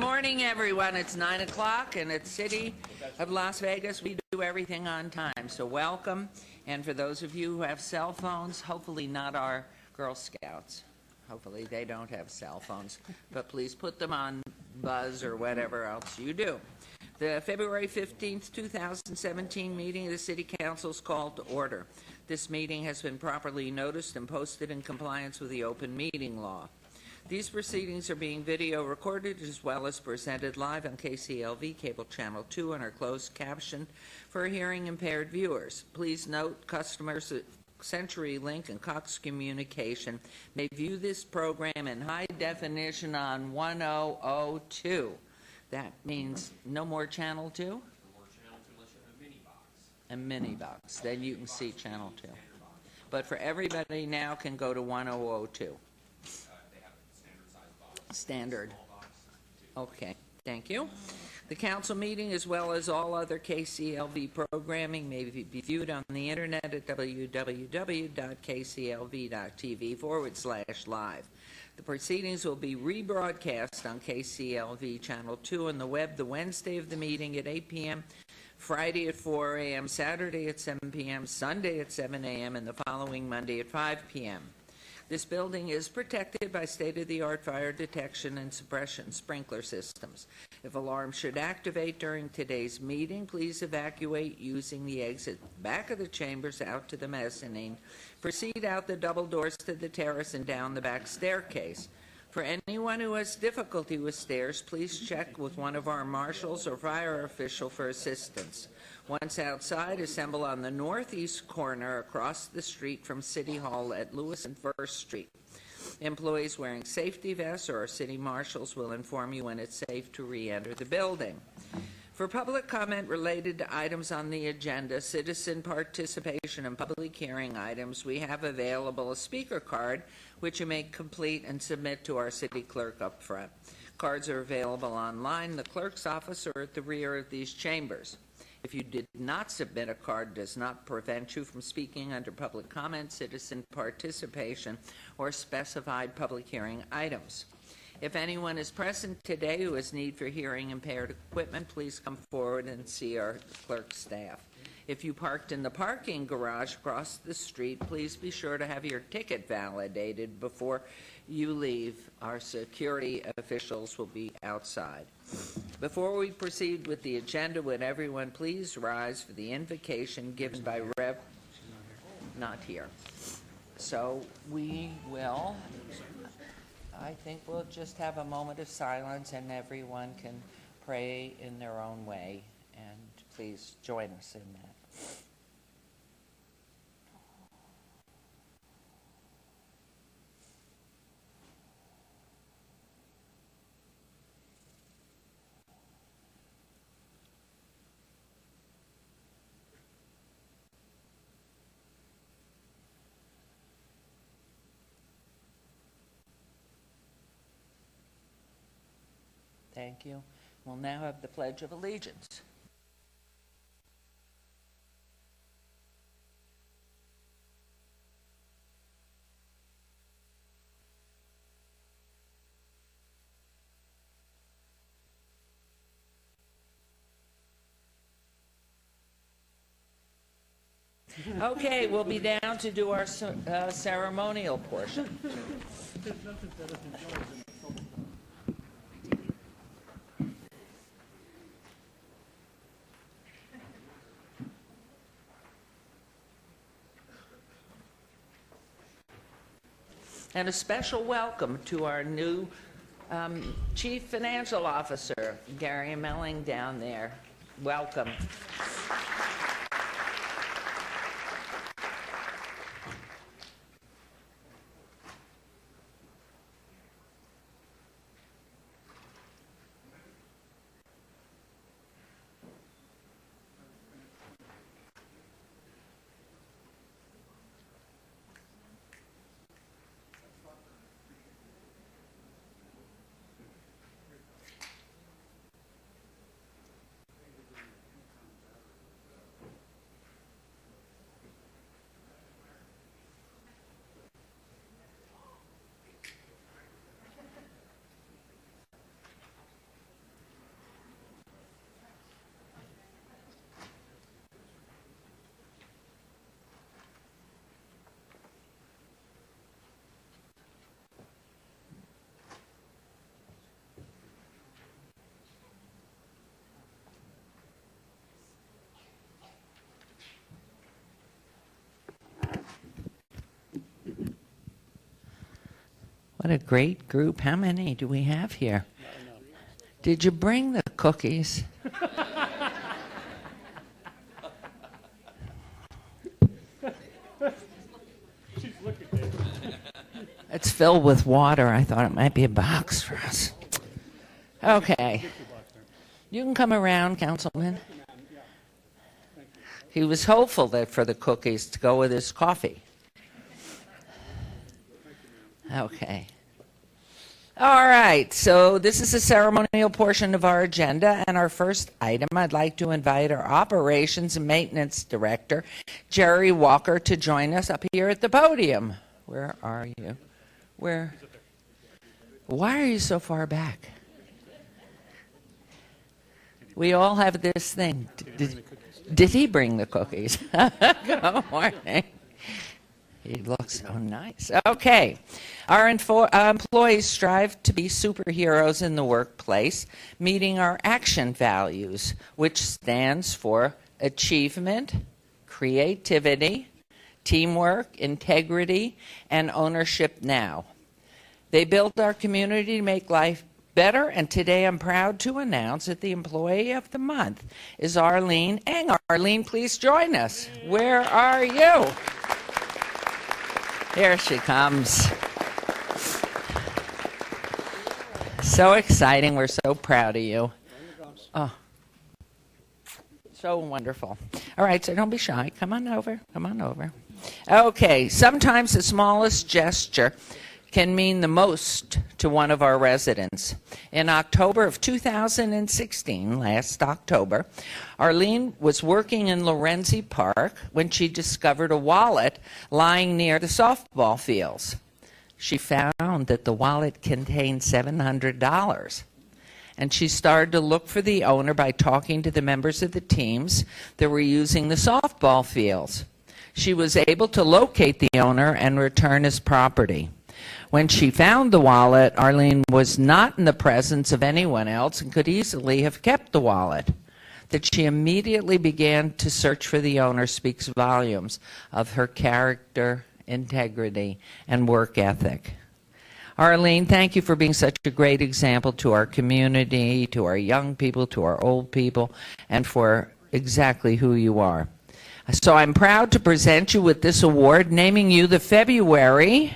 morning, everyone. It's 9 o'clock, and at City of Las Vegas, we do everything on time. So welcome. And for those of you who have cell phones, hopefully not our Girl Scouts. Hopefully they don't have cell phones. But please put them on buzz or whatever else you do. The February 15th, 2017 meeting of the City Council is called to order. This meeting has been properly noticed and posted in compliance with the open meeting law. These proceedings are being video recorded as well as presented live on KCLV Cable Channel 2 and are closed captioned for hearing impaired viewers. Please note customers at CenturyLink and Cox Communication may view this program in high definition on 1002. That means no more Channel 2? No more Channel 2 unless you have a mini box. A mini box. Then you can see Channel 2. But for everybody now can go to 1002. Standard. Okay, thank you. The council meeting, as well as all other KCLV programming, may be viewed on the internet at www.kclv.tv/live. The proceedings will be rebroadcast on KCLV Channel 2 and the web the Wednesday of the meeting at 8 p.m., Friday at 4 a.m., Saturday at 7 p.m., Sunday at 7 a.m., and the following Monday at 5 p.m. This building is protected by state-of-the-art fire detection and suppression sprinkler systems. If alarms should activate during today's meeting, please evacuate using the exit back of the chambers out to the mezzanine. Proceed out the double doors to the terrace and down the back staircase. For anyone who has difficulty with stairs, please check with one of our marshals or fire official for assistance. Once outside, assemble on the northeast corner across the street from City Hall at Lewis and First Street. Employees wearing safety vests or our city marshals will inform you when it's safe to re-enter the building. For public comment related to items on the agenda, citizen participation and public hearing items, we have available a speaker card which you may complete and submit to our city clerk up front. Cards are available online, the clerk's office, or at the rear of these chambers. If you did not submit a card, does not prevent you from speaking under public comment, citizen participation, or specified public hearing items. If anyone is present today who has need for hearing impaired equipment, please come forward and see our clerk staff. If you parked in the parking garage across the street, please be sure to have your ticket validated before you leave. Our security officials will be outside. Before we proceed with the agenda, would everyone please rise for the invocation given by Rev. Not here. So we will, I think we'll just have a moment of silence and everyone can pray in their own way. And please join us in that. Thank you. We'll now have the Pledge of Allegiance. Okay, we'll be down to do our ceremonial portion. And a special welcome to our new Chief Financial Officer, Gary Melling, down there. Welcome. What a great group. How many do we have here? Did you bring the cookies? It's filled with water. I thought it might be a box for us. Okay. You can come around, Councilman. He was hopeful that for the cookies to go with his coffee. Okay. All right, so this is the ceremonial portion of our agenda, and our first item, I'd like to invite our Operations and Maintenance Director, Jerry Walker, to join us up here at the podium. Where are you? Where? Why are you so far back? We all have this thing. Did he bring the cookies? Good morning. He looks so nice. Okay. Our employees strive to be superheroes in the workplace, meeting our action values, which stands for achievement, creativity, teamwork, integrity, and ownership now. They build our community to make life better, and today I'm proud to announce that the Employee of the Month is Arlene Eng. Arlene, please join us. Where are you? Here she comes. So exciting. We're so proud of you. Oh, so wonderful. All right, so don't be shy. Come on over. Come on over. Okay, sometimes the smallest gesture can mean the most to one of our residents. In October of 2016, last October, Arlene was working in Lorenzi Park when she discovered a wallet lying near the softball fields. She found that the wallet contained $700. And she started to look for the owner by talking to the members of the teams that were using the softball fields. She was able to locate the owner and return his property. When she found the wallet, Arlene was not in the presence of anyone else and could easily have kept the wallet. That she immediately began to search for the owner speaks volumes of her character, integrity, and work ethic. Arlene, thank you for being such a great example to our community, to our young people, to our old people, and for exactly who you are. So I'm proud to present you with this award, naming you the February...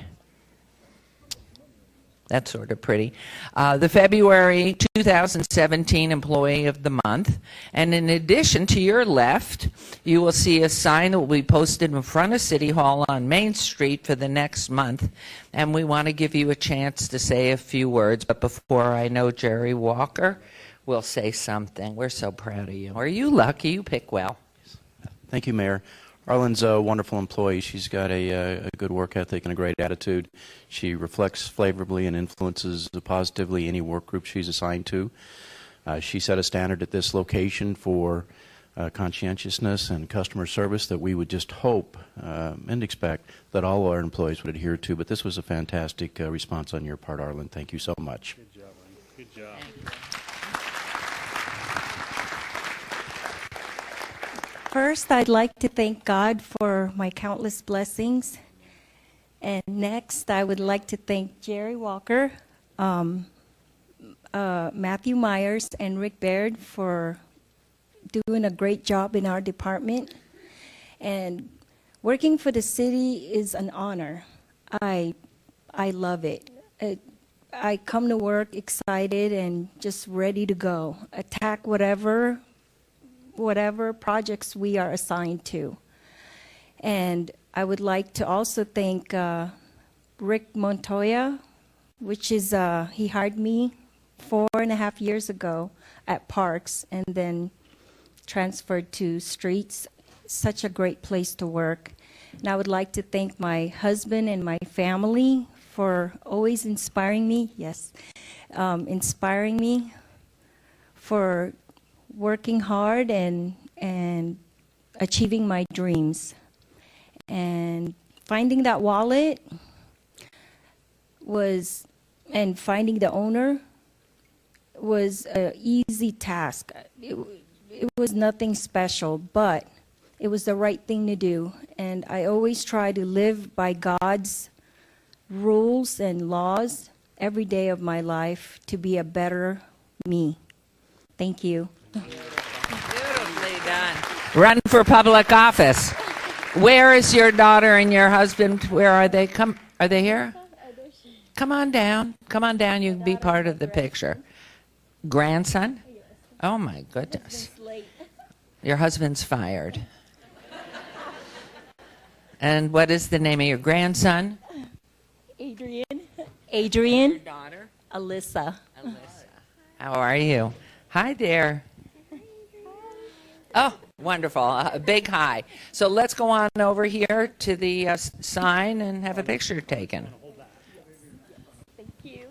That's sort of pretty. The February 2017 Employee of the Month. And in addition, to your left, you will see a sign that will be posted in front of City Hall on Main Street for the next month. And we want to give you a chance to say a few words. But before I know Jerry Walker will say something. We're so proud of you. Are you lucky? You pick well. Thank you, Mayor. Arlene's a wonderful employee. She's got a good work ethic and a great attitude. She reflects favorably and influences positively any work group she's assigned to. She set a standard at this location for conscientiousness and customer service that we would just hope and expect that all our employees would adhere to. But this was a fantastic response on your part, Arlene. Thank you so much. Good job, Arlene. Good job. First, I'd like to thank God for my countless blessings. And next, I would like to thank Jerry Walker, Matthew Myers, and Rick Baird for doing a great job in our department. And working for the city is an honor. I love it. I come to work excited and just ready to go, attack whatever projects we are assigned to. And I would like to also thank Rick Montoya, which is, he hired me 4.5 years ago at Parks and then transferred to Streets. Such a great place to work. And I would like to thank my husband and my family for always inspiring me, inspiring me for working hard and achieving my dreams. And finding that wallet and finding the owner was an easy task. It was nothing special, but it was the right thing to do. And I always try to live by God's rules and laws every day of my life to be a better me. Thank you. Beautifully done. Run for public office. Where is your daughter and your husband? Where are they? Are they here? Come on down. Come on down. You can be part of the picture. Grandson? Oh, my goodness. Your husband's fired. And what is the name of your grandson? Adrian. Your daughter? Alyssa. Alyssa. How are you? Hi there. Oh, wonderful. A big hi. So let's go on over here to the sign and have a picture taken. Thank you.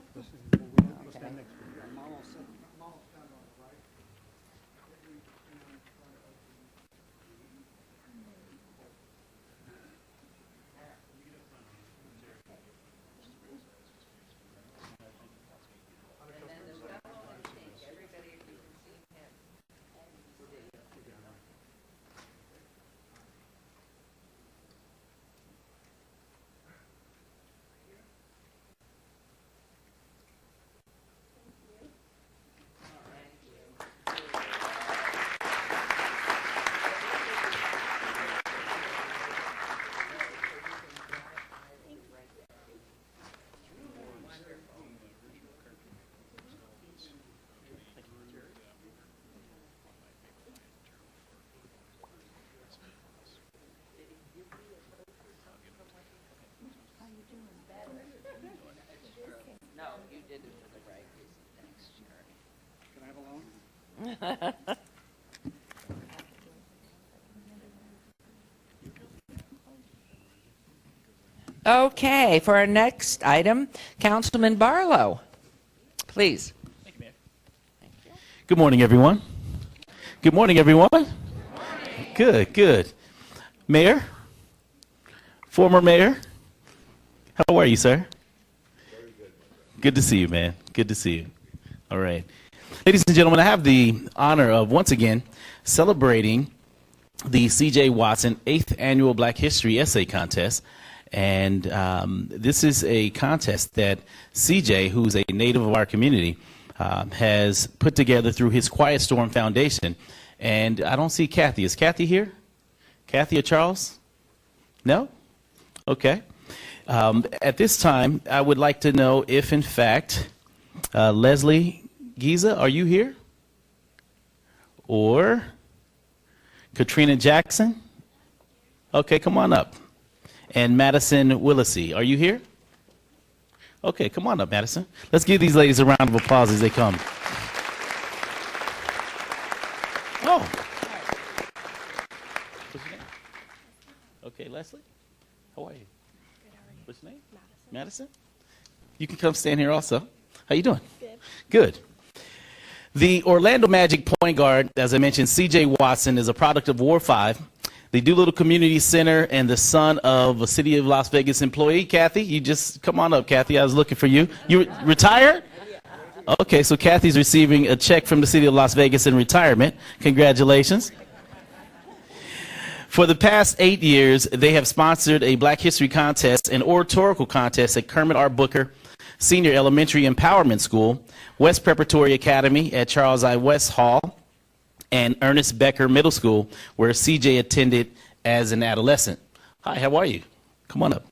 No, you did it for the right reason. Thanks, Jerry. Can I have a loan? Okay, for our next item, Councilman Barlow, please. Good morning, everyone. Good morning, everyone. Good, good. Mayor, former mayor, how are you, sir? Very good. Good to see you, man. Good to see you. All right. Ladies and gentlemen, I have the honor of once again celebrating the C.J. Watson 8th Annual Black History Essay Contest. And this is a contest that CJ, who's a native of our community, has put together through his Quiet Storm Foundation. And I don't see Kathy. Is Kathy here? Kathy or Charles? No? Okay. At this time, I would like to know if, in fact, Leslie Giza, are you here? Or Katrina Jackson? Okay, come on up. And Madison Willisey, are you here? Okay, come on up, Madison. Let's give these ladies a round of applause as they come. Oh. What's your name? Okay, Leslie. How are you? What's your name? Madison. You can come stand here also. How you doing? Good. Good. The Orlando Magic point guard, as I mentioned, C.J. Watson, is a product of War 5. The Doolittle Community Center and the son of a City of Las Vegas employee. Kathy, you just come on up, Kathy. I was looking for you. You retired? Okay, so Kathy's receiving a check from the City of Las Vegas in retirement. Congratulations. For the past 8 years, they have sponsored a Black History contest and oratorical contest at Kermit R. Booker Senior Elementary Empowerment School, West Preparatory Academy at Charles I. West Hall, and Ernest Becker Middle School, where CJ attended as an adolescent. Hi, how are you? Come on up.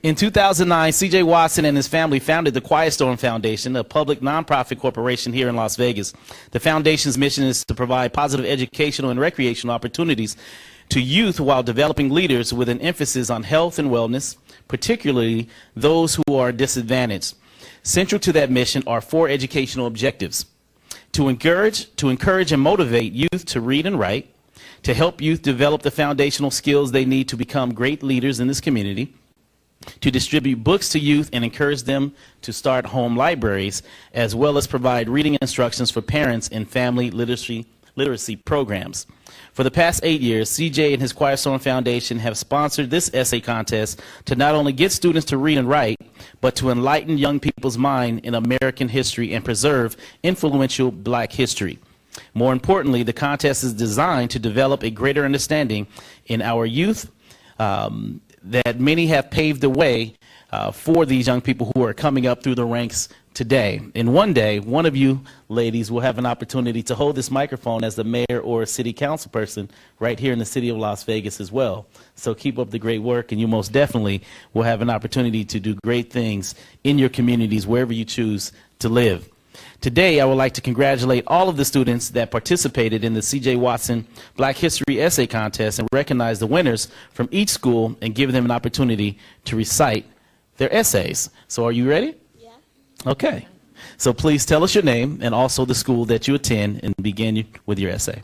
In 2009, CJ Watson and his family founded the Quiet Storm Foundation, a public nonprofit corporation here in Las Vegas. The foundation's mission is to provide positive educational and recreational opportunities to youth while developing leaders with an emphasis on health and wellness, particularly those who are disadvantaged. Central to that mission are 4 educational objectives: to encourage and motivate youth to read and write, to help youth develop the foundational skills they need to become great leaders in this community, to distribute books to youth and encourage them to start home libraries, as well as provide reading instructions for parents in family literacy programs. For the past 8 years, CJ and his Quiet Storm Foundation have sponsored this essay contest to not only get students to read and write, but to enlighten young people's mind in American history and preserve influential Black history. More importantly, the contest is designed to develop a greater understanding in our youth that many have paved the way for these young people who are coming up through the ranks today. And one day, one of you ladies will have an opportunity to hold this microphone as the mayor or a city council person right here in the city of Las Vegas as well. So keep up the great work, and you most definitely will have an opportunity to do great things in your communities wherever you choose to live. Today, I would like to congratulate all of the students that participated in the C.J. Watson Black History Essay Contest and recognize the winners from each school and give them an opportunity to recite their essays. So are you ready? Yeah. Okay. So please tell us your name and also the school that you attend and begin with your essay.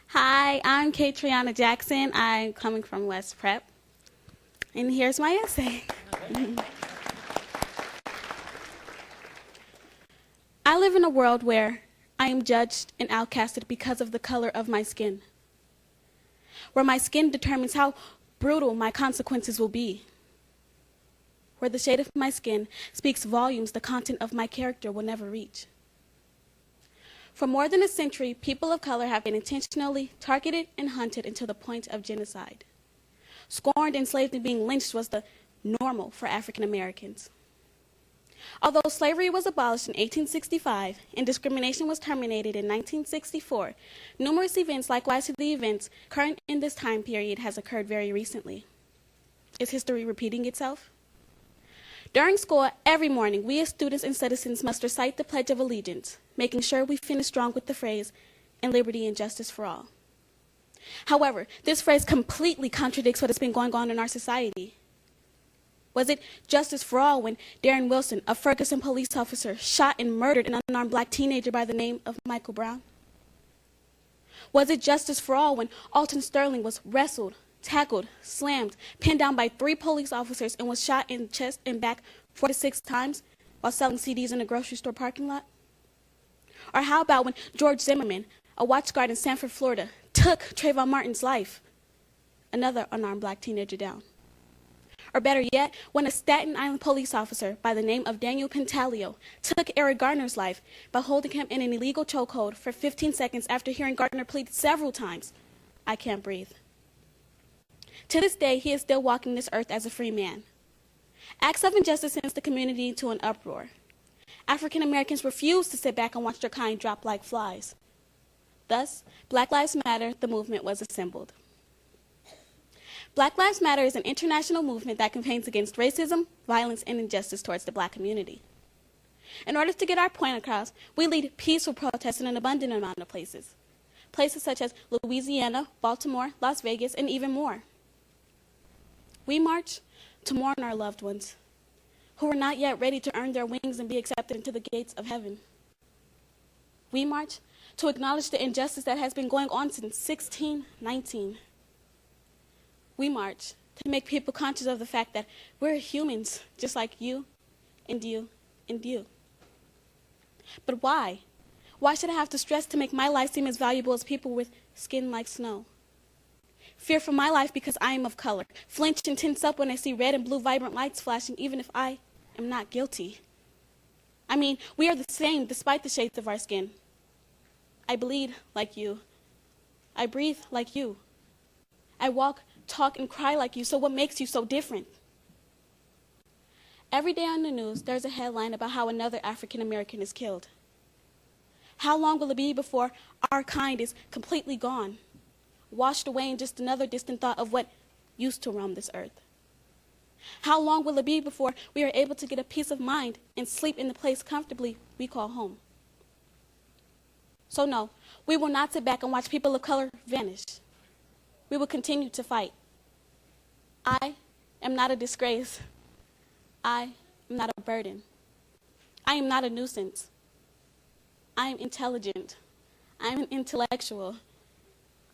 Hi, I'm Katriana Jackson. I'm coming from West Prep. And here's my essay. I live in a world where I am judged and outcasted because of the color of my skin, where my skin determines how brutal my consequences will be, where the shade of my skin speaks volumes the content of my character will never reach. For more than a century, people of color have been intentionally targeted and hunted until the point of genocide. Scorned, enslaved, and being lynched was the normal for African Americans. Although slavery was abolished in 1865 and discrimination was terminated in 1964, numerous events likewise to the events current in this time period has occurred very recently. Is history repeating itself? During school, every morning, we as students and citizens must recite the Pledge of Allegiance, making sure we finish strong with the phrase, "and liberty and justice for all." However, this phrase completely contradicts what has been going on in our society. Was it justice for all when Darren Wilson, a Ferguson police officer, shot and murdered an unarmed black teenager by the name of Michael Brown? Was it justice for all when Alton Sterling was wrestled, tackled, slammed, pinned down by 3 police officers and was shot in the chest and back 4 to 6 times while selling CDs in a grocery store parking lot? Or how about when George Zimmerman, a watch guard in Sanford, Florida, took Trayvon Martin's life, another unarmed black teenager, down? Or better yet, when a Staten Island police officer by the name of Daniel Pantaleo took Eric Garner's life by holding him in an illegal chokehold for 15 seconds after hearing Garner plead several times, "I can't breathe." To this day, he is still walking this earth as a free man. Acts of injustice sends the community into an uproar. African Americans refuse to sit back and watch their kind drop like flies. Thus, Black Lives Matter, the movement, was assembled. Black Lives Matter is an international movement that campaigns against racism, violence, and injustice towards the black community. In order to get our point across, we lead peaceful protests in an abundant amount of places. Places such as Louisiana, Baltimore, Las Vegas, and even more. We march to mourn our loved ones who are not yet ready to earn their wings and be accepted into the gates of heaven. We march to acknowledge the injustice that has been going on since 1619. We march to make people conscious of the fact that we're humans, just like you, and you, and you. But why? Why should I have to stress to make my life seem as valuable as people with skin like snow? Fear for my life because I am of color. Flinch and tense up when I see red and blue vibrant lights flashing, even if I am not guilty. I mean, we are the same despite the shades of our skin. I bleed like you. I breathe like you. I walk, talk, and cry like you, so what makes you so different? Every day on the news, there's a headline about how another African American is killed. How long will it be before our kind is completely gone, washed away in just another distant thought of what used to roam this earth? How long will it be before we are able to get a peace of mind and sleep in the place comfortably we call home? So no, we will not sit back and watch people of color vanish. We will continue to fight. I am not a disgrace. I am not a burden. I am not a nuisance. I am intelligent. I am an intellectual.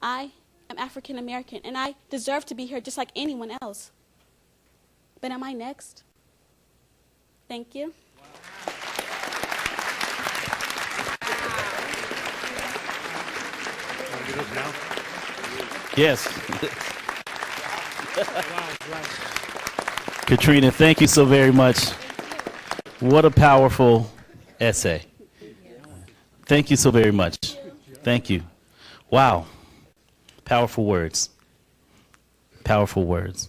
I am African American, and I deserve to be here just like anyone else. But am I next? Thank you. Yes. Katrina, thank you so very much. What a powerful essay. Thank you so very much. Thank you. Wow. Powerful words. Powerful words.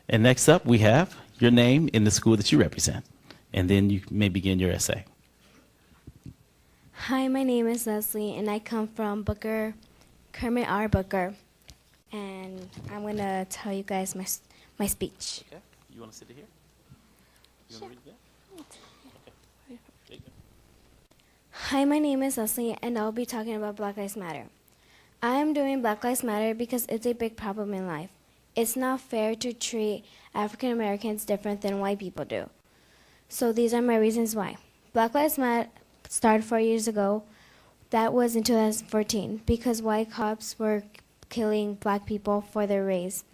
And next up, we have your your name and the school that you represent, and then you may begin your essay. Hi, my name is Leslie, and I come from Booker, Kermit R. Booker, and I'm going to tell you guys my speech. Okay. You want to sit here? You want to read that? Okay. There you go. Hi, my name is Leslie, and I'll be talking about Black Lives Matter. I am doing Black Lives Matter because it's a big problem in life. It's not fair to treat African Americans different than white people do. So these are my reasons why. Black Lives Matter started 4 years ago. That was in 2014 because white cops were killing black people for their race.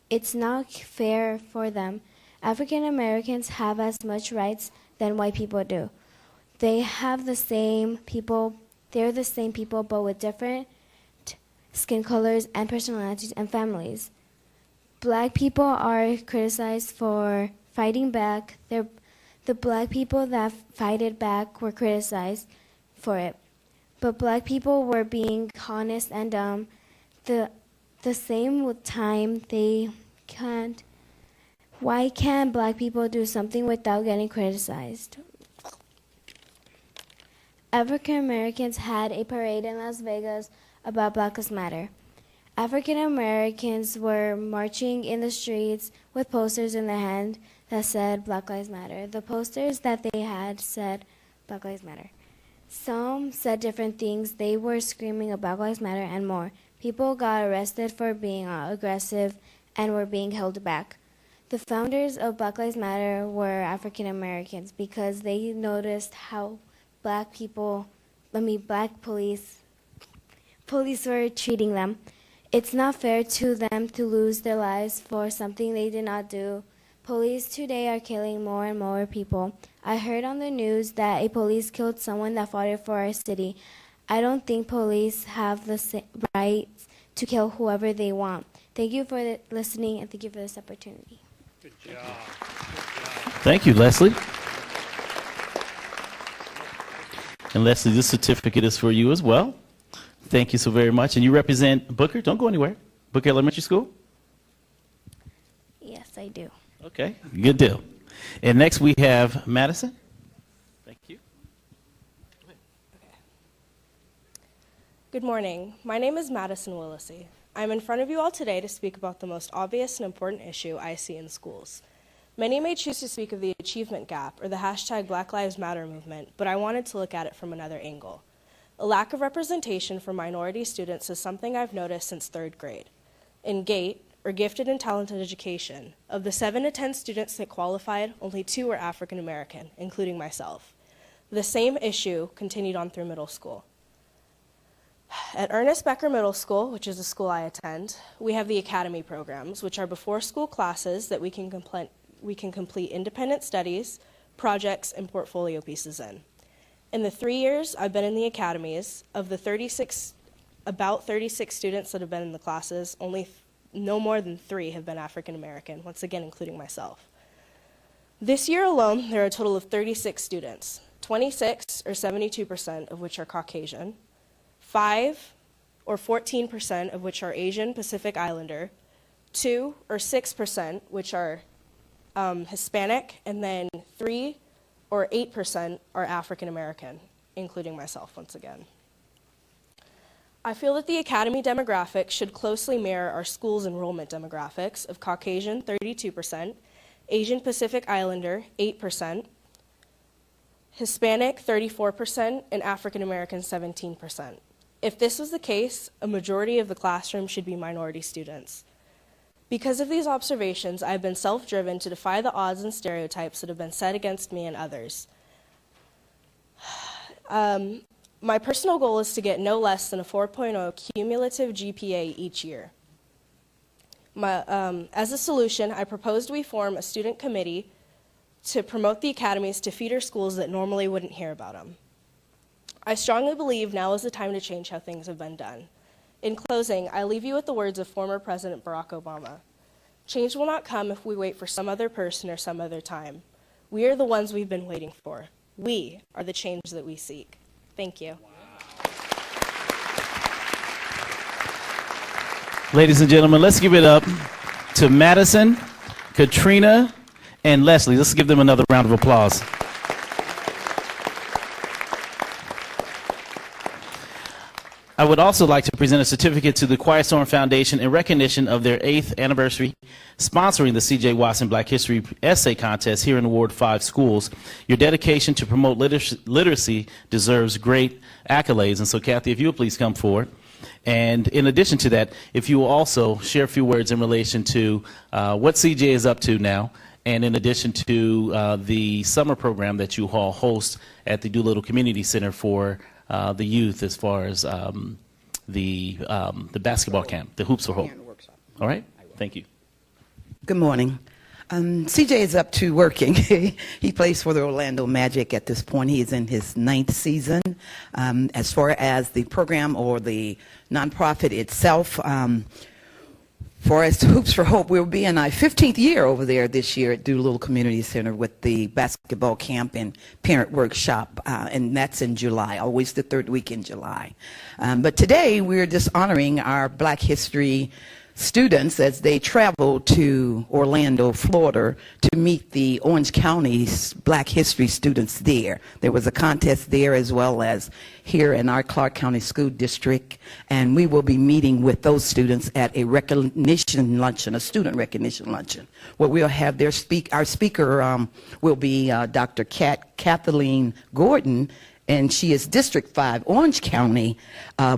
It's not fair for them. African Americans have as much rights than white people do. They have the same people, they're the same people but with different skin colors and personalities and families. Black people are criticized for fighting back. The black people that fighted back were criticized for it. But black people were being honest and the same with time they can't. Why can't black people do something without getting criticized? African Americans had a parade in Las Vegas about Black Lives Matter. African Americans were marching in the streets with posters in their hand that said Black Lives Matter. The posters that they had said Black Lives Matter. Some said different things. They were screaming about Black Lives Matter and more. People got arrested for being aggressive and were being held back. The founders of Black Lives Matter were African Americans because they noticed how black police were treating them. It's not fair to them to lose their lives for something they did not do. Police today are killing more and more people. I heard on the news that a police killed someone that fought for our city. I don't think police have the right to kill whoever they want. Thank you for listening, and thank you for this opportunity. Good job. Thank you, Leslie. And Leslie, this certificate is for you as well. Thank you so very much. And you represent Booker? Don't go anywhere. Booker Elementary School? Yes, I do. Okay, good deal. And next we have Madison. Thank you. Good morning. My name is Madison Willisey. I'm in front of you all today to speak about the most obvious and important issue I see in schools. Many may choose to speak of the achievement gap or the hashtag Black Lives Matter movement, but I wanted to look at it from another angle. A lack of representation for minority students is something I've noticed since 3rd grade. In GATE, or Gifted and Talented Education, of the 7 to 10 students that qualified, only 2 were African American, including myself. The same issue continued on through middle school. At Ernest Becker Middle School, which is the school I attend, we have the academy programs, which are before school classes that we can complete independent studies, projects, and portfolio pieces in. In the 3 years I've been in the academies, of the about 36 students that have been in the classes, only no more than 3 have been African American, once again including myself. This year alone, there are a total of 36 students, 26 or 72% of which are Caucasian, 5 or 14% of which are Asian Pacific Islander, 2 or 6% which are Hispanic, and then 3 or 8% are African American, including myself once again. I feel that the academy demographics should closely mirror our school's enrollment demographics of Caucasian 32%, Asian Pacific Islander 8%, Hispanic 34%, and African American 17%. If this was the case, a majority of the classroom should be minority students. Because of these observations, I have been self-driven to defy the odds and stereotypes that have been set against me and others. My personal goal is to get no less than a 4.0 cumulative GPA each year. As a solution, I proposed we form a student committee to promote the academies to feeder schools that normally wouldn't hear about them. I strongly believe now is the time to change how things have been done. In closing, I leave you with the words of former President Barack Obama. Change will not come if we wait for some other person or some other time. We are the ones we've been waiting for. We are the change that we seek. Thank you. Ladies and gentlemen, let's give it up to Madison, Katrina, and Leslie. Let's give them another round of applause. I would also like to present a certificate to the Quiet Storm Foundation in recognition of their 8th anniversary sponsoring the C.J. Watson Black History Essay Contest here in Ward 5 schools. Your dedication to promote literacy deserves great accolades. And so, Kathy, if you would please come forward. And in addition to that, if you will also share a few words in relation to what CJ is up to now, and in addition to the summer program that you all host at the Doolittle Community Center for the youth, as far as the basketball camp, the Hoops for Hope. All right? Thank you. Good morning. CJ is up to working. He plays for the Orlando Magic at this point. He is in his 9th season. As far as the program or the nonprofit itself, for us, Hoops for Hope, we'll be in our 15th year over there this year at Doolittle Community Center with the basketball camp and parent workshop, and that's in July, always the 3rd week in July. But today, we're just honoring our Black History students as they travel to Orlando, Florida, to meet the Orange County's Black History students there. There was a contest there as well as here in our Clark County School District, and we will be meeting with those students at a recognition luncheon, a student recognition luncheon, where we'll have their our speaker will be Dr. Kathleen Gordon, and she is District 5 Orange County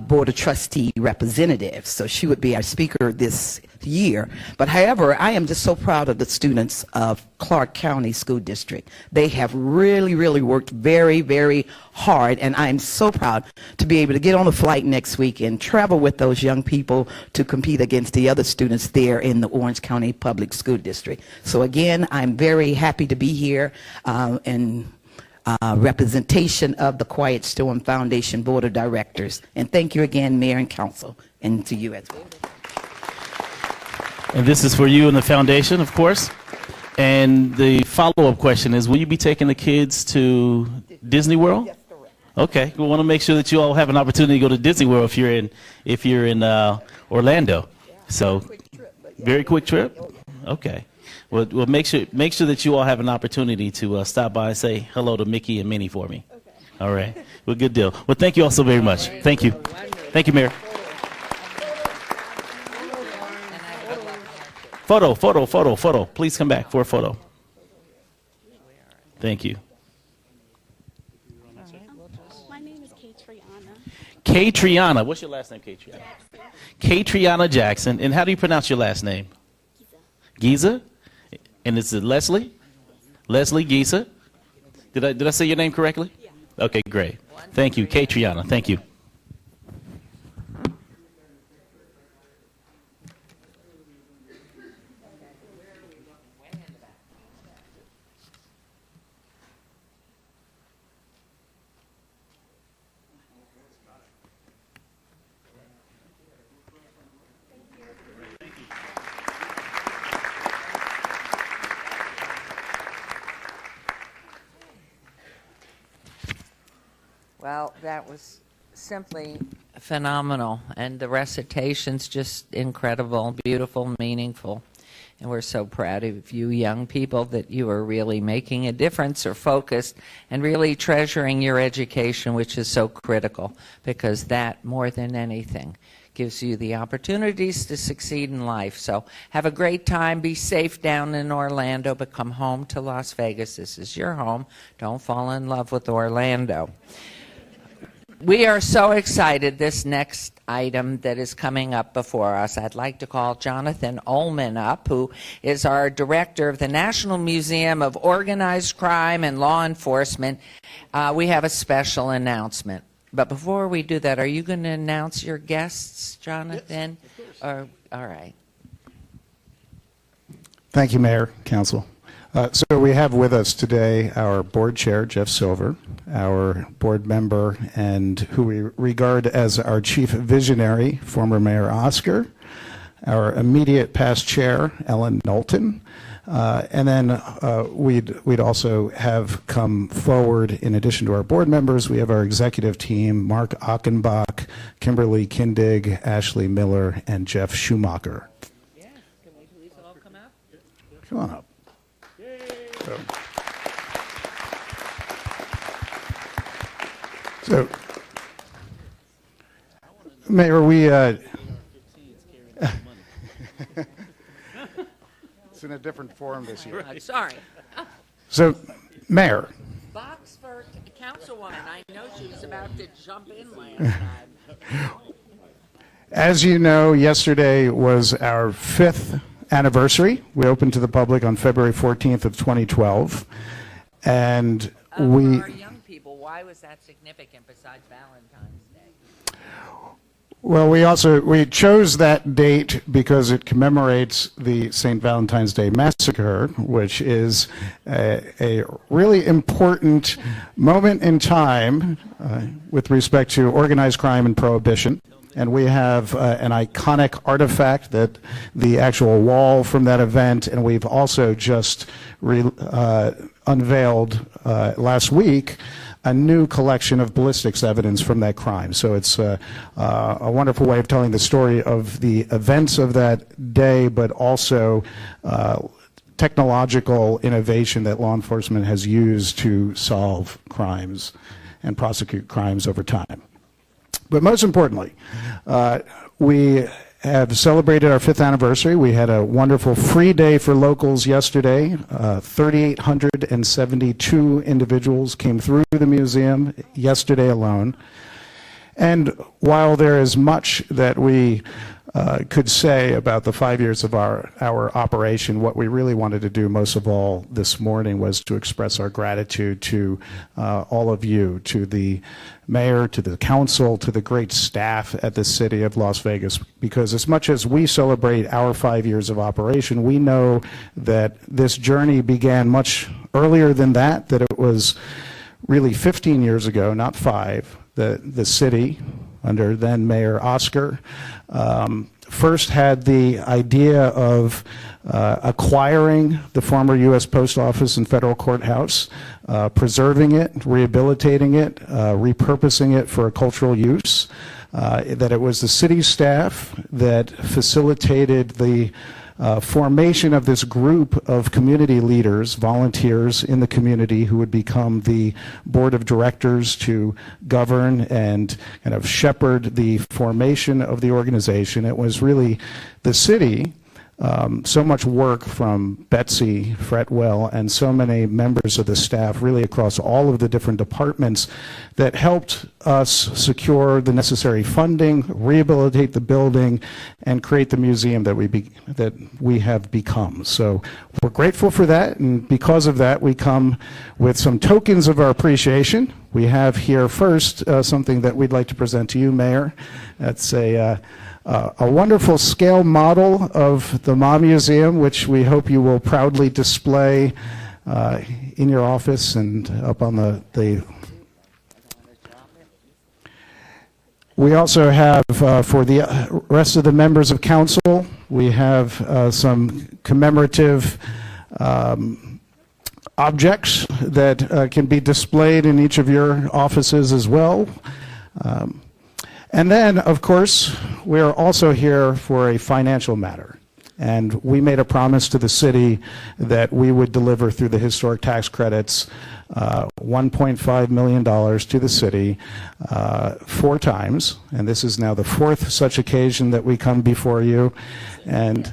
Board of Trustee representative. So she would be our speaker this year. But however, I am just so proud of the students of Clark County School District. They have really, really worked very, very hard, and I am so proud to be able to get on a flight next week and travel with those young people to compete against the other students there in the Orange County Public School District. So again, I'm very happy to be here and representation of the Quiet Storm Foundation Board of Directors. And thank you again, Mayor and Council, and to you as well. And this is for you and the foundation, of course. And the follow-up question is, will you be taking the kids to Disney World? Yes, correct. Okay. We want to make sure that you all have an opportunity to go to Disney World if you're in Orlando. So, very quick trip? Okay. Well, make sure that you all have an opportunity to stop by and say hello to Mickey and Minnie for me. Okay. All right. Well, good deal. Well, thank you all so very much. Thank you. Thank you, Mayor. Photo. Please come back for a photo. Thank you. My name is Katriana. Katriana. What's your last name, Katriana? Katriana Jackson. And how do you pronounce your last name? Giza. And is it Leslie? Leslie Giza? Did I say your name correctly? Yeah. Okay, great. Thank you, Katriana. Thank you. Well, that was simply phenomenal, and the recitation's just incredible, beautiful, meaningful. And we're so proud of you young people that you are really making a difference or focused and really treasuring your education, which is so critical, because that, more than anything, gives you the opportunities to succeed in life. So have a great time. Be safe down in Orlando, but come home to Las Vegas. This is your home. Don't fall in love with Orlando. We are so excited, this next item that is coming up before us. I'd like to call Jonathan Ullman up, who is our director of the National Museum of Organized Crime and Law Enforcement. We have a special announcement. But before we do that, are you going to announce your guests, Jonathan? Yes, of course. All right. Thank you, Mayor, Council. So we have with us today our board chair, Jeff Silver, our board member and who we regard as our chief visionary, former Mayor Oscar, our immediate past chair, Ellen Knowlton, and then we'd also have come forward, in addition to our board members, we have our executive team, Mark Achenbach, Kimberly Kindig, Ashley Miller, and Jeff Schumacher. Yes, can we please all come up? Come on up. Yay. So, Mayor, we it's in a different form this year. Sorry. So, Mayor, Boxford Councilwoman, I know she was about to jump in last time. as you know, yesterday was our 5th anniversary. We opened to the public on February 14th of 2012, and For we. our young people, why was that significant besides Valentine's Day? Well, we chose that date because it commemorates the St. Valentine's Day Massacre, which is a really important moment in time with respect to organized crime and prohibition. And we have an iconic artifact, that the actual wall from that event, and we've also just unveiled last week a new collection of ballistics evidence from that crime. So it's a wonderful way of telling the story of the events of that day, but also technological innovation that law enforcement has used to solve crimes and prosecute crimes over time. But most importantly, we have celebrated our 5th anniversary. We had a wonderful free day for locals yesterday. 3,872 individuals came through the museum yesterday alone. And while there is much that we could say about the 5 years of our operation, what we really wanted to do most of all this morning was to express our gratitude to all of you, to the mayor, to the council, to the great staff at the city of Las Vegas, because as much as we celebrate our 5 years of operation, we know that this journey began much earlier than that it was really 15 years ago, not 5, the city, under then Mayor Oscar, first had the idea of acquiring the former U.S. Post Office and Federal Courthouse, preserving it, rehabilitating it, repurposing it for a cultural use, that it was the city staff that facilitated the formation of this group of community leaders, volunteers in the community, who would become the board of directors to govern and kind of shepherd the formation of the organization. It was really the city, so much work from Betsy Fretwell and so many members of the staff, really across all of the different departments, that helped us secure the necessary funding, rehabilitate the building, and create the museum that we have become. So we're grateful for that, and because of that, we come with some tokens of our appreciation. We have here first something that we'd like to present to you, Mayor. That's a wonderful scale model of the Ma Museum, which we hope you will proudly display in your office and up on the. We also have, for the rest of the members of council, we have some commemorative objects that can be displayed in each of your offices as well. And then, of course, we are also here for a financial matter. And we made a promise to the city that we would deliver through the historic tax credits $1.5 million to the city 4 times. And this is now the 4th such occasion that we come before you. And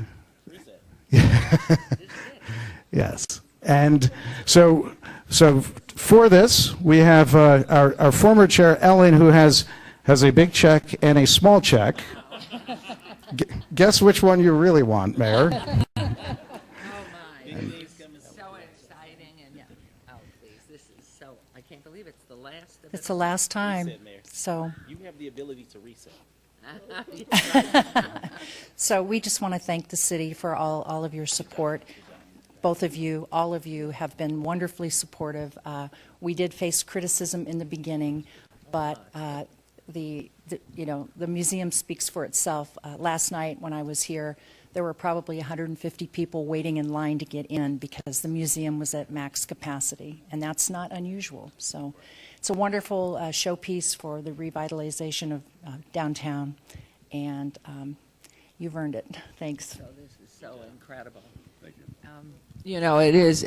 yes. And so for this, we have our former chair, Ellen, who has a big check and a small check. Guess which one you really want, Mayor? Oh, my. So exciting. And, oh, please, this is so, I can't believe it's the last of It's the last time. Reset, Mayor. So, You have the ability to reset. so we just want to thank the city for all of your support. Both of you, all of you, have been wonderfully supportive. We did face criticism in the beginning, but the museum speaks for itself. Last night when I was here, there were probably 150 people waiting in line to get in because the museum was at max capacity, and that's not unusual. So it's a wonderful showpiece for the revitalization of downtown, and you've earned it. Thanks. So this is so incredible. Thank you. You know, it is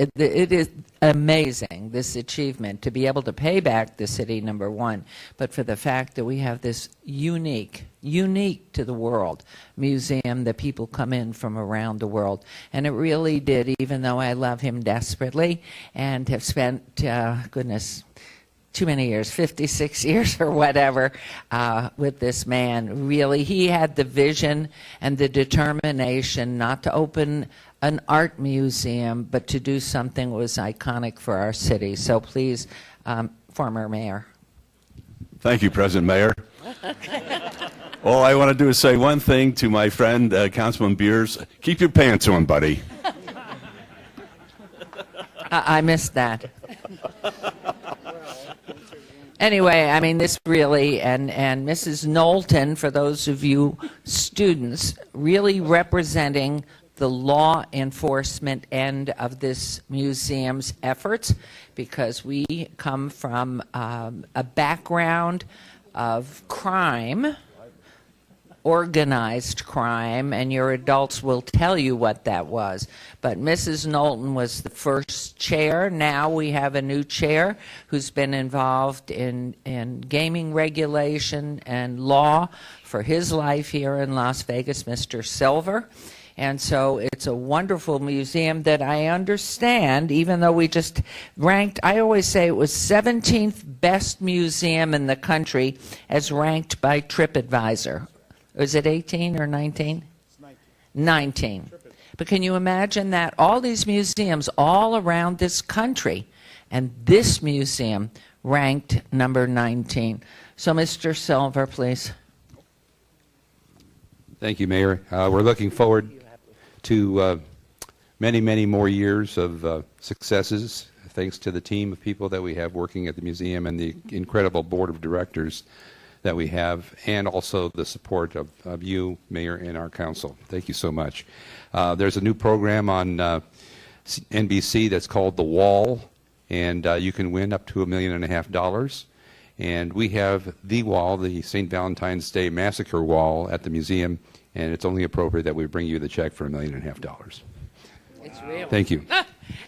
amazing, this achievement, to be able to pay back the city, number one, but for the fact that we have this unique to the world museum that people come in from around the world. And it really did, even though I love him desperately and have spent, goodness, too many years, 56 years or whatever, with this man. Really, he had the vision and the determination not to open an art museum, but to do something that was iconic for our city. So please, former mayor. Thank you, President Mayor. All I want to do is say one thing to my friend, Councilman Beers. Keep your pants on, buddy. I missed that. Anyway, I mean, this really, and Mrs. Knowlton, for those of you students, really representing the law enforcement end of this museum's efforts, because we come from a background of crime, organized crime, and your adults will tell you what that was. But Mrs. Knowlton was the first chair. Now we have a new chair who's been involved in gaming regulation and law for his life here in Las Vegas, Mr. Silver. And so it's a wonderful museum that I understand, even though we just ranked, I always say it was 17th best museum in the country as ranked by TripAdvisor. Was it 18 or 19? 19. But can you imagine that? All these museums all around this country, and this museum ranked number 19. So Mr. Silver, please. Thank you, Mayor. We're looking forward to many, many more years of successes, thanks to the team of people that we have working at the museum and the incredible board of directors that we have, and also the support of you, Mayor, and our council. Thank you so much. There's a new program on NBC that's called The Wall, and you can win up to $1.5 million. And we have the wall, the St. Valentine's Day Massacre Wall at the museum, and it's only appropriate that we bring you the check for $1.5 million. It's real. Thank you.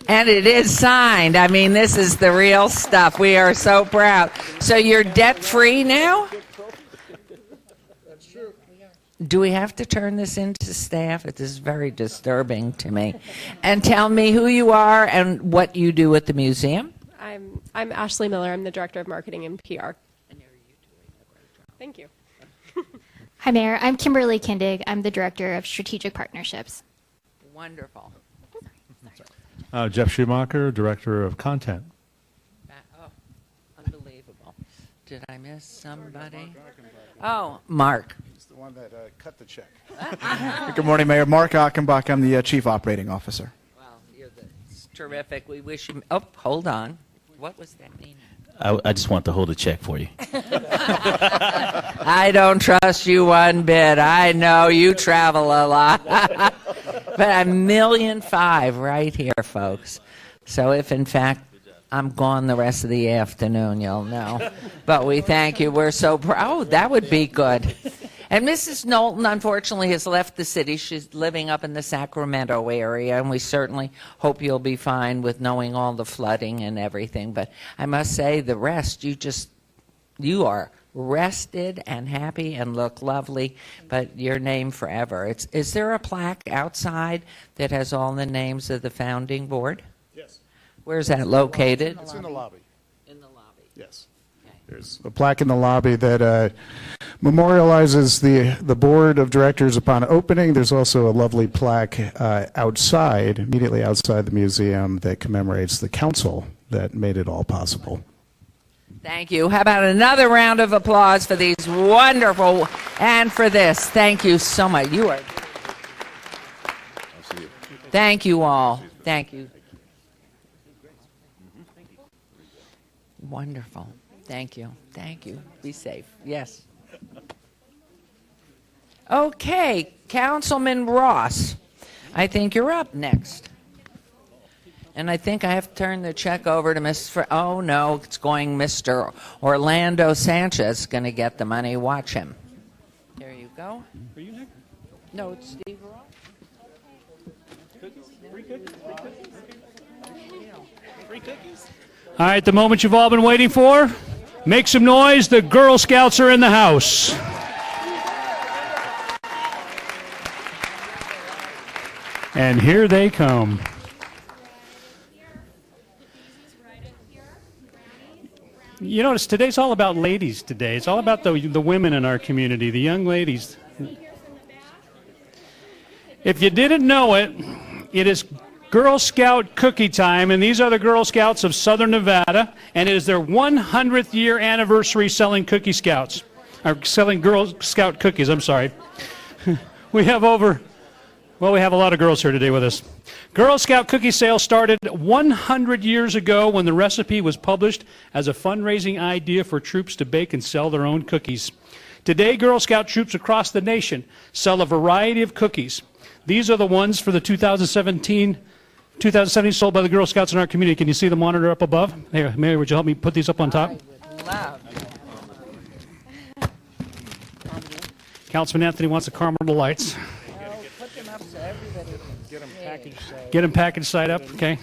And it is signed. I mean, this is the real stuff. We are so proud. So you're debt-free now? That's true. Do we have to turn this into staff? It is very disturbing to me. And tell me who you are and what you do at the museum. I'm Ashley Miller. I'm the Director of Marketing and PR. Thank you. Hi, Mayor. I'm Kimberly Kindig. I'm the Director of Strategic Partnerships. Wonderful. Jeff Schumacher, Director of Content. Oh, unbelievable. Did I miss somebody? Oh, Mark. He's the one that cut the check. Good morning, Mayor. Mark Achenbach. I'm the Chief Operating Officer. Well, it's terrific. We wish you... Oh, hold on. What was that mean? I just want to hold a check for you. I don't trust you one bit. I know you travel a lot. But $1.5 million right here, folks. So if, in fact, I'm gone the rest of the afternoon, you'll know. But we thank you. We're so proud. Oh, that would be good. And Mrs. Knowlton, unfortunately, has left the city. She's living up in the Sacramento area, and we certainly hope you'll be fine with knowing all the flooding and everything. But I must say, the rest, you are rested and happy and look lovely, but your name forever. Is there a plaque outside that has all the names of the founding board? Yes. Where's that located? It's in the lobby. In the lobby. Yes. There's a plaque in the lobby that memorializes the board of directors upon opening. There's also a lovely plaque outside, immediately outside the museum, that commemorates the council that made it all possible. Thank you. How about another round of applause for these wonderful, and for this. Thank you so much. You are. Thank you all. Thank you. Wonderful. Thank you. Thank you. Be safe. Yes. Okay, Councilman Ross, I think you're up next. And I think I have to turn the check over to Mr. Oh, no, it's going Mr. Orlando Sanchez going to get the money. Watch him. There you go. Are you next? No, it's Steve Ross. Cookies? Free cookies? Free cookies? All right, the moment you've all been waiting for. Make some noise. The Girl Scouts are in the house. And here they come. You notice today's all about ladies today. It's all about the women in our community, the young ladies. If you didn't know it, it is Girl Scout cookie time, and these are the Girl Scouts of Southern Nevada, and it is their 100th year anniversary selling Cookie Scouts, or selling Girl Scout cookies, I'm sorry. We have we have a lot of girls here today with us. Girl Scout cookie sales started 100 years ago when the recipe was published as a fundraising idea for troops to bake and sell their own cookies. Today, Girl Scout troops across the nation sell a variety of cookies. These are the ones for the 2017 sold by the Girl Scouts in our community. Can you see the monitor up above? Here, Mary, would you help me put these up on top? Councilman Anthony wants the caramel lights. Get them packaged side up. Okay,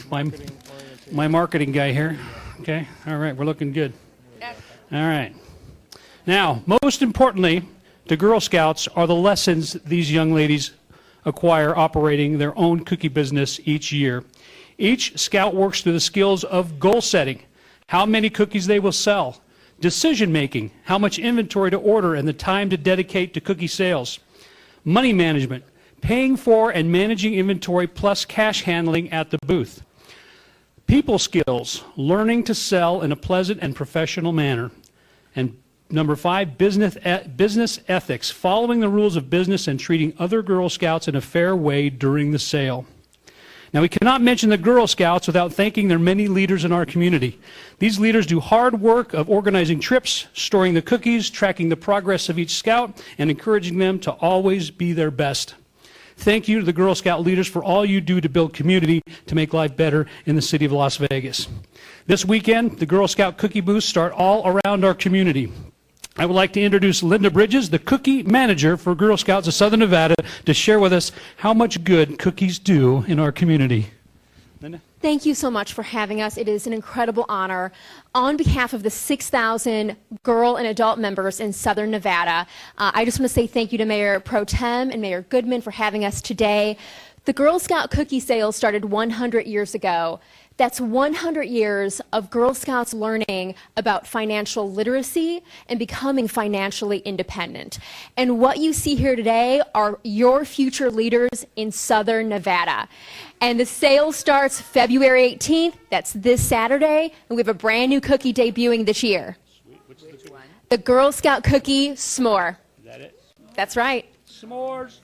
my marketing guy here. Okay, all right, we're looking good. All right. Now, most importantly, to Girl Scouts are the lessons these young ladies acquire operating their own cookie business each year. Each Scout works through the skills of goal setting, how many cookies they will sell, decision making, how much inventory to order and the time to dedicate to cookie sales, money management, paying for and managing inventory plus cash handling at the booth, people skills, learning to sell in a pleasant and professional manner, and number 5, business ethics, following the rules of business and treating other Girl Scouts in a fair way during the sale. Now, we cannot mention the Girl Scouts without thanking their many leaders in our community. These leaders do hard work of organizing trips, storing the cookies, tracking the progress of each Scout, and encouraging them to always be their best. Thank you to the Girl Scout leaders for all you do to build community to make life better in the city of Las Vegas. This weekend, the Girl Scout cookie booths start all around our community. I would like to introduce Linda Bridges, the cookie manager for Girl Scouts of Southern Nevada, to share with us how much good cookies do in our community. Linda? Thank you so much for having us. It is an incredible honor. On behalf of the 6,000 girl and adult members in Southern Nevada, I just want to say thank you to Mayor Pro Tem and Mayor Goodman for having us today. The Girl Scout cookie sales started 100 years ago. That's 100 years of Girl Scouts learning about financial literacy and becoming financially independent. And what you see here today are your future leaders in Southern Nevada. And the sale starts February 18th. That's this Saturday. And we have a brand new cookie debuting this year. Which one? The Girl Scout cookie s'more. Is that it? That's right. S'mores.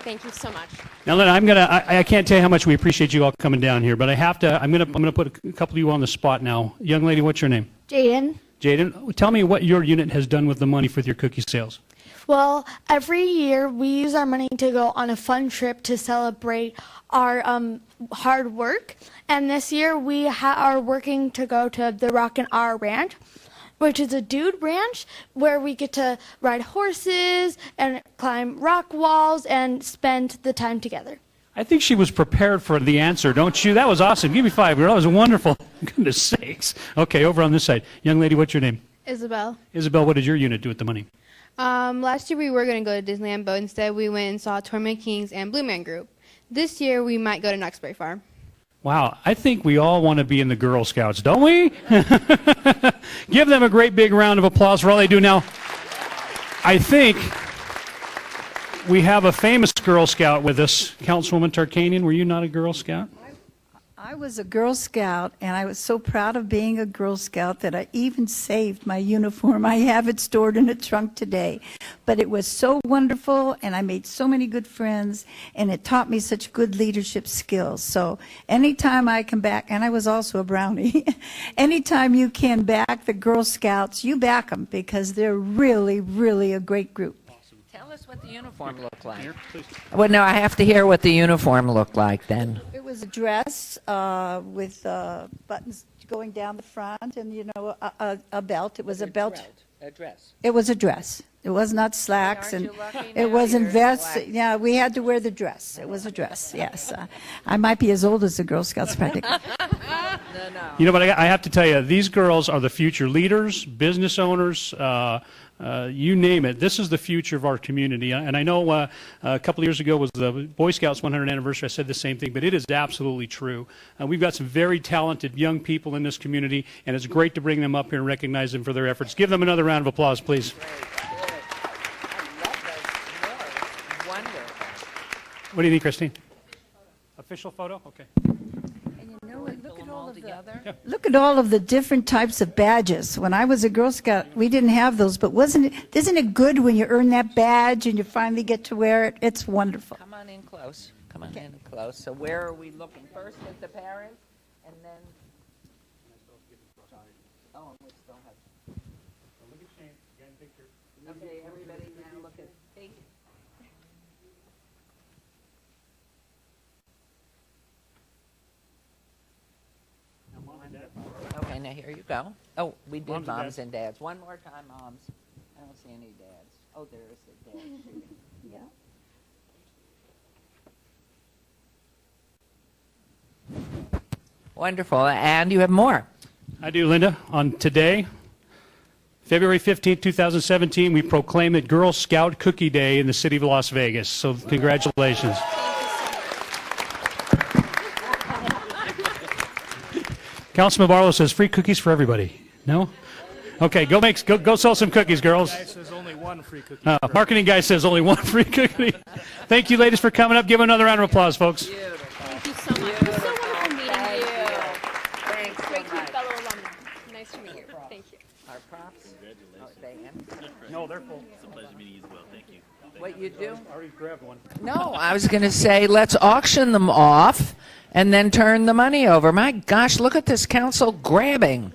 Thank you so much. Now, Linda, I can't tell you how much we appreciate you all coming down here, but I'm gonna put a couple of you on the spot now. Young lady, what's your name? Jaden. Jaden, tell me what your unit has done with the money for your cookie sales. Well, every year we use our money to go on a fun trip to celebrate our hard work. And this year we are working to go to the Rockin' R Ranch, which is a dude ranch where we get to ride horses and climb rock walls and spend the time together. I think she was prepared for the answer, don't you? That was awesome. Give me 5, girl. That was wonderful. Goodness sakes. Okay, over on this side. Young lady, what's your name? Isabel. Isabel, what did your unit do with the money? Last year we were going to go to Disneyland, but instead we went and saw Torment Kings and Blue Man Group. This year we might go to Nuxbury Farm. Wow, I think we all want to be in the Girl Scouts, don't we? Give them a great big round of applause for all they do. Now, I think we have a famous Girl Scout with us. Councilwoman Tarkanian, were you not a Girl Scout? I was a Girl Scout, and I was so proud of being a Girl Scout that I even saved my uniform. I have it stored in a trunk today. But it was so wonderful, and I made so many good friends, and it taught me such good leadership skills. So anytime I come back, and I was also a Brownie, anytime you can back the Girl Scouts, you back them, because they're really, really a great group. Tell us what the uniform looked like. Well, no, I have to hear what the uniform looked like then. It was a dress with buttons going down the front and, a belt. It was a belt. A dress. It was a dress. It was not slacks, Aren't and you lucky it now wasn't you're vests. black? Yeah, we had to wear the dress. It was a dress, yes. I might be as old as the Girl Scouts practically. You know, but I have to tell you, these girls are the future leaders, business owners, you name it. This is the future of our community. And I know a couple of years ago was the Boy Scouts 100th anniversary. I said the same thing, but it is absolutely true. We've got some very talented young people in this community, and it's great to bring them up here and recognize them for their efforts. Give them another round of applause, please. What do you think, Christine? Official photo? Okay. Look at all of the different types of badges. When I was a Girl Scout, we didn't have those, but isn't it good when you earn that badge and you finally get to wear it? It's wonderful. Come on in close. Come on in close. So where are we looking? First at the parents, and then... Oh, we still have... Okay, everybody now look at... Okay, now here you go. Oh, we did moms and dads. One more time, moms. I don't see any dads. Oh, there is a dad. Yeah. Wonderful. And you have more. I do, Linda. On today, February 15th, 2017, we proclaim it Girl Scout Cookie Day in the city of Las Vegas. So congratulations. Councilman Barlow says free cookies for everybody. No? Okay, go sell some cookies, girls. Guy says only one free cookie. Marketing guy says only one free cookie. Thank you, ladies, for coming up. Give another round of applause, folks. Thank you so much. It was so wonderful meeting you. Thanks so Great to meet much. fellow alumni. Nice to meet you. Thank you. Our props. Congratulations. No, they're full. It's a pleasure meeting you as well. Thank you. What you do? I already grabbed one. No, I was going to say let's auction them off and then turn the money over. My gosh, look at this council grabbing.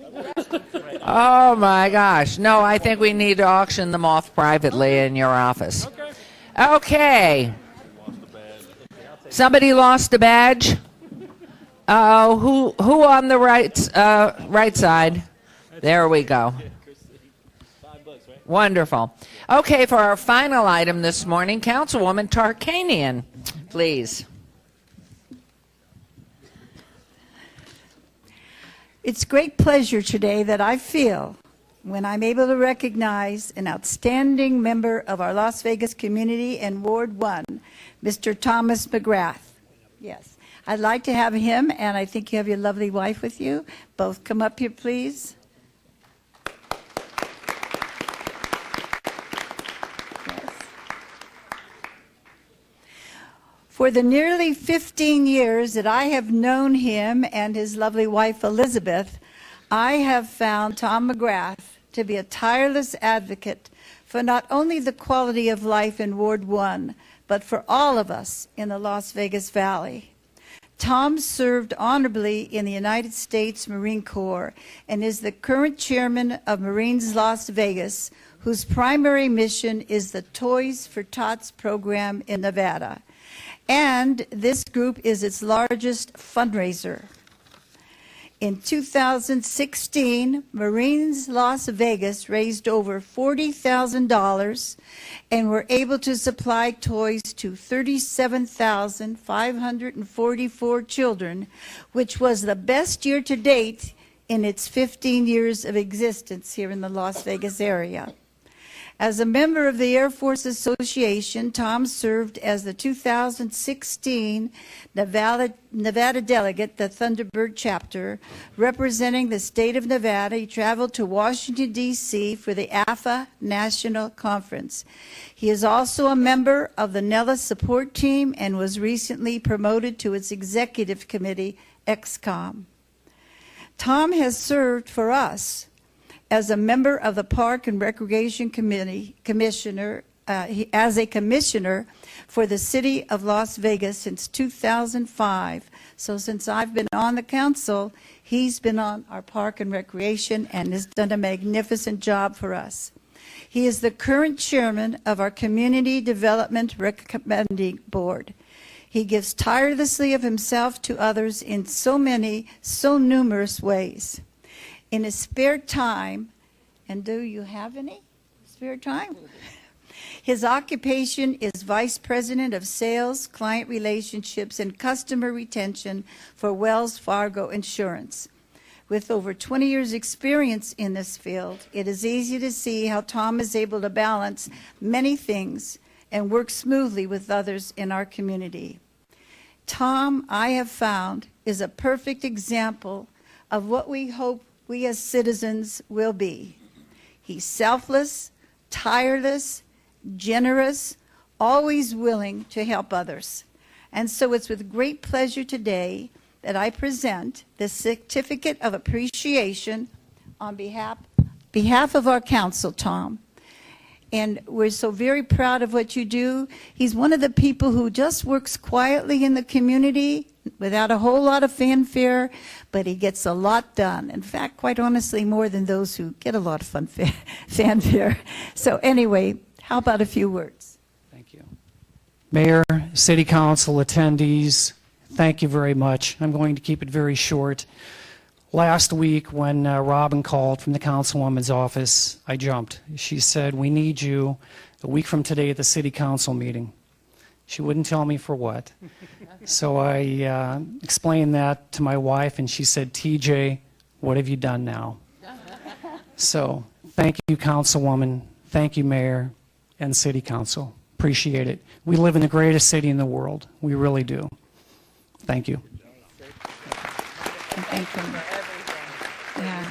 Oh my gosh. No, I think we need to auction them off privately in your office. Okay. Somebody lost a badge? Oh, who on the right side? There we go. Wonderful. Okay, for our final item this morning, Councilwoman Tarkanian, please. It's great pleasure today that I feel when I'm able to recognize an outstanding member of our Las Vegas community in Ward 1, Mr. Thomas McGrath. Yes, I'd like to have him, and I think you have your lovely wife with you. Both come up here, please. For the nearly 15 years that I have known him and his lovely wife Elizabeth, I have found Tom McGrath to be a tireless advocate for not only the quality of life in Ward 1, but for all of us in the Las Vegas Valley. Tom served honorably in the United States Marine Corps and is the current chairman of Marines Las Vegas, whose primary mission is the Toys for Tots program in Nevada. And this group is its largest fundraiser. In 2016, Marines Las Vegas raised over $40,000 and were able to supply toys to 37,544 children, which was the best year to date in its 15 years of existence here in the Las Vegas area. As a member of the Air Force Association, Tom served as the 2016 Nevada delegate, the Thunderbird chapter, representing the state of Nevada. He traveled to Washington, D.C. for the AFA National Conference. He is also a member of the Nellis support team and was recently promoted to its executive committee, ExCom. Tom has served for us as a member of the Park and Recreation Commissioner, as a commissioner for the city of Las Vegas since 2005. So since I've been on the council, he's been on our Park and Recreation and has done a magnificent job for us. He is the current chairman of our Community Development Recommending Board. He gives tirelessly of himself to others in so numerous ways. In his spare time, and do you have any spare time? His occupation is Vice President of Sales, Client Relationships, and Customer Retention for Wells Fargo Insurance. With over 20 years' experience in this field, it is easy to see how Tom is able to balance many things and work smoothly with others in our community. Tom, I have found, is a perfect example of what we hope we as citizens will be. He's selfless, tireless, generous, always willing to help others. And so it's with great pleasure today that I present the Certificate of Appreciation on behalf of our council, Tom. And we're so very proud of what you do. He's one of the people who just works quietly in the community without a whole lot of fanfare, but he gets a lot done. In fact, quite honestly, more than those who get a lot of fanfare. So anyway, how about a few words? Thank you. Mayor, City Council, attendees, thank you very much. I'm going to keep it very short. Last week when Robin called from the councilwoman's office, I jumped. She said, we need you a week from today at the city council meeting. She wouldn't tell me for what. So I explained that to my wife, and she said, TJ, what have you done now? So thank you, Councilwoman. Thank you, Mayor and City Council. Appreciate it. We live in the greatest city in the world. We really do. Thank you. Thank you. Yeah.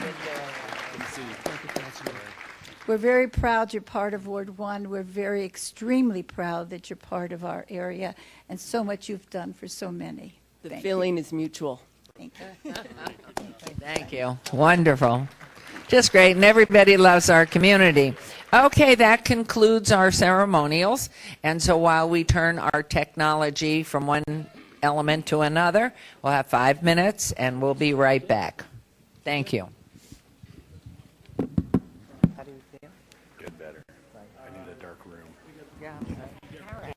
We're very proud you're part of Ward 1. We're very extremely proud that you're part of our area and so much you've done for so many. The feeling is mutual. Thank you. Thank you. Wonderful. Just great, and everybody loves our community. Okay, that concludes our ceremonials, and so while we turn our technology from one element to another, we'll have 5 minutes, and we'll be right back. Thank you. How do you feel? Good, better. I need a dark room. Yeah. All right.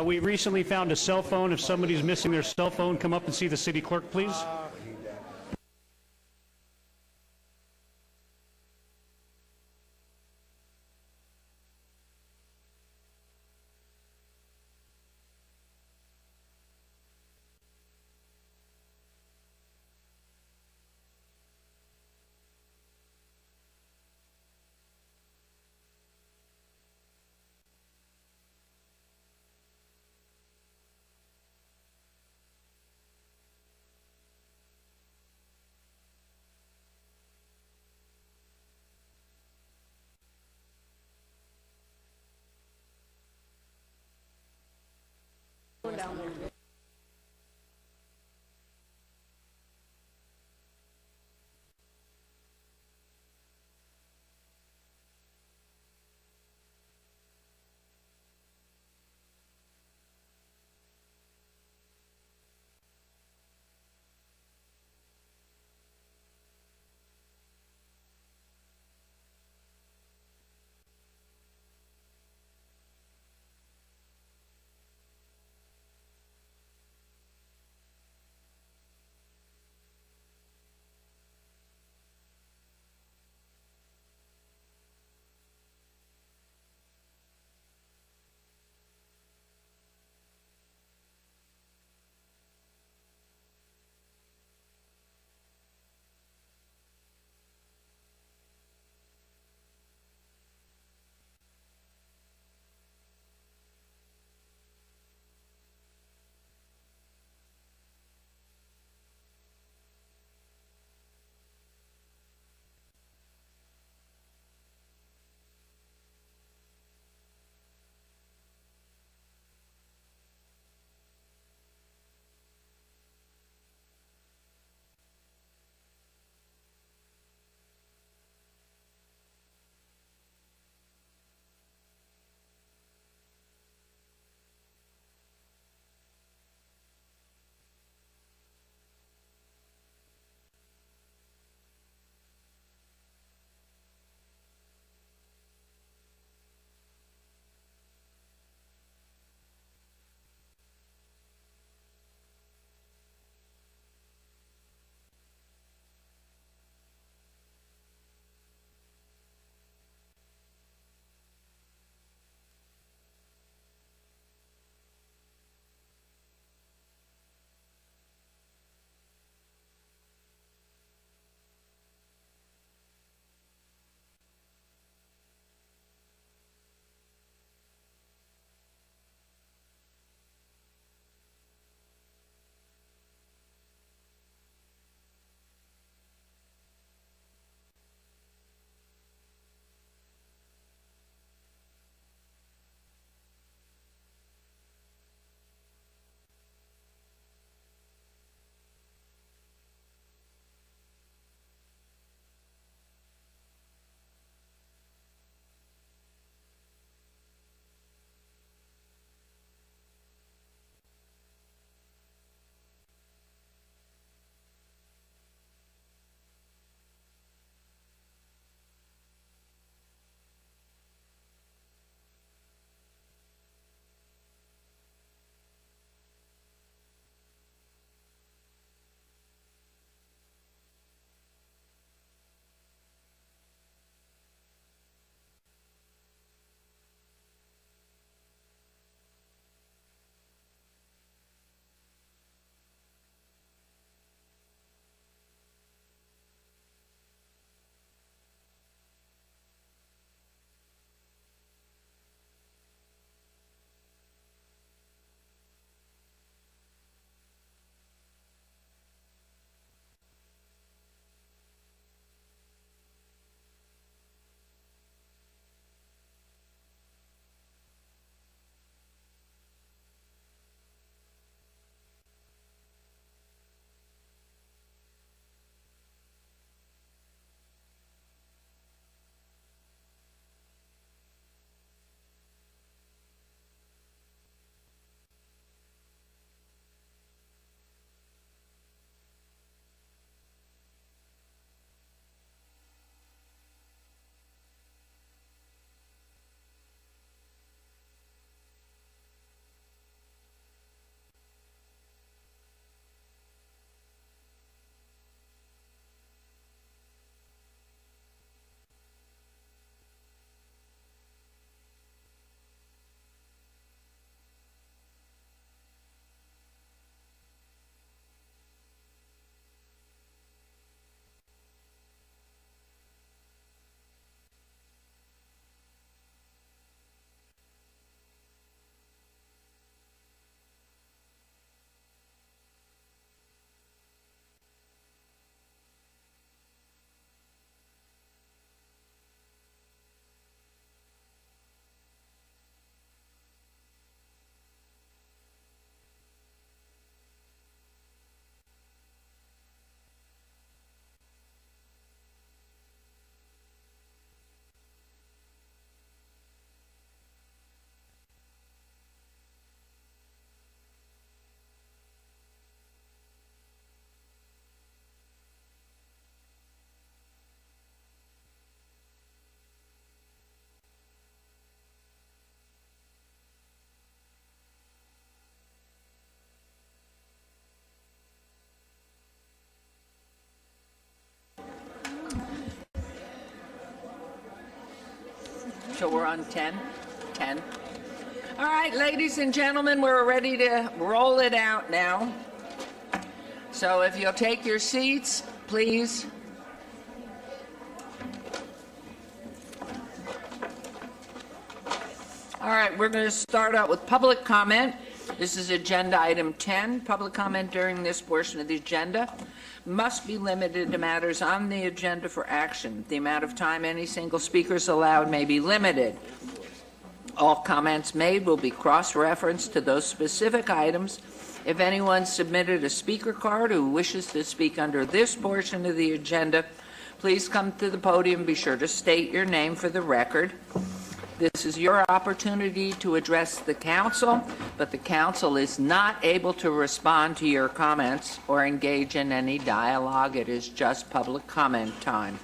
We recently found a cell phone. If somebody's missing their cell phone, come up and see the city clerk, please. So we're on 10? 10. All right, ladies and gentlemen, we're ready to roll it out now. So if you'll take your seats, please. All right, we're going to start out with public comment. This is agenda item 10. Public comment during this portion of the agenda must be limited to matters on the agenda for action. The amount of time any single speaker is allowed may be limited. All comments made will be cross-referenced to those specific items. If anyone submitted a speaker card who wishes to speak under this portion of the agenda, please come to the podium. Be sure to state your name for the record. This is your opportunity to address the council, but the council is not able to respond to your comments or engage in any dialogue. It is just public comment time.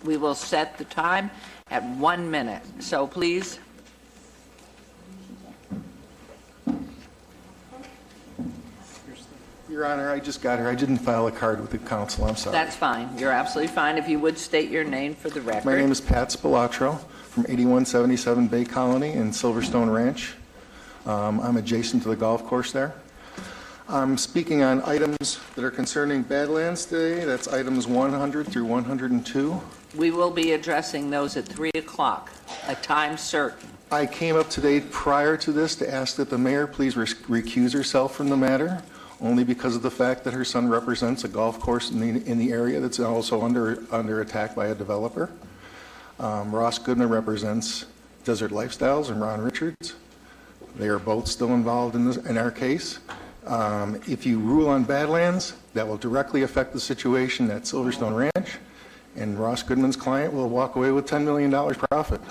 We will set the time at 1 minute. So please. Your Honor, I just got here. I didn't file a card with the council. I'm sorry. That's fine. You're absolutely fine. If you would state your name for the record. My name is Pat Spilatro from 8177 Bay Colony in Silverstone Ranch. I'm adjacent to the golf course there. I'm speaking on items that are concerning Badlands today. That's items 100 through 102. We will be addressing those at 3 o'clock, a time certain. I came up today prior to this to ask that the mayor please recuse herself from the matter, only because of the fact that her son represents a golf course in the area that's also under attack by a developer. Ross Goodman represents Desert Lifestyles and Ron Richards. They are both still involved in our case. If you rule on Badlands, that will directly affect the situation at Silverstone Ranch, and Ross Goodman's client will walk away with $10 million profit.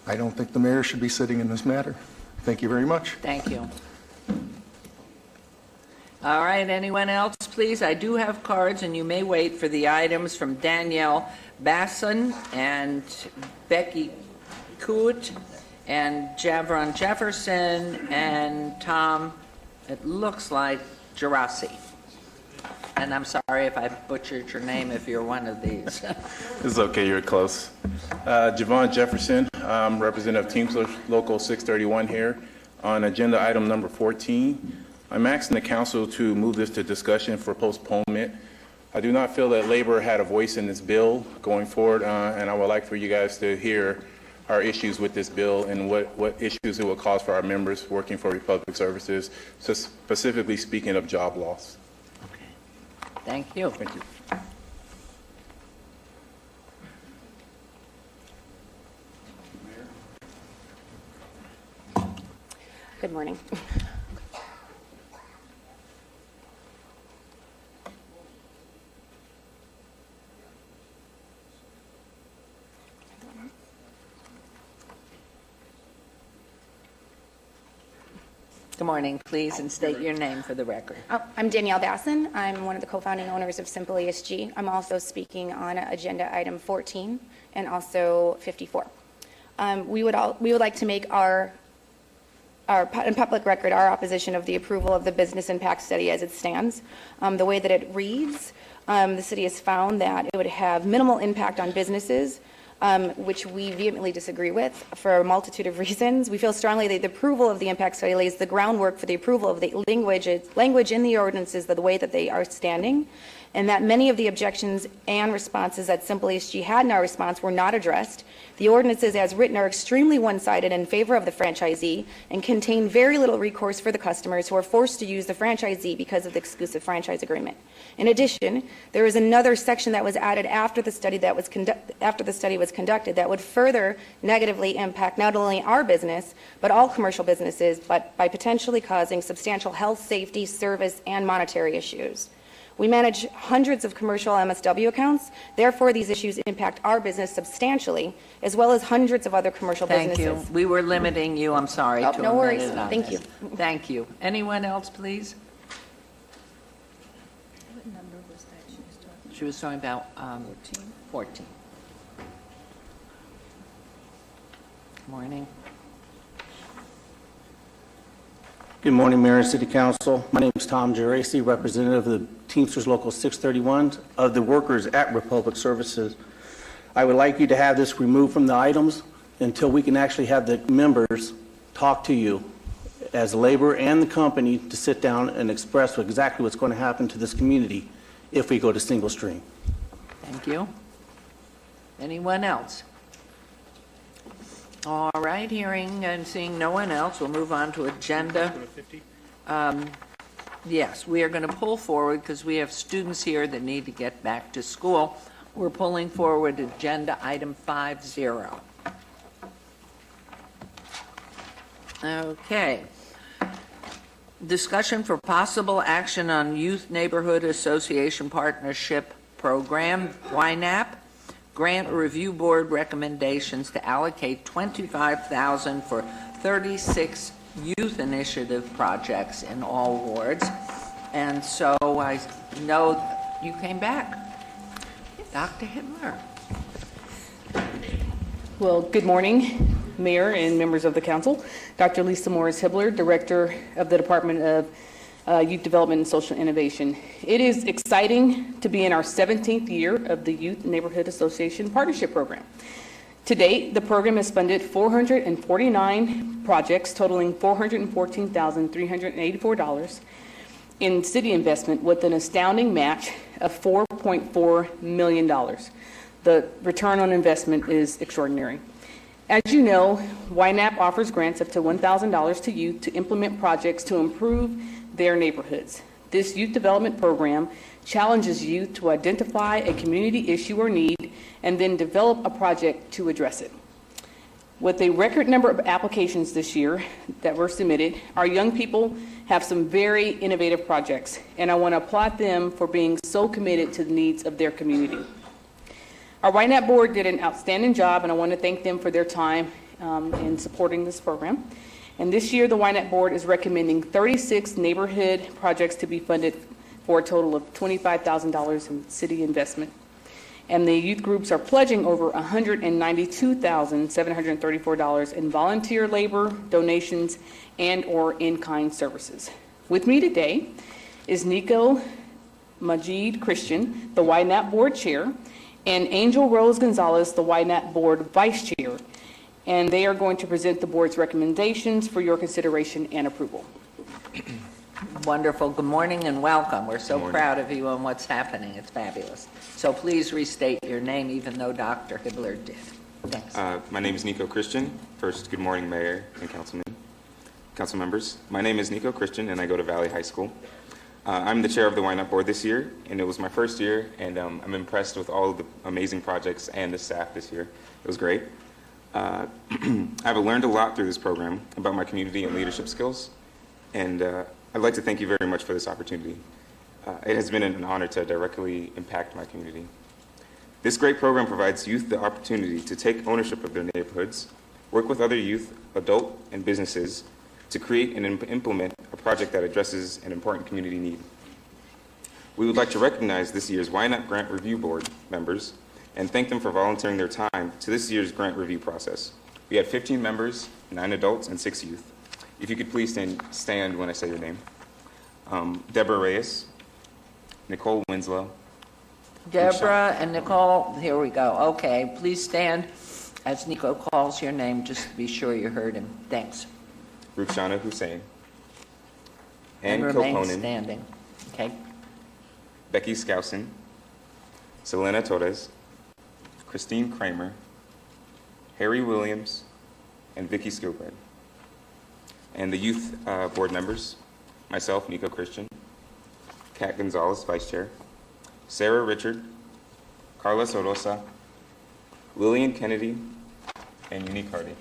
I don't think the mayor should be sitting in this matter. Thank you very much. Thank you. All right, anyone else, please? I do have cards, and you may wait for the items from Danielle Basson and Becky Coot and Javron Jefferson and Tom, it looks like, Gerasi. And I'm sorry if I butchered your name if you're one of these. It's okay, you're close. Javon Jefferson, representative Teamsters Local 631 here. On agenda item number 14, I'm asking the council to move this to discussion for postponement. I do not feel that labor had a voice in this bill going forward, and I would like for you guys to hear our issues with this bill and what issues it will cause for our members working for Republic Services, so specifically speaking of job loss. Okay. Thank you. Thank you. Good morning. Good morning, please, and state your name for the record. I'm Danielle Basson. I'm one of the co-founding owners of Simple ESG. I'm also speaking on agenda item 14 and also 54. We would like to make our in public record our opposition of the approval of the business impact study as it stands. The way that it reads, the city has found that it would have minimal impact on businesses, which we vehemently disagree with for a multitude of reasons. We feel strongly that the approval of the impact study lays the groundwork for the approval of the language in the ordinances the way that they are standing, and that many of the objections and responses that Simple ESG had in our response were not addressed. The ordinances as written are extremely one-sided in favor of the franchisee and contain very little recourse for the customers who are forced to use the franchisee because of the exclusive franchise agreement. In addition, there is another section that was added after the study was conducted that would further negatively impact not only our business, but all commercial businesses, but by potentially causing substantial health, safety, service, and monetary issues. We manage hundreds of commercial MSW accounts. Therefore, these issues impact our business substantially, as well as hundreds of other commercial businesses. Thank you. We were limiting you, I'm sorry. Oh, to no a worries. minute on Thank this. you. Thank you. Anyone else, please? What number was that she was talking She was talking about 14. Good morning. Good morning, Mayor and City Council. My name is Tom Geraci, representative of the Teamsters Local 631 of the workers at Republic Services. I would like you to have this removed from the items until we can actually have the members talk to you as labor and the company to sit down and express exactly what's going to happen to this community if we go to single stream. Thank you. Anyone else? All right, hearing and seeing no one else, we'll move on to agenda. Yes, we are going to pull forward because we have students here that need to get back to school. We're pulling forward agenda item 50. Okay. Discussion for possible action on Youth Neighborhood Association Partnership Program, YNAP. Grant Review Board recommendations to allocate $25,000 for 36 youth initiative projects in all wards. And so I know you came back. Dr. Hibbler. Well, good morning, Mayor and members of the Council. Dr. Lisa Morris Hibbler, Director of the Department of Youth Development and Social Innovation. It is exciting to be in our 17th year of the Youth Neighborhood Association Partnership Program. To date, the program has funded 449 projects totaling $414,384 in city investment with an astounding match of $4.4 million. The return on investment is extraordinary. As you know, YNAP offers grants up to $1,000 to youth to implement projects to improve their neighborhoods. This youth development program challenges youth to identify a community issue or need and then develop a project to address it. With a record number of applications this year that were submitted, our young people have some very innovative projects, and I want to applaud them for being so committed to the needs of their community. Our YNAP board did an outstanding job, and I want to thank them for their time in supporting this program. And this year, the YNAP board is recommending 36 neighborhood projects to be funded for a total of $25,000 in city investment. And the youth groups are pledging over $192,734 in volunteer labor, donations, and/or in-kind services. With me today is Nico Majid Christian, the YNAP board chair, and Angel Rose Gonzalez, the YNAP board vice chair. And they are going to present the board's recommendations for your consideration and approval. Wonderful. Good morning and welcome. We're so proud of you and what's happening. It's fabulous. So please restate your name, even though Dr. Hibbler did. Thanks. My name is Nico Christian. First, good morning, Mayor and council members. My name is Nico Christian, and I go to Valley High School. I'm the chair of the YNAP board this year, and it was my first year, and I'm impressed with all of the amazing projects and the staff this year. It was great. I've learned a lot through this program about my community and leadership skills, and I'd like to thank you very much for this opportunity. It has been an honor to directly impact my community. This great program provides youth the opportunity to take ownership of their neighborhoods, work with other youth, adult, and businesses to create and implement a project that addresses an important community need. We would like to recognize this year's YNAP Grant Review Board members and thank them for volunteering their time to this year's grant review process. We had 15 members, 9 adults, and 6 youth. If you could please stand when I say your name. Deborah Reyes, Nicole Winslow. Deborah and Nicole, here we go. Okay, please stand as Nico calls your name, just to be sure you heard him. Thanks. Rukhsana Hussein. And remain standing. Okay. Becky Skousen. Selena Torres. Christine Kramer. Harry Williams. And Vicky Skilbread. And the youth board members, myself, Nico Christian, Kat Gonzalez, Vice Chair, Sarah Richard, Carla Sorosa, Lillian Kennedy, and Unique Hardy.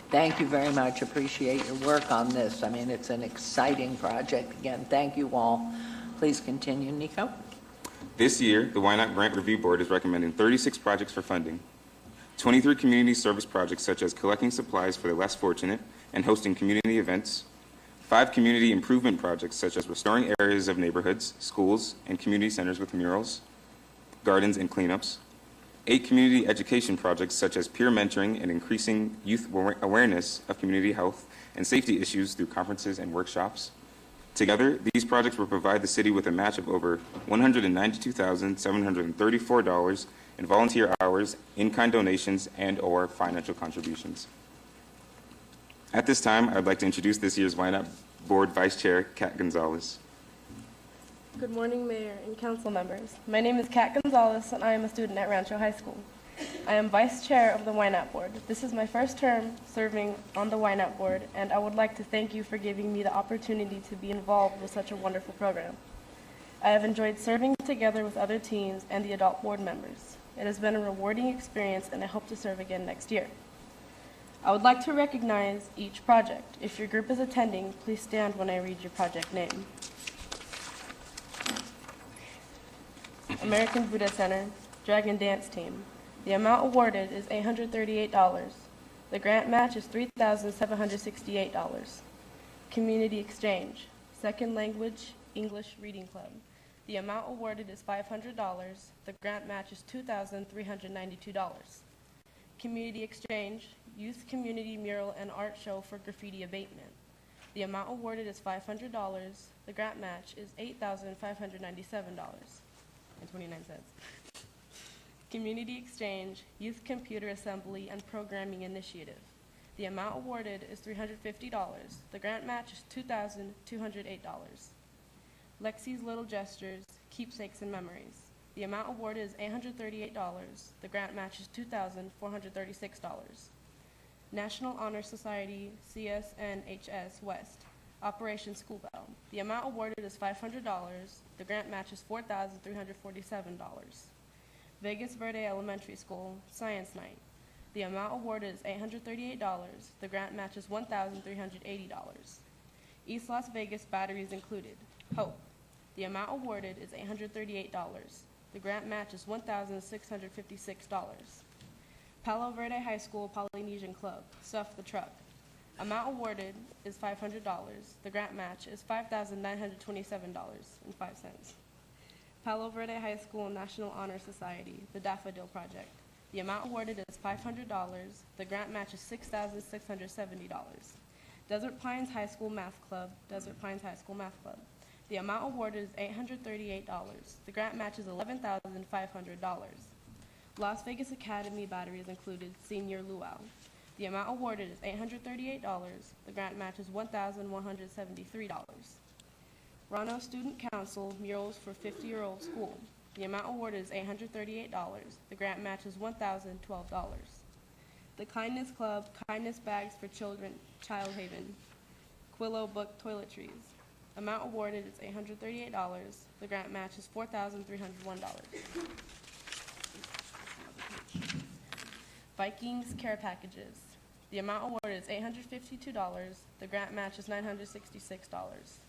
Thank you very much. Appreciate your work on this. I mean, it's an exciting project. Again, thank you all. Please continue, Nico. This year, the YNAP Grant Review Board is recommending 36 projects for funding. 23 community service projects such as collecting supplies for the less fortunate and hosting community events, 5 community improvement projects such as restoring areas of neighborhoods, schools, and community centers with murals, gardens, and cleanups, 8 community education projects such as peer mentoring and increasing youth awareness of community health and safety issues through conferences and workshops, Together, these projects will provide the city with a match of over $192,734 in volunteer hours, in-kind donations, and/or financial contributions. At this time, I would like to introduce this year's YNAP Board Vice Chair, Kat Gonzalez. Good morning, Mayor and Council members. My name is Kat Gonzalez, and I am a student at Rancho High School. I am Vice Chair of the YNAP Board. This is my first term serving on the YNAP Board, and I would like to thank you for giving me the opportunity to be involved with such a wonderful program. I have enjoyed serving together with other teams and the adult board members. It has been a rewarding experience, and I hope to serve again next year. I would like to recognize each project. If your group is attending, please stand when I read your project name. American Buddha Center, Dragon Dance Team. The amount awarded is $838. The grant match is $3,768. Community Exchange, Second Language English Reading Club. The amount awarded is $500. The grant match is $2,392. Community Exchange, Youth Community Mural and Art Show for Graffiti Abatement. The amount awarded is $500. The grant match is $8,597.29. Community Exchange, Youth Computer Assembly and Programming Initiative. The amount awarded is $350. The grant match is $2,208. Lexi's Little Gestures, Keepsakes and Memories. The amount awarded is $838. The grant match is $2,436. National Honor Society, CSNHS West, Operation School Bell. The amount awarded is $500. The grant match is $4,347. Vegas Verde Elementary School, Science Night. The amount awarded is $838. The grant match is $1,380. East Las Vegas Batteries Included, Hope. The amount awarded is $838. The grant match is $1,656. Palo Verde High School Polynesian Club, Stuff the Truck. Amount awarded is $500. The grant match is $5,927.05. Palo Verde High School National Honor Society, the Daffodil Project. The amount awarded is $500. The grant match is $6,670. Desert Pines High School Math Club, Desert Pines High School Math Club. The amount awarded is $838. The grant match is $11,500. Las Vegas Academy Batteries Included, Senior Luau. The amount awarded is $838. The grant match is $1,173. Rano Student Council Murals for 50-Year-Old School. The amount awarded is $838. The grant match is $1,012. The Kindness Club Kindness Bags for Children, Child Haven. Quillow Book Toiletries. Amount awarded is $838. The grant match is $4,301. Vikings Care Packages. The amount awarded is $852. The grant match is $966.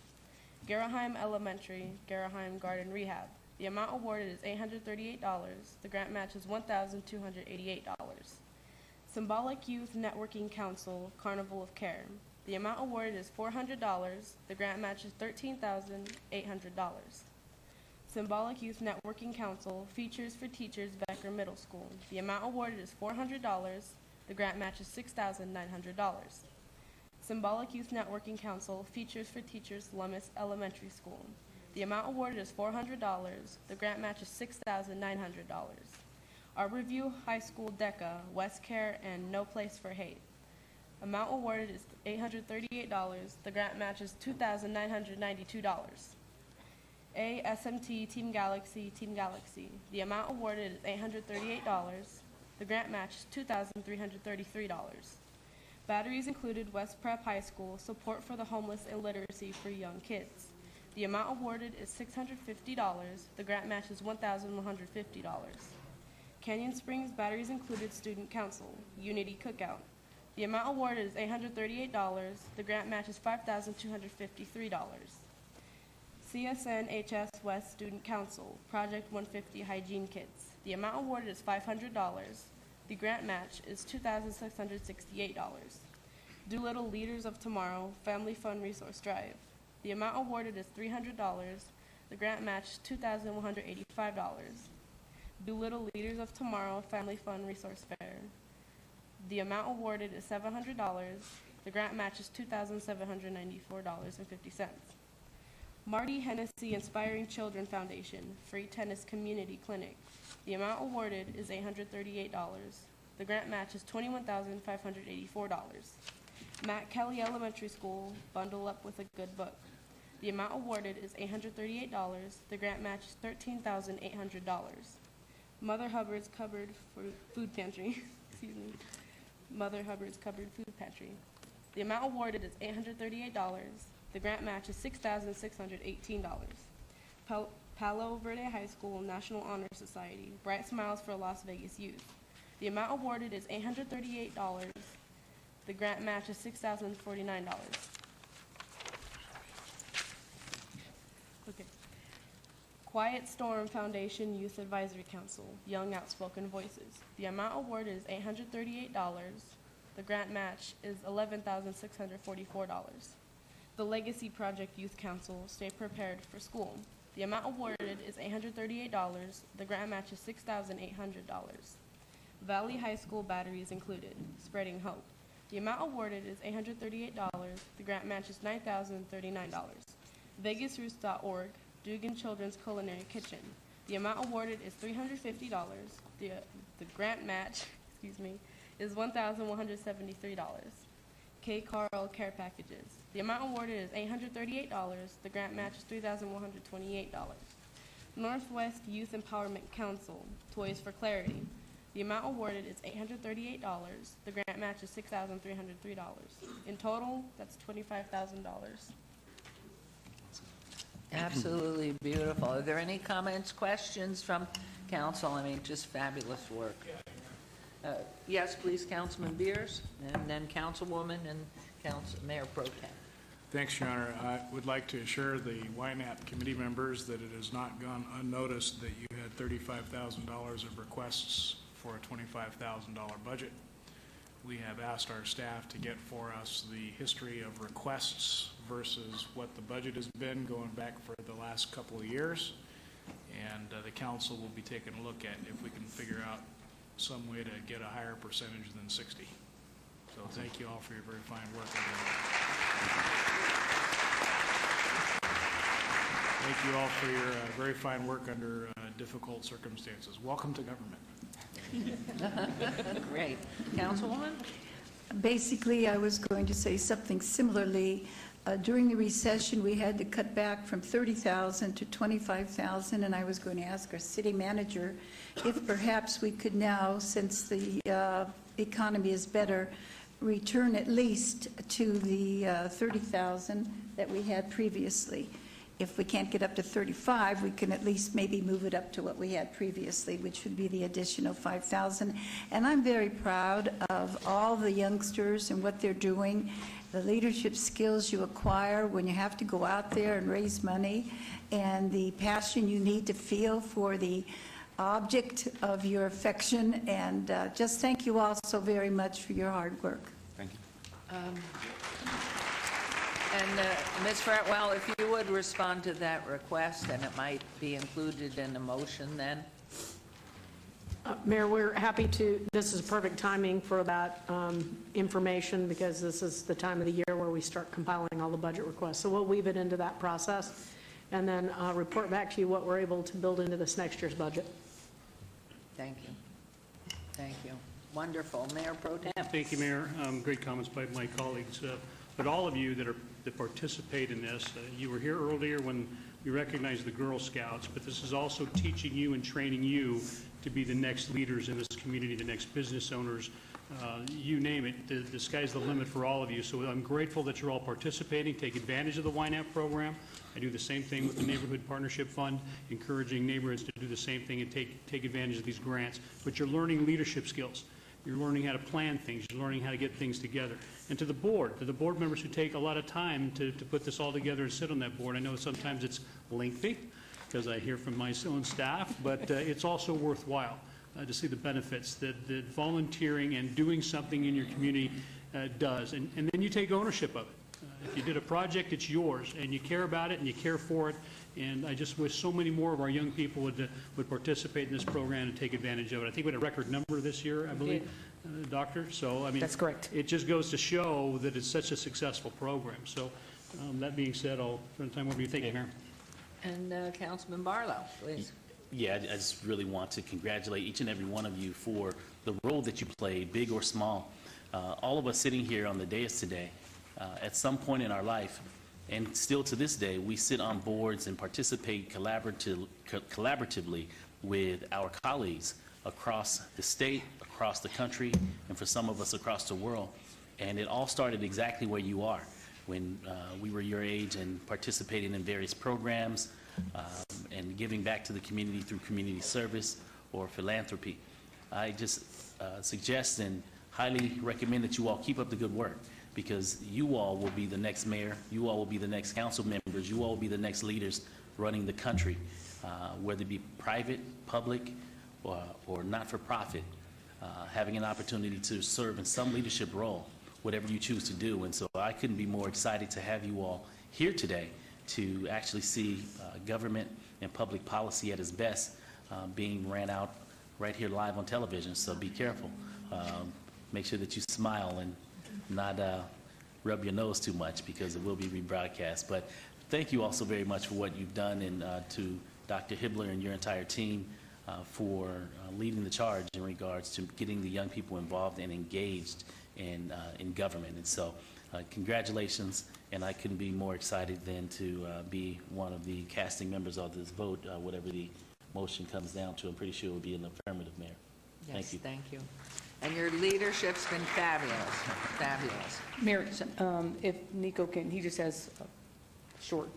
Garaheim Elementary, Garaheim Garden Rehab. The amount awarded is $838. The grant match is $1,288. Symbolic Youth Networking Council, Carnival of Care. The amount awarded is $400. The grant match is $13,800. Symbolic Youth Networking Council, Features for Teachers, Becker Middle School. The amount awarded is $400. The grant match is $6,900. Symbolic Youth Networking Council, Features for Teachers, Lummis Elementary School. The amount awarded is $400. The grant match is $6,900. Arborview High School DECA, West Care, and No Place for Hate. Amount awarded is $838. The grant match is $2,992. SMT Team Galaxy, Team Galaxy. The amount awarded is $838. The grant match is $2,333. Batteries Included, West Prep High School, Support for the Homeless and Literacy for Young Kids. The amount awarded is $650. The grant match is $1,150. Canyon Springs Batteries Included Student Council, Unity Cookout. The amount awarded is $838. The grant match is $5,253. CSNHS West Student Council, Project 150 Hygiene Kits. The amount awarded is $500. The grant match is $2,668. Doolittle Leaders of Tomorrow, Family Fun Resource Drive. The amount awarded is $300. The grant match is $2,185. Doolittle Leaders of Tomorrow, Family Fun Resource Fair. The amount awarded is $700. The grant match is $2,794.50. Marty Hennessy Inspiring Children Foundation, Free Tennis Community Clinic. The amount awarded is $838. The grant match is $21,584. Matt Kelly Elementary School, Bundle Up with a Good Book. The amount awarded is $838. The grant match is $13,800. Mother Hubbard's Cupboard Food Pantry. Excuse me. Mother Hubbard's Cupboard Food Pantry. The amount awarded is $838. The grant match is $6,618. Palo Verde High School National Honor Society, Bright Smiles for Las Vegas Youth. The amount awarded is $838. The grant match is $6,049. Okay. Quiet Storm Foundation Youth Advisory Council, Young Outspoken Voices. The amount awarded is $838. The grant match is $11,644. The Legacy Project Youth Council, Stay Prepared for School. The amount awarded is $838. The grant match is $6,800. Valley High School Batteries Included, Spreading Hope. The amount awarded is $838. The grant match is $9,039. VegasRoots.org, Dugan Children's Culinary Kitchen. The amount awarded is $350. The grant match, is $1,173. K. Carl Care Packages. The amount awarded is $838. The grant match is $3,128. Northwest Youth Empowerment Council, Toys for Clarity. The amount awarded is $838. The grant match is $6,303. In total, that's $25,000. Absolutely beautiful. Are there any comments, questions from council? I mean, just fabulous work. Yes, please, Councilman Beers, and then Councilwoman and Mayor Pro Tem. Thanks, Your Honor. I would like to assure the YNAP committee members that it has not gone unnoticed that you had $35,000 of requests for a $25,000 budget. We have asked our staff to get for us the history of requests versus what the budget has been going back for the last couple of years. And the council will be taking a look at if we can figure out some way to get a higher percentage than 60. So thank you all for your very fine work. Thank you all for your very fine work under difficult circumstances. Welcome to government. Great. Councilwoman? Basically, I was going to say something similarly. During the recession, we had to cut back from $30,000 to $25,000, and I was going to ask our city manager if perhaps we could now, since the economy is better, return at least to the $30,000 that we had previously. If we can't get up to 35, we can at least maybe move it up to what we had previously, which would be the additional 5,000. And I'm very proud of all the youngsters and what they're doing, the leadership skills you acquire when you have to go out there and raise money, and the passion you need to feel for the object of your affection. And just thank you all so very much for your hard work. Thank you. And Ms. Fretwell, if you would respond to that request, and it might be included in the motion then. Mayor, we're happy to, this is perfect timing for that information, because this is the time of the year where we start compiling all the budget requests. So we'll weave it into that process and then report back to you what we're able to build into this next year's budget. Thank you. Thank you. Wonderful. Mayor Pro Tem. Thank you, Mayor. Great comments by my colleagues. But all of you that participate in this, you were here earlier when we recognized the Girl Scouts, but this is also teaching you and training you to be the next leaders in this community, the next business owners, you name it. The sky's the limit for all of you. So I'm grateful that you're all participating. Take advantage of the YNAP program. I do the same thing with the Neighborhood Partnership Fund, encouraging neighborhoods to do the same thing and take advantage of these grants. But you're learning leadership skills. You're learning how to plan things. You're learning how to get things together. And to the board members who take a lot of time to put this all together and sit on that board. I know sometimes it's lengthy because I hear from my own staff, but it's also worthwhile to see the benefits that volunteering and doing something in your community does. And then you take ownership of it. If you did a project, it's yours, and you care about it and you care for it. And I just wish so many more of our young people would participate in this program and take advantage of it. I think we had a record number this year, I believe, Doctor. So, I mean, that's correct. It just goes to show that it's such a successful program. So That being said, I'll turn the time over to you. Thank you, Mayor. And Councilman Barlow, please. Yeah, I just really want to congratulate each and every one of you for the role that you played, big or small. All of us sitting here on the dais today, at some point in our life, and still to this day, we sit on boards and participate collaboratively with our colleagues across the state, across the country, and for some of us across the world. And it all started exactly where you are, when we were your age and participating in various programs and giving back to the community through community service or philanthropy. I just suggest and highly recommend that you all keep up the good work, because you all will be the next mayor, you all will be the next council members, you all will be the next leaders running the country, whether it be private, public, or not-for-profit, having an opportunity to serve in some leadership role, whatever you choose to do. And so I couldn't be more excited to have you all here today to actually see government and public policy at its best being ran out right here live on television. So be careful. Make sure that you smile and not rub your nose too much, because it will be rebroadcast. But thank you also very much for what you've done, and to Dr. Hibbler and your entire team for leading the charge in regards to getting the young people involved and engaged in government. And so congratulations, and I couldn't be more excited than to be one of the casting members of this vote, whatever the motion comes down to. I'm pretty sure it will be an affirmative, Mayor. Yes, Thank you. Thank you. And your leadership's been fabulous, fabulous. Mayor, if Nico can, he just has a short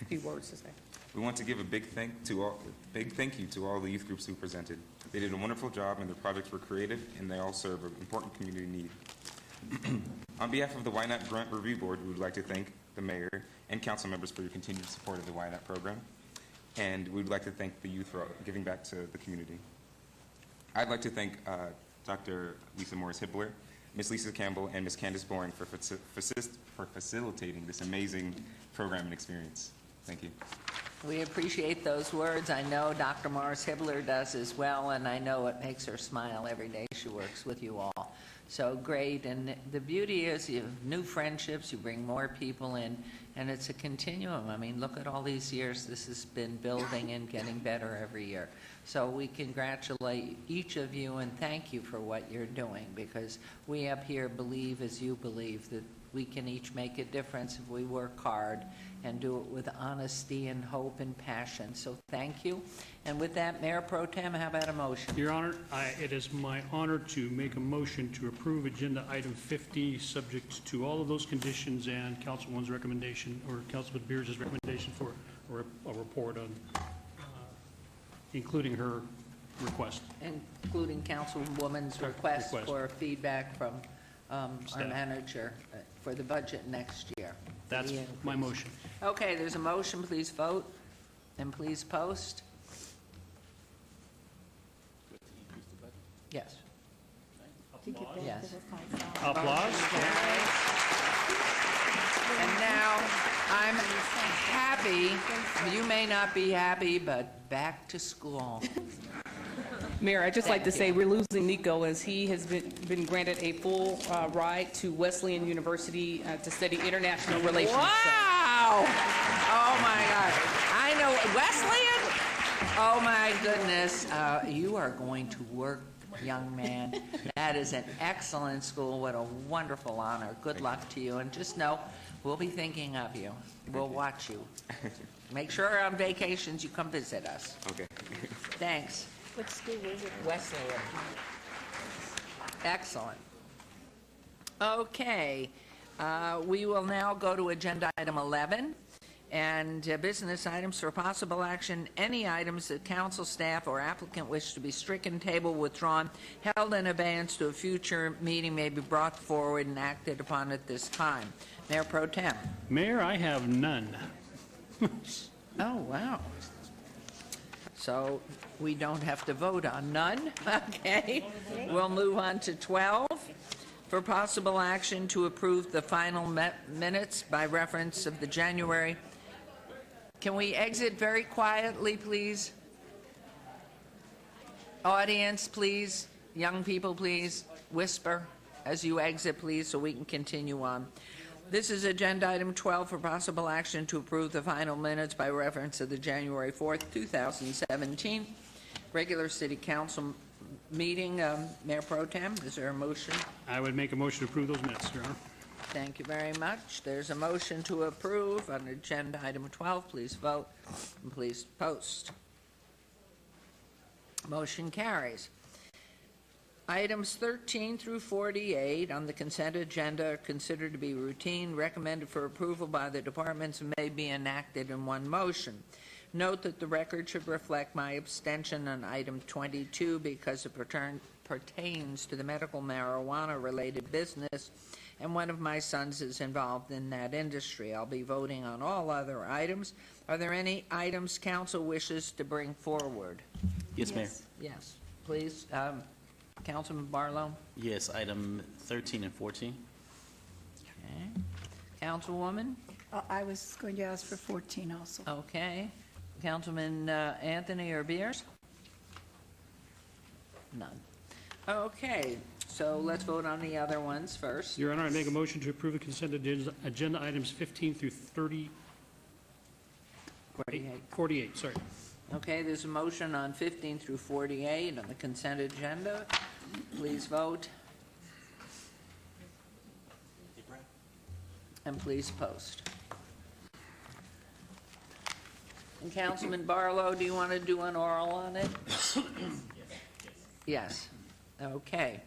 few words to say. We want to give a big thank you to all the youth groups who presented. They did a wonderful job, and their projects were creative, and they all serve an important community need. On behalf of the YNAP Grant Review Board, we would like to thank the mayor and council members for your continued support of the YNAP program, and we would like to thank the youth for giving back to the community. I'd like to thank Dr. Lisa Morris-Hibbler, Ms. Lisa Campbell, and Ms. Candace Boring for facilitating this amazing program and experience. Thank you. We appreciate those words. I know Dr. Morris-Hibbler does as well, and I know it makes her smile every day she works with you all. So great, and the beauty is you have new friendships, you bring more people in, and it's a continuum. I mean, look at all these years this has been building and getting better every year. So we congratulate each of you and thank you for what you're doing, because we up here believe, as you believe, that we can each make a difference if we work hard and do it with honesty and hope and passion. So thank you. And with that, Mayor Pro Tem, how about a motion? Your Honor, it is my honor to make a motion to approve Agenda Item 50, subject to all of those conditions and Councilwoman's recommendation, or Councilman Beers' recommendation for a report on, including her request. Including Councilwoman's request for feedback from our manager for the budget next year. That's my motion. Okay, there's a motion. Please vote and please post. Yes. Yes. Applause. And now, I'm happy, you may not be happy, but back to school. Mayor, I'd just like to say we're losing Nico, as he has been granted a full ride to Wesleyan University to study international relations. Wow! Oh my God. I know, Wesleyan? Oh my goodness. You are going to work, young man. That is an excellent school. What a wonderful honor. Good luck to you. And just know, we'll be thinking of you. We'll watch you. Make sure on vacations you come visit us. Okay. Thanks. What school is it? Wesleyan. Excellent. Okay. We will now go to Agenda Item 11. And business items for possible action, any items that council staff or applicant wish to be stricken, tabled, withdrawn, held in abeyance to a future meeting may be brought forward and acted upon at this time. Mayor Pro Tem. Mayor, I have none. Oh, wow. So we don't have to vote on none? Okay. We'll move on to 12. For possible action to approve the final minutes by reference of the January. Can we exit very quietly, please? Audience, please. Young people, please. Whisper as you exit, please, so we can continue on. This is agenda item 12 for possible action to approve the final minutes by reference to the January 4th, 2017 regular city council meeting. Mayor Pro Tem, is there a motion? I would make a motion to approve those minutes, Your Honor. Thank you very much. There's a motion to approve on agenda item 12. Please vote and please post. Motion carries. Items 13 through 48 on the consent agenda are considered to be routine, recommended for approval by the departments, and may be enacted in one motion. Note that the record should reflect my abstention on item 22 because it pertains to the medical marijuana-related business, and one of my sons is involved in that industry. I'll be voting on all other items. Are there any items council wishes to bring forward? Yes, Mayor. Yes, please. Councilman Barlow? Yes, item 13 and 14. Okay. Councilwoman? I was going to ask for 14 also. Okay. Councilman Anthony or Beers? None. Okay, so let's vote on the other ones first. Your Honor, I make a motion to approve the consent agenda items 15 through 48, sorry. Okay, there's a motion on 15 through 48 on the consent agenda. Please vote. And please post. And Councilman Barlow, do you want to do an oral on it? Yes. Okay.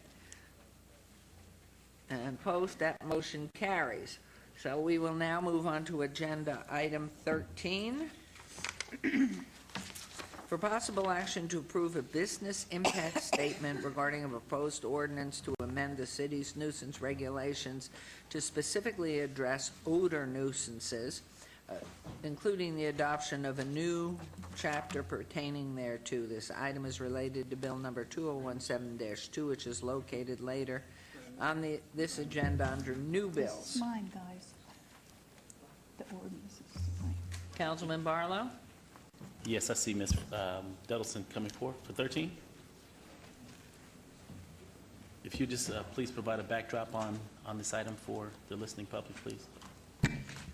And post, that motion carries. So we will now move on to agenda item 13. For possible action to approve a business impact statement regarding a proposed ordinance to amend the city's nuisance regulations to specifically address odor nuisances, including the adoption of a new chapter pertaining thereto. This item is related to Bill number 2017-2, which is located later on this agenda under new bills. Mine, guys. The ordinance is mine. Councilman Barlow? Yes, I see Ms. Duddleson coming forward for 13. If you just please provide a backdrop on this item for the listening public, please.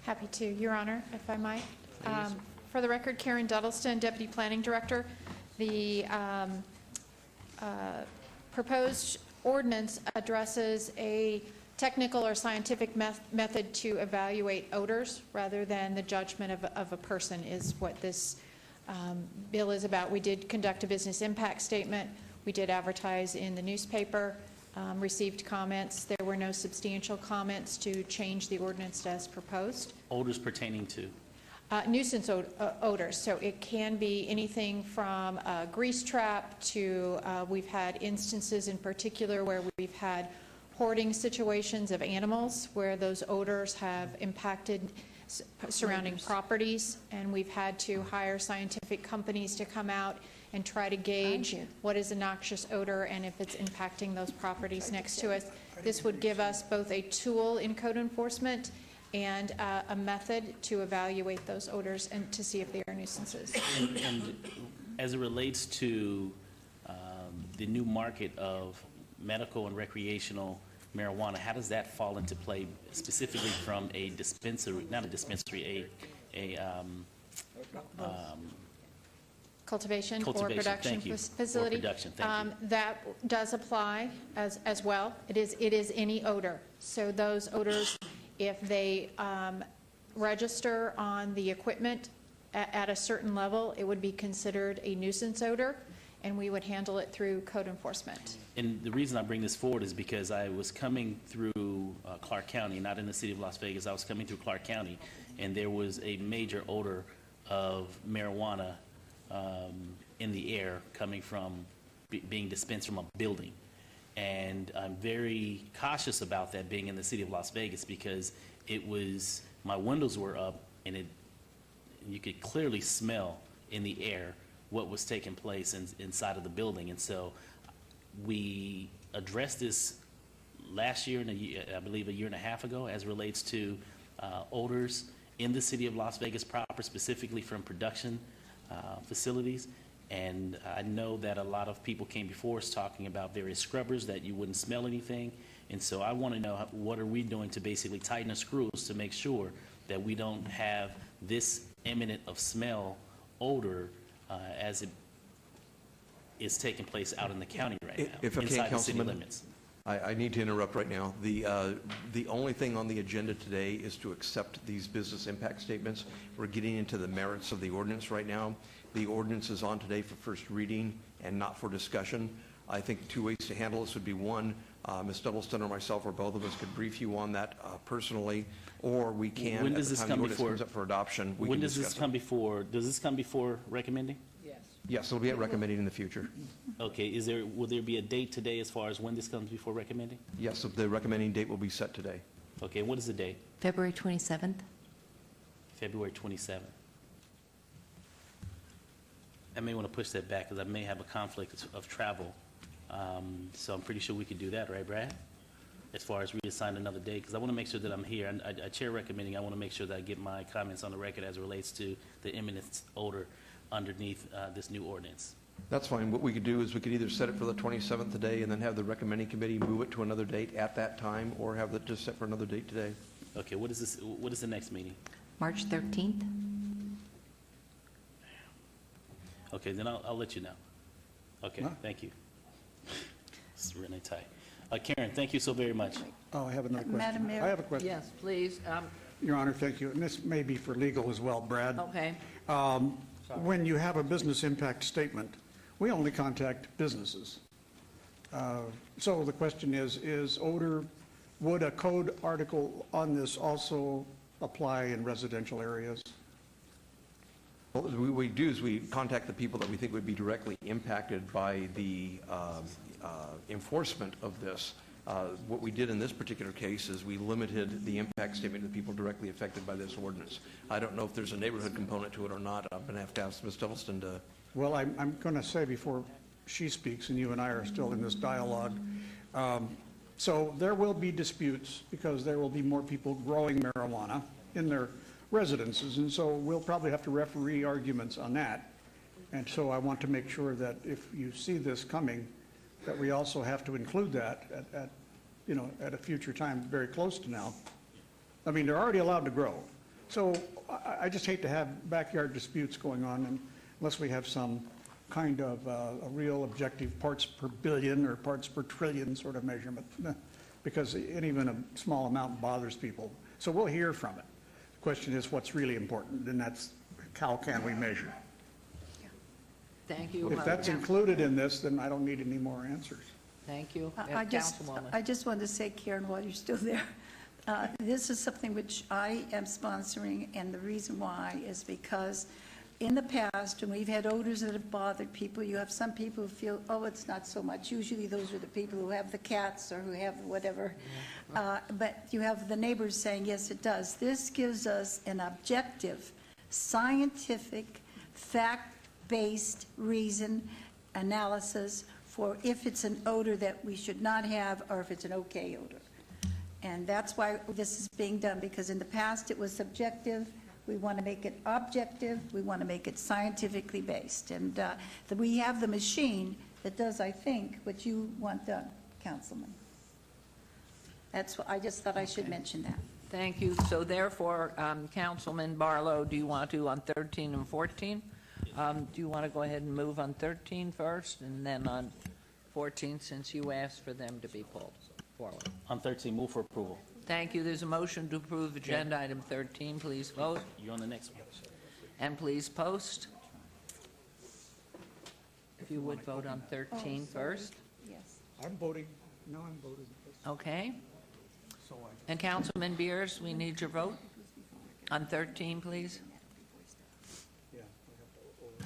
Happy to, Your Honor, if I might. For the record, Karen Duddleston, Deputy Planning Director. The proposed ordinance addresses a technical or scientific method to evaluate odors rather than the judgment of a person is what this bill is about. We did conduct a business impact statement. We did advertise in the newspaper, received comments. There were no substantial comments to change the ordinance as proposed. Odors pertaining to? Nuisance odors. So it can be anything from a grease trap to we've had instances in particular where we've had hoarding situations of animals where those odors have impacted surrounding properties, and we've had to hire scientific companies to come out and try to gauge what is a noxious odor and if it's impacting those properties next to us. This would give us both a tool in code enforcement and a method to evaluate those odors and to see if they are nuisances. And as it relates to the new market of medical and recreational marijuana, how does that fall into play specifically from a dispensary, not a dispensary, Cultivation or Cultivation, production thank you. facility. Or production, thank you. That does apply as well. It is any odor. So those odors, if they register on the equipment at a certain level, it would be considered a nuisance odor, and we would handle it through code enforcement. And the reason I bring this forward is because I was coming through Clark County, not in the city of Las Vegas. I was coming through Clark County, and there was a major odor of marijuana in the air coming from being dispensed from a building. And I'm very cautious about that being in the city of Las Vegas because my windows were up, and you could clearly smell in the air what was taking place inside of the building. And so we addressed this last year, I believe a year and a half ago, as relates to odors in the city of Las Vegas proper, specifically from production facilities. And I know that a lot of people came before us talking about various scrubbers that you wouldn't smell anything. And so I want to know what are we doing to basically tighten the screws to make sure that we don't have this imminent of smell odor as it is taking place out in the county right now, If I can, inside the city Councilman, limits. I need to interrupt right now. The only thing on the agenda today is to accept these business impact statements. We're getting into the merits of the ordinance right now. The ordinance is on today for first reading and not for discussion. I think two ways to handle this would be, one, Ms. Doubleston or myself or both of us could brief you on that personally, or we can, When at does the this time the come ordinance before? comes up for adoption, we When can does this discuss come it. before? Does this come before recommending? Yes, it'll be at recommending in the future. Okay. Will there be a date today as far as when this comes before recommending? Yes, so the recommending date will be set today. Okay. What is the date? February 27th? February 27th. I may want to push that back because I may have a conflict of travel. So I'm pretty sure we could do that, right, Brad? As far as reassign another date, because I want to make sure that I'm here. And I chair recommending, I want to make sure that I get my comments on the record as it relates to the imminent odor underneath this new ordinance. What we could do is we could either set it for the 27th today and then have the recommending committee move it to another date at that time, or have it just set for another date today. Okay, what is this? What is the next meeting? March 13th? Okay, then I'll let you know. Okay, thank you. It's really tight. Karen, thank you so very much. Oh, I have another question. Madam Mayor? I have a question. Yes, please. Your Honor, thank you. And this may be for legal as well, Brad. Okay. When you have a business impact statement, we only contact businesses. So the question is odor, would a code article on this also apply in residential areas? Well, what we do is we contact the people that we think would be directly impacted by the enforcement of this. What we did in this particular case is we limited the impact statement to the people directly affected by this ordinance. I don't know if there's a neighborhood component to it or not. I'm going to have to ask Ms. Doubleston to... Well, I'm going to say before she speaks, and you and I are still in this dialogue, so there will be disputes because there will be more people growing marijuana in their residences, and so we'll probably have to referee arguments on that. And so I want to make sure that if you see this coming, that we also have to include that at a future time, very close to now. I mean, they're already allowed to grow. So I just hate to have backyard disputes going on unless we have some kind of a real objective parts per billion or parts per trillion sort of measurement, because even a small amount bothers people. So we'll hear from it. The question is what's really important, and that's how can we measure? Thank you. If that's included in this, then I don't need any more answers. Thank you. I just wanted to say, Karen, while you're still there, this is something which I am sponsoring, and the reason why is because in the past, when we've had odors that have bothered people, you have some people who feel, oh, it's not so much. Usually those are the people who have the cats or who have whatever. But you have the neighbors saying, yes, it does. This gives us an objective, scientific, fact-based reason analysis for if it's an odor that we should not have or if it's an okay odor. And that's why this is being done, because in the past it was subjective. We want to make it objective. We want to make it scientifically based. And we have the machine that does, I think, what you want done, Councilman. That's what I just thought I should mention that. Thank you. So therefore, Councilman Barlow, do you want to on 13 and 14? Do you want to go ahead and move on 13 first and then on 14, since you asked for them to be pulled forward? On 13, move for approval. Thank you. There's a motion to approve agenda item 13. Please vote. You're on the next one. And please post. If you would vote on 13 first. Yes. I'm voting. No, I'm voting. Okay. And Councilman Beers, we need your vote on 13, please.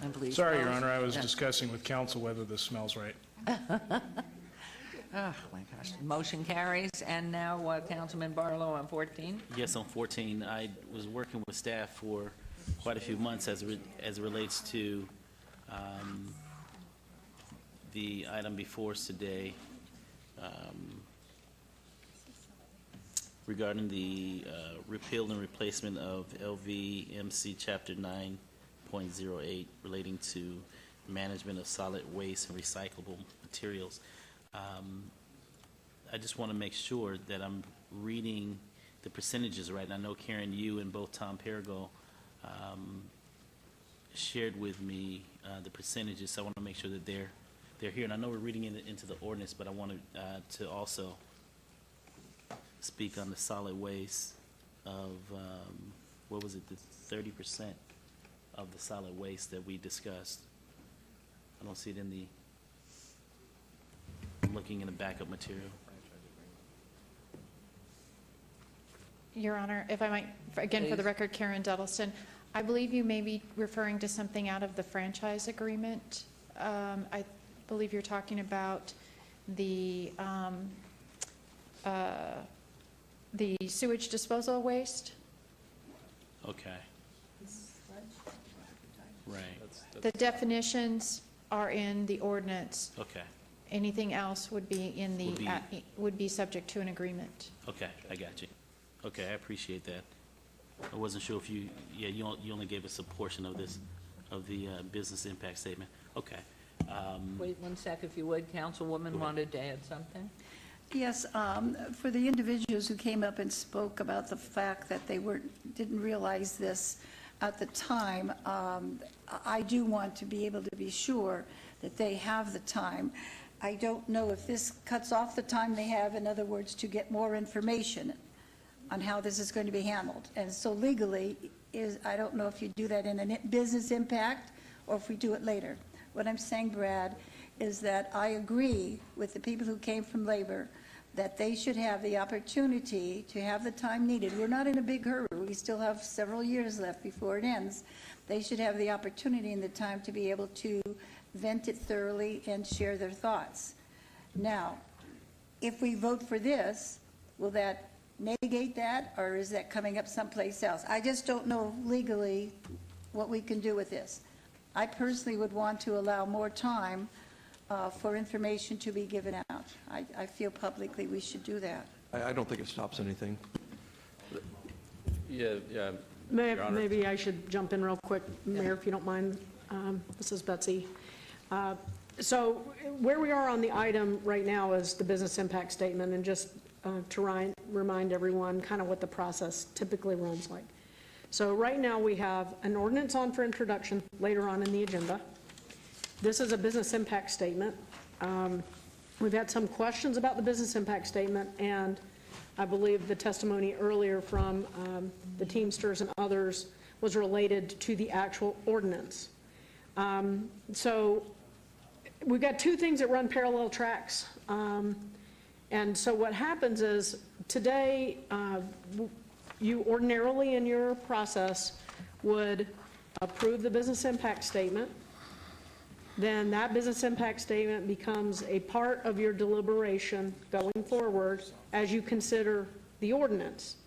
And please Sorry, Your post. Honor, I was Yeah. discussing with counsel whether this smells right. Oh, my gosh. Motion carries. And now Councilman Barlow on 14. Yes, on 14, I was working with staff for quite a few months as it relates to the item before us today regarding the repeal and replacement of LVMC Chapter 9.08 relating to management of solid waste and recyclable materials. I just want to make sure that I'm reading the percentages right. And I know, Karen, you and both Tom Perigo shared with me the percentages, so I want to make sure that they're here. And I know we're reading into the ordinance, but I wanted to also speak on the solid waste of, what was it, the 30% of the solid waste that we discussed. I don't see it in the, I'm looking in the backup material. Your Honor, if I might, again, for the record, Karen Duddleston, I believe you may be referring to something out of the franchise agreement. I believe you're talking about the sewage disposal waste. Okay. Right. The definitions are in the ordinance. Okay. Anything else would be in the, Would be- would be subject to an agreement. Okay, I got you. Okay, I appreciate that. I wasn't sure if you, yeah, you only gave us a portion of this, of the business impact statement. Okay. Wait one sec, if you would. Councilwoman wanted to add something? Yes, for the individuals who came up and spoke about the fact that they didn't realize this at the time, I do want to be able to be sure that they have the time. I don't know if this cuts off the time they have, in other words, to get more information on how this is going to be handled. And so legally, I don't know if you do that in a business impact or if we do it later. What I'm saying, Brad, is that I agree with the people who came from labor that they should have the opportunity to have the time needed. We're not in a big hurry. We still have several years left before it ends. They should have the opportunity and the time to be able to vent it thoroughly and share their thoughts. Now, if we vote for this, will that negate that, or is that coming up someplace else? I just don't know legally what we can do with this. I personally would want to allow more time for information to be given out. I feel publicly we should do that. I don't think it stops anything. Yeah. Your Honor. Maybe I should jump in real quick, Mayor, if you don't mind. This is Betsy. So where we are on the item right now is the business impact statement, and just to remind everyone kind of what the process typically runs like. So right now we have an ordinance on for introduction later on in the agenda. This is a business impact statement. We've had some questions about the business impact statement, and I believe the testimony earlier from the Teamsters and others was related to the actual ordinance. So we've got two things that run parallel tracks. And so what happens is today, you ordinarily in your process would approve the business impact statement. Then that business impact statement becomes a part of your deliberation going forward as you consider the ordinance.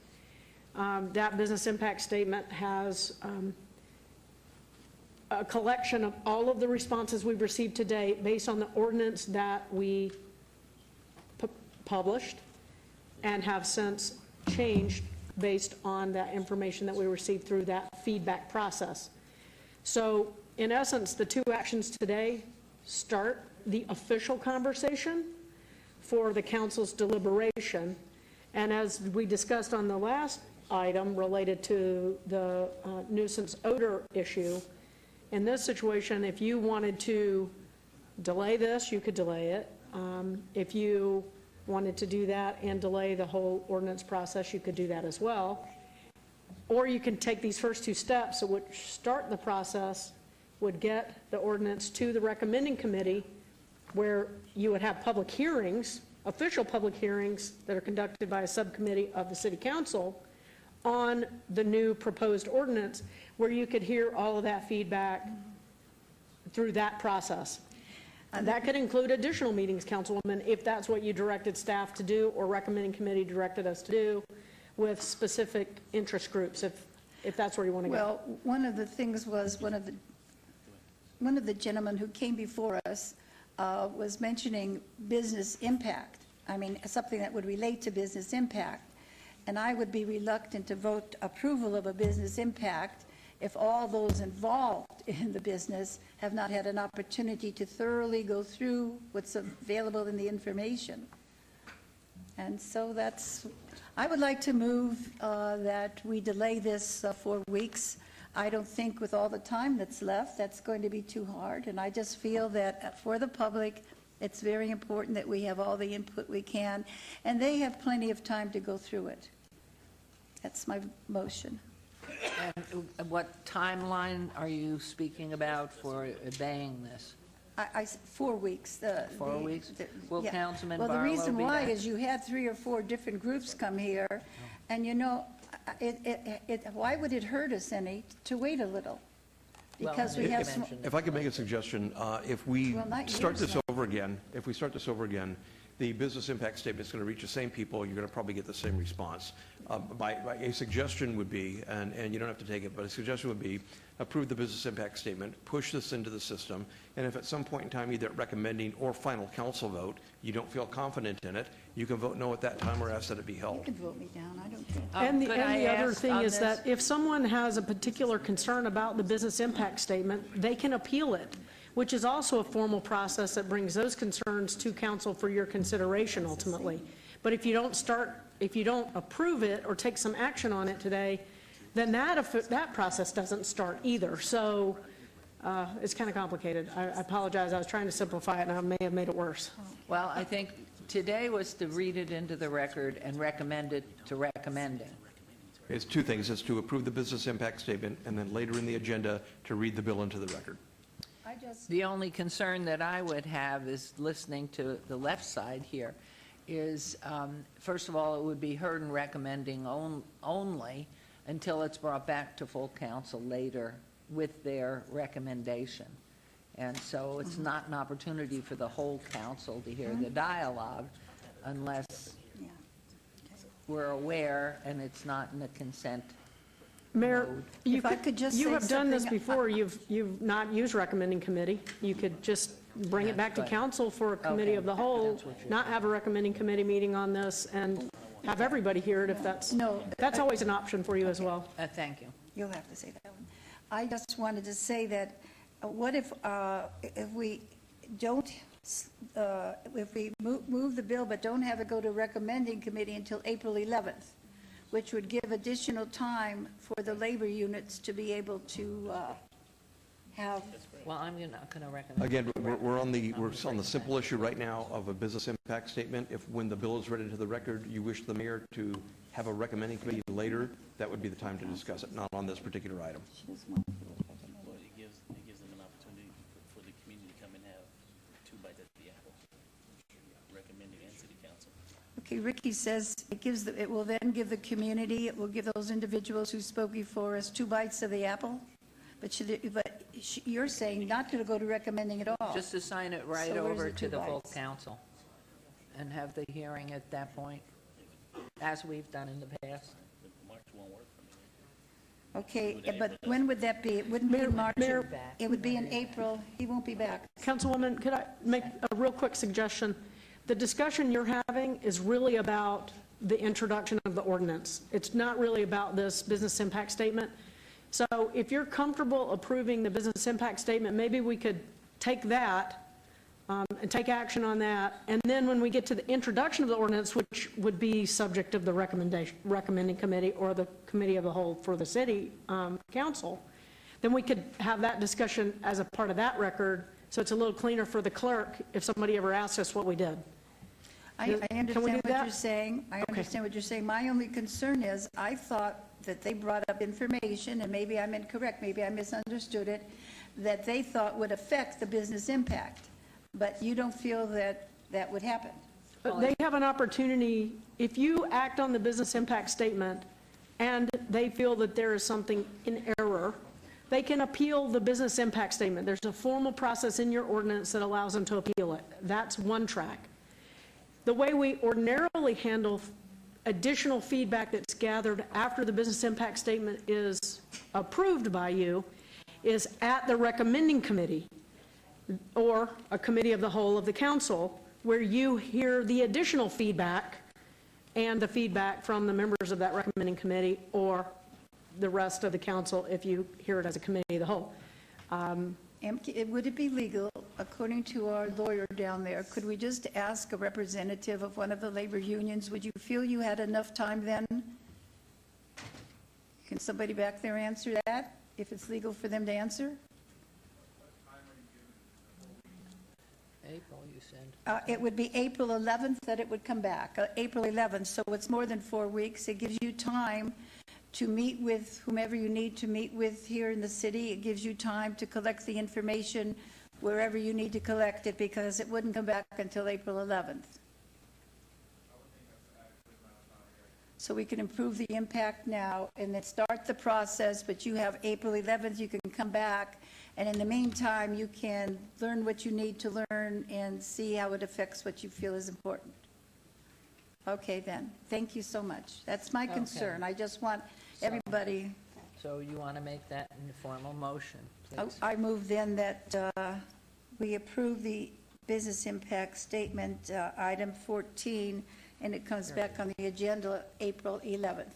That business impact statement has a collection of all of the responses we've received today based on the ordinance that we published and have since changed based on that information that we received through that feedback process. So in essence, the two actions today start the official conversation for the council's deliberation. And as we discussed on the last item related to the nuisance odor issue, in this situation, if you wanted to delay this, you could delay it. If you wanted to do that and delay the whole ordinance process, you could do that as well. Or you can take these first two steps, which start the process, would get the ordinance to the recommending committee, where you would have public hearings, official public hearings that are conducted by a subcommittee of the city council on the new proposed ordinance, where you could hear all of that feedback through that process. And that could include additional meetings, Councilwoman, if that's what you directed staff to do or recommending committee directed us to do, with specific interest groups, if that's where you want to go. Well, one of the things was one of the gentlemen who came before us was mentioning business impact. I mean, something that would relate to business impact. And I would be reluctant to vote approval of a business impact if all those involved in the business have not had an opportunity to thoroughly go through what's available in the information. And so I would like to move that we delay this 4 weeks. I don't think with all the time that's left, that's going to be too hard. And I just feel that for the public, it's very important that we have all the input we can, and they have plenty of time to go through it. That's my motion. And what timeline are you speaking about for obeying this? 4 weeks. 4 weeks? Will yeah. Councilman Well, the Barlow reason be why back? is you had 3 or 4 different groups come here, and you know, why would it hurt us any to wait a little? Because we have some. If I could make a suggestion, if we Well, not start yours, this over again, the business impact statement is going to reach the same people. You're going to probably get the same response. A suggestion would be, and you don't have to take it, but a suggestion would be, approve the business impact statement, push this into the system, and if at some point in time, either recommending or final council vote, you don't feel confident in it, you can vote no at that time or ask that it be held. You can vote me down, I don't care. And the Could I other ask thing on is this? that if someone has a particular concern about the business impact statement, they can appeal it, which is also a formal process that brings those concerns to council for your consideration ultimately. But if you don't approve it or take some action on it today, then that process doesn't start either. So it's kind of complicated. I apologize. I was trying to simplify it, and I may have made it worse. Well, I think today was to read it into the record and recommend it to recommending. It's 2 things. It's to approve the business impact statement, and then later in the agenda, to read the bill into the record. The only concern that I would have is listening to the left side here is, first of all, it would be heard and recommending only until it's brought back to full council later with their recommendation. And so it's not an opportunity for the whole council to hear the dialogue unless we're aware and it's not in a consent Mayor, mode. you If I could just you say have done this something, before. You've not used recommending committee. You could just bring it back to Right. council for a committee Okay. of the whole, That's what you're not have a recommending committee meeting on this, and have everybody hear it if that's always an option for you as well. Thank you. You'll have to say that one. I just wanted to say that, what if we don't, if we move the bill but don't have it go to recommending committee until April 11th, which would give additional time for the labor units to be able to have. Well, I'm not going to recommend. Again, we're on the simple issue right now of a business impact statement. If when the bill is read into the record, you wish the mayor to have a recommending committee later, that would be the time to discuss it, not on this particular item. Well, it gives them an opportunity for the community to come and have 2 bites at the apple, recommending and city council. Okay, Ricky says it will then give the community, it will give those individuals who spoke before us 2 bites of the apple? But you're saying not to go to recommending at all. Just assign it right So where's over the to 2 the full bites? council and have the hearing at that point, as we've done in the past. March won't work for me. Okay, but when would that be? It wouldn't be in March. Mayor- It would be in April. He won't be back. Councilwoman, could I make a real quick suggestion? The discussion you're having is really about the introduction of the ordinance. It's not really about this business impact statement. So if you're comfortable approving the business impact statement, maybe we could take that and take action on that. And then when we get to the introduction of the ordinance, which would be subject of the recommending committee or the committee of the whole for the city council, then we could have that discussion as a part of that record. So it's a little cleaner for the clerk if somebody ever asks us what we did. I Can we do understand what that? you're saying. I understand what you're saying. My only concern is, I thought that they brought up information, and maybe I'm incorrect, maybe I misunderstood it, that they thought would affect the business impact. But you don't feel that that would happen? But they have an opportunity, if you act on the business impact statement and they feel that there is something in error, they can appeal the business impact statement. There's a formal process in your ordinance that allows them to appeal it. That's one track. The way we ordinarily handle additional feedback that's gathered after the business impact statement is approved by you is at the recommending committee or a committee of the whole of the council, where you hear the additional feedback and the feedback from the members of that recommending committee or the rest of the council if you hear it as a committee of the whole. Would it be legal, according to our lawyer down there, could we just ask a representative of one of the labor unions, would you feel you had enough time then? Can somebody back there answer that, if it's legal for them to answer? April, you said. It would be April 11th that it would come back, April 11th, so it's more than 4 weeks. It gives you time to meet with whomever you need to meet with here in the city. It gives you time to collect the information wherever you need to collect it, because it wouldn't come back until April 11th. So we can improve the impact now and then start the process, but you have April 11th, you can come back, and in the meantime, you can learn what you need to learn and see how it affects what you feel is important. Okay, then. Thank you so much. That's my concern. I just want everybody. So you want to make that in a formal motion, please? I move then that we approve the business impact statement, item 14, and it comes back on the agenda April 11th.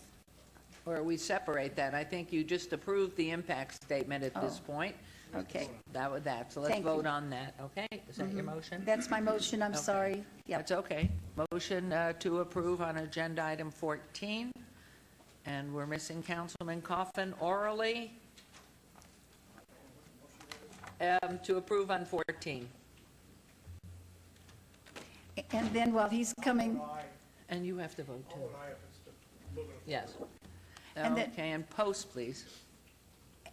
Or we separate that? I think you just approved the impact statement at this point. Okay. That was that. So let's Thank you. vote on that, okay? Is that your motion? That's my motion, I'm Okay. sorry. Yep. That's okay. Motion to approve on agenda item 14. And we're missing Councilman Coffin orally. To approve on 14. And then while he's coming, And you have to vote too. Yes. And then- Okay, and post, please.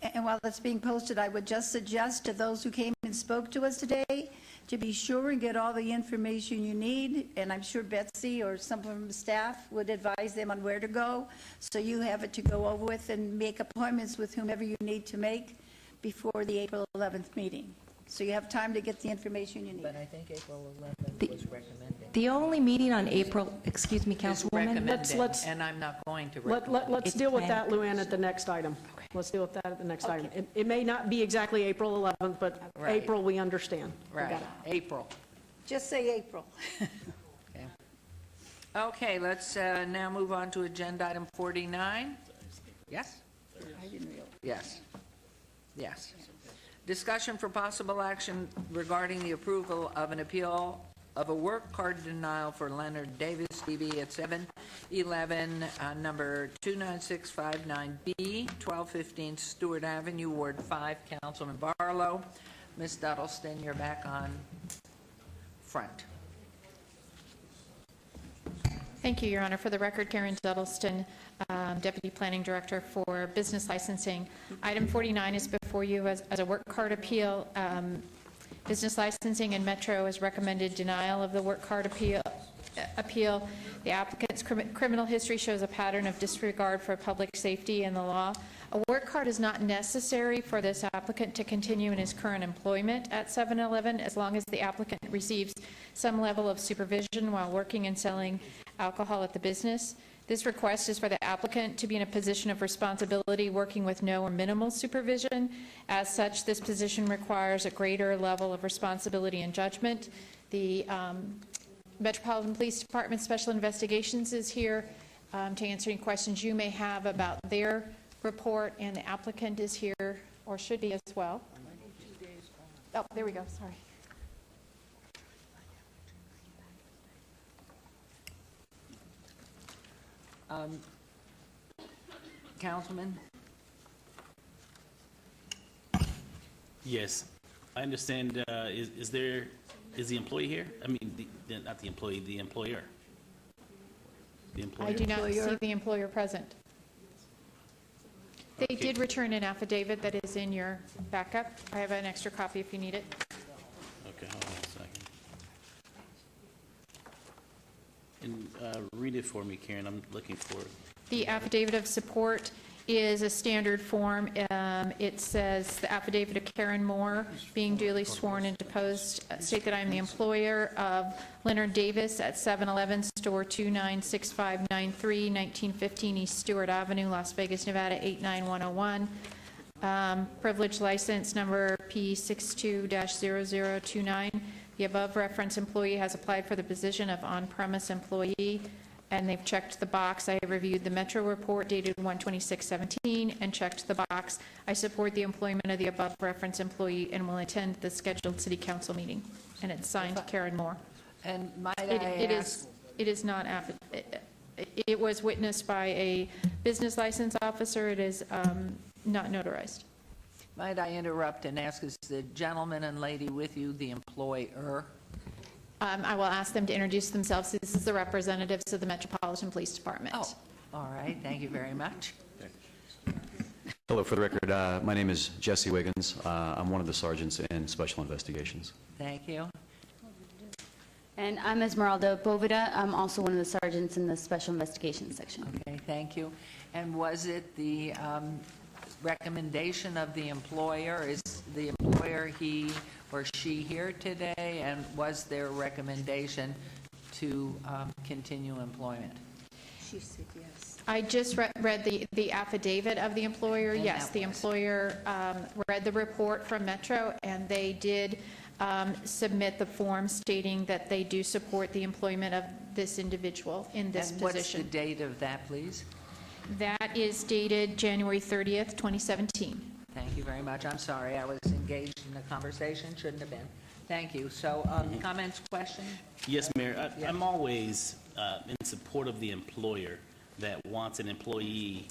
and while it's being posted, I would just suggest to those who came and spoke to us today to be sure and get all the information you need, and I'm sure Betsy or someone from the staff would advise them on where to go, so you have it to go over with and make appointments with whomever you need to make before the April 11th meeting. So you have time to get the information you need. But I think April 11th was recommending. The only meeting on April, excuse me, Is Councilwoman? recommending, and I'm not going to recommend. Let's It's deal with planned. that, Luann, at the next item. Let's deal with that at the next item. It may not be exactly April 11th, but Right. April, we understand. We got Right, it. April. Just say April. Okay. Okay, let's now move on to agenda item 49. Yes? I didn't realize. Yes. Yes. Discussion for possible action regarding the approval of an appeal of a work card denial for Leonard Davis, DB, at 711, number 29659B, 1215 Stewart Avenue, Ward 5, Councilman Barlow. Ms. Duddleston, you're back on front. Thank you, Your Honor. For the record, Karen Duddleston, Deputy Planning Director for Business Licensing. Item 49 is before you as a work card appeal. Business Licensing and Metro has recommended denial of the work card appeal. The applicant's criminal history shows a pattern of disregard for public safety and the law. A work card is not necessary for this applicant to continue in his current employment at 7-Eleven as long as the applicant receives some level of supervision while working and selling alcohol at the business. This request is for the applicant to be in a position of responsibility working with no or minimal supervision. As such, this position requires a greater level of responsibility and judgment. The Metropolitan Police Department Special Investigations is here to answer any questions you may have about their report, and the applicant is here, or should be as well. Oh, there we go, sorry. Councilman? Yes, I understand. Is the employee here? I mean, not the employee, the employer. The employer. I do not see the employer present. They did return an affidavit that is in your backup. I have an extra copy if you need it. Okay, hold on a second. And read it for me, Karen. I'm looking for it. The affidavit of support is a standard form. It says, the affidavit of Karen Moore, being duly sworn and deposed, state that I am the employer of Leonard Davis at 7-Eleven, store 296593, 1915 East Stewart Avenue, Las Vegas, Nevada, 89101. Privilege license number P62-0029. The above referenced employee has applied for the position of on-premise employee. and they've checked the box. I have reviewed the Metro report dated 1/26/17 and checked the box. I support the employment of the above referenced employee and will attend the scheduled city council meeting. And it's signed Karen Moore. And might It I is, ask, it is not, it was witnessed by a business license officer. It is not notarized. might I interrupt and ask, is the gentleman and lady with you the employer? I will ask them to introduce themselves. This is the representatives of the Metropolitan Police Department. Oh, all right, thank you very much. Hello, for the record, my name is Jesse Wiggins. I'm one of the sergeants in Special Investigations. Thank you. And I'm Esmeralda Bovida. I'm also one of the sergeants in the Special Investigations section. Okay, thank you. And was it the recommendation of the employer? Is the employer he or she here today? And was their recommendation to continue employment? She said yes. I just read the affidavit of the employer. And Yes, that the was- employer read the report from Metro, and they did submit the form stating that they do support the employment of this individual in this And what's the position. date of that, please? That is dated January 30th, 2017. Thank you very much. I'm sorry, I was engaged in the conversation, shouldn't have been. Thank you. So, comments, questions? Yes, Mayor. I'm always in support of the employer that wants an employee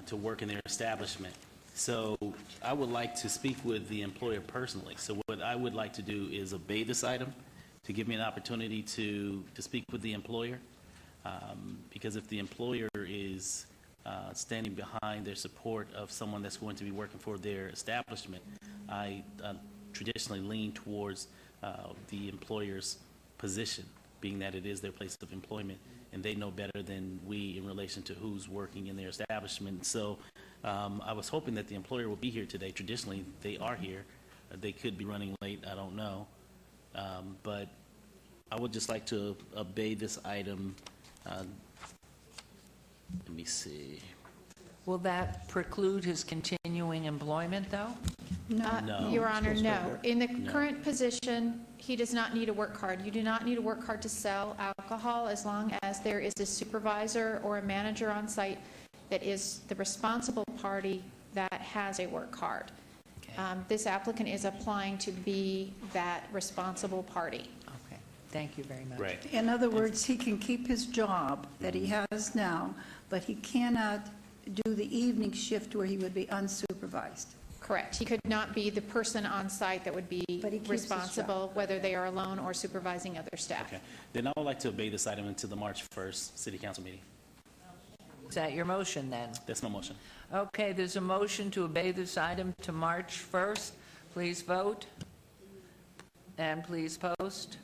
to work in their establishment. So I would like to speak with the employer personally. So what I would like to do is obey this item to give me an opportunity to speak with the employer. Because if the employer is standing behind their support of someone that's going to be working for their establishment, I traditionally lean towards the employer's position, being that it is their place of employment, and they know better than we in relation to who's working in their establishment. So I was hoping that the employer will be here today. Traditionally, they are here. They could be running late, I don't know. But I would just like to obey this item. Let me see. Will that preclude his continuing employment, though? No. Your Honor, no. In the current position, he does not need a work card. You do not need a work card to sell alcohol as long as there is a supervisor or a manager on site that is the responsible party that has a work card. This applicant is applying to be that responsible party. Okay, thank you very much. Right. In other words, he can keep his job that he has now, but he cannot do the evening shift where he would be unsupervised. Correct. He could not be the person on site that would be But he keeps his responsible, whether they are alone or supervising other staff. Okay. Then I would like to obey this item until the March 1st City Council meeting. Is that your motion, then? That's my motion. Okay, there's a motion to obey this item to March 1st. Please vote. And please post.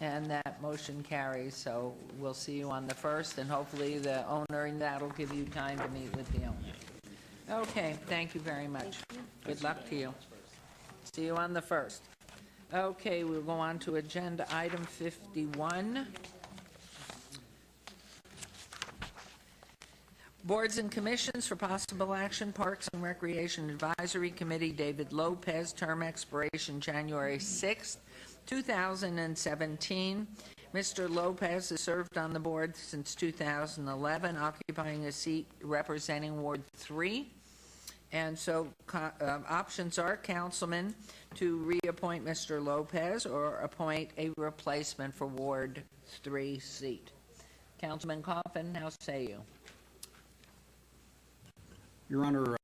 And that motion carries, so we'll see you on the 1st, and hopefully the owner, and that'll give you time to meet with the owner. Okay, thank you very much. Good luck to you. See you on the 1st. Okay, we'll go on to agenda item 51. Boards and commissions for possible action. Parks and Recreation Advisory Committee, David Lopez, term expiration January 6th, 2017. Mr. Lopez has served on the board since 2011, occupying a seat representing Ward 3. And so options are, Councilman, to reappoint Mr. Lopez or appoint a replacement for Ward 3 seat. Councilman Coffin, how say you? Your Honor,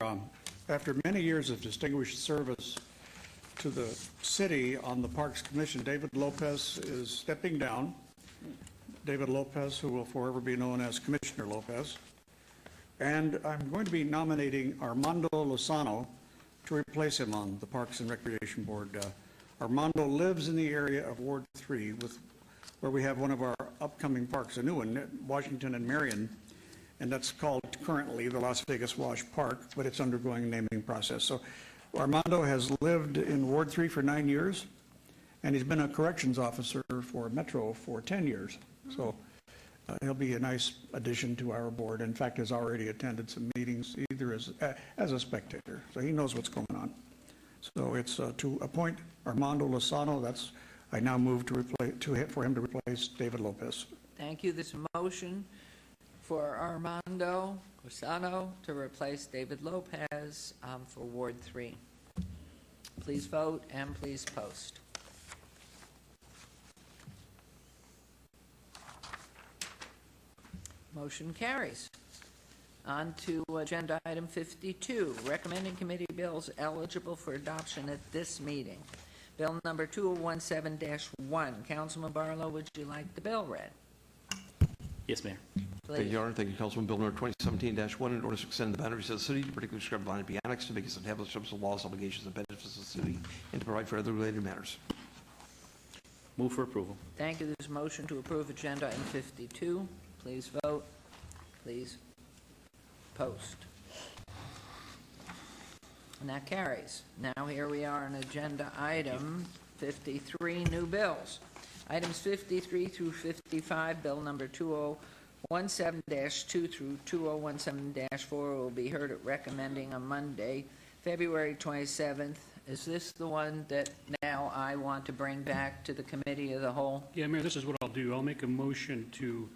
after many years of distinguished service to the city on the Parks Commission, David Lopez is stepping down. David Lopez, who will forever be known as Commissioner Lopez. And I'm going to be nominating Armando Lozano to replace him on the Parks and Recreation Board. Armando lives in the area of Ward 3, where we have one of our upcoming parks, a new one, Washington and Marion. And that's called currently the Las Vegas Wash Park, but it's undergoing a naming process. So Armando has lived in Ward 3 for 9 years, and he's been a corrections officer for Metro for 10 years. So he'll be a nice addition to our board. In fact, has already attended some meetings, either as a spectator. So he knows what's going on. So it's to appoint Armando Lozano. That's I now move for him to replace David Lopez. Thank you. This motion for Armando Cusano to replace David Lopez for Ward 3. Please vote and please post. Motion carries. On to agenda item 52, recommending committee bills eligible for adoption at this meeting. Bill number 2017-1. Councilman Barlow, would you like the bill read? Yes, Mayor. Thank you, Your Honor. Thank you, Councilman. Bill number 2017-1, in order to extend the boundaries of the city, particularly described line to be annexed to make its establishments of laws, obligations, and benefits of the city, and to provide for other related matters. Move for approval. Thank you. There's a motion to approve agenda item 52. Please vote. Please post. And that carries. Now here we are on agenda item 53, new bills. Items 53 through 55, bill number 2017-2 through 2017-4 will be heard at recommending on Monday, February 27th. Is this the one that now I want to bring back to the committee of the whole? Yeah, Mayor, this is what I'll do. I'll make a motion to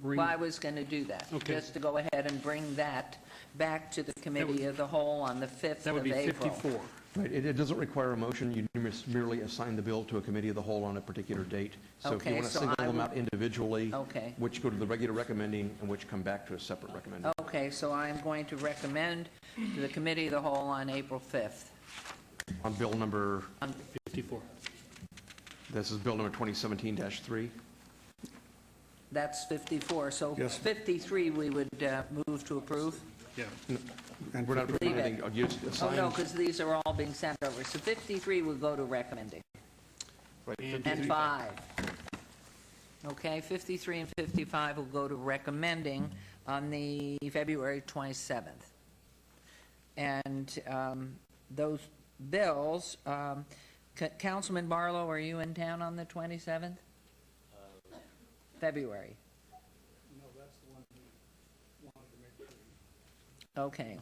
bring... Well, I was going to do that, Okay. just to go ahead and bring that back to the committee of the whole on the 5th of April. That would be 54. Right, it doesn't require a motion. You merely assign the bill to a committee of the whole on a particular date. So if Okay, you want to so single I them will- out individually, Okay. which go to the regular recommending and which come back to a separate recommending. Okay, so I'm going to recommend to the committee of the whole on April 5th. On bill number, 54. this is bill number 2017-3. That's 54, so Yes. 53 we would move to approve? Yeah. And we're not Leave it. recommending, you just Oh, assign. no, because these are all being sent over. So 53 will go to recommending. Right, And 53. 5. Okay, 53 and 55 will go to recommending on the February 27th. And those bills, Councilman Barlow, are you in town on the 27th? February. No, that's the one we wanted to make sure. Okay.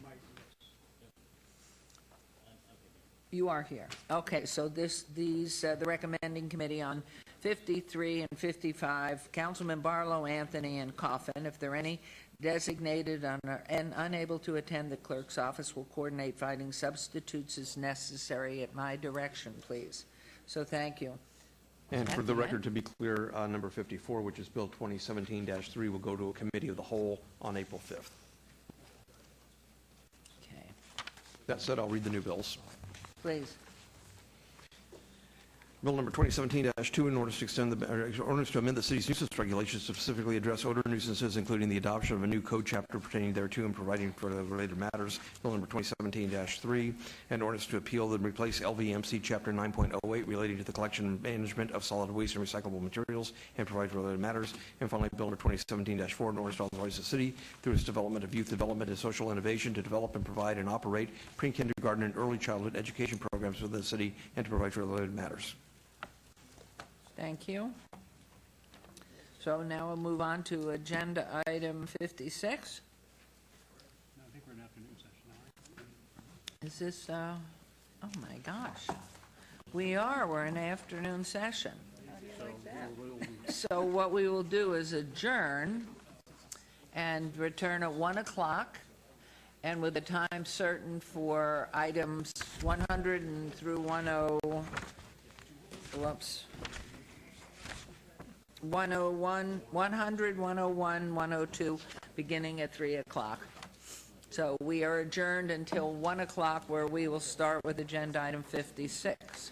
You are here. Okay, so the recommending committee on 53 and 55, Councilman Barlow, Anthony, and Coffin. If there are any designated and unable to attend, the clerk's office will coordinate finding substitutes as necessary at my direction, please. So thank you. And for the That's record, to be clear, number 54, which is bill 2017-3, will go to a committee of the whole on April 5th. Okay, That said, I'll read the new bills. please. Bill number 2017-2, in order to extend ordinance to amend the city's nuisance regulations to specifically address odor nuisances, including the adoption of a new code chapter pertaining thereto and providing for the related matters. Bill number 2017-3, an ordinance to appeal and replace LVMC Chapter 9.08 relating to the collection and management of solid waste and recyclable materials and provide for related matters. And finally, Bill number 2017-4, an ordinance to authorize the city through its development of youth development and social innovation to develop and provide and operate pre-kindergarten and early childhood education programs within the city and to provide for related matters. Thank you. So now we'll move on to agenda item 56. I think we're in afternoon session now, right? Is this, oh my gosh. We're in afternoon session. So what we will do is adjourn and return at 1 o'clock, and with a time certain for items 100 and through 101, 100, 101, 102, beginning at 3 o'clock. So we are adjourned until 1 o'clock, where we will start with agenda item 56.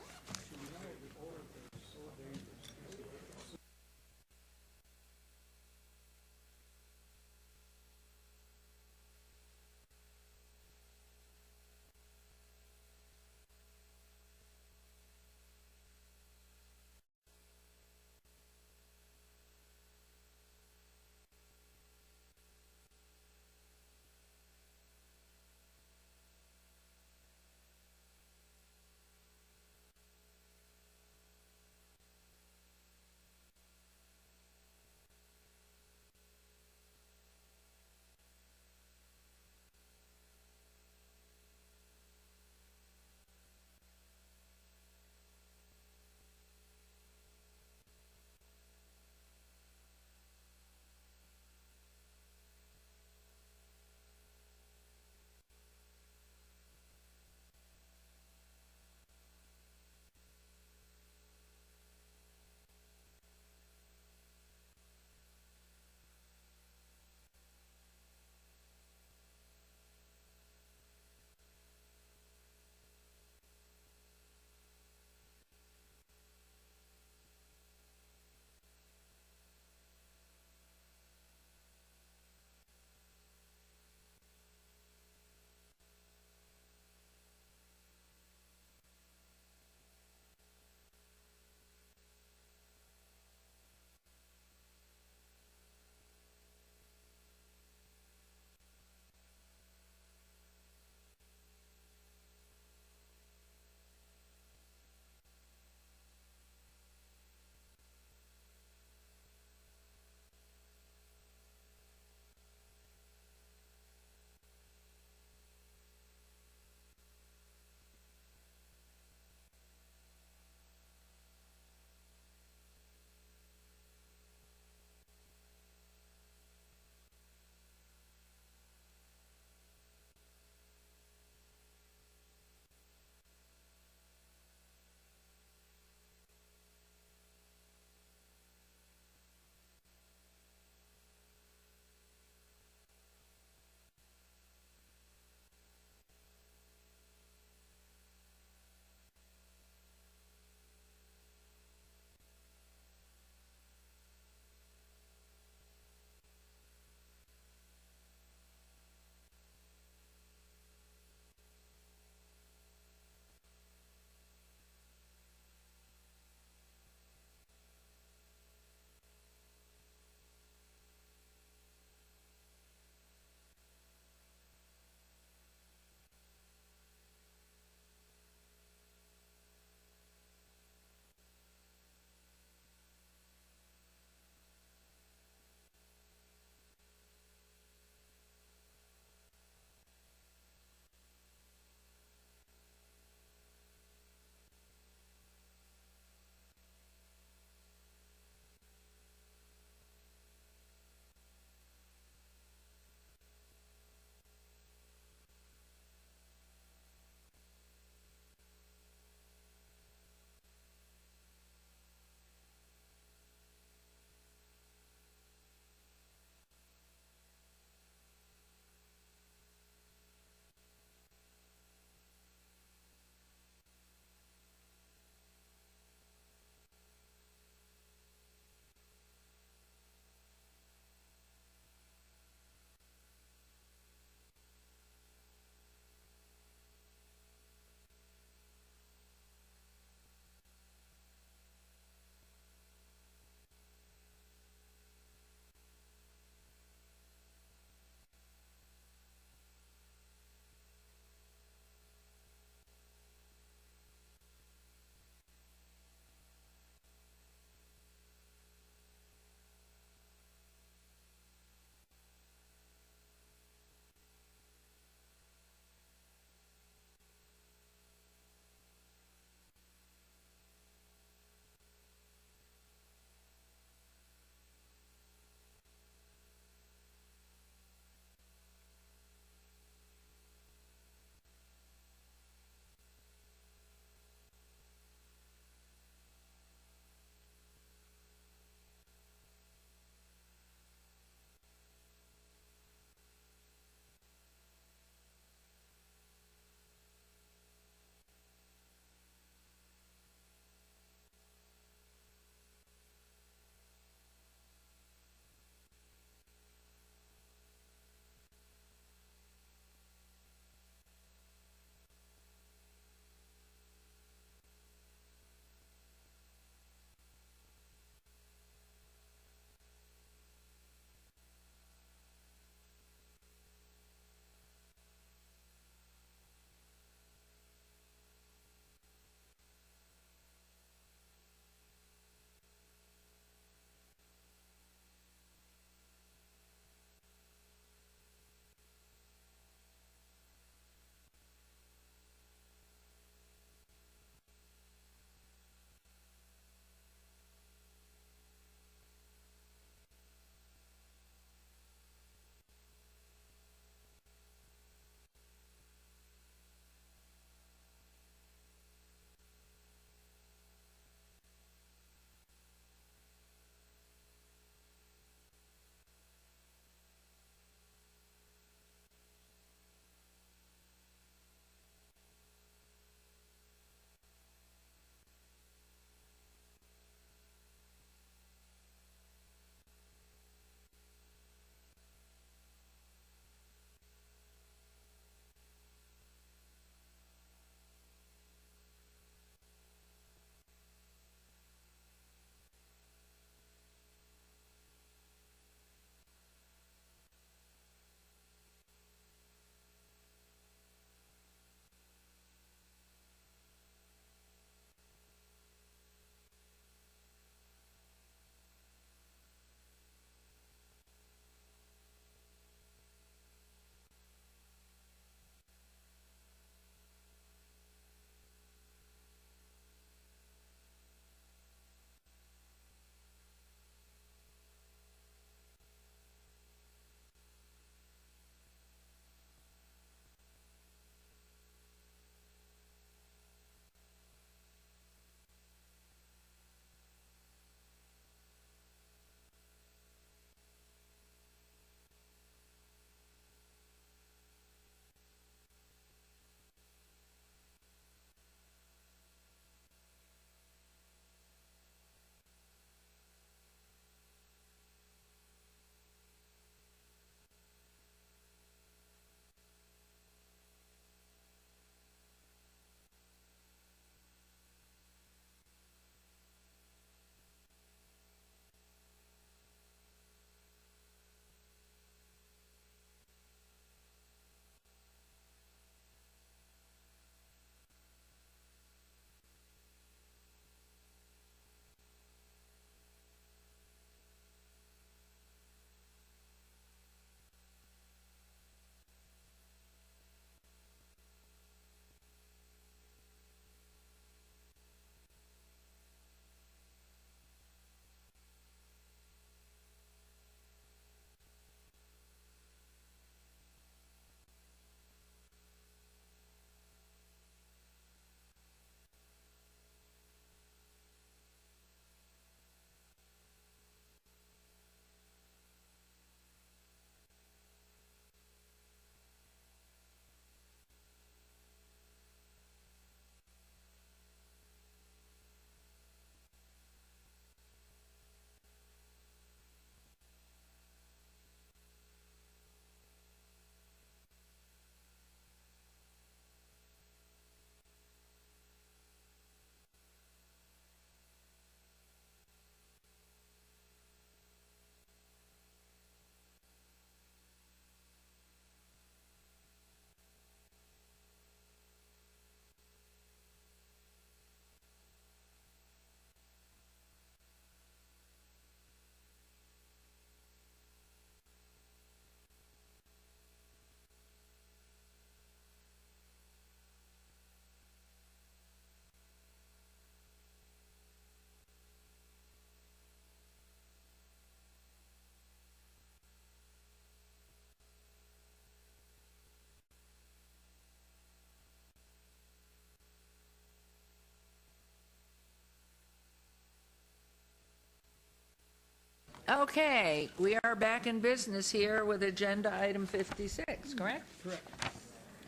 Okay, we are back in business here with agenda item 56, correct? Correct.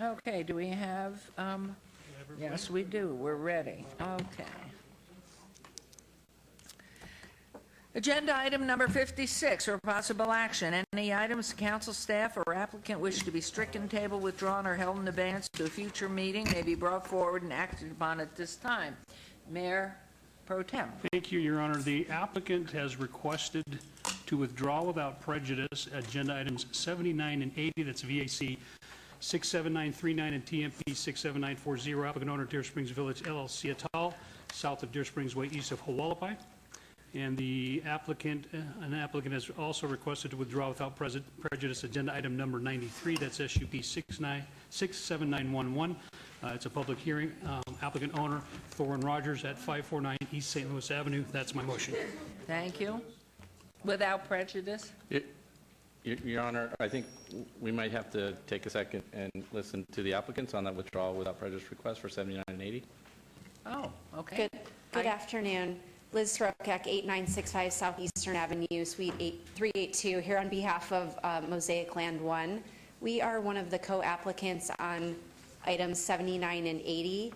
Okay, do we have, yes, we do, we're ready. Okay. Agenda item number 56, for possible action. Any items council staff or applicant wish to be stricken, tabled, withdrawn, or held in advance to a future meeting may be brought forward and acted upon at this time. Mayor Pro Tem. Thank you, Your Honor. The applicant has requested to withdraw without prejudice agenda items 79 and 80, that's VAC 67939 and TMP 67940, applicant owner Deer Springs Village LLC et al., south of Deer Springs Way, east of Hualapai. And the applicant, has also requested to withdraw without prejudice agenda item number 93, that's SUP 67911. It's a public hearing. Applicant owner Thorne Rogers at 549 East St. Louis Avenue. That's my motion. Thank you. Without prejudice? Your Honor, I think we might have to take a second and listen to the applicants on that withdrawal without prejudice request for 79 and 80. Oh, okay. Good afternoon. Liz Sorokak, 8965 Southeastern Avenue, Suite 382, here on behalf of Mosaic Land 1. We are one of the co-applicants on items 79 and 80,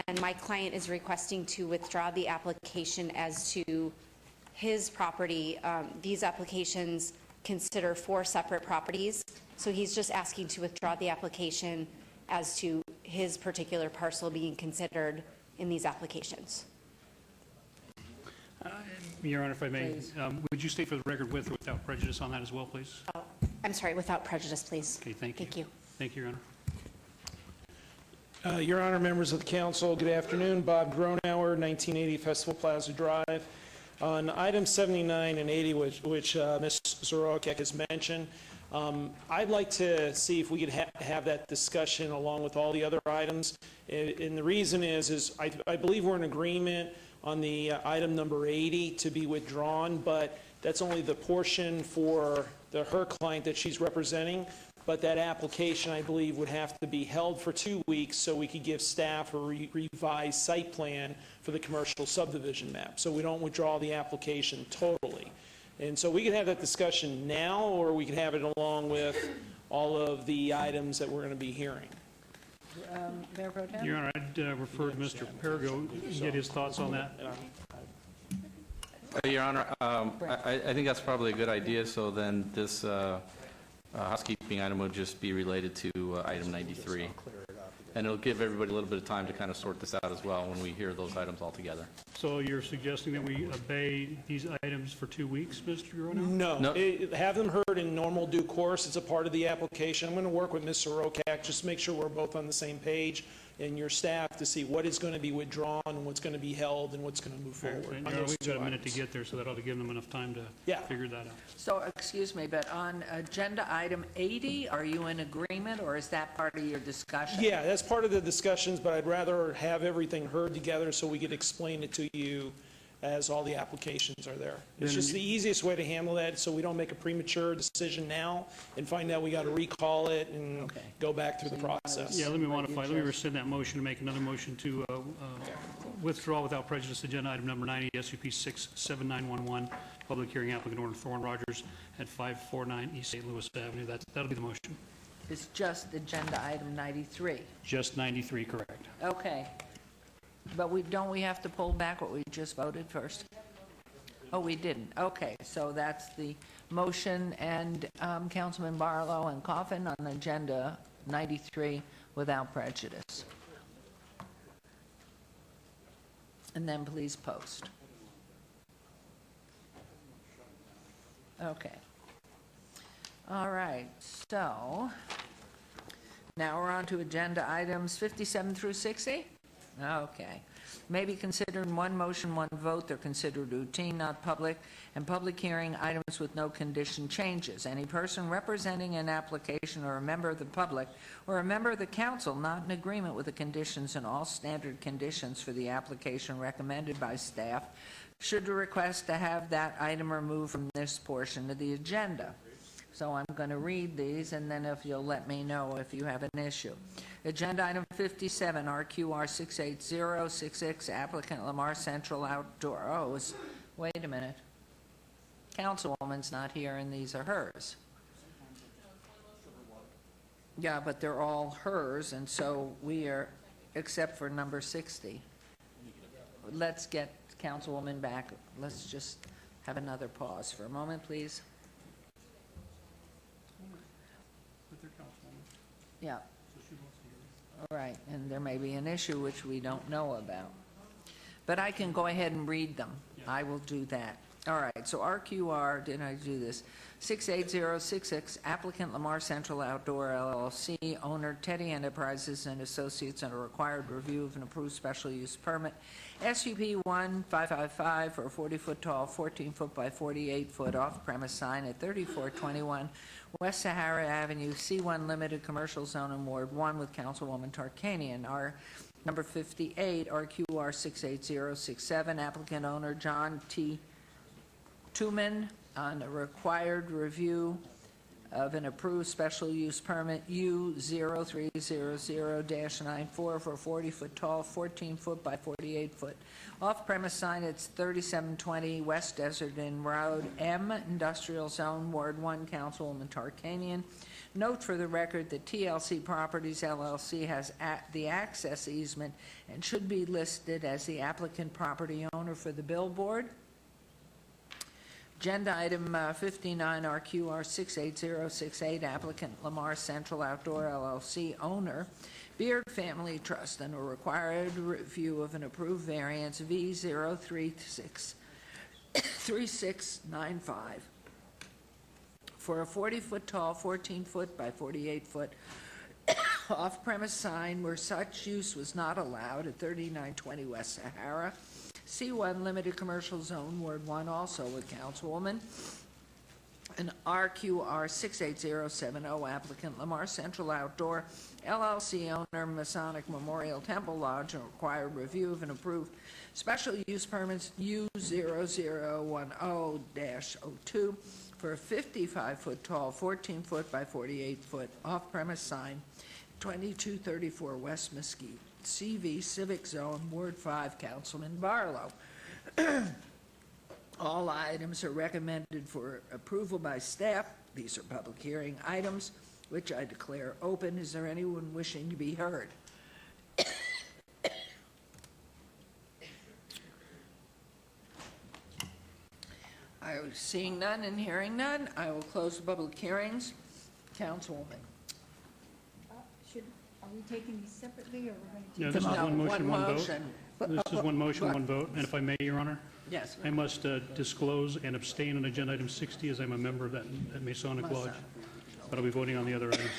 and my client is requesting to withdraw the application as to his property. These applications consider 4 separate properties, so he's just asking to withdraw the application as to his particular parcel being considered in these applications. Your Honor, if I may, would you state for the record with or without prejudice on that as well, please? Oh, I'm sorry, without prejudice, please. Okay, thank you. Thank you. Thank you, Your Honor. Your Honor, members of the council, good afternoon. Bob Gronauer, 1980 Festival Plaza Drive. On items 79 and 80, which Ms. Sorokak has mentioned, I'd like to see if we could have that discussion along with all the other items. And the reason is I believe we're in agreement on the item number 80 to be withdrawn, but that's only the portion for her client that she's representing. But that application, I believe, would have to be held for 2 weeks so we could give staff a revised site plan for the commercial subdivision map. So we don't withdraw the application totally. And so we could have that discussion now, or we could have it along with all of the items that we're going to be hearing. Mayor Pro Tem? Your Honor, I'd refer to Mr. Perigo and get his thoughts on that. Your Honor, I think that's probably a good idea, so then this housekeeping item would just be related to item 93. And it'll give everybody a little bit of time to kind of sort this out as well when we hear those items all together. So you're suggesting that we obey these items for 2 weeks, Mr. Gronauer? No. Have them heard in normal due course. It's a part of the application. I'm going to work with Ms. Sorokak, just make sure we're both on the same page, and your staff to see what is going to be withdrawn and what's going to be held and what's going to move forward. And on Your Honor, those we've got a 2 minute to items. get there, so that ought to give them enough time to figure that out. So, excuse me, but on agenda item 80, are you in agreement, or is that part of your discussion? Yeah, that's part of the discussions, but I'd rather have everything heard together so we could explain it to you as all the applications are there. It's just the easiest way to handle that, so we don't make a premature decision now and find out we got to recall it and go back through the process. Yeah, let me modify, let me rescind that motion to make another motion to withdraw without prejudice agenda item number 90, SUP 67911, public hearing applicant owner Thorne Rogers at 549 East St. Louis Avenue. That'll be the motion. It's just agenda item 93. Just 93, correct. Okay. But don't we have to pull back what we just voted first? Oh, we didn't. Okay, so that's the motion, and Councilman Barlow and Coffin on agenda 93 without prejudice. And then please post. Okay. All right, so now we're on to agenda items 57 through 60. Okay. May be considered in one motion, one vote. They're considered routine, not public, and public hearing items with no condition changes. Any person representing an application or a member of the public or a member of the council not in agreement with the conditions and all standard conditions for the application recommended by staff should request to have that item removed from this portion of the agenda. So I'm going to read these, and then if you'll let me know if you have an issue. Agenda item 57, RQR 68066, applicant Lamar Central Outdoor. Oh, wait a minute. Councilwoman's not here, and these are hers. Yeah, but they're all hers, and so we are, except for number 60. Let's get Councilwoman back. Let's just have another pause for a moment, please. Yeah. All right, and there may be an issue which we don't know about. But I can go ahead and read them. I will do that. All right, so RQR, did I do this? 68066, applicant Lamar Central Outdoor LLC, owner Teddy Enterprises and Associates, and a required review of an approved special use permit. SUP 1555 for a 40-foot tall, 14-foot by 48-foot off-premise sign at 3421 West Sahara Avenue, C1 Limited Commercial Zone in Ward 1 with Councilwoman Tarkanian. Our number 58, RQR 68067, applicant owner John T. Tuman on a required review of an approved special use permit U0300-94 for a 40-foot tall, 14-foot by 48-foot off-premise sign. It's 3720 West Desert Inn Road, M Industrial Zone, Ward 1, Councilwoman Tarkanian. Note for the record that TLC Properties LLC has the access easement and should be listed as the applicant property owner for the billboard. Agenda item 59, RQR 68068, applicant Lamar Central Outdoor LLC, owner Beard Family Trust, and a required review of an approved variance V03695 for a 40-foot tall, 14-foot by 48-foot off-premise sign where such use was not allowed at 3920 West Sahara, C1 Limited Commercial Zone, Ward 1, also with Councilwoman. An RQR 68070, applicant Lamar Central Outdoor LLC, owner Masonic Memorial Temple Lodge, and required review of an approved special use permits U0010-02 for a 55-foot tall, 14-foot by 48-foot off-premise sign, 2234 West Mesquite, CV Civic Zone, Ward 5, Councilman Barlow. All items are recommended for approval by staff. These are public hearing items, which I declare open. Is there anyone wishing to be heard? Seeing none and hearing none, I will close the public hearings. Councilwoman. Are we taking these separately, or we're going to No, take this is them all? one motion, one vote. motion. This is one motion, one vote. And if I may, Your Honor? Yes. I must disclose and abstain on agenda item 60 as I'm a member of that Masonic Lodge. But I'll be voting on the other items.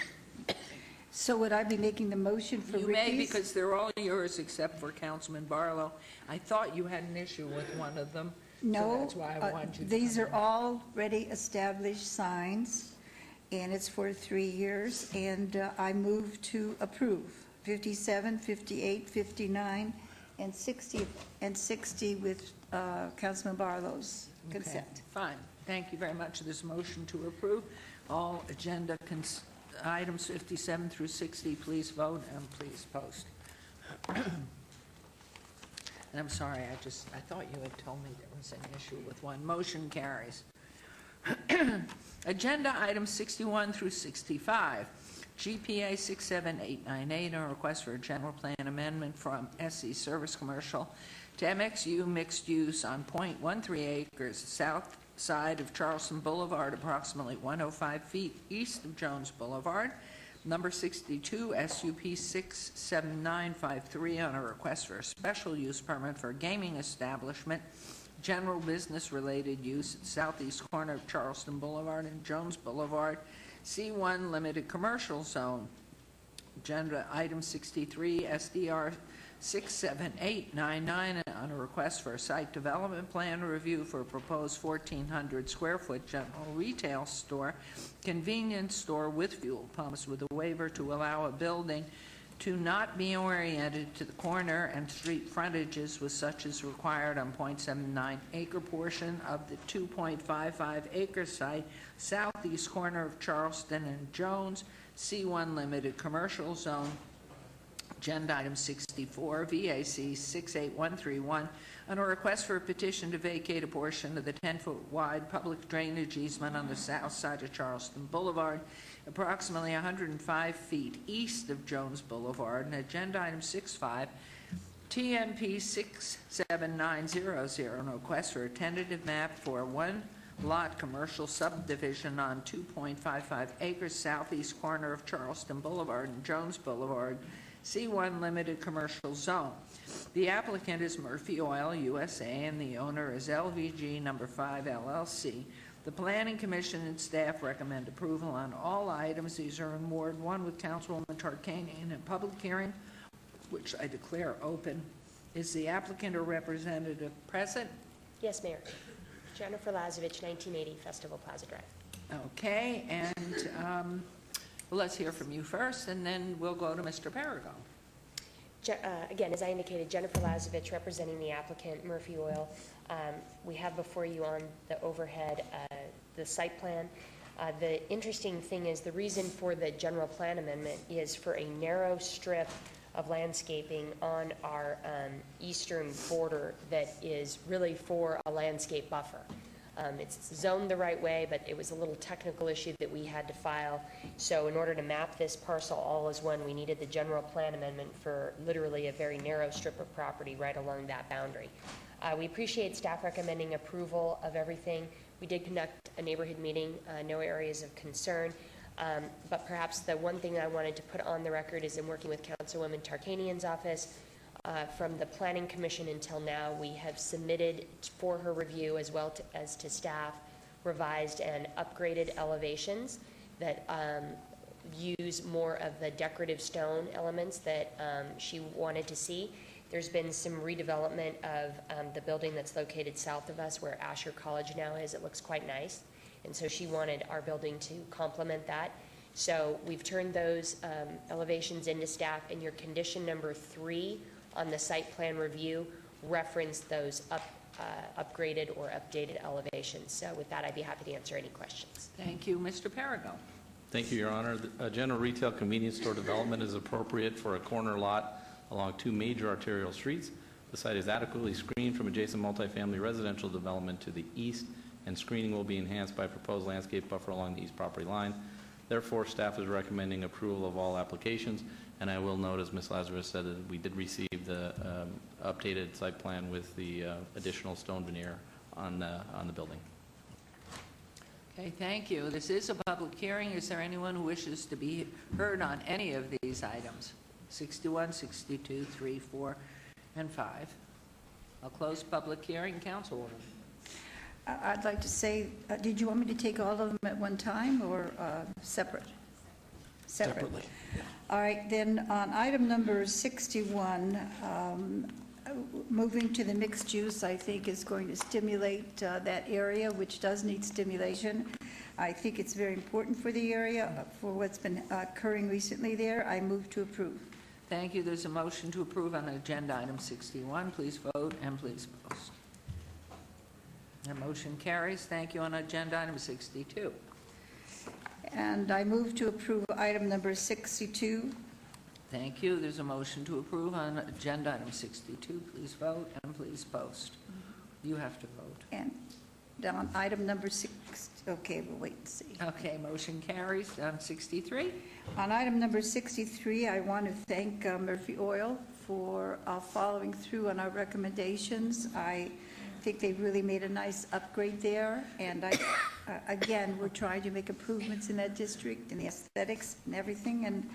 So would I be making the motion for You Ricky's? may, because they're all yours except for Councilman Barlow. I thought you had an issue with one of them. So No, that's why I wanted you to these come are already established signs, and it's for 3 years, and I move to approve 57, 58, 59, and 60 with Councilman Barlow's consent. Okay, fine. Thank you very much. This motion to approve all agenda items 57 through 60. Please vote and please post. And I'm sorry, I thought you had told me there was an issue with one. Motion carries. Agenda items 61 through 65. GPA 67898, a request for a general plan amendment from SC Service Commercial to MXU Mixed Use on .13 acres south side of Charleston Boulevard, approximately 105 feet east of Jones Boulevard. Number 62, SUP 67953, on a request for a special use permit for a gaming establishment, general business-related use at southeast corner of Charleston Boulevard and Jones Boulevard, C1 Limited Commercial Zone. Agenda item 63, SDR 67899, on a request for a site development plan review for a proposed 1,400 square foot general retail store, convenience store with fuel pumps, with a waiver to allow a building to not be oriented to the corner and street frontages with such as required on .79 acre portion of the 2.55 acre site, southeast corner of Charleston and Jones, C1 Limited Commercial Zone. Agenda item 64, VAC 68131, on a request for a petition to vacate a portion of the 10-foot wide public drainage easement on the south side of Charleston Boulevard, approximately 105 feet east of Jones Boulevard. And agenda item 65, TMP 67900, on a request for a tentative map for a one-lot commercial subdivision on 2.55 acres southeast corner of Charleston Boulevard and Jones Boulevard, C1 Limited Commercial Zone. The applicant is Murphy Oil USA, and the owner is LVG Number 5 LLC. The Planning Commission and staff recommend approval on all items. These are in Ward 1 with Councilwoman Tarkanian. In public hearing, which I declare open, is the applicant or representative present? Yes, Mayor. Jennifer Lazovich, 1980 Festival Plaza Drive. Okay, and well, let's hear from you first, and then we'll go to Mr. Paragon. Again, as I indicated, Jennifer Lazovich representing the applicant, Murphy Oil. We have before you on the overhead the site plan. The interesting thing is the reason for the general plan amendment is for a narrow strip of landscaping on our eastern border that is really for a landscape buffer. It's zoned the right way, but it was a little technical issue that we had to file. So in order to map this parcel all as one, we needed the general plan amendment for literally a very narrow strip of property right along that boundary. We appreciate staff recommending approval of everything. We did conduct a neighborhood meeting, no areas of concern. But perhaps the one thing I wanted to put on the record is in working with Councilwoman Tarkanian's office, from the Planning Commission until now, we have submitted for her review as well as to staff revised and upgraded elevations that use more of the decorative stone elements that she wanted to see. There's been some redevelopment of the building that's located south of us where Asher College now is. It looks quite nice. And so she wanted our building to complement that. So we've turned those elevations into staff, and your condition number 3 on the site plan review referenced those upgraded or updated elevations. So with that, I'd be happy to answer any questions. Thank you. Mr. Paragon. Thank you, Your Honor. A general retail convenience store development is appropriate for a corner lot along 2 major arterial streets. The site is adequately screened from adjacent multifamily residential development to the east, and screening will be enhanced by a proposed landscape buffer along the east property line. Therefore, staff is recommending approval of all applications, and I will note, as Ms. Lazarus said, that we did receive the updated site plan with the additional stone veneer on the building. Okay, thank you. This is a public hearing. Is there anyone who wishes to be heard on any of these items? 61, 62, 3, 4, and 5. I'll close public hearing. Councilwoman. I'd like to say, did you want me to take all of them at one time or separate? Separately. All right, then on item number 61, moving to the mixed use, I think is going to stimulate that area, which does need stimulation. I think it's very important for the area, for what's been occurring recently there. I move to approve. Thank you. There's a motion to approve on agenda item 61. Please vote and please post. The motion carries. Thank you. On agenda item 62. And I move to approve item number 62. Thank you. There's a motion to approve on agenda item 62. Please vote and please post. You have to vote. And on item number 6, okay, we'll wait and see. Okay, motion carries. On 63. On item number 63, I want to thank Murphy Oil for following through on our recommendations. I think they really made a nice upgrade there, and again, we're trying to make improvements in that district and the aesthetics and everything, and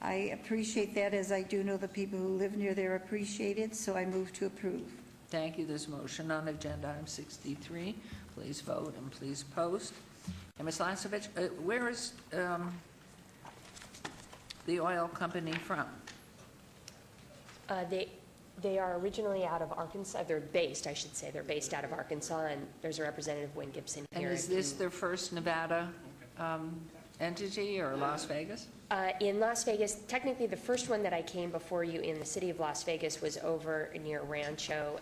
I appreciate that, as I do know the people who live near there appreciate it, so I move to approve. Thank you. There's a motion on agenda item 63. Please vote and please post. And Ms. Lasovich, where is the oil company from? They are originally out of Arkansas. They're based, I should say, they're based out of Arkansas, and there's a representative, Wayne Gibson, here. And is this their first Nevada entity, or Las Vegas? In Las Vegas, technically the first one that I came before you in the city of Las Vegas was over near Rancho,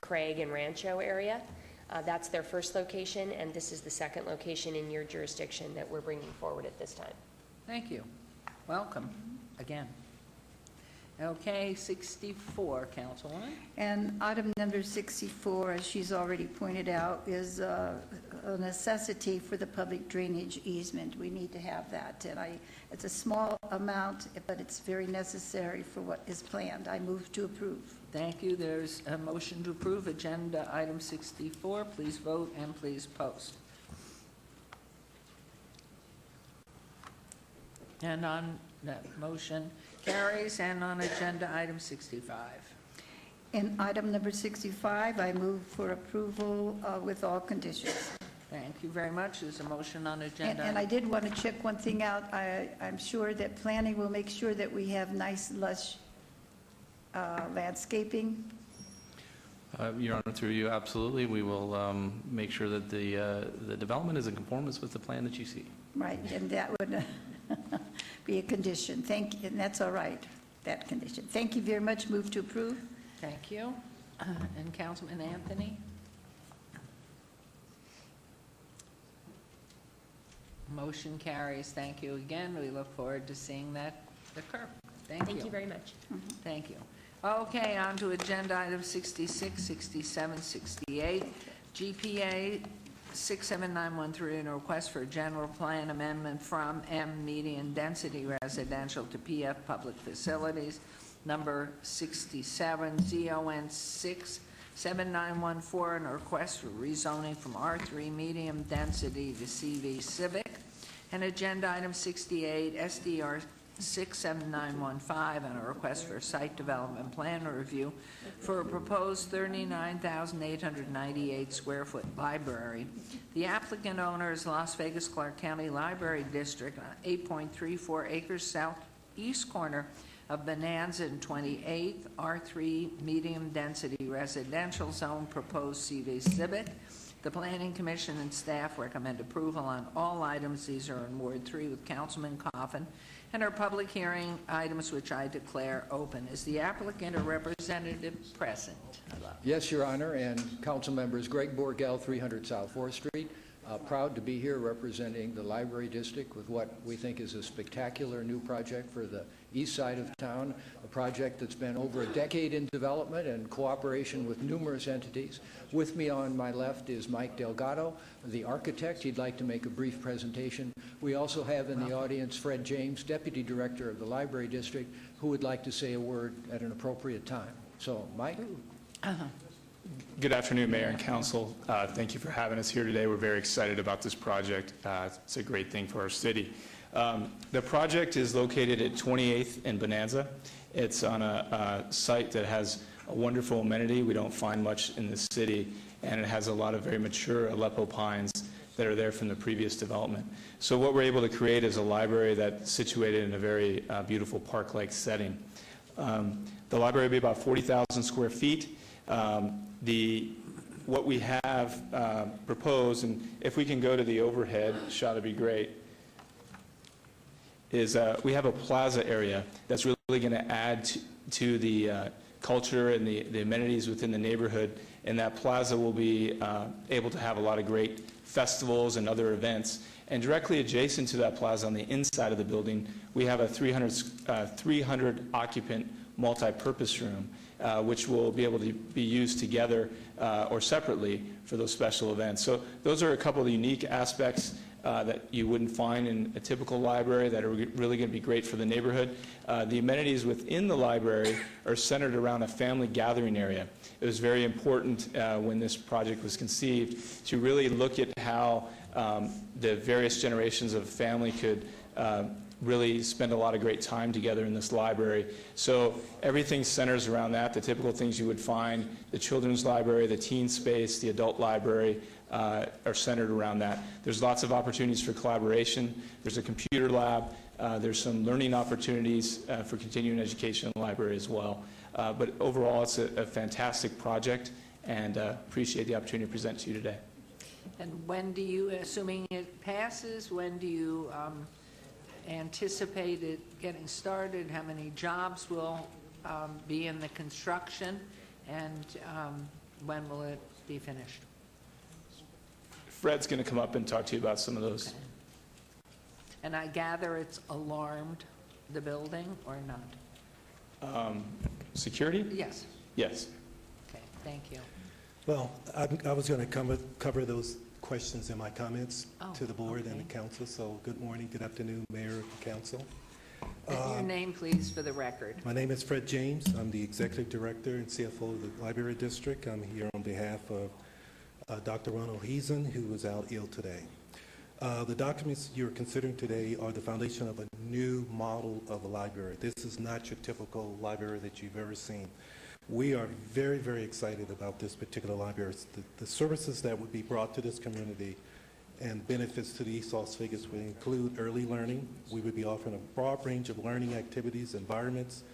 Craig and Rancho area. That's their first location, and this is the second location in your jurisdiction that we're bringing forward at this time. Thank you. Welcome again. Okay, 64, Councilwoman. And item number 64, as she's already pointed out, is a necessity for the public drainage easement. We need to have that, and it's a small amount, but it's very necessary for what is planned. I move to approve. Thank you. There's a motion to approve agenda item 64. Please vote and please post. And on that motion carries, and on agenda item 65. In item number 65, I move for approval with all conditions. Thank you very much. There's a motion on agenda. And I did want to check one thing out. I'm sure that planning will make sure that we have nice, lush landscaping. Your Honor, through you, absolutely. We will make sure that the development is in conformance with the plan that you see. Right, and that would be a condition. Thank you, and that's all right, that condition. Thank you very much. Move to approve. Thank you. And Councilman Anthony? Motion carries. Thank you again. We look forward to seeing that occur. Thank you. Thank you very much. Thank you. Okay, on to agenda items 66, 67, 68. GPA 67913, and a request for a general plan amendment from M median density residential to PF public facilities. Number 67, ZON 67914, and a request for rezoning from R3 medium density to CV Civic. And agenda item 68, SDR 67915, and a request for a site development plan review for a proposed 39,898 square foot library. The applicant owner is Las Vegas Clark County Library District on 8.34 acres southeast corner of Bonanza and 28th, R3 medium density residential zone, proposed CV Civic. The Planning Commission and staff recommend approval on all items. These are in Ward 3 with Councilman Coffin, and our public hearing items, which I declare open. Is the applicant or representative present? Yes, Your Honor, and council members, Greg Borgel, 300 South 4th Street. Proud to be here representing the Library District with what we think is a spectacular new project for the east side of town, a project that's been over a decade in development and cooperation with numerous entities. With me on my left is Mike Delgado, the architect. He'd like to make a brief presentation. We also have in the audience Fred James, Deputy Director of the Library District, who would like to say a word at an appropriate time. So, Mike? Good afternoon, Mayor and Council. Thank you for having us here today. We're very excited about this project. It's a great thing for our city. The project is located at 28th and Bonanza. It's on a site that has a wonderful amenity we don't find much in the city, and it has a lot of very mature Aleppo pines that are there from the previous development. So what we're able to create is a library that's situated in a very beautiful park-like setting. The library will be about 40,000 square feet. What we have proposed, and if we can go to the overhead shot, it'd be great, is we have a plaza area that's really going to add to the culture and the amenities within the neighborhood, and that plaza will be able to have a lot of great festivals and other events. And directly adjacent to that plaza on the inside of the building, we have a 300 occupant multi-purpose room, which will be able to be used together or separately for those special events. So those are a couple of the unique aspects that you wouldn't find in a typical library that are really going to be great for the neighborhood. The amenities within the library are centered around a family gathering area. It was very important when this project was conceived to really look at how the various generations of family could really spend a lot of great time together in this library. So everything centers around that, the typical things you would find, the children's library, the teen space, the adult library, are centered around that. There's lots of opportunities for collaboration. There's a computer lab. There's some learning opportunities for continuing education in the library as well. But overall, it's a fantastic project, and appreciate the opportunity to present to you today. And when do you, assuming it passes, when do you anticipate it getting started? How many jobs will be in the construction, and when will it be finished? Fred's going to come up and talk to you about some of those. Okay. And I gather it's alarmed, the building, or not? Security? Yes. Yes. Okay, thank you. Well, I was going to cover those questions in my comments to the board and the council. So good morning, good afternoon, Mayor and Council. Your name, please, for the record. My name is Fred James. I'm the Executive Director and CFO of the Library District. I'm here on behalf of Dr. Ronald Heason, who is out ill today. The documents you're considering today are the foundation of a new model of a library. This is not your typical library that you've ever seen. We are very, very excited about this particular library. The services that would be brought to this community and benefits to the East Las Vegas would include early learning. We would be offering a broad range of learning activities, environments,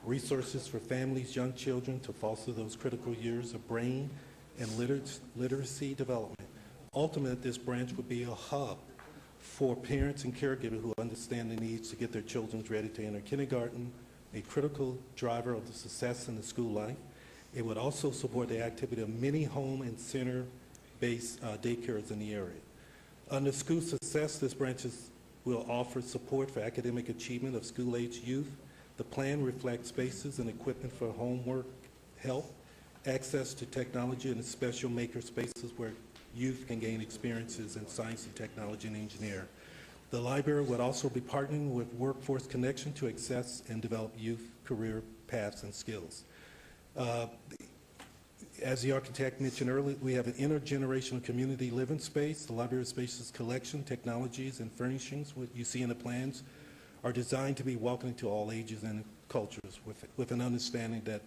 resources for families, young children to foster those critical years of brain and literacy development. Ultimately, this branch would be a hub for parents and caregivers who understand the needs to get their children ready to enter kindergarten, a critical driver of the success in the school life. It would also support the activity of many home and center-based daycares in the area. Under school success, this branch will offer support for academic achievement of school-age youth. The plan reflects spaces and equipment for homework help, access to technology, and special maker spaces where youth can gain experiences in science and technology and engineering. The library would also be partnering with Workforce Connection to access and develop youth career paths and skills. As the architect mentioned earlier, we have an intergenerational community living space. The library space's collection, technologies, and furnishings, what you see in the plans, are designed to be welcoming to all ages and cultures with an understanding that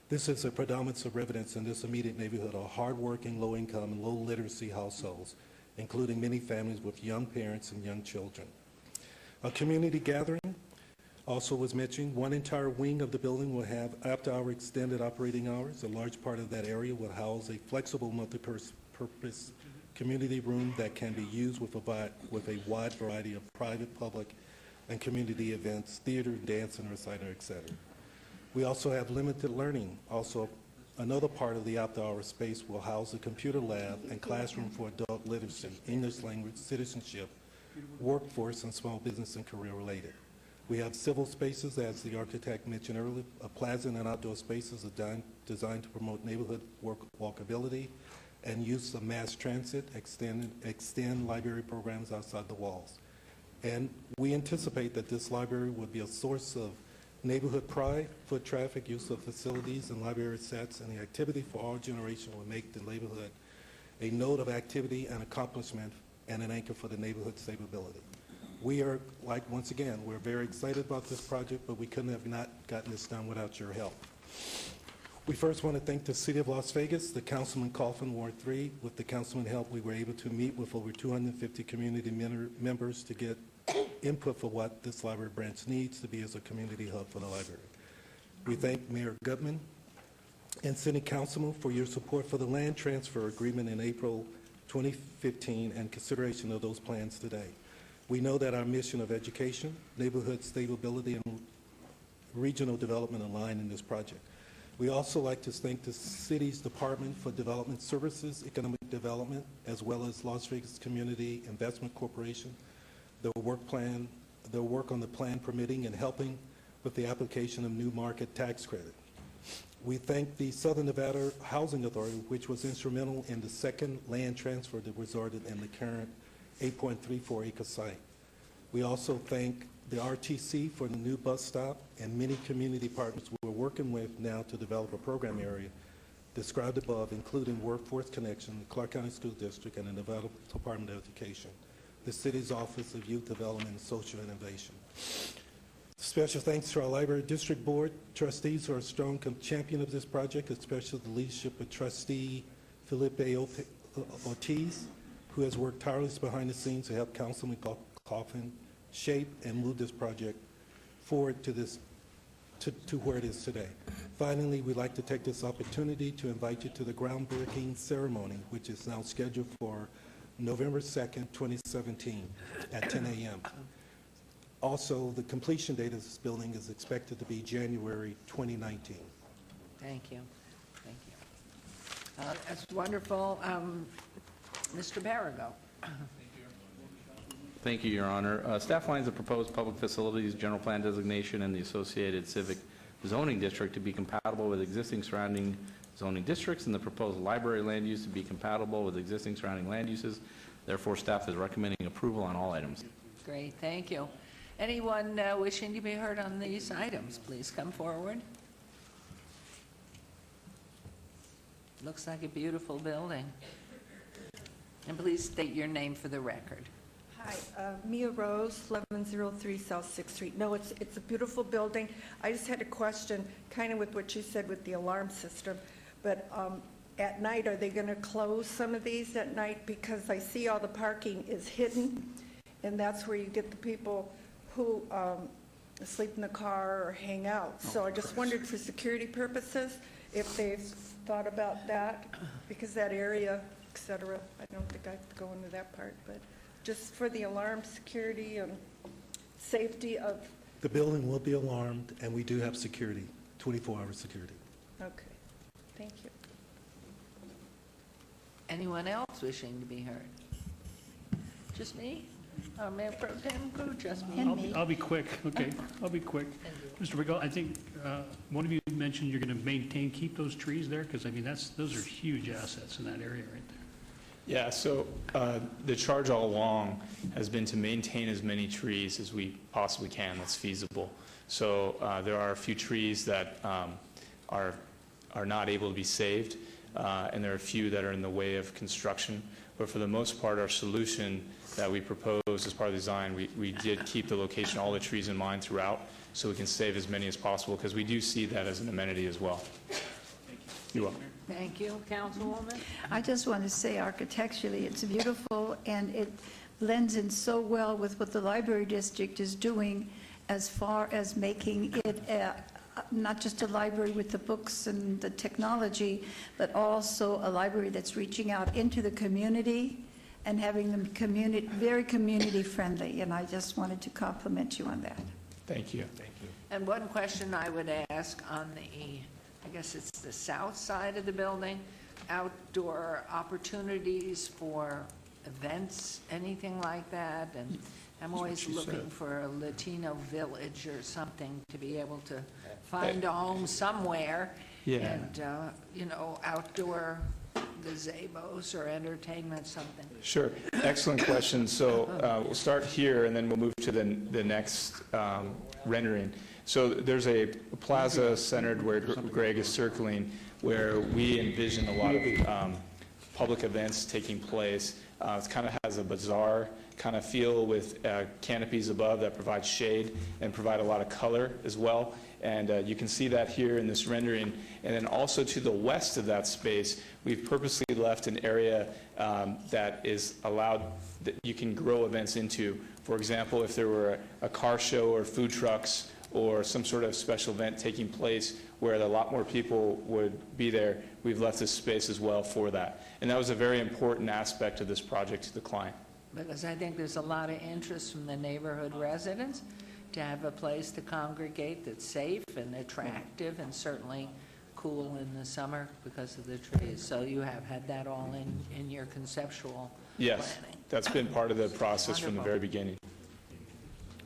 this is a predominance of residents in this immediate neighborhood are hardworking, low-income, and low-literacy households, including many families with young parents and young children. A community gathering also was mentioned. One entire wing of the building will have after-hour extended operating hours. A large part of that area will house a flexible multi-purpose community room that can be used with a wide variety of private, public, and community events, theater, dance, and recital, etc. We also have limited learning. Also, another part of the after-hour space will house a computer lab and classroom for adult literacy, English language, citizenship, workforce, and small business and career related. We have civil spaces, as the architect mentioned earlier, a plaza and outdoor spaces designed to promote neighborhood walkability and use of mass transit, extend library programs outside the walls. And we anticipate that this library will be a source of neighborhood pride, foot traffic, use of facilities and library sets, and the activity for our generation will make the neighborhood a node of activity and accomplishment and an anchor for the neighborhood stability. We are, once again, we're very excited about this project, but we couldn't have not gotten this done without your help. We first want to thank the City of Las Vegas, the Councilman Coffin, Ward 3. With the councilman help, we were able to meet with over 250 community members to get input for what this library branch needs to be as a community hub for the library. We thank Mayor Gutman and City Councilman for your support for the land transfer agreement in April 2015 and consideration of those plans today. We know that our mission of education, neighborhood stability, and regional development align in this project. We also like to thank the city's Department for Development Services, Economic Development, as well as Las Vegas Community Investment Corporation, their work on the plan permitting and helping with the application of new market tax credit. We thank the Southern Nevada Housing Authority, which was instrumental in the second land transfer that resulted in the current 8.34 acre site. We also thank the RTC for the new bus stop and many community partners we're working with now to develop a program area described above, including Workforce Connection, the Clark County School District, and the Nevada Department of Education, the city's Office of Youth Development and Social Innovation. Special thanks to our Library District Board trustees who are a strong champion of this project, especially the leadership of trustee Felipe Ortiz, who has worked tirelessly behind the scenes to help Councilman Coffin shape and move this project forward to where it is today. Finally, we'd like to take this opportunity to invite you to the groundbreaking ceremony, which is now scheduled for November 2nd, 2017 at 10 a.m. Also, the completion date of this building is expected to be January 2019. Thank you. Thank you. That's wonderful. Mr. Barrago. Thank you, Your Honor. Staff lines the proposed public facilities general plan designation and the associated civic zoning district to be compatible with existing surrounding zoning districts, and the proposed library land use to be compatible with existing surrounding land uses. Therefore, staff is recommending approval on all items. Great, thank you. Anyone wishing to be heard on these items, please come forward. Looks like a beautiful building. And please state your name for the record. Hi, Mia Rose, 1103 South 6th Street. No, it's a beautiful building. I just had a question, kind of with what you said with the alarm system, but at night, are they going to close some of these at night? Because I see all the parking is hidden, and that's where you get the people who sleep in the car or hang out. So I just wondered for security purposes, if they've thought about that, because that area, et cetera, I don't think I have to go into that part, but just for the alarm security and safety of, The building will be alarmed, and we do have security, 24-hour security. okay, thank you. Anyone else wishing to be heard? Just me? Mayor Pro Tem Crew, just me? I'll be quick, okay? I'll be quick. Mr. Riggle, I think one of you mentioned you're going to keep those trees there, because I mean, those are huge assets in that area right there. Yeah, so the charge all along has been to maintain as many trees as we possibly can that's feasible. So there are a few trees that are not able to be saved, and there are a few that are in the way of construction. But for the most part, our solution that we proposed as part of the design, we did keep the location, all the trees in mind throughout, so we can save as many as possible, because we do see that as an amenity as well. You're welcome. Thank you, Councilwoman. I just want to say architecturally, it's beautiful, and it blends in so well with what the library district is doing as far as making it not just a library with the books and the technology, but also a library that's reaching out into the community and having them very community friendly. And I just wanted to compliment you on that. Thank you. Thank you. And one question I would ask on I guess it's the south side of the building, outdoor opportunities for events, anything like that? And I'm always looking for a Latino village or something to be able to find a home somewhere. Yeah. And, outdoor gazebos or entertainment, something. Sure. Excellent question. So we'll start here, and then we'll move to the next rendering. So there's a plaza centered where Greg is circling, where we envision a lot of public events taking place. It kind of has a bazaar kind of feel with canopies above that provide shade and provide a lot of color as well. And you can see that here in this rendering. And then also to the west of that space, we've purposely left an area that is allowed that you can grow events into. For example, if there were a car show or food trucks or some sort of special event taking place where a lot more people would be there, we've left this space as well for that. And that was a very important aspect of this project to the client. Because I think there's a lot of interest from the neighborhood residents to have a place to congregate that's safe and attractive and certainly cool in the summer because of the trees. So you have had that all in your conceptual Yes, planning. that's been part of the process from the very beginning.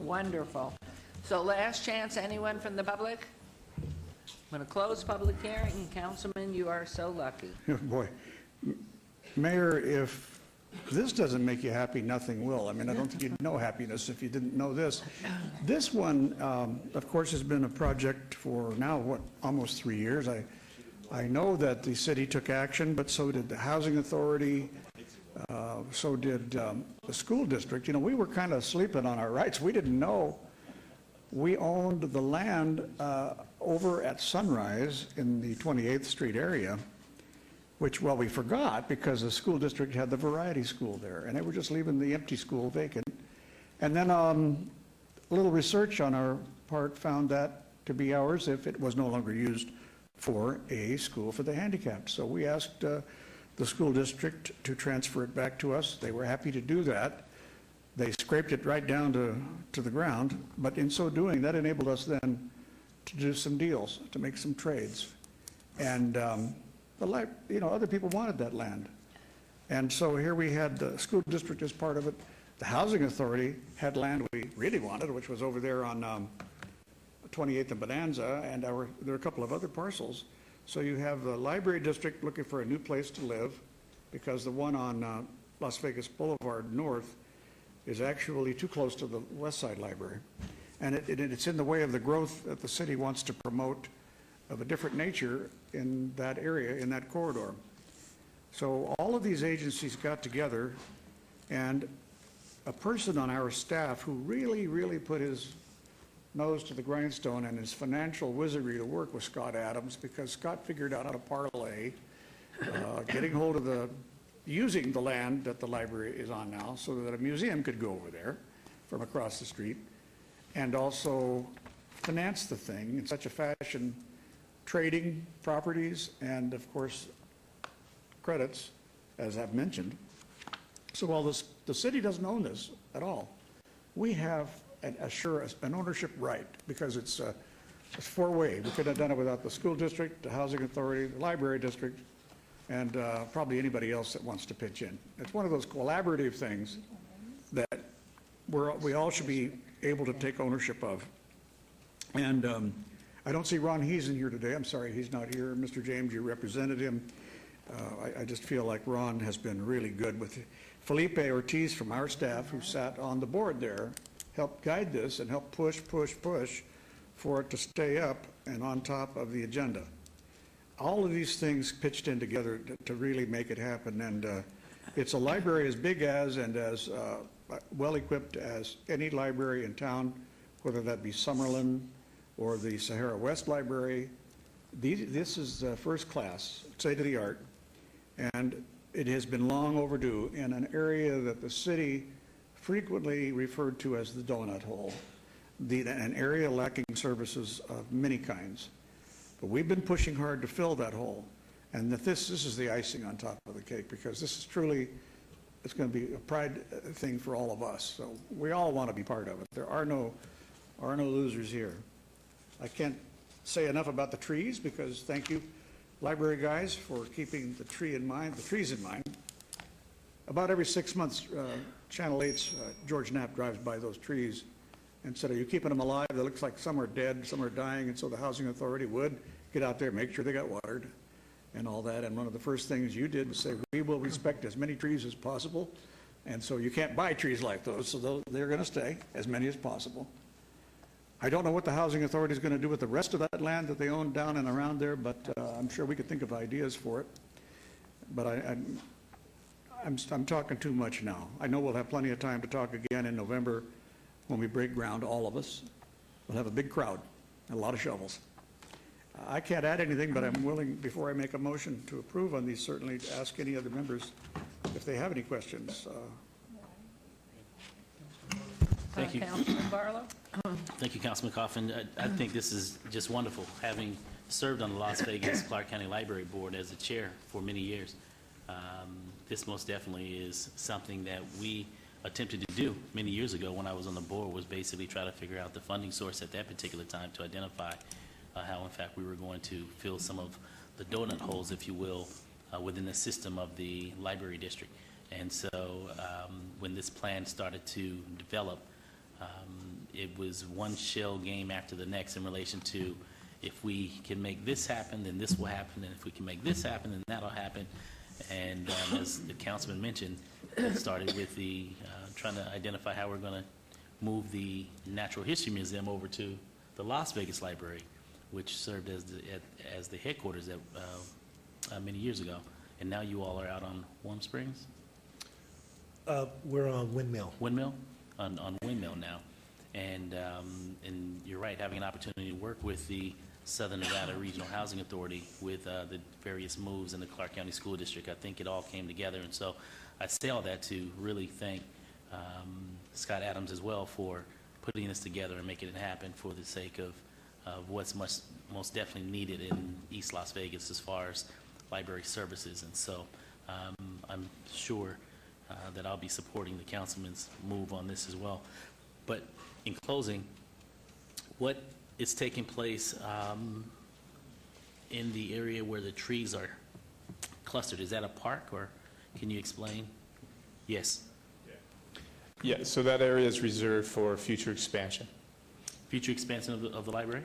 Wonderful. So last chance, anyone from the public? I'm going to close public hearing. Councilman, you are so lucky. Boy, Mayor, if this doesn't make you happy, nothing will. I mean, I don't think you'd know happiness if you didn't know this. This one, of course, has been a project for now, almost 3 years. I know that the city took action, but so did the Housing Authority, so did the school district. You know, we were kind of sleeping on our rights. We didn't know. We owned the land over at Sunrise in the 28th Street area, which, well, we forgot because the school district had the variety school there, and they were just leaving the empty school vacant. And then a little research on our part found that to be ours if it was no longer used for a school for the handicapped. So we asked the school district to transfer it back to us. They were happy to do that. They scraped it right down to the ground, but in so doing, that enabled us then to do some deals, to make some trades. And other people wanted that land. And so here we had the school district as part of it. The Housing Authority had land we really wanted, which was over there on 28th and Bonanza, and there are a couple of other parcels. So you have the library district looking for a new place to live, because the one on Las Vegas Boulevard North is actually too close to the West Side Library. And it's in the way of the growth that the city wants to promote of a different nature in that area, in that corridor. So all of these agencies got together, and a person on our staff who really, really put his nose to the grindstone and his financial wizardry to work with Scott Adams, because Scott figured out how to parlay, getting hold of using the land that the library is on now so that a museum could go over there from across the street, and also finance the thing in such a fashion, trading properties and, of course, credits, as I've mentioned. So while the city doesn't own this at all, we have an ownership right, because it's four-way. We could have done it without the school district, the housing authority, the library district, and probably anybody else that wants to pitch in. It's one of those collaborative things that we all should be able to take ownership of. And I don't see Ron Heesen here today. I'm sorry he's not here. Mr. James, you represented him. I just feel like Ron has been really good with Felipe Ortiz from our staff, who sat on the board there, helped guide this and helped push for it to stay up and on top of the agenda. All of these things pitched in together to really make it happen, and it's a library as big as and as well-equipped as any library in town, whether that be Summerlin or the Sahara West Library. This is first class, state-of-the-art, and it has been long overdue in an area that the city frequently referred to as the donut hole, an area lacking services of many kinds. But we've been pushing hard to fill that hole, and this is the icing on top of the cake, because this is truly, it's going to be a pride thing for all of us. So we all want to be part of it. There are no losers here. I can't say enough about the trees, because thank you, library guys, for keeping the trees in mind. About every 6 months, Channel 8's George Knapp drives by those trees and said, "Are you keeping them alive? It looks like some are dead, some are dying." And so the housing authority would get out there, make sure they got watered and all that. And one of the first things you did was say, "We will respect as many trees as possible." And so you can't buy trees like those, so they're going to stay, as many as possible. I don't know what the housing authority is going to do with the rest of that land that they own down and around there, but I'm sure we could think of ideas for it. But I'm talking too much now. I know we'll have plenty of time to talk again in November when we break ground, all of us. We'll have a big crowd and a lot of shovels. I can't add anything, but I'm willing, before I make a motion to approve on these, certainly to ask any other members if they have any questions. Thank you. Councilman Barlow? Thank you, Councilman Coffin. I think this is just wonderful, having served on the Las Vegas Clark County Library Board as a chair for many years. This most definitely is something that we attempted to do many years ago when I was on the board, was basically try to figure out the funding source at that particular time to identify how, in fact, we were going to fill some of the donut holes, if you will, within the system of the library district. And so when this plan started to develop, it was one shell game after the next in relation to, if we can make this happen, then this will happen, and if we can make this happen, then that'll happen. And as the councilman mentioned, it started with the trying to identify how we're going to move the Natural History Museum over to the Las Vegas Library, which served as the headquarters many years ago. And now you all are out on Warm Springs? We're on Windmill. Windmill? On Windmill now. And you're right, having an opportunity to work with the Southern Nevada Regional Housing Authority with the various moves in the Clark County School District, I think it all came together. And so I say all that to really thank Scott Adams as well for putting this together and making it happen for the sake of what's most definitely needed in East Las Vegas as far as library services. And so I'm sure that I'll be supporting the councilman's move on this as well. But in closing, what is taking place in the area where the trees are clustered? Is that a park, or can you explain? Yes. Yeah, so that area is reserved for future expansion. Future expansion of the library?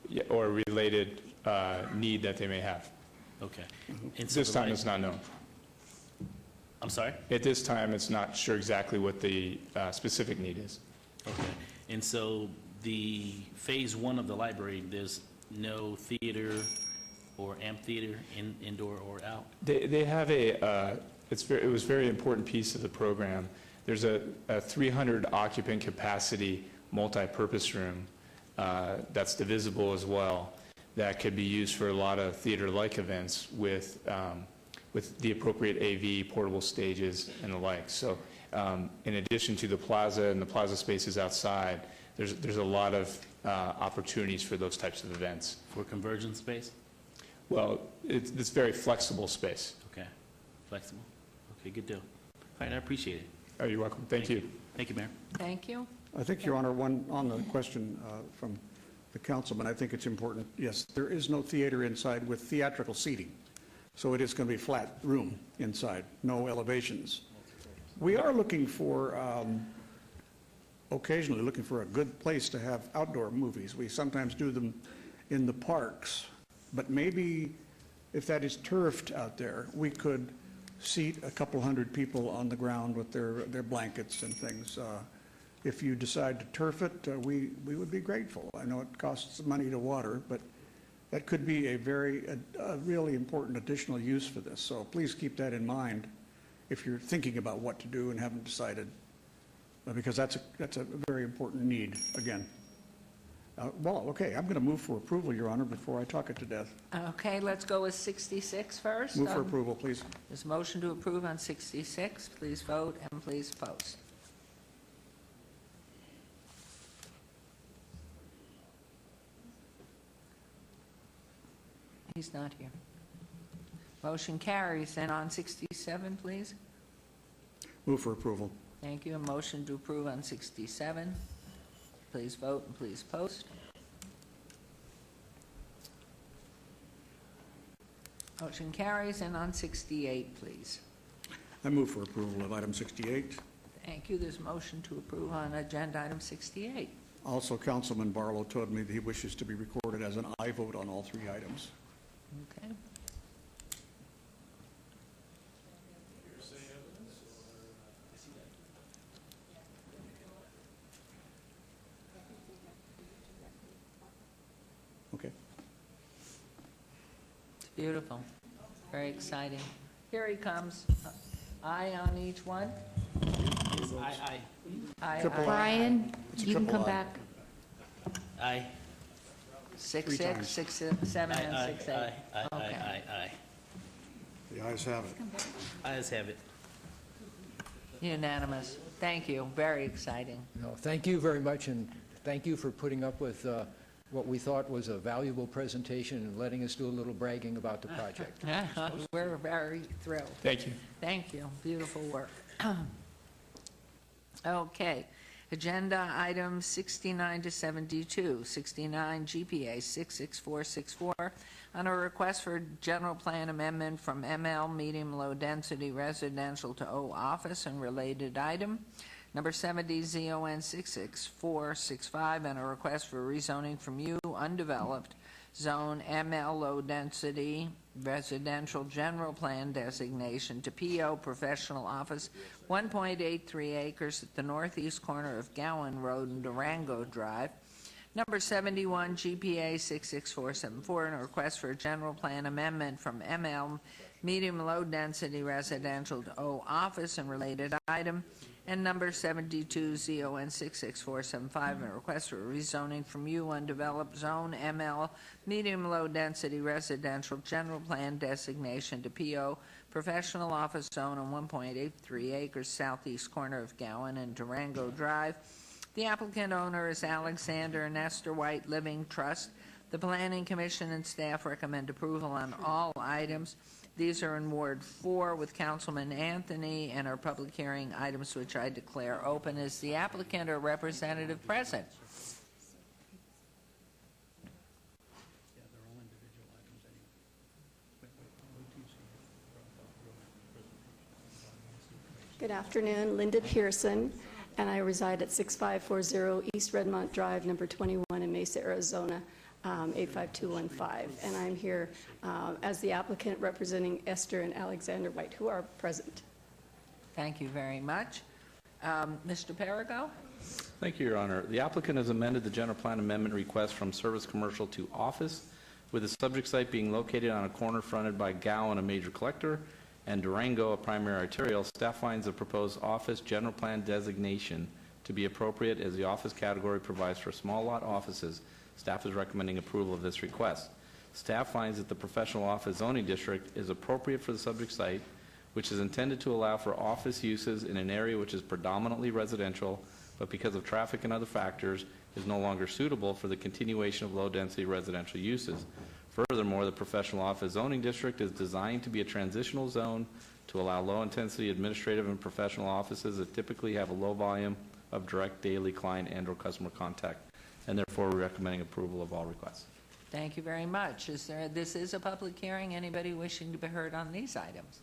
Yeah, or a related need that they may have. Okay. And so This the time, it's not known. I'm sorry? At this time, it's not sure exactly what the specific need is. Okay. And so the phase one of the library, there's no theater or amphitheater, indoor or out? They have it was a very important piece of the program. There's a 300 occupant capacity multi-purpose room that's divisible as well, that could be used for a lot of theater-like events with the appropriate AV, portable stages, and the like. So in addition to the plaza and the plaza spaces outside, there's a lot of opportunities for those types of events. For conversion space? Well, it's very flexible space. Okay. Flexible. Okay, good deal. All right, I appreciate it. Oh, you're welcome. Thank you. Thank you, Mayor. Thank you. I think, Your Honor, on the question from the councilman, I think it's important, yes, there is no theater inside with theatrical seating. So it is going to be flat room inside, no elevations. We are looking for, occasionally looking for a good place to have outdoor movies. We sometimes do them in the parks, but maybe if that is turfed out there, we could seat a couple hundred people on the ground with their blankets and things. If you decide to turf it, we would be grateful. I know it costs money to water, but that could be a really important additional use for this. So please keep that in mind if you're thinking about what to do and haven't decided, because that's a very important need, again. Well, okay, I'm going to move for approval, Your Honor, before I talk it to death. Okay, let's go with 66 first. Move for approval, please. There's a motion to approve on 66. Please vote and please post. He's not here. Motion carries. And on 67, please. Move for approval. Thank you. A motion to approve on 67. Please vote and please post. Motion carries. And on 68, please. I move for approval of item 68. Thank you. There's a motion to approve on agenda item 68. Also, Councilman Barlow told me that he wishes to be recorded as an aye vote on all three items. Okay. Okay. It's beautiful. Very exciting. Here he comes. Aye on each one. Aye. Aye. Triple aye. Brian, It's a you can triple come aye. back. Aye. 6, Three times. 6, 7, and 6, 8. Okay. Aye. The ayes have it. Ayes have it. Unanimous. Thank you. Very exciting. No, thank you very much, and thank you for putting up with what we thought was a valuable presentation and letting us do a little bragging about the project. We're very thrilled. Thank you. Thank you. Beautiful work. Okay. Agenda items 69 to 72. 69 GPA 66464 on a request for general plan amendment from ML medium low density residential to O office and related item. Number 70 ZON 66465 and a request for rezoning from U undeveloped zone ML low density residential general plan designation to PO professional office 1.83 acres at the northeast corner of Gowan Road and Durango Drive. Number 71 GPA 66474 and a request for a general plan amendment from ML medium low density residential to O office and related item. And number 72 ZON 66475 and a request for rezoning from U undeveloped zone ML medium low density residential general plan designation to PO professional office zone on 1.83 acres southeast corner of Gowan and Durango Drive. The applicant owner is Alexander and Esther White Living Trust. The Planning Commission and staff recommend approval on all items. These are in Ward 4 with Councilman Anthony and are public hearing items which I declare open. Is the applicant or representative present? Good afternoon, Linda Pearson, and I reside at 6540 East Redmont Drive, number 21 Mesa, Arizona, 85215. And I'm here as the applicant representing Esther and Alexander White, who are present. Thank you very much. Mr. Perigo? Thank you, Your Honor. The applicant has amended the general plan amendment request from service commercial to office, with the subject site being located on a corner fronted by Gowan, a major collector, and Durango, a primary arterial. Staff finds the proposed office general plan designation to be appropriate as the office category provides for small lot offices. Staff is recommending approval of this request. Staff finds that the professional office zoning district is appropriate for the subject site, which is intended to allow for office uses in an area which is predominantly residential, but because of traffic and other factors is no longer suitable for the continuation of low-density residential uses. Furthermore, the professional office zoning district is designed to be a transitional zone to allow low-intensity administrative and professional offices that typically have a low volume of direct daily client and/or customer contact, and therefore we're recommending approval of all requests. Thank you very much. This is a public hearing. Anybody wishing to be heard on these items?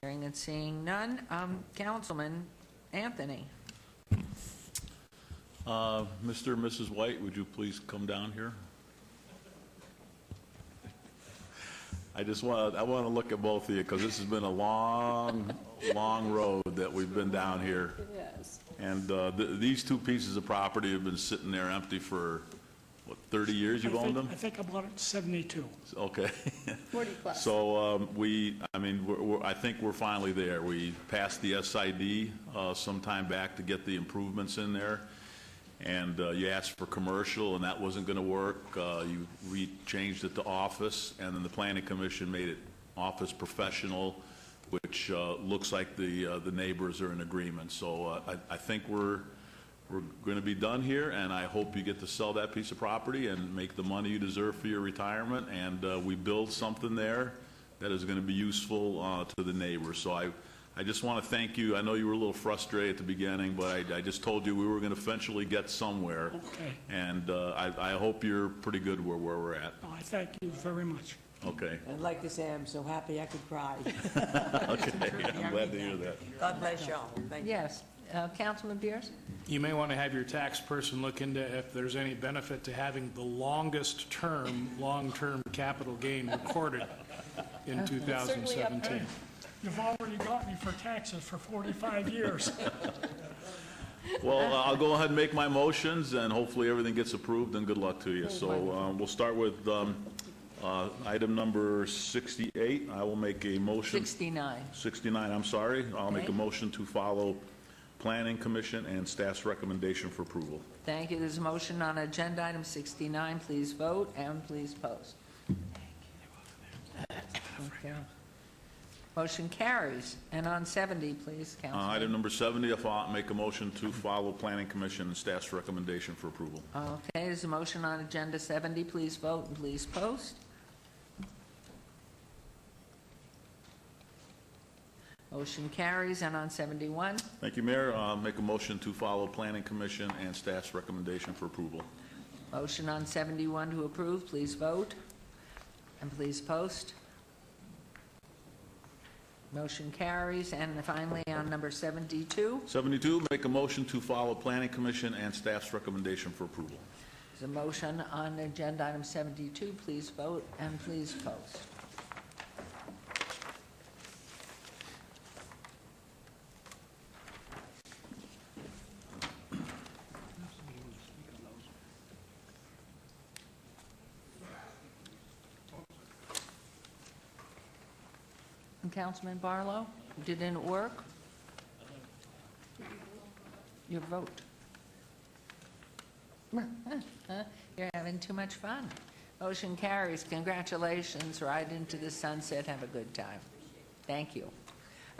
Hearing and seeing none. Councilman Anthony. Mr. and Mrs. White, would you please come down here? I want to look at both of you because this has been a long road that we've been down here. Yes. And these two pieces of property have been sitting there empty for, what, 30 years you've owned them? I think about 72. Okay. 40 plus. So I think we're finally there. We passed the SID some time back to get the improvements in there. And you asked for commercial, and that wasn't going to work. We changed it to office, and then the Planning Commission made it office professional, which looks like the neighbors are in agreement. So I think we're going to be done here, and I hope you get to sell that piece of property and make the money you deserve for your retirement, and we build something there that is going to be useful to the neighbors. So I just want to thank you. I know you were a little frustrated at the beginning, but I just told you we were going to eventually get somewhere. Okay. And I hope you're pretty good where we're at. Oh, I thank you very much. Okay. I'd like to say I'm so happy I could cry. Okay, I'm glad to hear that. God bless y'all. Thank you. Yes. Councilman Pierce? You may want to have your tax person look into if there's any benefit to having the longest term, long-term capital gain recorded in 2017. You've already got me for taxes for 45 years. Well, I'll go ahead and make my motions, and hopefully everything gets approved, and good luck to you. So we'll start with item number 68. I will make a motion. 69. 69, I'm sorry. I'll make a Okay. motion to follow Planning Commission and staff's recommendation for approval. Thank you. There's a motion on agenda item 69. Please vote and please post. Okay. Motion carries. And on 70, please, Councilman. Item number 70, I'll make a motion to follow Planning Commission and staff's recommendation for approval. Okay, there's a motion on agenda 70. Please vote and please post. Motion carries. And on 71, Thank you, Mayor. I'll make a motion to follow Planning Commission and staff's recommendation for approval. motion on 71 to approve. Please vote and please post. Motion carries. And finally, on number 72, 72, make a motion to follow Planning Commission and staff's recommendation for approval. there's a motion on agenda item 72. Please vote and please post. And Councilman Barlow, didn't it work? Your vote. You're having too much fun. Motion carries. Congratulations. Ride into the sunset. Have a good time. Thank you.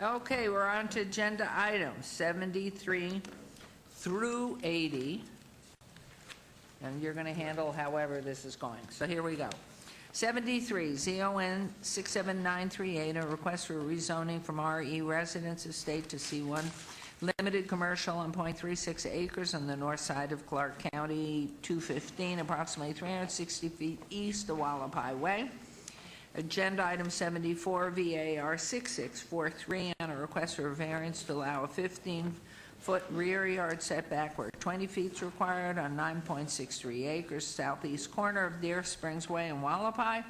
Okay, we're on to agenda items 73 through 80. And you're going to handle however this is going. So here we go. 73, ZON 67938, a request for rezoning from RE Residence Estate to C1 Limited Commercial on .36 acres on the north side of Clark County 215, approximately 360 feet east of Wallapai Way. Agenda item 74, VAR 6643, on a request for variance to allow a 15 foot rear yard setback where 20 feet is required on 9.63 acres southeast corner of Deer Springs Way in Wallapai.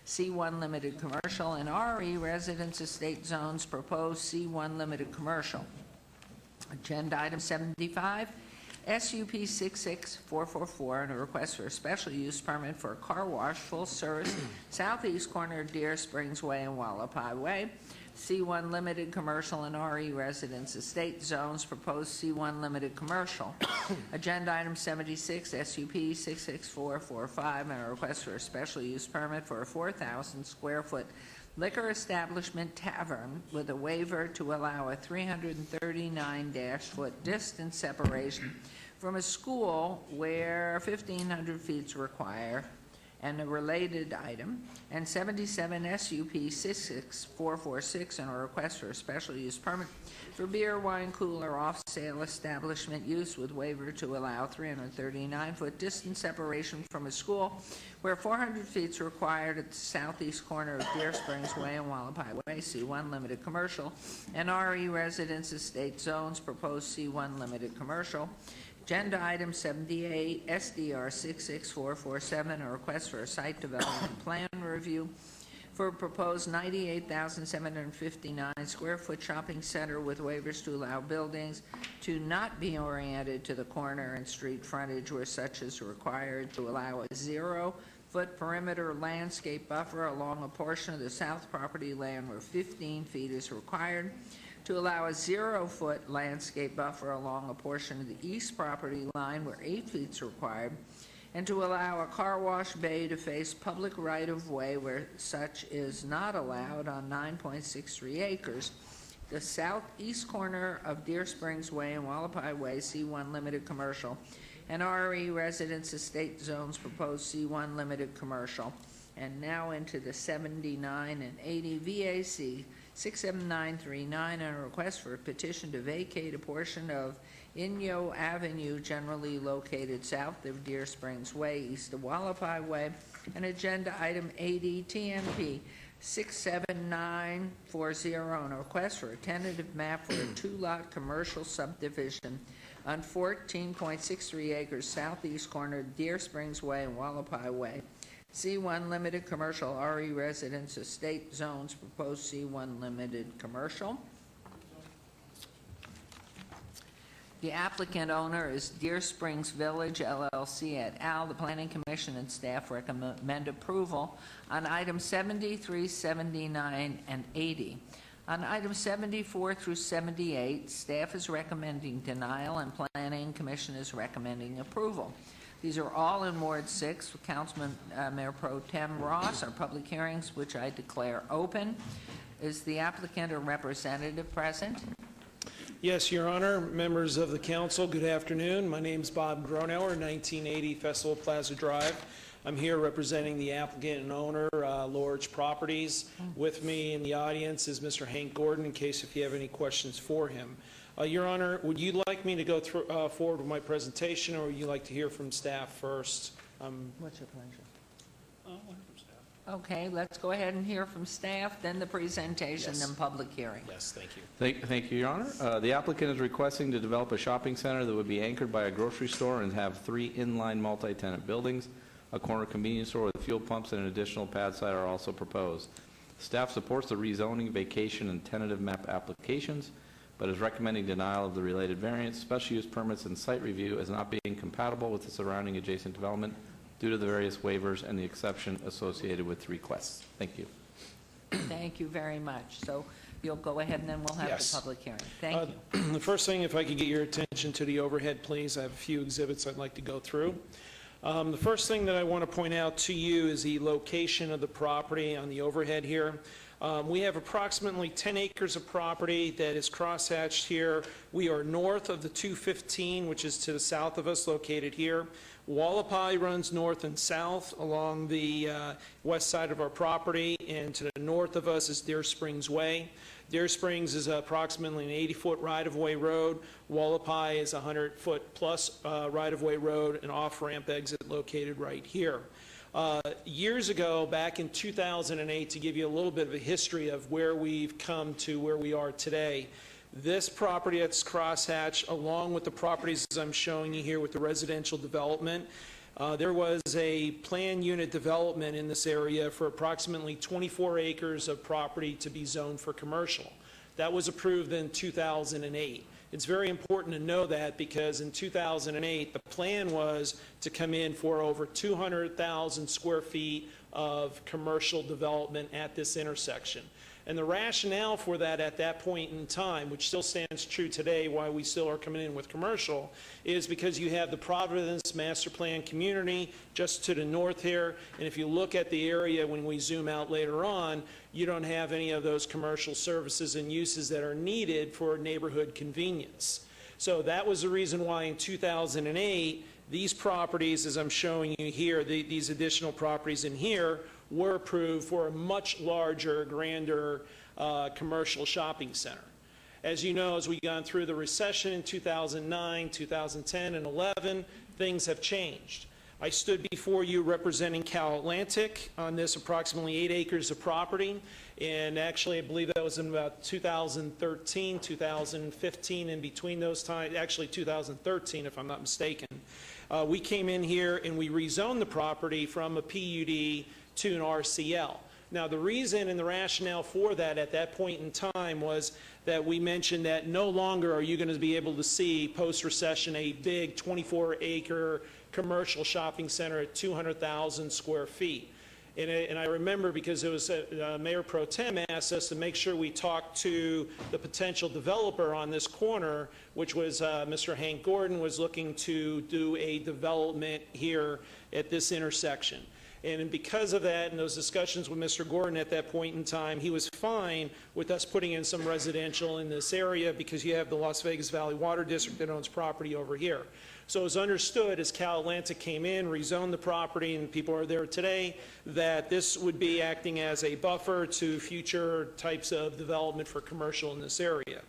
C1 limited commercial and RE residence estate zones proposed C1 limited commercial. Agenda item 75, SUP 66444 and a request for a special use permit for a car wash full service southeast corner of Deer Springs Way and Wallapai Way. C1 limited commercial and RE residence estate zones proposed C1 limited commercial. Agenda item 76, SUP 66445 and a request for a special use permit for a 4,000 square foot liquor establishment tavern with a waiver to allow a 339-foot distance separation from a school where 1,500 feet is required, and a related item, and 77 SUP 66446 and a request for a special use permit for beer, wine cooler, off-sale establishment use with waiver to allow 339-foot distance separation from a school where 400 feet is required at the southeast corner of Deer Springs Way and Wallapai Way, C1 limited commercial, and RE residence estate zones proposed C1 limited commercial. Agenda item 78, SDR 66447, a request for a site development plan review for a proposed 98,759 square foot shopping center with waivers to allow buildings to not be oriented to the corner and street frontage where such is required, to allow a 0-foot perimeter landscape buffer along a portion of the south property land where 15 feet is required, to allow a 0-foot landscape buffer along a portion of the east property line where 8 feet is required, and to allow a car wash bay to face public right-of-way where such is not allowed on 9.63 acres. The southeast corner of Deer Springs Way and Wallapai Way, C1 limited commercial, and RE residence estate zones proposed C1 limited commercial. And now into the 79 and 80 VAC 67939 and a request for a petition to vacate a portion of Inyo Avenue generally located south of Deer Springs Way, east of Wallapai Way, and agenda item 80 TMP 67940 and a request for a tentative map for a two-lot commercial subdivision on 14.63 acres southeast corner of Deer Springs Way and Wallapai Way. C1 limited commercial, RE residence estate zones, proposed C1 limited commercial. The applicant owner is Deer Springs Village LLC et al. The Planning Commission and staff recommend approval on items 73, 79, and 80. On items 74 through 78, staff is recommending denial and Planning Commission is recommending approval. These are all in Ward 6 with Councilman Mayor Pro Tem Ross. Our public hearings, which I declare open. Is the applicant or representative present? Yes, Your Honor. Members of the council, good afternoon. My name is Bob Gronauer, 1980 Festival Plaza Drive. I'm here representing the applicant and owner, Lorge Properties. With me in the audience is Mr. Hank Gordon, in case if you have any questions for him. Your Honor, would you like me to go through, forward with my presentation, or would you like to hear from staff first? What's your pleasure? Okay, let's go ahead and hear from staff, then the presentation, then public hearing. Yes, thank you. Thank you, Your Honor. The applicant is requesting to develop a shopping center that would be anchored by a grocery store and have 3 inline multi-tenant buildings. A corner convenience store with fuel pumps and an additional pad site are also proposed. Staff supports the rezoning, vacation, and tentative map applications, but is recommending denial of the related variance, special use permits, and site review as not being compatible with the surrounding adjacent development due to the various waivers and the exception associated with requests. Thank you. Thank you very much. So you'll go ahead and then we'll have Yes. the public hearing. Thank you. The first thing, if I could get your attention to the overhead, please. I have a few exhibits I'd like to go through. The first thing that I want to point out to you is the location of the property on the overhead here. We have approximately 10 acres of property that is crosshatched here. We are north of the 215, which is to the south of us, located here. Wallapai runs north and south along the west side of our property, and to the north of us is Deer Springs Way. Deer Springs is approximately an 80-foot right-of-way road. Wallapai is a 100-foot plus right-of-way road, an off-ramp exit located right here. Years ago, back in 2008, to give you a little bit of a history of where we've come to where we are today, This property that's crosshatched, along with the properties as I'm showing you here with the residential development, there was a planned unit development in this area for approximately 24 acres of property to be zoned for commercial. That was approved in 2008. It's very important to know that because in 2008, the plan was to come in for over 200,000 square feet of commercial development at this intersection. And the rationale for that at that point in time, which still stands true today, why we still are coming in with commercial, is because you have the Providence Master Plan community just to the north here. And if you look at the area when we zoom out later on, you don't have any of those commercial services and uses that are needed for neighborhood convenience. So that was the reason why in 2008, these properties, as I'm showing you here, these additional properties in here, were approved for a much larger, grander commercial shopping center. As you know, as we've gone through the recession in 2009, 2010, and 11, things have changed. I stood before you representing Cal Atlantic on this approximately 8 acres of property, and actually I believe that was in about 2013, 2015, in between those times, actually 2013 if I'm not mistaken. We came in here and we rezoned the property from a PUD to an RCL. Now the reason and the rationale for that at that point in time was that we mentioned that no longer are you going to be able to see post-recession a big 24-acre commercial shopping center at 200,000 square feet. And I remember because it was Mayor Pro Tem asked us to make sure we talked to the potential developer on this corner, which was Mr. Hank Gordon was looking to do a development here at this intersection. And because of that and those discussions with Mr. Gordon at that point in time, he was fine with us putting in some residential in this area because you have the Las Vegas Valley Water District that owns property over here. So it was understood as Cal Atlantic came in, rezoned the property, and people are there today, that this would be acting as a buffer to future types of development for commercial in this area.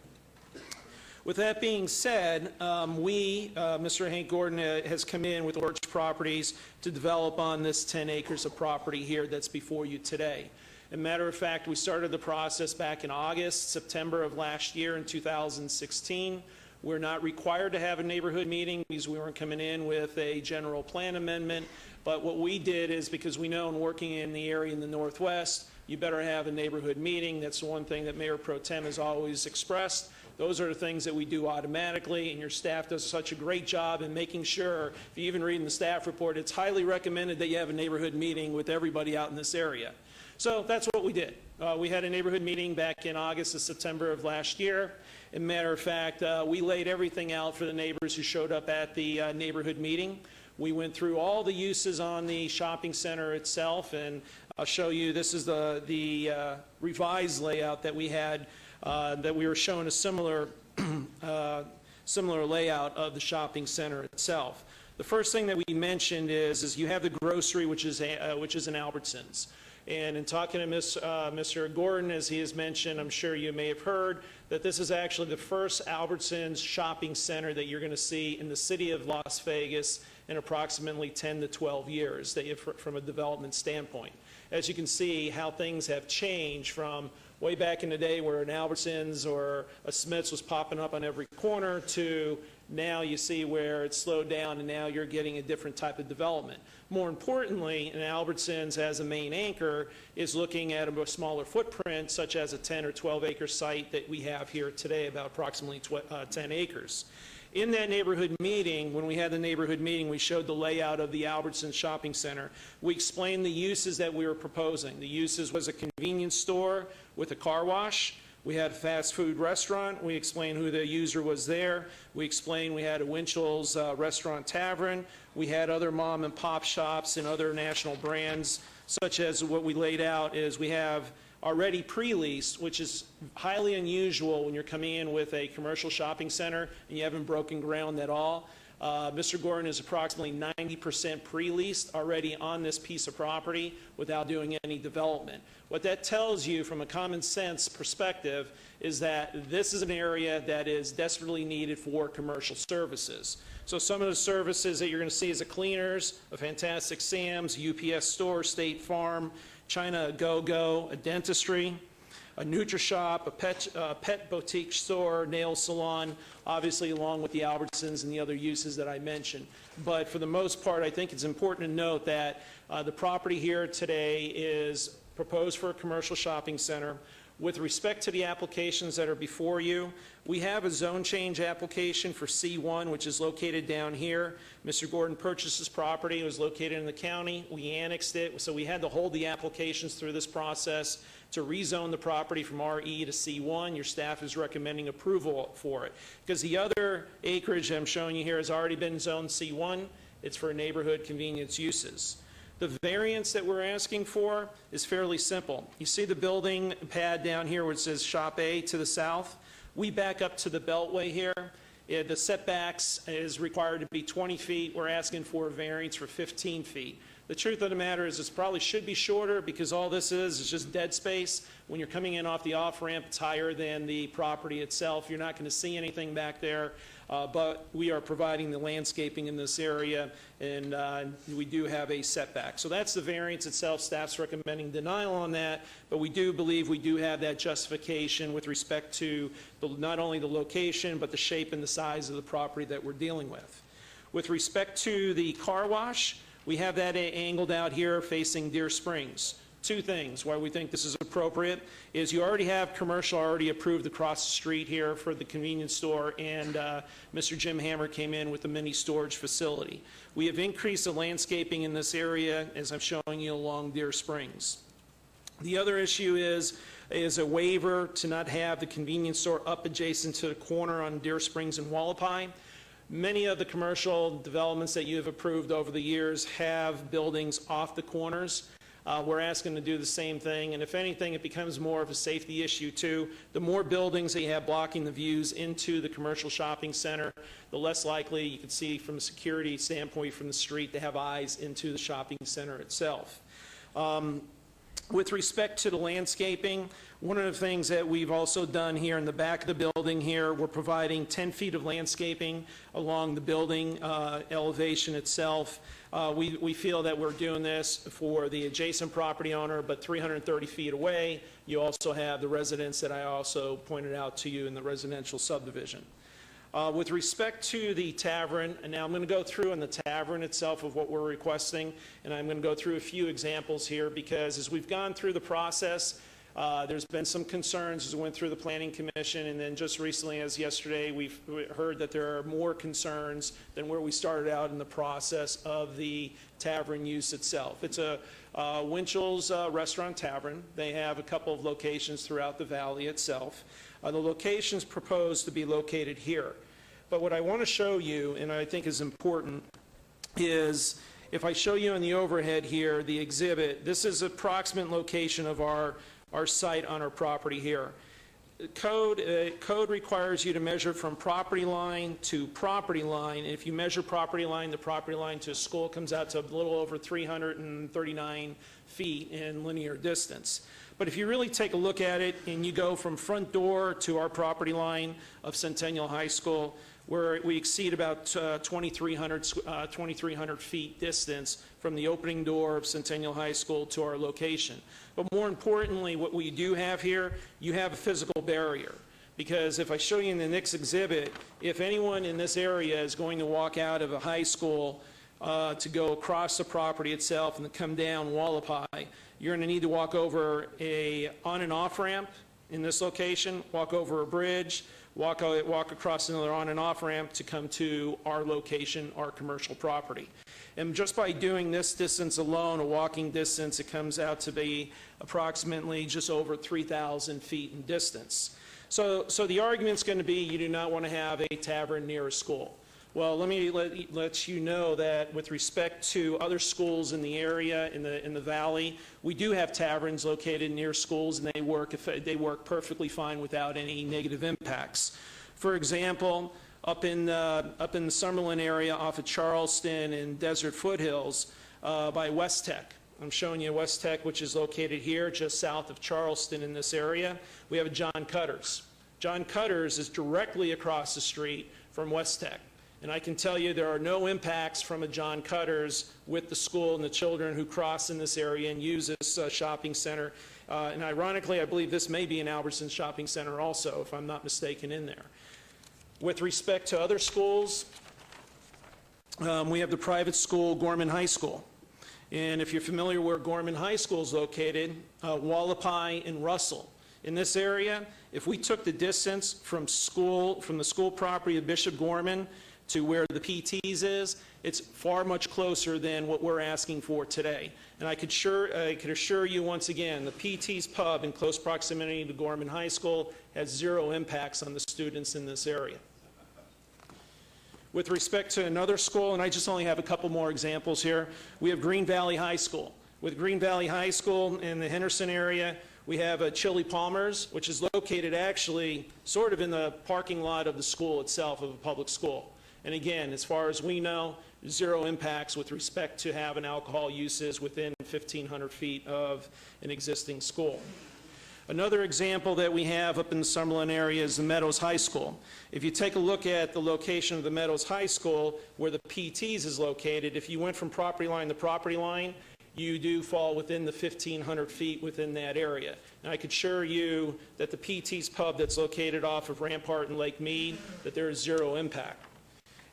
With that being said, Mr. Hank Gordon has come in with Orch Properties to develop on this 10 acres of property here that's before you today. As a matter of fact, we started the process back in August, September of last year in 2016. We're not required to have a neighborhood meeting because we weren't coming in with a general plan amendment. But what we did is, because we know in working in the area in the Northwest, you better have a neighborhood meeting. That's the one thing that Mayor Pro Tem has always expressed. Those are the things that we do automatically, and your staff does such a great job in making sure, if you even read in the staff report, it's highly recommended that you have a neighborhood meeting with everybody out in this area. So that's what we did. We had a neighborhood meeting back in August and September of last year. As a matter of fact, we laid everything out for the neighbors who showed up at the neighborhood meeting. We went through all the uses on the shopping center itself, and I'll show you, this is the revised layout that we had, that we were showing a similar, similar layout of the shopping center itself. The first thing that we mentioned is you have the grocery, which is an Albertsons. And in talking to Mr. Gordon, as he has mentioned, I'm sure you may have heard that this is actually the first Albertsons shopping center that you're going to see in the city of Las Vegas in approximately 10 to 12 years from a development standpoint. As you can see how things have changed from way back in the day where an Albertsons or a Smith's was popping up on every corner to now you see where it's slowed down and now you're getting a different type of development. More importantly, an Albertsons as a main anchor is looking at a smaller footprint, such as a 10 or 12 acre site that we have here today, about approximately 10 acres. In that neighborhood meeting, when we had the neighborhood meeting, we showed the layout of the Albertsons shopping center. We explained the uses that we were proposing. The uses was a convenience store with a car wash. We had a fast food restaurant. We explained who the user was there. We explained we had a Winchell's Restaurant Tavern. We had other mom and pop shops and other national brands, such as what we laid out is we have already pre-leased, which is highly unusual when you're coming in with a commercial shopping center and you haven't broken ground at all. Mr. Gordon is approximately 90% pre-leased already on this piece of property without doing any development. What that tells you from a common sense perspective is that this is an area that is desperately needed for commercial services. So some of the services that you're going to see is a Cleaners, a Fantastic Sam's, UPS Store, State Farm, China Go-Go, a dentistry. a Nutri-Shop, a pet boutique store, nail salon, obviously along with the Albertsons and the other uses that I mentioned. But for the most part, I think it's important to note that the property here today is proposed for a commercial shopping center. With respect to the applications that are before you, we have a zone change application for C1, which is located down here. Mr. Gordon purchased this property. It was located in the county. We annexed it, so we had to hold the applications through this process to rezone the property from RE to C1. Your staff is recommending approval for it. Because the other acreage I'm showing you here has already been zoned C1. It's for neighborhood convenience uses. The variance that we're asking for is fairly simple. You see the building pad down here where it says Shop A to the south? We back up to the Beltway here. The setbacks is required to be 20 feet. We're asking for a variance for 15 feet. The truth of the matter is this probably should be shorter because all this is just dead space. When you're coming in off the off-ramp, it's higher than the property itself. You're not going to see anything back there, but we are providing the landscaping in this area, and we do have a setback. So that's the variance itself. Staff's recommending denial on that, but we do believe we do have that justification with respect to not only the location, but the shape and the size of the property that we're dealing with. With respect to the car wash, we have that angled out here facing Deer Springs. Two things why we think this is appropriate is you already have commercial already approved across the street here for the convenience store, and Mr. Jim Hammer came in with a mini storage facility. We have increased the landscaping in this area, as I'm showing you, along Deer Springs. The other issue is a waiver to not have the convenience store up adjacent to the corner on Deer Springs and Wallapai. Many of the commercial developments that you have approved over the years have buildings off the corners. We're asking to do the same thing, and if anything, it becomes more of a safety issue too. The more buildings that you have blocking the views into the commercial shopping center, the less likely you can see from a security standpoint from the street to have eyes into the shopping center itself. With respect to the landscaping, one of the things that we've also done here in the back of the building here, we're providing 10 feet of landscaping along the building elevation itself. We feel that we're doing this for the adjacent property owner, but 330 feet away, you also have the residents that I also pointed out to you in the residential subdivision. With respect to the tavern, and now I'm going to go through in the tavern itself of what we're requesting, and I'm going to go through a few examples here because as we've gone through the process, there's been some concerns as we went through the Planning Commission, and then just recently as yesterday, we've heard that there are more concerns than where we started out in the process of the tavern use itself. It's a Winchell's Restaurant Tavern. They have a couple of locations throughout the valley itself. The locations proposed to be located here. But what I want to show you, and I think is important, is if I show you on the overhead here, the exhibit, this is approximate location of our site on our property here. Code requires you to measure from property line to property line. If you measure property line to a school, it comes out to a little over 339 feet in linear distance. But if you really take a look at it and you go from front door to our property line of Centennial High School, where we exceed about 2,300 feet distance from the opening door of Centennial High School to our location. But more importantly, what we do have here, you have a physical barrier. Because if I show you in the next exhibit, if anyone in this area is going to walk out of a high school to go across the property itself and to come down Wallapai, you're going to need to walk over a on and off ramp in this location, walk over a bridge, walk across another on and off ramp to come to our location, our commercial property. And just by doing this distance alone, a walking distance, it comes out to be approximately just over 3,000 feet in distance. So the argument's going to be you do not want to have a tavern near a school. Well, let me let you know that with respect to other schools in the area, in the valley, we do have taverns located near schools, and they work perfectly fine without any negative impacts. For example, up in the Summerlin area off of Charleston and Desert Foothills by West Tech. I'm showing you West Tech, which is located here just south of Charleston in this area. We have a John Cutter's. John Cutter's is directly across the street from West Tech. And I can tell you there are no impacts from a John Cutter's with the school and the children who cross in this area and use this shopping center And ironically, I believe this may be an Albertsons shopping center also, if I'm not mistaken, in there. With respect to other schools, we have the private school, Gorman High School. And if you're familiar where Gorman High School is located, Wallapai and Russell. In this area, if we took the distance from the school property of Bishop Gorman to where the PT's is, it's far much closer than what we're asking for today. And I could assure you once again, the PT's pub in close proximity to Gorman High School has zero impacts on the students in this area. With respect to another school, and I just only have a couple more examples here, we have Green Valley High School. With Green Valley High School in the Henderson area, we have Chili Palmer's, which is located actually sort of in the parking lot of the school itself, of a public school. And again, as far as we know, zero impacts with respect to having alcohol uses within 1,500 feet of an existing school. Another example that we have up in the Summerlin area is the Meadows High School. If you take a look at the location of the Meadows High School, where the PT's is located, if you went from property line to property line, you do fall within the 1,500 feet within that area. And I could assure you that the PT's pub that's located off of Rampart and Lake Mead, that there is zero impact.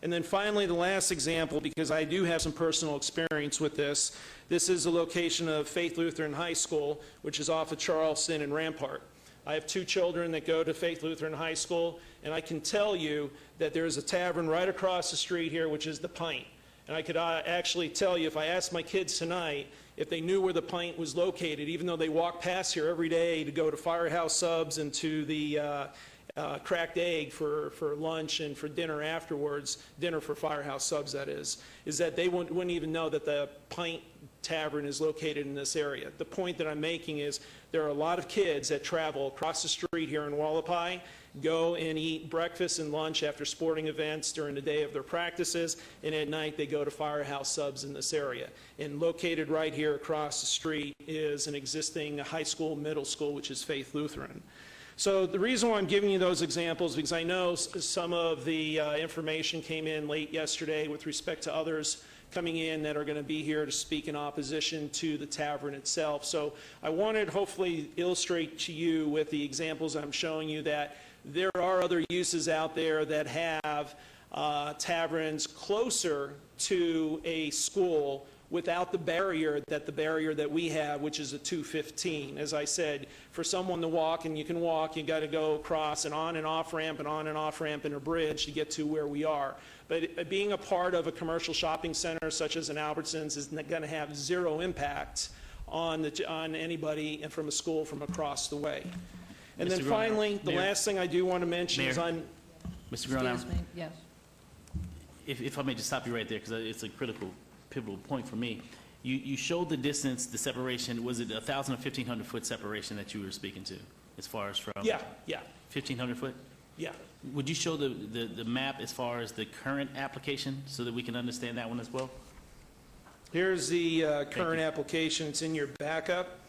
And then finally, the last example, because I do have some personal experience with this, this is the location of Faith Lutheran High School, which is off of Charleston and Rampart. I have two children that go to Faith Lutheran High School, and I can tell you that there is a tavern right across the street here, which is the Pint. And I could actually tell you, if I asked my kids tonight if they knew where the Pint was located, even though they walk past here every day to go to Firehouse Subs and to the Cracked Egg for lunch and for dinner afterwards, dinner for Firehouse Subs that is that they wouldn't even know that the Pint Tavern is located in this area. The point that I'm making is there are a lot of kids that travel across the street here in Wallapai, go and eat breakfast and lunch after sporting events during the day of their practices, and at night they go to Firehouse Subs in this area. And located right here across the street is an existing high school, middle school, which is Faith Lutheran. So the reason why I'm giving you those examples, because I know some of the information came in late yesterday with respect to others coming in that are going to be here to speak in opposition to the tavern itself. So I wanted to hopefully illustrate to you with the examples I'm showing you that there are other uses out there that have taverns closer to a school without the barrier that we have, which is a 215. As I said, for someone to walk, and you can walk, you got to go across an on and off ramp and on and off ramp and a bridge to get to where we are. But being a part of a commercial shopping center such as an Albertsons is going to have zero impact on anybody from a school from across the way. And then finally, the last thing I do want to mention is Mr. Gronauer, Excuse me, yes. if I may just stop you right there, because it's a pivotal point for me. You showed the distance, the separation. Was it 1,000 or 1,500 foot separation that you were speaking to, as far as from? Yeah. 1,500 foot? Yeah. Would you show the map as far as the current application so that we can understand that one as well? Here's the current application. It's in your backup.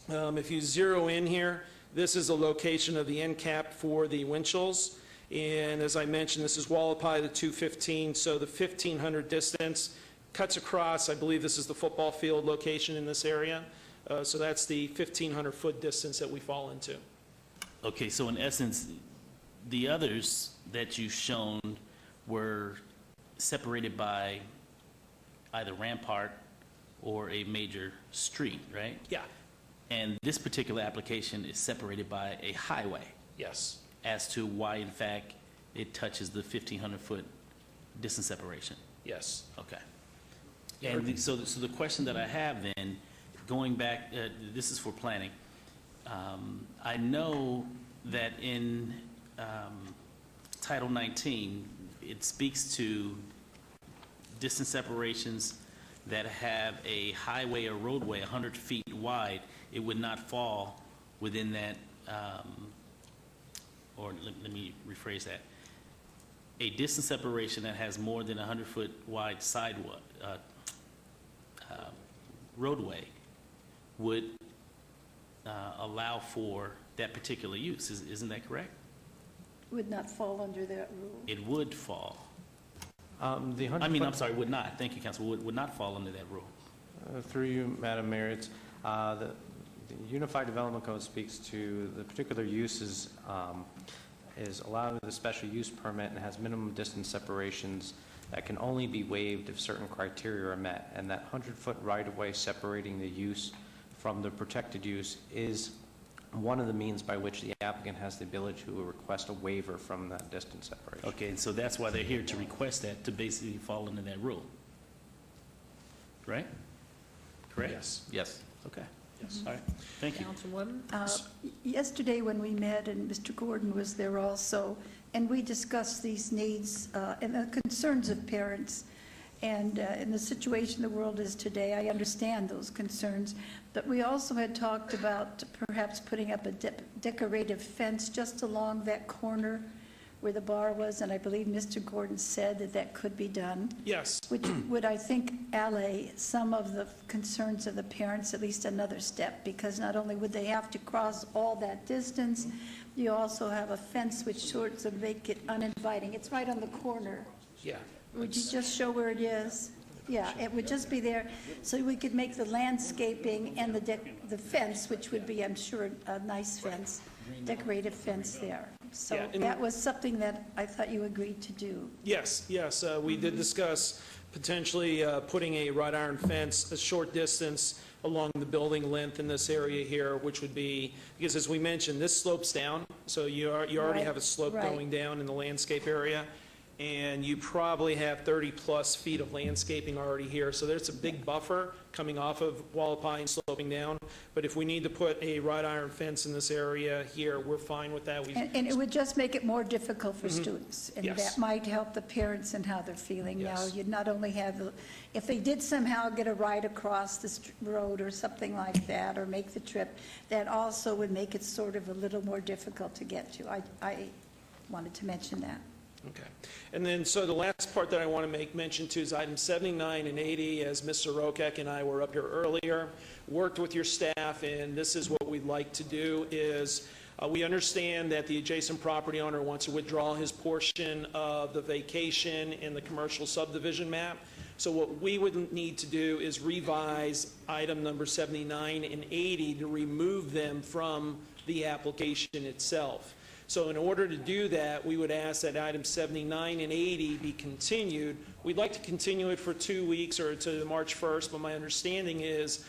If you zero in here, this is the location of the end cap for the Winchell's. And as I mentioned, this is Wallapai, the 215, so the 1,500 distance cuts across. I believe this is the football field location in this area. So that's the 1,500 foot distance that we fall into. Okay, so in essence, the others that you've shown were separated by either Rampart or a major street, right? Yeah. And this particular application is separated by a highway. Yes. As to why, in fact, it touches the 1,500 foot distance separation. Yes. Okay. And so the question that I have then, going back, this is for planning. I know that in Title 19, it speaks to distance separations that have a highway or roadway 100 feet wide. It would not fall within that, or let me rephrase that. A distance separation that has more than 100 foot wide sidewalk, roadway would allow for that particular use. Isn't that correct? Would not fall under that rule. It would fall. I'm sorry, would not. Thank you, Council. Would not fall under that rule. Through you, Madam Mayor, it's the Unified Development Code speaks to the particular uses, is allowed with a special use permit and has minimum distance separations that can only be waived if certain criteria are met. And that 100-foot right-of-way separating the use from the protected use is one of the means by which the applicant has the ability to request a waiver from that distance separation. Okay, and so that's why they're here to request that, to basically fall into that rule. Right? Correct? Yes. Yes. Okay. Yes. All right. Thank you. Councilwoman? Yesterday when we met, and Mr. Gordon was there also, and we discussed these needs and the concerns of parents. And in the situation the world is today, I understand those concerns. But we also had talked about perhaps putting up a decorative fence just along that corner where the bar was, and I believe Mr. Gordon said that that could be done. Yes. Which would, I think, allay some of the concerns of the parents at least another step, because not only would they have to cross all that distance, you also have a fence which sort of make it uninviting. It's right on the corner. Yeah. Would you just show where it is? Yeah, it would just be there, so we could make the landscaping and the fence, which would be, I'm sure, a nice fence, decorative fence there. So Yeah, and- that was something that I thought you agreed to do. Yes, yes, we did discuss potentially putting a wrought iron fence a short distance along the building length in this area here, which would be, because as we mentioned, this slopes down, so you already Right, have a slope right. going down in the landscape area, and you probably have 30-plus feet of landscaping already here, so there's a big buffer coming off of Wallapine sloping down, but if we need to put a wrought iron fence in this area here, we're fine with that. And it would just make it more difficult for students. And Yes. that might help the parents and how they're feeling now. Yes. You'd not only have, if they did somehow get a ride across the road or something like that, or make the trip, that also would make it sort of a little more difficult to get to. I wanted to mention that. Okay. And then, so the last part that I want to make mention to is items 79 and 80, as Mr. Rokek and I were up here earlier, worked with your staff, and this is what we'd like to do is, we understand that the adjacent property owner wants to withdraw his portion of the vacation in the commercial subdivision map. So what we would need to do is revise item number 79 and 80 to remove them from the application itself. So in order to do that, we would ask that items 79 and 80 be continued. We'd like to continue it for 2 weeks or to March 1st, but my understanding is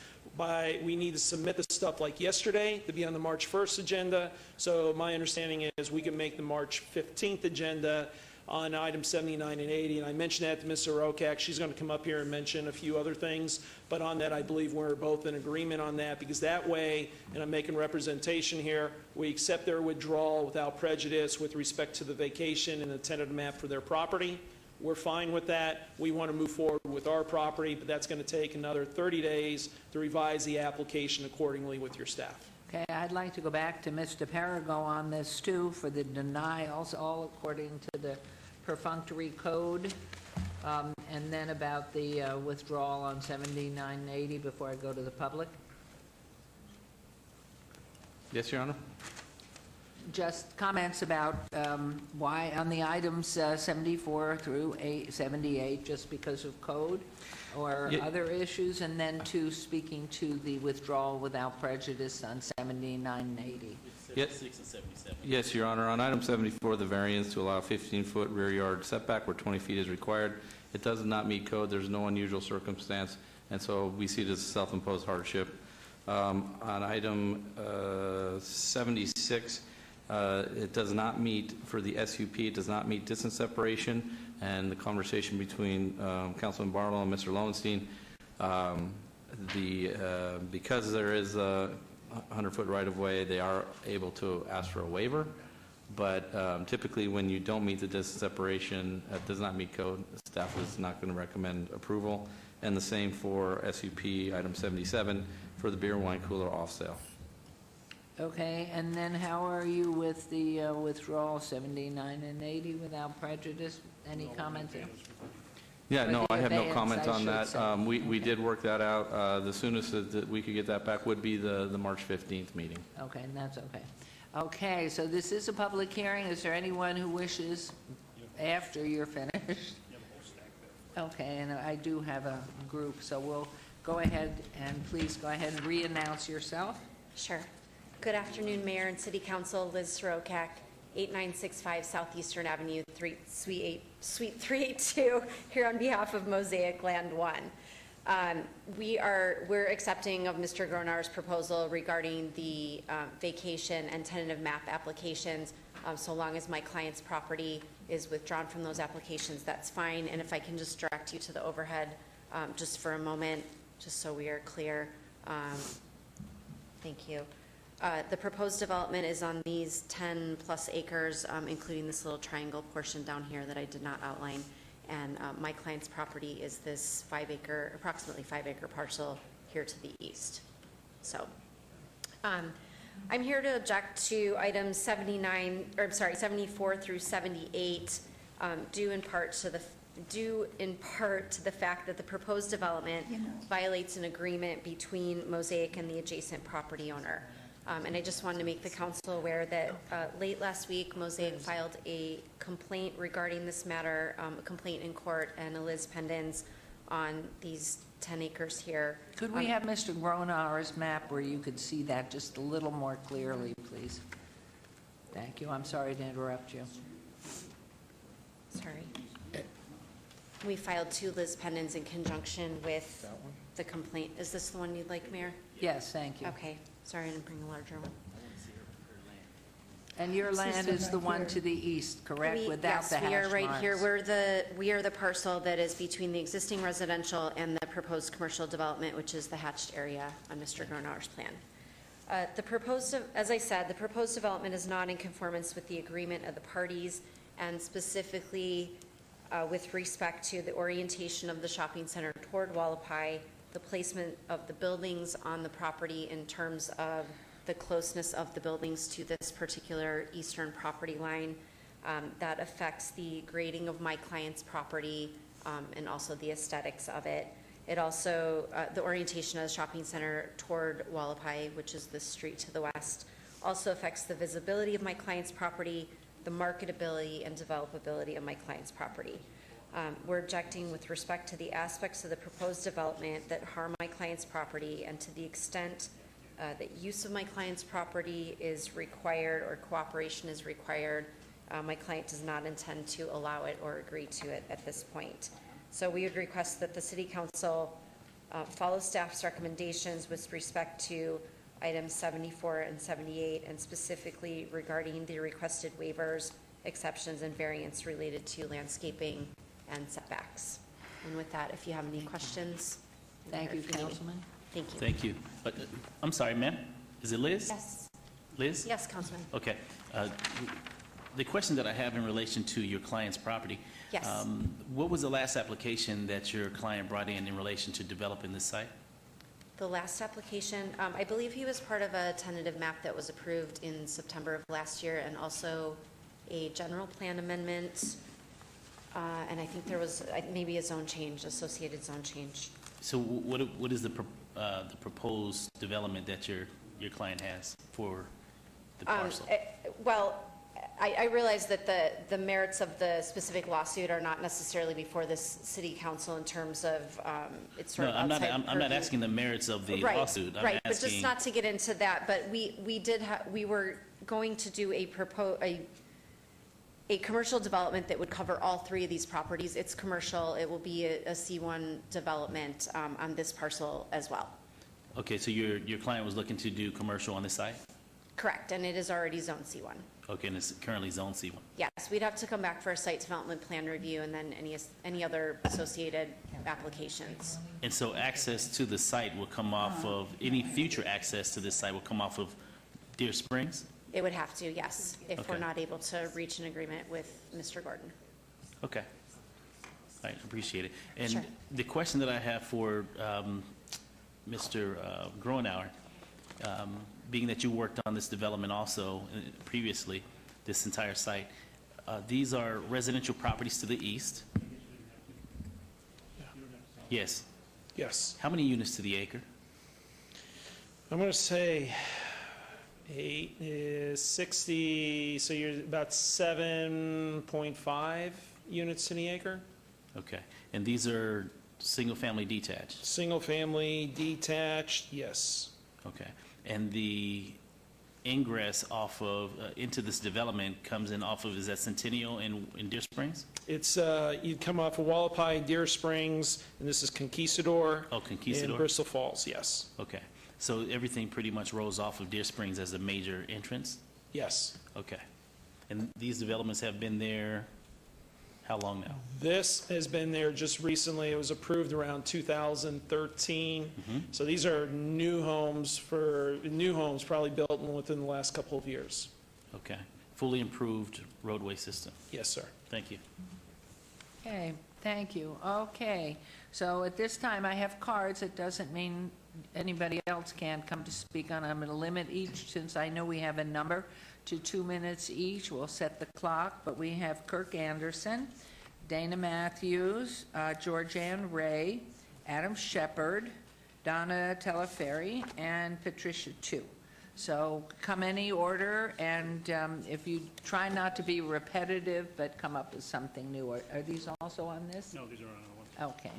we need to submit the stuff like yesterday to be on the March 1st agenda. So my understanding is we can make the March 15th agenda on items 79 and 80. And I mentioned that to Mr. Rokak. She's going to come up here and mention a few other things. But on that, I believe we're both in agreement on that, because that way, and I'm making representation here, we accept their withdrawal without prejudice with respect to the vacation and the tentative map for their property. We're fine with that. We want to move forward with our property, but that's going to take another 30 days to revise the application accordingly with your staff. Okay, I'd like to go back to Mr. Perigo on this too, for the denials, all according to the perfunctory code, and then about the withdrawal on 7980 before I go to the public. Yes, Your Honor? Just comments about why on the items 74 through 78, just because of code or Yeah. other issues, and then to speaking to the withdrawal without prejudice on 79 and 80. Yes. 76 and 77. Yes, Your Honor. On item 74, the variance to allow 15-foot rear yard setback where 20 feet is required, it does not meet code. There's no unusual circumstance, and so we see it as a self-imposed hardship. On item 76, it does not meet, for the SUP, it does not meet distance separation, and the conversation between Councilman Barlow and Mr. Lowenstein, because there is a 100-foot right-of-way, they are able to ask for a waiver, but typically when you don't meet the distance separation, it does not meet code, staff is not going to recommend approval, and the same for SUP item 77 for the beer and wine cooler off sale. Okay, and then how are you with the withdrawal 79 and 80 without prejudice? Any comment there? Yeah, Or no, the I have no abeyance, comment I on should that. say. We did work that out. The soonest that we could get that back would be the March 15th meeting. Okay, and that's okay. Okay, so this is a public hearing. Is there anyone who wishes, after you're finished? Okay, and I do have a group, so we'll go ahead and please go ahead and re-announce yourself. Sure. Good afternoon, Mayor and City Council. Liz Sorokak, 8965 Southeastern Avenue, Suite 382, here on behalf of Mosaic Land 1. We're accepting of Mr. Gronauer's proposal regarding the vacation and tentative map applications. So long as my client's property is withdrawn from those applications, that's fine. And if I can just direct you to the overhead just for a moment, just so we are clear. Thank you. The proposed development is on these 10 plus acres, including this little triangle portion down here that I did not outline. And my client's property is this approximately 5 acre parcel here to the east. So I'm here to object to items 74 through 78, due in part to the fact that the proposed development violates an agreement between Mosaic and the adjacent property owner. And I just wanted to make the council aware that late last week, Mosaic filed a complaint regarding this matter, a complaint in court, and a lis pendens on these 10 acres here. Could we have Mr. Gronauer's map where you could see that just a little more clearly, please? Thank you. I'm sorry to interrupt you. Sorry. We filed 2 lis pendens in conjunction with the complaint. Is this the one you'd like, Mayor? Yes, thank you. Okay. Sorry, I didn't bring a larger one. And your land is the one to the east, correct? Without the hash marks? Yes, we are right here. We are the parcel that is between the existing residential and the proposed commercial development, which is the hatched area on Mr. Gronauer's plan. As I said, the proposed development is not in conformance with the agreement of the parties, and specifically with respect to the orientation of the shopping center toward Wallapai, the placement of the buildings on the property in terms of the closeness of the buildings to this particular eastern property line. That affects the grading of my client's property and also the aesthetics of it. It also, the orientation of the shopping center toward Wallapai, which is the street to the west, also affects the visibility of my client's property, the marketability and developability of my client's property. We're objecting with respect to the aspects of the proposed development that harm my client's property, and to the extent that use of my client's property is required or cooperation is required, my client does not intend to allow it or agree to it at this point. So we would request that the City Council follow staff's recommendations with respect to items 74 and 78, and specifically regarding the requested waivers, exceptions, and variants related to landscaping and setbacks. And with that, if you have any questions. Thank you, Councilman. Thank you. Thank you. I'm sorry, ma'am. Is it Liz? Yes. Liz? Yes, Councilman. Okay. The question that I have in relation to your client's property. Yes. What was the last application that your client brought in relation to developing this site? The last application, I believe he was part of a tentative map that was approved in September of last year, and also a general plan amendment. And I think there was maybe a zone change, associated zone change. So what is the proposed development that your client has for the parcel? Well, I realize that the merits of the specific lawsuit are not necessarily before this City Council in terms of it's sort of outside I'm not asking the merits of the lawsuit. I'm right, asking, but just not to get into that. But we were going to do a commercial development that would cover all 3 of these properties. It's commercial. It will be a C1 development on this parcel as well. Okay, so your client was looking to do commercial on this site? Correct, and it is already zone C1. Okay, and it's currently zone C1. Yes, we'd have to come back for a site development plan review and then any other associated applications. And so access to the site will come off of, any future access to this site will come off of Deer Springs? It would have to, yes, if we're Okay. not able to reach an agreement with Mr. Gordon. Okay. I appreciate it. And Sure. the question that I have for Mr. Gronauer, being that you worked on this development also previously, this entire site, these are residential properties to the east? Yes. Yes. How many units to the acre? I'm going to say 8 is 60, so you're about 7.5 units to the acre. Okay. And these are single-family detached? Single family, detached, yes. Okay. and the ingress off of, into this development comes in off of, is that Centennial in Deer Springs? It's, you'd come off of Wallapai, Deer Springs, and this is Conquistador. Oh, Conquistador. And Bristol Falls, yes. Okay. So everything pretty much rolls off of Deer Springs as a major entrance? Yes. Okay. And these developments have been there how long now? This has been there just recently. It was approved around 2013. So these are new homes probably built within the last couple of years. Okay. Fully improved roadway system. Yes, sir. Thank you. Okay, thank you. Okay, so at this time, I have cards. It doesn't mean anybody else can come to speak on. I'm going to limit each, since I know we have a number, to 2 minutes each. We'll set the clock, but we have Kirk Anderson, Dana Matthews, Georgianne Ray, Adam Shepard, Donna Teleferry, and Patricia Tu. So come any order, and if you try not to be repetitive, but come up with something new. Are these also on this? No, these are on one. Okay.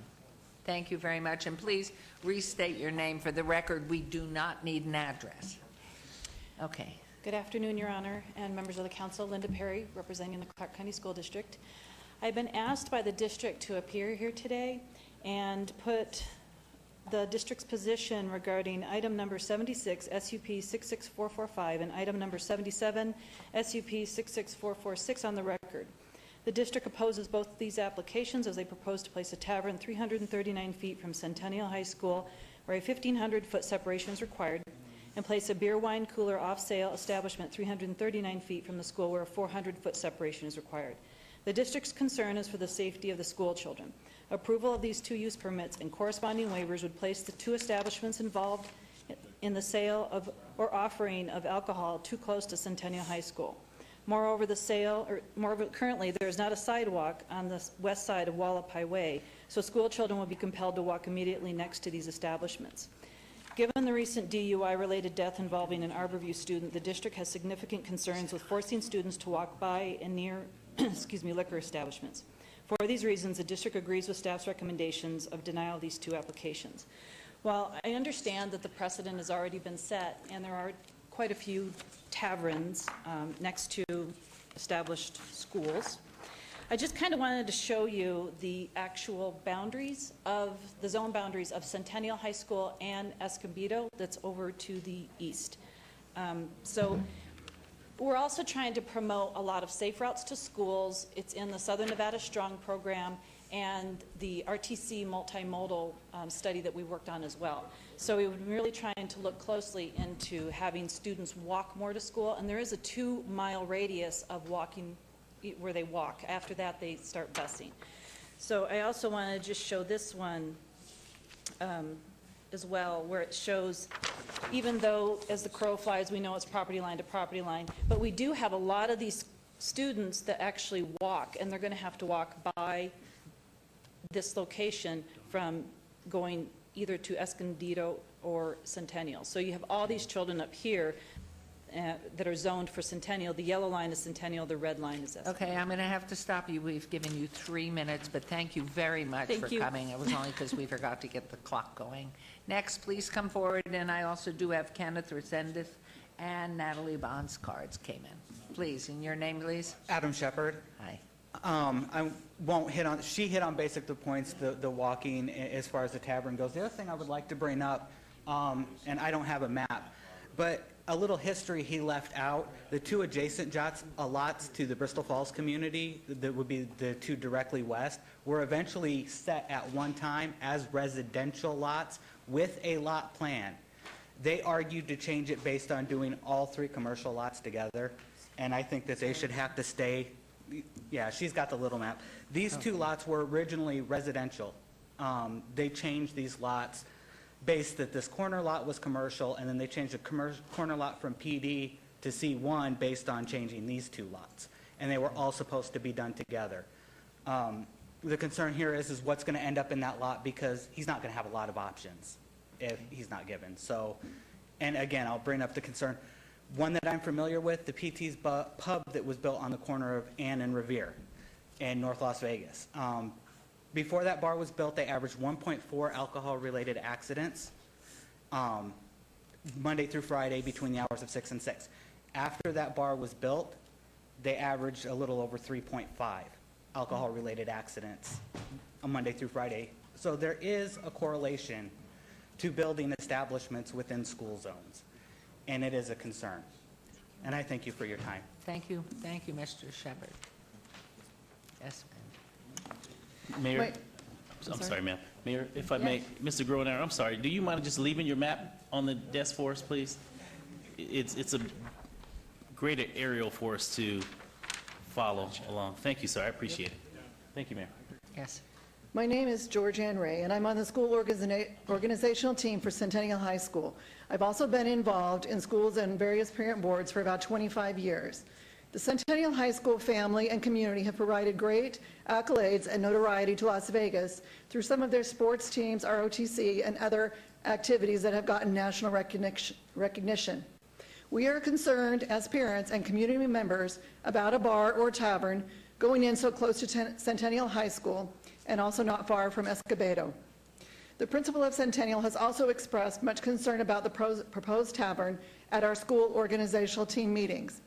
Thank you very much, and please restate your name for the record. We do not need an address. Okay. Good afternoon, Your Honor, and members of the council. Linda Perry, representing the Clark County School District. I've been asked by the district to appear here today and put the district's position regarding item number 76, SUP 66445, and item number 77, SUP 66446 on the record. The district opposes both these applications as they propose to place a tavern 339 feet from Centennial High School, where a 1,500-foot separation is required, and place a beer wine cooler off-sale establishment 339 feet from the school, where a 400-foot separation is required. The district's concern is for the safety of the school children. Approval of these two use permits and corresponding waivers would place the two establishments involved in the sale of or offering of alcohol too close to Centennial High School. Moreover, currently there is not a sidewalk on the west side of Wallapai Way, so school children will be compelled to walk immediately next to these establishments. Given the recent DUI-related death involving an Arborview student, the district has significant concerns with forcing students to walk by and near liquor establishments. For these reasons, the district agrees with staff's recommendations of denial of these two applications. While I understand that the precedent has already been set and there are quite a few taverns next to established schools, I just kind of wanted to show you the actual boundaries of the zone boundaries of Centennial High School and Escondido that's over to the east. So we're also trying to promote a lot of safe routes to schools. It's in the Southern Nevada Strong program and the RTC multimodal study that we worked on as well. So we were really trying to look closely into having students walk more to school, and there is a 2-mile radius of walking where they walk. After that, they start busing. So I also want to just show this one as well, where it shows, even though as the crow flies, we know it's property line to property line, but we do have a lot of these students that actually walk, and they're going to have to walk by this location from going either to Escondido or Centennial. So you have all these children up here that are zoned for Centennial. The yellow line is Centennial, the red line is Escondido. Okay, I'm going to have to stop you. We've given you 3 minutes, but thank you very much Thank for you. coming. It was only because we forgot to get the clock going. Next, please come forward, and I also do have Kenneth Resendez and Natalie Bond's cards came in. Please, and your name, please? Adam Shepard. Hi. I won't hit on, she hit on basic the points, the walking as far as the tavern goes. The other thing I would like to bring up, and I don't have a map, but a little history he left out, the two adjacent lots to the Bristol Falls community, that would be the two directly west, were eventually set at one time as residential lots with a lot plan. They argued to change it based on doing all 3 commercial lots together, and I think that they should have to stay. Yeah, she's got the little map. These 2 lots were originally residential. They changed these lots based that this corner lot was commercial, and then they changed the corner lot from PD to C1 based on changing these 2 lots. And they were all supposed to be done together. The concern here is what's going to end up in that lot, because he's not going to have a lot of options if he's not given. So, and again, I'll bring up the concern. One that I'm familiar with, the PT's pub that was built on the corner of Ann and Revere in North Las Vegas. Before that bar was built, they averaged 1.4 alcohol-related accidents Monday through Friday between the hours of 6 and 6. After that bar was built, they averaged a little over 3.5 alcohol-related accidents on Monday through Friday. So there is a correlation to building establishments within school zones, and it is a concern. And I thank you for your time. Thank you, Mr. Shepherd. Yes, ma'am. Mayor, Wait. I'm sorry, ma'am. Mayor, if I may, Mr. Groenauer, I'm sorry. Do you mind just leaving your map on the desk for us, please? It's a greater aerial for us to follow along. Thank you, sir. I appreciate it. Thank you, Mayor. Yes. My name is Georgianne Ray, and I'm on the school organizational team for Centennial High School. I've also been involved in schools and various parent boards for about 25 years. The Centennial High School family and community have provided great accolades and notoriety to Las Vegas through some of their sports teams, ROTC, and other activities that have gotten national recognition. We are concerned as parents and community members about a bar or tavern going in so close to Centennial High School and also not far from Escobedo. The principal of Centennial has also expressed much concern about the proposed tavern at our school organizational team meetings.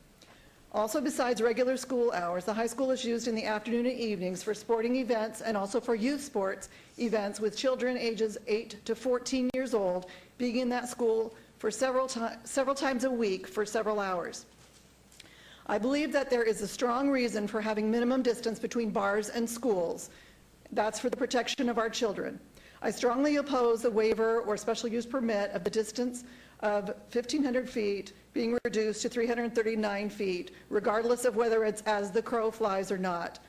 Also, besides regular school hours, the high school is used in the afternoon and evenings for sporting events and also for youth sports events with children ages 8 to 14 years old being in that school for several times a week for several hours. I believe that there is a strong reason for having minimum distance between bars and schools. That's for the protection of our children. I strongly oppose the waiver or special use permit of the distance of 1,500 feet being reduced to 339 feet, regardless of whether it's as the crow flies or not.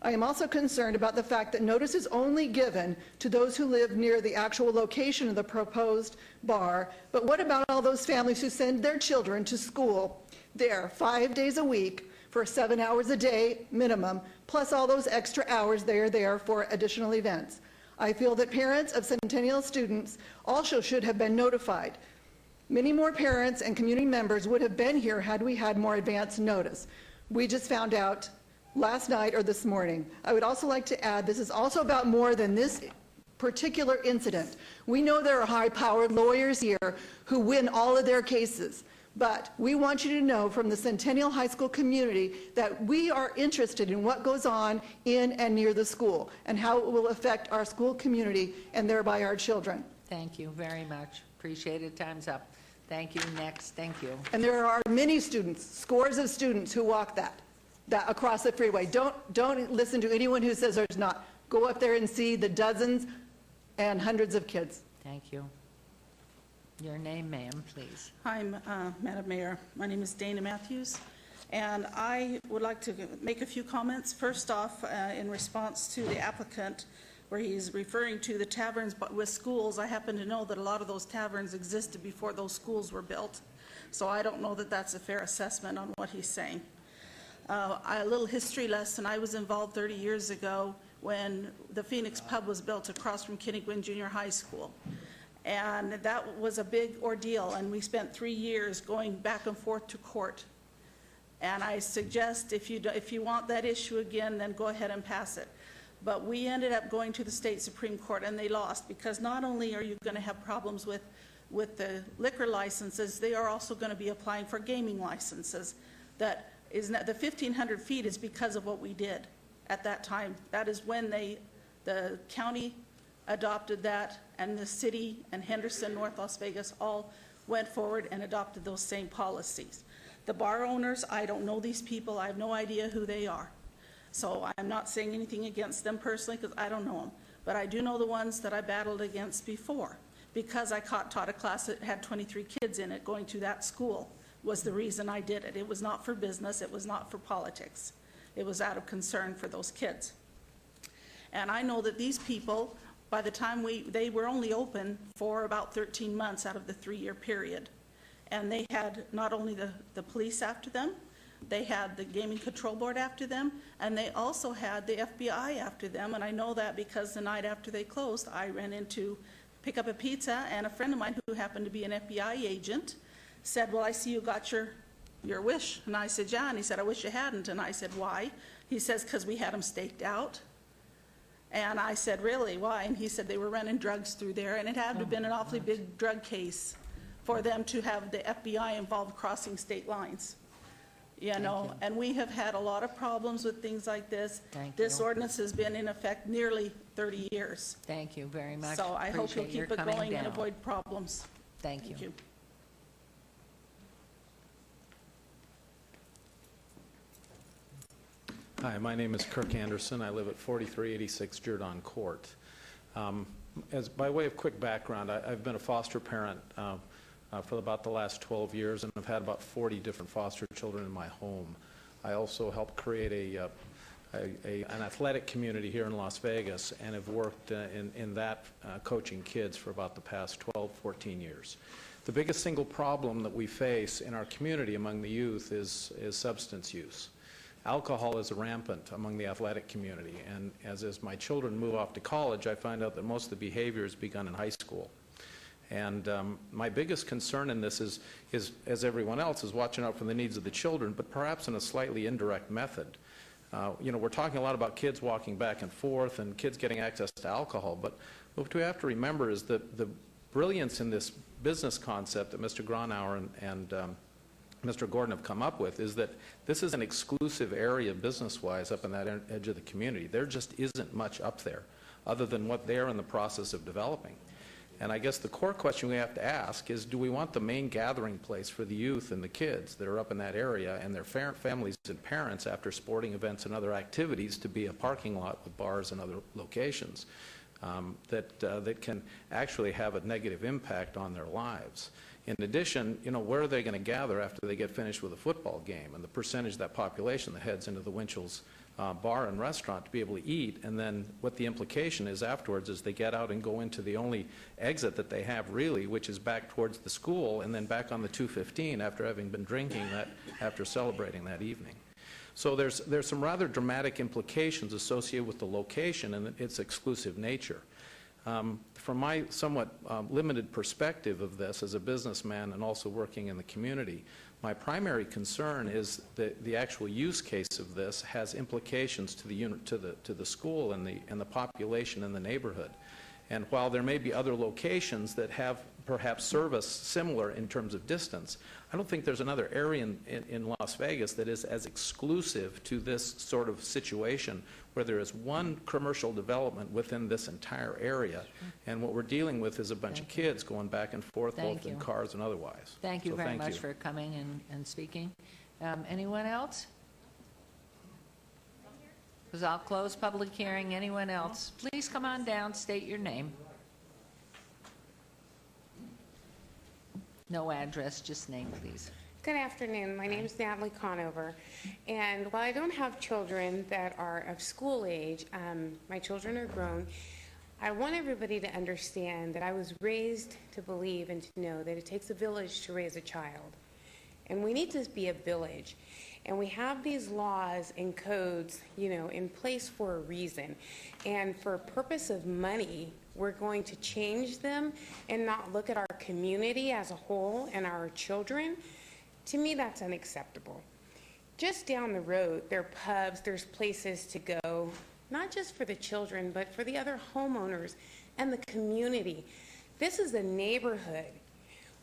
I am also concerned about the fact that notice is only given to those who live near the actual location of the proposed bar, but what about all those families who send their children to school there 5 days a week for 7 hours a day minimum, plus all those extra hours they are there for additional events? I feel that parents of Centennial students also should have been notified. Many more parents and community members would have been here had we had more advance notice. We just found out last night or this morning. I would also like to add, this is also about more than this particular incident. We know there are high-powered lawyers here who win all of their cases, but we want you to know from the Centennial High School community that we are interested in what goes on in and near the school and how it will affect our school community and thereby our children. Thank you very much. Appreciate it. Time's up. Thank you. Next. Thank you. And there are many students, scores of students who walk that across the freeway. Don't listen to anyone who says there's not. Go up there and see the dozens and hundreds of kids. Thank you. Your name, ma'am, please. Hi, Madam Mayor. My name is Dana Matthews, and I would like to make a few comments. First off, in response to the applicant, where he's referring to the taverns but with schools, I happen to know that a lot of those taverns existed before those schools were built, so I don't know that that's a fair assessment on what he's saying. A little history lesson. I was involved 30 years ago when the Phoenix Pub was built across from Kinnegwin Junior High School. And that was a big ordeal, and we spent 3 years going back and forth to court. And I suggest if you want that issue again, then go ahead and pass it. But we ended up going to the state Supreme Court, and they lost, because not only are you going to have problems with the liquor licenses, they are also going to be applying for gaming licenses. That is not, the 1,500 feet is because of what we did at that time. That is when the county adopted that, and the city and Henderson, North Las Vegas all went forward and adopted those same policies. The bar owners, I don't know these people. I have no idea who they are. So I'm not saying anything against them personally because I don't know them. But I do know the ones that I battled against before, because I taught a class that had 23 kids in it. Going to that school was the reason I did it. It was not for business. It was not for politics. It was out of concern for those kids. And I know that these people, by the time they were only open for about 13 months out of the 3-year period. And they had not only the police after them, they had the Gaming Control Board after them, and they also had the FBI after them. And I know that because the night after they closed, I ran in to pick up a pizza, and a friend of mine who happened to be an FBI agent said, well, I see you got your wish. And I said, yeah. And he said, I wish you hadn't. And I said, why? He says, because we had them staked out. And I said, really, why? And he said they were running drugs through there, and it had to have been an awfully big drug case for them to have the FBI involved crossing state lines. You know, and we have had a lot of problems with things like this. Thank This you. ordinance has been in effect nearly 30 years. Thank you very much. So I hope you'll Appreciate your keep it coming going and down. avoid problems. Thank you. Hi, my name is Kirk Anderson. I live at 4386 Jordan Court. By way of quick background, I've been a foster parent for about the last 12 years, and I've had about 40 different foster children in my home. I also helped create an athletic community here in Las Vegas, and have worked in that coaching kids for about the past 12, 14 years. The biggest single problem that we face in our community among the youth is substance use. Alcohol is rampant among the athletic community, and as my children move off to college, I find out that most of the behavior has begun in high school. And my biggest concern in this is, as everyone else, is watching out for the needs of the children, but perhaps in a slightly indirect method. You know, we're talking a lot about kids walking back and forth and kids getting access to alcohol, but what we have to remember is that the brilliance in this business concept that Mr. Gronauer and Mr. Gordon have come up with is that this is an exclusive area business-wise up in that edge of the community. There just isn't much up there other than what they're in the process of developing. And I guess the core question we have to ask is, do we want the main gathering place for the youth and the kids that are up in that area and their families and parents after sporting events and other activities to be a parking lot with bars and other locations that can actually have a negative impact on their lives? In addition, you know, where are they going to gather after they get finished with a football game, and the percentage of that population that heads into the Winchell's bar and restaurant to be able to eat, and then what the implication is afterwards as they get out and go into the only exit that they have really, which is back towards the school and then back on the 215 after having been drinking after celebrating that evening. So there's some rather dramatic implications associated with the location and its exclusive nature. From my somewhat limited perspective of this as a businessman and also working in the community, my primary concern is that the actual use case of this has implications to the school and the population in the neighborhood. And while there may be other locations that have perhaps service similar in terms of distance, I don't think there's another area in Las Vegas that is as exclusive to this sort of situation where there is one commercial development within this entire area, and what we're dealing with is a bunch of kids going back and forth, both in cars and otherwise. Thank you So very much for coming and speaking. Anyone else? Because I'll close public hearing. Anyone else? Please come on down, state your name. No address, just name, please. Good afternoon. My name is Natalie Conover, and while I don't have children that are of school age, my children are grown, I want everybody to understand that I was raised to believe and to know that it takes a village to raise a child. And we need to be a village. And we have these laws and codes, you know, in place for a reason. And for purpose of money, we're going to change them and not look at our community as a whole and our children. To me, that's unacceptable. Just down the road, there are pubs, there's places to go, not just for the children, but for the other homeowners and the community. This is a neighborhood.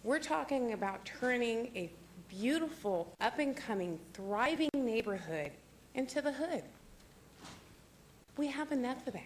We're talking about turning a beautiful, up-and-coming, thriving neighborhood into the hood. We have enough of that.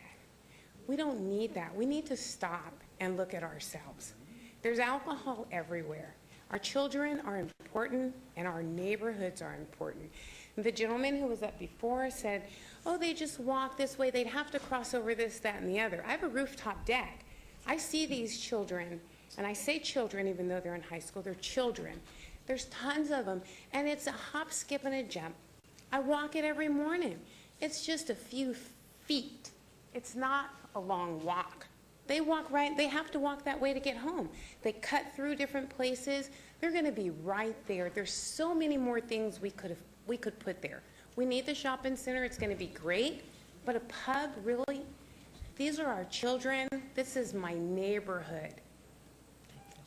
We don't need that. We need to stop and look at ourselves. There's alcohol everywhere. Our children are important, and our neighborhoods are important. The gentleman who was up before said, oh, they just walk this way. They'd have to cross over this, that, and the other. I have a rooftop deck. I see these children, and I say children even though they're in high school. They're children. There's tons of them, and it's a hop, skip, and a jump. I walk it every morning. It's just a few feet. It's not a long walk. They walk right, they have to walk that way to get home. They cut through different places. They're going to be right there. There's so many more things we could put there. We need the shopping center. It's going to be great. But a pub, really? These are our children. This is my neighborhood.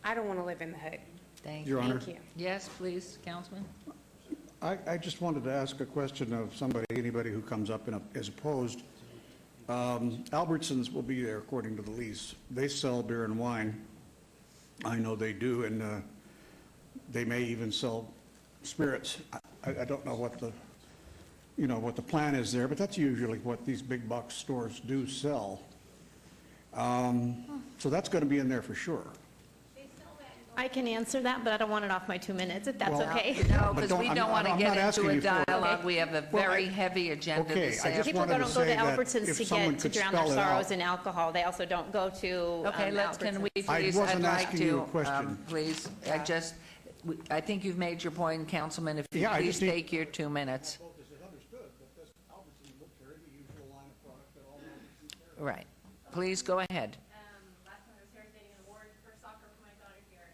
I don't want to live in the hood. Thank Your you. Honor. Thank you. Yes, please, Councilman. I just wanted to ask a question of anybody who comes up as opposed. Albertsons will be there according to the lease. They sell beer and wine. I know they do, and They may even sell spirits. I don't know what the, what the plan is there, but that's usually what these big box stores do sell. So that's going to be in there for sure. I can answer that, but I don't want it off my 2 minutes, if that's Well, okay. No, But because we don't want to I'm get not asking into a you for it. dialogue. We have a Well, very heavy agenda okay, this I just People wanted don't to go to say that Albertsons if to someone get, to could drown their spell it sorrows out. in alcohol. They also don't go to Okay, can we Albertsons. please, wasn't I'd like asking you a to, question. please, I think you've made your point, Councilman, if you Yeah, I please just need- take your 2 minutes. Right. Please go ahead.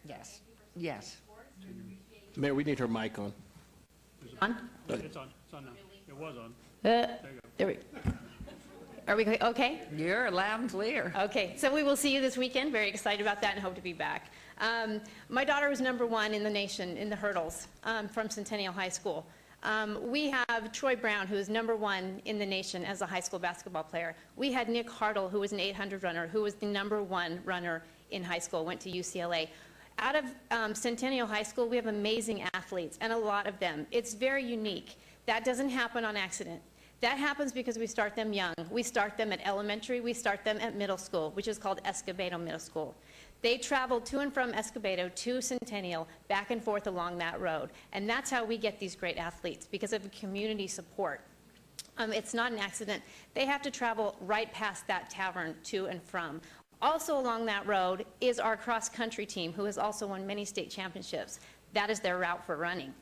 Yes, yes. Mayor, we need her mic on. On? It's on now. It was on. There we, are we okay? You're loud and clear. Okay, so we will see you this weekend. Very excited about that and hope to be back. My daughter was #1 in the nation in the hurdles from Centennial High School. We have Troy Brown, who is #1 in the nation as a high school basketball player. We had Nick Hartle, who was an 800 runner, who was the #1 runner in high school, went to UCLA. Out of Centennial High School, we have amazing athletes, and a lot of them. It's very unique. That doesn't happen on accident. That happens because we start them young. We start them at elementary. We start them at middle school, which is called Escobedo Middle School. They travel to and from Escobedo to Centennial, back and forth along that road. And that's how we get these great athletes, because of community support. It's not an accident. They have to travel right past that tavern to and from. Also along that road is our cross-country team, who has also won many state championships. That is their route for running,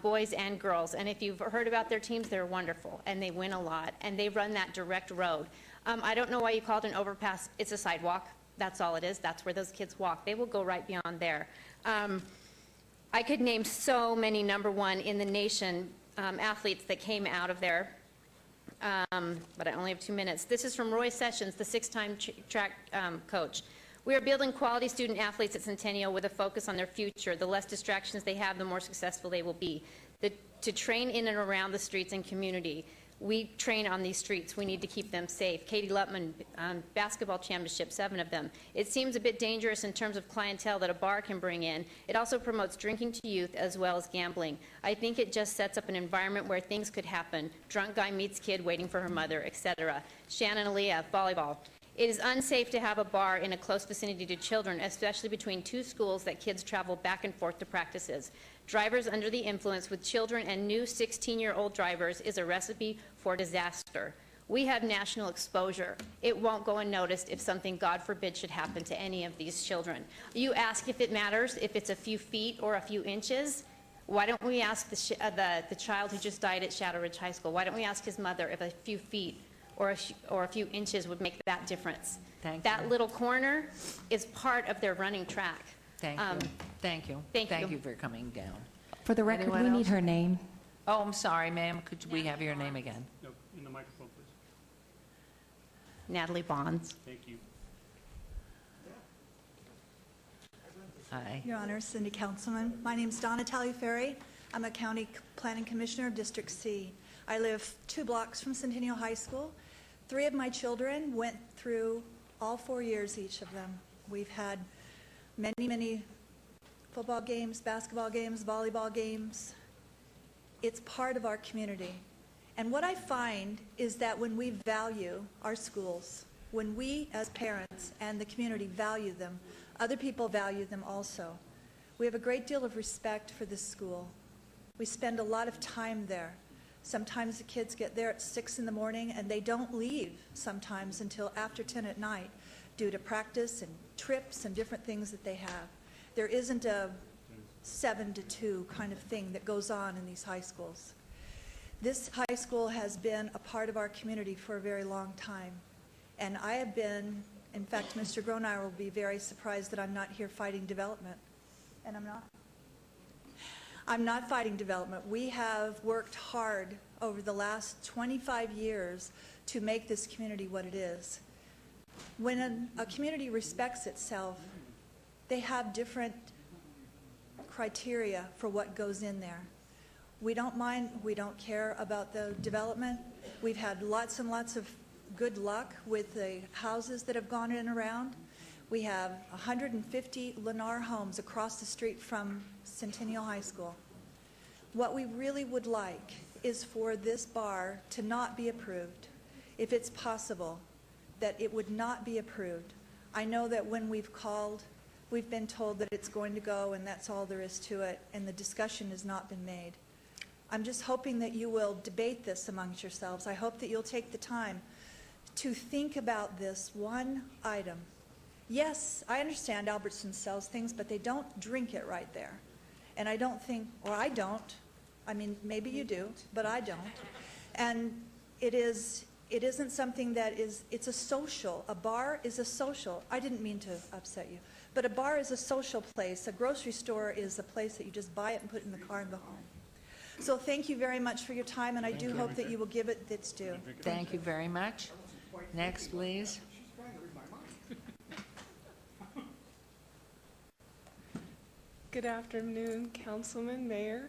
boys and girls. And if you've heard about their teams, they're wonderful, and they win a lot, and they run that direct road. I don't know why you call it an overpass. It's a sidewalk. That's all it is. That's where those kids walk. They will go right beyond there. I could name so many #1 in the nation athletes that came out of there. But I only have 2 minutes. This is from Roy Sessions, the 6-time track coach. We are building quality student athletes at Centennial with a focus on their future. The less distractions they have, the more successful they will be. To train in and around the streets and community. We train on these streets. We need to keep them safe. Katie Lutman, basketball championship, 7 of them. It seems a bit dangerous in terms of clientele that a bar can bring in. It also promotes drinking to youth as well as gambling. I think it just sets up an environment where things could happen. Drunk guy meets kid waiting for her mother, etc. Shannon Aaliyah, volleyball. It is unsafe to have a bar in a close vicinity to children, especially between 2 schools that kids travel back and forth to practices. Drivers under the influence with children and new 16-year-old drivers is a recipe for disaster. We have national exposure. It won't go unnoticed if something, God forbid, should happen to any of these children. You ask if it matters, if it's a few feet or a few inches. Why don't we ask the child who just died at Shadow Ridge High School? Why don't we ask his mother if a few feet or a few inches would make that difference? That little corner is part of their running track. Thank you. Thank you. Thank you for coming down. For the record, Anyone we need else? her name. Oh, I'm sorry, ma'am. Could we have your name again? No, in the microphone, please. Natalie Bonds. Thank you. Hi. Your Honor, Cindy Councilman. My name is Donna Taliaferri. I'm a County Planning Commissioner of District C. I live 2 blocks from Centennial High School. 3 of my children went through all 4 years, each of them. We've had many football games, basketball games, volleyball games. It's part of our community. And what I find is that when we value our schools, when we as parents and the community value them, other people value them also. We have a great deal of respect for this school. We spend a lot of time there. Sometimes the kids get there at 6 in the morning and they don't leave sometimes until after 10 at night due to practice and trips and different things that they have. There isn't a 7 to 2 kind of thing that goes on in these high schools. This high school has been a part of our community for a very long time. And I have been, in fact, Mr. Gronauer will be very surprised that I'm not here fighting development. And I'm not. I'm not fighting development. We have worked hard over the last 25 years to make this community what it is. When a community respects itself, they have different criteria for what goes in there. We don't mind, we don't care about the development. We've had lots and lots of good luck with the houses that have gone in and around. We have 150 Lennar homes across the street from Centennial High School. What we really would like is for this bar to not be approved. If it's possible, that it would not be approved. I know that when we've called, we've been told that it's going to go and that's all there is to it, and the discussion has not been made. I'm just hoping that you will debate this amongst yourselves. I hope that you'll take the time to think about this one item. Yes, I understand Albertson sells things, but they don't drink it right there. And I don't think, or I don't, I mean, maybe you do, but I don't. And it isn't something that is, it's a social. A bar is a social. I didn't mean to upset you. But a bar is a social place. A grocery store is a place that you just buy it and put it in the car and go home. So thank you very much for your time, and I do hope that you will give it its due. Thank you very much. Next, please. Good afternoon, Councilman, Mayor.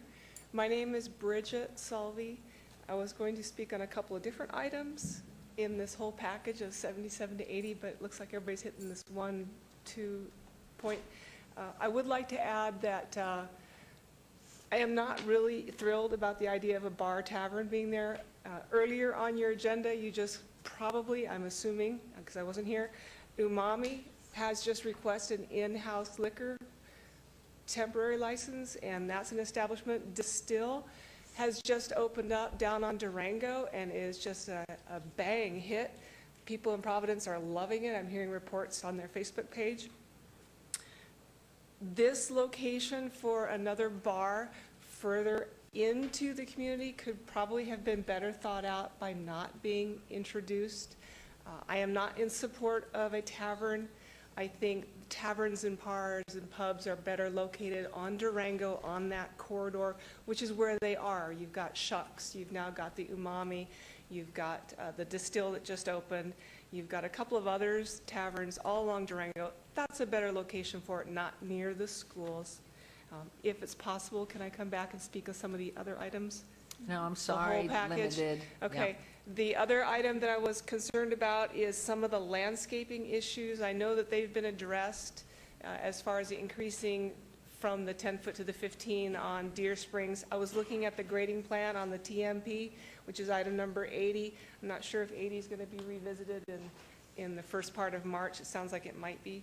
My name is Bridget Salvi. I was going to speak on a couple of different items in this whole package of 77 to 80, but it looks like everybody's hitting this 1-2 point. I would like to add that I am not really thrilled about the idea of a bar tavern being there. Earlier on your agenda, you just probably, I'm assuming, because I wasn't here, Umami has just requested an in-house liquor temporary license, and that's an establishment. Distill has just opened up down on Durango and is just a bang hit. People in Providence are loving it. I'm hearing reports on their Facebook page. This location for another bar further into the community could probably have been better thought out by not being introduced. I am not in support of a tavern. I think taverns and bars and pubs are better located on Durango, on that corridor, which is where they are. You've got Shucks, you've now got the Umami, you've got the Distill that just opened, you've got a couple of others, taverns all along Durango. That's a better location for it, not near the schools. If it's possible, can I come back and speak on some of the other items? No, I'm sorry, limited. Okay. Yep. The other item that I was concerned about is some of the landscaping issues. I know that they've been addressed as far as the increasing from the 10-foot to the 15 on Deer Springs. I was looking at the grading plan on the TMP, which is item number 80. I'm not sure if 80 is going to be revisited in the first part of March. It sounds like it might be.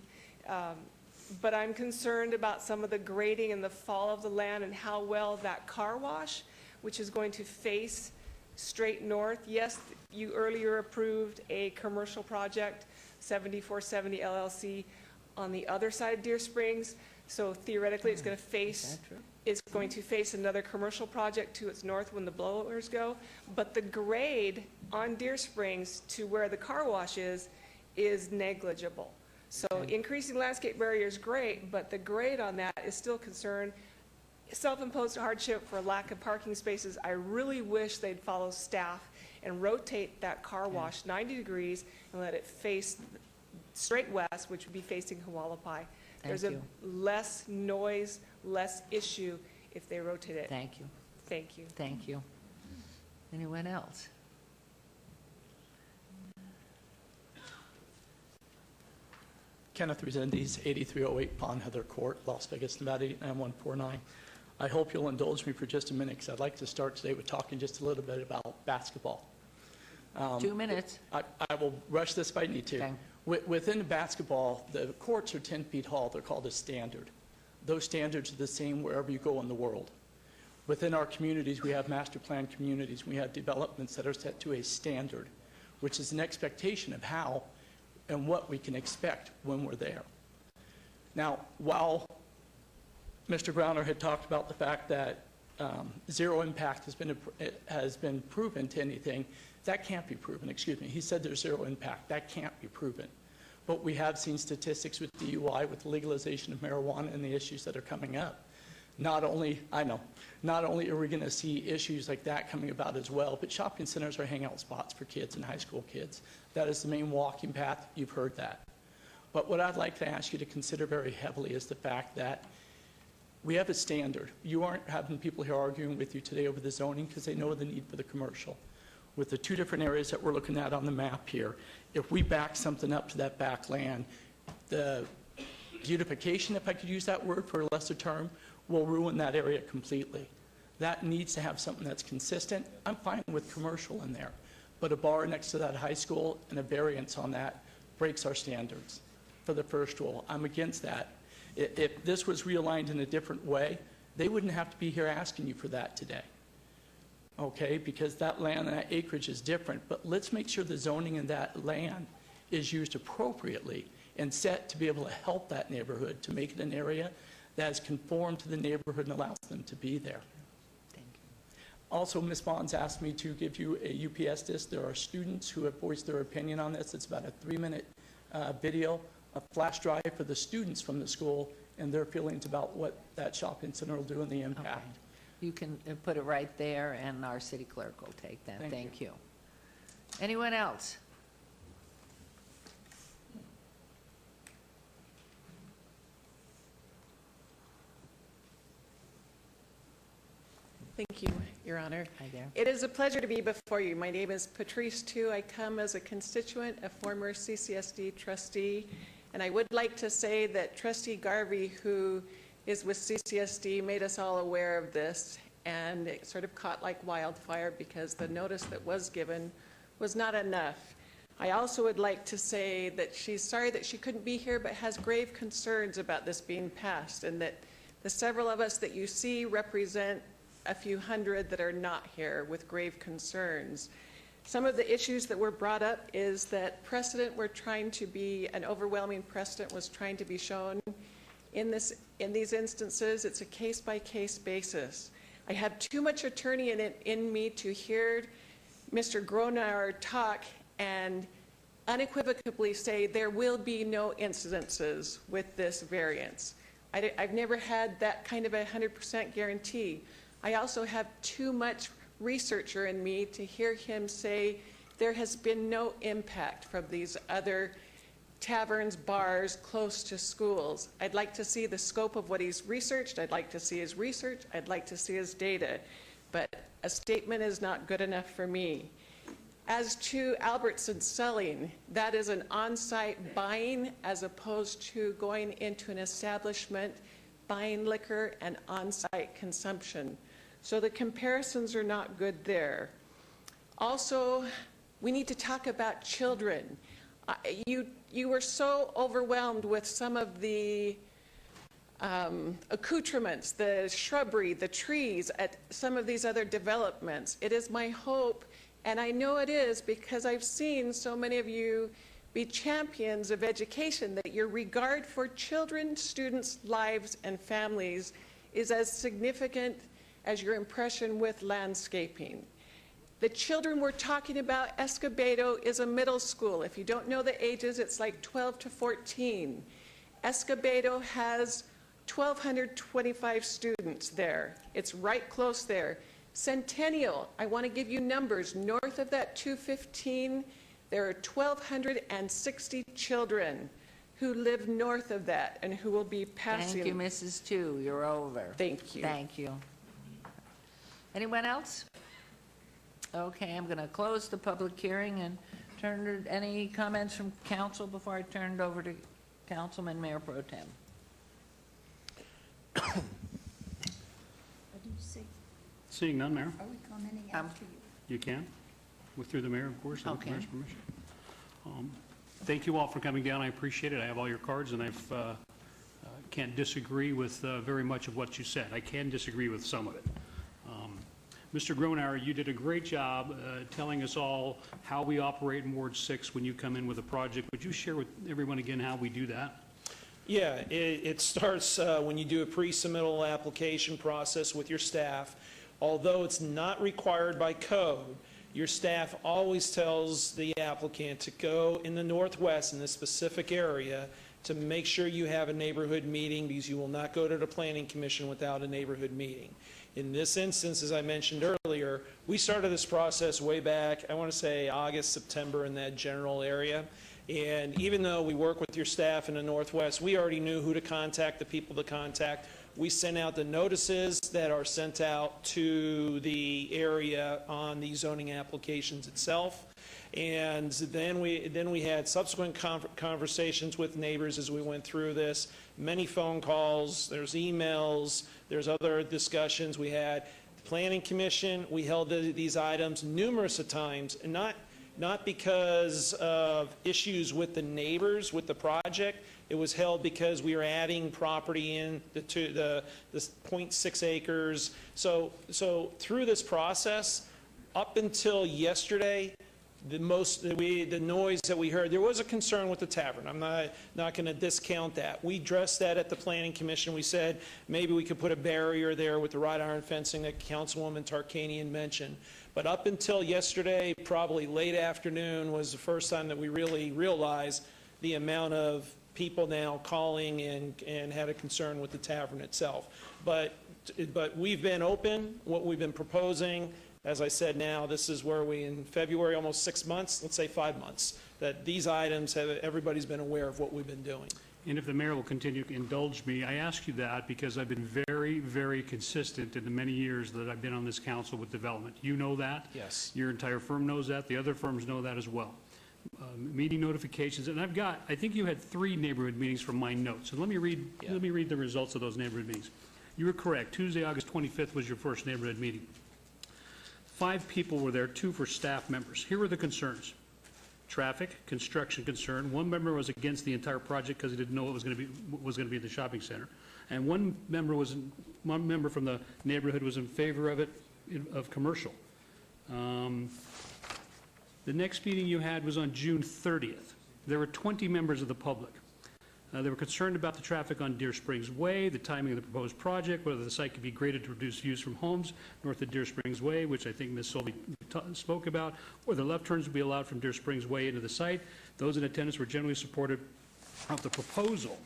But I'm concerned about some of the grading in the fall of the land and how well that car wash, which is going to face straight north. Yes, you earlier approved a commercial project, 7470 LLC, on the other side of Deer Springs. So theoretically, it's going to face another commercial project to its north when the blowers go. But the grade on Deer Springs to where the car wash is negligible. So increasing landscape barrier is great, but the grade on that is still concerned. Self-imposed hardship for lack of parking spaces. I really wish they'd follow staff and rotate that car wash 90 degrees and let it face straight west, which would be facing Hualapai. There's a less noise, less issue if they rotate it. Thank you. Thank you. Thank you. Anyone else? Kenneth Resendiz, 8308 Pond Heather Court, Las Vegas, Nevada 89149. I hope you'll indulge me for just a minute because I'd like to start today with talking just a little bit about basketball. 2 minutes. I will rush this if I need to. Okay. Within basketball, the courts are 10 feet tall. They're called a standard. Those standards are the same wherever you go in the world. Within our communities, we have master plan communities. We have developments that are set to a standard, which is an expectation of how and what we can expect when we're there. Now, while Mr. Browner had talked about the fact that zero impact has been proven to anything, that can't be proven. Excuse me. He said there's zero impact. That can't be proven. But we have seen statistics with DUI, with the legalization of marijuana and the issues that are coming up. Not only are we going to see issues like that coming about as well, but shopping centers are hangout spots for kids and high school kids. That is the main walking path. You've heard that. But what I'd like to ask you to consider very heavily is the fact that we have a standard. You aren't having people here arguing with you today over the zoning because they know the need for the commercial. With the two different areas that we're looking at on the map here, if we back something up to that back land, The beautification, if I could use that word for a lesser term, will ruin that area completely. That needs to have something that's consistent. I'm fine with commercial in there, but a bar next to that high school and a variance on that breaks our standards for the first rule. I'm against that. If this was realigned in a different way, they wouldn't have to be here asking you for that today. Okay, because that land and that acreage is different, but let's make sure the zoning in that land is used appropriately and set to be able to help that neighborhood, to make it an area that is conformed to the neighborhood and allows them to be there. Thank you. Also, Ms. Bonds asked me to give you a UPS disc. There are students who have voiced their opinion on this. It's about a 3-minute video, a flash drive for the students from the school and their feelings about what that shopping center will do and the impact. Okay. You can put it right there, and our city clerk will take that. Thank you. Anyone else? Thank you, Your Honor. Hi there. It is a pleasure to be before you. My name is Patrice Tu. I come as a constituent, a former CCSD trustee, and I would like to say that Trustee Garvey, who is with CCSD, made us all aware of this, and it sort of caught like wildfire because the notice that was given was not enough. I also would like to say that she's sorry that she couldn't be here, but has grave concerns about this being passed, and that the several of us that you see represent a few hundred that are not here with grave concerns. Some of the issues that were brought up is that precedent an overwhelming precedent was trying to be shown. In these instances, it's a case-by-case basis. I have too much attorney in me to hear Mr. Gronauer talk and unequivocally say there will be no incidences with this variance. I've never had that kind of 100% guarantee. I also have too much researcher in me to hear him say there has been no impact from these other taverns, bars close to schools. I'd like to see the scope of what he's researched. I'd like to see his research. I'd like to see his data. But a statement is not good enough for me. As to Albertson selling, that is an on-site buying as opposed to going into an establishment, buying liquor and on-site consumption. So the comparisons are not good there. Also, we need to talk about children. You were so overwhelmed with some of the accoutrements, the shrubbery, the trees at some of these other developments. It is my hope, and I know it is because I've seen so many of you be champions of education, that your regard for children, students, lives, and families is as significant as your impression with landscaping. The children we're talking about, Escobedo is a middle school. If you don't know the ages, it's like 12 to 14. Escobedo has 1,225 students there. It's right close there. Centennial, I want to give you numbers. North of that 215, there are 1,260 children who live north of that and who will be passing. Thank you, Mrs. Tu. You're over. Thank you. Thank you. Anyone else? Okay, I'm going to close the public hearing and turn to any comments from council before I turn it over to Councilman Mayor Pro Tem. Seeing none, Mayor. Are we commenting after you? You can, through the mayor, of course, with the Okay. mayor's permission. Thank you all for coming down. I appreciate it. I have all your cards, and I can't disagree with very much of what you said. I can disagree with some of it. Mr. Gronauer, you did a great job telling us all how we operate in Ward 6 when you come in with a project. Would you share with everyone again how we do that? Yeah, it starts when you do a pre-submittal application process with your staff. Although it's not required by code, your staff always tells the applicant to go in the northwest in this specific area to make sure you have a neighborhood meeting, because you will not go to the Planning Commission without a neighborhood meeting. In this instance, as I mentioned earlier, we started this process way back, I want to say August, September, in that general area. And even though we work with your staff in the Northwest, we already knew who to contact, the people to contact. We sent out the notices that are sent out to the area on the zoning applications itself. And then we had subsequent conversations with neighbors as we went through this, many phone calls, there's emails, there's other discussions. We had the Planning Commission, we held these items numerous of times, and not because of issues with the neighbors, with the project. It was held because we were adding property in the 0.6 acres. So through this process, up until yesterday, the noise that we heard, there was a concern with the tavern. I'm not going to discount that. We addressed that at the Planning Commission. We said maybe we could put a barrier there with the wrought iron fencing that Councilwoman Tarkanian mentioned. But up until yesterday, probably late afternoon, was the first time that we really realized the amount of people now calling and had a concern with the tavern itself. But we've been open, what we've been proposing. As I said, now this is where we, in February, almost 6 months, let's say 5 months, that these items everybody's been aware of what we've been doing. And if the mayor will continue to indulge me, I ask you that because I've been very, very consistent in the many years that I've been on this council with development. You know that. Yes. Your entire firm knows that. The other firms know that as well. Meeting notifications, and I think you had 3 neighborhood meetings from my notes. So let me read the results of those neighborhood meetings. You were correct. Tuesday, August 25th was your first neighborhood meeting. 5 people were there, 2 for staff members. Here were the concerns. Traffic, construction concern. 1 member was against the entire project because he didn't know it was going to be at the shopping center. And one member from the neighborhood was in favor of it, of commercial. The next meeting you had was on June 30th. There were 20 members of the public. They were concerned about the traffic on Deer Springs Way, the timing of the proposed project, whether the site could be graded to reduce views from homes north of Deer Springs Way, which I think Ms. Solby spoke about, or the left turns would be allowed from Deer Springs Way into the site. Those in attendance were generally supportive of the proposal.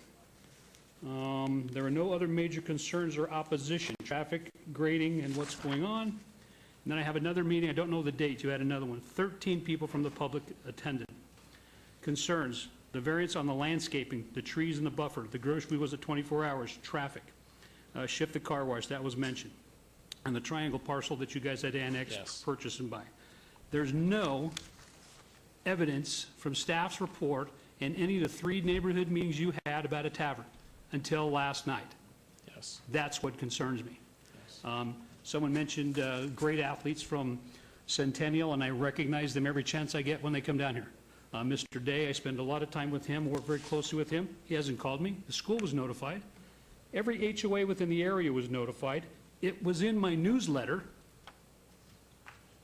There were no other major concerns or opposition. Traffic, grading, and what's going on. And then I have another meeting. I don't know the date. You had another one. 13 people from the public attended. Concerns. The variance on the landscaping, the trees and the buffer, the grocery was at 24 hours, traffic, shift the car wash, that was mentioned, and the triangle parcel that you guys had annexed, yes, purchase and buy. There's no evidence from staff's report in any of the 3 neighborhood meetings you had about a tavern until last night. Yes. That's what concerns me. Yes. Someone mentioned great athletes from Centennial, and I recognize them every chance I get when they come down here. Mr. Day, I spend a lot of time with him, work very closely with him. He hasn't called me. The school was notified. Every HOA within the area was notified. It was in my newsletter,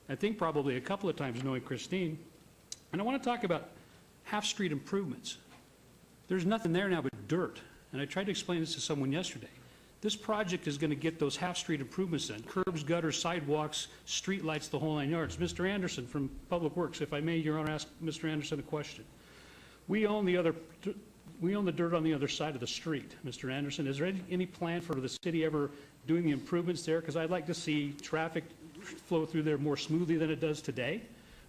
I think probably a couple of times knowing Christine. And I want to talk about half-street improvements. There's nothing there now but dirt. And I tried to explain this to someone yesterday. This project is going to get those half-street improvements done. Curbs, gutters, sidewalks, street lights, the whole 9 yards. Mr. Anderson from Public Works, if I may, Your Honor, ask Mr. Anderson a question. We own the dirt on the other side of the street, Mr. Anderson. Is there any plan for the city ever doing the improvements there? Because I'd like to see traffic flow through there more smoothly than it does today.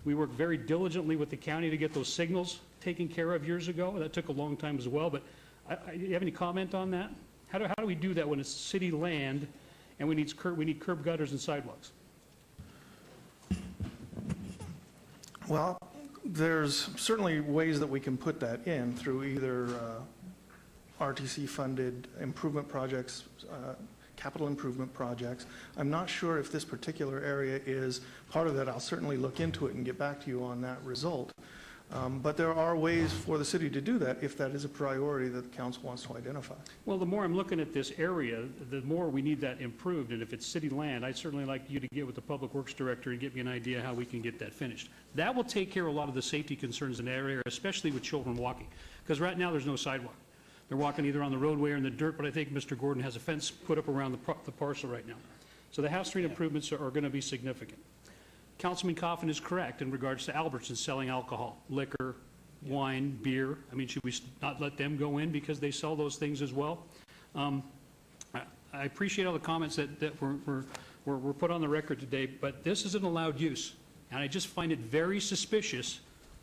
We worked very diligently with the county to get those signals taken care of years ago. That took a long time as well, but do you have any comment on that? How do we do that when it's city land and we need curb gutters and sidewalks? Well, there's certainly ways that we can put that in through either RTC-funded improvement projects, capital improvement projects. I'm not sure if this particular area is part of that. I'll certainly look into it and get back to you on that result. But there are ways for the city to do that if that is a priority that the council wants to identify. Well, the more I'm looking at this area, the more we need that improved. And if it's city land, I'd certainly like you to get with the Public Works Director and get me an idea how we can get that finished. That will take care of a lot of the safety concerns in that area, especially with children walking. Because right now there's no sidewalk. They're walking either on the roadway or in the dirt, but I think Mr. Gordon has a fence put up around the parcel right now. So the half-street improvements are going to be significant. Councilman Coffin is correct in regards to Albertsons selling alcohol, liquor, wine, beer. I mean, should we not let them go in because they sell those things as well? I appreciate all the comments that were put on the record today, but this is an allowed use. And I just find it very suspicious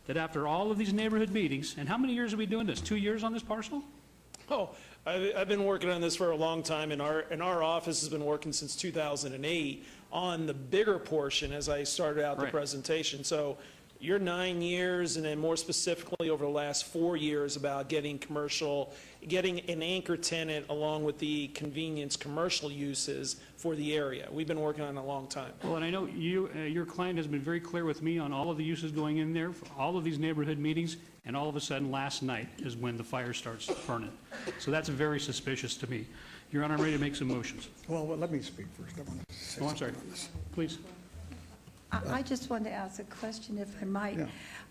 that after all of these neighborhood meetings, and how many years are we doing this? 2 years on this parcel? Oh, I've been working on this for a long time, and our office has been working since 2008 on the bigger portion as I started out the presentation. So your 9 years, and then more specifically over the last 4 years, about getting an anchor tenant along with the convenience commercial uses for the area. We've been working on it a long time. Well, and I know you, your client has been very clear with me on all of the uses going in there, for all of these neighborhood meetings, and all of a sudden, last night is when the fire starts burning. So that's very suspicious to me. Your Honor, I'm ready to make some motions. Well, let me speak first. I want to say Oh, I'm sorry. something on this. Please. I just wanted to ask a question, if I might. Yeah.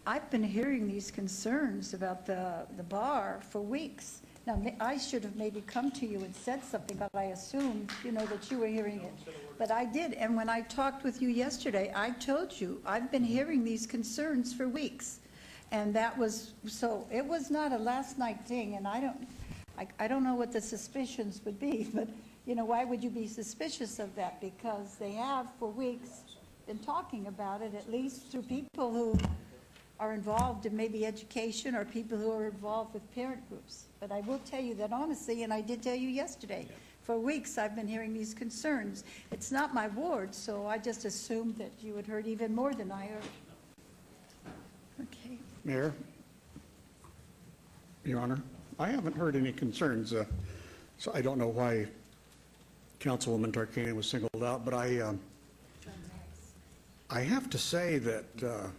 I've been hearing these concerns about the bar for weeks. Now, I should have maybe come to you and said something, but I assumed, that you were hearing it. But I did, and when I talked with you yesterday, I told you, I've been hearing these concerns for weeks. And that was, so it was not a last night thing, and I don't know what the suspicions would be, but, why would you be suspicious of that? Because they have for weeks been talking about it, at least through people who are involved in maybe education or people who are involved with parent groups. But I will tell you that honestly, and I did tell you yesterday, for weeks I've been hearing these concerns. It's not my ward, so I just assumed that you had heard even more than I heard. Okay. Mayor, Your Honor, I haven't heard any concerns, so I don't know why Councilwoman Tarkanian was singled out, but I have to say that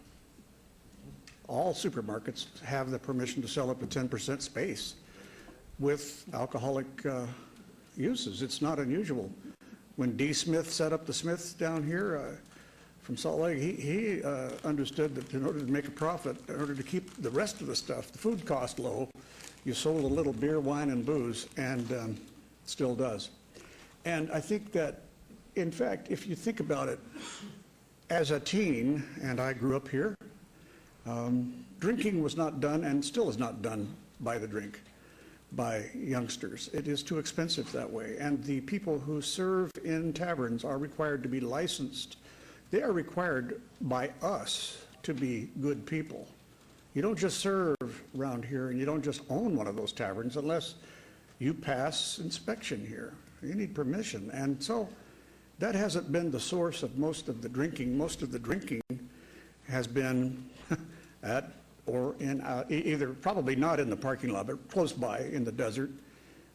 all supermarkets have the permission to sell up to 10% space with alcoholic uses. It's not unusual. When D. Smith set up the Smiths down here from Salt Lake, he understood that in order to make a profit, in order to keep the rest of the stuff, the food cost low, you sold a little beer, wine, and booze, and still does. And I think that, in fact, if you think about it, as a teen, and I grew up here, drinking was not done and still is not done by the drink, by youngsters. It is too expensive that way. And the people who serve in taverns are required to be licensed. They are required by us to be good people. You don't just serve around here and you don't just own one of those taverns unless you pass inspection here. You need permission. And so that hasn't been the source of most of the drinking. Most of the drinking has been at or in either, probably not in the parking lot, but close by in the desert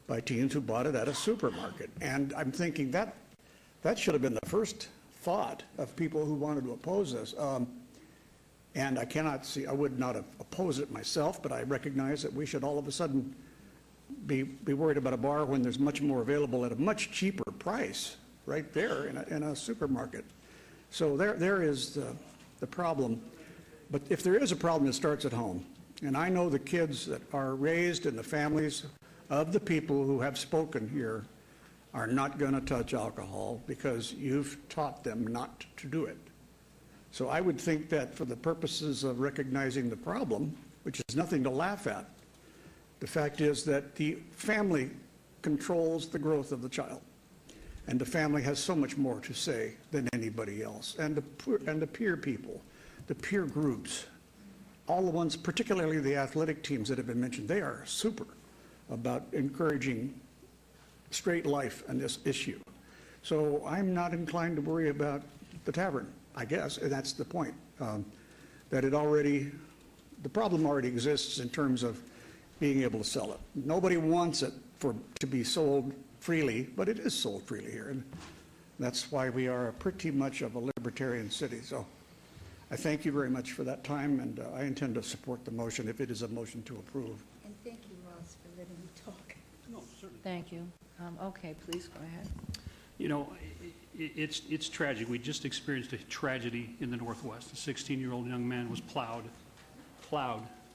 by teens who bought it at a supermarket. And I'm thinking that should have been the first thought of people who wanted to oppose this. And I would not have opposed it myself, but I recognize that we should all of a sudden be worried about a bar when there's much more available at a much cheaper price right there in a supermarket. So there is the problem. But if there is a problem, it starts at home. And I know the kids that are raised in the families of the people who have spoken here are not going to touch alcohol because you've taught them not to do it. So I would think that for the purposes of recognizing the problem, which is nothing to laugh at, the fact is that the family controls the growth of the child. And the family has so much more to say than anybody else. And the peer people, the peer groups, all the ones, particularly the athletic teams that have been mentioned, they are super about encouraging straight life on this issue. So I'm not inclined to worry about the tavern, I guess, and that's the point. That the problem already exists in terms of being able to sell it. Nobody wants it to be sold freely, but it is sold freely here. And that's why we are pretty much of a libertarian city. So I thank you very much for that time, and I intend to support the motion if it is a motion to approve. And thank you, Ross, for letting me talk. No, certainly. Thank you. Okay, please go ahead. It's tragic. We just experienced a tragedy in the Northwest. A 16-year-old young man was plowed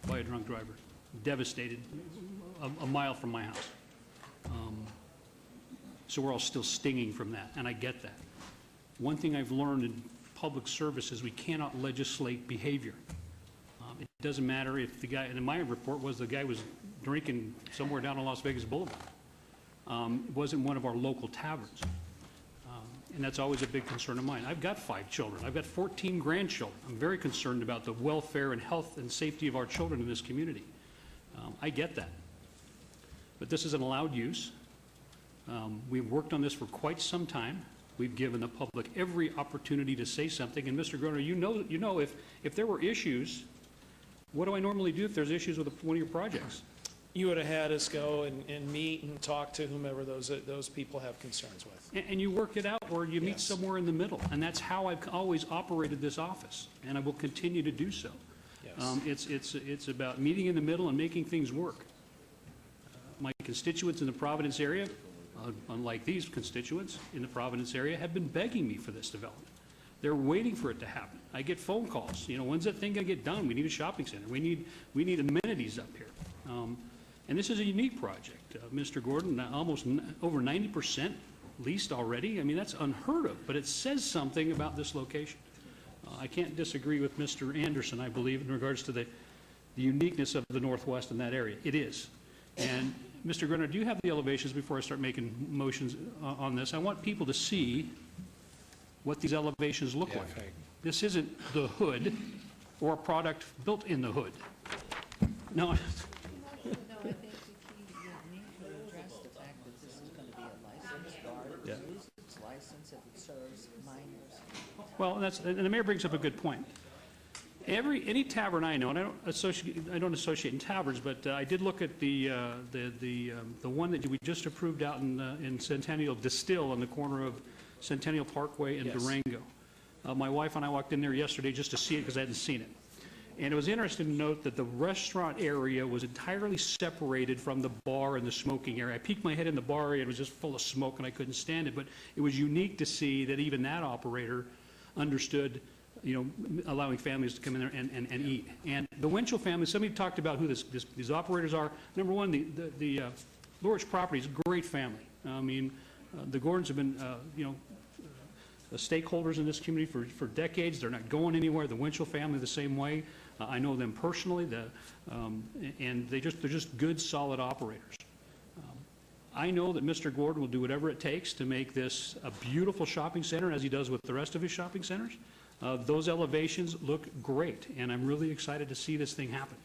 by a drunk driver, devastated, a mile from my house. So we're all still stinging from that, and I get that. One thing I've learned in public service is we cannot legislate behavior. It doesn't matter if the guy, and in my report was the guy was drinking somewhere down on Las Vegas Boulevard. It wasn't one of our local taverns. And that's always a big concern of mine. I've got 5 children. I've got 14 grandchildren. I'm very concerned about the welfare and health and safety of our children in this community. I get that. But this is an allowed use. We've worked on this for quite some time. We've given the public every opportunity to say something. And Mr. Groner, you know if there were issues, what do I normally do if there's issues with one of your projects? You would have had us go and meet and talk to whomever those people have concerns with. And you work it out, or you meet Yes. somewhere in the middle. And that's how I've always operated this office, and I will continue to do so. Yes. It's about meeting in the middle and making things work. My constituents in the Providence area, unlike these constituents in the Providence area, have been begging me for this development. They're waiting for it to happen. I get phone calls, when's that thing gonna get done? We need a shopping center. We need amenities up here. And this is a unique project. Mr. Gordon, almost over 90% leased already. I mean, that's unheard of, but it says something about this location. I can't disagree with Mr. Anderson, I believe, in regards to the uniqueness of the Northwest in that area. It is. And Mr. Gordon, do you have the elevations before I start making motions on this? I want people to see what these elevations look like. This isn't the hood or a product built in the hood. No. No, I think you need to address the fact that this is going to be a licensed bar. Yeah. Lose its license if it serves minors. Well, and the mayor brings up a good point. Any tavern I know, and I don't associate in taverns, but I did look at the one that we just approved out in Centennial Distill on the corner of Centennial Parkway and Yes. Durango. My wife and I walked in there yesterday just to see it because I hadn't seen it. And it was interesting to note that the restaurant area was entirely separated from the bar and the smoking area. I peeked my head in the bar area, and it was just full of smoke, and I couldn't stand it. But it was unique to see that even that operator understood, allowing families to come in there and eat. And the Winchell family, somebody talked about who these operators are. Number one, the Lorich Properties, great family. I mean, the Gordons have been, stakeholders in this community for decades. They're not going anywhere. The Winchell family the same way. I know them personally, and they're just good, solid operators. I know that Mr. Gordon will do whatever it takes to make this a beautiful shopping center, as he does with the rest of his shopping centers. Those elevations look great, and I'm really excited to see this thing happen.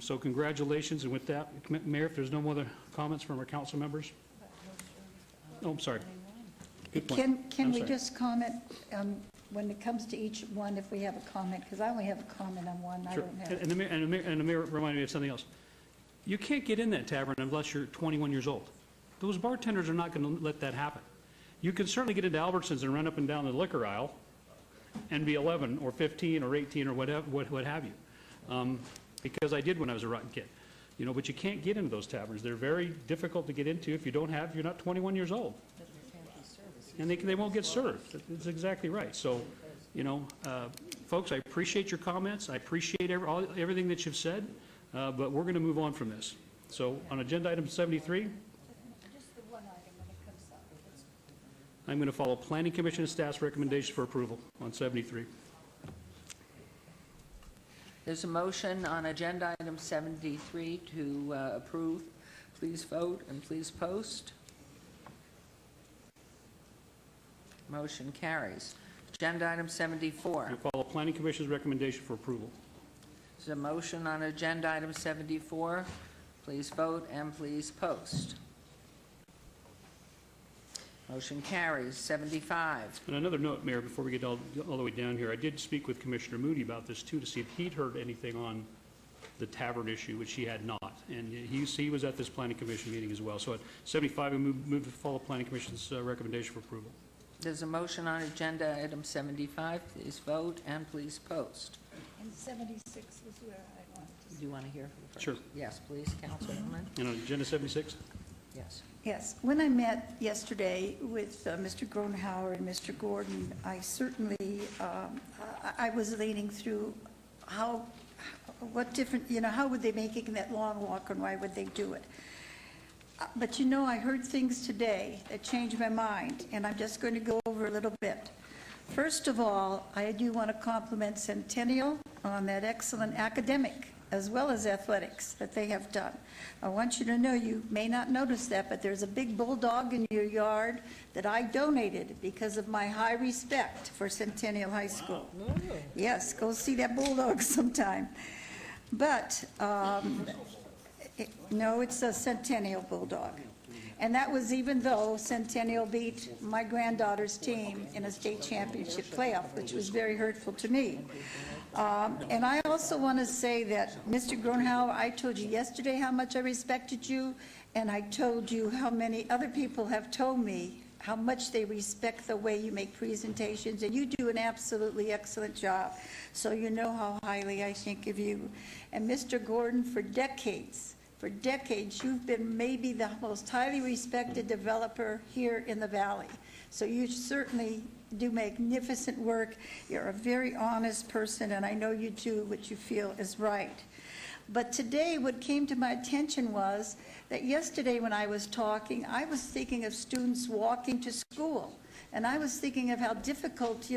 So congratulations, and with that, Mayor, if there's no other comments from our council members? Oh, I'm sorry. Good point. Can I'm we sorry. just comment when it comes to each one, if we have a comment? Because I only have a comment on one. Sure. I don't have. And the mayor reminded me of something else. You can't get in that tavern unless you're 21 years old. Those bartenders are not going to let that happen. You can certainly get into Albertsons and run up and down the liquor aisle and be 11 or 15 or 18 or whatever, what have you. Because I did when I was a rotten kid. But you can't get into those taverns. They're very difficult to get into if you're not 21 years old. And they won't get served. That's exactly right. So, folks, I appreciate your comments. I appreciate everything that you've said, but we're going to move on from this. So, on agenda item 73, I'm going to follow Planning Commission and staff's recommendation for approval on 73. There's a motion on agenda item 73 to approve. Please vote and please post. Motion carries. Agenda item 74. I follow Planning Commission's recommendation for approval. There's a motion on agenda item 74. Please vote and please post. Motion carries. 75. And another note, Mayor, before we get all the way down here, I did speak with Commissioner Moody about this too, to see if he'd heard anything on the tavern issue, which he had not. And he was at this Planning Commission meeting as well. So at 75, we move to follow Planning Commission's recommendation for approval. There's a motion on agenda item 75. Please vote and please post. And 76 was where I wanted to. Do you want to hear from first? Sure. Yes, please, Councilwoman. And on agenda 76? Yes. Yes. When I met yesterday with Mr. Gronauer and Mr. Gordon, I certainly, I was leaning through what different, how would they make it that long walk and why would they do it? But I heard things today that changed my mind, and I'm just going to go over a little bit. First of all, I do want to compliment Centennial on that excellent academic as well as athletics that they have done. I want you to know, you may not notice that, but there's a big bulldog in your yard that I donated because of my high respect for Centennial High School. Wow. Yes, go see that bulldog sometime. But no, it's a Centennial bulldog. And that was even though Centennial beat my granddaughter's team in a state championship playoff, which was very hurtful to me. And I also want to say that, Mr. Gronhauer, I told you yesterday how much I respected you, and I told you how many other people have told me how much they respect the way you make presentations, and you do an absolutely excellent job. So you know how highly I think of you. And Mr. Gordon, for decades, you've been maybe the most highly respected developer here in the Valley. So you certainly do magnificent work. You're a very honest person, and I know you do what you feel is right. But today, what came to my attention was that yesterday when I was talking, I was thinking of students walking to school. And I was thinking of how difficult,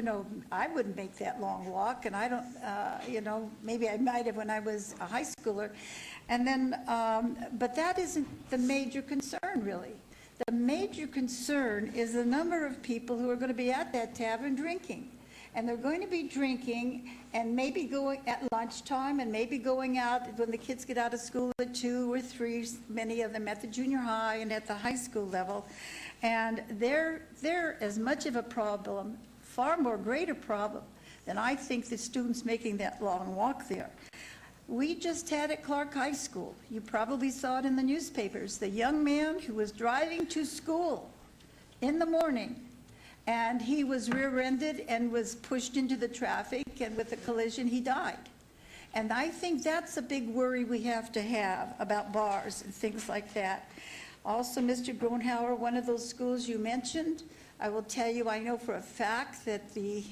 I wouldn't make that long walk, and I don't, maybe I might have when I was a high schooler. And then, but that isn't the major concern, really. The major concern is the number of people who are going to be at that tavern drinking. And they're going to be drinking and maybe going at lunchtime and maybe going out when the kids get out of school at 2 or 3, many of them at the junior high and at the high school level. And they're as much of a problem, far more greater problem, than I think the students making that long walk there. We just had at Clark High School, you probably saw it in the newspapers, the young man who was driving to school in the morning, and he was rear-ended and was pushed into the traffic, and with a collision, he died. And I think that's a big worry we have to have about bars and things like that. Also, Mr. Gronhauer, one of those schools you mentioned, I will tell you, I know for a fact that the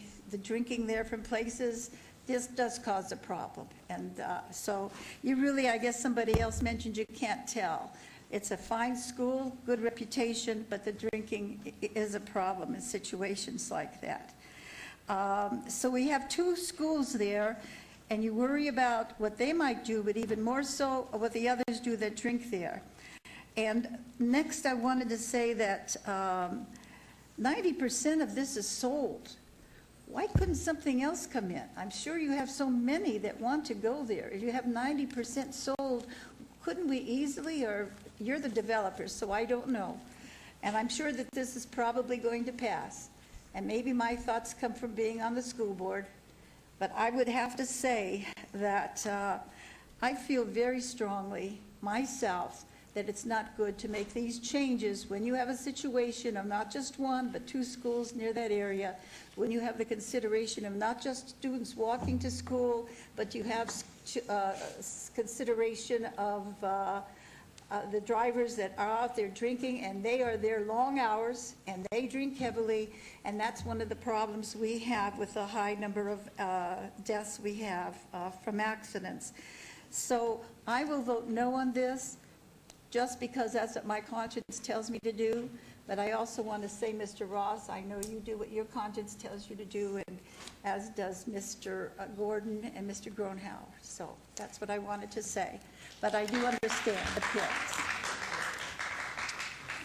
drinking there from places, this does cause a problem. And so you really, I guess somebody else mentioned you can't tell. It's a fine school, good reputation, but the drinking is a problem in situations like that. So we have 2 schools there, and you worry about what they might do, but even more so what the others do that drink there. And next I wanted to say that 90% of this is sold. Why couldn't something else come in? I'm sure you have so many that want to go there. If you have 90% sold, couldn't we easily, or you're the developers, so I don't know. And I'm sure that this is probably going to pass. And maybe my thoughts come from being on the school board, but I would have to say that I feel very strongly myself that it's not good to make these changes when you have a situation of not just 1, but 2 schools near that area, when you have the consideration of not just students walking to school, but you have consideration of the drivers that are out there drinking, and they are there long hours, and they drink heavily, and that's one of the problems we have with the high number of deaths we have from accidents. So I will vote no on this, just because that's what my conscience tells me to do. But I also want to say, Mr. Ross, I know you do what your conscience tells you to do, and as does Mr. Gordon and Mr. Gronhauer. So that's what I wanted to say. But I do understand the pits.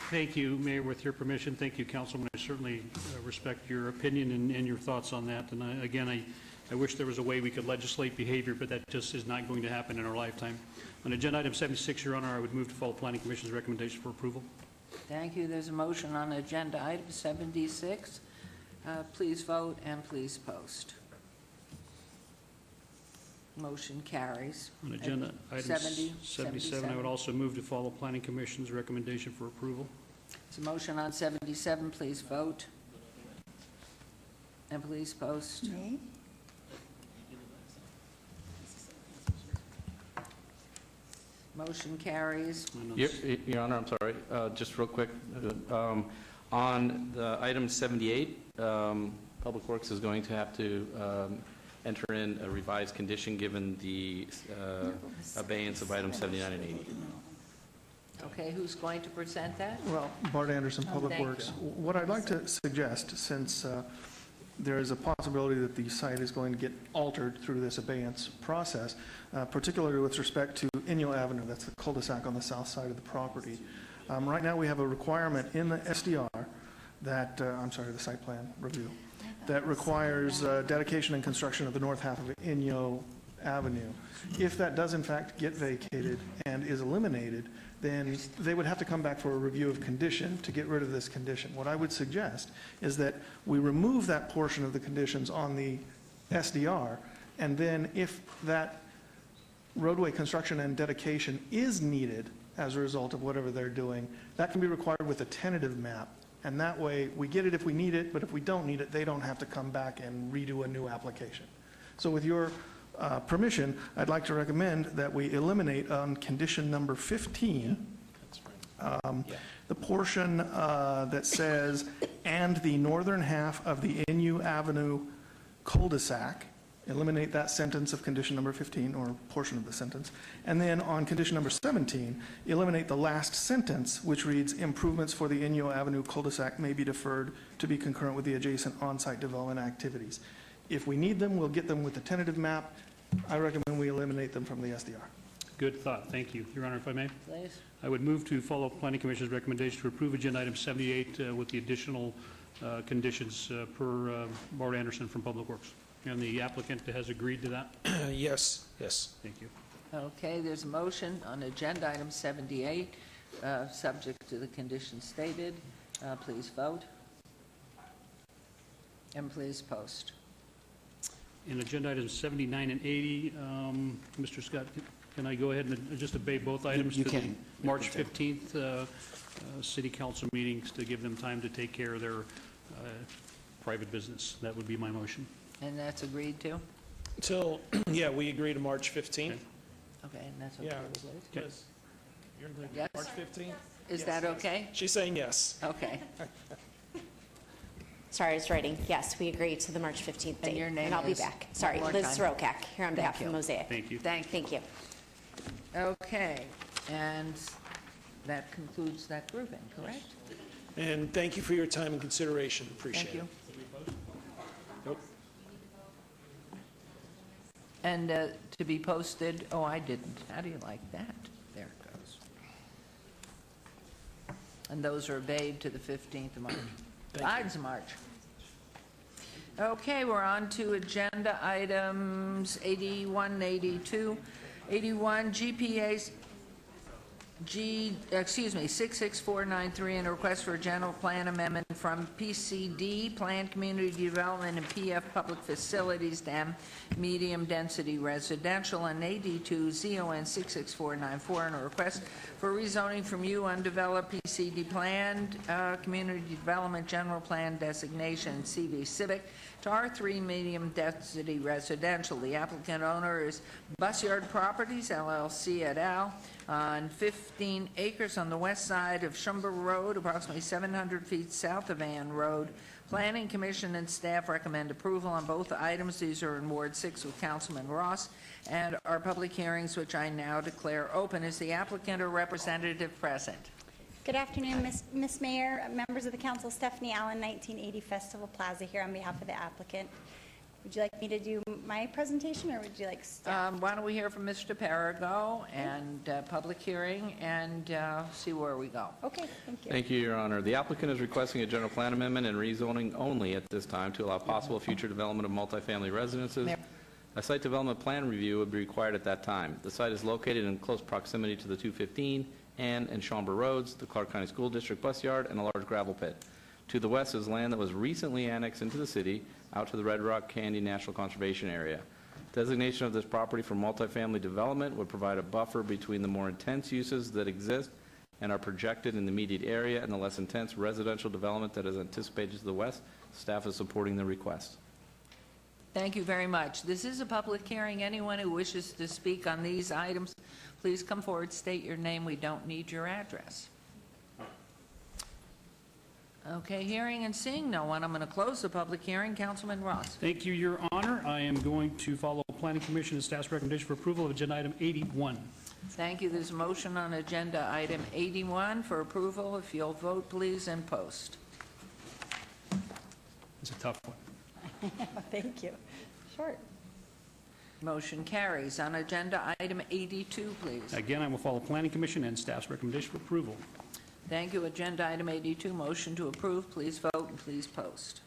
Thank you, Mayor. With your permission, thank you, Councilman. I certainly respect your opinion and your thoughts on that. And I wish there was a way we could legislate behavior, but that just is not going to happen in our lifetime. On agenda item 76, Your Honor, I would move to follow Planning Commission's recommendation for approval. Thank you. There's a motion on agenda item 76. Please vote and please post. Motion carries. On agenda item 77, I would also move to follow Planning Commission's recommendation for approval. There's a motion on 77. Please vote and please post. Me? Motion carries. Your Honor, I'm sorry, just real quick. On the item 78, Public Works is going to have to enter in a revised condition given the abeyance of items 79 and 80. Okay, who's going to present that? Well, Bart Anderson, Public thank Works. you. What I'd like to suggest, since there is a possibility that the site is going to get altered through this abeyance process, particularly with respect to Inyo Avenue, that's the cul-de-sac on the south side of the property. Right now, we have a requirement in the SDR that, the site plan review, that requires dedication and construction of the north half of Inyo Avenue. If that does in fact get vacated and is eliminated, then they would have to come back for a review of condition to get rid of this condition. What I would suggest is that we remove that portion of the conditions on the SDR, and then if that roadway construction and dedication is needed as a result of whatever they're doing, that can be required with a tentative map. And that way, we get it if we need it, but if we don't need it, they don't have to come back and redo a new application. So with your permission, I'd like to recommend that we eliminate on condition number 15, the portion that says, and the northern half of the NU Avenue cul-de-sac. Eliminate that sentence of condition number 15, or portion of the sentence. And then on condition number 17, eliminate the last sentence, which reads, improvements for the NU Avenue cul-de-sac may be deferred to be concurrent with the adjacent on-site development activities. If we need them, we'll get them with the tentative map. I recommend we eliminate them from the SDR. Good thought. Thank you. Your Honor, if I may? Please. I would move to follow Planning Commission's recommendation to approve agenda item 78 with the additional conditions per Bart Anderson from Public Works. And the applicant has agreed to that? Yes, yes. Thank you. Okay, there's a motion on agenda item 78, subject to the conditions stated. Please vote. And please post. In agenda items 79 and 80, Mr. Scott, can I go ahead and just obey both items? You to can. the March 15th city council meetings to give them time to take care of their private business. That would be my motion. And that's agreed to? Until, yeah, we agree to March 15th. Okay. Okay, and that's okay Yeah. with Liz? Liz, you're the Yes. March 15th? Is Yes, that yes. okay? She's saying yes. Okay. Sorry, I was writing. Yes, we agree to the March 15th date. And your name And I'll be is? back. Sorry, One more Liz time. Sorokak, here on behalf you. of Mosaic. Thank you. Thank you. Okay, and that concludes that grouping, correct? And thank you for your time and consideration. Appreciate Thank it. you. Nope. And to be posted, oh, I didn't. How do you like that? There it goes. And those are obeyed to the 15th of March. Besides March. Okay, we're on to agenda items 81 and 82. 81, GPA's 66493, and a request for a general plan amendment from PCD, Planned Community Development, and PF Public Facilities to M, medium density residential, and AD2 ZON 66494, and a request for rezoning from U undeveloped PCD Planned Community Development General Plan designation CV Civic to R3 medium density residential. The applicant owner is Busyard Properties LLC et al. On 15 acres on the west side of Shumber Road, approximately 700 feet south of Ann Road. Planning Commission and staff recommend approval on both items. These are in Ward 6 with Councilman Ross, and our public hearings, which I now declare open. Is the applicant or representative present? Good afternoon, Ms. Mayor, members of the council. Stephanie Allen, 1980 Festival Plaza, here on behalf of the applicant. Would you like me to do my presentation, or would you like staff? Why don't we hear from Mr. Perigo and public hearing and see where we go. Okay, thank you. Thank you, Your Honor. The applicant is requesting a general plan amendment and rezoning only at this time to allow possible future development of multifamily residences. A site development plan review would be required at that time. The site is located in close proximity to the 215 and Chamber Roads, the Clark County School District bus yard, and a large gravel pit. To the west is land that was recently annexed into the city out to the Red Rock Candy National Conservation Area. Designation of this property for multifamily development would provide a buffer between the more intense uses that exist and are projected in the immediate area and the less intense residential development that is anticipated to the west. Staff is supporting the request. Thank you very much. This is a public hearing. Anyone who wishes to speak on these items, please come forward, state your name. We don't need your address. Okay, hearing and seeing no one, I'm going to close the public hearing. Councilman Ross. Thank you, Your Honor. I am going to follow Planning Commission and staff's recommendation for approval of agenda item 81. Thank you. There's a motion on agenda item 81 for approval. If you'll vote, please, and post. It's a tough one. Thank you. Short. Motion carries. On agenda item 82, please. Again, I will follow Planning Commission and staff's recommendation for approval. Thank you. Agenda item 82, motion to approve. Please vote and please post.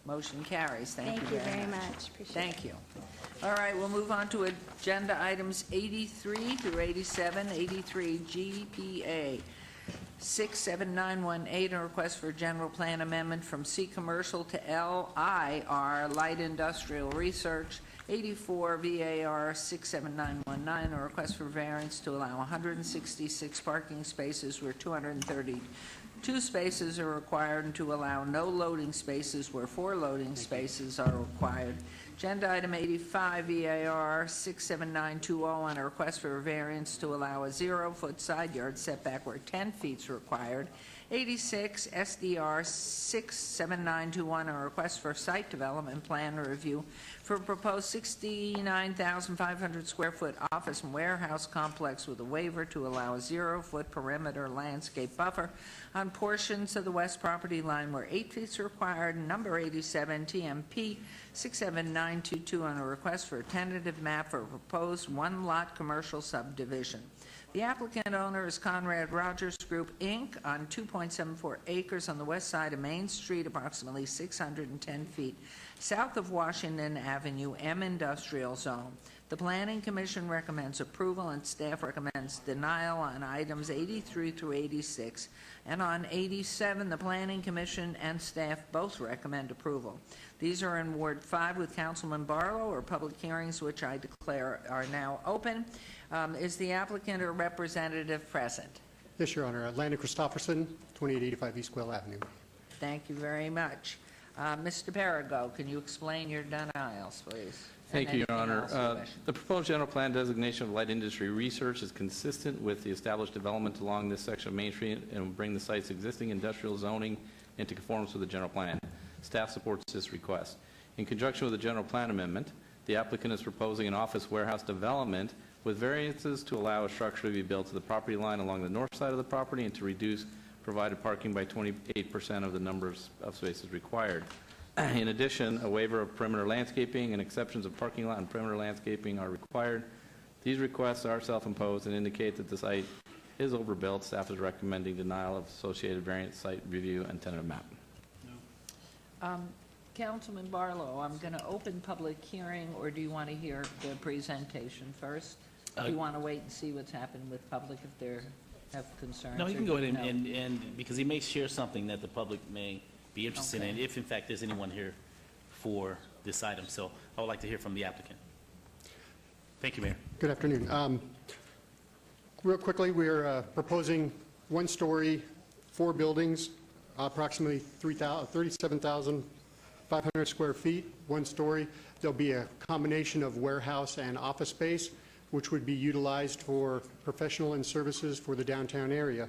Motion carries. Thank you Thank you very very much. much. Appreciate it. Thank you. All right, we'll move on to agenda items 83 through 87. 83, GPA 67918, a request for general plan amendment from C Commercial to LIR, Light Industrial Research. 84, VAR 67919, a request for variance to allow 166 parking spaces where 232 spaces are required and to allow no loading spaces where 4 loading spaces are required. Agenda item 85, VAR 67920, and a request for a variance to allow a 0-foot side yard setback where 10 feet is required. 86, SDR 67921, a request for site development plan review for a proposed 69,500 square foot office and warehouse complex with a waiver to allow a 0-foot perimeter landscape buffer on portions of the west property line where 8 feet is required. Number 87, TMP 67922, on a request for a tentative map for a proposed one-lot commercial subdivision. The applicant owner is Conrad Rogers Group, Inc., on 2.74 acres on the west side of Main Street, approximately 610 feet south of Washington Avenue, M Industrial Zone. The Planning Commission recommends approval and staff recommends denial on items 83 through 86. And on 87, the Planning Commission and staff both recommend approval. These are in Ward 5 with Councilman Barlow, or public hearings, which I declare are now open. Is the applicant or representative present? Yes, Your Honor. Landon Christopherson, 2885 East Quail Avenue. Thank you very much. Mr. Perigo, can you explain your denials, please? Thank you, Your And anything Honor. else you wish. The proposed general plan designation of light industry research is consistent with the established development along this section of Main Street and will bring the site's existing industrial zoning into conformance with the general plan. Staff supports this request. In conjunction with the general plan amendment, the applicant is proposing an office warehouse development with variances to allow a structure to be built to the property line along the north side of the property and to reduce provided parking by 28% of the number of spaces required. In addition, a waiver of perimeter landscaping and exceptions of parking lot and perimeter landscaping are required. These requests are self-imposed and indicate that the site is overbuilt. Staff is recommending denial of associated variance site review and tentative map. Councilman Barlow, I'm going to open public hearing, or do you want to hear the presentation first? Do you want to wait and see what's happened with public if they have concerns? No, you can or go ahead no? and because he may share something that the public may be interested in, Okay. if in fact there's anyone here for this item. So I would like to hear from the applicant. Thank you, Mayor. Good afternoon. Real quickly, we're proposing one-story, 4 buildings, approximately 37,500 square feet, one story. There'll be a combination of warehouse and office space, which would be utilized for professional and services for the downtown area.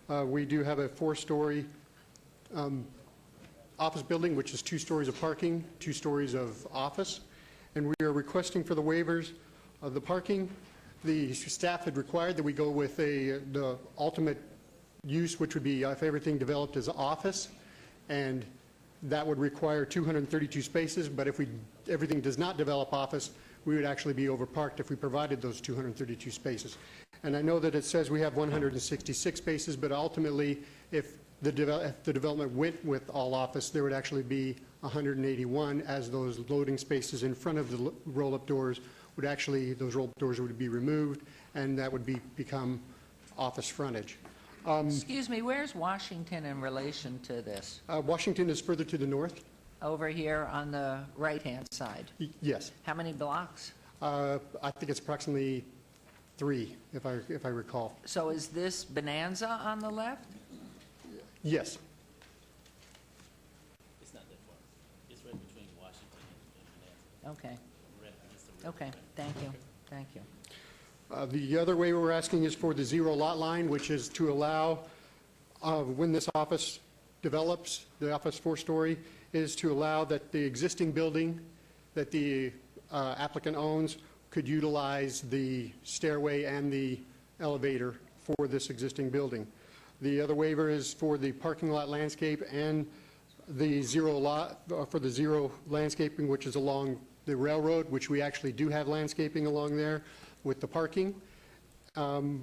We do have a 4-story office building, which is 2 stories of parking, 2 stories of office, and we are requesting for the waivers of the parking. The staff had required that we go with the ultimate use, which would be if everything developed as office, and that would require 232 spaces, but if everything does not develop office, we would actually be overparked if we provided those 232 spaces. And I know that it says we have 166 spaces, but ultimately, if the development went with all office, there would actually be 181, as those loading spaces in front of the roll-up doors would actually, those roll-up doors would be removed, and that would become office frontage. Excuse me, where's Washington in relation to this? Washington is further to the north. Over here on the right-hand side? Yes. How many blocks? I think it's approximately 3, if I recall. So is this Bonanza on the left? Yes. It's not that far. It's right between Washington and Okay. Okay, thank you, thank you. The other way we're asking is for the 0 lot line, which is to allow, when this office develops, the office 4-story, is to allow that the existing building that the applicant owns could utilize the stairway and the elevator for this existing building. The other waiver is for the parking lot landscape and the 0 lot, for the 0 landscaping, which is along the railroad, which we actually do have landscaping along there with the parking. Other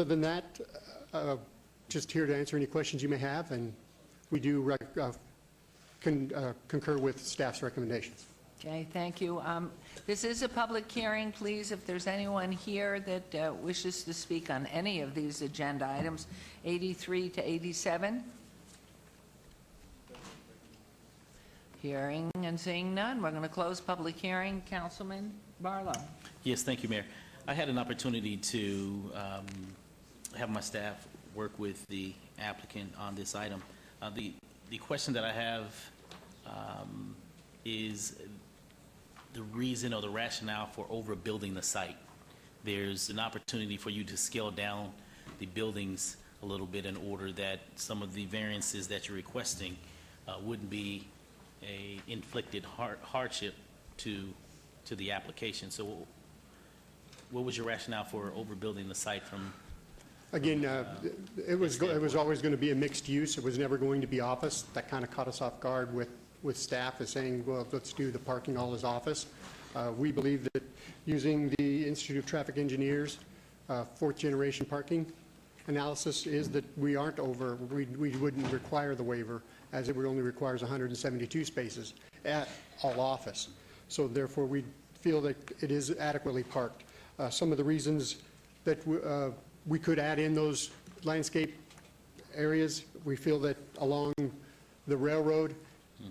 than that, just here to answer any questions you may have, and we do concur with staff's recommendations. Okay, thank you. This is a public hearing. Please, if there's anyone here that wishes to speak on any of these agenda items, 83 to 87. Hearing and seeing none, we're going to close public hearing. Councilman Barlow. Yes, thank you, Mayor. I had an opportunity to have my staff work with the applicant on this item. The question that I have is the reason or the rationale for overbuilding the site. There's an opportunity for you to scale down the buildings a little bit in order that some of the variances that you're requesting wouldn't be a inflicted hardship to the application. So what was your rationale for overbuilding the site from? Again, it was always going to be a mixed use. It was never going to be office. That kind of caught us off guard with staff as saying, well, let's do the parking all as office. We believe that using the Institute of Traffic Engineers fourth generation parking analysis is that we wouldn't require the waiver, as it only requires 172 spaces at all office. So therefore, we feel that it is adequately parked. Some of the reasons that we could add in those landscape areas, we feel that along the railroad,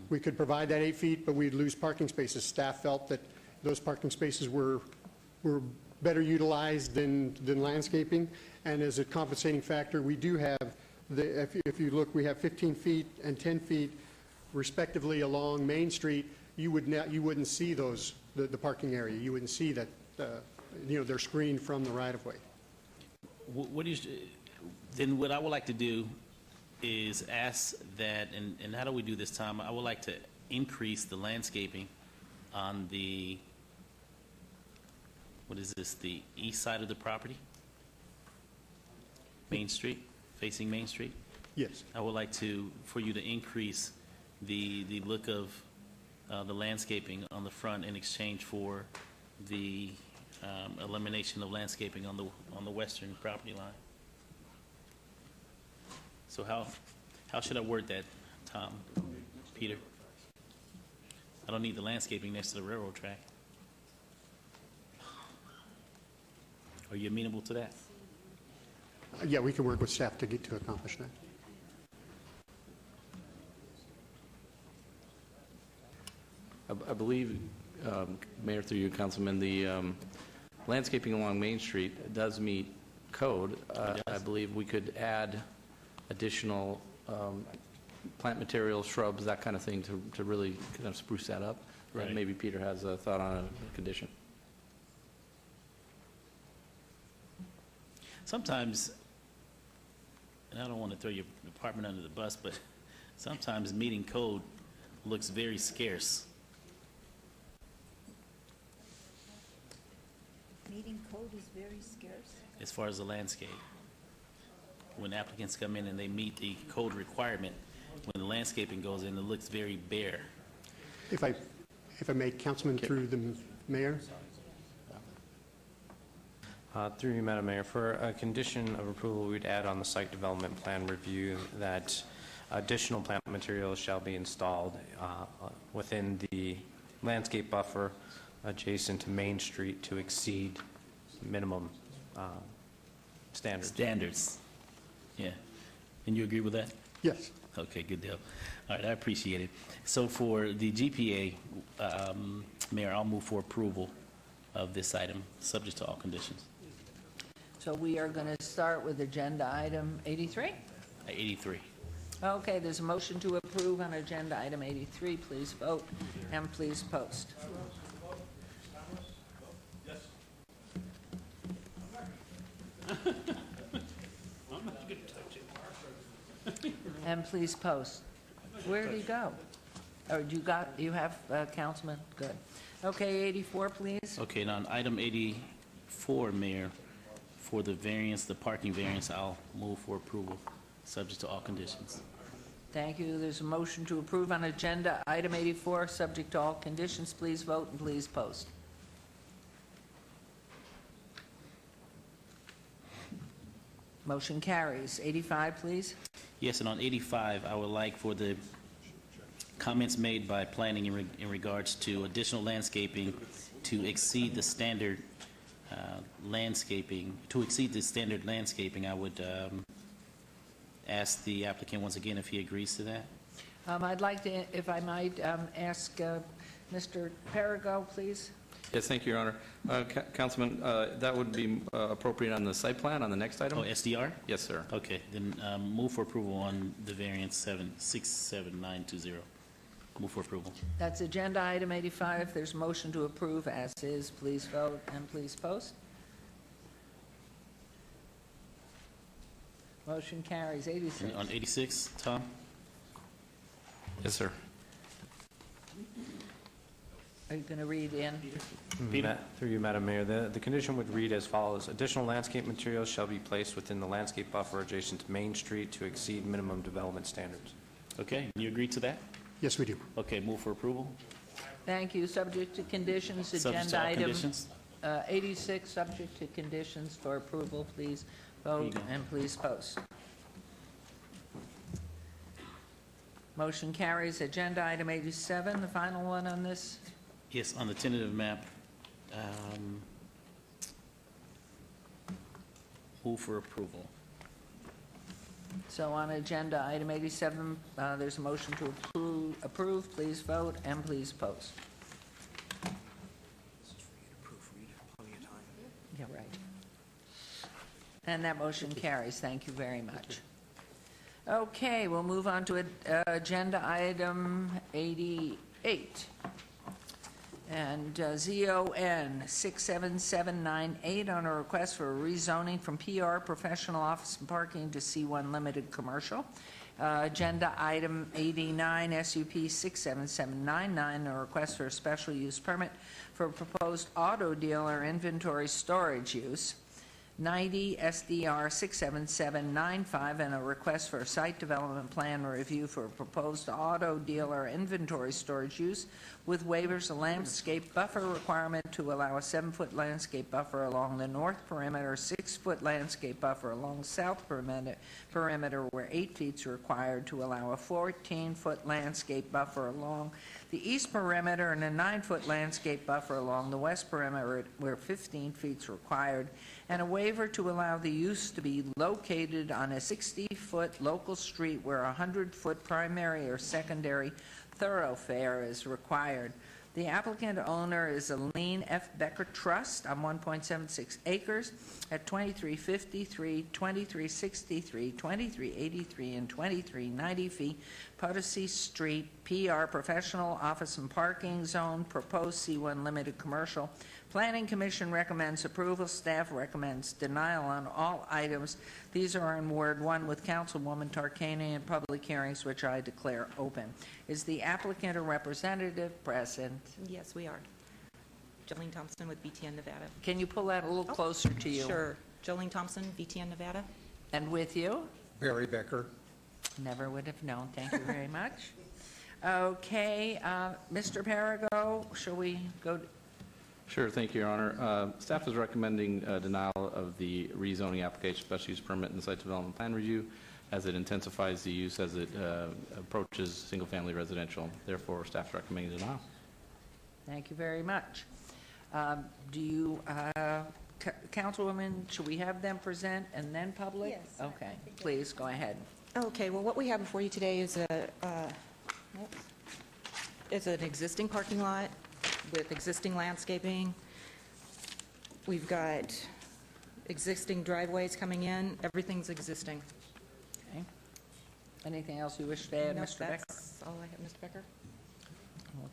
we could provide that 8 feet, but we'd lose parking spaces. Staff felt that those parking spaces were better utilized than landscaping. And as a compensating factor, we do have, if you look, we have 15 feet and 10 feet respectively along Main Street. You wouldn't see those, the parking area. You wouldn't see that, they're screened from the right-of-way. Then what I would like to do is ask that, and how do we do this, Tom? I would like to increase the landscaping on the, what is this, the east side of the property? Main Street, facing Main Street? Yes. I would like for you to increase the look of the landscaping on the front in exchange for the elimination of landscaping on the western property line. So how should I word that, Tom, Peter? I don't need the landscaping next to the railroad track. Are you amenable to that? Yeah, we can work with staff to accomplish that. I believe, Mayor, through you, Councilman, the landscaping along Main Street does meet code. I believe we could add additional plant materials, shrubs, that kind of thing to really kind of spruce that up. Right. And maybe Peter has a thought on a condition. Sometimes, and I don't want to throw your department under the bus, but sometimes meeting code looks very scarce. Meeting code is very scarce. As far as the landscape. When applicants come in and they meet the code requirement, when the landscaping goes in, it looks very bare. If I may, Councilman, through the mayor. Through you, Madam Mayor, for a condition of approval, we'd add on the site development plan review that additional plant materials shall be installed within the landscape buffer adjacent to Main Street to exceed minimum standards. Standards. Yeah. And you agree with that? Yes. Okay, good deal. All right, I appreciate it. So for the GPA, Mayor, I'll move for approval of this item, subject to all conditions. So we are going to start with agenda item 83? 83. Okay, there's a motion to approve on agenda item 83. Please vote and please post. And please post. Where did he go? Or you have Councilman? Good. Okay, 84, please. Okay, now on item 84, Mayor, for the variance, the parking variance, I'll move for approval, subject to all conditions. Thank you. There's a motion to approve on agenda item 84, subject to all conditions. Please vote and please post. Motion carries. 85, please. Yes, and on 85, I would like for the comments made by planning in regards to additional landscaping to exceed the standard landscaping, I would ask the applicant once again if he agrees to that. I'd like to, if I might, ask Mr. Perigo, please. Yes, thank you, Your Honor. Councilman, that would be appropriate on the site plan on the next item? Oh, SDR? Yes, sir. Okay, then move for approval on the variance 67920. Move for approval. That's agenda item 85. There's a motion to approve as is. Please vote and please post. Motion carries. 86. On 86, Tom? Yes, sir. Are you going to read in? Through you, Madam Mayor, the condition would read as follows. Additional landscape materials shall be placed within the landscape buffer adjacent to Main Street to exceed minimum development standards. Okay, you agree to that? Yes, we do. Okay, move for approval. Thank you. Subject to conditions, Subject to agenda all item conditions. 86, subject to conditions for approval. Please vote and please post. Motion carries. Agenda item 87, the final one on this. Yes, on the tentative map. Move for approval. So on agenda item 87, there's a motion to approve. Please vote and please post. Yeah, right. And that motion carries. Thank you very much. Okay, we'll move on to agenda item 88. And ZON 67798 on a request for a rezoning from PR Professional Office and Parking to C1 Limited Commercial. Agenda item 89 SUP 67799, a request for a special use permit for a proposed auto dealer inventory storage use. 90 SDR 67795 and a request for a site development plan review for a proposed auto dealer inventory storage use with waivers, a landscape buffer requirement to allow a 7-foot landscape buffer along the north perimeter, 6-foot landscape buffer along the south perimeter where 8 feet is required to allow a 14-foot landscape buffer along the east perimeter and a 9-foot landscape buffer along the west perimeter where 15 feet is required, and a waiver to allow the use to be located on a 60-foot local street where a 100-foot primary or secondary thoroughfare is required. The applicant owner is Aline F. Becker Trust on 1.76 acres at 2353, 2363, 2383, and 2390 feet Potosi Street, PR Professional Office and Parking Zone, proposed C1 Limited Commercial. Planning Commission recommends approval. Staff recommends denial on all items. These are in Ward 1 with Councilwoman Tarkanian and public hearings, which I declare open. Is the applicant or representative present? Yes, we are. Jolene Thompson with BTN Nevada. Can you pull that a little closer to you? Sure. Jolene Thompson, BTN Nevada. And with you? Barry Becker. Never would have known. Thank you very much. Okay, Mr. Perigo, shall we go? Sure, thank you, Your Honor. Staff is recommending denial of the rezoning application special use permit and site development plan review as it intensifies the use as it approaches single-family residential. Therefore, staff is recommending denial. Thank you very much. Do you, Councilwoman, should we have them present and then public? Yes. Okay, please go ahead. Okay, well, what we have before you today is it's an existing parking lot with existing landscaping. We've got existing driveways coming in. Everything's existing. Okay. Anything else you wish to add, Nope, Mr. Becker? that's all I have, Mr. Becker.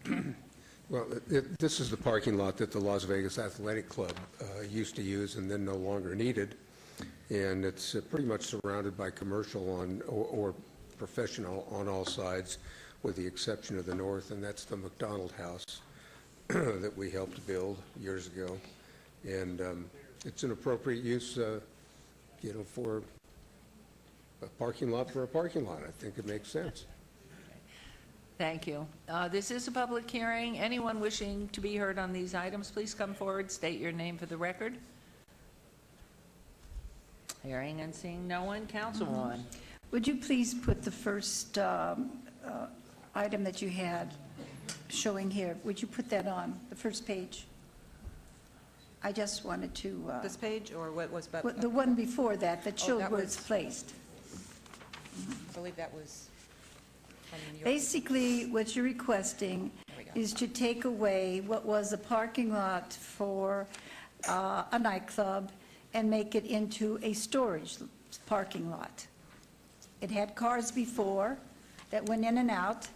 Okay. Well, this is the parking lot that the Las Vegas Athletic Club used to use and then no longer needed. And it's pretty much surrounded by commercial or professional on all sides, with the exception of the north, and that's the McDonald House that we helped build years ago. And it's an appropriate use, for a parking lot for a parking lot. I think it makes sense. Thank you. This is a public hearing. Anyone wishing to be heard on these items, please come forward, state your name for the record. Hearing and seeing no one. Councilwoman. Would you please put the first item that you had showing here. Would you put that on, the first page? I just wanted to... This page, or what was... the one before that, that showed that where was- it's placed. I believe that was from your... Basically, what you're requesting is to take away what was a parking lot for a nightclub and make it into a storage parking lot. It had cars before that went in and out,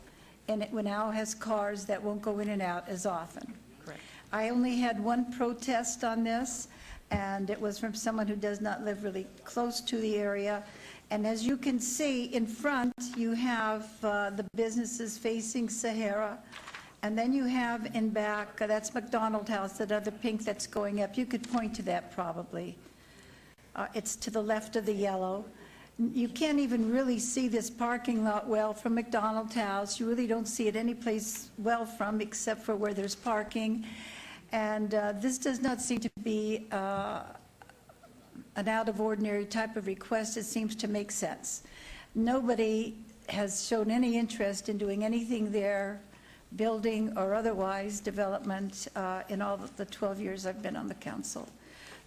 and it now has cars that won't go in and out as often. Correct. I only had one protest on this, and it was from someone who does not live really close to the area. And as you can see, in front, you have the businesses facing Sahara, and then you have in back, that's McDonald House, that other pink that's going up. You could point to that probably. It's to the left of the yellow. You can't even really see this parking lot well from McDonald House. You really don't see it any place well from except for where there's parking. And this does not seem to be an out-of-ordinary type of request. It seems to make sense. Nobody has shown any interest in doing anything there, building or otherwise, development, in all of the 12 years I've been on the council.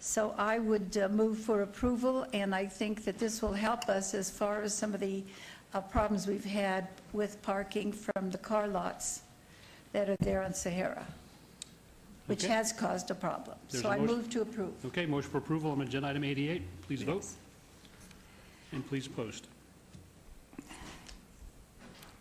So I would move for approval, and I think that this will help us as far as some of the problems we've had with parking from the car lots that are there on Sahara, which Okay. has caused a problem. There's So a I motion- move to approve. Okay, motion for approval on agenda item 88. Please vote. And please post.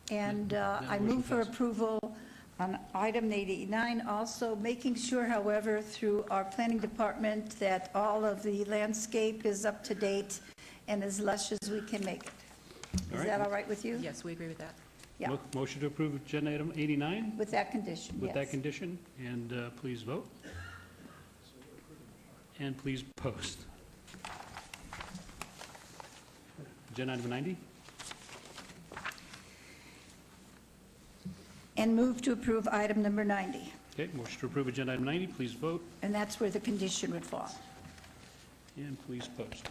And That I motion move for passes. approval on item 89, also making sure, however, through our planning department, that all of the landscape is up to date and as lush as we can make it. All Is right. that all right with you? Yes, we agree with that. Yeah, Motion to approve agenda item 89 with that condition, with that yes. condition, and please vote. And please post. Agenda item 90. And move to approve item number 90, Okay, motion to approve agenda item 90. Please vote and that's where the condition would fall. and please post.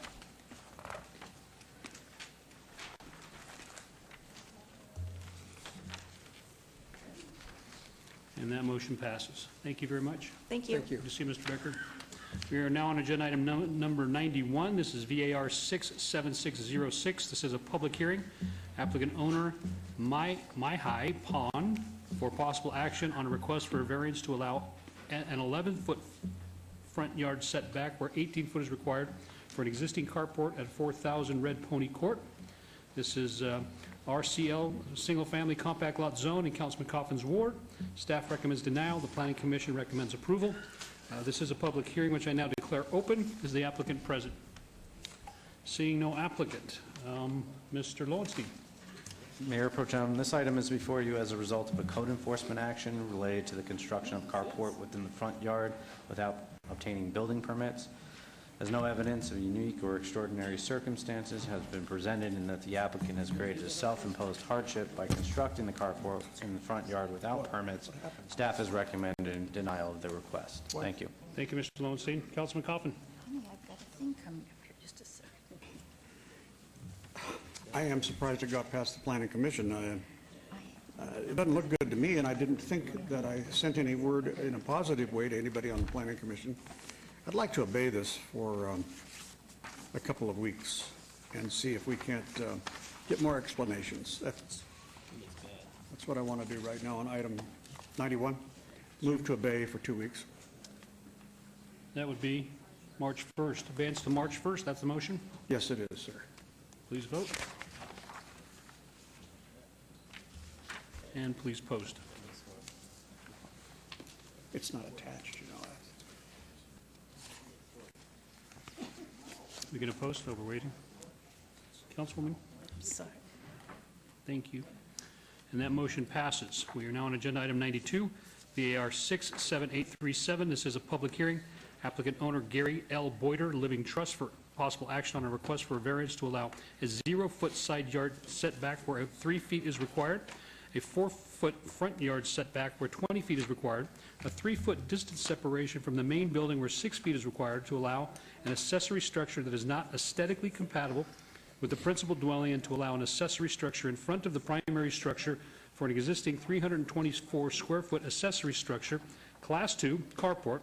And that motion passes. Thank you very much. Thank you. Good to see you, Mr. Becker. We are now on agenda item number 91. This is VAR 67606. This is a public hearing. Applicant owner, My High Pond, for possible action on a request for a variance to allow an 11-foot front yard setback where 18 foot is required for an existing carport at 4,000 Red Pony Court. This is RCL, single-family compact lot zone in Councilman Coffin's ward. Staff recommends denial. The Planning Commission recommends approval. This is a public hearing, which I now declare open. Is the applicant present? Seeing no applicant, Mr. Lowenstein. Mayor Pro Tem, this item is before you as a result of a code enforcement action related to the construction of carport within the front yard without obtaining building permits. As no evidence of unique or extraordinary circumstances has been presented and that the applicant has created a self-imposed hardship by constructing the carport in the front yard without permits, staff is recommending denial of the request. Thank you. Thank you, Mr. Lowenstein. Councilman Coffin. Honey, I've got a thing coming up here, just a second. I am surprised it got past the Planning Commission. It doesn't look good to me, and I didn't think that I sent any word in a positive way to anybody on the Planning Commission. I'd like to obey this for a couple of weeks and see if we can't get more explanations. That's what I want to do right now on item 91. Move to obey for 2 weeks. That would be March 1st. Advance to March 1st. That's the motion. Yes, it is, sir. Please vote. And please post. It's not attached, you know that. We get a post? Oh, we're waiting. Councilwoman? Sorry. Thank you. And that motion passes. We are now on agenda item 92, VAR 67837. This is a public hearing. Applicant owner Gary L. Boyder, Living Trust, for possible action on a request for a variance to allow a 0-foot side yard setback where 3 feet is required, a 4-foot front yard setback where 20 feet is required, a 3-foot distance separation from the main building where 6 feet is required to allow an accessory structure that is not aesthetically compatible with the principal dwelling, and to allow an accessory structure in front of the primary structure for an existing 324-square-foot accessory structure, Class 2 carport,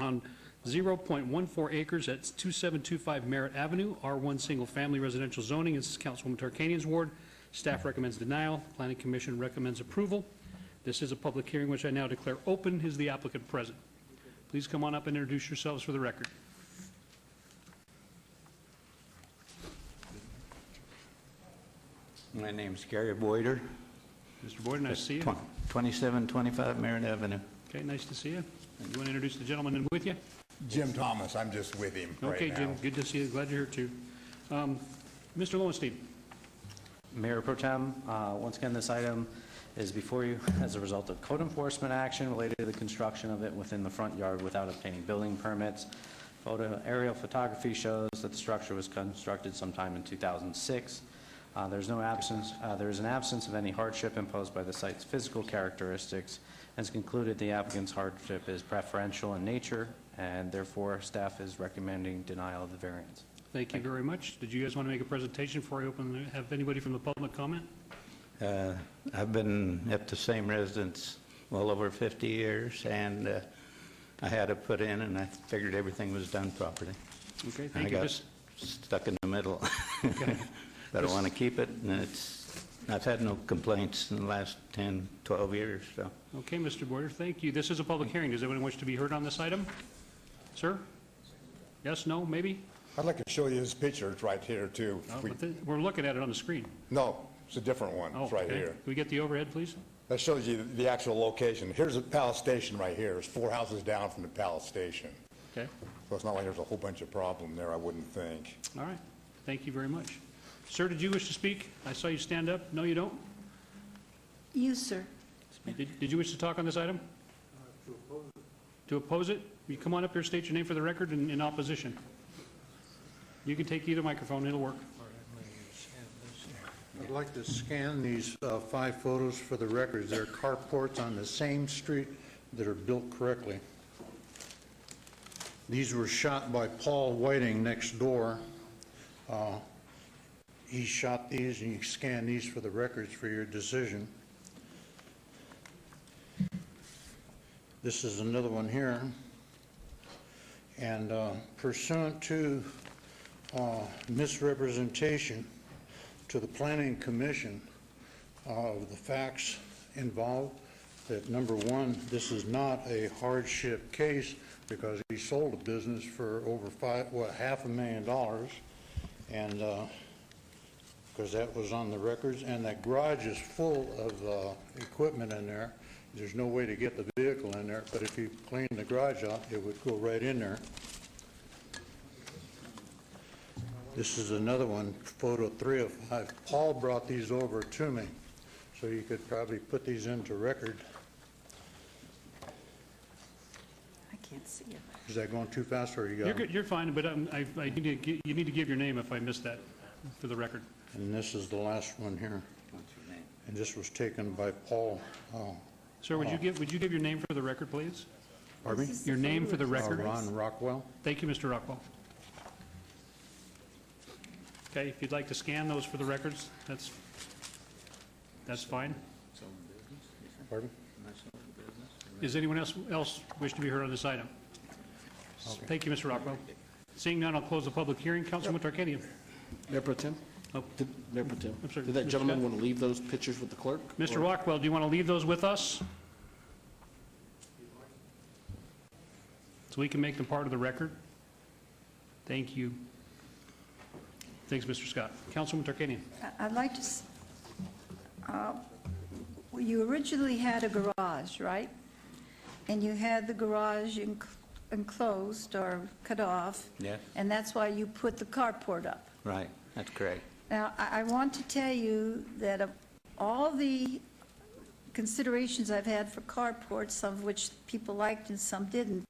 on 0.14 acres at 2725 Merritt Avenue, R1 Single Family Residential Zoning. This is Councilwoman Tarkanian's ward. Staff recommends denial. Planning Commission recommends approval. This is a public hearing which I now declare open. Is the applicant present? Please come on up and introduce yourselves for the record. My name's Gary Boyder. Mr. Boyder, nice to see you. 2725 Merritt Avenue. Okay, nice to see you. You want to introduce the gentleman in with you? Jim Thomas, I'm just with him right Okay, now. Jim, good to see you. Glad you're here, too. Mr. Lowenstein. Mayor Pro Tem, once again, this item is before you as a result of code enforcement action related to the construction of it within the front yard without obtaining building permits. Aerial photography shows that the structure was constructed sometime in 2006. There is an absence of any hardship imposed by the site's physical characteristics, and it's concluded the applicant's hardship is preferential in nature, and therefore staff is recommending denial of the variance. Thank you very much. Did you guys want to make a presentation before I have anybody from the public comment? I've been at the same residence well over 50 years, and I had it put in, and I figured everything was done properly. Okay, thank you. I got stuck in the middle. Okay. But I want to keep it, and I've had no complaints in the last 10, 12 years. So. Okay, Mr. Boyder, thank you. This is a public hearing. Does anyone wish to be heard on this item? Sir? Yes, no, maybe? I'd like to show you his picture. It's right here, too. We're looking at it on the screen. No, it's a different one. Oh, It's right okay. here. Can we get the overhead, please? That shows you the actual location. Here's the Palace Station right here. It's 4 houses down from the Palace Station. Okay. So it's not like there's a whole bunch of problem there, I wouldn't think. All right. Thank you very much. Sir, did you wish to speak? I saw you stand up. No, you don't? You, sir. Did you wish to talk on this item? To oppose it? You come on up here, state your name for the record in opposition. You can take either microphone, it'll work. I'd like to scan these 5 photos for the records. They're carports on the same street that are built correctly. These were shot by Paul Whiting next door. He shot these, and you scan these for the records for your decision. This is another one here. And pursuant to misrepresentation to the Planning Commission of the facts involved, that number one, this is not a hardship case because he sold a business for over $500,000, and because that was on the records, and that garage is full of equipment in there. There's no way to get the vehicle in there, but if you clean the garage out, it would go right in there. This is another one, photo 3 of 5. Paul brought these over to me, so you could probably put these into record. I can't see it. Is that going too fast, or you got You're them? good, you're fine, but you need to give your name if I missed that for the record. And this is the last one here. And this was taken by Paul. Sir, would you give your name for the record, please? Pardon me? Your name for the record. Ron Rockwell. Thank you, Mr. Rockwell. Okay, if you'd like to scan those for the records, that's fine. Pardon? Does anyone else wish to be heard on this item? Thank you, Mr. Rockwell. Seeing none, I'll close the public hearing. Councilman Tarkanian. Mayor Pro Tem? Oh. Mayor Pro Tem, I'm sorry, did that Mr. gentleman Scott? want to leave those pictures with the clerk? Mr. or- Rockwell, do you want to leave those with us? So we can make them part of the record? Thank you. Thanks, Mr. Scott. Councilman Tarkanian. I'd like to, you originally had a garage, right? And you had the garage enclosed or cut off. Yes. And that's why you put the carport up. Right, that's correct. Now, I want to tell you that of all the considerations I've had for carports, some of which people liked and some didn't,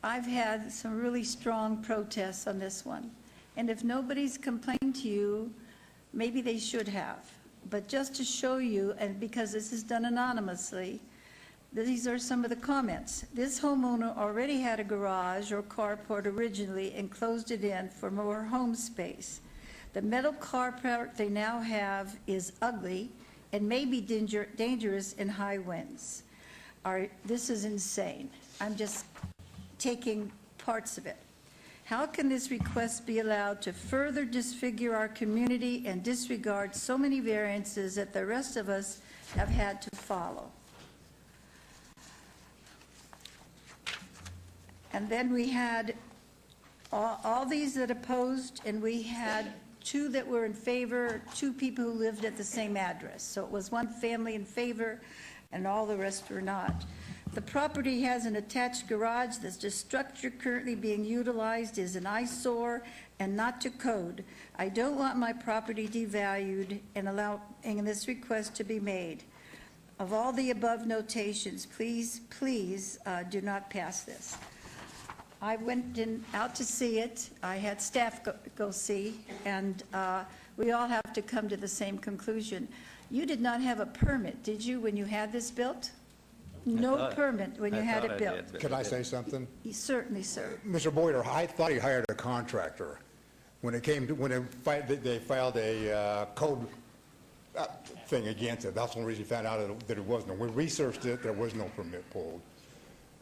I've had some really strong protests on this one. And if nobody's complained to you, maybe they should have. But just to show you, and because this is done anonymously, these are some of the comments. This homeowner already had a garage or carport originally and closed it in for more home space. The metal carport they now have is ugly and may be dangerous in high winds. This is insane. I'm just taking parts of it. How can this request be allowed to further disfigure our community and disregard so many variances that the rest of us have had to follow? And then we had all these that opposed, and we had 2 that were in favor, 2 people who lived at the same address. So it was one family in favor, and all the rest were not. The property has an attached garage. The structure currently being utilized is an eyesore and not to code. I don't want my property devalued and allowing this request to be made. Of all the above notations, please do not pass this. I went out to see it. I had staff go see, and we all have to come to the same conclusion. You did not have a permit, did you, when you had this built? No permit when you had it built. Could I say something? Certainly, sir. Mr. Boyer, I thought he hired a contractor. When they filed a code thing against it, that's the only reason he found out that it wasn't. When we researched it, there was no permit pulled.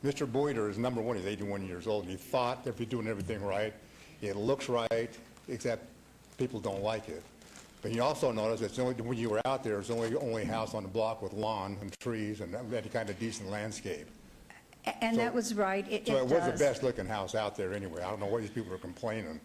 Mr. Boyer is number one, he's 81 years old, and he thought if you're doing everything right, it looks right, except people don't like it. But you also notice it's only, when you were out there, it's only house on the block with lawn and trees and any kind of decent landscape. And So- that was right. So it was the best looking house out there anyway. I don't know why these people are complaining.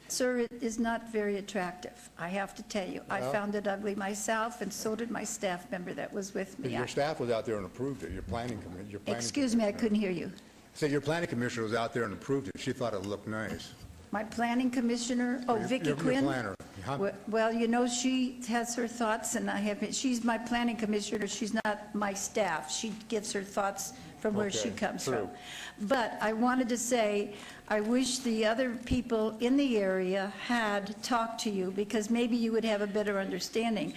Sir, it is not very attractive, I have to tell you. I Well- found it ugly myself, and so did my staff member that was with But me. your staff was out there and approved it, your planning committee. Excuse me, I couldn't hear you. So your planning commissioner was out there and approved it. She thought it looked nice. My planning commissioner, Vicki Your Quinn? planner. Huh? Well, you know, she has her thoughts, and she's my planning commissioner, she's not my staff. She gives her thoughts from where she Okay, comes true. from. But I wanted to say, I wish the other people in the area had talked to you, because maybe you would have a better understanding.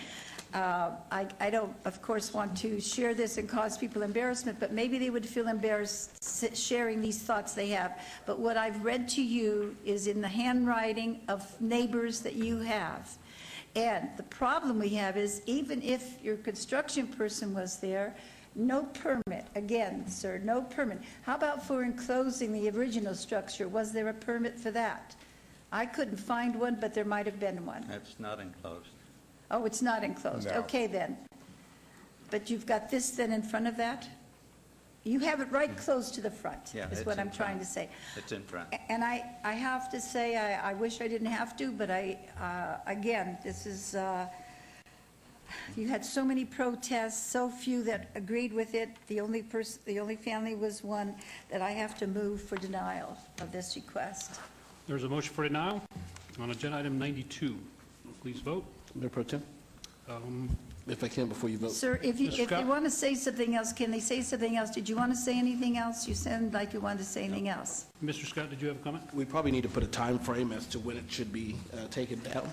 I don't, of course, want to share this and cause people embarrassment, but maybe they would feel embarrassed sharing these thoughts they have. But what I've read to you is in the handwriting of neighbors that you have. And the problem we have is, even if your construction person was there, no permit. Again, sir, no permit. How about for enclosing the original structure? Was there a permit for that? I couldn't find one, but there might have been one. That's not enclosed. Oh, it's not enclosed. No. Okay, then. But you've got this then in front of that? You have it right close to the front, Yeah, is it's what in I'm trying to front. say. It's in front. And I have to say, I wish I didn't have to, but again, this is, you had so many protests, so few that agreed with it. The only family was one that I have to move for denial of this request. There's a motion for denial on agenda item 92. Please vote. Mayor Pro Tem, if I can, before you vote. Sir, if you Mr. Scott? want to say something else, can they say something else? Did you want to say anything else? You sound like you wanted to say anything else. Mr. Scott, did you have a comment? We probably need to put a time frame as to when it should be taken down.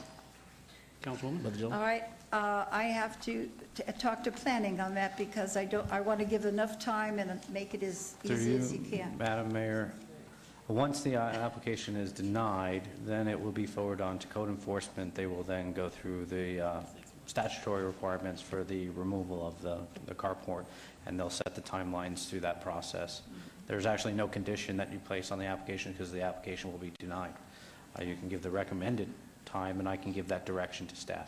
Councilwoman? Brother Jones? All right, I have to talk to planning on that, because I want to give enough time and make it as easy as you can. Madam Mayor, once the application is denied, then it will be forwarded on to code enforcement. They will then go through the statutory requirements for the removal of the carport, and they'll set the timelines through that process. There's actually no condition that you place on the application, because the application will be denied. You can give the recommended time, and I can give that direction to staff.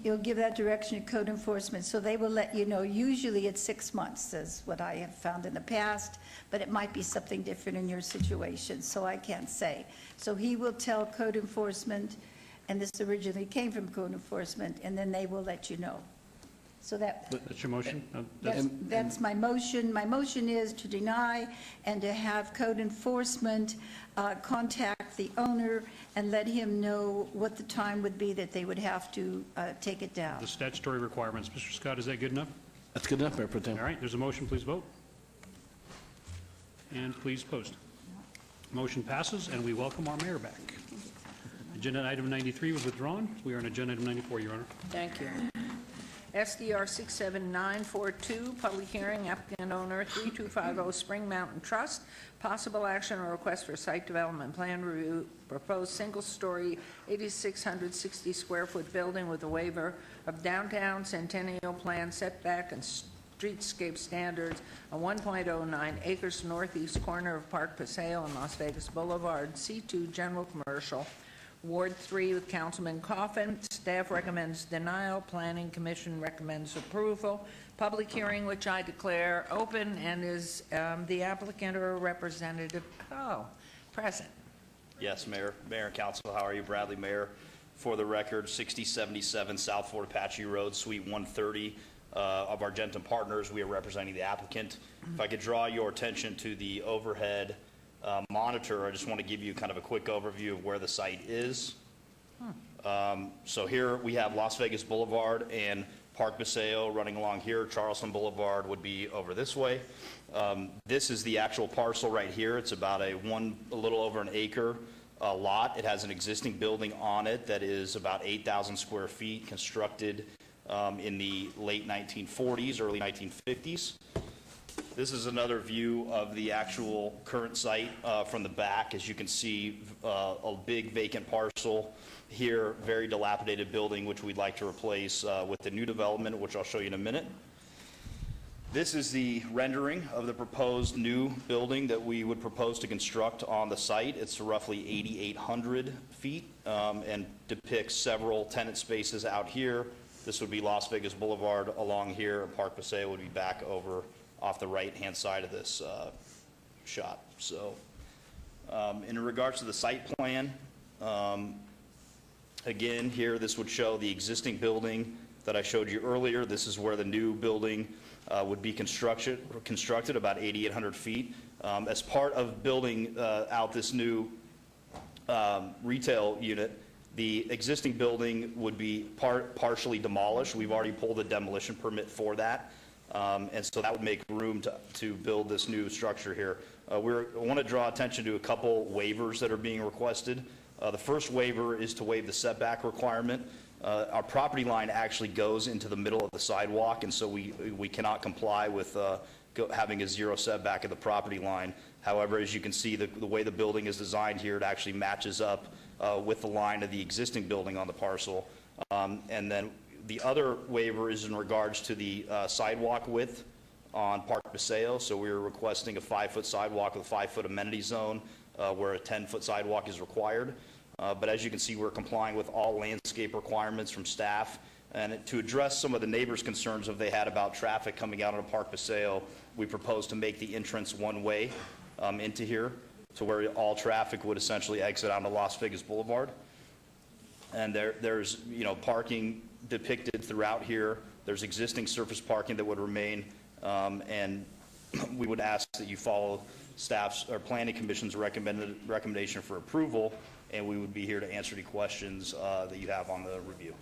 You'll give that direction to code enforcement, so they will let you know. Usually it's 6 months, is what I have found in the past, but it might be something different in your situation, so I can't say. So he will tell code enforcement, and this originally came from code enforcement, and then they will let you know. So That's your motion? that's my motion. My motion is to deny and to have code enforcement contact the owner and let him know what the time would be that they would have to take it down. The statutory requirements. Mr. Scott, is that good enough? That's good enough, Mayor Pro Tem. All right, there's a motion, please vote. And please post. Motion passes, and we welcome our mayor back. Agenda item 93 was withdrawn. We are on agenda item 94, Your Honor. Thank you. SDR 67942, public hearing, applicant owner 3250 Spring Mountain Trust. Possible action or request for site development plan review, proposed single-story 8,660 square foot building with a waiver of downtown Centennial Plan setback and streetscape standards on 1.09 acres northeast corner of Park Paseo and Las Vegas Boulevard, C2 General Commercial, Ward 3 with Councilman Coffin. Staff recommends denial. Planning Commission recommends approval. Public hearing, which I declare open, and is the applicant or a representative present? Yes, Mayor and Council, how are you? Bradley Mayer. For the record, 6077 South Fort Apache Road, Suite 130 of Argentum Partners. We are representing the applicant. If I could draw your attention to the overhead monitor, I just want to give you kind of a quick overview of where the site is. So here we have Las Vegas Boulevard and Park Paseo running along here. Charleston Boulevard would be over this way. This is the actual parcel right here. It's about a little over an acre lot. It has an existing building on it that is about 8,000 square feet, constructed in the late 1940s, early 1950s. This is another view of the actual current site from the back. As you can see, a big vacant parcel here, very dilapidated building, which we'd like to replace with the new development, which I'll show you in a minute. This is the rendering of the proposed new building that we would propose to construct on the site. It's roughly 8,800 feet and depicts several tenant spaces out here. This would be Las Vegas Boulevard along here. Park Paseo would be back over off the right-hand side of this shot. So in regards to the site plan, again, here this would show the existing building that I showed you earlier. This is where the new building would be constructed about 8,800 feet. As part of building out this new retail unit, the existing building would be partially demolished. We've already pulled a demolition permit for that. And so that would make room to build this new structure here. I want to draw attention to a couple waivers that are being requested. The first waiver is to waive the setback requirement. Our property line actually goes into the middle of the sidewalk, and so we cannot comply with having a zero setback at the property line. However, as you can see, the way the building is designed here, it actually matches up with the line of the existing building on the parcel. And then the other waiver is in regards to the sidewalk width on Park Paseo. So we're requesting a 5-foot sidewalk with a 5-foot amenity zone where a 10-foot sidewalk is required. But as you can see, we're complying with all landscape requirements from staff. And to address some of the neighbors' concerns that they had about traffic coming out of Park Paseo, we propose to make the entrance one-way into here, to where all traffic would essentially exit onto Las Vegas Boulevard. And there's parking depicted throughout here. There's existing surface parking that would remain, and we would ask that you follow staff's or planning commission's recommendation for approval, and we would be here to answer any questions that you have on the review.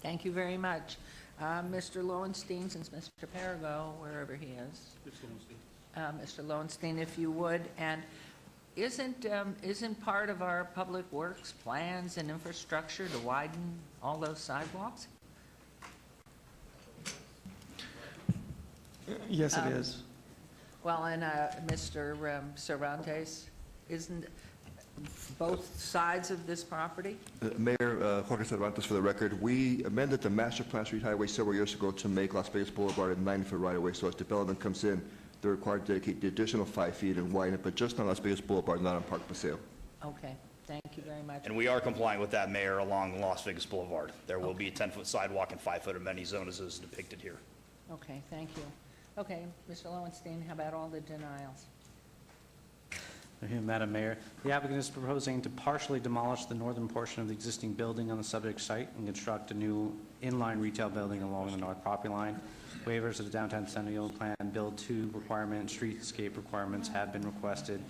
Thank you very much. Mr. Lowenstein, since Mr. Perigo, wherever he is. Mr. Lowenstein, if you would, and isn't part of our public works plans and infrastructure to widen all those sidewalks? Yes, it is. Well, and Mr. Cervantes, isn't both sides of this property? Mayor, Jorge Cervantes for the record. We amended the master plan street highway several years ago to make Las Vegas Boulevard a 9-foot right-of-way. So as development comes in, they're required to dedicate the additional 5 feet and widen it, but just on Las Vegas Boulevard, not on Park Paseo. Okay, thank you very much. And we are complying with that, Mayor, along Las Vegas Boulevard. There will be a 10-foot sidewalk and 5-foot amenity zone as is depicted here. Okay, thank you. Okay, Mr. Lowenstein, how about all the denials? Thank you, Madam Mayor. The applicant is proposing to partially demolish the northern portion of the existing building on the subject site and construct a new inline retail building along the north property line. Waivers of the downtown Centennial Plan Build 2 requirement and streetscape requirements have been requested.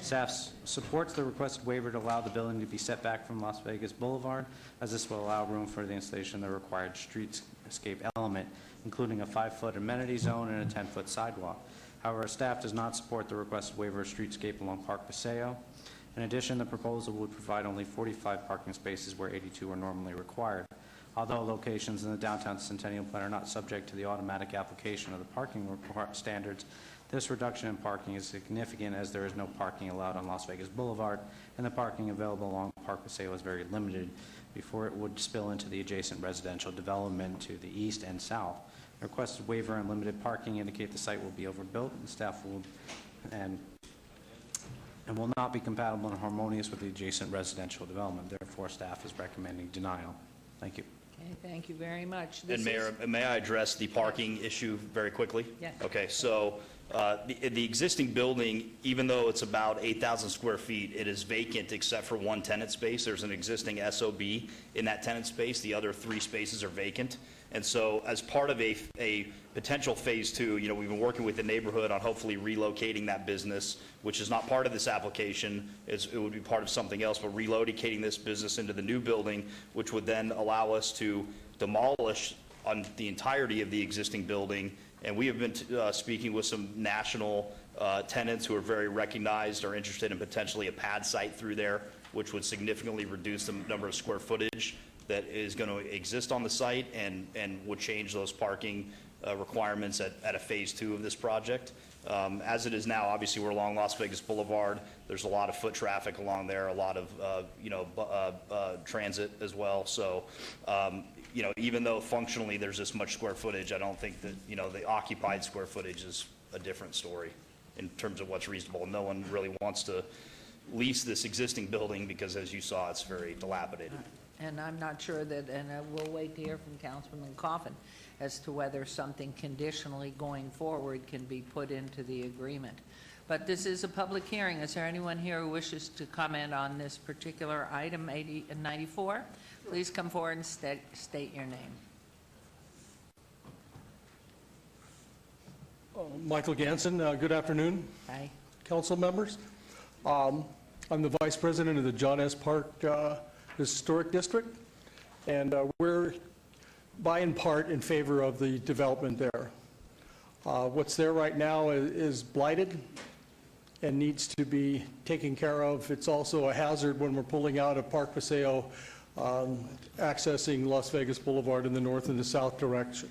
Staff supports the requested waiver to allow the building to be set back from Las Vegas Boulevard, as this will allow room for the installation of the required streetscape element, including a 5-foot amenity zone and a 10-foot sidewalk. However, staff does not support the requested waiver of streetscape along Park Paseo. In addition, the proposal would provide only 45 parking spaces where 82 are normally required. Although locations in the downtown Centennial Plan are not subject to the automatic application of the parking standards, this reduction in parking is significant as there is no parking allowed on Las Vegas Boulevard, and the parking available along Park Paseo is very limited before it would spill into the adjacent residential development to the east and south. The requested waiver and limited parking indicate the site will be overbuilt, and staff will and will not be compatible and harmonious with the adjacent residential development. Therefore, staff is recommending denial. Thank you. Okay, thank you very much. And Mayor, may I address the parking issue very quickly? Yes. Okay, so the existing building, even though it's about 8,000 square feet, it is vacant except for one tenant space. There's an existing SOB in that tenant space. The other 3 spaces are vacant. And so as part of a potential phase 2, you know, we've been working with the neighborhood on hopefully relocating that business, which is not part of this application. It would be part of something else, but relocating this business into the new building, which would then allow us to demolish on the entirety of the existing building. And we have been speaking with some national tenants who are very recognized, are interested in potentially a pad site through there, which would significantly reduce the number of square footage that is going to exist on the site and would change those parking requirements at a phase 2 of this project. As it is now, obviously we're along Las Vegas Boulevard. There's a lot of foot traffic along there, a lot of transit as well. So even though functionally there's this much square footage, I don't think that the occupied square footage is a different story in terms of what's reasonable. No one really wants to lease this existing building because, as you saw, it's very dilapidated. And I'm not sure that, and we'll wait to hear from Councilman Coffin as to whether something conditionally going forward can be put into the agreement. But this is a public hearing. Is there anyone here who wishes to comment on this particular item 94? Please come forward and state your name. Michael Ganson, good afternoon. Hi. Council members. I'm the Vice President of the John S. Park Historic District, and we're by and part in favor of the development there. What's there right now is blighted and needs to be taken care of. It's also a hazard when we're pulling out of Park Paseo, accessing Las Vegas Boulevard in the north and the south direction.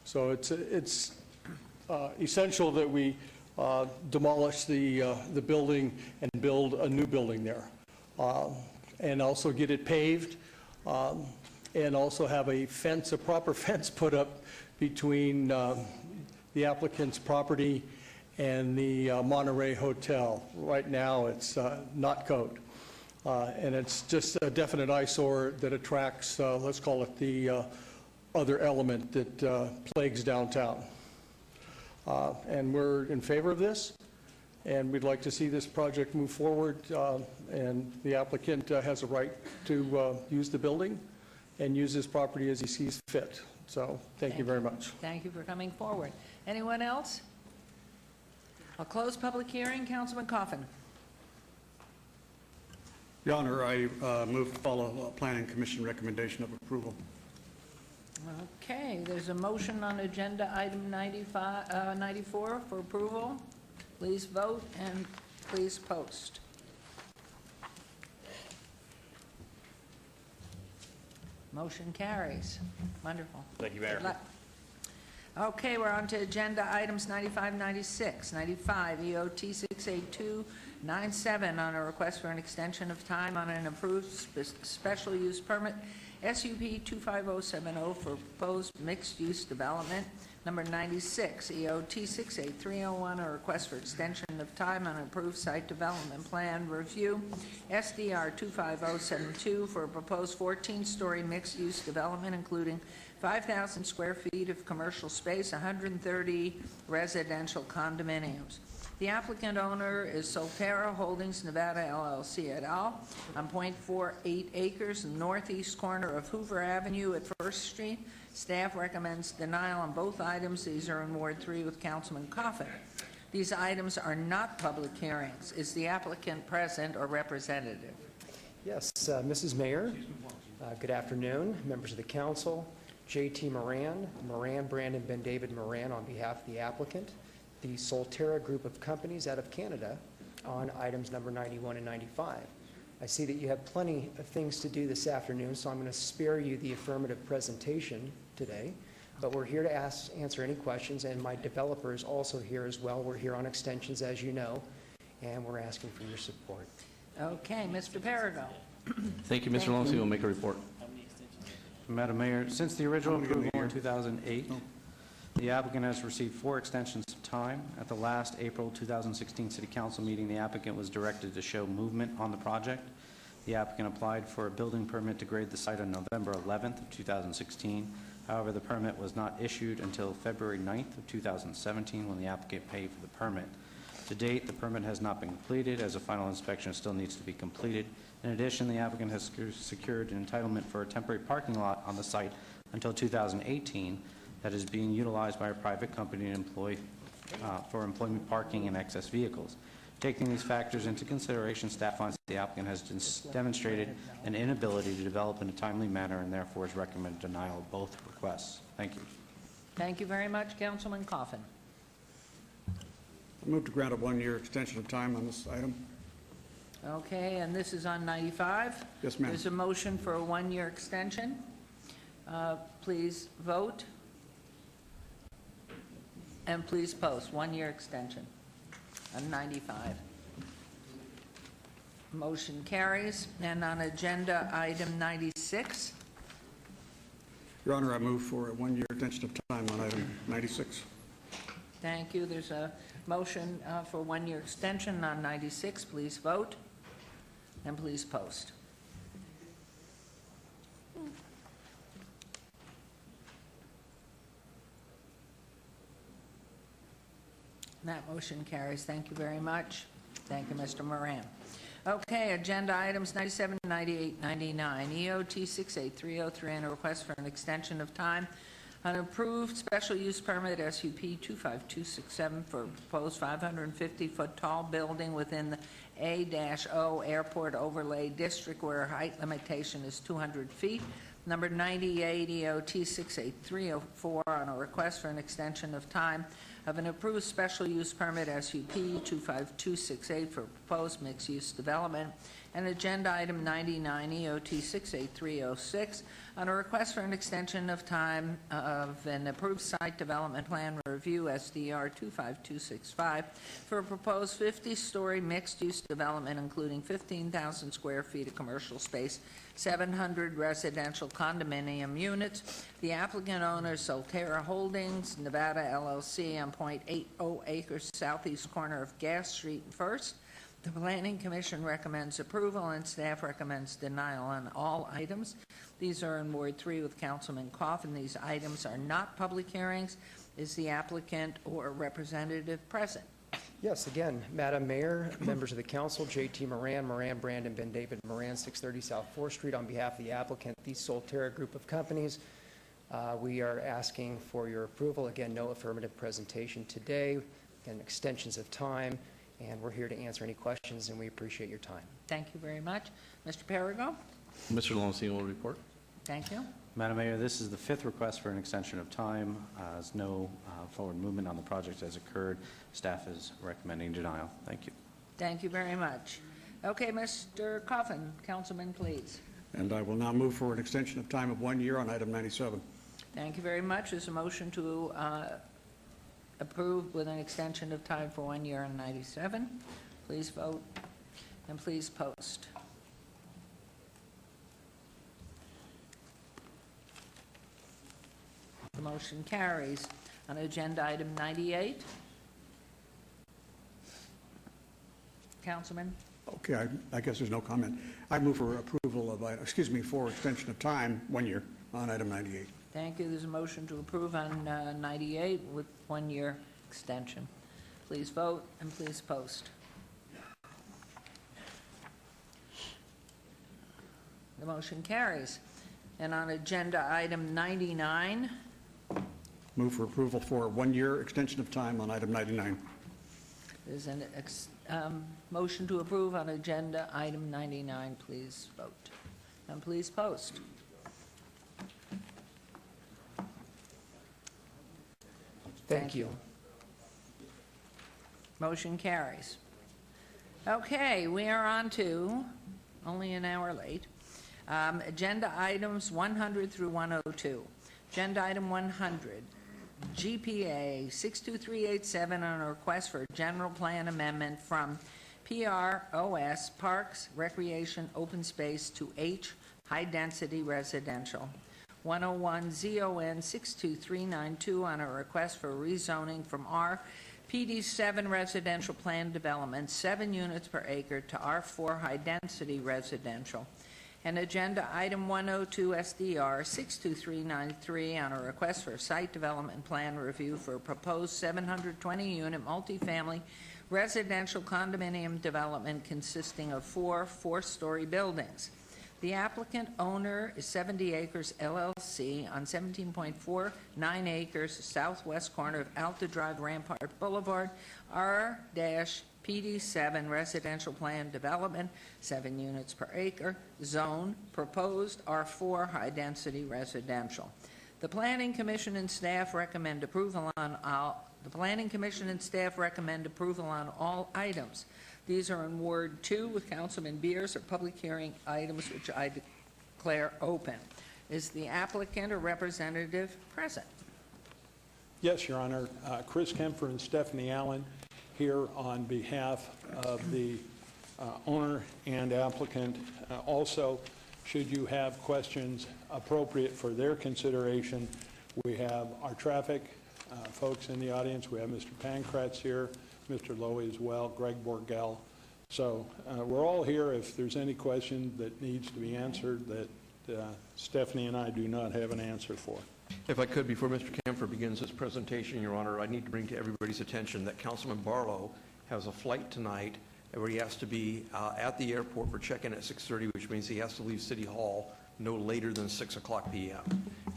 So it's essential that we demolish the building and build a new building there. And also get it paved, and also have a fence, a proper fence put up between the applicant's property and the Monterey Hotel. Right now, it's not code. And it's just a definite eyesore that attracts, let's call it the other element that plagues downtown. And we're in favor of this. And we'd like to see this project move forward, and the applicant has a right to use the building and use this property as he sees fit. So thank you very much. Thank you for coming forward. Anyone else? I'll close public hearing. Councilman Coffin. Your Honor, I move to follow Planning Commission recommendation of approval. Okay, there's a motion on agenda item 94 for approval. Please vote and please post. Motion carries. Wonderful. Thank you, Mayor. Good luck. Okay, we're on to agenda items 95, 96. 95, EOT 68297 on a request for an extension of time on an approved special use permit SUP 25070 for proposed mixed-use development. Number 96, EOT 68301, a request for extension of time on approved site development plan review. SDR 25072 for a proposed 14-story mixed-use development, including 5,000 square feet of commercial space, 130 residential condominiums. The applicant owner is Solterra Holdings Nevada LLC et al. on .48 acres in the northeast corner of Hoover Avenue at First Street. Staff recommends denial on both items. These are in Ward 3 with Councilman Coffin. These items are not public hearings. Is the applicant present or representative? Yes, Mrs. Mayor, good afternoon, members of the council. J.T. Moran, Brandon Ben David Moran on behalf of the applicant, the Solterra Group of Companies out of Canada on items number 91 and 95. I see that you have plenty of things to do this afternoon, so I'm going to spare you the affirmative presentation today. But we're here to answer any questions, and my developer is also here as well. We're here on extensions, as you know, and we're asking for your support. Okay, Mr. Perigo. Thank you, Mr. Lomsey will make a report. Madam Mayor, since the original approval in 2008, the applicant has received 4 extensions of time. At the last April 2016 City Council meeting, the applicant was directed to show movement on the project. The applicant applied for a building permit to grade the site on November 11th of 2016. However, the permit was not issued until February 9th of 2017 when the applicant paid for the permit. To date, the permit has not been completed as a final inspection still needs to be completed. In addition, the applicant has secured an entitlement for a temporary parking lot on the site until 2018 that is being utilized by a private company for employment parking and excess vehicles. Taking these factors into consideration, staff finds that the applicant has demonstrated an inability to develop in a timely manner and therefore has recommended denial of both requests. Thank you. Thank you very much, Councilman Coffin. I move to grant a 1-year extension of time on this item. Okay, and this is on 95? Yes, ma'am. There's a motion for a 1-year extension. Please vote. And please post, 1-year extension on 95. Motion carries. And on agenda item 96, Your Honor, I move for a 1-year extension of time on item 96. thank you. There's a motion for 1-year extension on 96. Please vote. And please post. That motion carries. Thank you very much. Thank you, Mr. Moran. Okay, agenda items 97, 98, 99. EOT 68303 and a request for an extension of time on approved special use permit SUP 25267 for a proposed 550-foot tall building within the A-O Airport Overlay District where height limitation is 200 feet. Number 98 EOT 68304 on a request for an extension of time of an approved special use permit SUP 25268 for proposed mixed-use development, and agenda item 99 EOT 68306 on a request for an extension of time of an approved site development plan review SDR 25265 for a proposed 50-story mixed-use development including 15,000 square feet of commercial space, 700 residential condominium units. The applicant owner is Solterra Holdings, Nevada LLC on .80 acres southeast corner of Gas Street and First. The Planning Commission recommends approval and staff recommends denial on all items. These are in Ward 3 with Councilman Coffin. These items are not public hearings. Is the applicant or representative present? Yes, again, Madam Mayor, members of the council, J.T. Moran, Brandon, Ben David Moran, 630 South 4th Street. On behalf of the applicant, the Solterra Group of Companies, we are asking for your approval. Again, no affirmative presentation today, and extensions of time, and we're here to answer any questions, and we appreciate your time. Thank you very much. Mr. Perigo? Mr. Lomsey will report. Thank you. Madam Mayor, this is the 5th request for an extension of time. As no forward movement on the project has occurred, staff is recommending denial. Thank you. Thank you very much. Okay, Mr. Coffin, Councilman, please. And I will now move for an extension of time of 1 year on item 97. Thank you very much. There's a motion to approve with an extension of time for 1 year on 97. Please vote and please post. The motion carries. On agenda item 98. Councilman? Okay, I guess there's no comment. I move for approval of, for extension of time, 1 year on item 98. Thank you. There's a motion to approve on 98 with 1 year extension. Please vote and please post. The motion carries. And on agenda item 99. Move for approval for 1 year extension of time on item 99. There's a motion to approve on agenda item 99. Please vote and please post. Thank you. Motion carries. Okay, we are on to only an hour late. Agenda items 100 through 102. Agenda item 100, GPA 62387 on a request for a general plan amendment from PROS, Parks, Recreation, Open Space, to H, High Density Residential. 101 ZON 62392 on a request for rezoning from R PD7 Residential Plan Development, 7 units per acre, to R4 High Density Residential. And agenda item 102 SDR 62393 on a request for a site development plan review for a proposed 720-unit multifamily residential condominium development consisting of 4 four-story buildings. The applicant owner is 70 Acres LLC on 17.49 acres southwest corner of Alta Drive, Rampart Boulevard, R-PD7 residential plan development, 7 units per acre, zone, proposed R4 high-density residential. The Planning Commission and staff recommend approval on all all items. These are in Ward 2 with Councilman Beers, are public hearing items which I declare open. Is the applicant or representative present? Yes, Your Honor. Chris Kempfer and Stephanie Allen here on behalf of the owner and applicant. Also, should you have questions appropriate for their consideration, we have our traffic folks in the audience. We have Mr. Pankratz here, Mr. Lowy as well, Greg Borgell. So we're all here if there's any question that needs to be answered that Stephanie and I do not have an answer for. If I could, before Mr. Kempfer begins his presentation, Your Honor, I need to bring to everybody's attention that Councilman Barlow has a flight tonight where he has to be at the airport for check-in at 6:30, which means he has to leave City Hall no later than 6 o'clock p.m.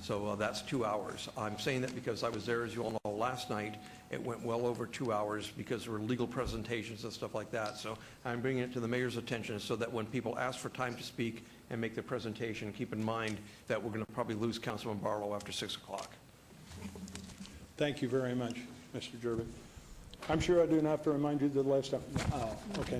So that's 2 hours. I'm saying that because I was there, as you all know, last night. It went well over 2 hours because there were legal presentations and stuff like that. So I'm bringing it to the mayor's attention so that when people ask for time to speak and make their presentation, keep in mind that we're going to probably lose Councilman Barlow after 6 o'clock. Thank you very much, Mr. Jervik. I'm sure I do not have to remind you the last time. Oh, okay.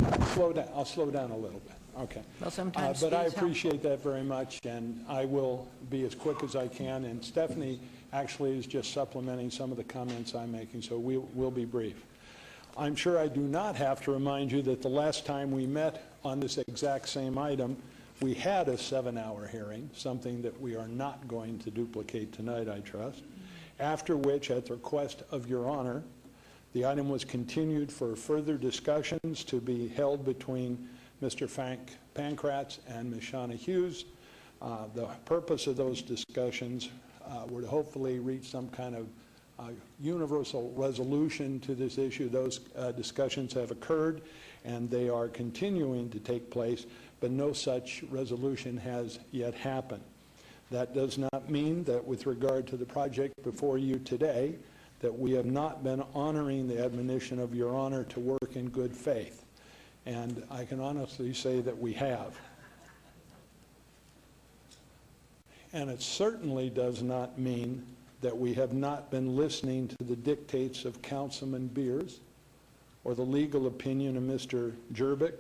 I'll slow down a little bit. Okay. Well, sometimes but I speed's appreciate that very much, and I will be as quick as I can. And Stephanie actually is just supplementing some of the comments I'm making, so we'll be brief. I'm sure I do not have to remind you that the last time we met on this exact same item, we had a 7-hour hearing, something that we are not going to duplicate tonight, I trust, after which, at the request of Your Honor, the item was continued for further discussions to be held between Mr. Frank Pankratz and Ms. Shauna Hughes. The purpose of those discussions were to hopefully reach some kind of universal resolution to this issue. Those discussions have occurred and they are continuing to take place, but no such resolution has yet happened. That does not mean that with regard to the project before you today, that we have not been honoring the admonition of Your Honor to work in good faith. And I can honestly say that we have. And it certainly does not mean that we have not been listening to the dictates of Councilman Beers or the legal opinion of Mr. Jervik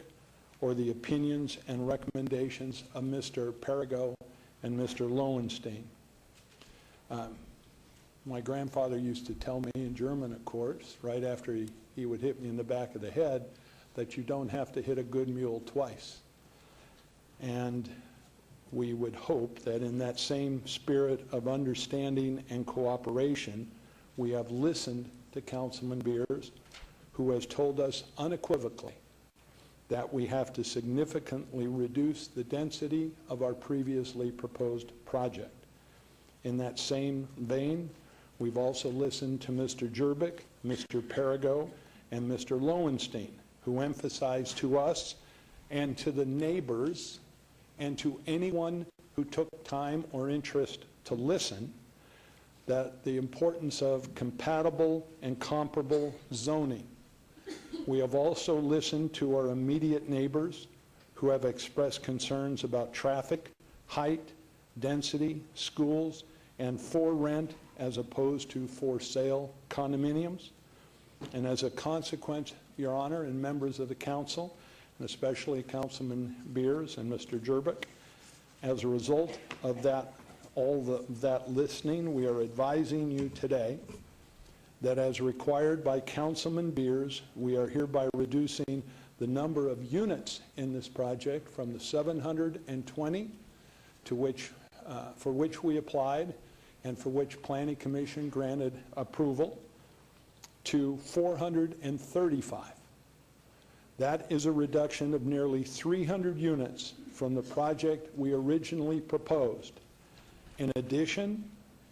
or the opinions and recommendations of Mr. Perigo and Mr. Lowenstein. My grandfather used to tell me in German, of course, right after he would hit me in the back of the head, that you don't have to hit a good mule twice. And we would hope that in that same spirit of understanding and cooperation, we have listened to Councilman Beers, who has told us unequivocally that we have to significantly reduce the density of our previously proposed project. In that same vein, we've also listened to Mr. Jervik, Mr. Perigo, and Mr. Lowenstein, who emphasized to us and to the neighbors and to anyone who took time or interest to listen that the importance of compatible and comparable zoning. We have also listened to our immediate neighbors who have expressed concerns about traffic, height, density, schools, and for rent as opposed to for sale condominiums. And as a consequence, Your Honor and members of the council, and especially Councilman Beers and Mr. Jerbick. As a result of that, that listening, we are advising you today that as required by Councilman Beers, we are hereby reducing the number of units in this project from the 720 to which, for which we applied and for which Planning Commission granted approval, to 435. That is a reduction of nearly 300 units from the project we originally proposed. In addition,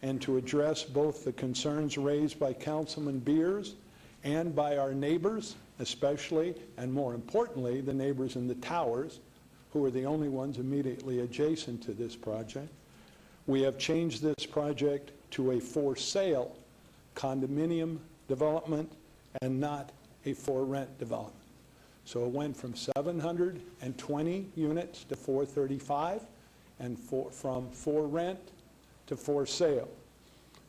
and to address both the concerns raised by Councilman Beers and by our neighbors, especially and more importantly, the neighbors in the towers, who are the only ones immediately adjacent to this project, we have changed this project to a for sale condominium development and not a for rent development. So it went from 720 units to 435 and from for rent to for sale.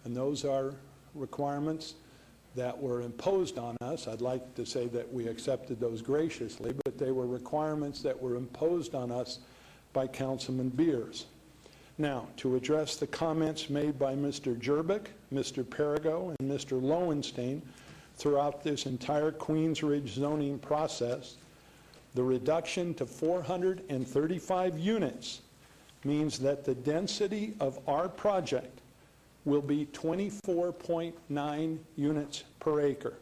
And those are requirements that were imposed on us. I'd like to say that we accepted those graciously, but they were requirements that were imposed on us by Councilman Beers. Now, to address the comments made by Mr. Jerbick, Mr. Perigo, and Mr. Lowenstein throughout this entire Queens Ridge zoning process, the reduction to 435 units means that the density of our project will be 24.9 units per acre.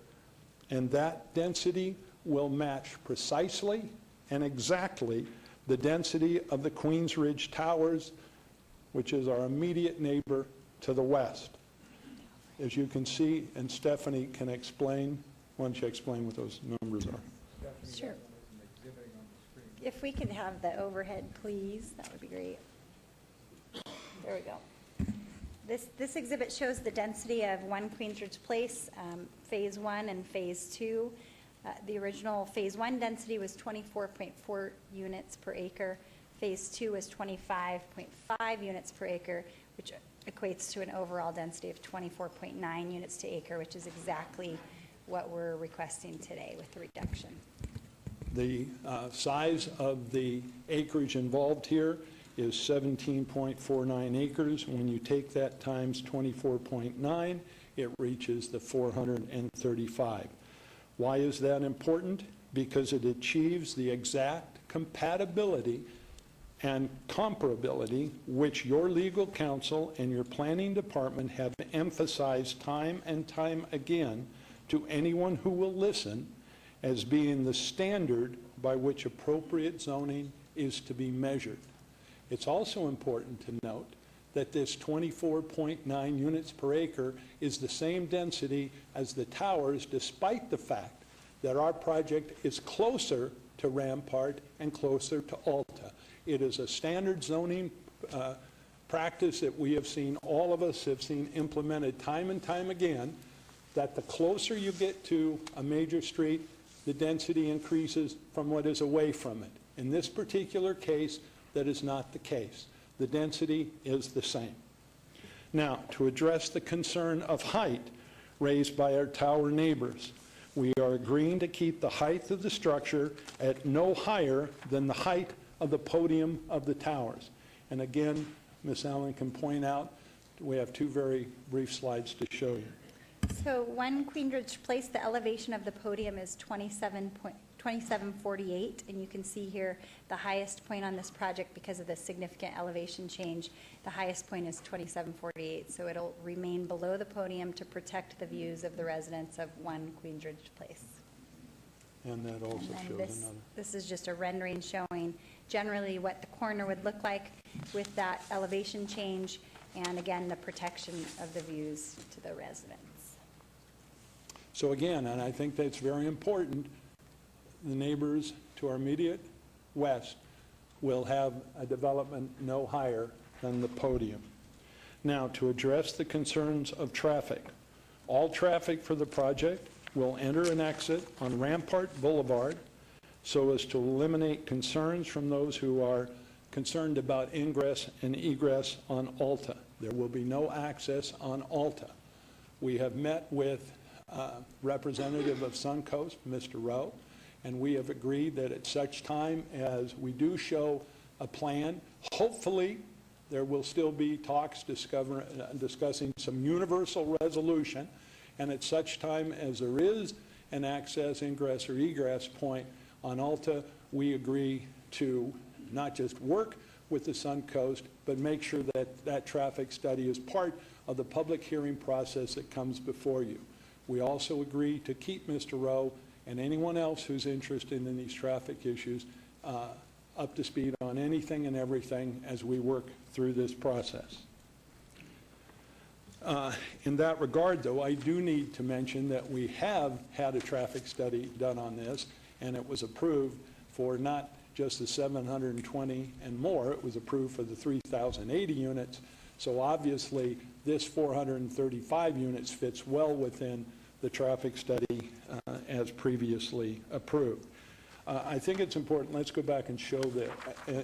And that density will match precisely and exactly the density of the Queens Ridge Towers, which is our immediate neighbor to the west. As you can see, and Stephanie can explain, why don't you explain what those numbers are? Sure. If we could have the overhead, please, that would be great. There we go. This exhibit shows the density of 1 Queens Ridge Place, Phase 1 and Phase 2. The original Phase 1 density was 24.4 units per acre. Phase 2 was 25.5 units per acre, which equates to an overall density of 24.9 units to acre, which is exactly what we're requesting today with the reduction. The size of the acreage involved here is 17.49 acres. When you take that times 24.9, it reaches the 435. Why is that important? Because it achieves the exact compatibility and comparability which your legal counsel and your planning department have emphasized time and time again to anyone who will listen as being the standard by which appropriate zoning is to be measured. It's also important to note that this 24.9 units per acre is the same density as the towers, despite the fact that our project is closer to Rampart and closer to Alta. It is a standard zoning practice that we have seen, all of us have seen implemented time and time again, that the closer you get to a major street, the density increases from what is away from it. In this particular case, that is not the case. The density is the same. Now, to address the concern of height raised by our tower neighbors, we are agreeing to keep the height of the structure at no higher than the height of the podium of the towers. And again, Ms. Allen can point out, we have two very brief slides to show you. So 1 Queens Ridge Place, the elevation of the podium is 2748, and you can see here the highest point on this project, because of the significant elevation change, the highest point is 2748, so it'll remain below the podium to protect the views of the residents of 1 Queens Ridge Place. And that also shows another. This is just a rendering showing generally what the corner would look like with that elevation change, and again, the protection of the views to the residents. So again, and I think that's very important, the neighbors to our immediate west will have a development no higher than the podium. Now, to address the concerns of traffic, all traffic for the project will enter and exit on Rampart Boulevard so as to eliminate concerns from those who are concerned about ingress and egress on Alta. There will be no access on Alta. We have met with representative of Suncoast, Mr. Rowe, And we have agreed that at such time as we do show a plan, hopefully there will still be talks discussing some universal resolution. And at such time as there is an access, ingress, or egress point on Alta, we agree to not just work with the Suncoast, but make sure that that traffic study is part of the public hearing process that comes before you. We also agree to keep Mr. Rowe and anyone else who's interested in these traffic issues up to speed on anything and everything as we work through this process. In that regard, though, I do need to mention that we have had a traffic study done on this, and it was approved for not just the 720 and more, it was approved for the 3,080 units. So obviously, this 435 units fits well within the traffic study as previously approved. I think it's important, let's go back and show the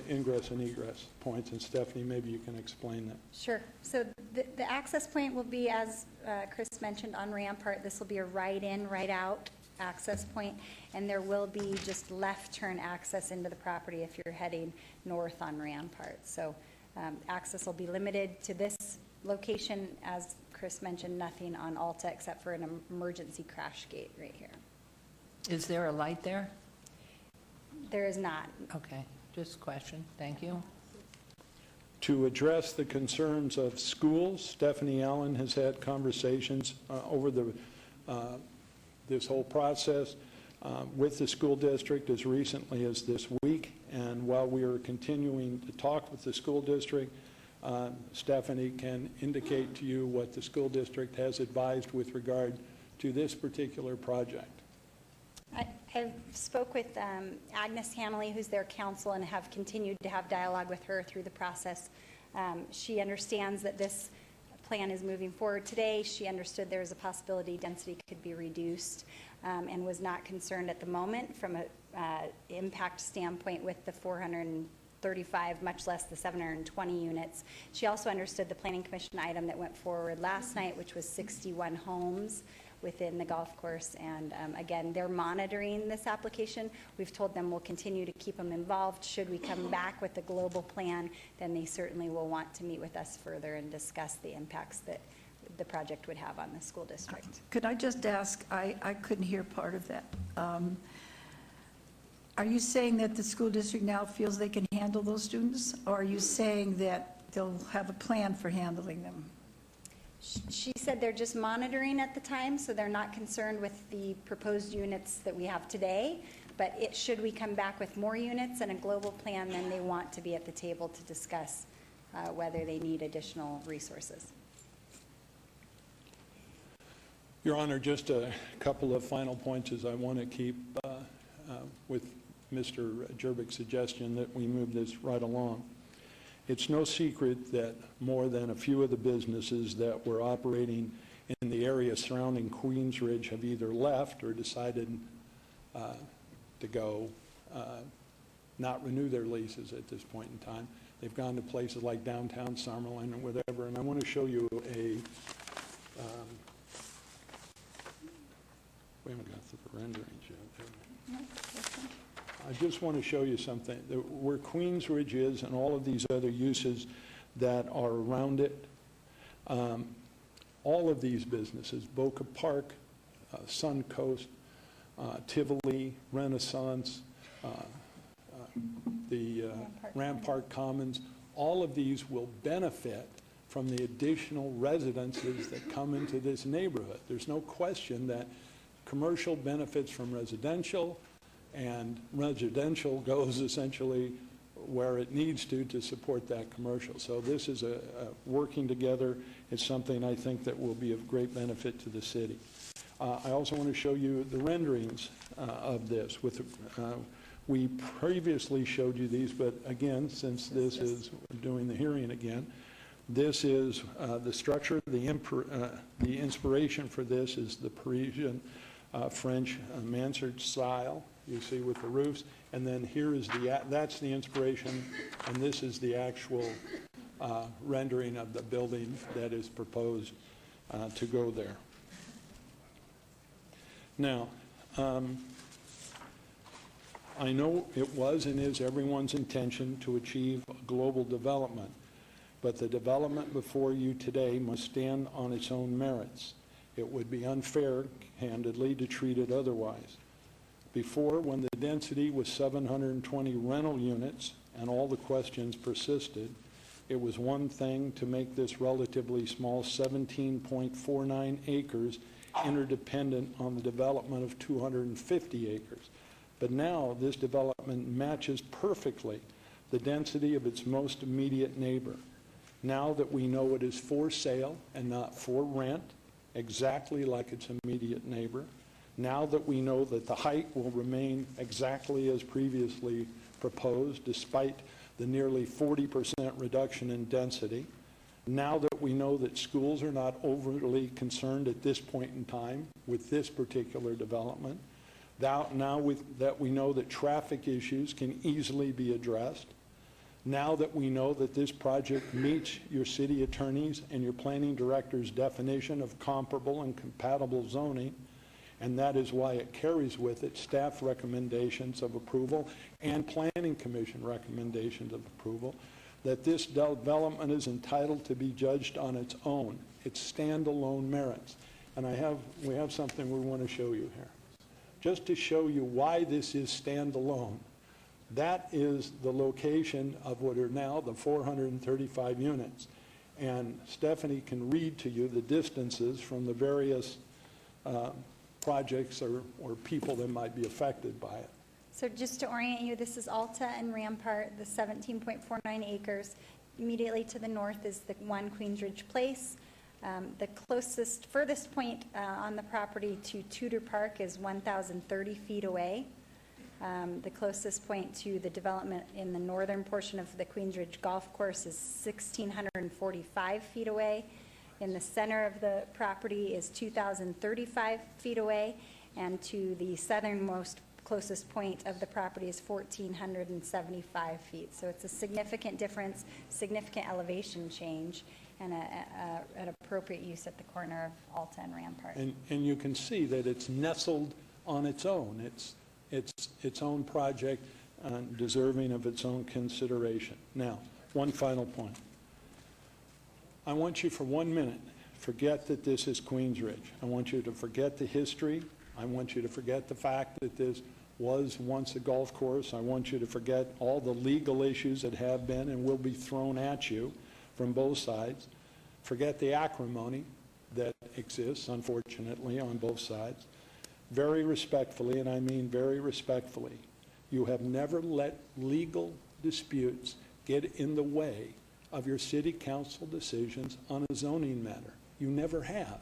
ingress and egress points, and Stephanie, maybe you can explain that. Sure. So the access point will be, as Chris mentioned, on Rampart. This will be a right-in, right-out access point, and there will be just left turn access into the property if you're heading north on Rampart. So access will be limited to this location. As Chris mentioned, nothing on Alta except for an emergency crash gate right here. Is there a light there? There is not. Okay, just a question. Thank you. To address the concerns of schools, Stephanie Allen has had conversations over this whole process with the school district as recently as this week. And while we are continuing to talk with the school district, Stephanie can indicate to you what the school district has advised with regard to this particular project. I spoke with Agnes Hanley, who's their counsel, and have continued to have dialogue with her through the process. She understands that this plan is moving forward today. She understood there was a possibility density could be reduced and was not concerned at the moment from an impact standpoint with the 435, much less the 720 units. She also understood the Planning Commission item that went forward last night, which was 61 homes within the golf course, and again, they're monitoring this application. We've told them we'll continue to keep them involved. Should we come back with a global plan, then they certainly will want to meet with us further and discuss the impacts that the project would have on the school district. Could I just ask, I couldn't hear part of that. Are you saying that the school district now feels they can handle those students, or are you saying that they'll have a plan for handling them? She said they're just monitoring at the time, so they're not concerned with the proposed units that we have today, but should we come back with more units and a global plan, then they want to be at the table to discuss whether they need additional resources. Your Honor, just a couple of final points as I want to keep with Mr. Jerbick's suggestion that we move this right along. It's no secret that more than a few of the businesses that were operating in the area surrounding Queens Ridge have either left or decided to go not renew their leases at this point in time. They've gone to places like downtown Summerlin or whatever, and I want to show you a we haven't got the renderings yet. I just want to show you something. Where Queens Ridge is and all of these other uses that are around it, all of these businesses, Boca Park, Suncoast, Tivoli, Renaissance, the Rampart Commons, all of these will benefit from the additional residences that come into this neighborhood. There's no question that commercial benefits from residential, and residential goes essentially where it needs to support that commercial. So this is a working together. It's something I think that will be of great benefit to the city. I also want to show you the renderings of this. We previously showed you these, but again, since this is doing the hearing again, this is the structure. The inspiration for this is the Parisian French mansard style, you see, with the roofs. And then here is that's the inspiration, and this is the actual rendering of the building that is proposed to go there. Now, I know it was and is everyone's intention to achieve global development, but the development before you today must stand on its own merits. It would be unfair, candidly, to treat it otherwise. Before, when the density was 720 rental units and all the questions persisted, it was one thing to make this relatively small 17.49 acres interdependent on the development of 250 acres. But now this development matches perfectly the density of its most immediate neighbor. Now that we know it is for sale and not for rent, exactly like its immediate neighbor, now that we know that the height will remain exactly as previously proposed despite the nearly 40% reduction in density, now that we know that schools are not overly concerned at this point in time with this particular development, that we know that traffic issues can easily be addressed, now that we know that this project meets your city attorney's and your planning director's definition of comparable and compatible zoning, and that is why it carries with it staff recommendations of approval and planning commission recommendations of approval, that this development is entitled to be judged on its own, its standalone merits. And we have something we want to show you here. Just to show you why this is standalone, that is the location of what are now the 435 units. And Stephanie can read to you the distances from the various projects or people that might be affected by it. So just to orient you, this is Alta and Rampart, the 17.49 acres. Immediately to the north is the one Queensridge Place. The furthest point on the property to Tudor Park is 1,030 feet away. The closest point to the development in the northern portion of the Queensridge Golf Course is 1,645 feet away. In the center of the property is 2,035 feet away, and to the southernmost closest point of the property is 1,475 feet. So it's a significant difference, significant elevation change, and an appropriate use at the corner of Alta and Rampart. And you can see that it's nestled on its own. It's its own project, deserving of its own consideration. Now, one final point. I want you for 1 minute, forget that this is Queensridge. I want you to forget the history. I want you to forget the fact that this was once a golf course. I want you to forget all the legal issues that have been and will be thrown at you from both sides. Forget the acrimony that exists, unfortunately, on both sides. Very respectfully, and I mean very respectfully, you have never let legal disputes get in the way of your city council decisions on a zoning matter. You never have.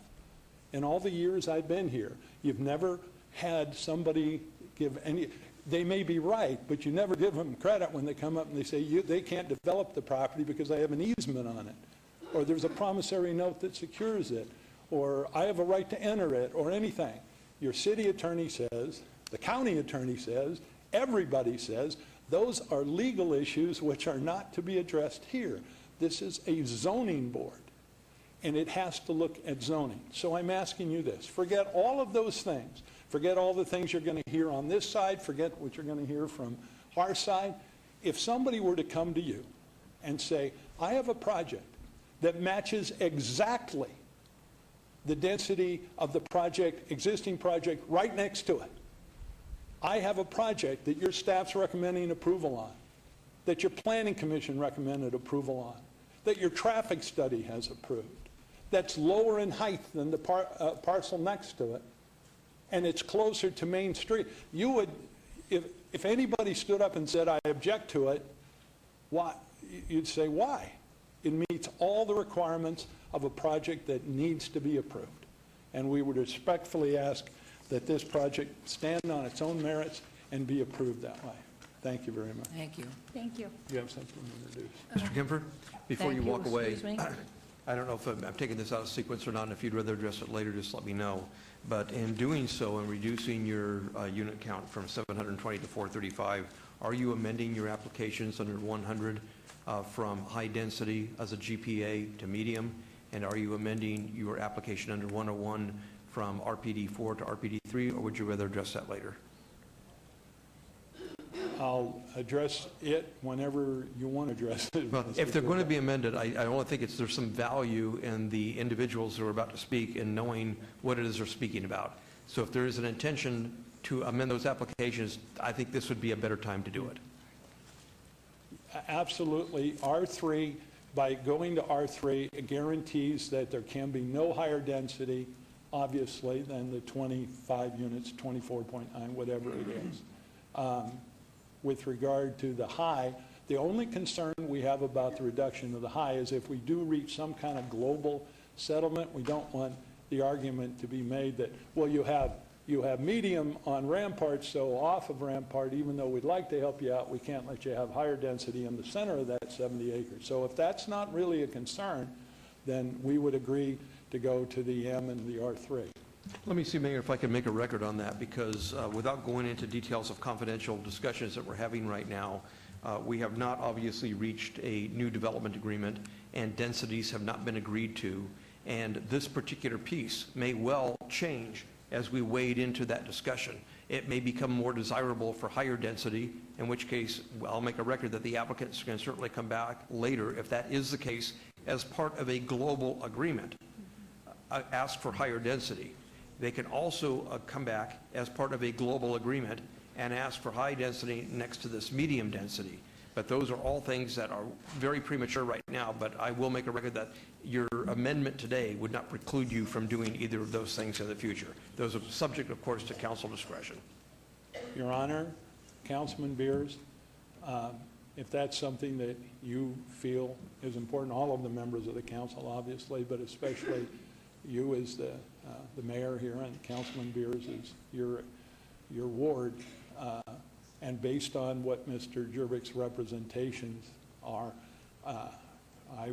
In all the years I've been here, you've never had somebody give any, they may be right, but you never give them credit when they come up and they say they can't develop the property because I have an easement on it, or there's a promissory note that secures it, or I have a right to enter it, or anything. Your city attorney says, the county attorney says, everybody says, those are legal issues which are not to be addressed here. This is a zoning board, and it has to look at zoning. So I'm asking you this. Forget all of those things. Forget all the things you're going to hear on this side. Forget what you're going to hear from our side. If somebody were to come to you and say, I have a project that matches exactly the density of the project, existing project right next to it. I have a project that your staff's recommending approval on, that your planning commission recommended approval on, that your traffic study has approved, that's lower in height than the parcel next to it, and it's closer to Main Street. You would, if anybody stood up and said, I object to it, why? You'd say, why? It meets all the requirements of a project that needs to be approved. And we would respectfully ask that this project stand on its own merits and be approved that way. Thank you very much. Thank you. Thank you. You have something to introduce. Mr. Kemfer, before Thank you walk away, Excuse me? I don't know if I'm taking this out of sequence or not, and if you'd rather address it later, just let me know. But in doing so and reducing your unit count from 720 to 435, are you amending your applications under 100 from high density as a GPA to medium? And are you amending your application under 101 from RPD 4 to RPD 3, or would you rather address that later? I'll address it whenever you want to address it. Well, if they're going to be amended, I only think there's some value in the individuals who are about to speak in knowing what it is they're speaking about. So if there is an intention to amend those applications, I think this would be a better time to do it. Absolutely. R3, by going to R3, it guarantees that there can be no higher density, obviously, than the 25 units, 24.9, whatever it is. With regard to the high, the only concern we have about the reduction of the high is if we do reach some kind of global settlement, we don't want the argument to be made that, well, you have medium on Rampart, so off of Rampart, even though we'd like to help you out, we can't let you have higher density in the center of that 70 acres. So if that's not really a concern, then we would agree to go to the M and the R3. Let me see, Mayor, if I can make a record on that, because without going into details of confidential discussions that we're having right now, we have not obviously reached a new development agreement, and densities have not been agreed to, and this particular piece may well change as we wade into that discussion. It may become more desirable for higher density, in which case I'll make a record that the applicants can certainly come back later, if that is the case, as part of a global agreement, ask for higher density. They can also come back as part of a global agreement and ask for high density next to this medium density. But those are all things that are very premature right now, but I will make a record that your amendment today would not preclude you from doing either of those things in the future. Those are subject, of course, to council discretion. Your Honor, Councilman Beers, if that's something that you feel is important, all of the members of the council, obviously, but especially you as the mayor here and Councilman Beers is your ward, and based on what Mr. Jervik's representations are, I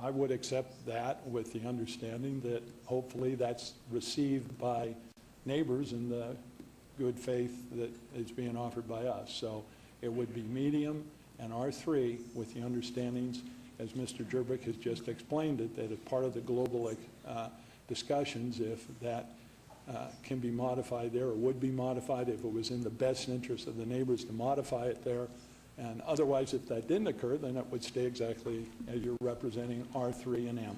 would accept that with the understanding that hopefully that's received by neighbors in the good faith that is being offered by us. So it would be medium and R3 with the understandings, as Mr. Jervik has just explained it, that as part of the global discussions, if that can be modified there, or would be modified if it was in the best interest of the neighbors to modify it there. And otherwise, if that didn't occur, then it would stay exactly as you're representing R3 and M.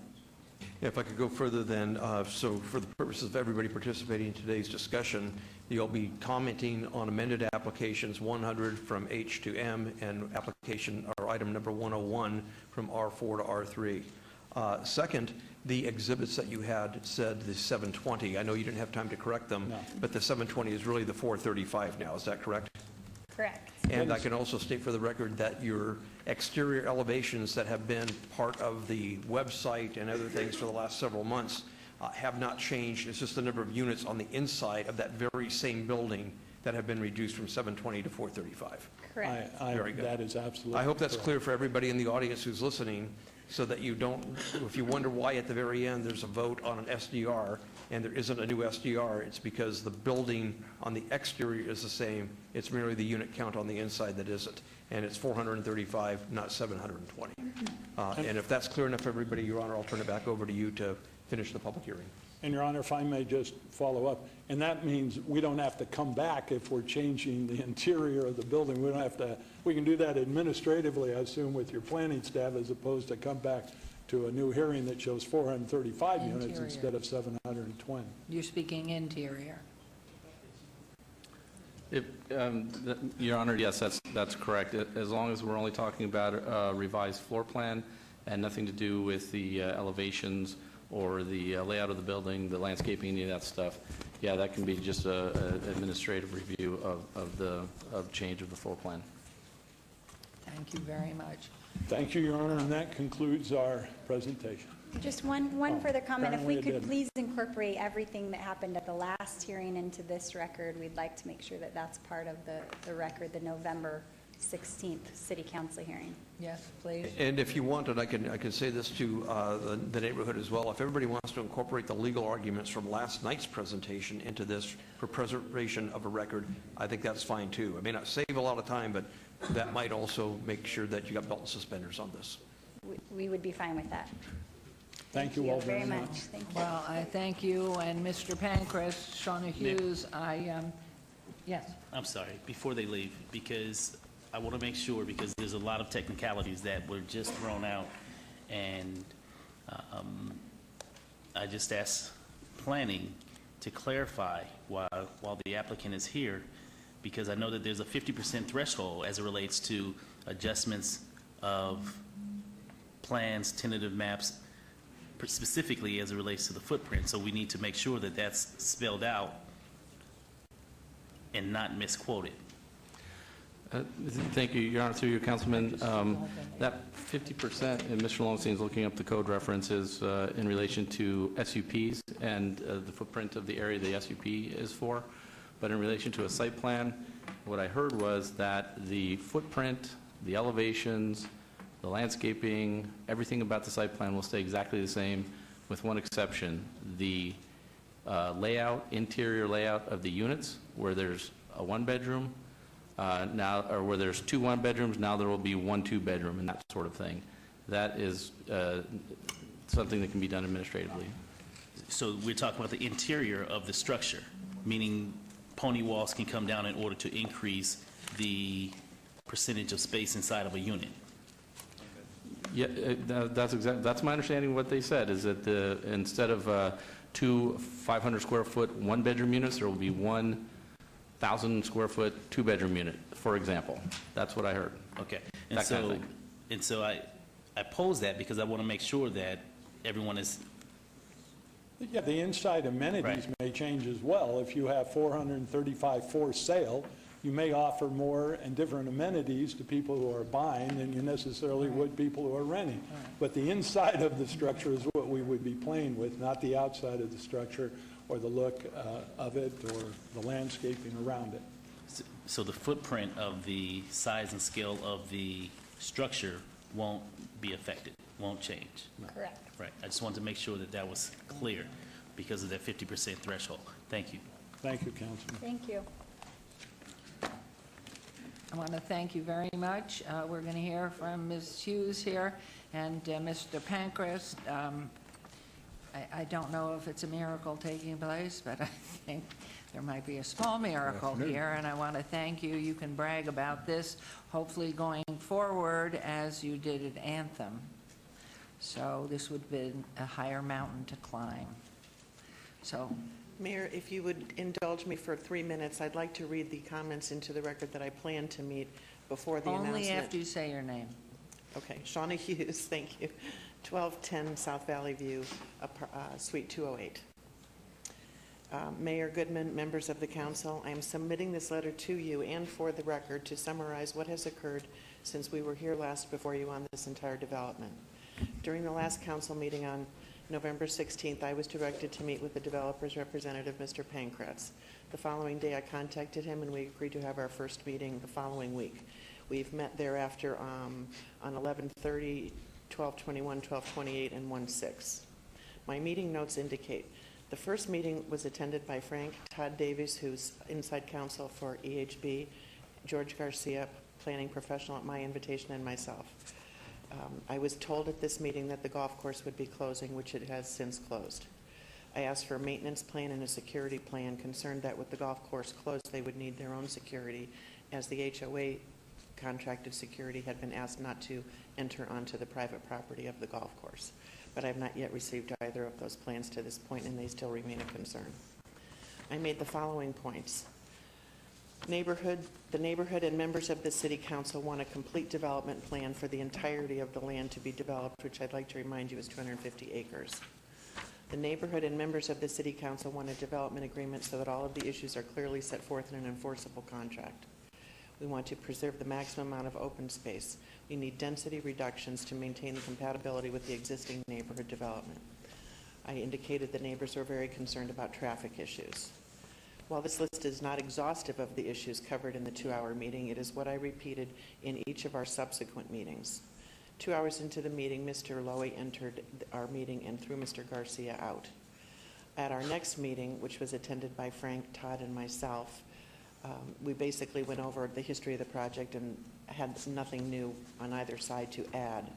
If I could go further then, so for the purposes of everybody participating in today's discussion, you'll be commenting on amended applications 100 from H to M and application or item number 101 from R4 to R3. Second, the exhibits that you had said the 720. I know you didn't have time to correct them, but the 720 is really the 435 now. Is that correct? Correct. And I can also state for the record that your exterior elevations that have been part of the website and other things for the last several months have not changed. It's just the number of units on the inside of that very same building that have been reduced from 720 to 435. Correct. Very good. That is absolutely I hope that's correct. clear for everybody in the audience who's listening, so that you don't, if you wonder why at the very end there's a vote on an SDR and there isn't a new SDR, it's because the building on the exterior is the same. It's merely the unit count on the inside that isn't. And it's 435, not 720. And if that's clear enough for everybody, Your Honor, I'll turn it back over to you to finish the public hearing. And Your Honor, if I may just follow up, and that means we don't have to come back if we're changing the interior of the building. We don't have to, we can do that administratively, I assume, with your planning staff, as opposed to come back to a new hearing that shows 435 units Interior. instead of 720. You're speaking interior. Your Honor, yes, that's correct. As long as we're only talking about a revised floor plan and nothing to do with the elevations or the layout of the building, the landscaping, any of that stuff, yeah, that can be just an administrative review of change of the floor plan. Thank you very much. Thank you, Your Honor, and that concludes our presentation. Just one further comment. If apparently we it could didn't. please incorporate everything that happened at the last hearing into this record, we'd like to make sure that that's part of the record, the November 16th City Council hearing. Yes, please. And if you want, and I can say this to the neighborhood as well, if everybody wants to incorporate the legal arguments from last night's presentation into this for preservation of a record, I think that's fine too. It may not save a lot of time, but that might also make sure that you got belt and suspenders on this. We would be fine with that. Thank you all very much. Thank you. Well, I thank you and Mr. Pancras, Shauna Hughes. I Yes. I'm sorry, before they leave, because I want to make sure, because there's a lot of technicalities that were just thrown out, and I just asked planning to clarify while the applicant is here, because I know that there's a 50% threshold as it relates to adjustments of plans, tentative maps, specifically as it relates to the footprint. So we need to make sure that that's spelled out and not misquoted. Thank you, Your Honor, through you, Councilman. That 50%, and Mr. Lowenstein's looking up the code references in relation to SUPs and the footprint of the area the SUP is for. But in relation to a site plan, what I heard was that the footprint, the elevations, the landscaping, everything about the site plan will stay exactly the same, with one exception. The layout, interior layout of the units, where there's a one-bedroom, now, or where there's 2 one-bedrooms, now there will be 1 two-bedroom, and that sort of thing. That is something that can be done administratively. So we're talking about the interior of the structure, meaning pony walls can come down in order to increase the percentage of space inside of a unit. Yeah, that's my understanding of what they said, is that instead of 2 500-square-foot one-bedroom units, there will be 1,000-square-foot two-bedroom unit, for example. That's what I heard. Okay. That kind of thing. And so I pose that because I want to make sure that everyone is. Yeah, the inside amenities may change as well. If you have 435 for sale, you may offer more and different amenities to people who are buying than you necessarily would people who are renting. But the inside of the structure is what we would be playing with, not the outside of the structure or the look of it or the landscaping around it. So the footprint of the size and scale of the structure won't be affected, won't change? Correct. Right. I just wanted to make sure that that was clear because of that 50% threshold. Thank you. Thank you, Councilman. Thank you. I want to thank you very much. We're going to hear from Ms. Hughes here and Mr. Pancras. I don't know if it's a miracle taking place, but I think there might be a small miracle here, and I want to thank you. You can brag about this, hopefully going forward as you did at Anthem. So this would have been a higher mountain to climb. So, Mayor, if you would indulge me for 3 minutes, I'd like to read the comments into the record that I plan to meet before the announcement. only after you say your name. Okay, Shauna Hughes, thank you. 1210 South Valley View, Suite 208. Mayor Goodman, members of the council, I am submitting this letter to you and for the record to summarize what has occurred since we were here last before you on this entire development. During the last council meeting on November 16th, I was directed to meet with the developer's representative, Mr. Pancratz. The following day, I contacted him and we agreed to have our first meeting the following week. We've met thereafter on 11/30, 12/21, 12/28, and 1/6. My meeting notes indicate the first meeting was attended by Frank Todd Davies, who's inside counsel for EHB, George Garcia, planning professional at my invitation, and myself. I was told at this meeting that the golf course would be closing, which it has since closed. I asked for a maintenance plan and a security plan, concerned that with the golf course closed, they would need their own security, as the HOA contracted security had been asked not to enter onto the private property of the golf course. But I have not yet received either of those plans to this point, and they still remain a concern. I made the following points. The neighborhood and members of the city council want a complete development plan for the entirety of the land to be developed, which I'd like to remind you is 250 acres. The neighborhood and members of the city council want a development agreement so that all of the issues are clearly set forth in an enforceable contract. We want to preserve the maximum amount of open space. We need density reductions to maintain the compatibility with the existing neighborhood development. I indicated the neighbors are very concerned about traffic issues. While this list is not exhaustive of the issues covered in the 2-hour meeting, it is what I repeated in each of our subsequent meetings. 2 hours into the meeting, Mr. Lowy entered our meeting and threw Mr. Garcia out. At our next meeting, which was attended by Frank, Todd, and myself, we basically went over the history of the project and had nothing new on either side to add.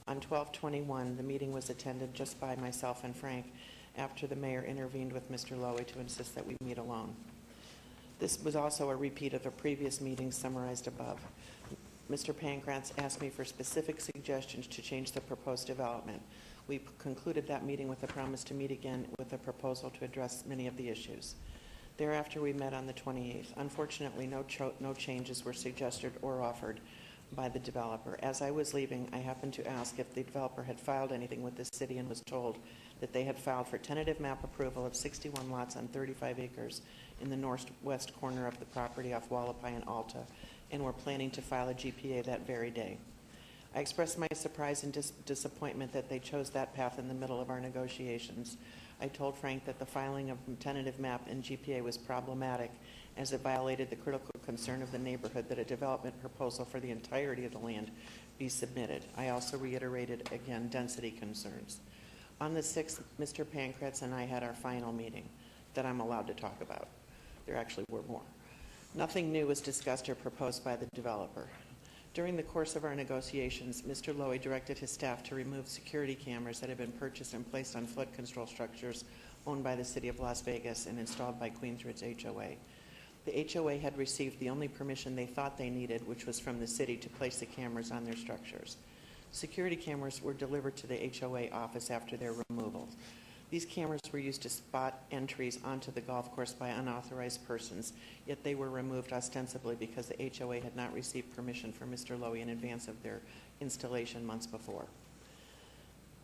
On 12/21, the meeting was attended just by myself and Frank after the mayor intervened with Mr. Lowy to insist that we meet alone. This was also a repeat of a previous meeting summarized above. Mr. Pankratz asked me for specific suggestions to change the proposed development. We concluded that meeting with a promise to meet again with a proposal to address many of the issues. Thereafter, we met on the 28th. Unfortunately, no changes were suggested or offered by the developer. As I was leaving, I happened to ask if the developer had filed anything with the city and was told that they had filed for tentative map approval of 61 lots on 35 acres in the northwest corner of the property off Wallapai and Alta, and were planning to file a GPA that very day. I expressed my surprise and disappointment that they chose that path in the middle of our negotiations. I told Frank that the filing of tentative map and GPA was problematic as it violated the critical concern of the neighborhood that a development proposal for the entirety of the land be submitted. I also reiterated again density concerns. On the 6th, Mr. Pankratz and I had our final meeting that I'm allowed to talk about. There actually were more. Nothing new was discussed or proposed by the developer. During the course of our negotiations, Mr. Lowy directed his staff to remove security cameras that had been purchased and placed on flood control structures owned by the City of Las Vegas and installed by Queensridge HOA. The HOA had received the only permission they thought they needed, which was from the city to place the cameras on their structures. Security cameras were delivered to the HOA office after their removal. These cameras were used to spot entries onto the golf course by unauthorized persons, yet they were removed ostensibly because the HOA had not received permission from Mr. Lowy in advance of their installation months before.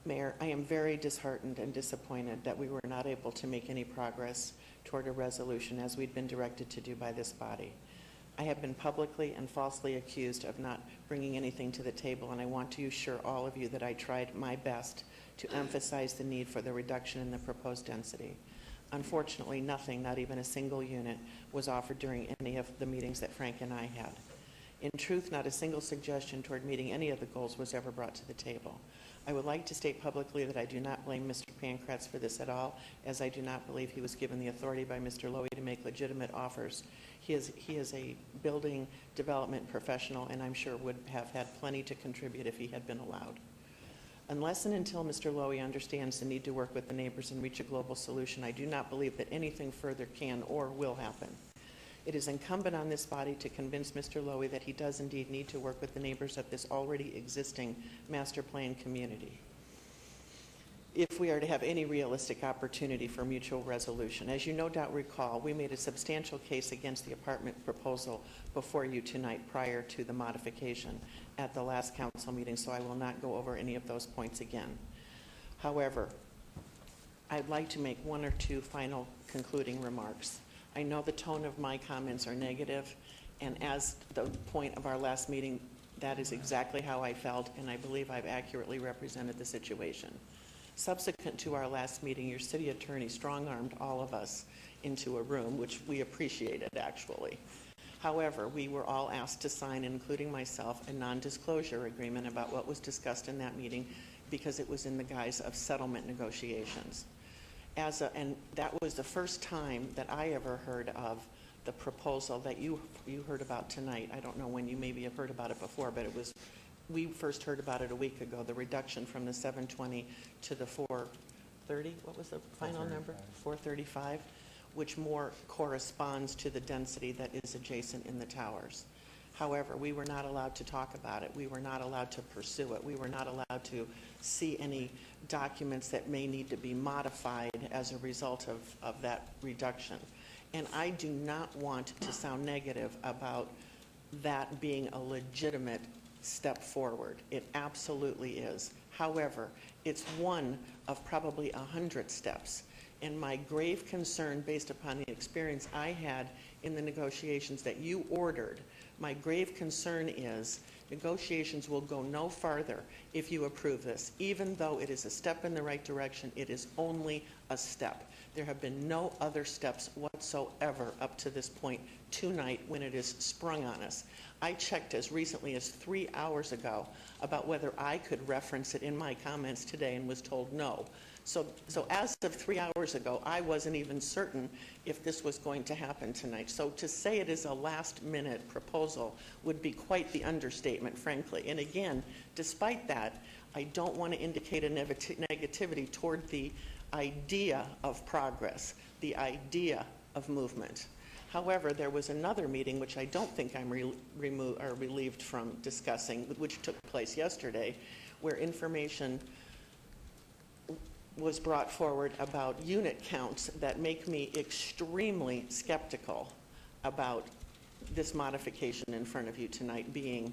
Mayor, I am very disheartened and disappointed that we were not able to make any progress toward a resolution as we'd been directed to do by this body. I have been publicly and falsely accused of not bringing anything to the table, and I want to assure all of you that I tried my best to emphasize the need for the reduction in the proposed density. Unfortunately, nothing, not even a single unit, was offered during any of the meetings that Frank and I had. In truth, not a single suggestion toward meeting any of the goals was ever brought to the table. I would like to state publicly that I do not blame Mr. Pankratz for this at all, as I do not believe he was given the authority by Mr. Lowy to make legitimate offers. He is a building development professional, and I'm sure would have had plenty to contribute if he had been allowed. Unless and until Mr. Lowy understands the need to work with the neighbors and reach a global solution, I do not believe that anything further can or will happen. It is incumbent on this body to convince Mr. Lowy that he does indeed need to work with the neighbors of this already existing master plan community, if we are to have any realistic opportunity for mutual resolution. As you no doubt recall, we made a substantial case against the apartment proposal before you tonight prior to the modification at the last council meeting, so I will not go over any of those points again. However, I'd like to make one or two final concluding remarks. I know the tone of my comments are negative, and as the point of our last meeting, that is exactly how I felt, and I believe I've accurately represented the situation. Subsequent to our last meeting, your city attorney strong-armed all of us into a room, which we appreciated, actually. However, we were all asked to sign, including myself, a non-disclosure agreement about what was discussed in that meeting because it was in the guise of settlement negotiations. And that was the first time that I ever heard of the proposal that you heard about tonight. I don't know when you maybe have heard about it before, but we first heard about it a week ago, the reduction from the 720 to the 430. What was the final number? 435, which more corresponds to the density that is adjacent in the towers. However, we were not allowed to talk about it. We were not allowed to pursue it. We were not allowed to see any documents that may need to be modified as a result of that reduction. And I do not want to sound negative about that being a legitimate step forward. It absolutely is. However, it's one of probably 100 steps. And my grave concern, based upon the experience I had in the negotiations that you ordered, my grave concern is negotiations will go no farther if you approve this. Even though it is a step in the right direction, it is only a step. There have been no other steps whatsoever up to this point tonight when it is sprung on us. I checked as recently as 3 hours ago about whether I could reference it in my comments today and was told no. So as of 3 hours ago, I wasn't even certain if this was going to happen tonight. So to say it is a last-minute proposal would be quite the understatement, frankly. And again, despite that, I don't want to indicate a negativity toward the idea of progress, the idea of movement. However, there was another meeting, which I don't think I'm relieved from discussing, which took place yesterday, where information was brought forward about unit counts that make me extremely skeptical about this modification in front of you tonight being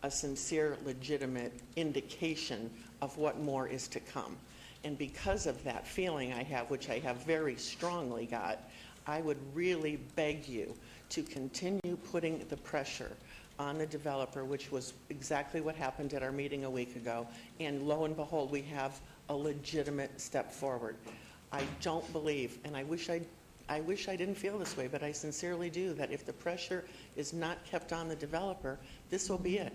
a sincere, legitimate indication of what more is to come. And because of that feeling I have, which I have very strongly got, I would really beg you to continue putting the pressure on the developer, which was exactly what happened at our meeting a week ago. And lo and behold, we have a legitimate step forward. I don't believe, and I wish I didn't feel this way, but I sincerely do, that if the pressure is not kept on the developer, this will be it.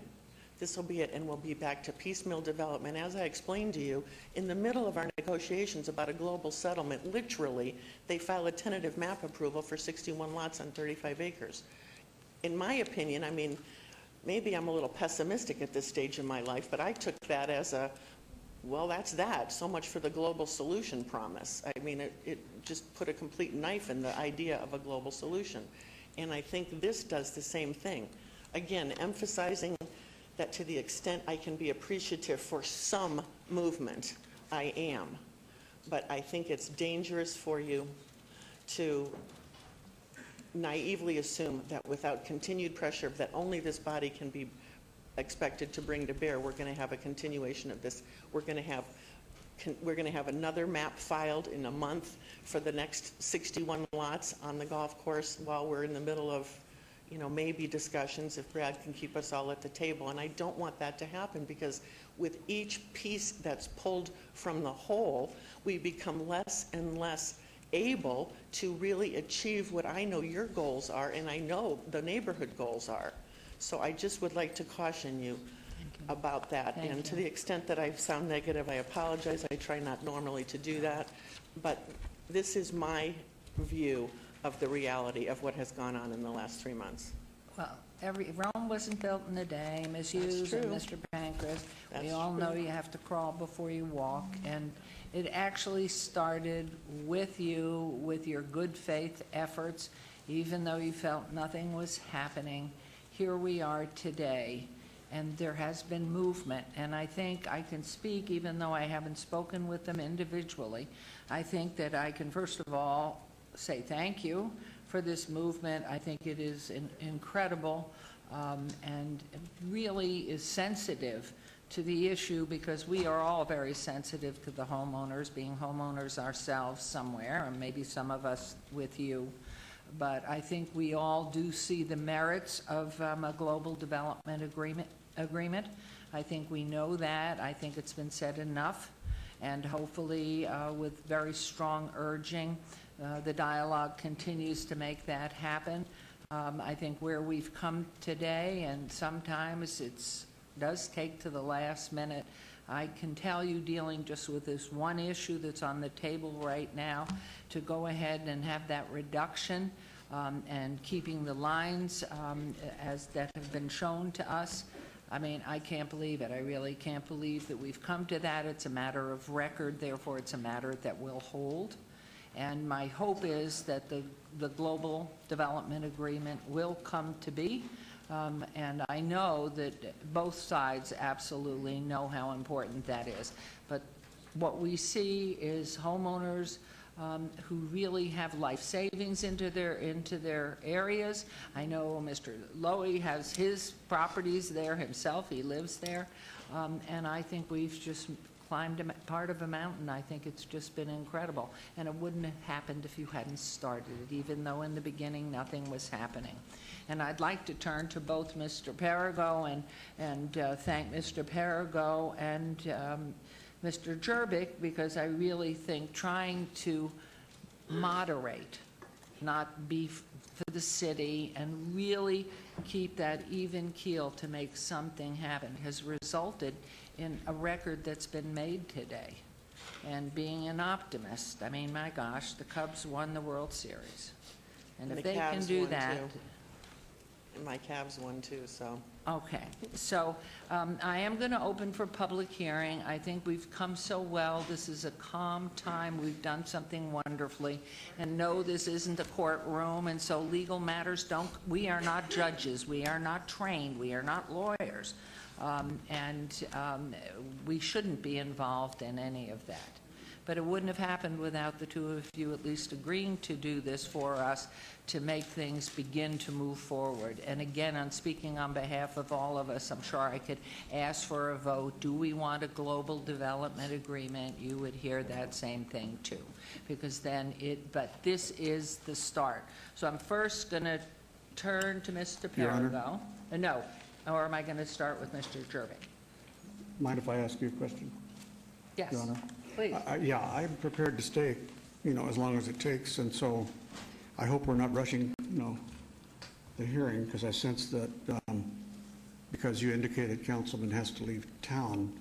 This will be it, and we'll be back to piecemeal development. As I explained to you, in the middle of our negotiations about a global settlement, literally, they file a tentative map approval for 61 lots on 35 acres. In my opinion, I mean, maybe I'm a little pessimistic at this stage in my life, but I took that as a, well, that's that. So much for the global solution promise. I mean, it just put a complete knife in the idea of a global solution. And I think this does the same thing. Again, emphasizing that to the extent I can be appreciative for some movement, I am. But I think it's dangerous for you to naively assume that without continued pressure that only this body can be expected to bring to bear, we're going to have a continuation of this. We're going to have another map filed in a month for the next 61 lots on the golf course while we're in the middle of, you know, maybe discussions if Brad can keep us all at the table. And I don't want that to happen, because with each piece that's pulled from the whole, we become less and less able to really achieve what I know your goals are, and I know the neighborhood goals are. So I just would like to caution you about that. And to the extent that I sound negative, I apologize. I try not normally to do that. But this is my view of the reality of what has gone on in the last 3 months. Well, Rome wasn't built in a day, Ms. Hughes and Mr. Pancras. We all know you have to crawl before you walk, and it actually started with you, with your good faith efforts, even though you felt nothing was happening. Here we are today, and there has been movement, and I think I can speak, even though I haven't spoken with them individually, I think that I can first of all say thank you for this movement. I think it is incredible and really is sensitive to the issue, because we are all very sensitive to the homeowners, being homeowners ourselves somewhere, and maybe some of us with you. But I think we all do see the merits of a global development agreement. I think we know that. I think it's been said enough, and hopefully with very strong urging, the dialogue continues to make that happen. I think where we've come today, and sometimes it does take to the last minute, I can tell you, dealing just with this one issue that's on the table right now, to go ahead and have that reduction and keeping the lines as that have been shown to us. I mean, I can't believe it. I really can't believe that we've come to that. It's a matter of record, therefore it's a matter that will hold. And my hope is that the global development agreement will come to be. And I know that both sides absolutely know how important that is. But what we see is homeowners who really have life savings into their areas. I know Mr. Lowy has his properties there himself. He lives there. And I think we've just climbed part of a mountain. I think it's just been incredible. And it wouldn't have happened if you hadn't started it, even though in the beginning nothing was happening. And I'd like to turn to both Mr. Perigo and thank Mr. Perigo and Mr. Jerbick, because I really think trying to moderate, not be for the city, and really keep that even keel to make something happen has resulted in a record that's been made today. And being an optimist, I mean, my gosh, the Cubs won the World Series. And if they can do that. And my Cavs won too, so. Okay, so I am going to open for public hearing. I think we've come so well. This is a calm time. We've done something wonderfully. And no, this isn't a courtroom, and so legal matters we are not judges. We are not trained. We are not lawyers. We shouldn't be involved in any of that. But it wouldn't have happened without the two of you at least agreeing to do this for us to make things begin to move forward. And again, I'm speaking on behalf of all of us. I'm sure I could ask for a vote. Do we want a global development agreement? You would hear that same thing too, because then but this is the start. So I'm first going to turn to Mr. Your Honor? Perigo. No, or am I going to start with Mr. Jervik? Mind if I ask you a question? Yes. Your Honor? Please. Yeah, I'm prepared to stay, as long as it takes, and so I hope we're not rushing, the hearing, because I sense that because you indicated Councilman has to leave town,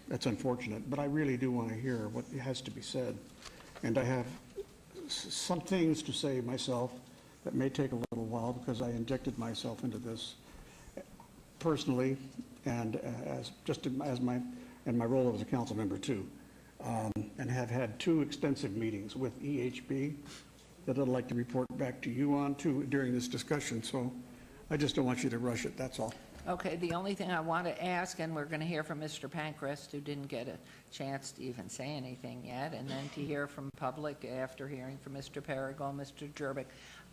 that's unfortunate, but I really do want to hear what has to be said. And I have some things to say myself that may take a little while, because I injected myself into this personally and in my role as a council member too, and have had 2 extensive meetings with EHB that I'd like to report back to you on too during this discussion. So I just don't want you to rush it, that's all. Okay, the only thing I want to ask, and we're going to hear from Mr. Pankhurst, who didn't get a chance to even say anything yet, and then to hear from public after hearing from Mr. Perigo, Mr. Jervik.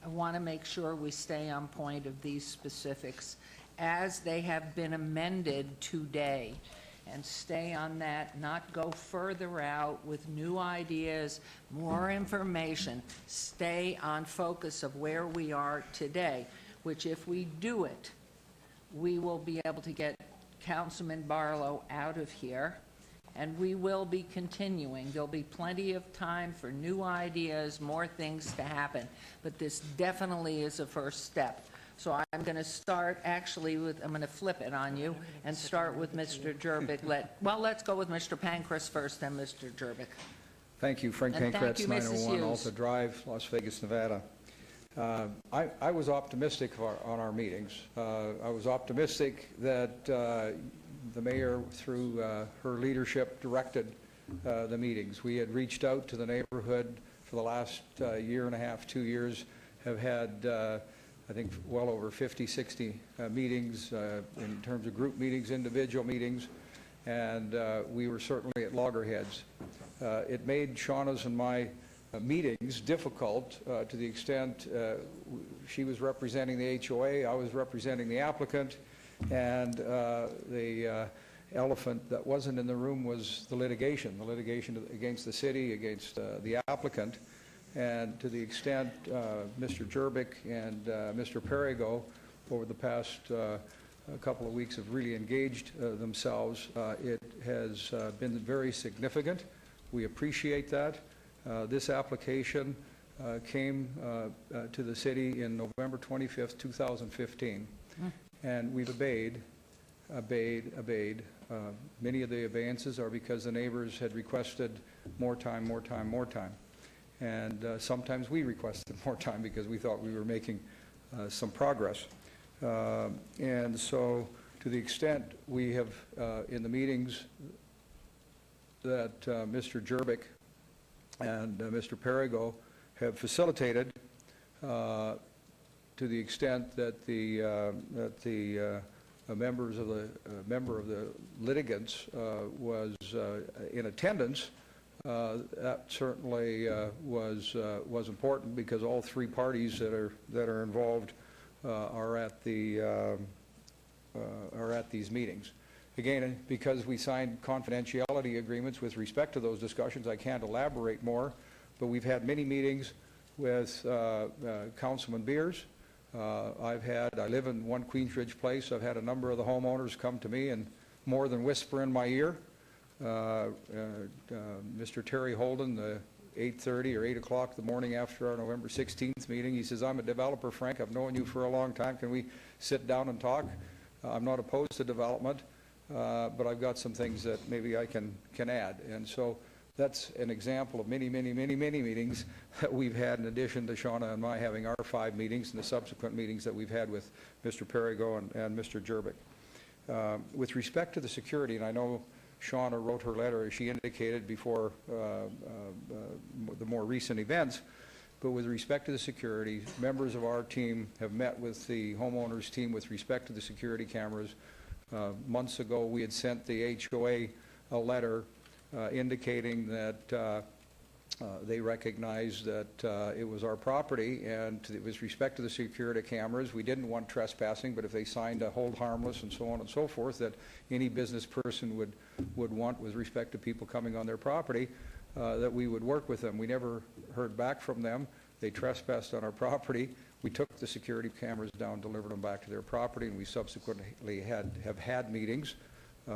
I want to make sure we stay on point of these specifics as they have been amended today, and stay on that, not go further out with new ideas, more information. Stay on focus of where we are today, which if we do it, we will be able to get Councilman Barlow out of here, and we will be continuing. There'll be plenty of time for new ideas, more things to happen, but this definitely is a first step. So I'm going to start actually with, I'm going to flip it on you and start with Mr. Jervik. Let's go with Mr. Pankhurst first, then Mr. Jervik. Thank you, Frank And thank Pankratz, you, Mrs. 901 Hughes. Alta Drive, Las Vegas, Nevada. I was optimistic on our meetings. I was optimistic that the mayor, through her leadership, directed the meetings. We had reached out to the neighborhood for the last year and a half, 2 years, have had I think well over 50, 60 meetings in terms of group meetings, individual meetings, and we were certainly at loggerheads. It made Shauna's and my meetings difficult to the extent she was representing the HOA, I was representing the applicant, and the elephant that wasn't in the room was the litigation against the city, against the applicant. And to the extent Mr. Jervik and Mr. Perigo over the past couple of weeks have really engaged themselves, it has been very significant. We appreciate that. This application came to the city in November 25th, 2015, and we've obeyed. Many of the abeyances are because the neighbors had requested more time. And sometimes we requested more time because we thought we were making some progress. And so to the extent we have, in the meetings that Mr. Jervik and Mr. Perigo have facilitated, to the extent that the member of the litigants was in attendance, that certainly was important, because all 3 parties that are involved are at these meetings. Again, because we signed confidentiality agreements with respect to those discussions, I can't elaborate more, but we've had many meetings with Councilman Beers. I live in 1 Queensridge Place. I've had a number of the homeowners come to me and more than whisper in my ear. Mr. Terry Holden, the 8:30 or 8 o'clock the morning after our November 16th meeting, he says, "I'm a developer, Frank. I've known you for a long time. Can we sit down and talk? I'm not opposed to development, but I've got some things that maybe I can add." And so That's an example of many, many, many, many meetings that we've had in addition to Shauna and I having our 5 meetings and the subsequent meetings that we've had with Mr. Perigo and Mr. Jerbick. With respect to the security, and I know Shauna wrote her letter, as she indicated, before the more recent events, but with respect to the security, members of our team have met with the homeowners team with respect to the security cameras. Months ago, we had sent the HOA a letter indicating that they recognized that it was our property, and with respect to the security cameras, we didn't want trespassing, but if they signed a hold harmless and so on and so forth, that any business person would want with respect to people coming on their property, that we would work with them. We never heard back from them. They trespassed on our property. We took the security cameras down, delivered them back to their property, and we subsequently have had meetings. I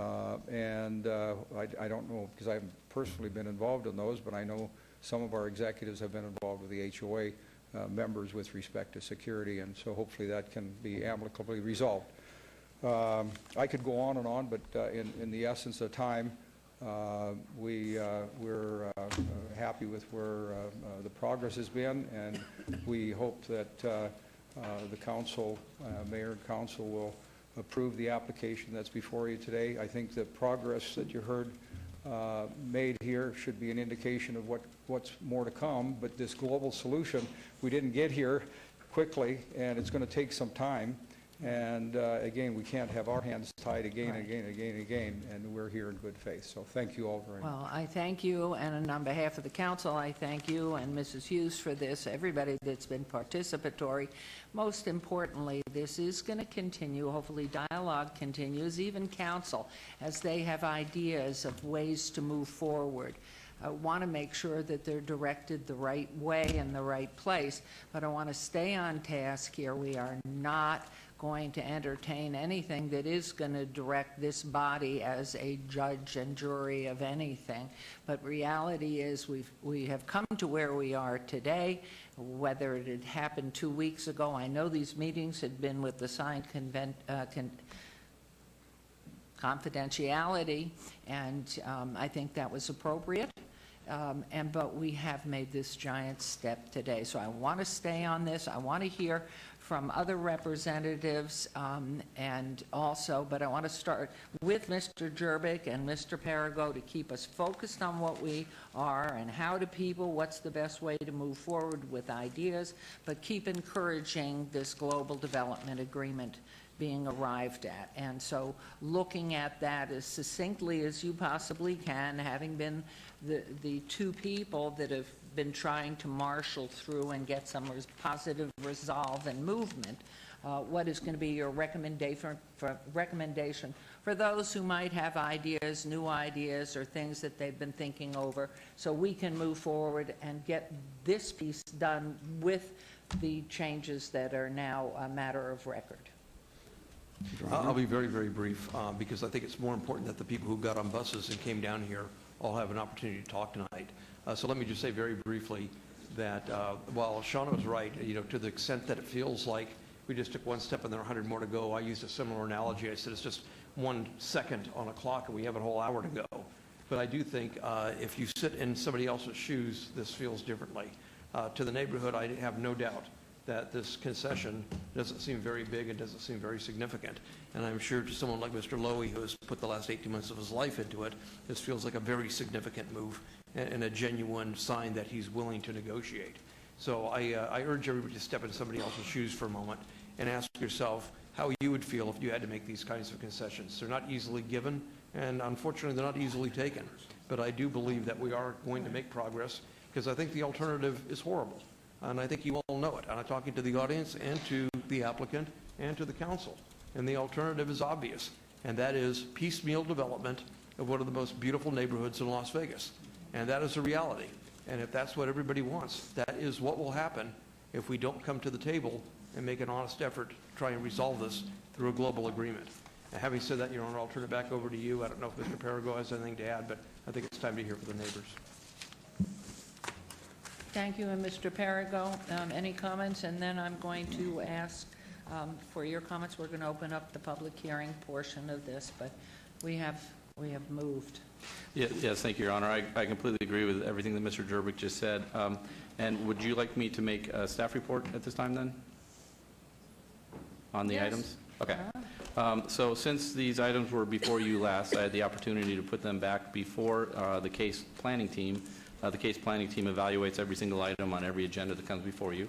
don't know, because I haven't personally been involved in those, but I know some of our executives have been involved with the HOA members with respect to security, and so hopefully that can be amicably resolved. I could go on and on, but in the essence of time, we're happy with where the progress has been, and we hope that the council, mayor and council, will approve the application that's before you today. I think the progress that you heard made here should be an indication of what's more to come, but this global solution, we didn't get here quickly, and it's going to take some time. And again, we can't have our hands tied again, and we're here in good faith. So thank you all very much. Well, I thank you, and on behalf of the council, I thank you and Mrs. Hughes for this, everybody that's been participatory. Most importantly, this is going to continue. Hopefully dialogue continues, even council, as they have ideas of ways to move forward. I want to make sure that they're directed the right way in the right place, but I want to stay on task here. We are not going to entertain anything that is going to direct this body as a judge and jury of anything. But reality is we have come to where we are today. Whether it had happened 2 weeks ago, I know these meetings had been with the signed confidentiality, and I think that was appropriate. But we have made this giant step today. So I want to stay on this. I want to hear from other representatives, and also, but I want to start with Mr. Jerbick and Mr. Perigo to keep us focused on what we are and how to people, what's the best way to move forward with ideas, but keep encouraging this global development agreement being arrived at. And so looking at that as succinctly as you possibly can, having been the 2 people that have been trying to marshal through and get some positive resolve and movement, what is going to be your recommendation for those who might have ideas, new ideas, or things that they've been thinking over, so we can move forward and get this piece done with the changes that are now a matter of record. I'll be very, very brief, because I think it's more important that the people who got on buses and came down here all have an opportunity to talk tonight. So let me just say very briefly that while Shauna was right, to the extent that it feels like we just took 1 step and there are 100 more to go, I used a similar analogy. I said it's just 1 second on a clock and we have a whole hour to go. But I do think if you sit in somebody else's shoes, this feels differently. To the neighborhood, I have no doubt that this concession doesn't seem very big and doesn't seem very significant. And I'm sure to someone like Mr. Lowy, who has put the last 18 months of his life into it, this feels like a very significant move and a genuine sign that he's willing to negotiate. So I urge everybody to step in somebody else's shoes for a moment and ask yourself how you would feel if you had to make these kinds of concessions. They're not easily given, and unfortunately they're not easily taken. But I do believe that we are going to make progress, because I think the alternative is horrible. And I think you all know it. And I'm talking to the audience and to the applicant and to the council. And the alternative is obvious, and that is piecemeal development of one of the most beautiful neighborhoods in Las Vegas. And that is a reality. And if that's what everybody wants, that is what will happen if we don't come to the table and make an honest effort to try and resolve this through a global agreement. And having said that, Your Honor, I'll turn it back over to you. I don't know if Mr. Perigo has anything to add, but I think it's time to hear from the neighbors. Thank you, and Mr. Perigo, any comments? And then I'm going to ask for your comments. We're going to open up the public hearing portion of this, but we have we have moved. Yes, thank you, Your Honor. I completely agree with everything that Mr. Jervik just said. And would you like me to make a staff report at this time, then? On the items? Okay. So since these items were before you last, I had the opportunity to put them back before the case planning team. The case planning team evaluates every single item on every agenda that comes before you.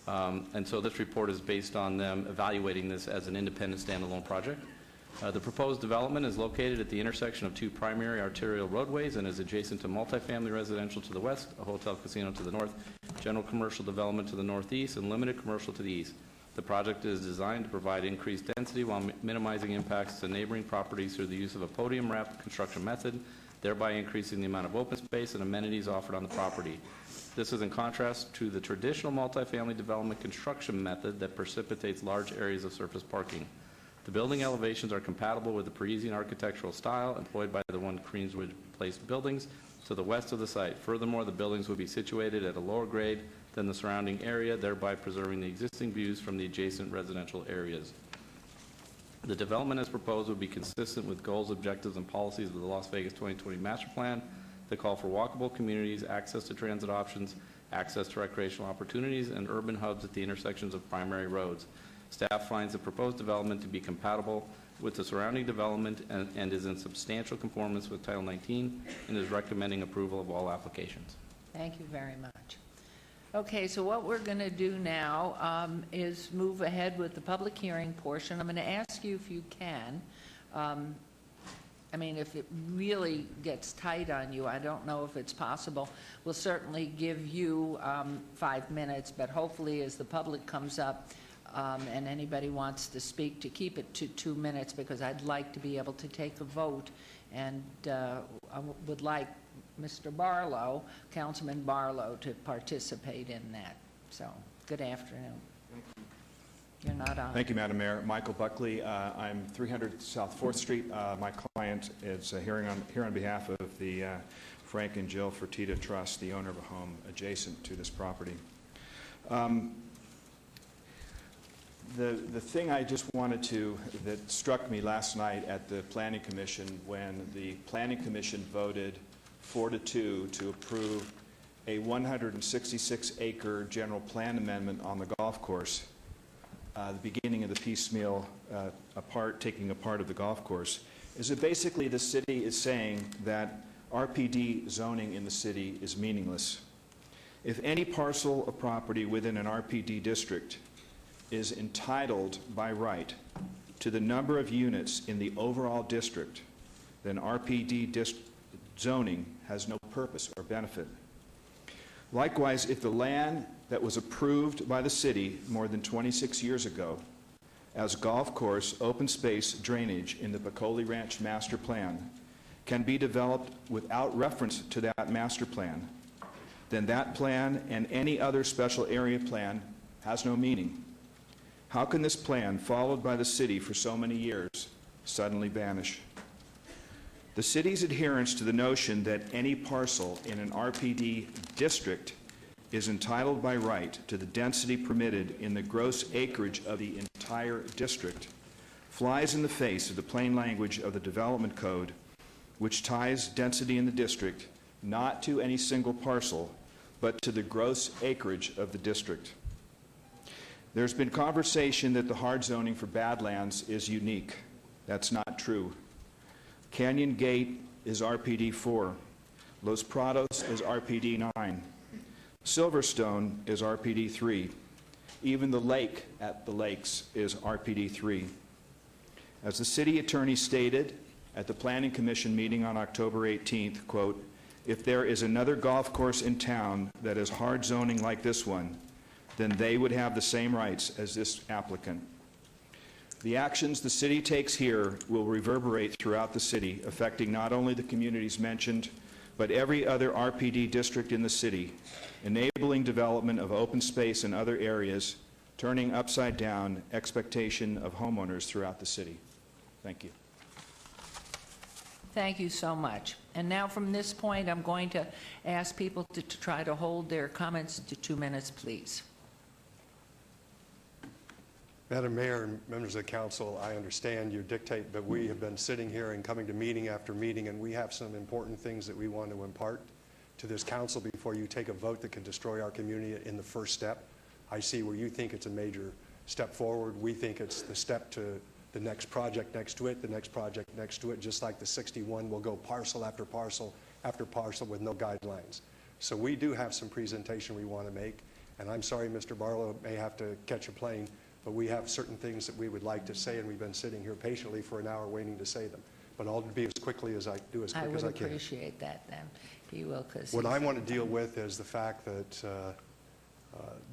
And so this report is based on them evaluating this as an independent standalone project. The proposed development is located at the intersection of two primary arterial roadways and is adjacent to multifamily residential to the west, a hotel casino to the north, general commercial development to the northeast, and limited commercial to the east. The project is designed to provide increased density while minimizing impacts to neighboring properties through the use of a podium-wrapped construction method, thereby increasing the amount of open space and amenities offered on the property. This is in contrast to the traditional multifamily development construction method that precipitates large areas of surface parking. The building elevations are compatible with the Parisian architectural style employed by the One Queenswood Place buildings to the west of the site. Furthermore, the buildings would be situated at a lower grade than the surrounding area, thereby preserving the existing views from the adjacent residential areas. The development as proposed would be consistent with goals, objectives, and policies of the Las Vegas 2020 Master Plan that call for walkable communities, access to transit options, access to recreational opportunities, and urban hubs at the intersections of primary roads. Staff finds the proposed development to be compatible with the surrounding development and is in substantial conformance with Title 19 and is recommending approval of all applications. Thank you very much. Okay, so what we're going to do now is move ahead with the public hearing portion. I'm going to ask you if you can. I mean, if it really gets tight on you, I don't know if it's possible. We'll certainly give you 5 minutes, but hopefully as the public comes up and anybody wants to speak, to keep it to 2 minutes, because I'd like to be able to take a vote, and I would like Mr. Barlow, Councilman Barlow, to participate in that. So, good afternoon. You're not on. Thank you, Madam Mayor. Michael Buckley. I'm 300 South 4th Street. My client is here on behalf of the Frank and Jill Fertitta Trust, the owner of a home adjacent to this property. The thing I just wanted to, that struck me last night at the Planning Commission, when the Planning Commission voted 4-2 to approve a 166-acre general plan amendment on the golf course, the beginning of the piecemeal taking apart of the golf course, is that basically the city is saying that RPD zoning in the city is meaningless. If any parcel of property within an RPD district is entitled by right to the number of units in the overall district, then RPD zoning has no purpose or benefit. Likewise, if the land that was approved by the city more than 26 years ago as golf course, open space, drainage in the Piccoli Ranch Master Plan can be developed without reference to that master plan, then that plan and any other special area plan has no meaning. How can this plan, followed by the city for so many years, suddenly vanish? The city's adherence to the notion that any parcel in an RPD district is entitled by right to the density permitted in the gross acreage of the entire district flies in the face of the plain language of the Development Code, which ties density in the district not to any single parcel, but to the gross acreage of the district. There's been conversation that the hard zoning for Badlands is unique. That's not true. Canyon Gate is RPD 4. Los Prados is RPD 9. Silverstone is RPD 3. Even the lake at the lakes is RPD 3. As the city attorney stated at the Planning Commission meeting on October 18th, quote, "If there is another golf course in town that is hard zoning like this one, then they would have the same rights as this applicant." The actions the city takes here will reverberate throughout the city, affecting not only the communities mentioned, but every other RPD district in the city, enabling development of open space in other areas, turning upside down expectation of homeowners throughout the city. Thank you. Thank you so much. And now from this point, I'm going to ask people to try to hold their comments to 2 minutes, please. Madam Mayor and members of the council, I understand your dictate, but we have been sitting here and coming to meeting after meeting, and we have some important things that we want to impart to this council before you take a vote that can destroy our community in the first step. I see where you think it's a major step forward. We think it's the step to the next project next to it, the next project next to it, just like the 61 will go parcel after parcel after parcel with no guidelines. So we do have some presentation we want to make, and I'm sorry Mr. Barlow may have to catch a plane, but we have certain things that we would like to say, and we've been sitting here patiently for an hour waiting to say them. But I'll be as quickly as I do as quick as I can. I would appreciate that then, if you will, because... What I want to deal with is the fact that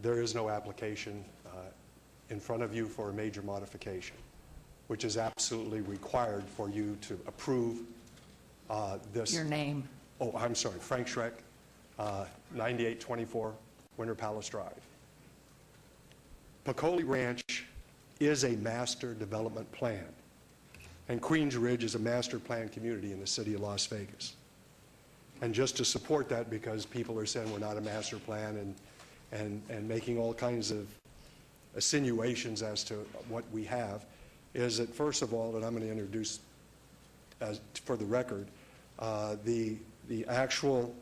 there is no application in front of you for a major modification, which is absolutely required for you to approve this. Your name. Oh, I'm sorry, Frank Schreck, 9824 Winter Palace Drive. Pecole Ranch is a master development plan, and Queens Ridge is a master plan community in the city of Las Vegas. And just to support that, because people are saying we're not a master plan and making all kinds of insinuations as to what we have, is that first of all, and I'm going to introduce for the record, the actual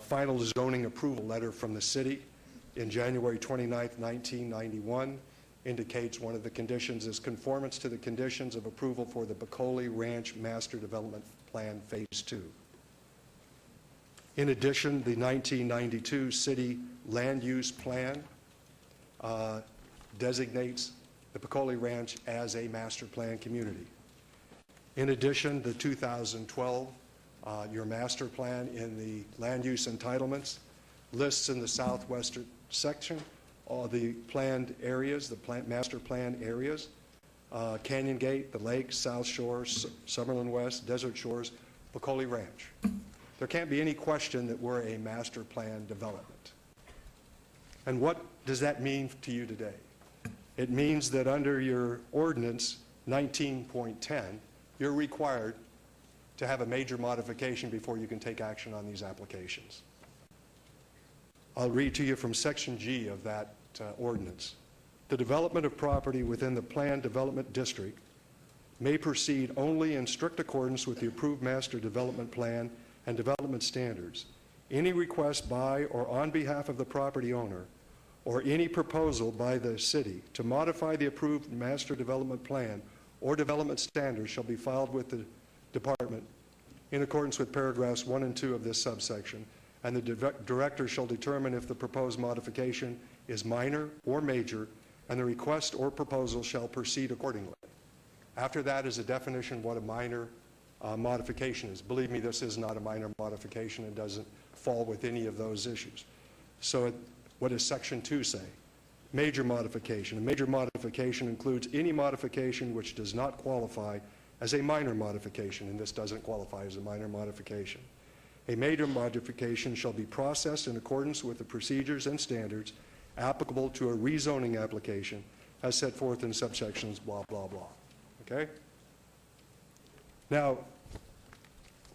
final zoning approval letter from the city in January 29th, 1991 indicates one of the conditions is conformance to the conditions of approval for the Pecole Ranch Master Development Plan Phase 2. In addition, the 1992 City Land Use Plan designates the Pecole Ranch as a master plan community. In addition, the 2012 your master plan in the land use entitlements lists in the southwestern section all the planned areas, the master plan areas, Canyon Gate, the Lakes, South Shores, Summerlin West, Desert Shores, Pecole Ranch. There can't be any question that we're a master plan development. And what does that mean to you today? It means that under your ordinance 19.10, you're required to have a major modification before you can take action on these applications. I'll read to you from Section G of that ordinance. The development of property within the planned development district may proceed only in strict accordance with the approved master development plan and development standards. Any request by or on behalf of the property owner or any proposal by the city to modify the approved master development plan or development standards shall be filed with the department in accordance with paragraphs 1 and 2 of this subsection, and the director shall determine if the proposed modification is minor or major, and the request or proposal shall proceed accordingly. After that is a definition of what a minor modification is. Believe me, this is not a minor modification. It doesn't fall with any of those issues. So what does Section 2 say? Major modification. A major modification includes any modification which does not qualify as a minor modification, and this doesn't qualify as a minor modification. A major modification shall be processed in accordance with the procedures and standards applicable to a rezoning application as set forth in subsections blah, blah, blah. Okay? Now,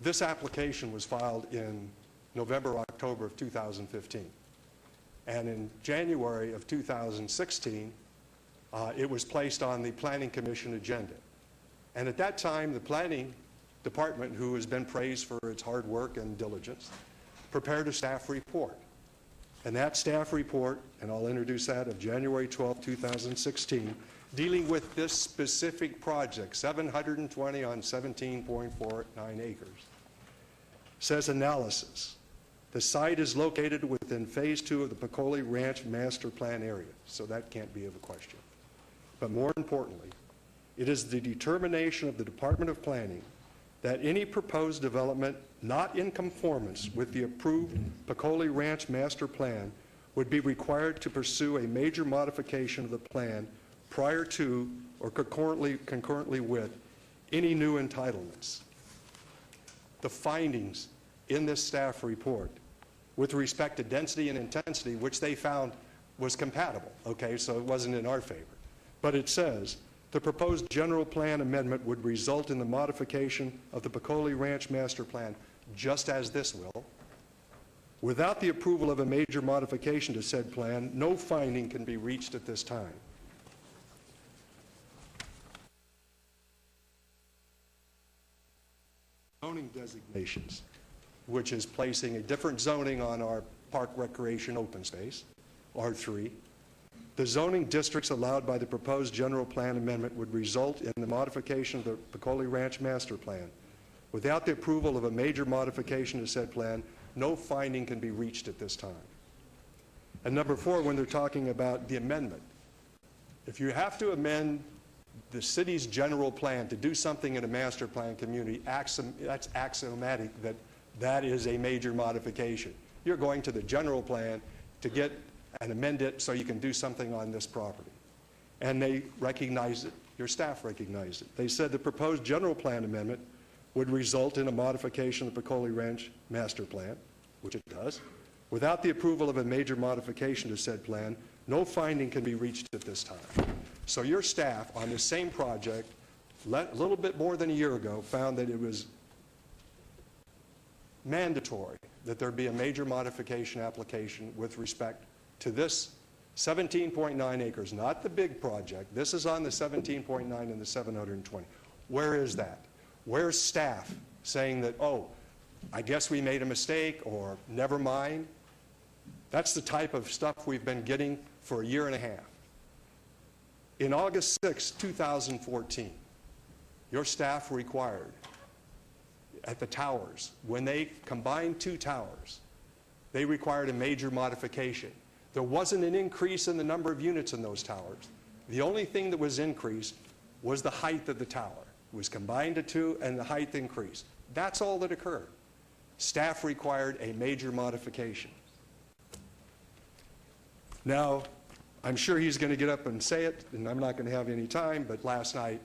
this application was filed in November or October of 2015. And in January of 2016, it was placed on the Planning Commission agenda. And at that time, the Planning Department, who has been praised for its hard work and diligence, prepared a staff report. And that staff report, and I'll introduce that, of January 12, 2016, dealing with this specific project, 720 on 17.49 acres, says analysis. The site is located within Phase 2 of the Pecole Ranch Master Plan area, so that can't be of a question. But more importantly, it is the determination of the Department of Planning that any proposed development not in conformance with the approved Pecole Ranch Master Plan would be required to pursue a major modification of the plan prior to or concurrently with any new entitlements. The findings in this staff report with respect to density and intensity, which they found was compatible, okay, so it wasn't in our favor. But it says, the proposed general plan amendment would result in the modification of the Pecole Ranch Master Plan, just as this will. Without the approval of a major modification to said plan, no finding can be reached at this time. zoning designations, which is placing a different zoning on our park recreation open space, R3. The zoning districts allowed by the proposed general plan amendment would result in the modification of the Peccole Ranch Master Plan. Without the approval of a major modification to said plan, no finding can be reached at this time. And number 4, when they're talking about the amendment, if you have to amend the city's general plan to do something in a master plan community, that's axiomatic that that is a major modification. You're going to the general plan to get and amend it so you can do something on this property. And they recognized it. Your staff recognized it. They said the proposed general plan amendment would result in a modification of the Peccole Ranch Master Plan, which it does. Without the approval of a major modification to said plan, no finding can be reached at this time. So your staff on this same project, a little bit more than a year ago, found that it was mandatory that there be a major modification application with respect to this 17.9 acres, not the big project. This is on the 17.9 and the 720. Where is that? Where's staff saying that, oh, I guess we made a mistake, or never mind? That's the type of stuff we've been getting for a year and a half. In August 6, 2014, your staff required at the towers, when they combined 2 towers, they required a major modification. There wasn't an increase in the number of units in those towers. The only thing that was increased was the height of the tower. It was combined to 2 and the height increased. That's all that occurred. Staff required a major modification. Now, I'm sure he's going to get up and say it, and I'm not going to have any time, but last night,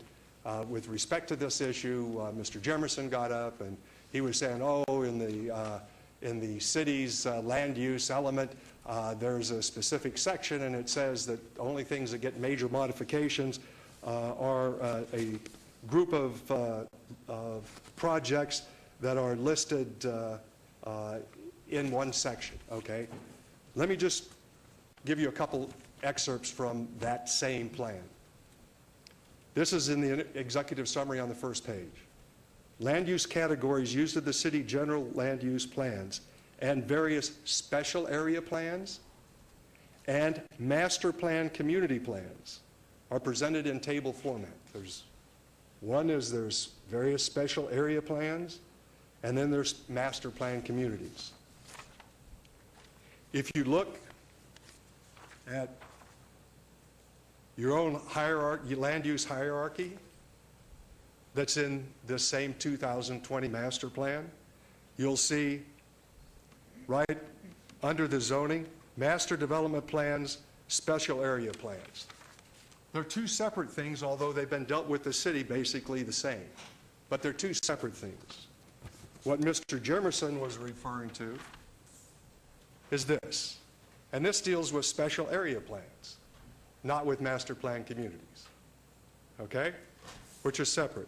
with respect to this issue, Mr. Jemerson got up and he was saying, oh, in the city's land use element, there's a specific section and it says that only things that get major modifications are a group of projects that are listed in one section, okay? Let me just give you a couple excerpts from that same plan. This is in the executive summary on the first page. Land use categories used in the city general land use plans and various special area plans and master plan community plans are presented in table format. There's various special area plans, and then there's master plan communities. If you look at your own hierarchy, land use hierarchy that's in this same 2020 master plan, you'll see right under the zoning, master development plans, special area plans. They're 2 separate things, although they've been dealt with the city basically the same. But they're 2 separate things. What Mr. Jemerson was referring to is this. And this deals with special area plans, not with master plan communities. Okay? Which are separate.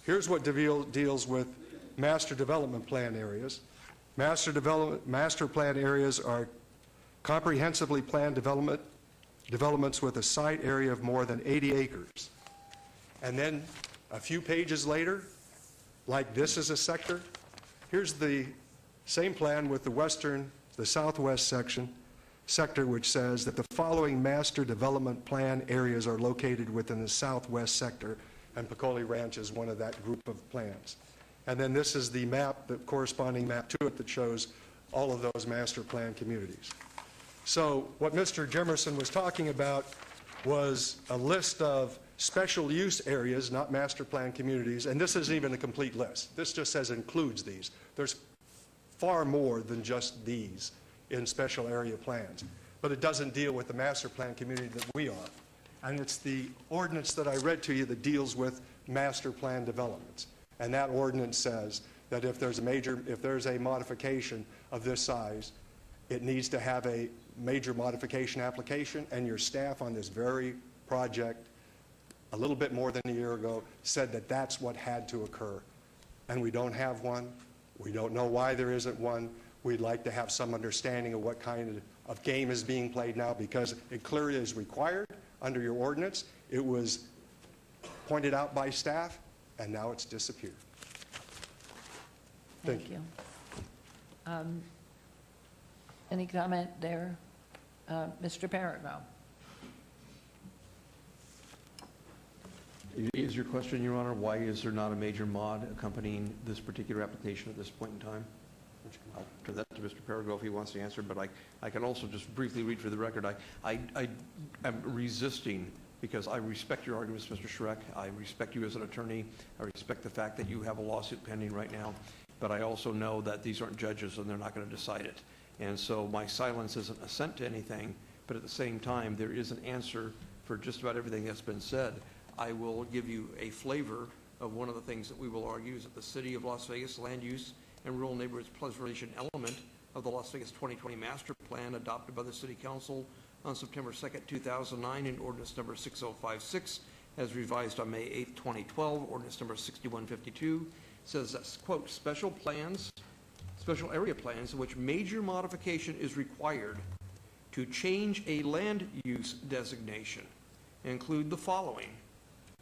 Here's what deals with master development plan areas. Master plan areas are comprehensively planned developments with a site area of more than 80 acres. And then a few pages later, like this is a sector, here's the same plan with the southwest sector, which says that the following master development plan areas are located within the southwest sector, and Peccole Ranch is one of that group of plans. And then this is the map, the corresponding map to it that shows all of those master plan communities. So what Mr. Jemerson was talking about was a list of special use areas, not master plan communities, and this isn't even a complete list. This just says includes these. There's far more than just these in special area plans, but it doesn't deal with the master plan community that we are. And it's the ordinance that I read to you that deals with master plan developments. And that ordinance says that if there's a modification of this size, it needs to have a major modification application, and your staff on this very project a little bit more than a year ago said that that's what had to occur. And we don't have one. We don't know why there isn't one. We'd like to have some understanding of what kind of game is being played now, because it clearly is required under your ordinance. It was pointed out by staff, and now it's disappeared. Thank you. Any comment there? Mr. Perrigo? Is your question, Your Honor, why is there not a major mod accompanying this particular application at this point in time? I'll turn that to Mr. Perrigo if he wants to answer, but I can also just briefly read for the record. I am resisting, because I respect your arguments, Mr. Schreck. I respect you as an attorney. I respect the fact that you have a lawsuit pending right now, but I also know that these aren't judges and they're not going to decide it. And so my silence isn't assent to anything, but at the same time, there is an answer for just about everything that's been said. I will give you a flavor of one of the things that we will argue is that the City of Las Vegas land use and rural neighborhoods preservation element of the Las Vegas 2020 Master Plan adopted by the City Council on September 2nd, 2009 in ordinance number 6056 as revised on May 8th, 2012, ordinance number 6152 says that, quote, special area plans in which major modification is required to change a land use designation include the following: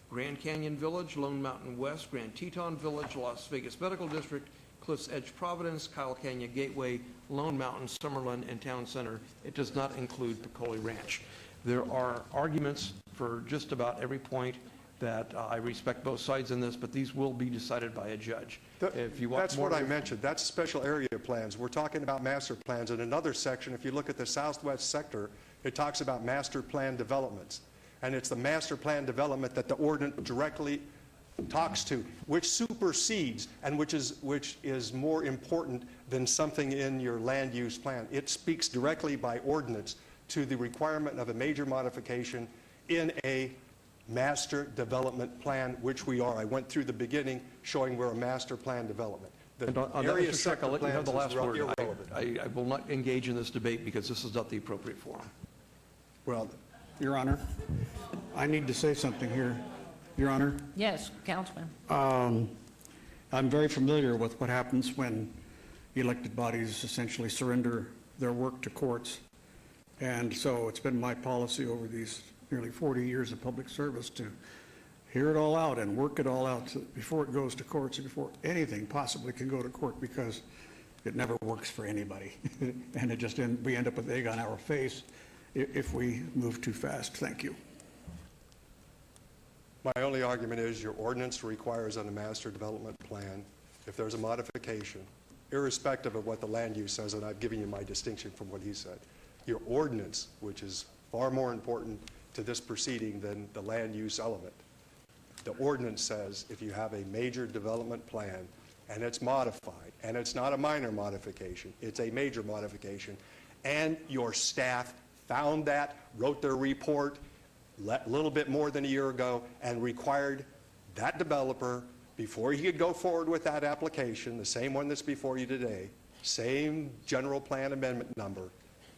Grand Canyon Village, Lone Mountain West, Grand Teton Village, Las Vegas Medical District, Cliffs Edge Providence, Kyle Canyon Gateway, Lone Mountain, Summerlin, and Town Center. It does not include Peccole Ranch. There are arguments for just about every point that I respect both sides in this, but these will be decided by a judge. If you want That's more what I mentioned. That's special area plans. We're talking about master plans. In another section, if you look at the southwest sector, it talks about master plan developments. And it's the master plan development that the ordinance directly talks to, which supersedes and which is more important than something in your land use plan. It speaks directly by ordinance to the requirement of a major modification in a master development plan, which we are. I went through the beginning showing we're a master plan development. The And on that, area Mr. Schreck, sector I'll let you have the plans last is word. irrelevant. I will not engage in this debate because this is not the appropriate forum. Well, Your Honor, I need to say something here, Your Honor. Yes, Councilman. I'm very familiar with what happens when elected bodies essentially surrender their work to courts. And so it's been my policy over these nearly 40 years of public service to hear it all out and work it all out before it goes to courts and before anything possibly can go to court, because it never works for anybody. And it just we end up with egg on our face if we move too fast. Thank you. My only argument is your ordinance requires on a master development plan, if there's a modification, irrespective of what the land use says, and I've given you my distinction from what he said, your ordinance, which is far more important to this proceeding than the land use element. The ordinance says if you have a major development plan and it's modified, and it's not a minor modification, it's a major modification, and your staff found that, wrote their report a little bit more than a year ago, and required that developer, before he could go forward with that application, the same one that's before you today, same general plan amendment number,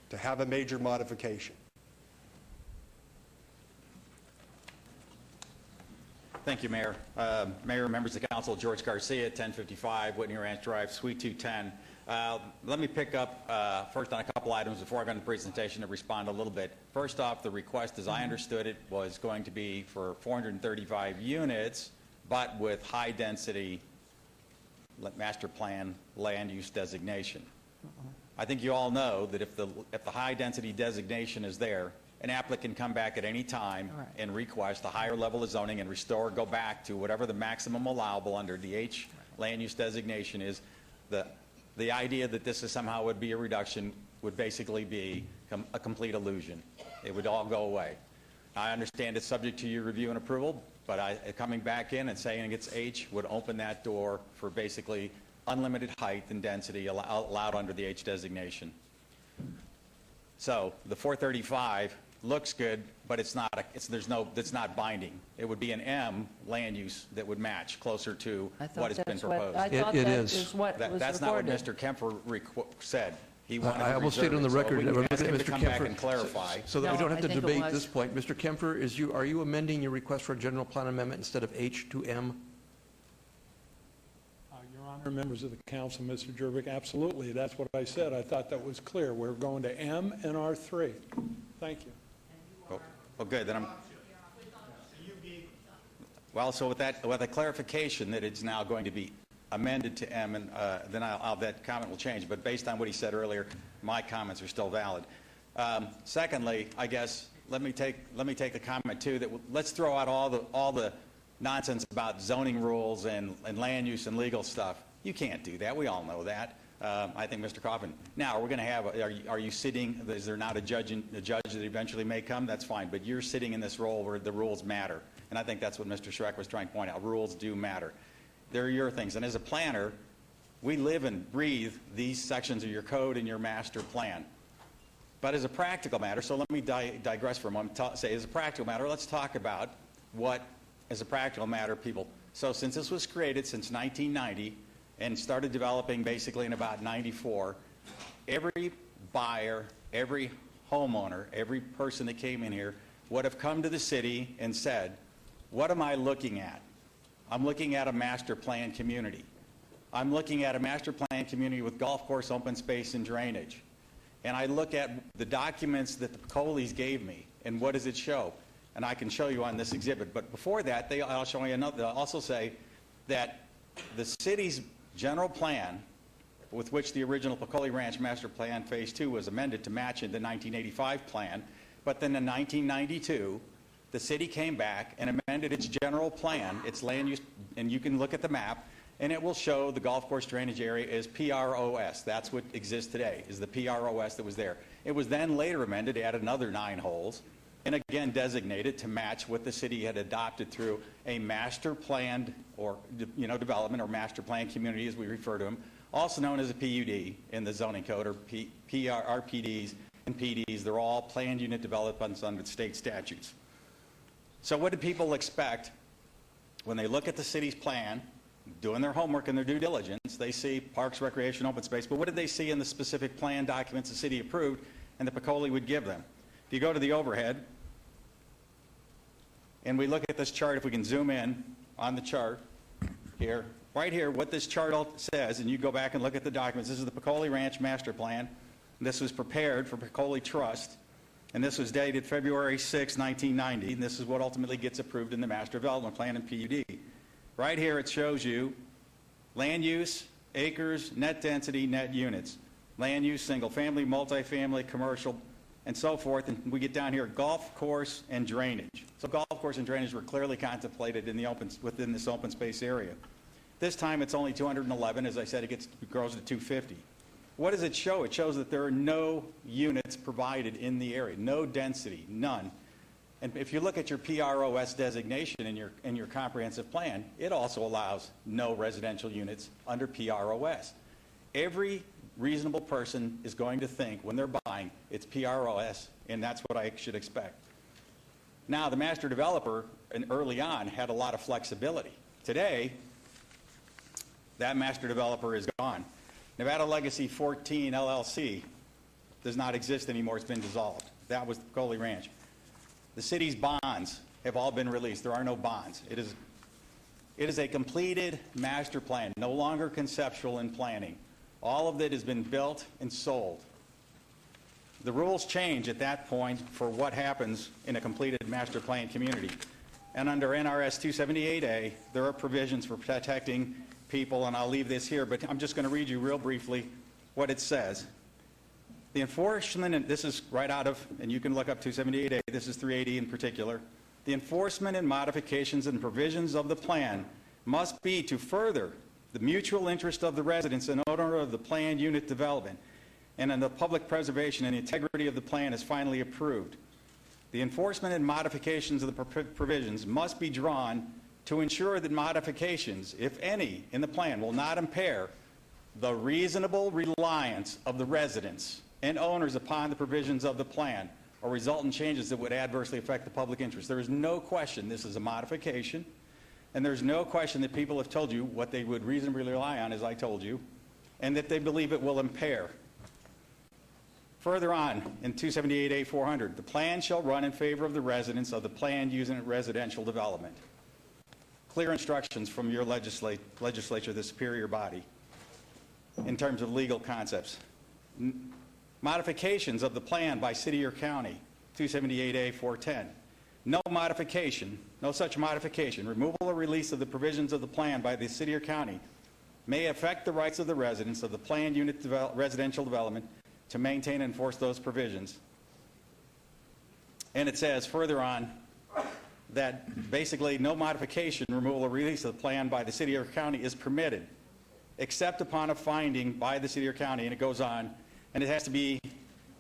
to have a major modification. Thank you, Mayor. Mayor, members of the council, George Garcia, 1055 Whitney Ranch Drive, Suite 210. Let me pick up first on a couple items before I go into the presentation to respond a little bit. First off, the request, as I understood it, was going to be for 435 units, but with high-density master plan land use designation. I think you all know that if the high-density designation is there, an applicant can come back at any time and request a higher level of zoning and go back to whatever the maximum allowable under the H land use designation is. The idea that this is somehow would be a reduction would basically be a complete illusion. It would all go away. I understand it's subject to your review and approval, but coming back in and saying it's H would open that door for basically unlimited height and density allowed under the H designation. So the 435 looks good, but it's not binding. It would be an M land use that would match closer to what has been proposed. That's not what Mr. Kemfer said. He wanted I will state on the record, Mr. Come back and clarify, so that we don't have to debate this point. Mr. Kemfer, are you amending your request for a general plan amendment instead of H to M? Your Honor, members of the council, Mr. Jervik, absolutely. That's what I said. I thought that was clear. We're going to M and R3. Thank you. Well, good. Then well, so with the clarification that it's now going to be amended to M, and then that comment will change. But based on what he said earlier, my comments are still valid. Secondly, I guess let me take the comment too that let's throw out all the nonsense about zoning rules and land use and legal stuff. You can't do that. We all know that. I think Mr. Coffin. Now we're going to have. Are you sitting? Is there not a judge that eventually may come? That's fine. But you're sitting in this role where the rules matter, and I think that's what Mr. Schreck was trying to point out. Rules do matter. They're your things, and as a planner, we live and breathe these sections of your code and your master plan. But as a practical matter, so let me digress for a moment. Say as a practical matter, let's talk about what, as a practical matter, people. So since this was created since 1990. And started developing basically in about 94, every buyer, every homeowner, every person that came in here would have come to the city and said, what am I looking at? I'm looking at a master plan community. I'm looking at a master plan community with golf course, open space, and drainage. And I look at the documents that the Picollis gave me, and what does it show? And I can show you on this exhibit. But before that, I'll show you another. They'll also say that the city's general plan, with which the original Picolli Ranch Master Plan Phase 2 was amended to match in the 1985 plan, but then in 1992, the city came back and amended its general plan, its land use, and you can look at the map, and it will show the golf course drainage area as PROS. That's what exists today, is the PROS that was there. It was then later amended, added another 9 holes, and again designated to match what the city had adopted through a master planned or development or master plan community as we refer to them, also known as a PUD in the zoning code, or RPDs and PDs. They're all planned unit developments under state statutes. So what do people expect when they look at the city's plan, doing their homework and their due diligence? They see parks, recreation, open space, but what did they see in the specific plan documents the city approved and the Picolli would give them? If you go to the overhead, and we look at this chart, if we can zoom in on the chart here, right here, what this chart says, and you go back and look at the documents. This is the Picolli Ranch Master Plan. This was prepared for Picolli Trust, and this was dated February 6, 1990, and this is what ultimately gets approved in the Master Development Plan and PUD. Right here it shows you land use, acres, net density, net units. Land use, single family, multifamily, commercial, and so forth, and we get down here, golf course and drainage. So golf course and drainage were clearly contemplated in within this open space area. This time it's only 211. As I said, it grows to 250. What does it show? It shows that there are no units provided in the area, no density, none. And if you look at your PROS designation in your comprehensive plan, it also allows no residential units under PROS. Every reasonable person is going to think when they're buying it's PROS, and that's what I should expect. Now, the master developer early on had a lot of flexibility. Today, that master developer is gone. Nevada Legacy 14 LLC does not exist anymore. It's been dissolved. That was the Picolli Ranch. The city's bonds have all been released. There are no bonds. It is a completed master plan, no longer conceptual in planning. All of it has been built and sold. The rules change at that point for what happens in a completed master plan community. And under NRS 278A, there are provisions for protecting people, and I'll leave this here, but I'm just going to read you real briefly what it says. The enforcement, and this is right out of, and you can look up 278A, this is 380 in particular. The enforcement and modifications and provisions of the plan must be to further the mutual interest of the residents and owner of the planned unit development, and in the public preservation and integrity of the plan is finally approved. The enforcement and modifications of the provisions must be drawn to ensure that modifications, if any, in the plan will not impair the reasonable reliance of the residents and owners upon the provisions of the plan or result in changes that would adversely affect the public interest. There is no question this is a modification. And there's no question that people have told you what they would reasonably rely on, as I told you, and that they believe it will impair. Further on, in 278A 400, the plan shall run in favor of the residents of the planned unit residential development. Clear instructions from your legislature, the superior body, in terms of legal concepts. Modifications of the plan by city or county, 278A 410. No modification, no such modification, removal or release of the provisions of the plan by the city or county may affect the rights of the residents of the planned unit residential development to maintain and enforce those provisions. And it says further on that basically no modification, removal, or release of the plan by the city or county is permitted, except upon a finding by the city or county, and it goes on, and it has to be,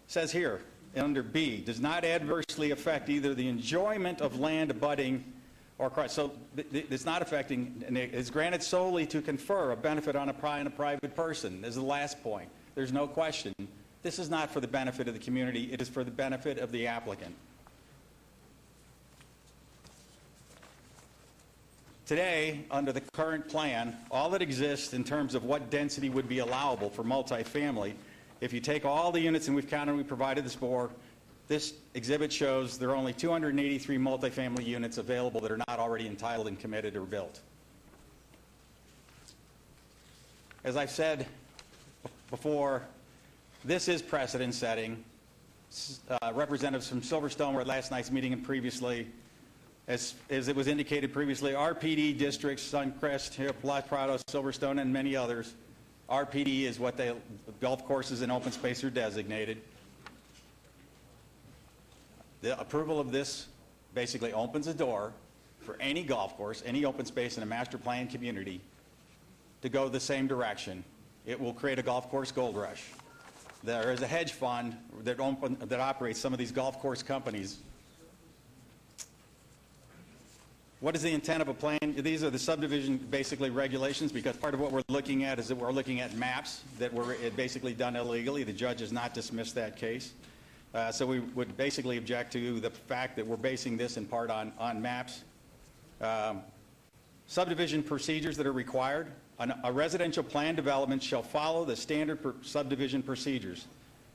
says here, under B, does not adversely affect either the enjoyment of land abutting or, so it's not affecting, and it's granted solely to confer a benefit on a private person. This is the last point. There's no question. This is not for the benefit of the community. It is for the benefit of the applicant. Today, under the current plan, all that exists in terms of what density would be allowable for multifamily, if you take all the units, and we've counted, we provided this for, this exhibit shows there are only 283 multifamily units available that are not already entitled and committed or built. As I've said before, this is precedent setting. Representatives from Silverstone were at last night's meeting and previously. As it was indicated previously, RPD districts, Suncrest, Los Prados, Silverstone, and many others, RPD is what golf courses and open space are designated. The approval of this basically opens a door for any golf course, any open space in a master plan community to go the same direction. It will create a golf course gold rush. There is a hedge fund that operates some of these golf course companies. What is the intent of a plan? These are the subdivision, basically, regulations, because part of what we're looking at is that we're looking at maps that were basically done illegally. The judge has not dismissed that case. So we would basically object to the fact that we're basing this in part on maps. Subdivision procedures that are required. A residential plan development shall follow the standard subdivision procedures.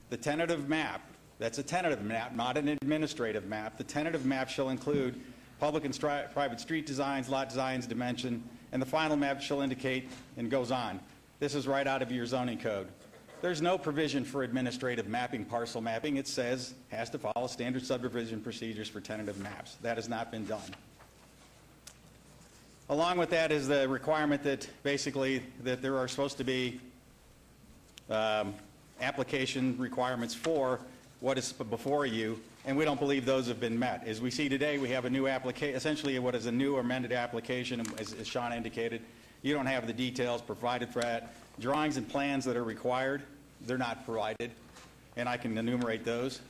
The tentative map, that's a tentative map, not an administrative map. The tentative map shall include public and private street designs, lot designs, dimension, and the final map shall indicate, and goes on. This is right out of your zoning code. There's no provision for administrative mapping, parcel mapping. It says has to follow standard subdivision procedures for tentative maps. That has not been done. Along with that is the requirement that basically that there are supposed to be application requirements for what is before you, and we don't believe those have been met. As we see today, we have a new application, essentially what is a new amended application, as Sean indicated. You don't have the details provided for that. Drawings and plans that are required, they're not provided, and I can enumerate those.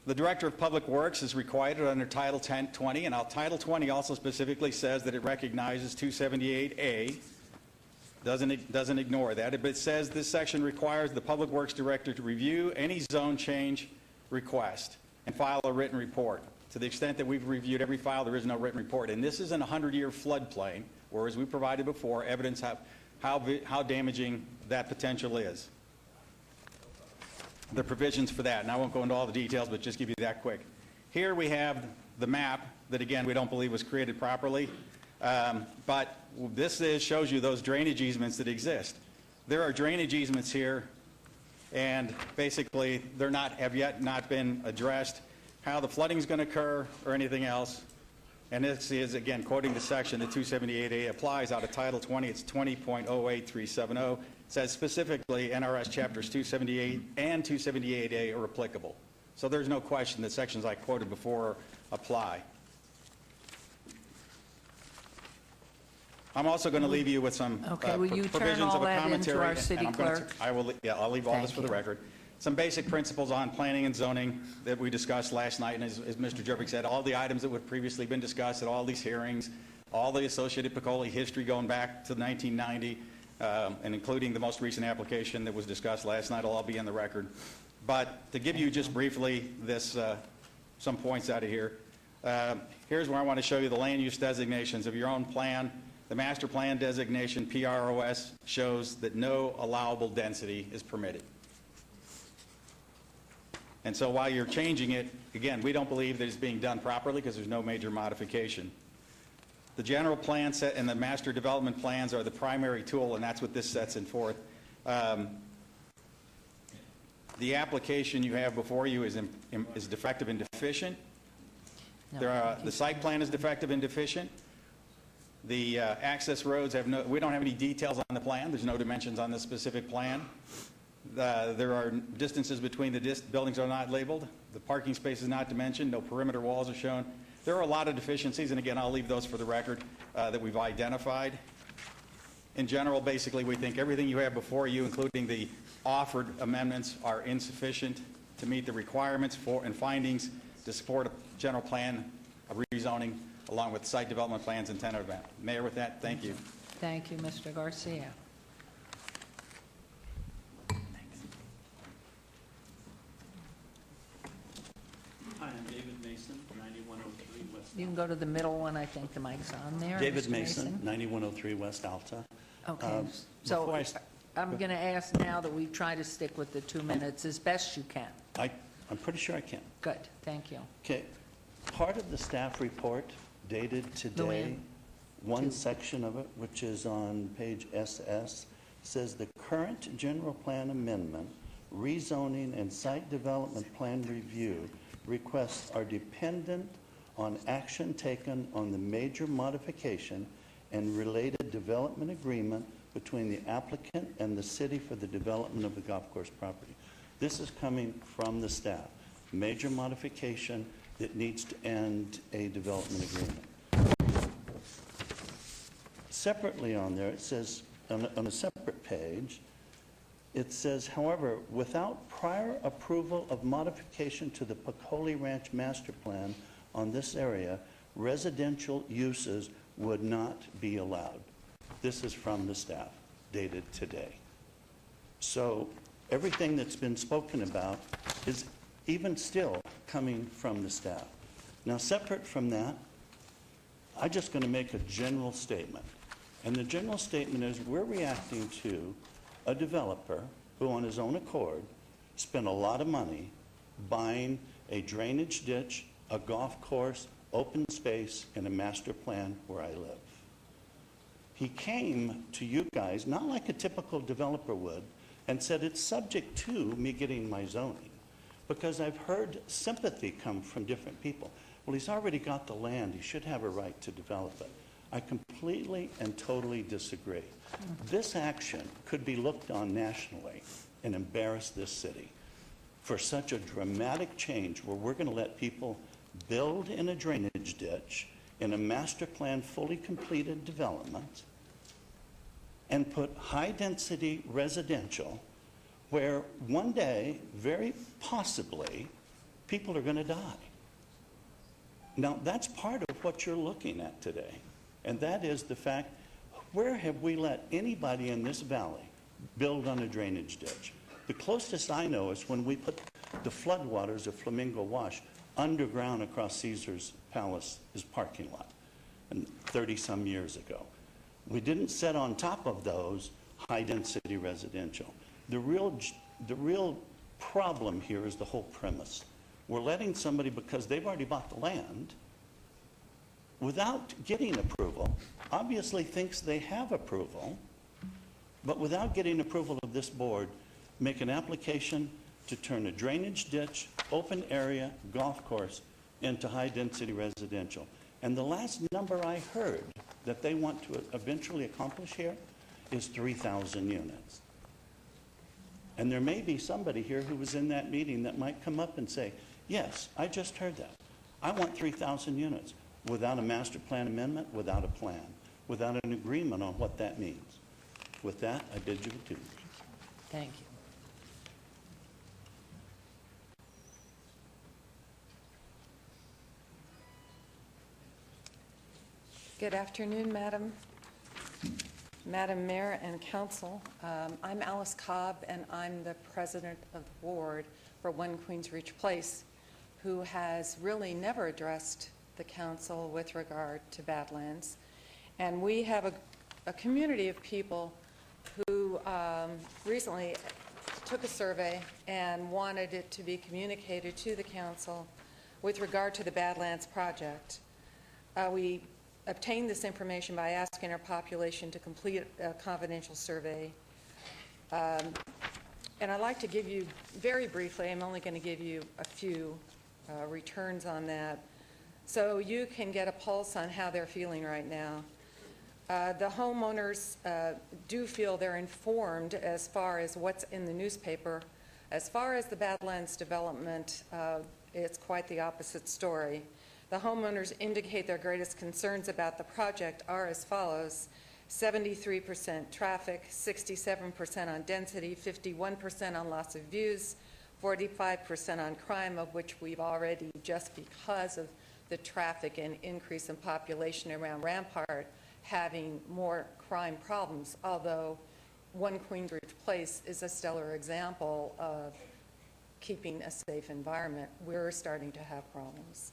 The Director of Public Works is required under Title 20, and Title 20 also specifically says that it recognizes 278A. Doesn't ignore that, but it says this section requires the Public Works Director to review any zone change request and file a written report. To the extent that we've reviewed every file, there is no written report. And this is in a 100-year floodplain, whereas we provided before evidence how damaging that potential is. The provisions for that, and I won't go into all the details, but just give you that quick. Here we have the map that, again, we don't believe was created properly, but this shows you those drainage easements that exist. There are drainage easements here, and basically have yet not been addressed. How the flooding is going to occur or anything else. And this is, again, quoting the section that 278A applies out of Title 20. It's 20.08370. It says specifically NRS chapters 278 and 278A are applicable. So there's no question that sections I quoted before apply. I'm also going to leave you with some provisions of a commentary. Our city clerk? I'll leave all this for the record. Some basic principles on planning and zoning that we discussed last night, and as Mr. Jervik said, all the items that would previously been discussed at all these hearings, all the associated Piccoli history going back to 1990, and including the most recent application that was discussed last night will all be in the record. But to give you just briefly some points out of here, here's where I want to show you the land use designations of your own plan. The master plan designation, PROS, shows that no allowable density is permitted. And so while you're changing it, again, we don't believe that it's being done properly because there's no major modification. The general plan set and the master development plans are the primary tool, and that's what this sets in forth. The application you have before you is defective and deficient. The site plan is defective and deficient. The access roads have no, we don't have any details on the plan. There's no dimensions on this specific plan. There are distances between the buildings are not labeled. The parking space is not dimensioned. No perimeter walls are shown. There are a lot of deficiencies, and again, I'll leave those for the record that we've identified. In general, basically, we think everything you have before you, including the offered amendments, are insufficient to meet the requirements for and findings to support a general plan of rezoning, along with site development plans and tentative map. Mayor, with that, thank you. Thank you, Mr. Garcia. Hi, I'm David Mason, 9103 West. You can go to the middle one. I think the mic's on there. David Mr. Mason, 9103 West Alta. Okay, so I'm going to ask now that we try to stick with the 2 minutes as best you can. I'm pretty sure I can. Good, thank you. Okay, part of the staff report dated today, Luann. one section of it, which is on page SS, says the current general plan amendment, rezoning and site development plan review requests are dependent on action taken on the major modification and related development agreement between the applicant and the city for the development of the golf course property. This is coming from the staff. Major modification that needs to end a development agreement. Separately on there, it says, on a separate page, it says, however, without prior approval of modification to the Pecoli Ranch master plan on this area, residential uses would not be allowed. This is from the staff, dated today. So everything that's been spoken about is even still coming from the staff. Now, separate from that, I'm just going to make a general statement. And the general statement is we're reacting to a developer who, on his own accord, spent a lot of money buying a drainage ditch, a golf course, open space, and a master plan where I live. He came to you guys, not like a typical developer would, and said it's subject to me getting my zoning, because I've heard sympathy come from different people. Well, he's already got the land. He should have a right to develop it. I completely and totally disagree. This action could be looked on nationally and embarrass this city for such a dramatic change where we're going to let people build in a drainage ditch in a master plan fully completed development and put high-density residential where one day, very possibly, people are going to die. Now, that's part of what you're looking at today, and that is the fact, where have we let anybody in this valley build on a drainage ditch? The closest I know is when we put the floodwaters of Flamingo Wash underground across Caesar's Palace's parking lot, and 30-some years ago. We didn't set on top of those high-density residential. The real problem here is the whole premise. We're letting somebody, because they've already bought the land, without getting approval, obviously thinks they have approval, but without getting approval of this board, make an application to turn a drainage ditch, open area, golf course into high-density residential. And the last number I heard that they want to eventually accomplish here is 3,000 units. And there may be somebody here who was in that meeting that might come up and say, yes, I just heard that. I want 3,000 units without a master plan amendment, without a plan, without an agreement on what that means. With that, I bid you adieu. Thank you. Good afternoon, Madam Mayor and Council. I'm Alice Cobb, and I'm the President of the Board for One Queensrich Place, who has really never addressed the Council with regard to Badlands. And we have a community of people who recently took a survey and wanted it to be communicated to the Council with regard to the Badlands project. We obtained this information by asking our population to complete a confidential survey. And I'd like to give you, very briefly, I'm only going to give you a few returns on that, so you can get a pulse on how they're feeling right now. The homeowners do feel they're informed as far as what's in the newspaper. As far as the Badlands development, it's quite the opposite story. The homeowners indicate their greatest concerns about the project are as follows: 73% traffic, 67% on density, 51% on loss of views, 45% on crime, of which we've already, just because of the traffic and increase in population around Rampart, having more crime problems, although One Queensridge Place is a stellar example of keeping a safe environment. We're starting to have problems.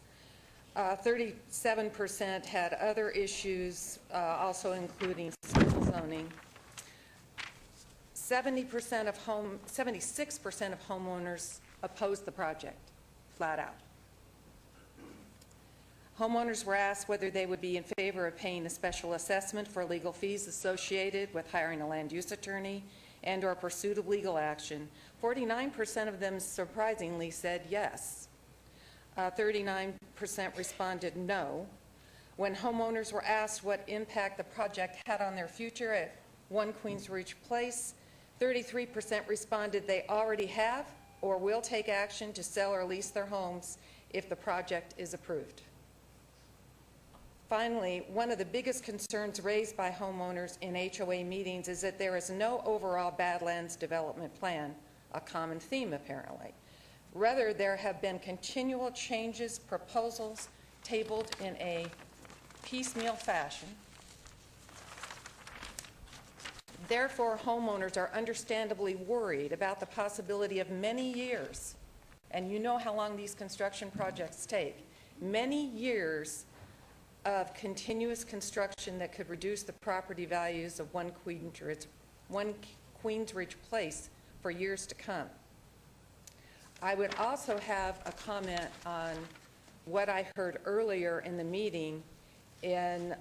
37% had other issues, also including school zoning. 76% of homeowners opposed the project, flat out. Homeowners were asked whether they would be in favor of paying a special assessment for legal fees associated with hiring a land use attorney and/or pursuit of legal action. 49% of them surprisingly said yes. 39% responded no. When homeowners were asked what impact the project had on their future at One Queensridge Place, 33% responded they already have or will take action to sell or lease their homes if the project is approved. Finally, one of the biggest concerns raised by homeowners in HOA meetings is that there is no overall Badlands development plan, a common theme apparently. Rather, there have been continual changes, proposals tabled in a piecemeal fashion. Therefore, homeowners are understandably worried about the possibility of many years, and you know how long these construction projects take, many years of continuous construction that could reduce the property values of One Queensridge Place for years to come. I would also have a comment on what I heard earlier in the meeting in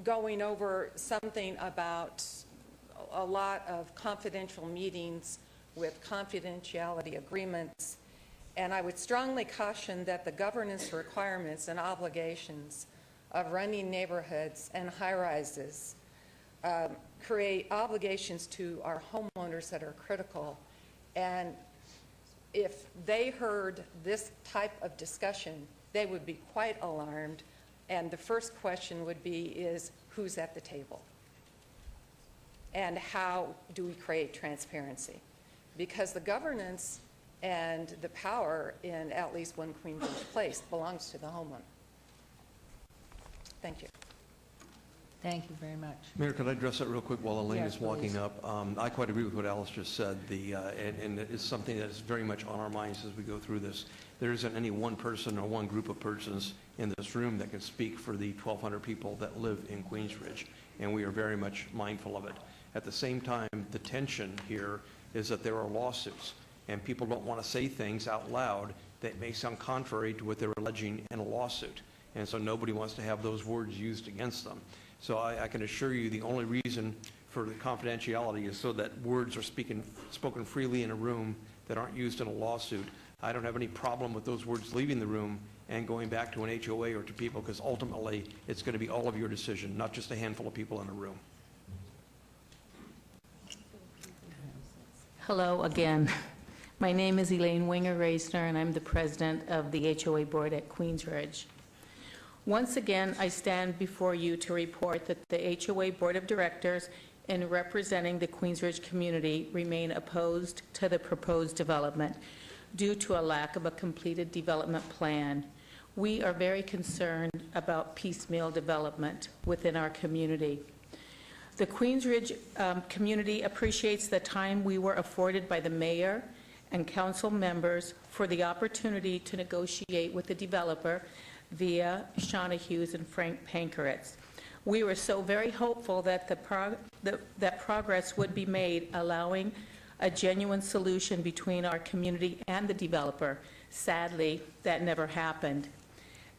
going over something about a lot of confidential meetings with confidentiality agreements. And I would strongly caution that the governance requirements and obligations of running neighborhoods and high-rises create obligations to our homeowners that are critical. And if they heard this type of discussion, they would be quite alarmed. And the first question would be is, who's at the table? And how do we create transparency? Because the governance and the power in at least One Queensridge Place belongs to the homeowner. Thank you. Thank you very much. Mayor, could I address that real quick while Elaine Yes, is walking please. up? I quite agree with what Alice just said, and it's something that is very much on our minds as we go through this. There isn't any one person or one group of persons in this room that can speak for the 1,200 people that live in Queensridge, and we are very much mindful of it. At the same time, the tension here is that there are lawsuits, and people don't want to say things out loud that may sound contrary to what they're alleging in a lawsuit. And so nobody wants to have those words used against them. So I can assure you the only reason for the confidentiality is so that words are spoken freely in a room that aren't used in a lawsuit. I don't have any problem with those words leaving the room and going back to an HOA or to people, because ultimately it's going to be all of your decision, not just a handful of people in a room. Hello again. My name is Elaine Winger-Reisner, and I'm the president of the HOA board at Queensridge. Once again, I stand before you to report that the HOA board of directors, in representing the Queensridge community, remain opposed to the proposed development due to a lack of a completed development plan. We are very concerned about piecemeal development within our community. The Queensridge community appreciates the time we were afforded by the mayor and council members for the opportunity to negotiate with the developer via Shauna Hughes and Frank Pankeritz. We were so very hopeful that that progress would be made, allowing a genuine solution between our community and the developer. Sadly, that never happened.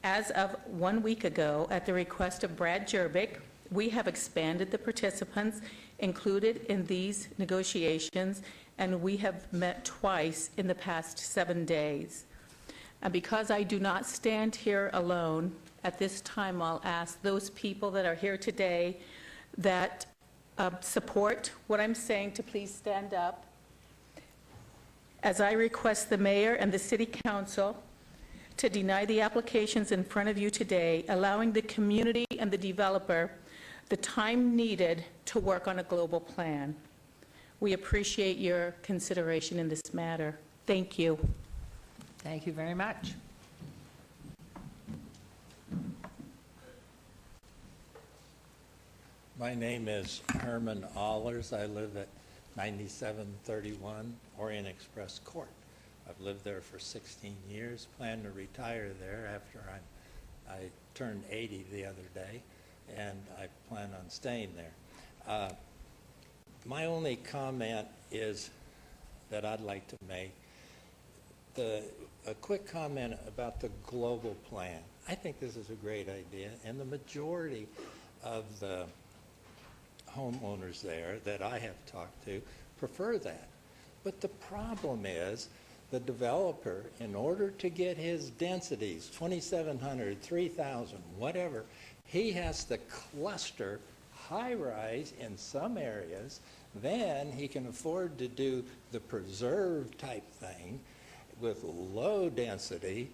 As of 1 week ago, at the request of Brad Jerbick, we have expanded the participants included in these negotiations, and we have met twice in the past 7 days. And because I do not stand here alone, At this time, I'll ask those people that are here today that support what I'm saying to please stand up, as I request the mayor and the city council to deny the applications in front of you today, allowing the community and the developer the time needed to work on a global plan. We appreciate your consideration in this matter. Thank you. Thank you very much. My name is Herman Allers. I live at 9731 Orient Express Court. I've lived there for 16 years, plan to retire there after I turned 80 the other day, and I plan on staying there. My only comment is that I'd like to make a quick comment about the global plan. I think this is a great idea, and the majority of the homeowners there that I have talked to prefer that. But the problem is the developer, in order to get his densities, 2,700, 3,000, whatever, he has to cluster high-rise in some areas. Then he can afford to do the preserve type thing with low density,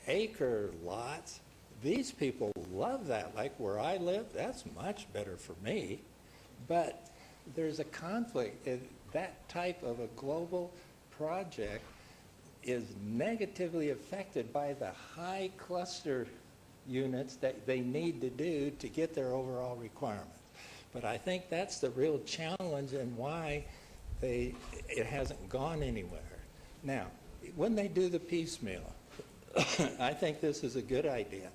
acre lots. These people love that. Like where I live, that's much better for me. But there's a conflict. That type of a global project is negatively affected by the high cluster units that they need to do to get their overall requirements. But I think that's the real challenge and why it hasn't gone anywhere. Now, when they do the piecemeal, I think this is a good idea.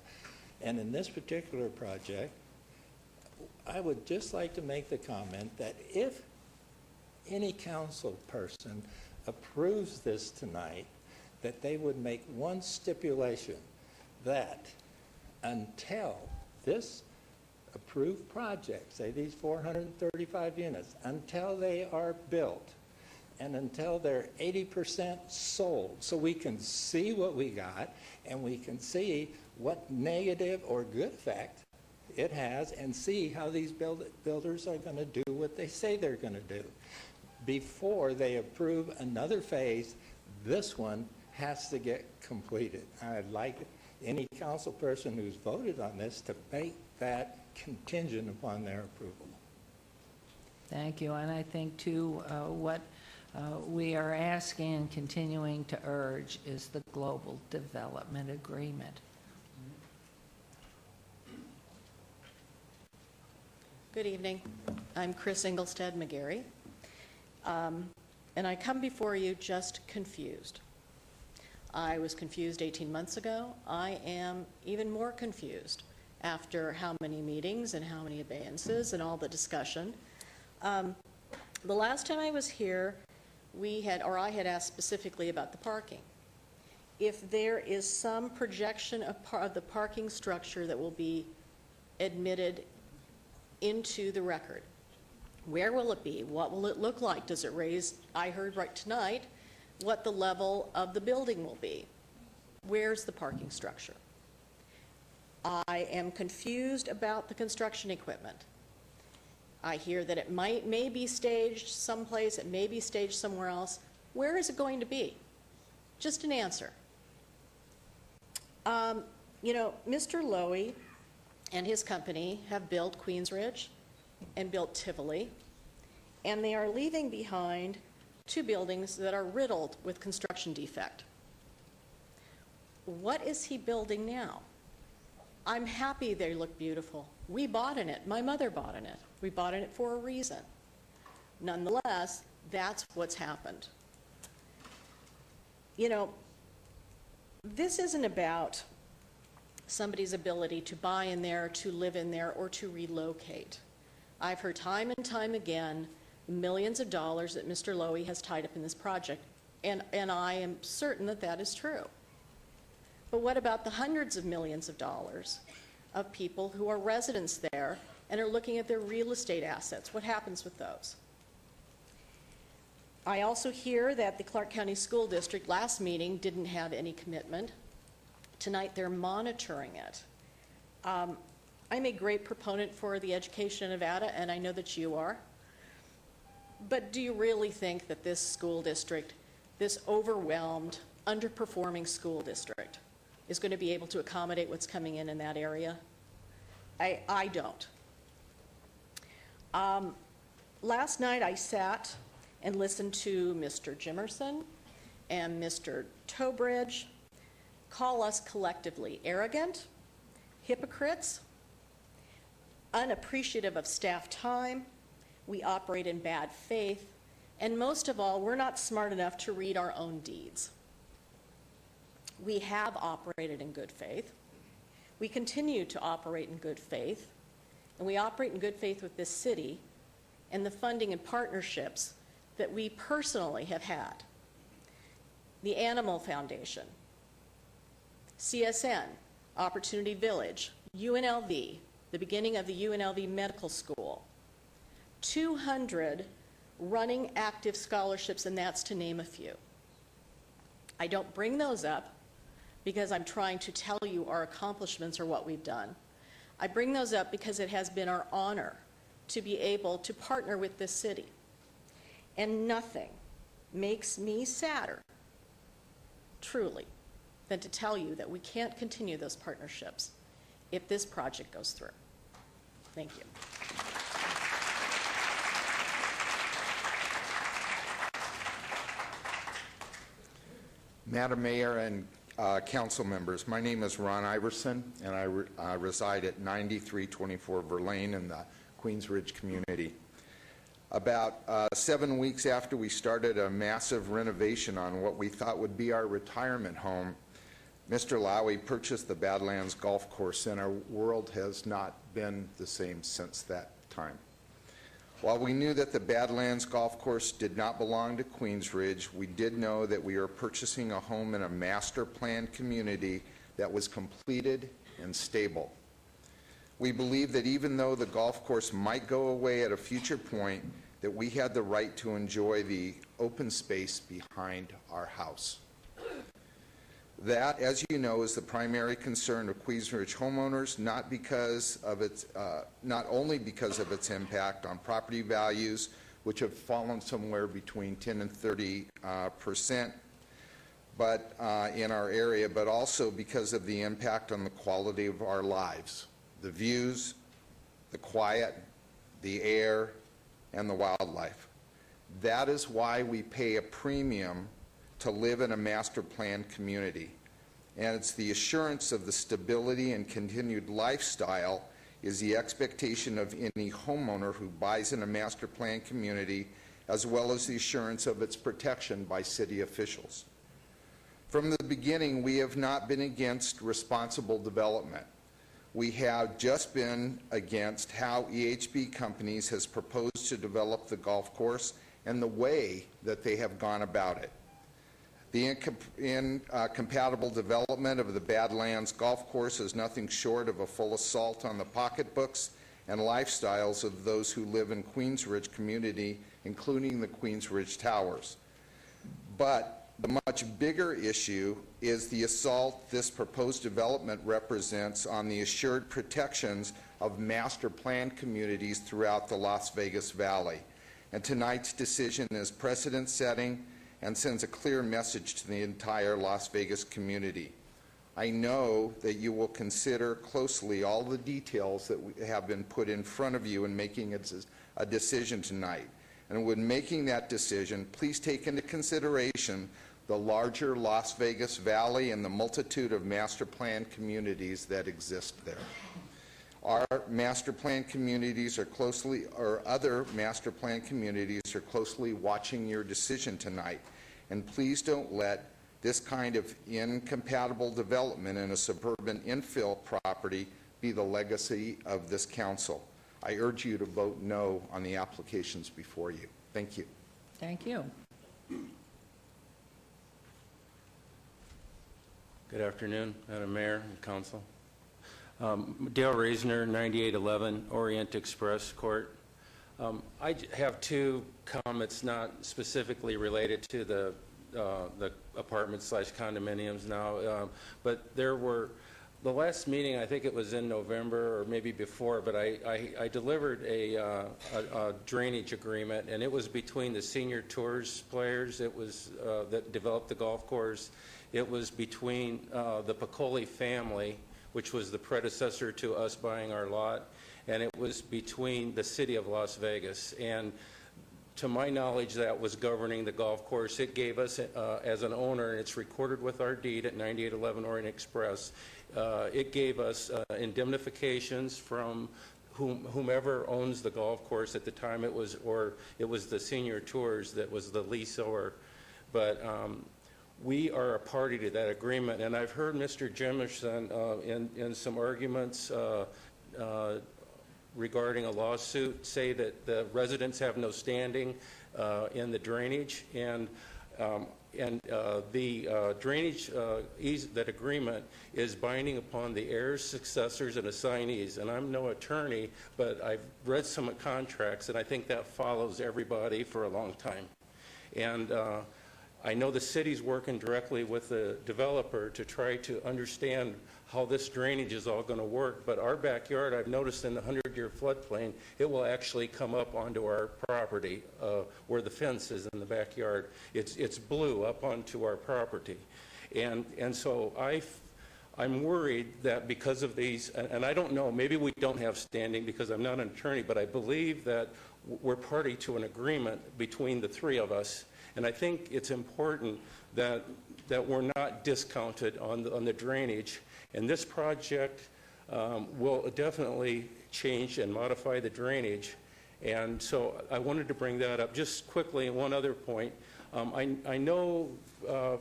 And in this particular project, I would just like to make the comment that if any council person approves this tonight, that they would make one stipulation, that until this approved project, say these 435 units, until they are built and until they're 80% sold, so we can see what we got and we can see what negative or good effect it has and see how these builders are going to do what they say they're going to do. Before they approve another phase, this one has to get completed. I'd like any council person who's voted on this to make that contingent upon their approval. Thank you. And I think, too, what we are asking and continuing to urge is the Global Development Agreement. Good evening. I'm Chris Engelstad McGarry, and I come before you just confused. I was confused 18 months ago. I am even more confused after how many meetings and how many abeyances and all the discussion. The last time I was here, I had asked specifically about the parking. If there is some projection of the parking structure that will be admitted into the record, where will it be? What will it look like? Does it raise? I heard right tonight what the level of the building will be. Where's the parking structure? I am confused about the construction equipment. I hear that it may be staged someplace, it may be staged somewhere else. Where is it going to be? Just an answer. You know, Mr. Lowy and his company have built Queens Ridge and built Tivoli, and they are leaving behind two buildings that are riddled with construction defect. What is he building now? I'm happy they look beautiful. We bought in it. My mother bought in it. We bought in it for a reason. Nonetheless, that's what's happened. You know, this isn't about somebody's ability to buy in there, to live in there, or to relocate. I've heard time and time again millions of dollars that Mr. Lowy has tied up in this project, and I am certain that that is true. But what about the hundreds of millions of dollars of people who are residents there and are looking at their real estate assets? What happens with those? I also hear that the Clark County School District last meeting didn't have any commitment. Tonight they're monitoring it. I'm a great proponent for the education in Nevada, and I know that you are. But do you really think that this school district, this overwhelmed, underperforming school district, is going to be able to accommodate what's coming in that area? I don't. Last night I sat and listened to Mr. Jimerson and Mr. Tobridge call us collectively arrogant, hypocrites, unappreciative of staff time, we operate in bad faith, and most of all, we're not smart enough to read our own deeds. We have operated in good faith. We continue to operate in good faith, and we operate in good faith with this city and the funding and partnerships that we personally have had. The Animal Foundation, CSN, Opportunity Village, UNLV, the beginning of the UNLV Medical School, 200 running active scholarships, and that's to name a few. I don't bring those up because I'm trying to tell you our accomplishments or what we've done. I bring those up because it has been our honor to be able to partner with this city. And nothing makes me sadder, truly, than to tell you that we can't continue those partnerships if this project goes through. Thank you. Madam Mayor and council members, my name is Ron Iverson, and I reside at 9324 Verlaine in the Queens Ridge community. About 7 weeks after we started a massive renovation on what we thought would be our retirement home, Mr. Lowy purchased the Badlands Golf Course, and our world has not been the same since that time. While we knew that the Badlands Golf Course did not belong to Queens Ridge, we did know that we were purchasing a home in a master planned community that was completed and stable. We believed that even though the golf course might go away at a future point, that we had the right to enjoy the open space behind our house. That, as you know, is the primary concern of Queens Ridge homeowners, not only because of its impact on property values, which have fallen somewhere between 10 and 30%, but in our area, but also because of the impact on the quality of our lives, the views, the quiet, the air, and the wildlife. That is why we pay a premium to live in a master planned community. And it's the assurance of the stability and continued lifestyle is the expectation of any homeowner who buys in a master planned community, as well as the assurance of its protection by city officials. From the beginning, we have not been against responsible development. We have just been against how EHB companies has proposed to develop the golf course and the way that they have gone about it. The incompatible development of the Badlands Golf Course is nothing short of a full assault on the pocketbooks and lifestyles of those who live in Queens Ridge community, including the Queens Ridge Towers. But the much bigger issue is the assault this proposed development represents on the assured protections of master planned communities throughout the Las Vegas Valley. And tonight's decision is precedent-setting and sends a clear message to the entire Las Vegas community. I know that you will consider closely all the details that have been put in front of you in making a decision tonight. And when making that decision, please take into consideration the larger Las Vegas Valley and the multitude of master planned communities that exist there. Our master planned communities are closely, or other master planned communities are closely watching your decision tonight. And please don't let this kind of incompatible development in a suburban infill property be the legacy of this council. I urge you to vote no on the applications before you. Thank you. Thank you. Good afternoon, Madam Mayor and Council. Dale Reisner, 9811 Orient Express Court. I have two comments not specifically related to the apartments / condominiums now, but there were the last meeting, I think it was in November or maybe before, but I delivered a drainage agreement, and it was between the Senior Tours players. It was that developed the golf course. It was between the Piccoli family, which was the predecessor to us buying our lot, and it was between the city of Las Vegas. And to my knowledge, that was governing the golf course. It gave us, as an owner, and it's recorded with our deed at 9811 Orient Express, it gave us indemnifications from whomever owns the golf course at the time. It was the Senior Tours that was the leaseor. But we are a party to that agreement, and I've heard Mr. Jimmerson in some arguments regarding a lawsuit say that the residents have no standing in the drainage, and the drainage that agreement is binding upon the heirs, successors, and assignees. And I'm no attorney, but I've read some contracts, and I think that follows everybody for a long time. And I know the city's working directly with the developer to try to understand how this drainage is all going to work. But our backyard, I've noticed in the 100-year floodplain, it will actually come up onto our property where the fence is in the backyard. It's blue up onto our property. And so I'm worried that because of these, and I don't know, maybe we don't have standing because I'm not an attorney, but I believe that we're party to an agreement between the three of us. And I think it's important that we're not discounted on the drainage. And this project will definitely change and modify the drainage. And so I wanted to bring that up. Just quickly, one other point. I know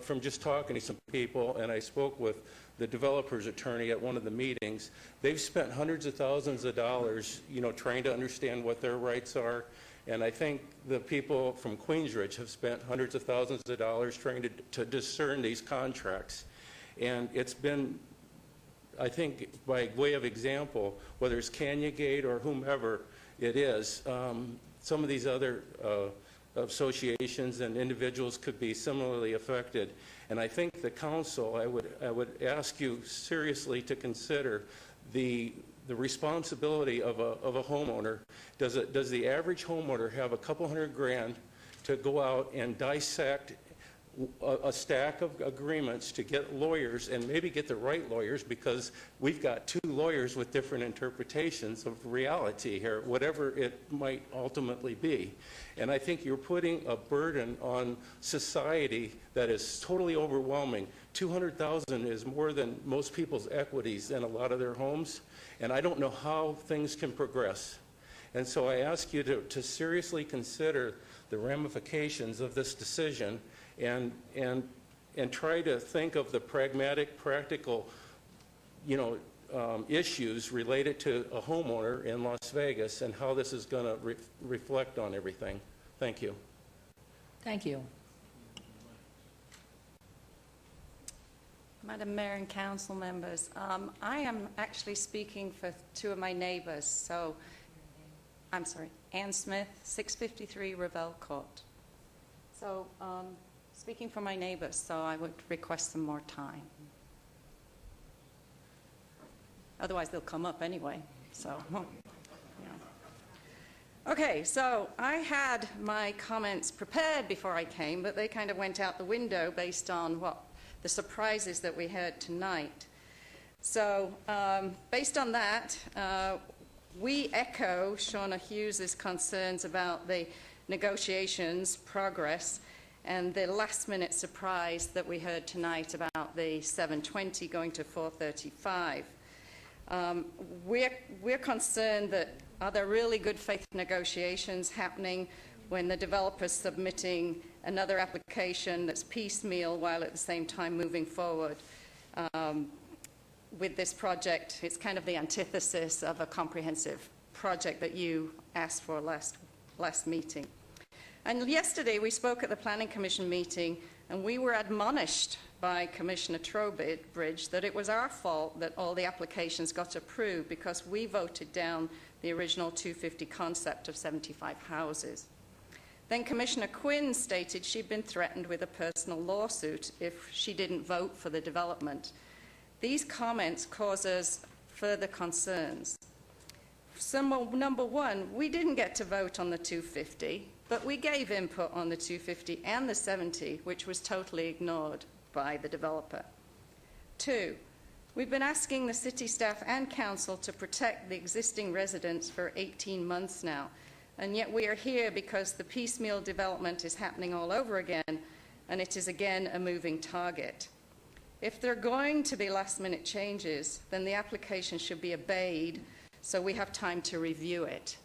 from just talking to some people, and I spoke with the developer's attorney at one of the meetings, they've spent hundreds of thousands of dollars, trying to understand what their rights are. And I think the people from Queensridge have spent hundreds of thousands of dollars trying to discern these contracts. And it's been, I think, by way of example, whether it's Canyon Gate or whomever it is, some of these other associations and individuals could be similarly affected. And I think the council, I would ask you seriously to consider the responsibility of a homeowner. Does the average homeowner have a couple $100,000 to go out and dissect a stack of agreements to get lawyers, and maybe get the right lawyers, because we've got two lawyers with different interpretations of reality here, whatever it might ultimately be. And I think you're putting a burden on society that is totally overwhelming. $200,000 is more than most people's equities in a lot of their homes, and I don't know how things can progress. And so I ask you to seriously consider the ramifications of this decision, and try to think of the pragmatic, practical, issues related to a homeowner in Las Vegas and how this is going to reflect on everything. Thank you. Thank you. Madam Mayor and council members, I am actually speaking for two of my neighbors. So, I'm sorry, Ann Smith, 653 Revelle Court. So, speaking for my neighbors, so I would request some more time. Otherwise, they'll come up anyway, so. Okay, so I had my comments prepared before I came, but they kind of went out the window based on the surprises that we heard tonight. So, based on that, we echo Shauna Hughes's concerns about the negotiations progress and the last-minute surprise that we heard tonight about the 720 going to 435. We're concerned that are there really good faith negotiations happening when the developer's submitting another application that's piecemeal while at the same time moving forward with this project? It's kind of the antithesis of a comprehensive project that you asked for last meeting. And yesterday we spoke at the Planning Commission meeting, and we were admonished by Commissioner Trowbridge that it was our fault that all the applications got approved because we voted down the original 250 concept of 75 houses. Then Commissioner Quinn stated she'd been threatened with a personal lawsuit if she didn't vote for the development. These comments cause us further concerns. Number one, we didn't get to vote on the 250, but we gave input on the 250 and the 70, which was totally ignored by the developer. Two, we've been asking the city staff and council to protect the existing residents for 18 months now, and yet we are here because the piecemeal development is happening all over again, and it is again a moving target. If there are going to be last-minute changes, then the application should be obeyed so we have time to review it.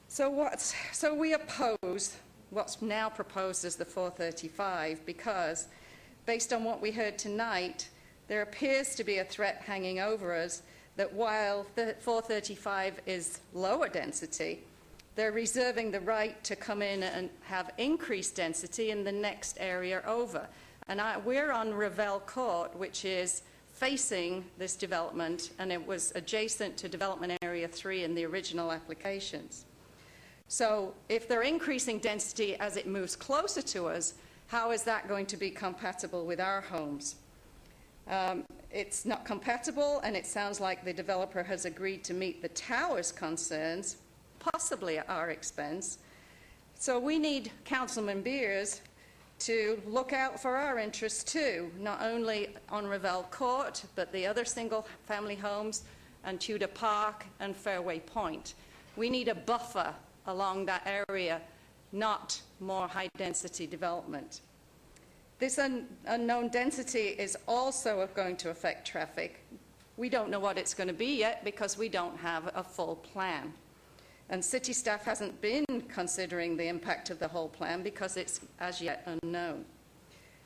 So we oppose what's now proposed as the 435 because, based on what we heard tonight, there appears to be a threat hanging over us that while the 435 is lower density, they're reserving the right to come in and have increased density in the next area over. And we're on Ravel Court, which is facing this development, and it was adjacent to Development Area 3 in the original applications. So if they're increasing density as it moves closer to us, how is that going to be compatible with our homes? It's not compatible, and it sounds like the developer has agreed to meet the tower's concerns, possibly at our expense. So we need Councilman Beers to look out for our interests too, not only on Ravel Court, but the other single-family homes and Tudor Park and Fairway Point. We need a buffer along that area, not more high-density development. This unknown density is also going to affect traffic. We don't know what it's going to be yet because we don't have a full plan. And city staff hasn't been considering the impact of the whole plan because it's as yet unknown.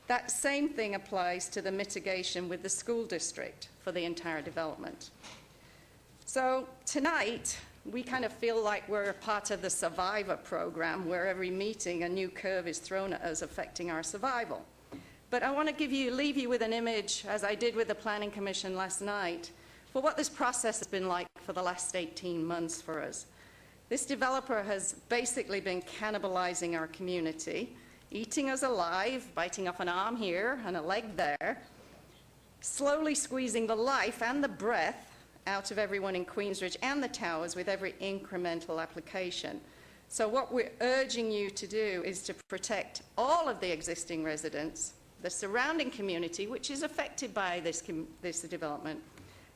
That same thing applies to the mitigation with the school district for the entire development. So tonight, we kind of feel like we're a part of the Survivor program where every meeting a new curve is thrown at us affecting our survival. But I want to leave you with an image, as I did with the Planning Commission last night, for what this process has been like for the last 18 months for us. This developer has basically been cannibalizing our community, eating us alive, biting off an arm here and a leg there, slowly squeezing the life and the breath out of everyone in Queensridge and the towers with every incremental application. So what we're urging you to do is to protect all of the existing residents, the surrounding community, which is affected by this development,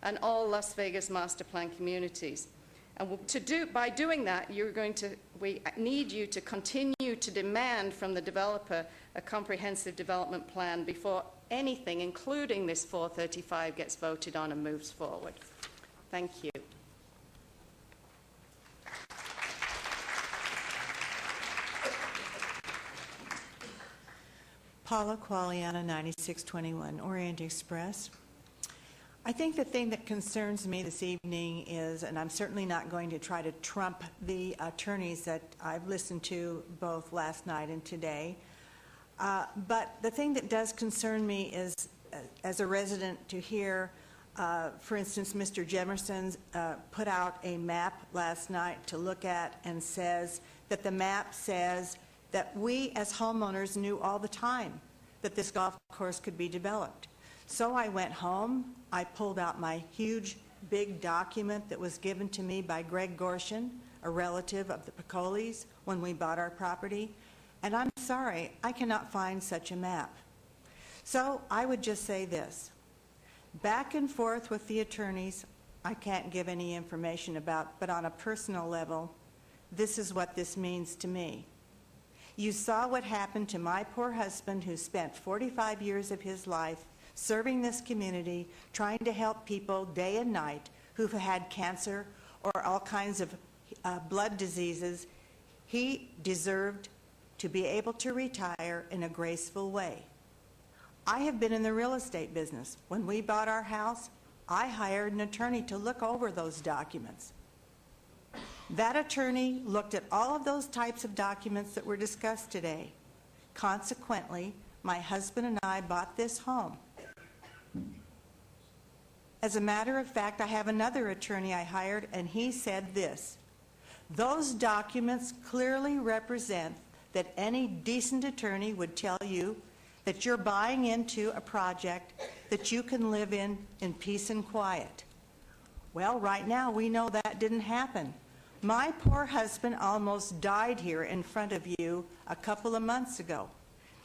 and all Las Vegas master plan communities. And by doing that, we need you to continue to demand from the developer a comprehensive development plan before anything, including this 435, gets voted on and moves forward. Thank you. Paula Qualiana, 9621 Orient Express. I think the thing that concerns me this evening is, and I'm certainly not going to try to trump the attorneys that I've listened to both last night and today, but the thing that does concern me is, as a resident, to hear, for instance, Mr. Jemerson put out a map last night to look at and says that the map says that we as homeowners knew all the time that this golf course could be developed. So I went home, I pulled out my huge, big document that was given to me by Greg Gorshin, a relative of the Picolis, when we bought our property, and I'm sorry, I cannot find such a map. So I would just say this. Back and forth with the attorneys, I can't give any information about, but on a personal level, this is what this means to me. You saw what happened to my poor husband who spent 45 years of his life serving this community, trying to help people day and night who've had cancer or all kinds of blood diseases. He deserved to be able to retire in a graceful way. I have been in the real estate business. When we bought our house, I hired an attorney to look over those documents. That attorney looked at all of those types of documents that were discussed today. Consequently, my husband and I bought this home. As a matter of fact, I have another attorney I hired, and he said this: those documents clearly represent that any decent attorney would tell you that you're buying into a project that you can live in peace and quiet. Well, right now, we know that didn't happen. My poor husband almost died here in front of you a couple of months ago.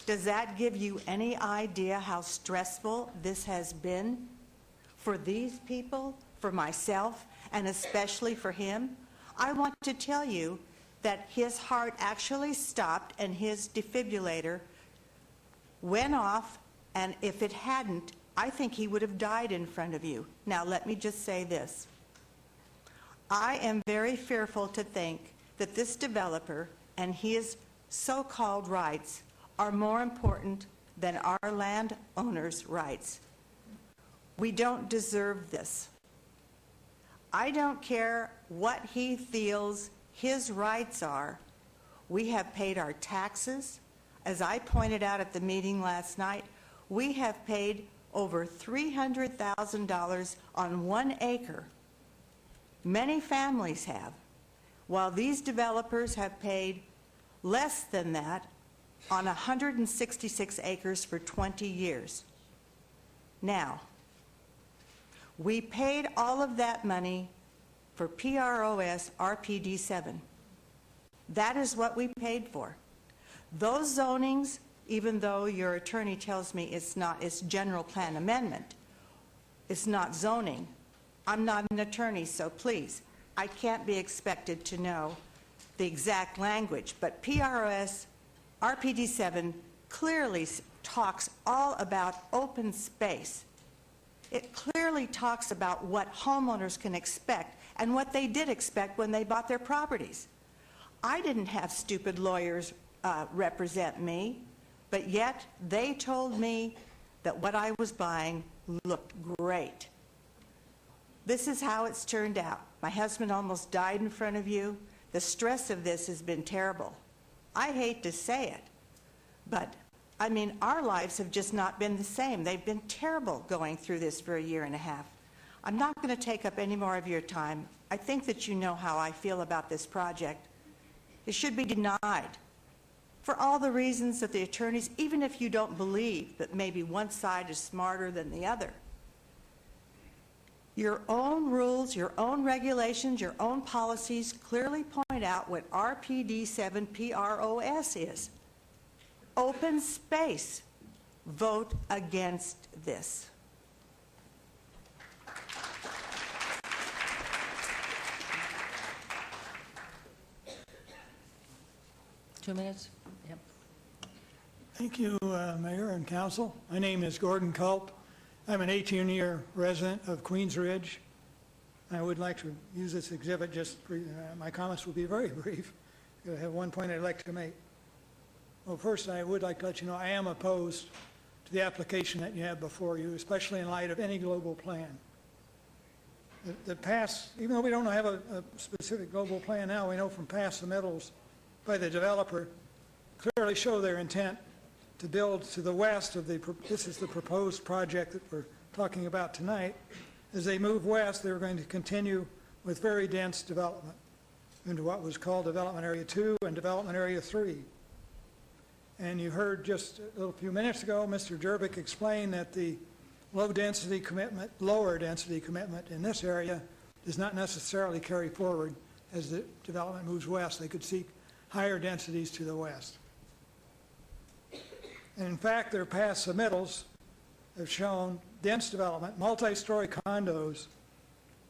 Does that give you any idea how stressful this has been for these people, for myself, and especially for him? I want to tell you that his heart actually stopped and his defibrillator went off, and if it hadn't, I think he would have died in front of you. Now, let me just say this. I am very fearful to think that this developer and his so-called rights are more important than our landowners' rights. We don't deserve this. I don't care what he feels his rights are. We have paid our taxes. As I pointed out at the meeting last night, we have paid over $300,000 on 1 acre. Many families have, while these developers have paid less than that on 166 acres for 20 years. Now, we paid all of that money for PROS RPD7. That is what we paid for. Those zonings, even though your attorney tells me it's not, it's general plan amendment, it's not zoning. I'm not an attorney, so please, I can't be expected to know the exact language, but PROS RPD7 clearly talks all about open space. It clearly talks about what homeowners can expect and what they did expect when they bought their properties. I didn't have stupid lawyers represent me, but yet they told me that what I was buying looked great. This is how it's turned out. My husband almost died in front of you. The stress of this has been terrible. I hate to say it, but I mean, our lives have just not been the same. They've been terrible going through this for a year and a half. I'm not going to take up any more of your time. I think that you know how I feel about this project. It should be denied for all the reasons that the attorneys, even if you don't believe that maybe one side is smarter than the other. Your own rules, your own regulations, your own policies clearly point out what RPD7 PROS is. Open space. Vote against this. Two minutes? Yep. Thank you, Mayor and Council. My name is Gordon Culp. I'm an 18-year resident of Queens Ridge. I would like to use this exhibit, my comments will be very brief. I have one point I'd like to make. Well, first, I would like to let you know I am opposed to the application that you have before you, especially in light of any global plan. The past, even though we don't have a specific global plan now, we know from past submittals by the developer clearly show their intent to build to the west of this is the proposed project that we're talking about tonight. As they move west, they're going to continue with very dense development into what was called Development Area 2 and Development Area 3. And you heard just a few minutes ago, Mr. Jervik explain that the lower density commitment in this area does not necessarily carry forward as the development moves west. They could seek higher densities to the west. And in fact, their past submittals have shown dense development, multi-story condos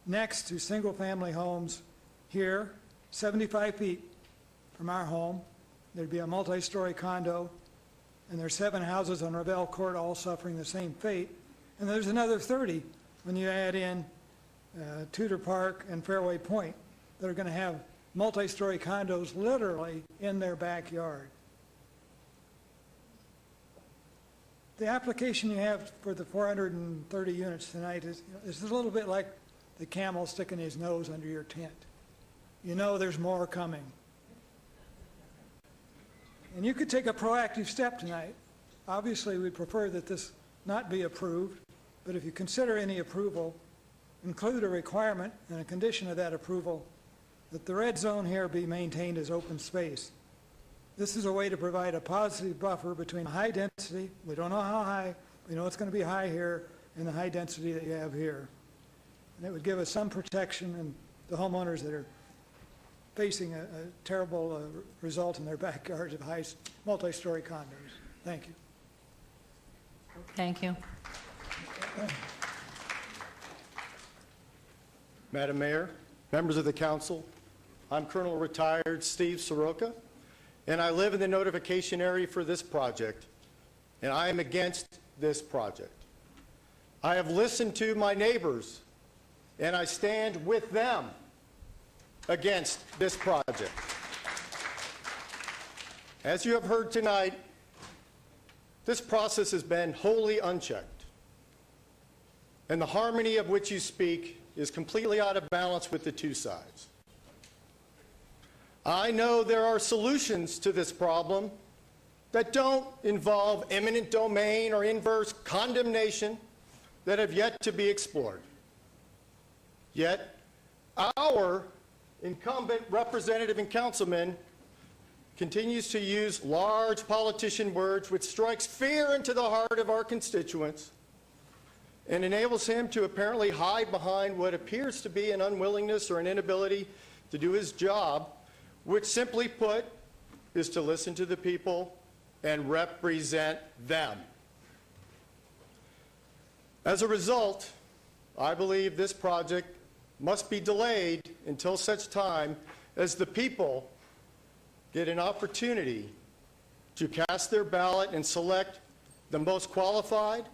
next to single-family homes here, 75 feet from our home. There'd be a multi-story condo, and there's 7 houses on Ravel Court all suffering the same fate. And there's another 30 when you add in Tudor Park and Fairway Point that are going to have multi-story condos literally in their backyard. The application you have for the 430 units tonight is a little bit like the camel sticking his nose under your tent. You know there's more coming. And you could take a proactive step tonight. Obviously, we'd prefer that this not be approved, but if you consider any approval, include a requirement and a condition of that approval that the red zone here be maintained as open space. This is a way to provide a positive buffer between high density, we don't know how high, we know it's going to be high here, and the high density that you have here. And it would give us some protection and the homeowners that are facing a terrible result in their backyards of high multi-story condos. Thank you. Thank you. Madam Mayor, members of the council, I'm Colonel Retired Steve Soroka, and I live in the notification area for this project, and I am against this project. I have listened to my neighbors, and I stand with them against this project. As you have heard tonight, this process has been wholly unchecked, and the harmony of which you speak is completely out of balance with the two sides. I know there are solutions to this problem that don't involve eminent domain or inverse condemnation that have yet to be explored. Yet, our incumbent representative and councilman continues to use large politician words which strikes fear into the heart of our constituents and enables him to apparently hide behind what appears to be an unwillingness or an inability to do his job, which simply put is to listen to the people and represent them. As a result, I believe this project must be delayed until such time as the people get an opportunity to cast their ballot and select the most qualified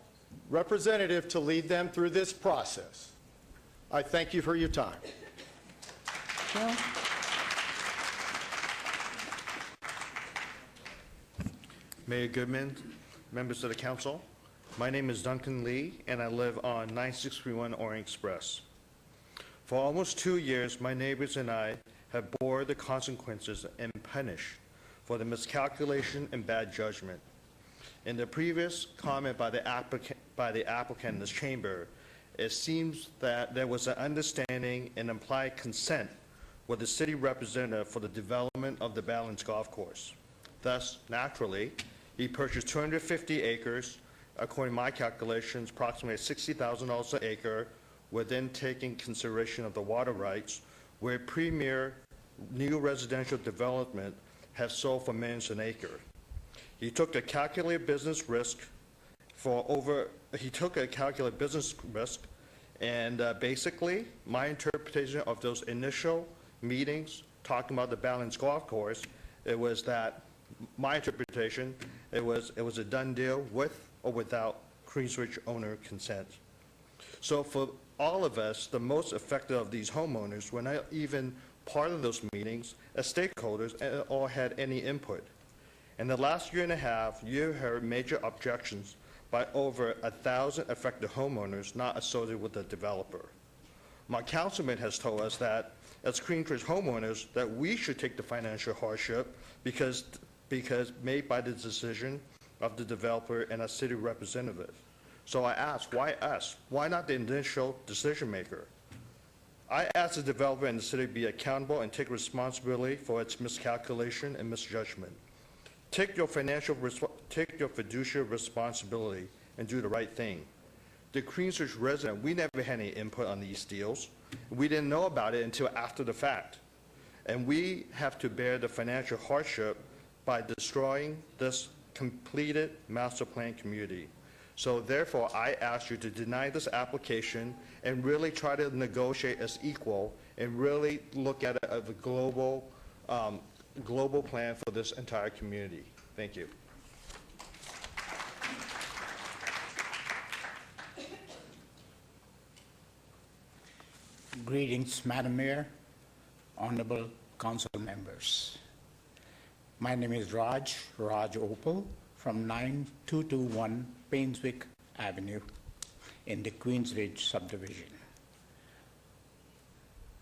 representative to lead them through this process. I thank you for your time. Mayor Goodman, members of the council, my name is Duncan Lee, and I live on 9631 Orient Express. For almost 2 years, my neighbors and I have bore the consequences and punished for the miscalculation and bad judgment. In the previous comment by the applicant in this chamber, it seems that there was an understanding and implied consent with the city representative for the development of the Balance Golf Course. Thus, naturally, he purchased 250 acres, according to my calculations, approximately $60,000 an acre, within taking consideration of the water rights, where premier new residential development has sold for millions an acre. He took a calculated business risk and basically my interpretation of those initial meetings talking about the Balance Golf Course, it was that my interpretation, it was a done deal with or without Queensridge owner consent. So for all of us, the most affected of these homeowners were not even part of those meetings as stakeholders or had any input. In the last year and a half, you heard major objections by over 1,000 affected homeowners not associated with the developer. My councilman has told us that as Queensridge homeowners that we should take the financial hardship because made by the decision of the developer and a city representative. So I ask, why us? Why not the initial decision maker? I ask the developer and the city to be accountable and take responsibility for its miscalculation and misjudgment. Take your fiduciary responsibility and do the right thing. The Queensridge resident, we never had any input on these deals. We didn't know about it until after the fact. And we have to bear the financial hardship by destroying this completed master plan community. So therefore, I ask you to deny this application and really try to negotiate as equal and really look at it as a global plan for this entire community. Thank you. Greetings, Madam Mayor, honorable council members. My name is Raj Opal from 9221 Painswick Avenue in the Queensridge subdivision.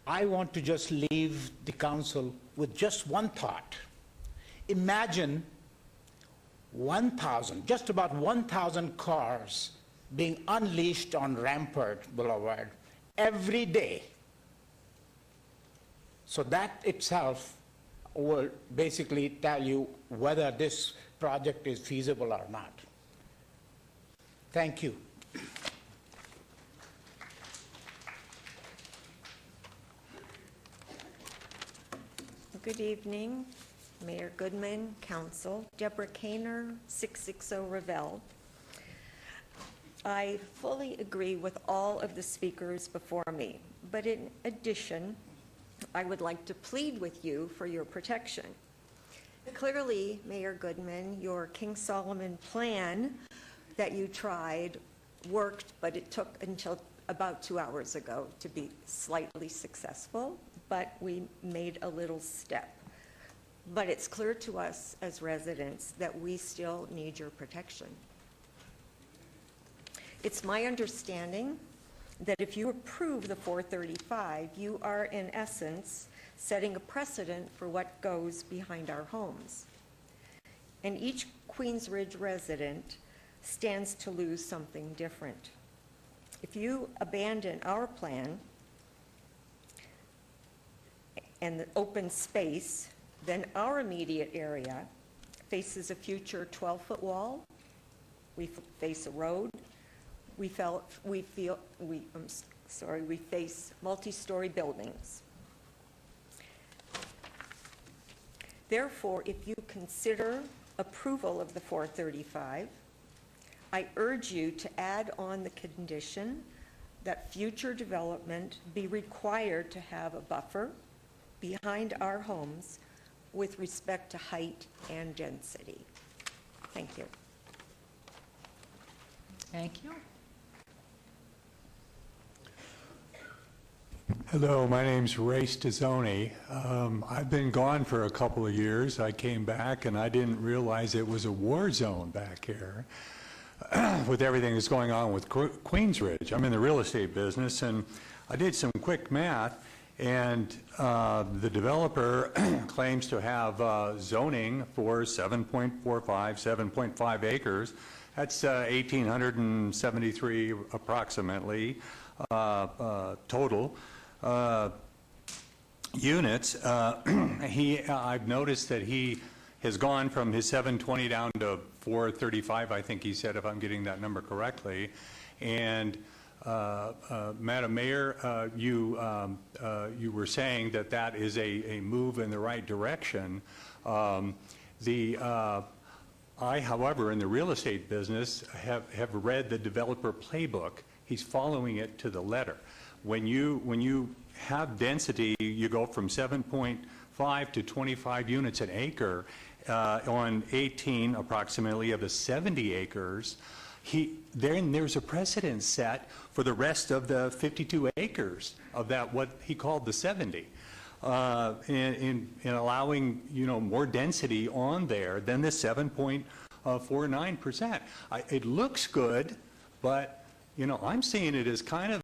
I want to just leave the council with just one thought. Imagine 1,000, just about 1,000 cars being unleashed on Rampart Boulevard every day. So that itself will basically tell you whether this project is feasible or not. Thank you. Good evening, Mayor Goodman, Council. Deborah Kainer, 660 Revelle. I fully agree with all of the speakers before me, but in addition, I would like to plead with you for your protection. Clearly, Mayor Goodman, your King Solomon plan that you tried worked, but it took until about 2 hours ago to be slightly successful, but we made a little step. But it's clear to us as residents that we still need your protection. It's my understanding that if you approve the 435, you are in essence setting a precedent for what goes behind our homes. And each Queens Ridge resident stands to lose something different. If you abandon our plan and the open space, then our immediate area faces a future 12-foot wall. We face a road. We face multi-story buildings. Therefore, if you consider approval of the 435, I urge you to add on the condition that future development be required to have a buffer behind our homes with respect to height and density. Thank you. Thank you. Hello, my name's Ray Stazzoni. I've been gone for a couple of years. I came back and I didn't realize it was a war zone back here with everything that's going on with Queens Ridge. I'm in the real estate business, and I did some quick math, and the developer claims to have zoning for 7.45, 7.5 acres. That's 1,873 approximately total units. I've noticed that he has gone from his 720 down to 435, I think he said, if I'm getting that number correctly. And Madam Mayor, you were saying that that is a move in the right direction. I, however, in the real estate business, have read the developer playbook. He's following it to the letter. When you have density, you go from 7.5 to 25 units an acre on 18 approximately of the 70 acres. There's a precedent set for the rest of the 52 acres of that, what he called the 70. In allowing, more density on there than the 7.49%. It looks good, but, I'm seeing it as kind of,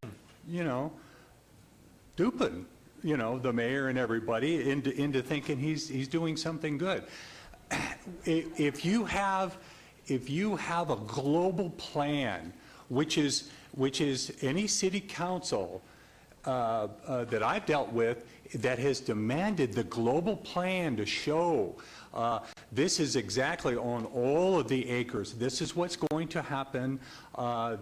duping, the mayor and everybody into thinking he's doing something good. If you have a global plan, which is any city council that I've dealt with that has demanded the global plan to show this is exactly on all of the acres. This is what's going to happen.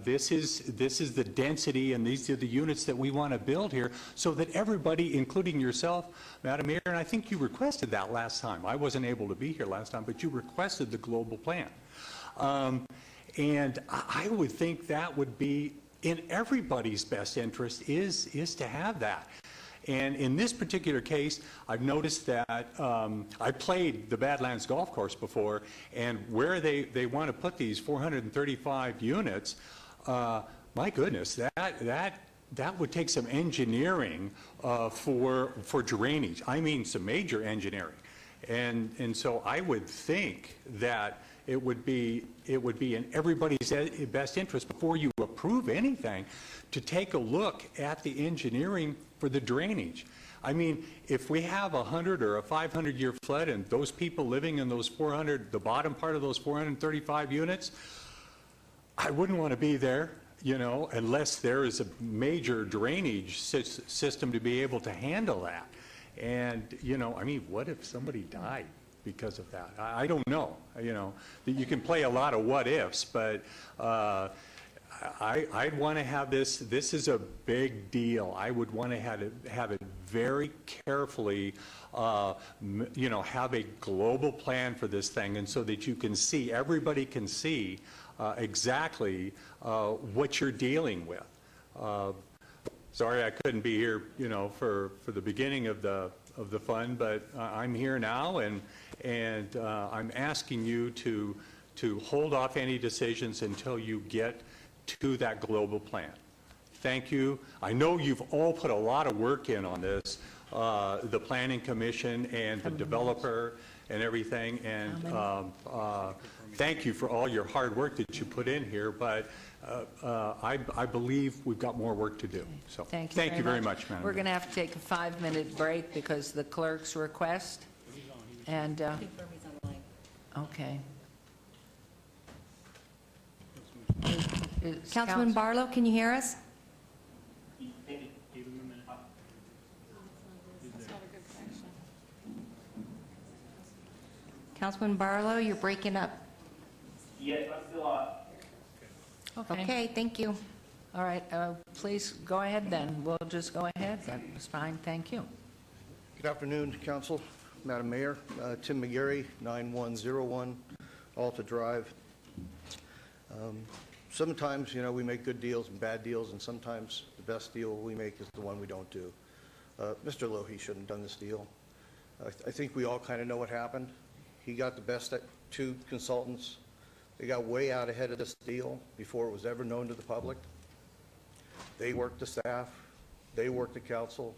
This is the density, and these are the units that we want to build here, so that everybody, including yourself, Madam Mayor, and I think you requested that last time. I wasn't able to be here last time, but you requested the global plan. And I would think that would be in everybody's best interest is to have that. And in this particular case, I've noticed that I played the Badlands Golf Course before, and where they want to put these 435 units, my goodness, that would take some engineering for drainage. I mean, some major engineering. And so I would think that it would be in everybody's best interest before you approve anything to take a look at the engineering for the drainage. I mean, if we have a 100 or a 500-year flood and those people living in those the bottom part of those 435 units, I wouldn't want to be there, unless there is a major drainage system to be able to handle that. And, you know, I mean, what if somebody died because of that? I don't know, you know. You can play a lot of what ifs, but I'd want to have this is a big deal. I would want to have it very carefully, you know, have a global plan for this thing, and so that you can see, everybody can see exactly what you're dealing with. Sorry I couldn't be here, you know, for the beginning of the fun, but I'm here now, and I'm asking you to hold off any decisions until you get to that global plan. Thank you. I know you've all put a lot of work in on this, the Planning Commission and the developer and everything, and thank you for all your hard work that you put in here, but I believe we've got more work to do. So Thank you very much, Madam We're Mayor. going to have to take a 5-minute break because the clerk's request. And, okay. Councilman Barlow, can you hear us? Councilman Barlow, you're breaking up. Yes, I'm still on. Okay, thank you. All right, please go ahead then. We'll just go ahead. That was fine. Thank you. Good afternoon, Council, Madam Mayor. Tim McGarry, 9101 Alta Drive. Sometimes, you know, we make good deals and bad deals, and sometimes the best deal we make is the one we don't do. Mr. Lohi shouldn't have done this deal. I think we all kind of know what happened. He got the best at 2 consultants. They got way out ahead of this deal before it was ever known to the public. They worked the staff, they worked the council,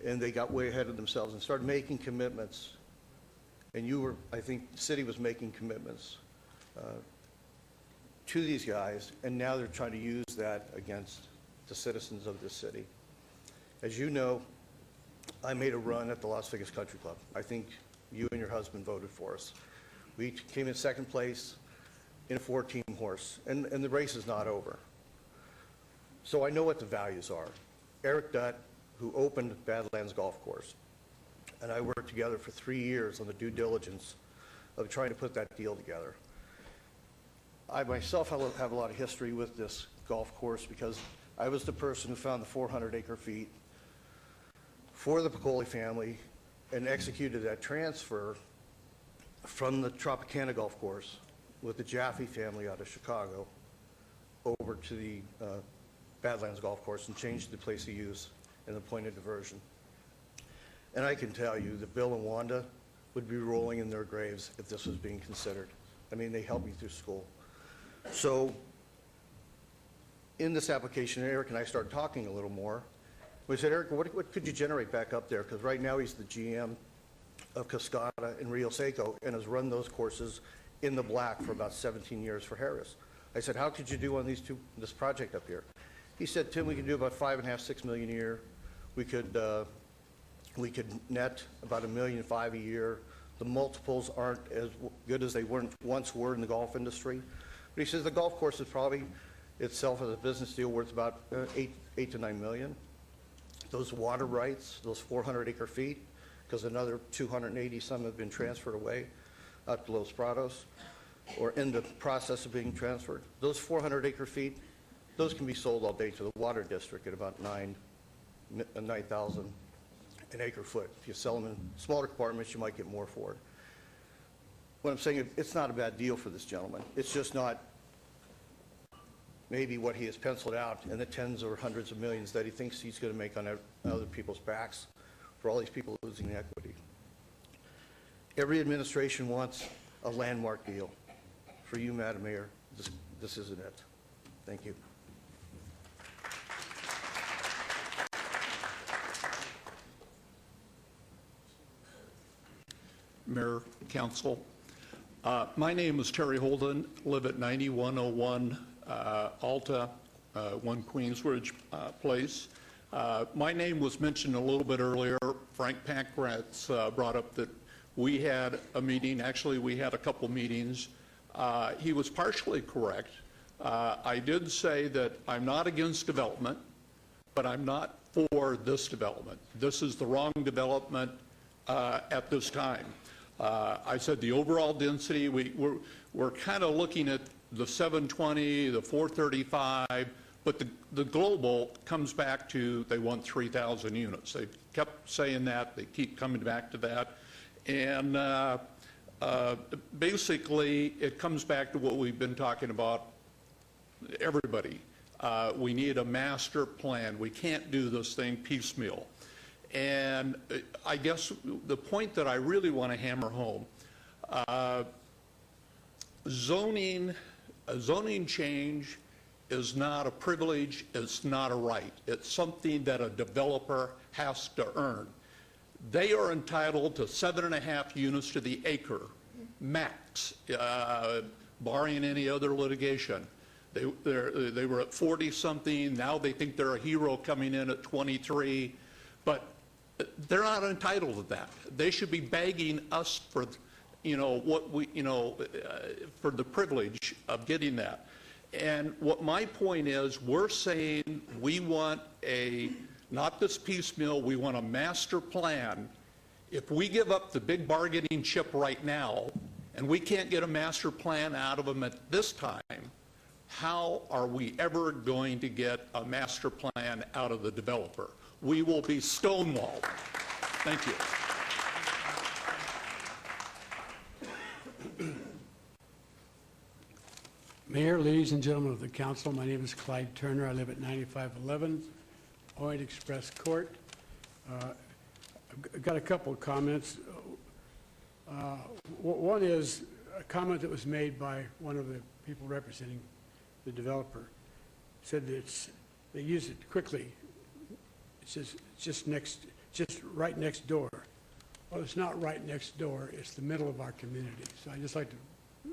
and they got way ahead of themselves and started making commitments. And you were, I think, the city was making commitments to these guys, and now they're trying to use that against the citizens of this city. As you know, I made a run at the Las Vegas Country Club. I think you and your husband voted for us. We came in second place in a 4-team horse, and the race is not over. So I know what the values are. Eric Dutt, who opened Badlands Golf Course, and I worked together for 3 years on the due diligence of trying to put that deal together. I myself have a lot of history with this golf course because I was the person who found the 400 acre feet for the Piccoli family and executed that transfer from the Tropicana Golf Course with the Jaffe family out of Chicago over to the Badlands Golf Course and changed the place of use and the point of diversion. And I can tell you that Bill and Wanda would be rolling in their graves if this was being considered. I mean, they helped me through school. So in this application, Eric and I started talking a little more. We said, Eric, what could you generate back up there? Because right now he's the GM of Cascada and Rio Seco and has run those courses in the black for about 17 years for Harris. I said, how could you do on this project up here? He said, Tim, we can do about $5.5–6 million a year. We could net about $1.5 million a year. The multiples aren't as good as they once were in the golf industry. But he says the golf course is probably itself as a business deal worth about $8 to $9 million. Those water rights, those 400 acre feet, because another 280 some have been transferred away out to Los Prados, or in the process of being transferred. Those 400 acre feet, those can be sold all day to the water district at about $9,000 an acre foot. If you sell them in smaller compartments, you might get more for it. What I'm saying, it's not a bad deal for this gentleman. It's just not maybe what he has penciled out in the tens or hundreds of millions that he thinks he's going to make on other people's backs for all these people losing equity. Every administration wants a landmark deal. For you, Madam Mayor, this isn't it. Thank you. Mayor, Council. My name is Terry Holden, live at 9101 Alta, 1 Queensridge Place. My name was mentioned a little bit earlier. Frank Pankratz brought up that we had a meeting. Actually, we had a couple meetings. He was partially correct. I did say that I'm not against development, but I'm not for this development. This is the wrong development at this time. I said the overall density, we're kind of looking at the 720, the 435, but the global comes back to they want 3,000 units. They kept saying that. They keep coming back to that. And basically, it comes back to what we've been talking about, everybody. We need a master plan. We can't do this thing piecemeal. And I guess the point that I really want to hammer home, a zoning change is not a privilege, it's not a right. It's something that a developer has to earn. They are entitled to 7.5 units to the acre, max, barring any other litigation. They were at 40-something, now they think they're a hero coming in at 23, but they're not entitled to that. They should be begging us for, for the privilege of getting that. And what my point is, we're saying we want not this piecemeal, we want a master plan. If we give up the big bargaining chip right now, and we can't get a master plan out of them at this time, how are we ever going to get a master plan out of the developer? We will be stonewalled. Thank you. Mayor, ladies and gentlemen of the council, my name is Clyde Turner. I live at 9511 Orient Express Court. I've got a couple of comments. One is a comment that was made by one of the people representing the developer. Said that they use it quickly. It says just right next door. Well, it's not right next door. It's the middle of our community. So I'd just like to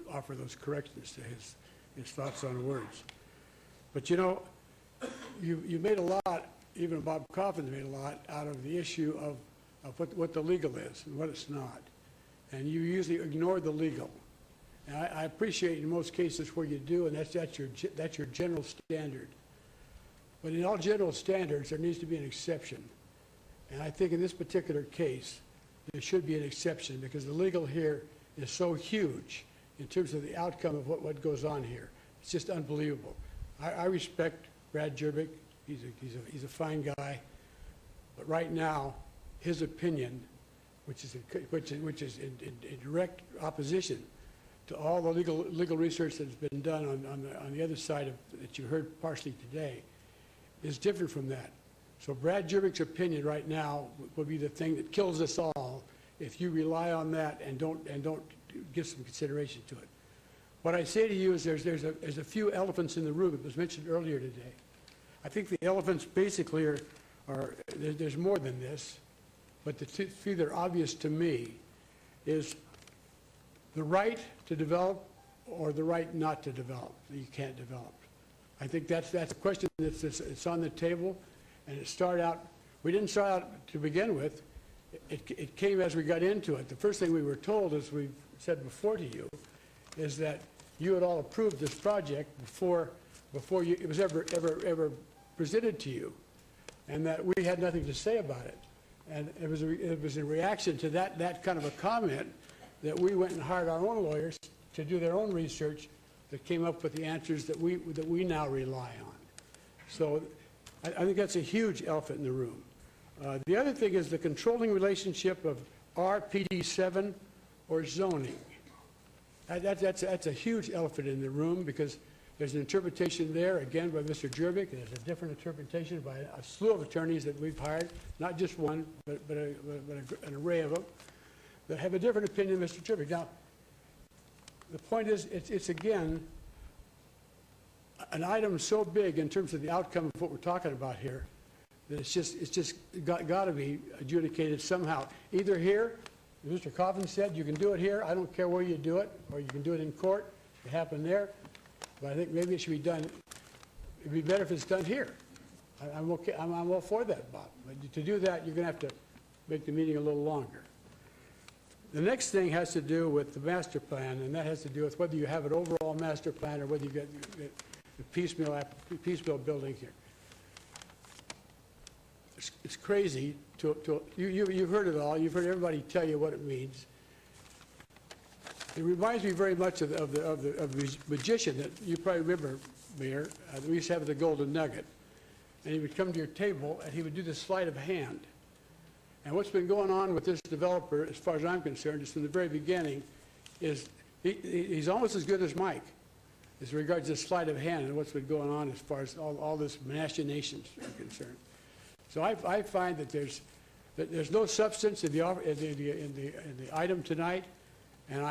offer those corrections to his thoughts on words. But you made a lot, even Bob Coffin made a lot out of the issue of what the legal is and what it's not. And you usually ignore the legal. And I appreciate in most cases where you do, and that's your general standard. But in all general standards, there needs to be an exception. And I think in this particular case, there should be an exception because the legal here is so huge in terms of the outcome of what goes on here. It's just unbelievable. I respect Brad Jervik. He's a fine guy. But right now, his opinion, which is in direct opposition to all the legal research that has been done on the other side that you heard partially today, is different from that. So Brad Jervik's opinion right now will be the thing that kills us all if you rely on that and don't give some consideration to it. What I say to you is there's a few elephants in the room. It was mentioned earlier today. I think the elephants basically are there's more than this, but the few that are obvious to me is the right to develop or the right not to develop, that you can't develop. I think that's a question it's on the table, and we didn't start out to begin with. It came as we got into it. The first thing we were told, as we've said before to you, is that you had all approved this project before it was ever presented to you, and that we had nothing to say about it. And it was a reaction to that kind of a comment that we went and hired our own lawyers to do their own research that came up with the answers that we now rely on. So I think that's a huge elephant in the room. The other thing is the controlling relationship of RPD7 or zoning. That's a huge elephant in the room because there's an interpretation there, again, by Mr. Jervik, and there's a different interpretation by a slew of attorneys that we've hired, not just one, but an array of them, that have a different opinion than Mr. Jervik. Now, the point is, it's again, an item so big in terms of the outcome of what we're talking about here, that it's just got to be adjudicated somehow. Either here, as Mr. Coffin said, you can do it here, I don't care where you do it, or you can do it in court, it happened there, but I think maybe it should be done, it'd be better if it's done here. I'm okay, I'm all for that, Bob. But to do that, you're going to have to make the meeting a little longer. The next thing has to do with the master plan, and that has to do with whether you have an overall master plan or whether you get the piecemeal building here. it's crazy you've heard it all. You've heard everybody tell you what it means. It reminds me very much of the magician that you probably remember, Mayor. We used to have the Golden Nugget. And he would come to your table, and he would do the sleight of hand. And what's been going on with this developer, as far as I'm concerned, just from the very beginning, is he's almost as good as Mike as regards to sleight of hand and what's been going on as far as all this machinations are concerned. So I find that there's no substance in the item tonight, and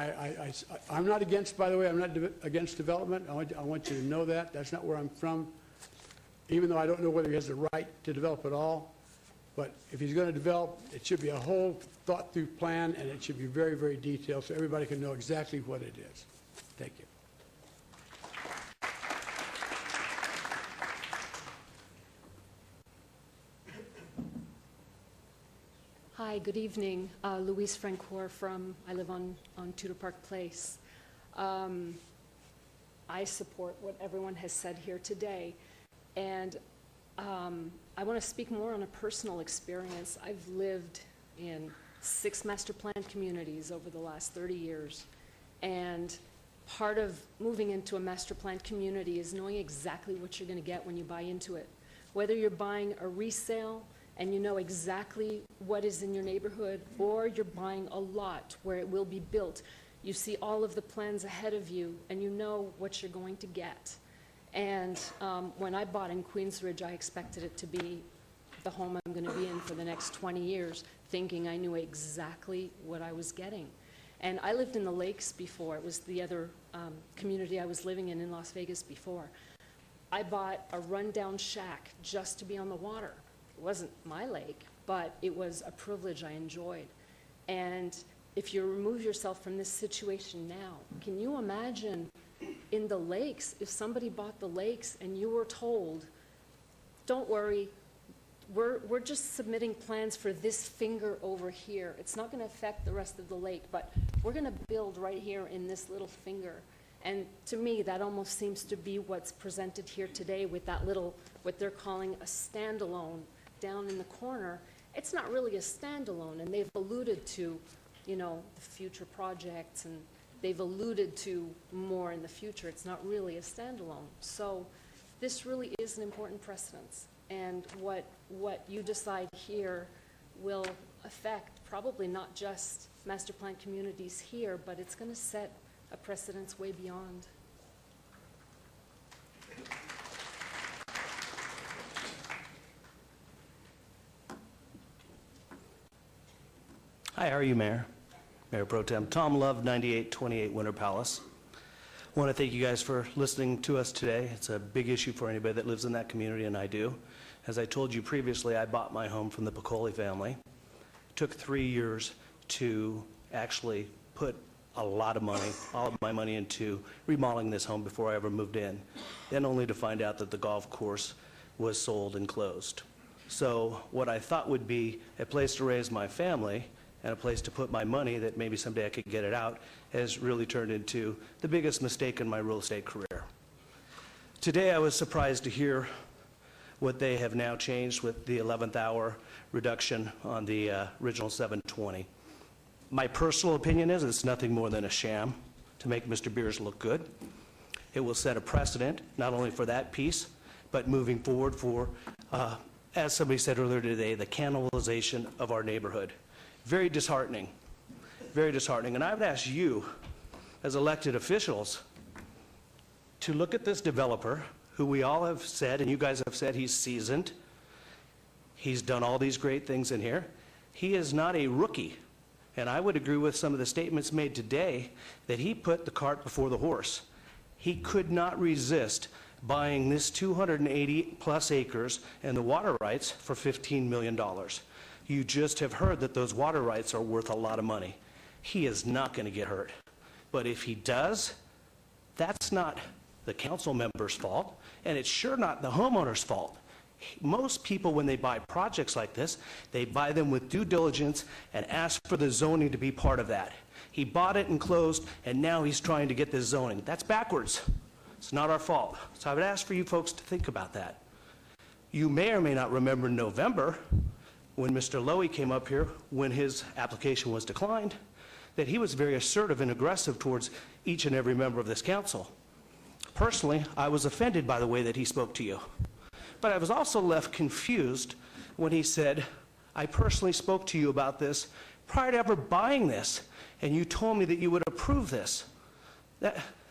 I'm not against, by the way, I'm not against development. I want you to know that. That's not where I'm from, even though I don't know whether he has the right to develop at all. But if he's going to develop, it should be a whole thought-through plan, and it should be very, very detailed so everybody can know exactly what it is. Thank you. Hi, good evening. Louise Francoeur I live on Tudor Park Place. I support what everyone has said here today. And I want to speak more on a personal experience. I've lived in 6 master plan communities over the last 30 years. And part of moving into a master plan community is knowing exactly what you're going to get when you buy into it. Whether you're buying a resale and you know exactly what is in your neighborhood, or you're buying a lot where it will be built. You see all of the plans ahead of you, and you know what you're going to get. And when I bought in Queens Ridge, I expected it to be the home I'm going to be in for the next 20 years, thinking I knew exactly what I was getting. And I lived in the Lakes before. It was the other community I was living in Las Vegas before. I bought a rundown shack just to be on the water. It wasn't my lake, but it was a privilege I enjoyed. And if you remove yourself from this situation now, can you imagine in the Lakes, if somebody bought the Lakes and you were told, don't worry, we're just submitting plans for this finger over here. It's not going to affect the rest of the lake, but we're going to build right here in this little finger. And to me, that almost seems to be what's presented here today with that little, what they're calling a standalone down in the corner. It's not really a standalone, and they've alluded to, you know, the future projects, and they've alluded to more in the future. It's not really a standalone. So this really is an important precedence, and what you decide here will affect probably not just master plan communities here, but it's going to set a precedence way beyond. Hi, how are you, Mayor? Mayor Pro Tem. Tom Love, 9828 Winter Palace. I want to thank you guys for listening to us today. It's a big issue for anybody that lives in that community, and I do. As I told you previously, I bought my home from the Piccoli family. It took 3 years to actually put a lot of money, all of my money, into remodeling this home before I ever moved in, then only to find out that the golf course was sold and closed. So what I thought would be a place to raise my family and a place to put my money that maybe someday I could get it out has really turned into the biggest mistake in my real estate career. Today I was surprised to hear what they have now changed with the 11th hour reduction on the original 720. My personal opinion is it's nothing more than a sham to make Mr. Beers look good. It will set a precedent not only for that piece, but moving forward for, as somebody said earlier today, the cannibalization of our neighborhood. Very disheartening, very disheartening. And I would ask you, as elected officials, to look at this developer, who we all have said, and you guys have said he's seasoned. He's done all these great things in here. He is not a rookie. And I would agree with some of the statements made today that he put the cart before the horse. He could not resist buying this 280 plus acres and the water rights for $15 million. You just have heard that those water rights are worth a lot of money. He is not going to get hurt. But if he does, that's not the council member's fault, and it's sure not the homeowner's fault. Most people, when they buy projects like this, they buy them with due diligence and ask for the zoning to be part of that. He bought it and closed, and now he's trying to get this zoning. That's backwards. It's not our fault. So I would ask for you folks to think about that. You may or may not remember in November, when Mr. Lowy came up here, when his application was declined, that he was very assertive and aggressive towards each and every member of this council. Personally, I was offended by the way that he spoke to you. But I was also left confused when he said, I personally spoke to you about this prior to ever buying this, and you told me that you would approve this.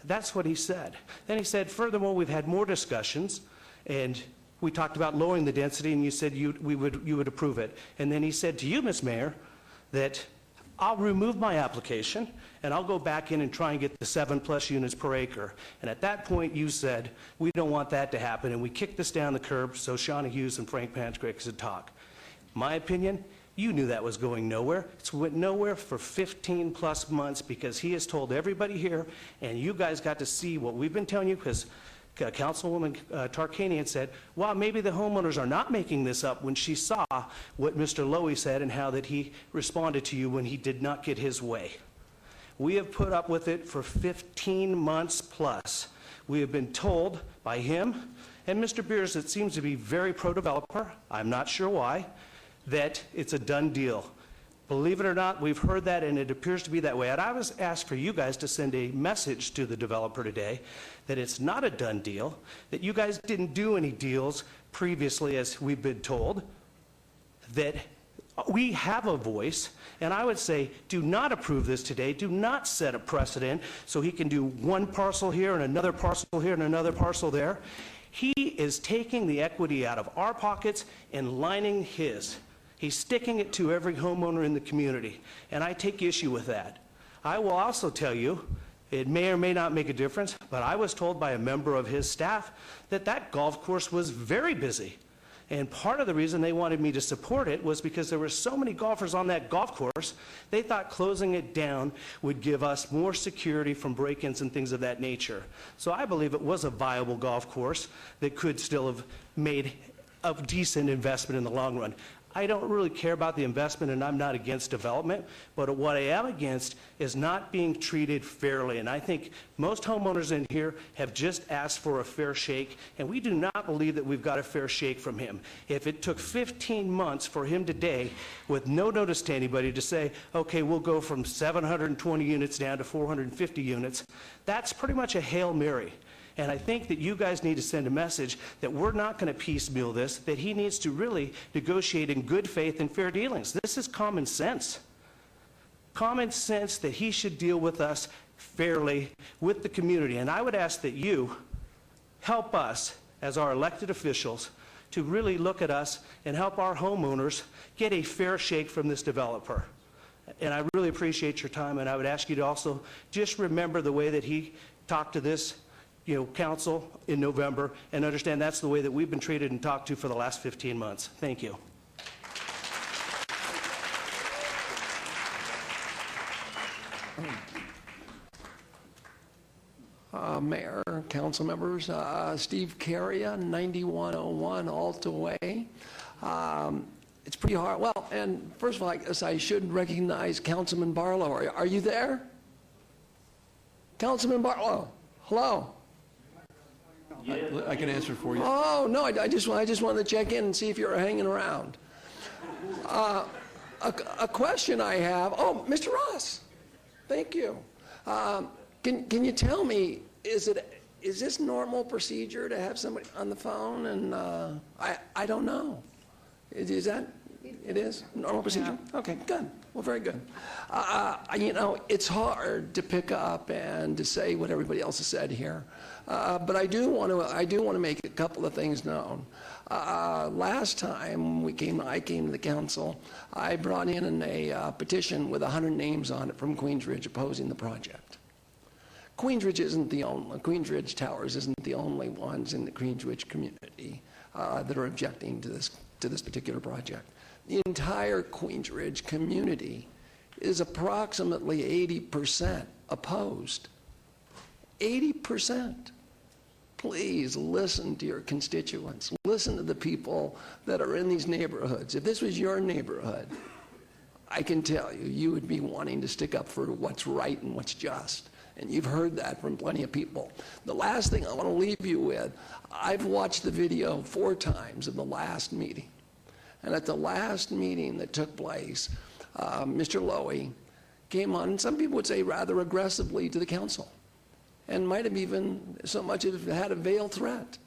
That's what he said. Then he said, furthermore, we've had more discussions, and we talked about lowering the density, and you said you would approve it. And then he said to you, Ms. Mayor, that I'll remove my application, and I'll go back in and try and get the 7+ units per acre. And at that point, you said, we don't want that to happen, and we kicked this down the curb so Shauna Hughes and Frank Panchgrek could talk. My opinion, you knew that was going nowhere. It went nowhere for 15+ months because he has told everybody here, and you guys got to see what we've been telling you, because Councilwoman Tarkanian said, well, maybe the homeowners are not making this up, when she saw what Mr. Lowy said and how that he responded to you when he did not get his way. We have put up with it for 15 months plus. We have been told by him and Mr. Beers, that seems to be very pro-developer, I'm not sure why, that it's a done deal. Believe it or not, we've heard that, and it appears to be that way. And I was asked for you guys to send a message to the developer today that it's not a done deal, that you guys didn't do any deals previously, as we've been told, that we have a voice, and I would say, do not approve this today. Do not set a precedent so he can do one parcel here and another parcel here and another parcel there. He is taking the equity out of our pockets and lining his. He's sticking it to every homeowner in the community, and I take issue with that. I will also tell you, it may or may not make a difference, but I was told by a member of his staff that that golf course was very busy. And part of the reason they wanted me to support it was because there were so many golfers on that golf course, they thought closing it down would give us more security from break-ins and things of that nature. So I believe it was a viable golf course that could still have made a decent investment in the long run. I don't really care about the investment, and I'm not against development, but what I am against is not being treated fairly. And I think most homeowners in here have just asked for a fair shake, and we do not believe that we've got a fair shake from him. If it took 15 months for him today, with no notice to anybody, to say, okay, we'll go from 720 units down to 450 units, that's pretty much a Hail Mary. And I think that you guys need to send a message that we're not going to piecemeal this, that he needs to really negotiate in good faith and fair dealings. This is common sense. Common sense that he should deal with us fairly with the community. And I would ask that you help us as our elected officials to really look at us and help our homeowners get a fair shake from this developer. And I really appreciate your time, and I would ask you to also just remember the way that he talked to this council in November, and understand that's the way that we've been treated and talked to for the last 15 months. Thank you. Mayor, council members, Steve Carria, 9101 Alta Way. It's pretty hard. Well, and first of all, I guess I should recognize Councilman Barlow. Are you there? Councilman Barlow, hello. I can answer for you. Oh, no, I just wanted to check in and see if you're hanging around. A question I have, oh, Mr. Ross, thank you. Can you tell me, is this normal procedure to have somebody on the phone? And I don't know. Is that, it is normal procedure? Yeah. Okay, good. Well, very good. It's hard to pick up and to say what everybody else has said here. But I do want to make a couple of things known. Last time I came to the council, I brought in a petition with 100 names on it from Queensridge opposing the project. Queensridge Towers isn't the only ones in the Queensridge community that are objecting to this particular project. The entire Queensridge community is approximately 80% opposed. 80%. Please listen to your constituents. Listen to the people that are in these neighborhoods. If this was your neighborhood, I can tell you, you would be wanting to stick up for what's right and what's just. And you've heard that from plenty of people. The last thing I want to leave you with, I've watched the video 4 times in the last meeting. And at the last meeting that took place, Mr. Lowy came on, and some people would say rather aggressively, to the council, and might have even so much as had a veiled threat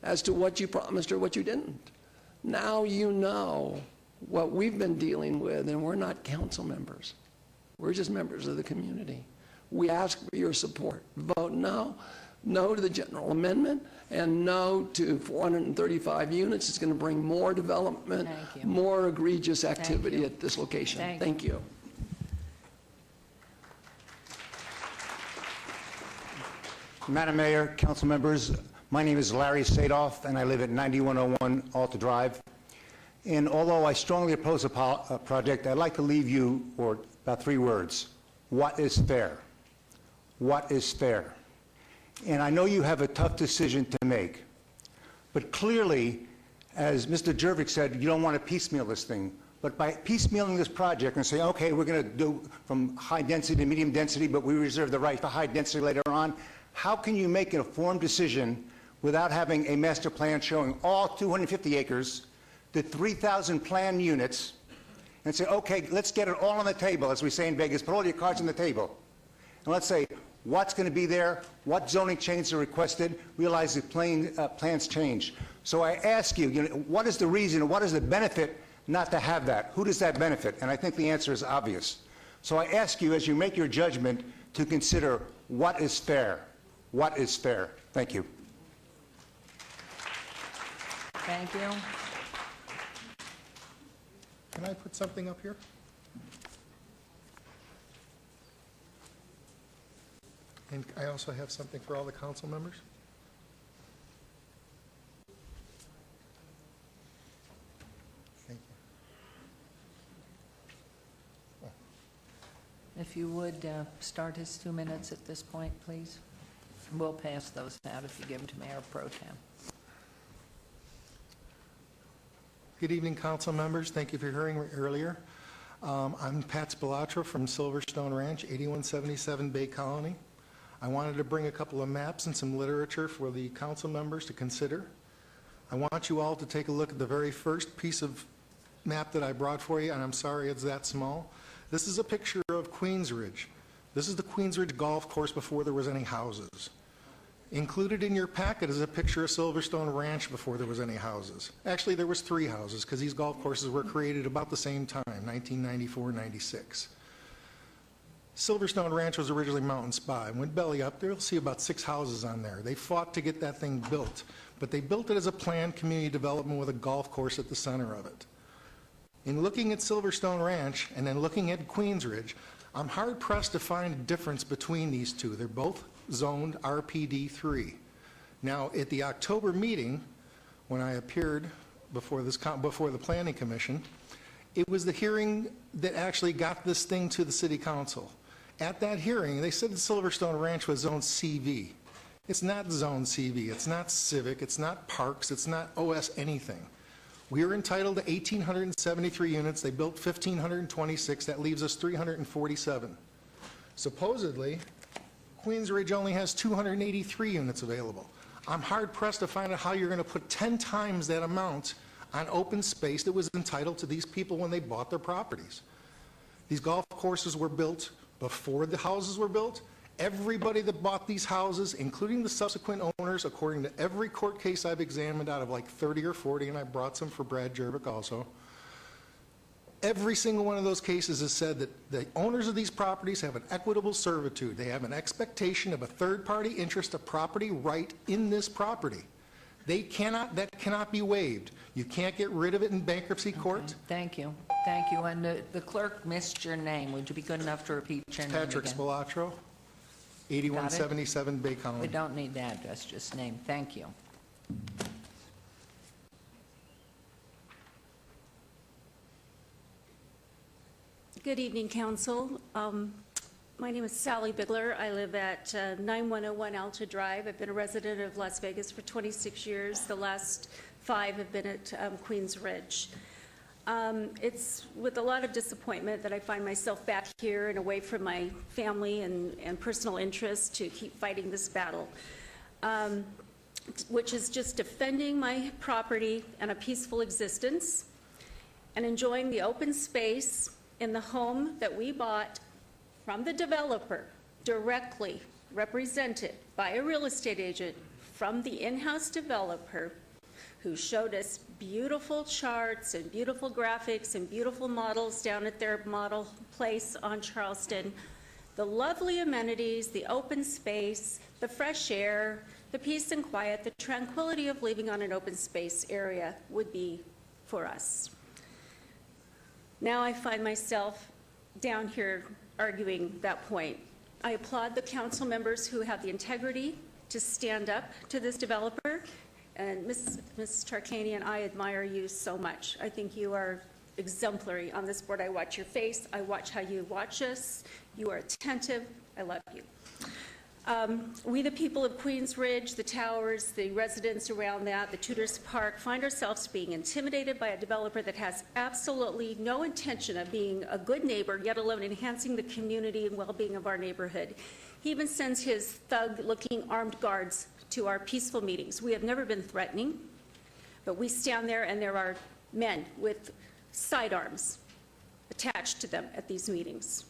as to what you promised or what you didn't. Now you know what we've been dealing with, and we're not council members. We're just members of the community. We ask for your support. Vote no. No to the general amendment, and no to 435 units. It's going to bring more development, more egregious activity at this location. Thank you. Madam Mayor, council members, my name is Larry Sadoff, and I live at 9101 Alta Drive. And although I strongly oppose a project, I'd like to leave you with about 3 words. What is fair? What is fair? And I know you have a tough decision to make, but clearly, as Mr. Jervik said, you don't want to piecemeal this thing. But by piecemealing this project and saying, okay, we're going to do from high density to medium density, but we reserve the right for high density later on, how can you make an informed decision without having a master plan showing all 250 acres, the 3,000 planned units, and say, okay, let's get it all on the table, as we say in Vegas, put all your cards on the table. And let's say, what's going to be there, what zoning changes are requested, realize the plans change. So I ask you, what is the reason, what is the benefit not to have that? Who does that benefit? And I think the answer is obvious. So I ask you, as you make your judgment, to consider what is fair. What is fair? Thank you. Thank you. Can I put something up here? And I also have something for all the council members. Thank you. If you would start his 2 minutes at this point, please. We'll pass those out if you give them to Mayor Pro Tem. Good evening, council members. Thank you for hearing me earlier. I'm Pat Spilatro from Silverstone Ranch, 8177 Bay Colony. I wanted to bring a couple of maps and some literature for the council members to consider. I want you all to take a look at the very first piece of map that I brought for you, and I'm sorry it's that small. This is a picture of Queens Ridge. This is the Queens Ridge Golf Course before there was any houses. Included in your packet is a picture of Silverstone Ranch before there was any houses. Actually, there was 3 houses because these golf courses were created about the same time, 1994-96. Silverstone Ranch was originally Mountain Spa. Went belly up there, you'll see about 6 houses on there. They fought to get that thing built, but they built it as a planned community development with a golf course at the center of it. In looking at Silverstone Ranch and then looking at Queens Ridge, I'm hard-pressed to find a difference between these two. They're both zoned RPD 3. Now, at the October meeting, when I appeared before the Planning Commission, it was the hearing that actually got this thing to the City Council. At that hearing, they said that Silverstone Ranch was zoned CV. It's not zoned CV. It's not civic. It's not parks. It's not OS anything. We are entitled to 1,873 units. They built 1,526. That leaves us 347. Supposedly, Queens Ridge only has 283 units available. I'm hard-pressed to find out how you're going to put 10 times that amount on open space that was entitled to these people when they bought their properties. These golf courses were built before the houses were built. Everybody that bought these houses, including the subsequent owners, according to every court case I've examined out of like 30 or 40, and I brought some for Brad Jervik also, every single one of those cases has said that the owners of these properties have an equitable servitude. They have an expectation of a third-party interest, a property right in this property. That cannot be waived. You can't get rid of it in bankruptcy court. Okay. Thank you. Thank you. And the clerk missed your name. Would you be good enough to repeat your name Patrick again? Spilatro, 8177 Bay Colony. We don't need the address, just name. Thank you. Good evening, Council. My name is Sally Bigler. I live at 9101 Alta Drive. I've been a resident of Las Vegas for 26 years. The last 5 have been at Queens Ridge. It's with a lot of disappointment that I find myself back here and away from my family and personal interests to keep fighting this battle, which is just defending my property and a peaceful existence and enjoying the open space in the home that we bought from the developer, directly represented by a real estate agent from the in-house developer, who showed us beautiful charts and beautiful graphics and beautiful models down at their model place on Charleston. The lovely amenities, the open space, the fresh air, the peace and quiet, the tranquility of living on an open space area would be for us. Now I find myself down here arguing that point. I applaud the council members who have the integrity to stand up to this developer. And Ms. Tarkanian, I admire you so much. I think you are exemplary on this board. I watch your face. I watch how you watch us. You are attentive. I love you. We, the people of Queens Ridge, the towers, the residents around that, the Tudors Park, find ourselves being intimidated by a developer that has absolutely no intention of being a good neighbor, yet alone enhancing the community and well-being of our neighborhood. He even sends his thug-looking armed guards to our peaceful meetings. We have never been threatening, but we stand there and there are men with sidearms attached to them at these meetings.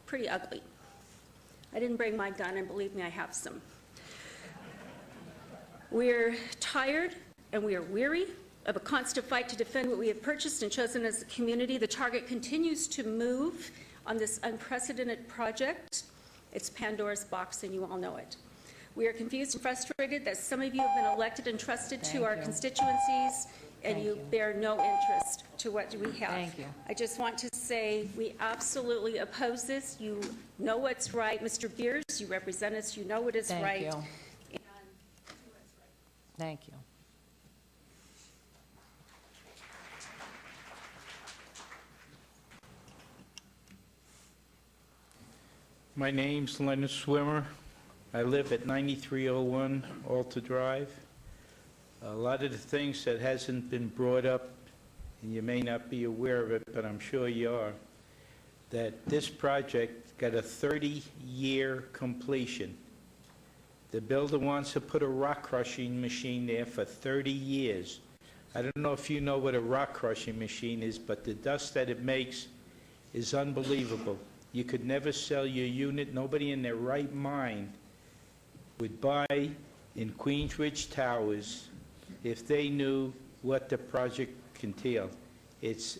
Pretty ugly. I didn't bring my gun, and believe me, I have some. We're tired and we are weary of a constant fight to defend what we have purchased and chosen as a community. The target continues to move on this unprecedented project. It's Pandora's box, and you all know it. We are confused and frustrated that some of you have been elected and trusted to our constituencies, and you bear no interest to what we have. Thank you. I just want to say we absolutely oppose this. You know what's right. Mr. Beers, you represent us. You know what is right. Thank you. And Thank you. My name's Leonard Swimmer. I live at 9301 Alta Drive. A lot of the things that hasn't been brought up, and you may not be aware of it, but I'm sure you are, that this project got a 30-year completion. The builder wants to put a rock crushing machine there for 30 years. I don't know if you know what a rock crushing machine is, but the dust that it makes is unbelievable. You could never sell your unit. Nobody in their right mind would buy in Queensridge Towers if they knew what the project entailed. It's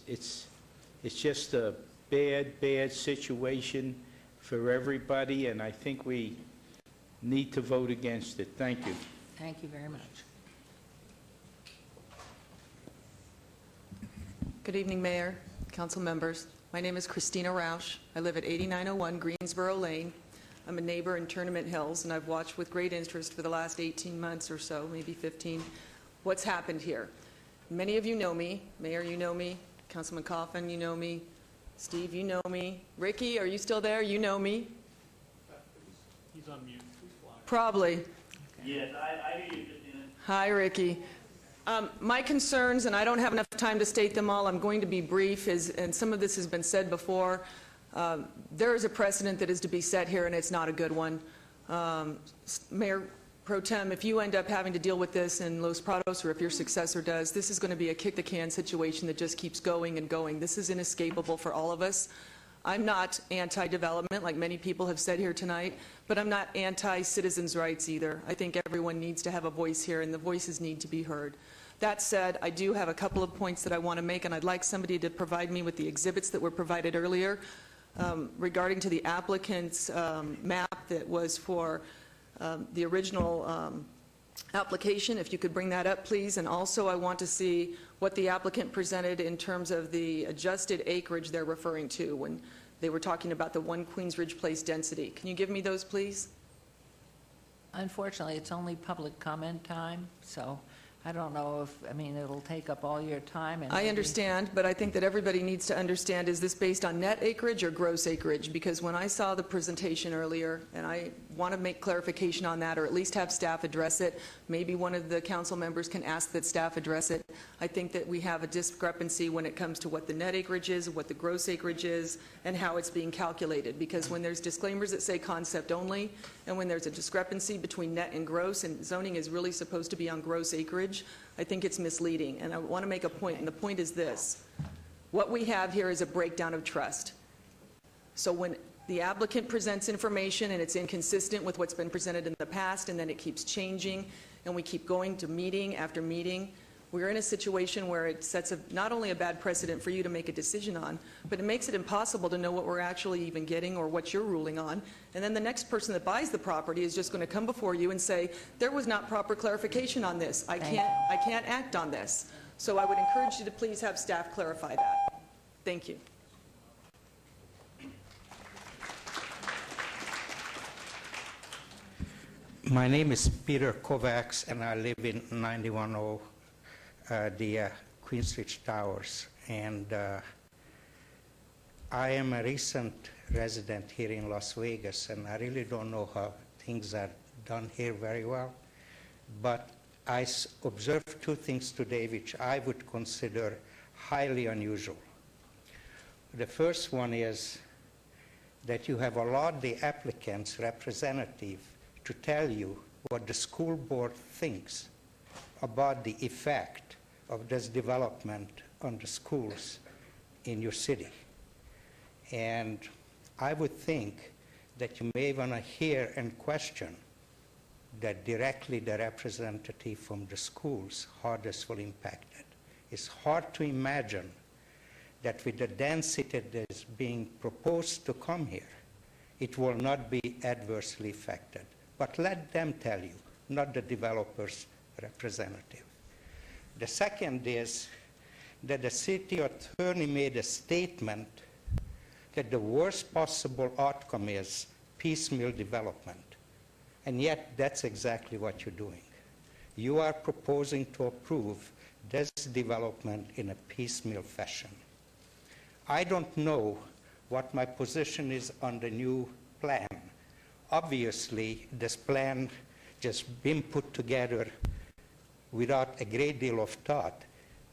just a bad situation for everybody, and I think we need to vote against it. Thank you. Thank you very much. Good evening, Mayor, council members. My name is Christina Roush. I live at 8901 Greensboro Lane. I'm a neighbor in Tournament Hills, and I've watched with great interest for the last 18 months or so, maybe 15, what's happened here. Many of you know me. Mayor, you know me. Councilman Coffin, you know me. Steve, you know me. Ricky, are you still there? You know me. He's on mute. Probably. Yes, I hear you, Christina. Hi, Ricky. My concerns, and I don't have enough time to state them all, I'm going to be brief, and some of this has been said before. There is a precedent that is to be set here, and it's not a good one. Mayor Pro Tem, if you end up having to deal with this in Los Prados, or if your successor does, this is going to be a kick-the-can situation that just keeps going and going. This is inescapable for all of us. I'm not anti-development, like many people have said here tonight, but I'm not anti-citizens' rights either. I think everyone needs to have a voice here, and the voices need to be heard. That said, I do have a couple of points that I want to make, and I'd like somebody to provide me with the exhibits that were provided earlier regarding to the applicant's map that was for the original application. If you could bring that up, please. And also, I want to see what the applicant presented in terms of the adjusted acreage they're referring to when they were talking about the 1 Queensridge Place density. Can you give me those, please? Unfortunately, it's only public comment time, so I don't know if, I mean, it'll take up all your time and... I understand, but I think that everybody needs to understand, is this based on net acreage or gross acreage? Because when I saw the presentation earlier, and I want to make clarification on that, or at least have staff address it, maybe one of the council members can ask that staff address it. I think that we have a discrepancy when it comes to what the net acreage is, what the gross acreage is, and how it's being calculated. Because when there's disclaimers that say concept only, and when there's a discrepancy between net and gross, and zoning is really supposed to be on gross acreage, I think it's misleading. And I want to make a point, and the point is this. What we have here is a breakdown of trust. So when the applicant presents information and it's inconsistent with what's been presented in the past, and then it keeps changing, and we keep going to meeting after meeting, we're in a situation where it sets not only a bad precedent for you to make a decision on, but it makes it impossible to know what we're actually even getting or what you're ruling on. And then the next person that buys the property is just going to come before you and say, there was not proper clarification on this. I can't act on this. So I would encourage you to please have staff clarify that. Thank you. My name is Peter Kovacs, and I live in 910 the Queensridge Towers. And I am a recent resident here in Las Vegas, and I really don't know how things are done here very well. But I observed two things today which I would consider highly unusual. The first one is that you have allowed the applicant's representative to tell you what the school board thinks about the effect of this development on the schools in your city. And I would think that you may want to hear and question that directly the representative from the schools, how this will impact it. It's hard to imagine that with the density that is being proposed to come here, it will not be adversely affected. But let them tell you, not the developer's representative. The second is that the city attorney made a statement that the worst possible outcome is piecemeal development. And yet, that's exactly what you're doing. You are proposing to approve this development in a piecemeal fashion. I don't know what my position is on the new plan. Obviously, this plan just been put together without a great deal of thought.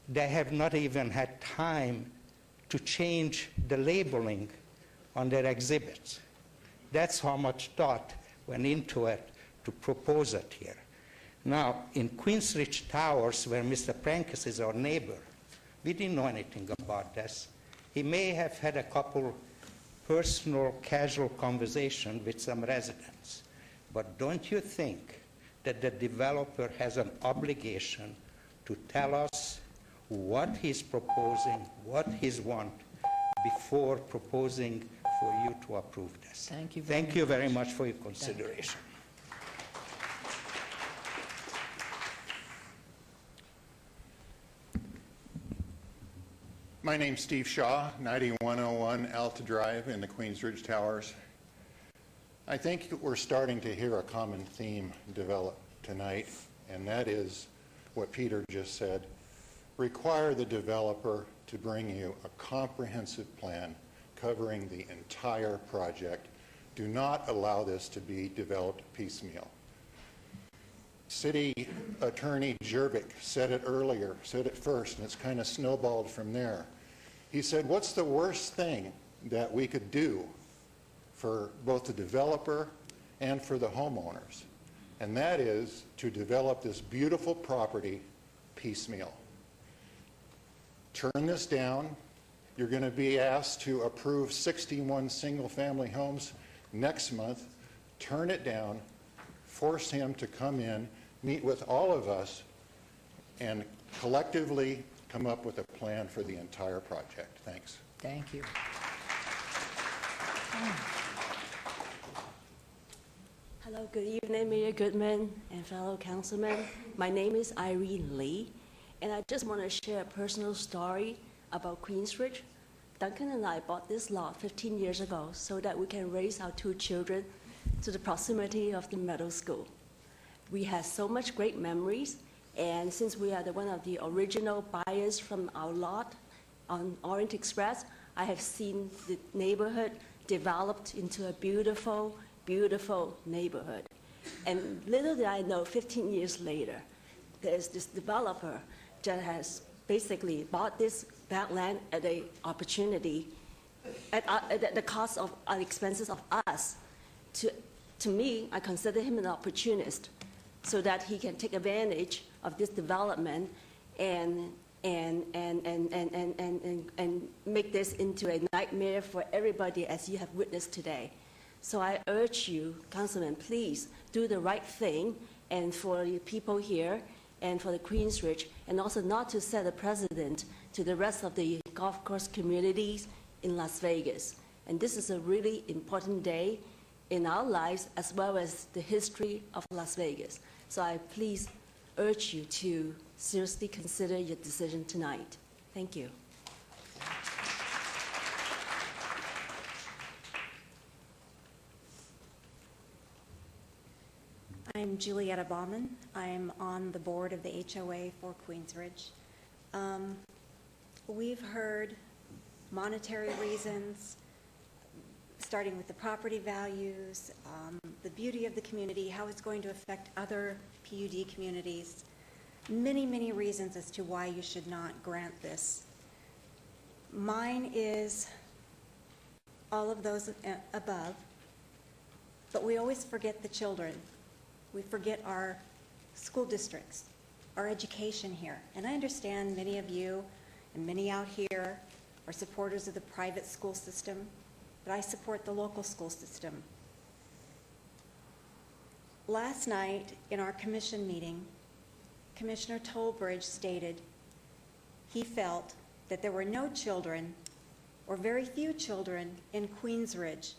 They have not even had time to change the labeling on their exhibits. That's how much thought went into it to propose it here. Now, in Queensridge Towers, where Mr. Prankis is our neighbor, we didn't know anything about this. He may have had a couple personal, casual conversation with some residents. But don't you think that the developer has an obligation to tell us what he's proposing, what he's want, before proposing for you to approve this? Thank you very much for your consideration. My name's Steve Shaw, 9101 Alta Drive in the Queensridge Towers. I think we're starting to hear a common theme develop tonight, and that is what Peter just said. Require the developer to bring you a comprehensive plan covering the entire project. Do not allow this to be developed piecemeal. City Attorney Jervik said it earlier, said it first, and it's kind of snowballed from there. He said, what's the worst thing that we could do for both the developer and for the homeowners? And that is to develop this beautiful property piecemeal. Turn this down. You're going to be asked to approve 61 single-family homes next month. Turn it down. Force him to come in, meet with all of us, and collectively come up with a plan for the entire project. Thanks. Thank you. Hello, good evening, Mayor Goodman and fellow councilmen. My name is Irene Lee, and I just want to share a personal story about Queensridge. Duncan and I bought this lot 15 years ago so that we can raise our 2 children to the proximity of the middle school. We had so much great memories, And since we are one of the original buyers from our lot on Orient Express, I have seen the neighborhood developed into a beautiful, beautiful neighborhood. And little did I know, 15 years later, there's this developer that has basically bought that land at an opportunity, at the cost of, at the expenses of us. To me, I consider him an opportunist, so that he can take advantage of this development and make this into a nightmare for everybody, as you have witnessed today. So I urge you, Councilman, please do the right thing, and for the people here, and for the Queensridge, and also not to set a precedent to the rest of the golf course communities in Las Vegas. And this is a really important day in our lives, as well as the history of Las Vegas. So I please urge you to seriously consider your decision tonight. Thank you. I'm Julietta Baumann. I'm on the board of the HOA for Queensridge. We've heard monetary reasons, starting with the property values, the beauty of the community, how it's going to affect other PUD communities, many, many reasons as to why you should not grant this. Mine is all of those above, but we always forget the children. We forget our school districts, our education here. And I understand many of you and many out here are supporters of the private school system, but I support the local school system. Last night in our commission meeting, Commissioner Tolbridge stated he felt that there were no children or very few children in Queensridge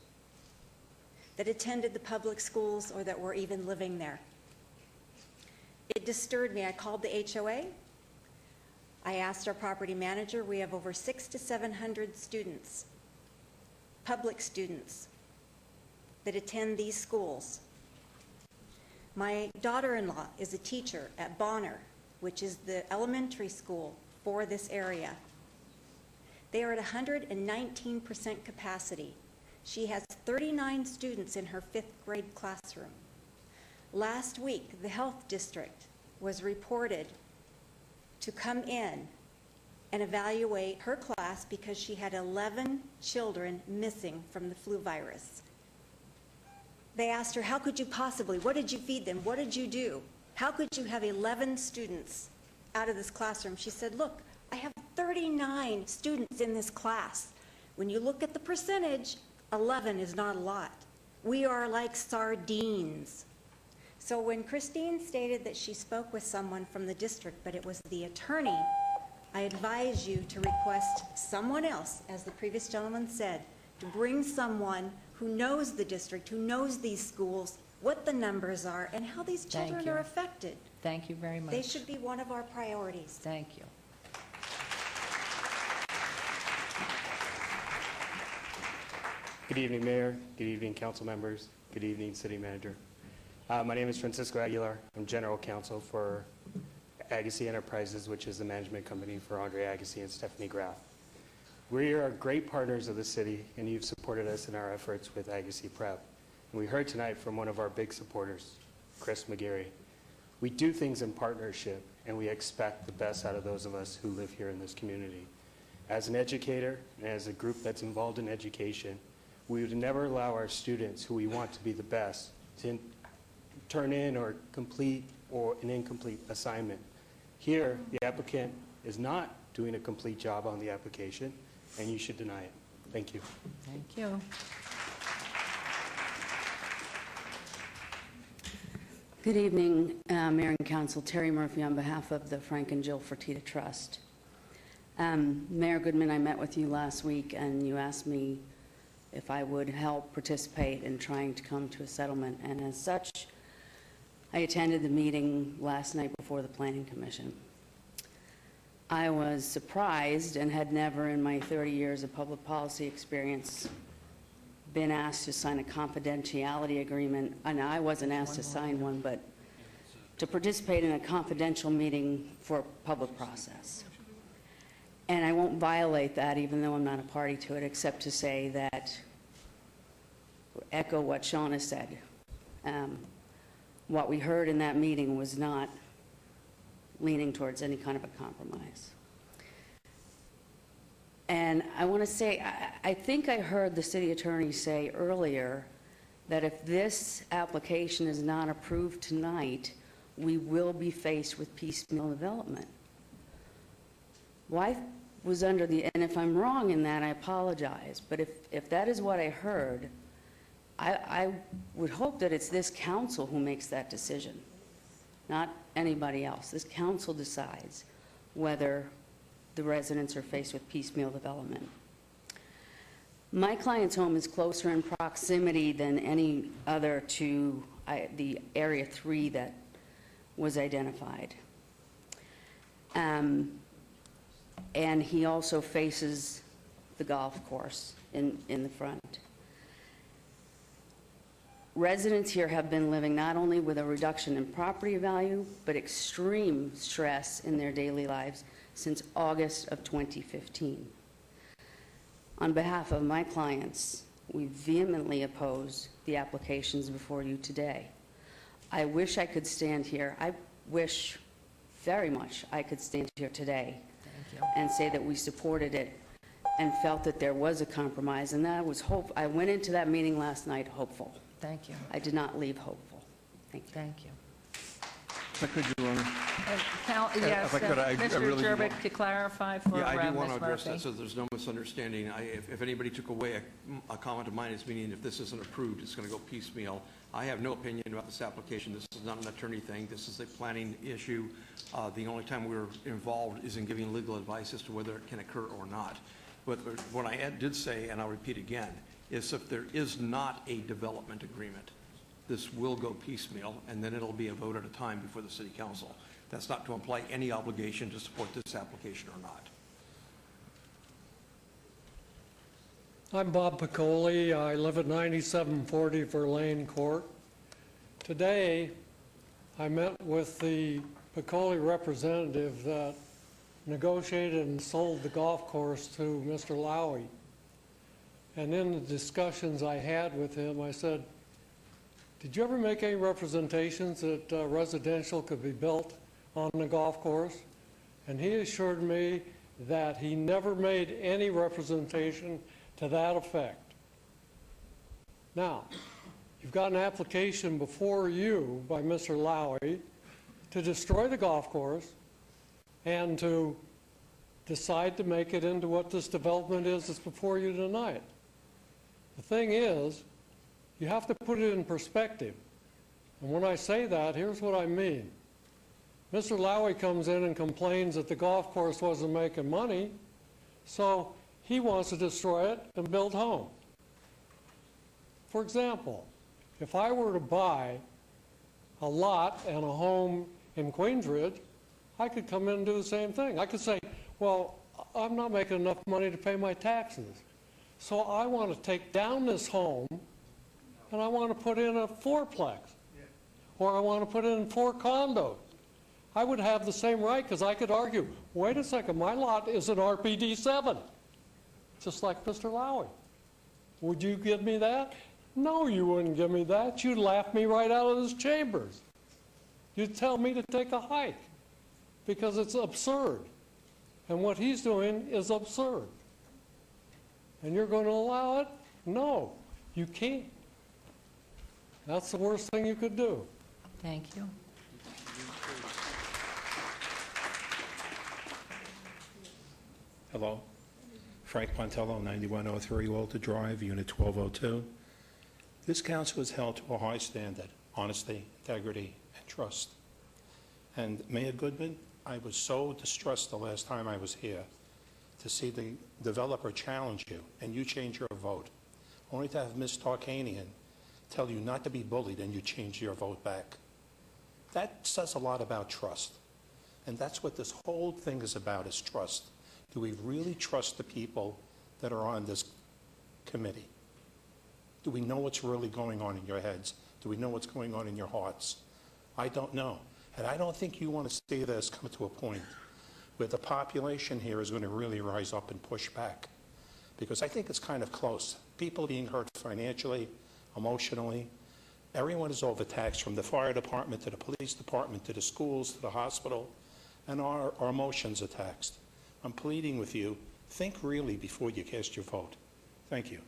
that attended the public schools or that were even living there. It disturbed me. I called the HOA. I asked our property manager. We have over 600 to 700 students, public students, that attend these schools. My daughter-in-law is a teacher at Bonner, which is the elementary school for this area. They are at 119% capacity. She has 39 students in her 5th grade classroom. Last week, the health district was reported to come in and evaluate her class because she had 11 children missing from the flu virus. They asked her, how could you possibly, what did you feed them? What did you do? How could you have 11 students out of this classroom? She said, look, I have 39 students in this class. When you look at the percentage, 11 is not a lot. We are like sardines. So when Christine stated that she spoke with someone from the district, but it was the attorney, I advise you to request someone else, as the previous gentleman said, to bring someone who knows the district, who knows these schools, what the numbers are, and how these children are affected. Thank you very much. They should be one of our priorities. Thank you. Good evening, Mayor. Good evening, council members. Good evening, City Manager. My name is Francisco Aguilar. I'm General Counsel for Agassi Enterprises, which is the management company for Andre Agassi and Stephanie Graff. We are great partners of the city, and you've supported us in our efforts with Agassi Prep. And we heard tonight from one of our big supporters, Chris McGarry. We do things in partnership, and we expect the best out of those of us who live here in this community. As an educator and as a group that's involved in education, we would never allow our students, who we want to be the best, to turn in or complete or an incomplete assignment. Here, the applicant is not doing a complete job on the application, and you should deny it. Thank you. Thank you. Good evening, Mayor and Council. Terry Murphy on behalf of the Frank and Jill Fertitta Trust. Mayor Goodman, I met with you last week, and you asked me if I would help participate in trying to come to a settlement. And as such, I attended the meeting last night before the Planning Commission. I was surprised and had never in my 30 years of public policy experience been asked to sign a confidentiality agreement. And I wasn't asked to sign one, but to participate in a confidential meeting for public process. And I won't violate that, even though I'm not a party to it, except to say that, echo what Shauna said. What we heard in that meeting was not leaning towards any kind of a compromise. And I want to say, I think I heard the city attorney say earlier that if this application is not approved tonight, we will be faced with piecemeal development. Well, I was under the, and if I'm wrong in that, I apologize, but if that is what I heard, I would hope that it's this council who makes that decision, not anybody else. This council decides whether the residents are faced with piecemeal development. My client's home is closer in proximity than any other to the Area 3 that was identified. And he also faces the golf course in the front. Residents here have been living not only with a reduction in property value, but extreme stress in their daily lives since August of 2015. On behalf of my clients, we vehemently oppose the applications before you today. I wish I could stand here. I wish very much I could stand here today and say that we supported it and felt that there was a compromise, and that was hope. I went into that meeting last night hopeful. Thank you. I did not leave hopeful. Thank you. Thank you. If I could, Your Honor. Yes, If I could, I Mr. really do Jervik, want- to clarify for Yeah, I do Ms. want to address Murphy. that so there's no misunderstanding. If anybody took away a comment of mine, it's meaning if this isn't approved, it's going to go piecemeal. I have no opinion about this application. This is not an attorney thing. This is a planning issue. The only time we're involved is in giving legal advice as to whether it can occur or not. But what I did say, and I'll repeat again, is if there is not a development agreement, this will go piecemeal, and then it'll be a vote at a time before the city council. That's not to imply any obligation to support this application or not. I'm Bob Piccoli. I live at 9740 Verlaine Court. Today, I met with the Piccoli representative that negotiated and sold the golf course to Mr. Lowy. And in the discussions I had with him, I said, did you ever make any representations that residential could be built on the golf course? And he assured me that he never made any representation to that effect. Now, you've got an application before you by Mr. Lowy to destroy the golf course and to decide to make it into what this development is that's before you tonight. The thing is, you have to put it in perspective. And when I say that, here's what I mean. Mr. Lowy comes in and complains that the golf course wasn't making money, so he wants to destroy it and build homes. For example, if I were to buy a lot and a home in Queensridge, I could come in and do the same thing. I could say, well, I'm not making enough money to pay my taxes, so I want to take down this home and I want to put in a fourplex, or I want to put in 4 condos. I would have the same right, because I could argue, wait a second, my lot is an RPD 7, just like Mr. Lowy. Would you give me that? No, you wouldn't give me that. You'd laugh me right out of this chambers. You'd tell me to take a hike, because it's absurd. And what he's doing is absurd. And you're going to allow it? No, you can't. That's the worst thing you could do. Thank you. Hello. Frank Pontello, 9103 Walter Drive, Unit 1202. This council is held to a high standard, honesty, integrity, and trust. And Mayor Goodman, I was so distressed the last time I was here to see the developer challenge you, and you change your vote, only to have Ms. Tarkanian tell you not to be bullied and you change your vote back. That says a lot about trust. And that's what this whole thing is about, is trust. Do we really trust the people that are on this committee? Do we know what's really going on in your heads? Do we know what's going on in your hearts? I don't know. And I don't think you want to see this come to a point where the population here is going to really rise up and push back. Because I think it's kind of close. People being hurt financially, emotionally. Everyone is overtaxed, from the fire department to the police department to the schools to the hospital, and our emotions are taxed. I'm pleading with you, think really before you cast your vote. Thank you.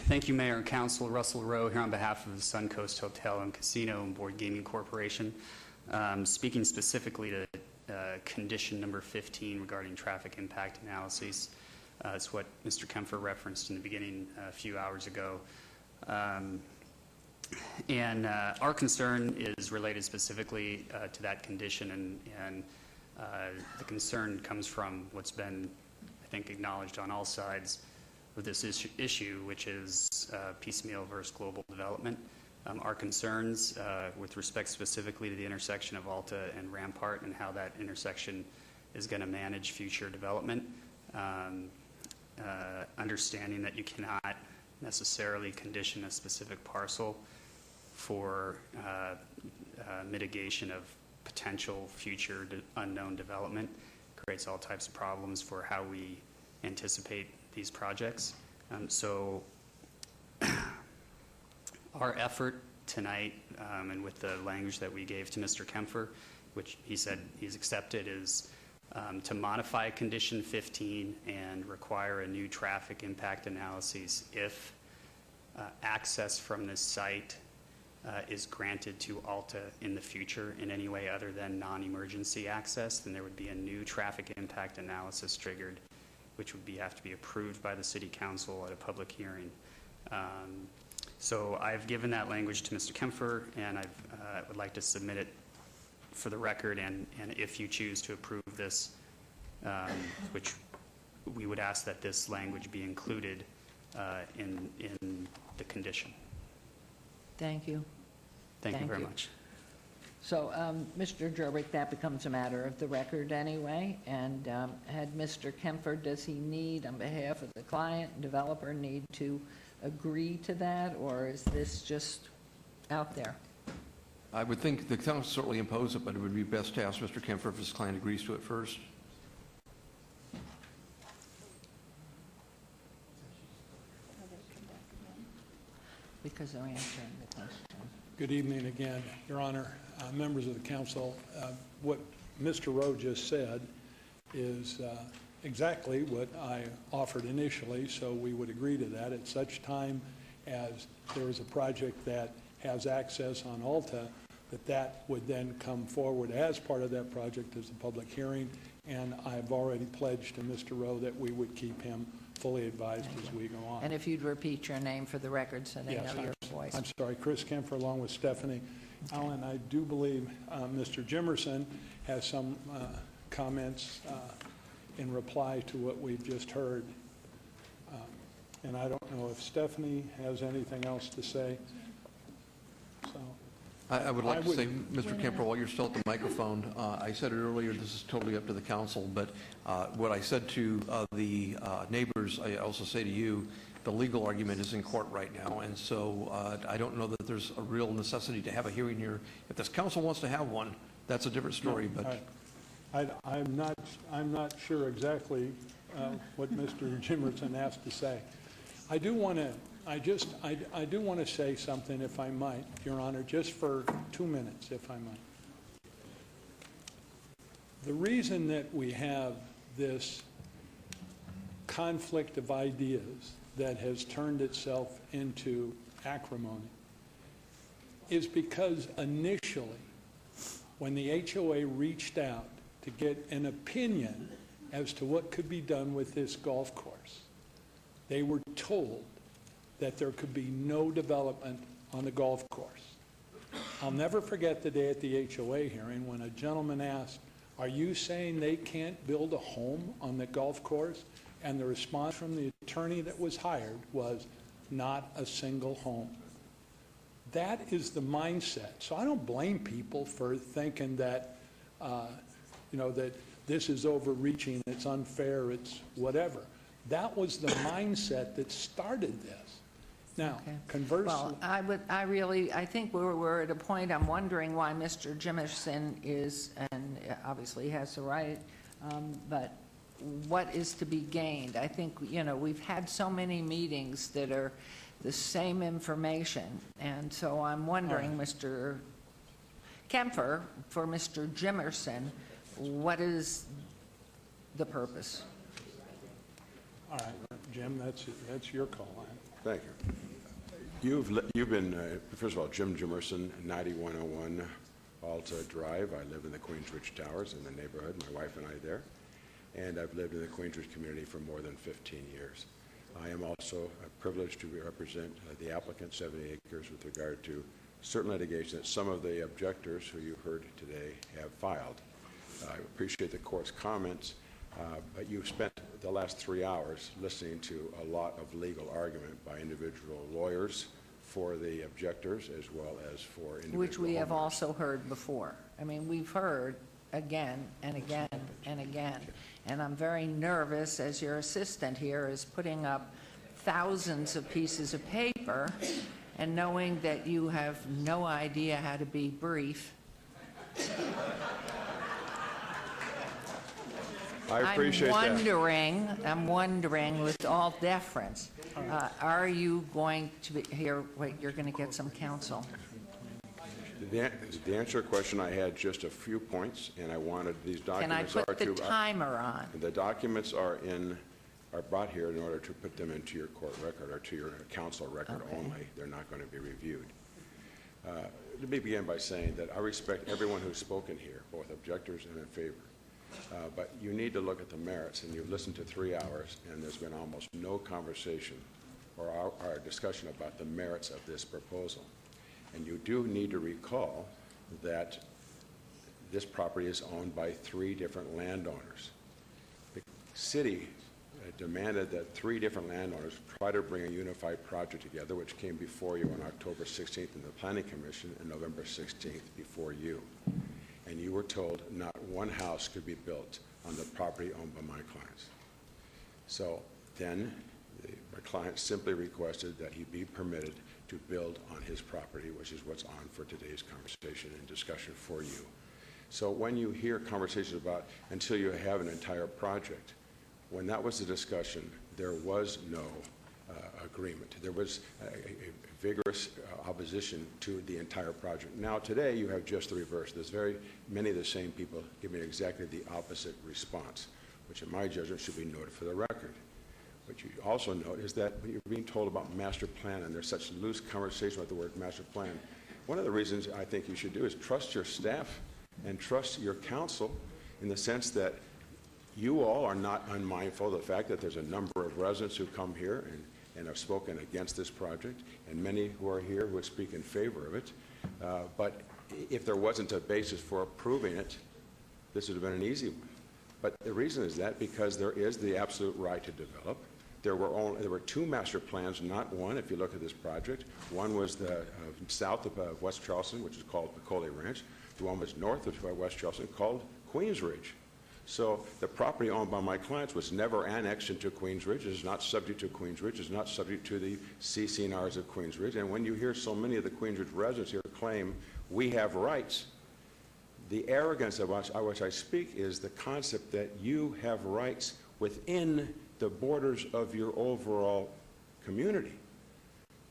Thank you, Mayor and Council. Russell Rowe here on behalf of the Suncoast Hotel and Casino and Board Gaming Corporation. Speaking specifically to condition number 15 regarding traffic impact analyses. It's what Mr. Kempfer referenced in the beginning a few hours ago. And our concern is related specifically to that condition, and the concern comes from what's been, I think, acknowledged on all sides of this issue, which is piecemeal versus global development. Our concerns with respect specifically to the intersection of Alta and Rampart and how that intersection is going to manage future development. Understanding that you cannot necessarily condition a specific parcel for mitigation of potential future unknown development creates all types of problems for how we anticipate these projects. So our effort tonight, and with the language that we gave to Mr. Kempfer, which he said he's accepted, is to modify condition 15 and require a new traffic impact analysis if access from this site is granted to Alta in the future in any way other than non-emergency access. Then there would be a new traffic impact analysis triggered, which would have to be approved by the City Council at a public hearing. So I've given that language to Mr. Kempfer, and I would like to submit it for the record, and if you choose to approve this, which we would ask that this language be included in the condition. Thank you. Thank you very much. So, Mr. Jerwick, that becomes a matter of the record anyway, and had Mr. Kempfer, does he need, on behalf of the client and developer, need to agree to that, or is this just out there? I would think the council certainly impose it, but it would be best to ask Mr. Kempfer if his client agrees to it first. Because they're answering the question. Good evening again, Your Honor, members of the council. What Mr. Rowe just said is exactly what I offered initially, so we would agree to that. At such time as there is a project that has access on Alta, that would then come forward as part of that project as a public hearing, and I've already pledged to Mr. Rowe that we would keep him fully advised as we go on. And if you'd repeat your name for the record so they know your voice. I'm sorry, Chris Kempfer along with Stephanie. Alan, I do believe Mr. Jimerson has some comments in reply to what we've just heard. And I don't know if Stephanie has anything else to say. So I would like to say, Mr. Kempfer, while you're still at the microphone, I said it earlier, this is totally up to the council, but what I said to the neighbors, I also say to you, the legal argument is in court right now, and so I don't know that there's a real necessity to have a hearing here. If this council wants to have one, that's a different story. But I'm not sure exactly what Mr. Jimerson asked to say. I do want to say something, if I might, Your Honor, just for 2 minutes, if I might. The reason that we have this conflict of ideas that has turned itself into acrimony is because initially, when the HOA reached out to get an opinion as to what could be done with this golf course, they were told that there could be no development on the golf course. I'll never forget the day at the HOA hearing when a gentleman asked, "Are you saying they can't build a home on the golf course?" And the response from the attorney that was hired was, "Not a single home." That is the mindset. So I don't blame people for thinking that, that this is overreaching, it's unfair, it's whatever. That was the mindset that started this. Now, conversely, Well, I think we're at a point, I'm wondering why Mr. Jimerson is, and obviously has the right, but what is to be gained? I think, we've had so many meetings that are the same information, and so I'm wondering, Mr. Kempfer, for Mr. Jimerson, what is the purpose? all right, Jim, that's your call. Thank you. You've been, first of all, Jim Jimerson, 9101 Alta Drive. I live in the Queensridge Towers in the neighborhood, my wife and I there. And I've lived in the Queensridge community for more than 15 years. I am also privileged to represent the applicant, 70 acres, with regard to certain litigation that some of the objectors who you heard today have filed. I appreciate the court's comments, but you've spent the last 3 hours listening to a lot of legal argument by individual lawyers for the objectors as well as for individual Which we have homeowners. also heard before. I mean, we've heard again and again and again. And I'm very nervous, as your assistant here is putting up thousands of pieces of paper and knowing that you have no idea how to be brief. I appreciate that. I'm wondering, with all deference, are you going to be here? Wait, you're going to get some counsel. To answer a question, I had just a few points, and I wanted these documents. Can I put the timer on? The documents are brought here in order to put them into your court record or to your counsel record only. They're not going to be reviewed. Let me begin by saying that I respect everyone who's spoken here, both objectors and in favor. But you need to look at the merits, and you've listened to 3 hours, and there's been almost no conversation or our discussion about the merits of this proposal. And you do need to recall that this property is owned by 3 different landowners. The city demanded that 3 different landowners try to bring a unified project together, which came before you on October 16th in the Planning Commission and November 16th before you. And you were told not one house could be built on the property owned by my clients. So then my client simply requested that he be permitted to build on his property, which is what's on for today's conversation and discussion for you. So when you hear conversations about until you have an entire project, when that was the discussion, there was no agreement. There was a vigorous opposition to the entire project. Now today you have just the reverse. There's very many of the same people giving exactly the opposite response, which in my judgment should be noted for the record. What you also note is that when you're being told about master plan, and there's such loose conversation about the word master plan, one of the reasons I think you should do is trust your staff and trust your counsel in the sense that you all are not unmindful of the fact that there's a number of residents who come here and have spoken against this project, and many who are here who would speak in favor of it. But if there wasn't a basis for approving it, this would have been an easy one. But the reason is that because there is the absolute right to develop. There were 2 master plans, not one, if you look at this project. One was the south of West Charleston, which is called Piccoli Ranch. The one was north of West Charleston called Queensridge. So the property owned by my clients was never annexed into Queensridge. It is not subject to Queensridge. It is not subject to the CC&Rs of Queensridge. And when you hear so many of the Queensridge residents here claim we have rights, the arrogance of which I speak is the concept that you have rights within the borders of your overall community,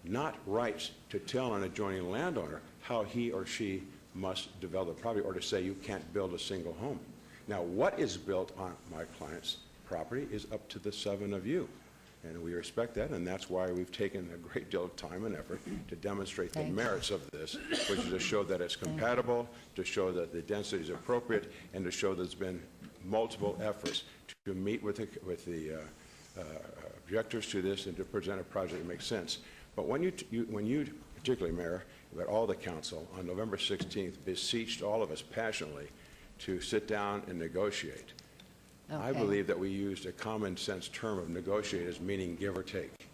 not rights to tell an adjoining landowner how he or she must develop the property or to say you can't build a single home. Now, what is built on my client's property is up to the 7 of you, and we respect that, and that's why we've taken a great deal of time and effort to demonstrate the merits of this, which is to show that it's compatible, to show that the density is appropriate, and to show that there's been multiple efforts to meet with the objectors to this and to present a project that makes sense. But when you, particularly Mayor, but all the council, on November 16th, beseeched all of us passionately to sit down and negotiate. Okay. I believe that we used a common sense term of negotiate as meaning give or take.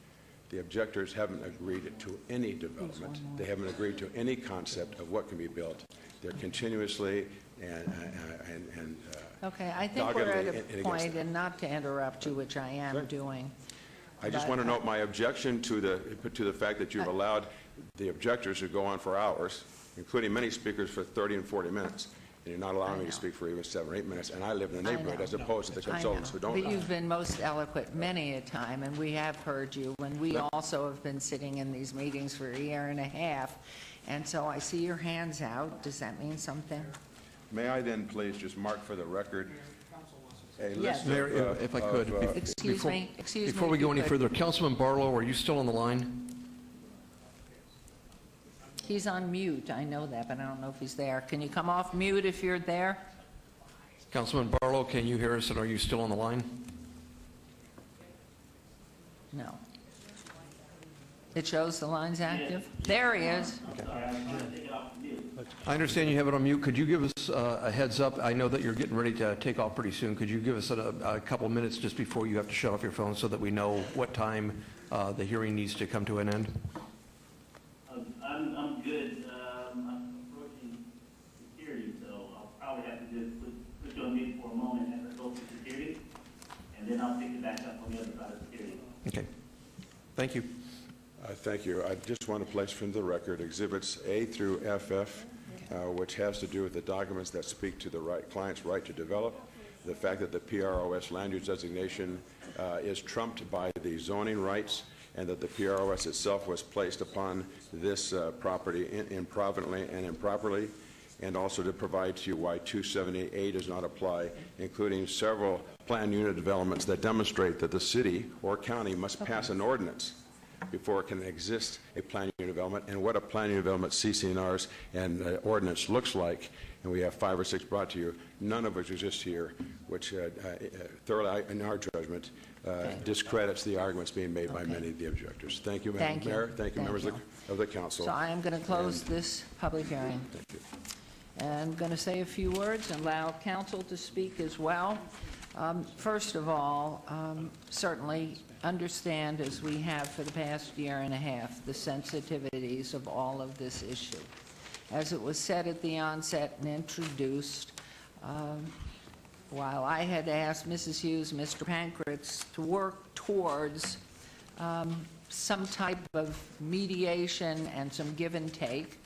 The objectors haven't agreed to any development. They haven't agreed to any concept of what can be built. They're continuously and Okay, I think we're at a point, and not to interrupt you, which I am doing. I just want to note my objection to the fact that you've allowed the objectors to go on for hours, including many speakers for 30 and 40 minutes, and you're not allowing me to speak for even 7 or 8 minutes, and I live in the neighborhood as opposed to the consultants who don't. But you've been most eloquent many a time, and we have heard you, and we also have been sitting in these meetings for a year and a half, and so I see your hands out. Does that mean something? May I then please just mark for the record a Yes. list Mayor, if I could. Excuse me. Before we go any further, Councilman Barlow, are you still on the line? He's on mute, I know that, but I don't know if he's there. Can you come off mute if you're there? Councilman Barlow, can you hear us, and are you still on the line? No. It shows the line's active? There he is. I understand you have it on mute. Could you give us a heads up? I know that you're getting ready to take off pretty soon. Could you give us a couple minutes just before you have to shut off your phone so that we know what time the hearing needs to come to an end? I'm good. I'm approaching security, so I'll probably have to just put you on mute for a moment as I go through security, and then I'll pick it back up on the other side of security. Okay. Thank you. Thank you. I just want to place from the record Exhibits A through FF, which has to do with the documents that speak to the client's right to develop, the fact that the PROS land use designation is trumped by the zoning rights, and that the PROS itself was placed upon this property improvidently and improperly, and also to provide to you why 270A does not apply, including several planned unit developments that demonstrate that the city or county must pass an ordinance before it can exist a planned unit development, and what a planned unit development CCNRs and ordinance looks like. And we have 5 or 6 brought to you, none of which exist here, which thoroughly, in our judgment, discredits the arguments being made by many of the objectors. Thank you, Madam Mayor. Thank you, members of the council. So I am going to close this public hearing. Thank you. And I'm going to say a few words and allow council to speak as well. First of all, certainly understand, as we have for the past year and a half, the sensitivities of all of this issue. As it was said at the onset and introduced, while I had asked Mrs. Hughes, Mr. Pankratz to work towards some type of mediation and some give and take,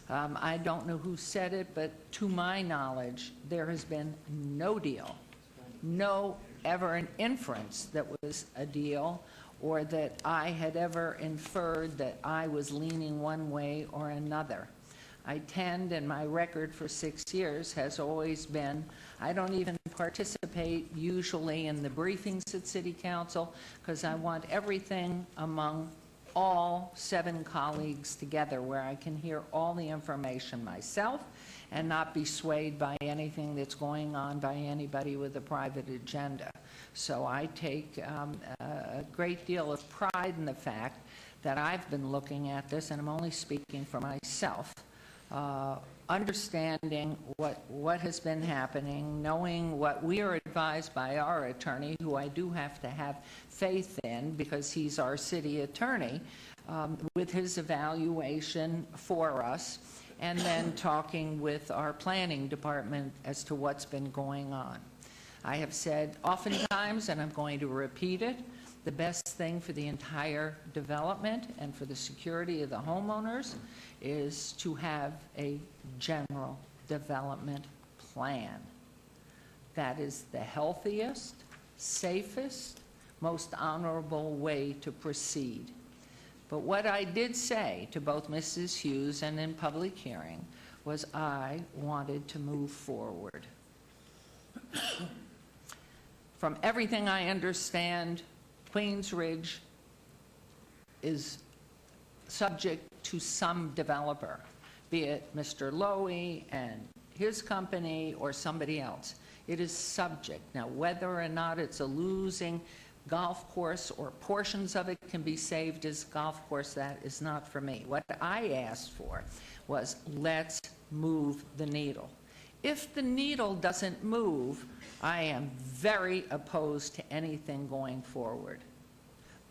I don't know who said it, but to my knowledge, there has been no deal, no ever an inference that was a deal, or that I had ever inferred that I was leaning one way or another. I tend, and my record for 6 years has always been, I don't even participate usually in the briefings at City Council, because I want everything among all 7 colleagues together, where I can hear all the information myself and not be swayed by anything that's going on by anybody with a private agenda. So I take a great deal of pride in the fact that I've been looking at this, and I'm only speaking for myself, understanding what has been happening, knowing what we are advised by our attorney, who I do have to have faith in because he's our city attorney, with his evaluation for us, and then talking with our planning department as to what's been going on. I have said oftentimes, and I'm going to repeat it, the best thing for the entire development and for the security of the homeowners is to have a general development plan. That is the healthiest, safest, most honorable way to proceed. But what I did say to both Mrs. Hughes and in public hearing was I wanted to move forward. From everything I understand, Queens Ridge is subject to some developer, be it Mr. Lowy and his company or somebody else. It is subject. Now, whether or not it's a losing golf course or portions of it can be saved as golf course, that is not for me. What I asked for was, let's move the needle. If the needle doesn't move, I am very opposed to anything going forward.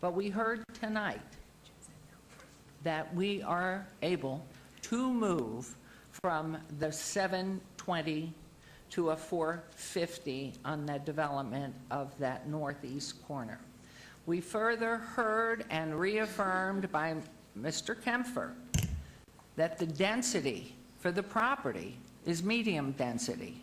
But we heard tonight that we are able to move from the 720 to a 450 on the development of that northeast corner. We further heard and reaffirmed by Mr. Kempfer that the density for the property is medium density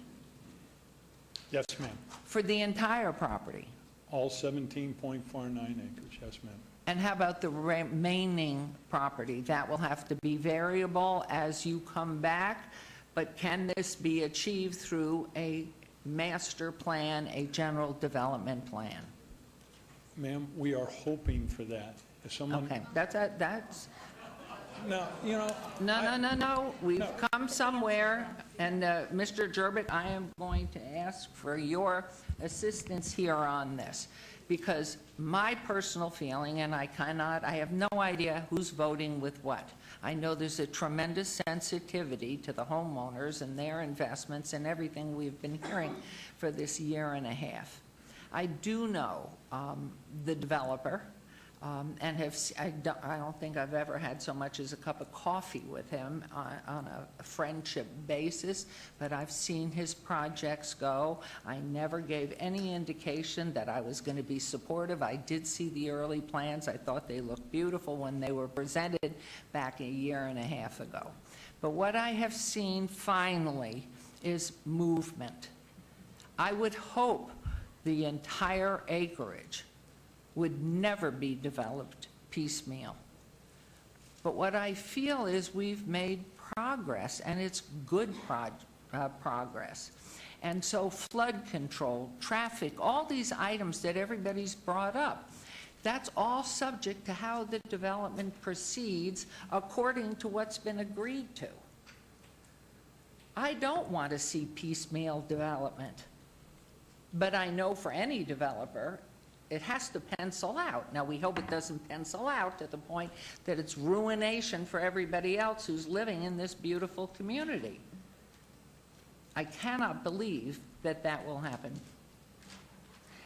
Yes, ma'am. for the entire property. All 17.49 acres, yes, ma'am. And how about the remaining property? That will have to be variable as you come back, but can this be achieved through a master plan, a general development plan? Ma'am, we are hoping for that. If someone... Okay, that's... No, you know... No. We've come somewhere, and Mr. Gerbit, I am going to ask for your assistance here on this, because my personal feeling, and I have no idea who's voting with what. I know there's a tremendous sensitivity to the homeowners and their investments and everything we've been hearing for this year and a half. I do know the developer, and I don't think I've ever had so much as a cup of coffee with him on a friendship basis, but I've seen his projects go. I never gave any indication that I was going to be supportive. I did see the early plans. I thought they looked beautiful when they were presented back a year and a half ago. But what I have seen finally is movement. I would hope the entire acreage would never be developed piecemeal. But what I feel is we've made progress, and it's good progress. And so flood control, traffic, all these items that everybody's brought up, that's all subject to how the development proceeds according to what's been agreed to. I don't want to see piecemeal development, but I know for any developer, it has to pencil out. Now, we hope it doesn't pencil out to the point that it's ruination for everybody else who's living in this beautiful community. I cannot believe that that will happen.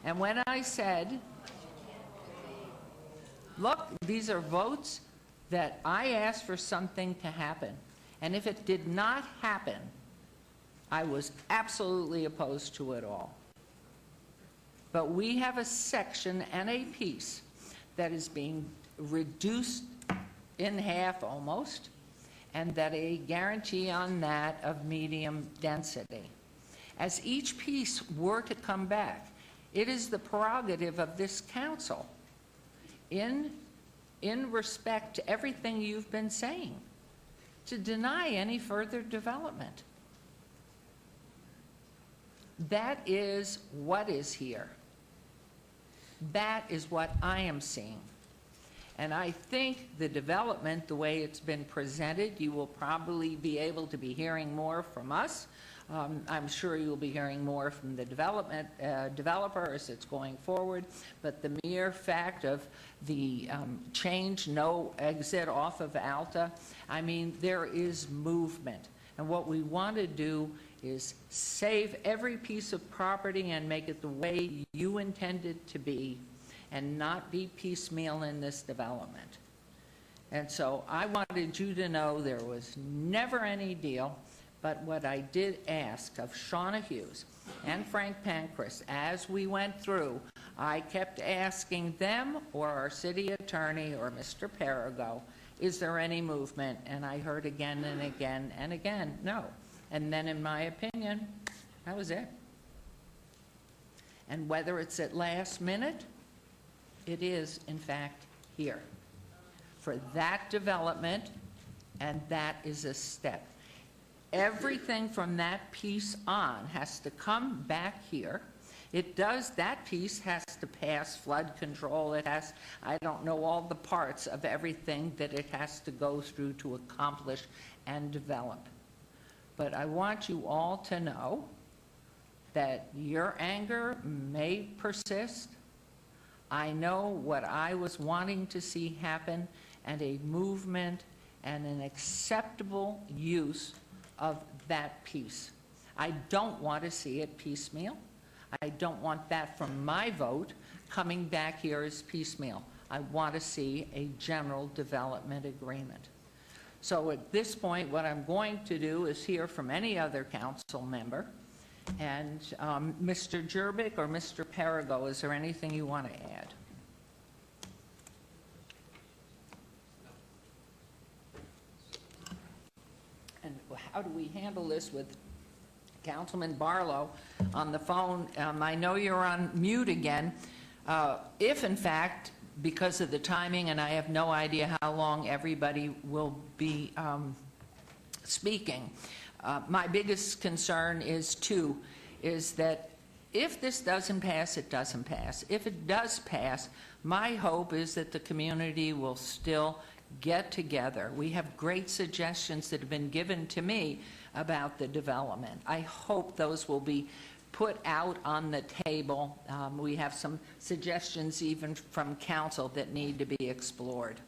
And when I said, look, these are votes that I asked for something to happen. And if it did not happen, I was absolutely opposed to it all. But we have a section and a piece that is being reduced in half almost, and that a guarantee on that of medium density. As each piece were to come back, it is the prerogative of this council, in respect to everything you've been saying, to deny any further development. That is what is here. That is what I am seeing. And I think the development, the way it's been presented, you will probably be able to be hearing more from us. I'm sure you'll be hearing more from the developer as it's going forward. But the mere fact of the change, no exit off of Alta, I mean, there is movement. And what we want to do is save every piece of property and make it the way you intended to be, and not be piecemeal in this development. And so I wanted you to know there was never any deal, but what I did ask of Shauna Hughes and Frank Pancras as we went through, I kept asking them or our city attorney or Mr. Perigo, is there any movement? And I heard again and again and again, no. And then in my opinion, that was it. And whether it's at last minute, it is in fact here for that development, and that is a step. Everything from that piece on has to come back here. It does, that piece has to pass flood control. It has, I don't know all the parts of everything that it has to go through to accomplish and develop. But I want you all to know that your anger may persist. I know what I was wanting to see happen, and a movement and an acceptable use of that piece. I don't want to see it piecemeal. I don't want that from my vote coming back here as piecemeal. I want to see a general development agreement. So at this point, what I'm going to do is hear from any other council member And Mr. Jerbick or Mr. Perigo, is there anything you want to add? And how do we handle this with Councilman Barlow on the phone? I know you're on mute again. If, in fact, because of the timing, and I have no idea how long everybody will be speaking, my biggest concern is that if this doesn't pass, it doesn't pass. If it does pass, my hope is that the community will still get together. We have great suggestions that have been given to me about the development. I hope those will be put out on the table. We have some suggestions even from council that need to be explored.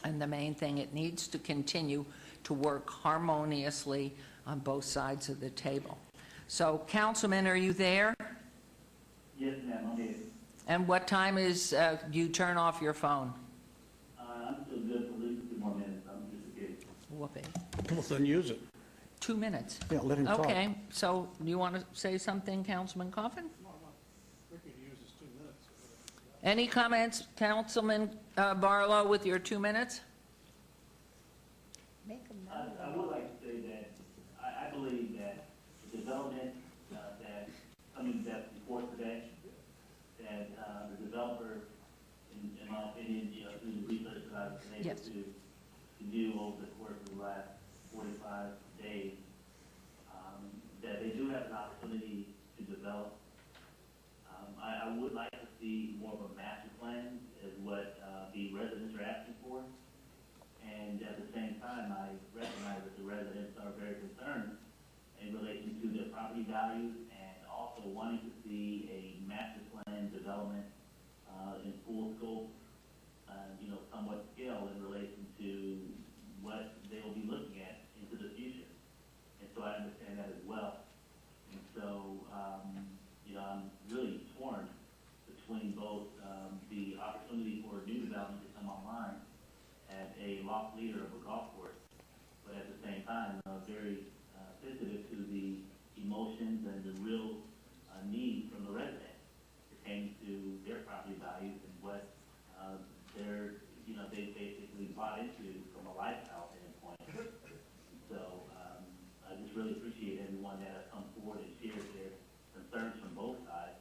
And the main thing, it needs to continue to work harmoniously on both sides of the table. So, Councilman, are you there? Yes, ma'am, I'm here. And what time is you turn off your phone? I'm still good for at least 2 more minutes. I'm just a kid. Whoopee. Well, then use it. 2 minutes. Yeah, let him talk. Okay, so you want to say something, Councilman Coffin? Any comments, Councilman Barlow, with your 2 minutes? I would like to say that I believe that the development that coming that's before today, that the developer, in my opinion, through the research that I've been able to do over the course of the last 45 days, that they do have an opportunity to develop. I would like to see more of a master plan as what the residents are asking for. And at the same time, I recognize that the residents are very concerned in relation to their property values and also wanting to see a master plan development in full scope, somewhat scale in relation to what they will be looking at into the future. And so I understand that as well. And so, I'm really torn between both the opportunity for new development to come online at a lost leader of a golf course, but at the same time, very sensitive to the emotions and the real needs from the resident pertaining to their property values and what they basically bought into from a lifestyle standpoint. So I just really appreciate everyone that has come forward and shared their concerns from both sides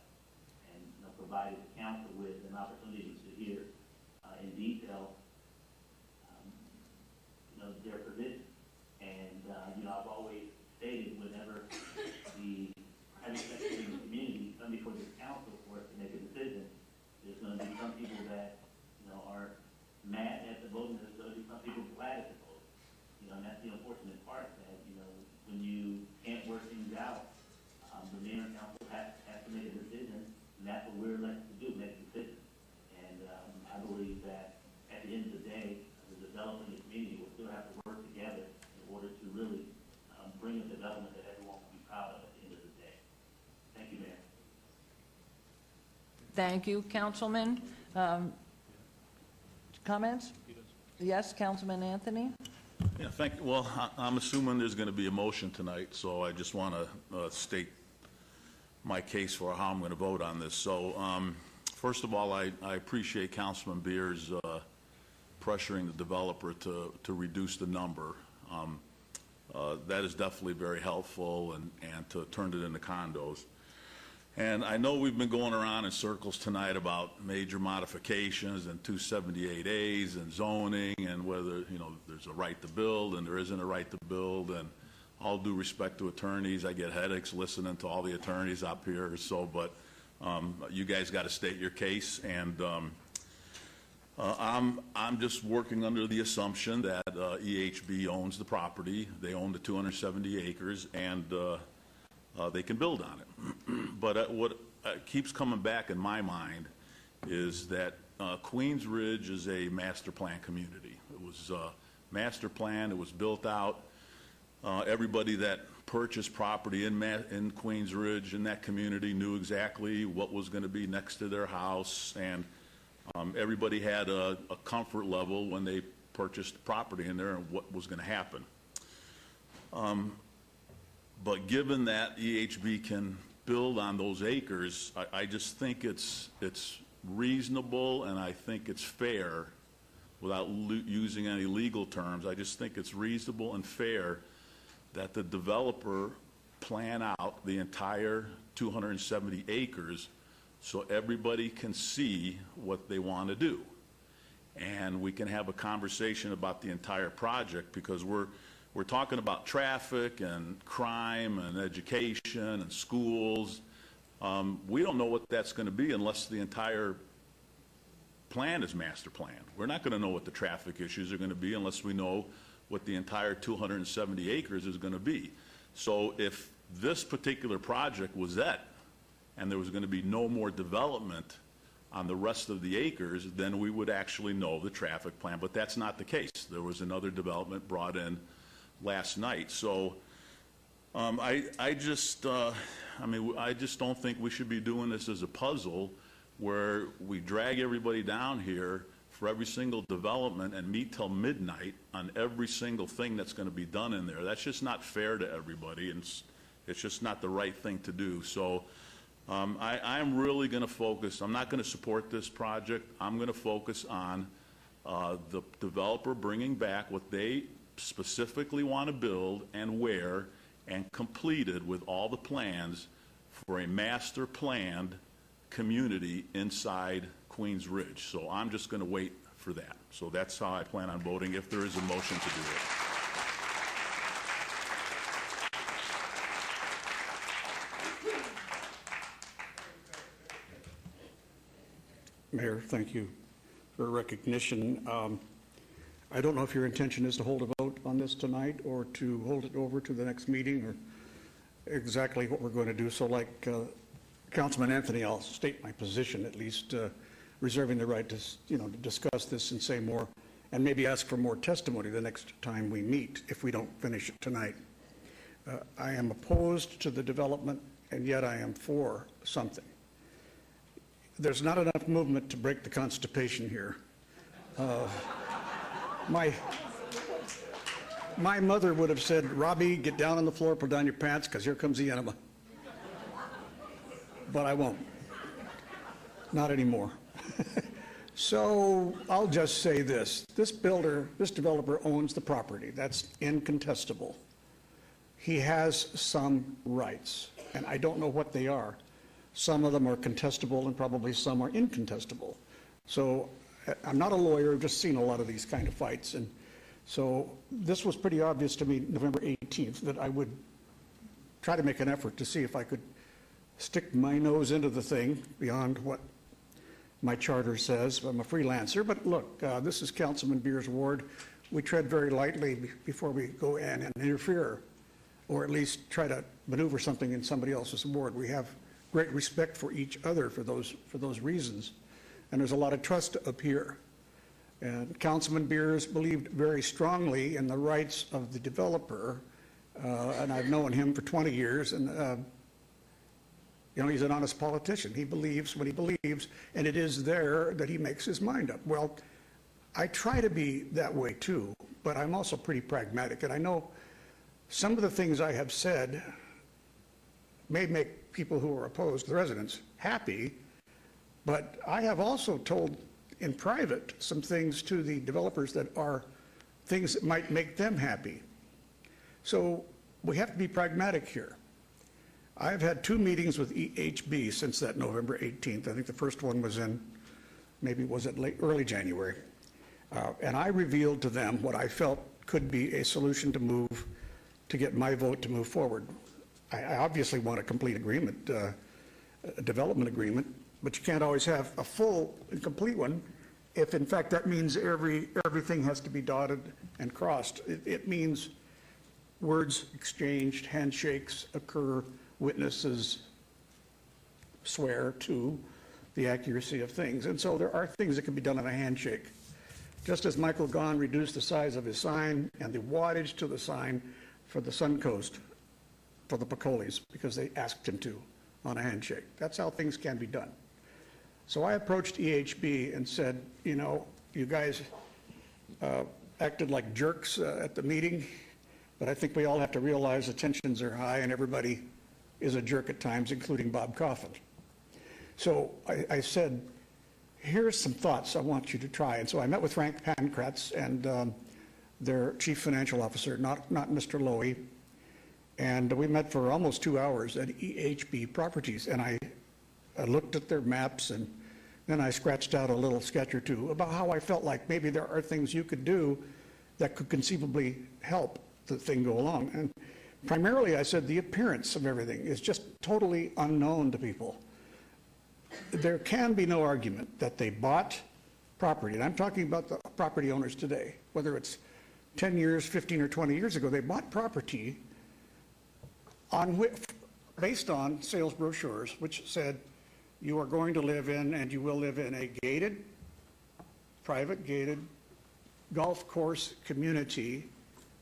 and provided the council with an opportunity to hear in detail their position. And, I've always stated whenever the private sector in the community come before this council for us to make a decision, there's going to be some people that, are mad at the vote, and there's going to be some people glad at the vote. And that's the unfortunate part that, when you can't work things out, the mayor and council has to make a decision, and that's what we're elected to do, make decisions. And I believe that at the end of the day, the development of the community will still have to work together in order to really bring a development that everyone will be proud of at the end of the day. Thank you, Mayor. Thank you, Councilman. Comments? Yes, Councilman Anthony? Yeah, thank you. Well, I'm assuming there's going to be a motion tonight, so I just want to state my case for how I'm going to vote on this. So, first of all, I appreciate Councilman Beers pressuring the developer to reduce the number. That is definitely very helpful, and to turn it into condos. And I know we've been going around in circles tonight about major modifications and 278As and zoning and whether, there's a right to build and there isn't a right to build. And all due respect to attorneys, I get headaches listening to all the attorneys up here. But you guys got to state your case. And I'm just working under the assumption that EHB owns the property. They own the 270 acres, and they can build on it. But what keeps coming back in my mind is that Queens Ridge is a master plan community. It was master plan. It was built out. Everybody that purchased property in Queens Ridge in that community knew exactly what was going to be next to their house, and everybody had a comfort level when they purchased property in there and what was going to happen. But given that EHB can build on those acres, I just think it's reasonable, and I think it's fair, without using any legal terms. I just think it's reasonable and fair that the developer plan out the entire 270 acres so everybody can see what they want to do. And we can have a conversation about the entire project, because we're talking about traffic and crime and education and schools. We don't know what that's going to be unless the entire plan is master planned. We're not going to know what the traffic issues are going to be unless we know what the entire 270 acres is going to be. So if this particular project was that, and there was going to be no more development on the rest of the acres, then we would actually know the traffic plan. But that's not the case. There was another development brought in last night. So I just don't think we should be doing this as a puzzle where we drag everybody down here for every single development and meet till midnight on every single thing that's going to be done in there. That's just not fair to everybody, and it's just not the right thing to do. So I'm really going to focus. I'm not going to support this project. I'm going to focus on the developer bringing back what they specifically want to build and where, and completed with all the plans for a master planned community inside Queens Ridge. So I'm just going to wait for that. So that's how I plan on voting, if there is a motion to do it. Mayor, thank you for recognition. I don't know if your intention is to hold a vote on this tonight or to hold it over to the next meeting, or exactly what we're going to do. So like Councilman Anthony, I'll state my position, at least reserving the right to, to discuss this and say more, and maybe ask for more testimony the next time we meet if we don't finish it tonight. I am opposed to the development, and yet I am for something. There's not enough movement to break the constipation here. My mother would have said, Robbie, get down on the floor, pull down your pants, because here comes the enema. But I won't. Not anymore. So I'll just say this. This developer owns the property. That's incontestable. He has some rights, and I don't know what they are. Some of them are contestable, and probably some are incontestable. So I'm not a lawyer. I've just seen a lot of these kind of fights. And so this was pretty obvious to me November 18th that I would try to make an effort to see if I could stick my nose into the thing beyond what my charter says. I'm a freelancer. But look, this is Councilman Beer's ward. We tread very lightly before we go in and interfere, or at least try to maneuver something in somebody else's ward. We have great respect for each other for those reasons. And there's a lot of trust up here. And Councilman Beers believed very strongly in the rights of the developer, and I've known him for 20 years, and he's an honest politician. He believes what he believes, and it is there that he makes his mind up. Well, I try to be that way too, but I'm also pretty pragmatic, and I know some of the things I have said may make people who are opposed, the residents, happy, but I have also told in private some things to the developers that are things that might make them happy. So we have to be pragmatic here. I've had 2 meetings with EHB since that November 18th. I think the first one was in, maybe was it early January. And I revealed to them what I felt could be a solution to get my vote to move forward. I obviously want a complete agreement, a development agreement, but you can't always have a full and complete one if in fact that means everything has to be dotted and crossed. It means words exchanged, handshakes occur, witnesses swear to the accuracy of things. And so there are things that can be done on a handshake. Just as Michael Gahn reduced the size of his sign and the wattage to the sign for the Suncoast, for the Picolis, because they asked him to on a handshake. That's how things can be done. So I approached EHB and said, you guys acted like jerks at the meeting, but I think we all have to realize the tensions are high and everybody is a jerk at times, including Bob Coffin. So I said, here's some thoughts I want you to try. And so I met with Frank Pankratz and their chief financial officer, not Mr. Lowy, and we met for almost 2 hours at EHB Properties. And I looked at their maps, and then I scratched out a little sketch or two about how I felt like maybe there are things you could do that could conceivably help the thing go along. And primarily, I said the appearance of everything is just totally unknown to people. There can be no argument that they bought property, and I'm talking about the property owners today, whether it's 10 years, 15 or 20 years ago, they bought property based on sales brochures, which said you are going to live in and you will live in a gated, private gated golf course community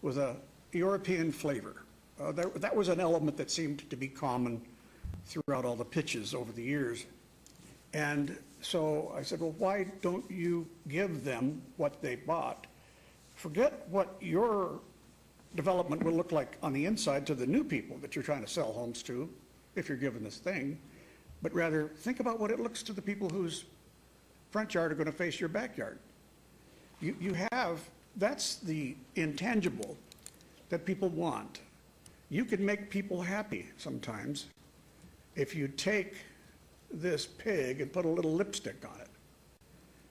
with a European flavor. That was an element that seemed to be common throughout all the pitches over the years. And so I said, well, why don't you give them what they bought? Forget what your development will look like on the inside to the new people that you're trying to sell homes to, if you're given this thing, but rather think about what it looks to the people whose front yard are going to face your backyard. That's the intangible that people want. You can make people happy sometimes if you take this pig and put a little lipstick on it.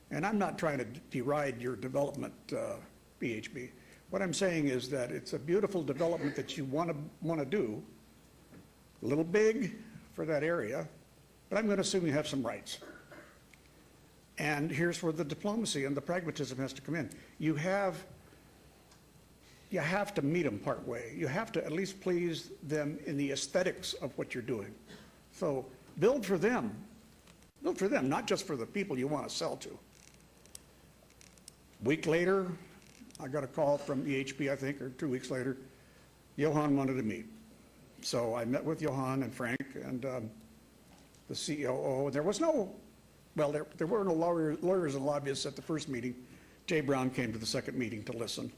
And I'm not trying to deride your development, BHB. What I'm saying is that it's a beautiful development that you want to do, a little big for that area, but I'm going to assume you have some rights. And here's where the diplomacy and the pragmatism has to come in. You have to meet them part way. You have to at least please them in the aesthetics of what you're doing. So build for them. Build for them, not just for the people you want to sell to. A week later, I got a call from EHB, I think, or 2 weeks later. Johan wanted to meet. So I met with Johan and Frank and the COO. There was no, well, there were no lawyers and lobbyists at the first meeting. Jay Brown came to the second meeting to listen.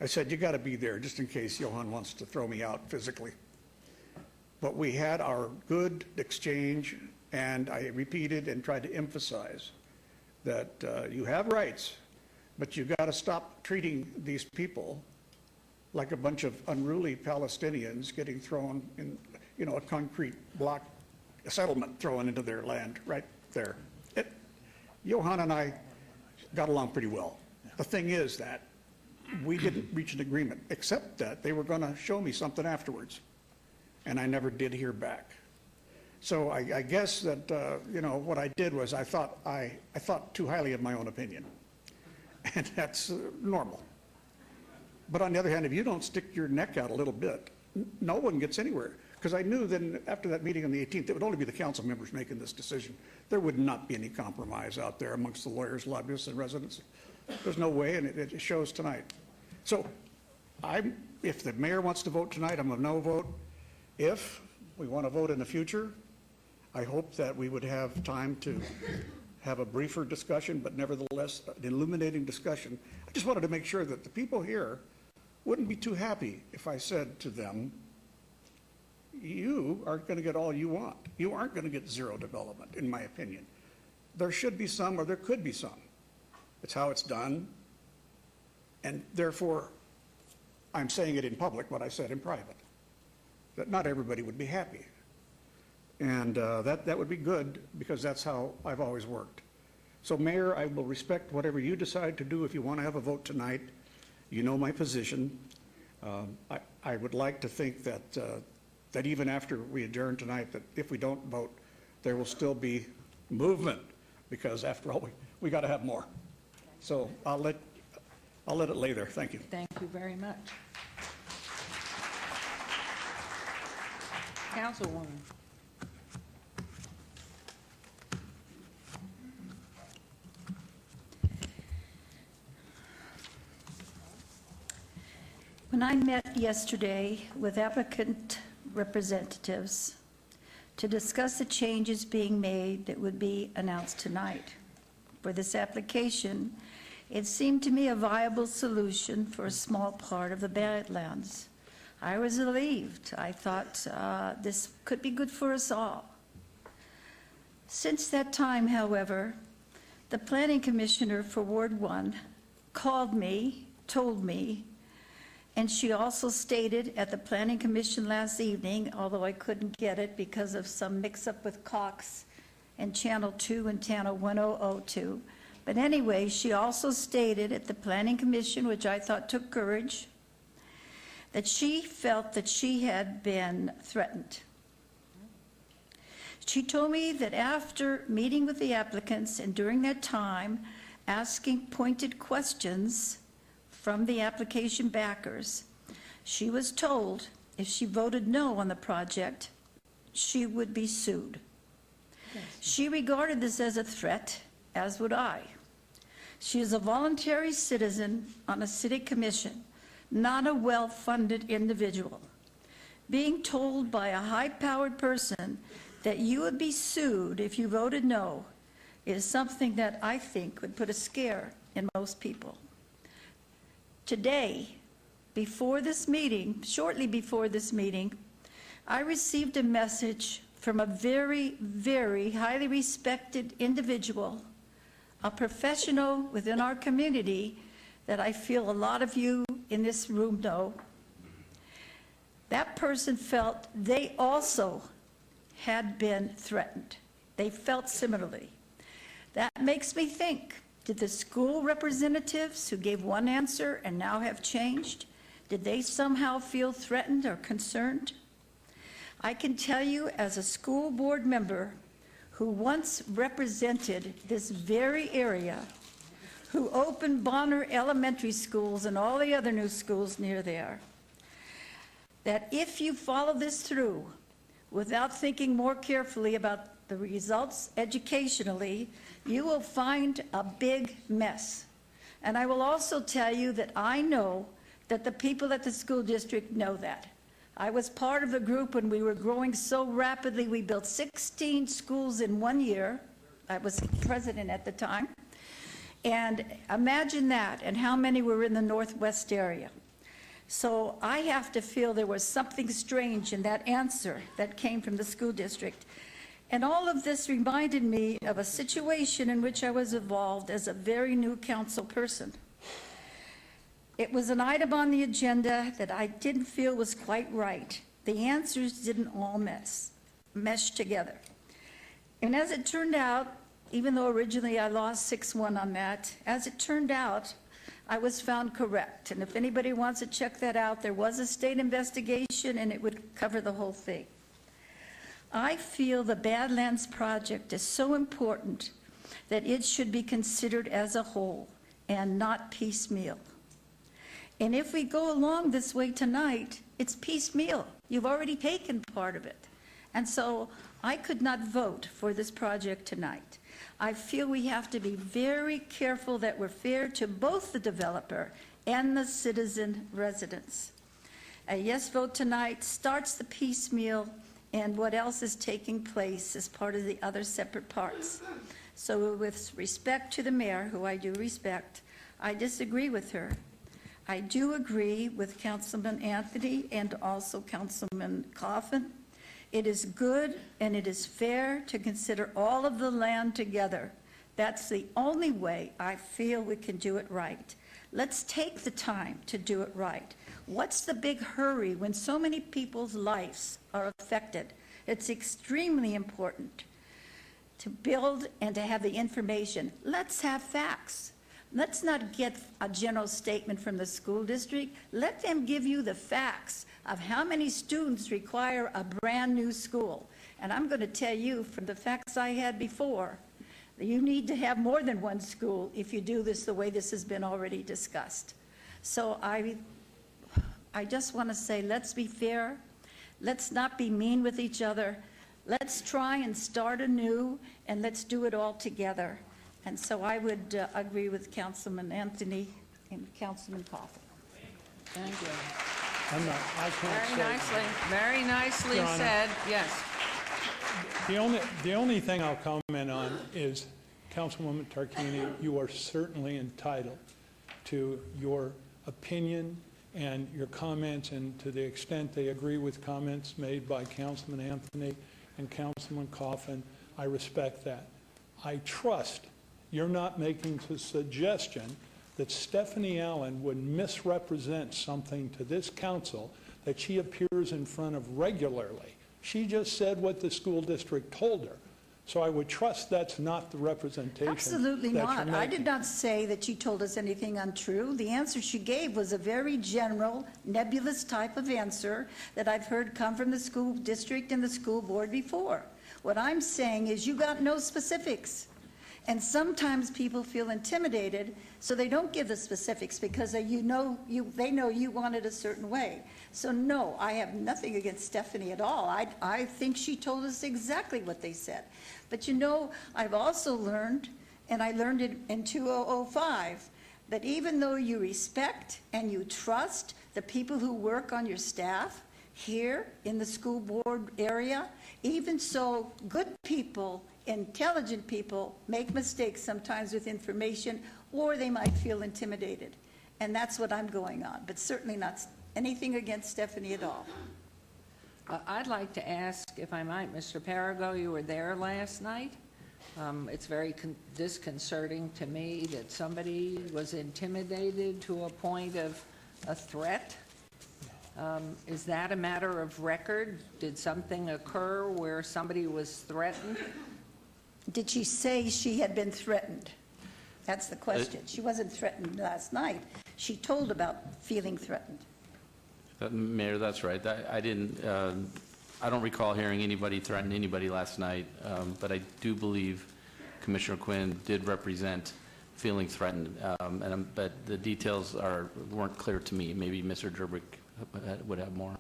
I said, you got to be there just in case Johan wants to throw me out physically. But we had our good exchange, and I repeated and tried to emphasize that you have rights, but you got to stop treating these people like a bunch of unruly Palestinians getting thrown in, a concrete block, a settlement thrown into their land right there. Johan and I got along pretty well. The thing is that we didn't reach an agreement, except that they were going to show me something afterwards, and I never did hear back. So I guess that what I did was I thought too highly of my own opinion, and that's normal. But on the other hand, if you don't stick your neck out a little bit, no one gets anywhere. Because I knew then after that meeting on the 18th, it would only be the council members making this decision. There would not be any compromise out there amongst the lawyers, lobbyists, and residents. There's no way, and it shows tonight. So if the mayor wants to vote tonight, I'm a no vote. If we want to vote in the future, I hope that we would have time to have a briefer discussion, but nevertheless an illuminating discussion. I just wanted to make sure that the people here wouldn't be too happy if I said to them, you aren't going to get all you want. You aren't going to get zero development, in my opinion. There should be some, or there could be some. It's how it's done. And therefore, I'm saying it in public, what I said in private, that not everybody would be happy. And that would be good, because that's how I've always worked. So, Mayor, I will respect whatever you decide to do. If you want to have a vote tonight, you know my position. I would like to think that that even after we adjourn tonight, that if we don't vote, there will still be movement, because after all, we got to have more. So I'll let it lay there. Thank you. Thank you very much. Councilwoman. When I met yesterday with applicant representatives to discuss the changes being made that would be announced tonight for this application, It seemed to me a viable solution for a small part of the Badlands. I was relieved. I thought this could be good for us all. Since that time, however, the planning commissioner for Ward 1 called me, told me, and she also stated at the planning commission last evening, although I couldn't get it because of some mix-up with Cox and Channel 2 and Channel 1002. But anyway, she also stated at the planning commission, which I thought took courage, that she felt that she had been threatened. She told me that after meeting with the applicants and during that time asking pointed questions from the application backers, she was told if she voted no on the project, she would be sued. Yes. She regarded this as a threat, as would I. She is a voluntary citizen on a city commission, not a well-funded individual. Being told by a high-powered person that you would be sued if you voted no is something that I think would put a scare in most people. Today, before this meeting, shortly before this meeting, I received a message from a very, very highly respected individual, a professional within our community that I feel a lot of you in this room know. That person felt they also had been threatened. They felt similarly. That makes me think, did the school representatives who gave one answer and now have changed, did they somehow feel threatened or concerned? I can tell you as a school board member who once represented this very area, who opened Bonner Elementary Schools and all the other new schools near there, that if you follow this through without thinking more carefully about the results educationally, you will find a big mess. And I will also tell you that I know that the people at the school district know that. I was part of the group when we were growing so rapidly. We built 16 schools in 1 year. I was president at the time. And imagine that, and how many were in the Northwest area. So I have to feel there was something strange in that answer that came from the school district. And all of this reminded me of a situation in which I was involved as a very new council person. It was an item on the agenda that I didn't feel was quite right. The answers didn't all mesh together. And as it turned out, even though originally I lost 6-1 on that, as it turned out, I was found correct. And if anybody wants to check that out, there was a state investigation and it would cover the whole thing. I feel the Badlands project is so important that it should be considered as a whole and not piecemeal. And if we go along this way tonight, it's piecemeal. You've already taken part of it. And so I could not vote for this project tonight. I feel we have to be very careful that we're fair to both the developer and the citizen residents. A yes vote tonight starts the piecemeal, and what else is taking place is part of the other separate parts. So with respect to the mayor, who I do respect, I disagree with her. I do agree with Councilman Anthony and also Councilman Coffin. It is good and it is fair to consider all of the land together. That's the only way I feel we can do it right. Let's take the time to do it right. What's the big hurry when so many people's lives are affected? It's extremely important to build and to have the information. Let's have facts. Let's not get a general statement from the school district. Let them give you the facts of how many students require a brand new school. And I'm going to tell you from the facts I had before, that you need to have more than one school if you do this the way this has been already discussed. So I just want to say, let's be fair. Let's not be mean with each other. Let's try and start anew, and let's do it all together. And so I would agree with Councilman Anthony and Councilman Coffin. Thank you. I can't Very nicely said, yes. The only thing I'll comment on is Councilwoman Tarquini, you are certainly entitled to your opinion and your comments, and to the extent they agree with comments made by Councilman Anthony and Councilman Coffin, I respect that. I trust you're not making the suggestion that Stephanie Allen would misrepresent something to this council that she appears in front of regularly. She just said what the school district told her. So I would trust that's not the representation. Absolutely that not. you're I making. did not say that she told us anything untrue. The answer she gave was a very general, nebulous type of answer that I've heard come from the school district and the school board before. What I'm saying is you got no specifics. And sometimes people feel intimidated, so they don't give the specifics because they know you want it a certain way. So no, I have nothing against Stephanie at all. I think she told us exactly what they said. But you know, I've also learned, and I learned it in 2005, that even though you respect and you trust the people who work on your staff here in the school board area, even so, good people, intelligent people make mistakes sometimes with information, or they might feel intimidated. And that's what I'm going on, but certainly not anything against Stephanie at all. I'd like to ask, if I might, Mr. Perigo, you were there last night. It's very disconcerting to me that somebody was intimidated to a point of a threat. Is that a matter of record? Did something occur where somebody was threatened? Did she say she had been threatened? That's the question. She wasn't threatened last night. She told about feeling threatened. Mayor, that's right. I don't recall hearing anybody threaten anybody last night, but I do believe Commissioner Quinn did represent feeling threatened, but the details weren't clear to me. Maybe Mr. Gerbic would have more.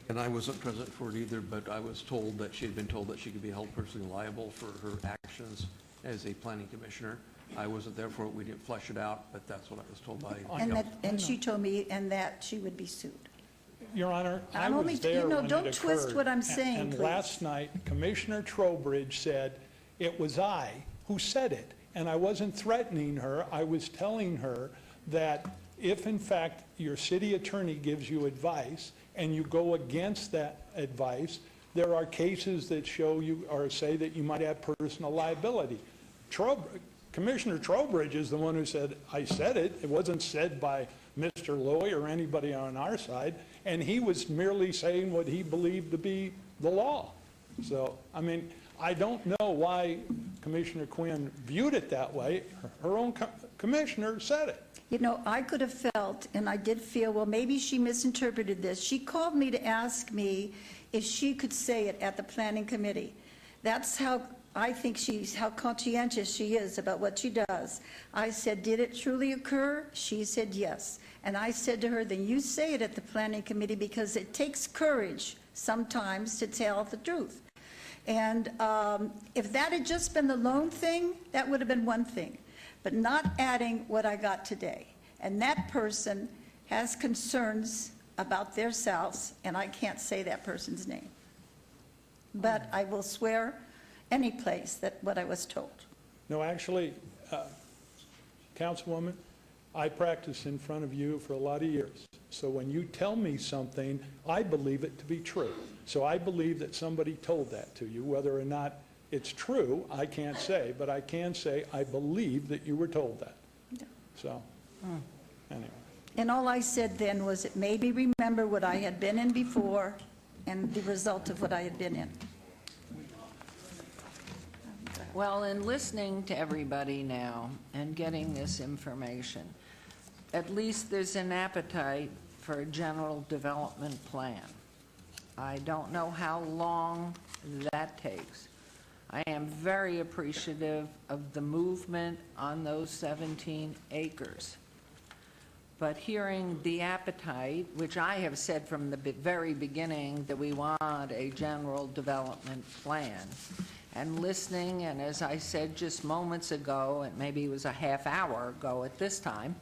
And I wasn't present for it either, but I was told that she had been told that she could be held personally liable for her actions as a planning commissioner. I wasn't there for it. We didn't flesh it out, but that's what I was told by And she told me that she would be sued. Your Honor, I I'm only, was there when it don't twist occurred, what I'm saying, and please. last night, Commissioner Trowbridge said, it was I who said it, and I wasn't threatening her. I was telling her that if, in fact, your city attorney gives you advice and you go against that advice, there are cases that show you or say that you might have personal liability. Commissioner Trowbridge is the one who said, I said it. It wasn't said by Mr. Loy or anybody on our side, and he was merely saying what he believed to be the law. So, I mean, I don't know why Commissioner Quinn viewed it that way. Her own commissioner said it. You know, I could have felt, and I did feel, well, maybe she misinterpreted this. She called me to ask me if she could say it at the planning committee. That's how I think how conscientious she is about what she does. I said, did it truly occur? She said yes. And I said to her, then you say it at the planning committee because it takes courage sometimes to tell the truth. And if that had just been the lone thing, that would have been one thing. But not adding what I got today. And that person has concerns about themselves, and I can't say that person's name. But I will swear any place that what I was told. No, actually, Councilwoman, I practiced in front of you for a lot of years. So when you tell me something, I believe it to be true. So I believe that somebody told that to you. Whether or not it's true, I can't say, but I can say I believe that you were told that. So, anyway. And all I said then was it made me remember what I had been in before and the result of what I had been in. Well, in listening to everybody now and getting this information, at least there's an appetite for a general development plan. I don't know how long that takes. I am very appreciative of the movement on those 17 acres. But hearing the appetite, which I have said from the very beginning that we want a general development plan, and listening, and as I said just moments ago, and maybe it was a half hour ago at this time,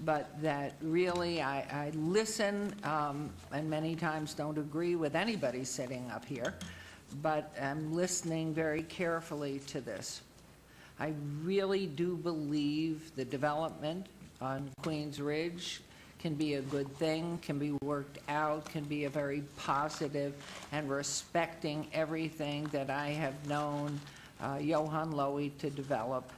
but that really I listen and many times don't agree with anybody sitting up here, but I'm listening very carefully to this. I really do believe the development on Queens Ridge can be a good thing, can be worked out, can be a very positive, and respecting everything that I have known Johan Lowy to develop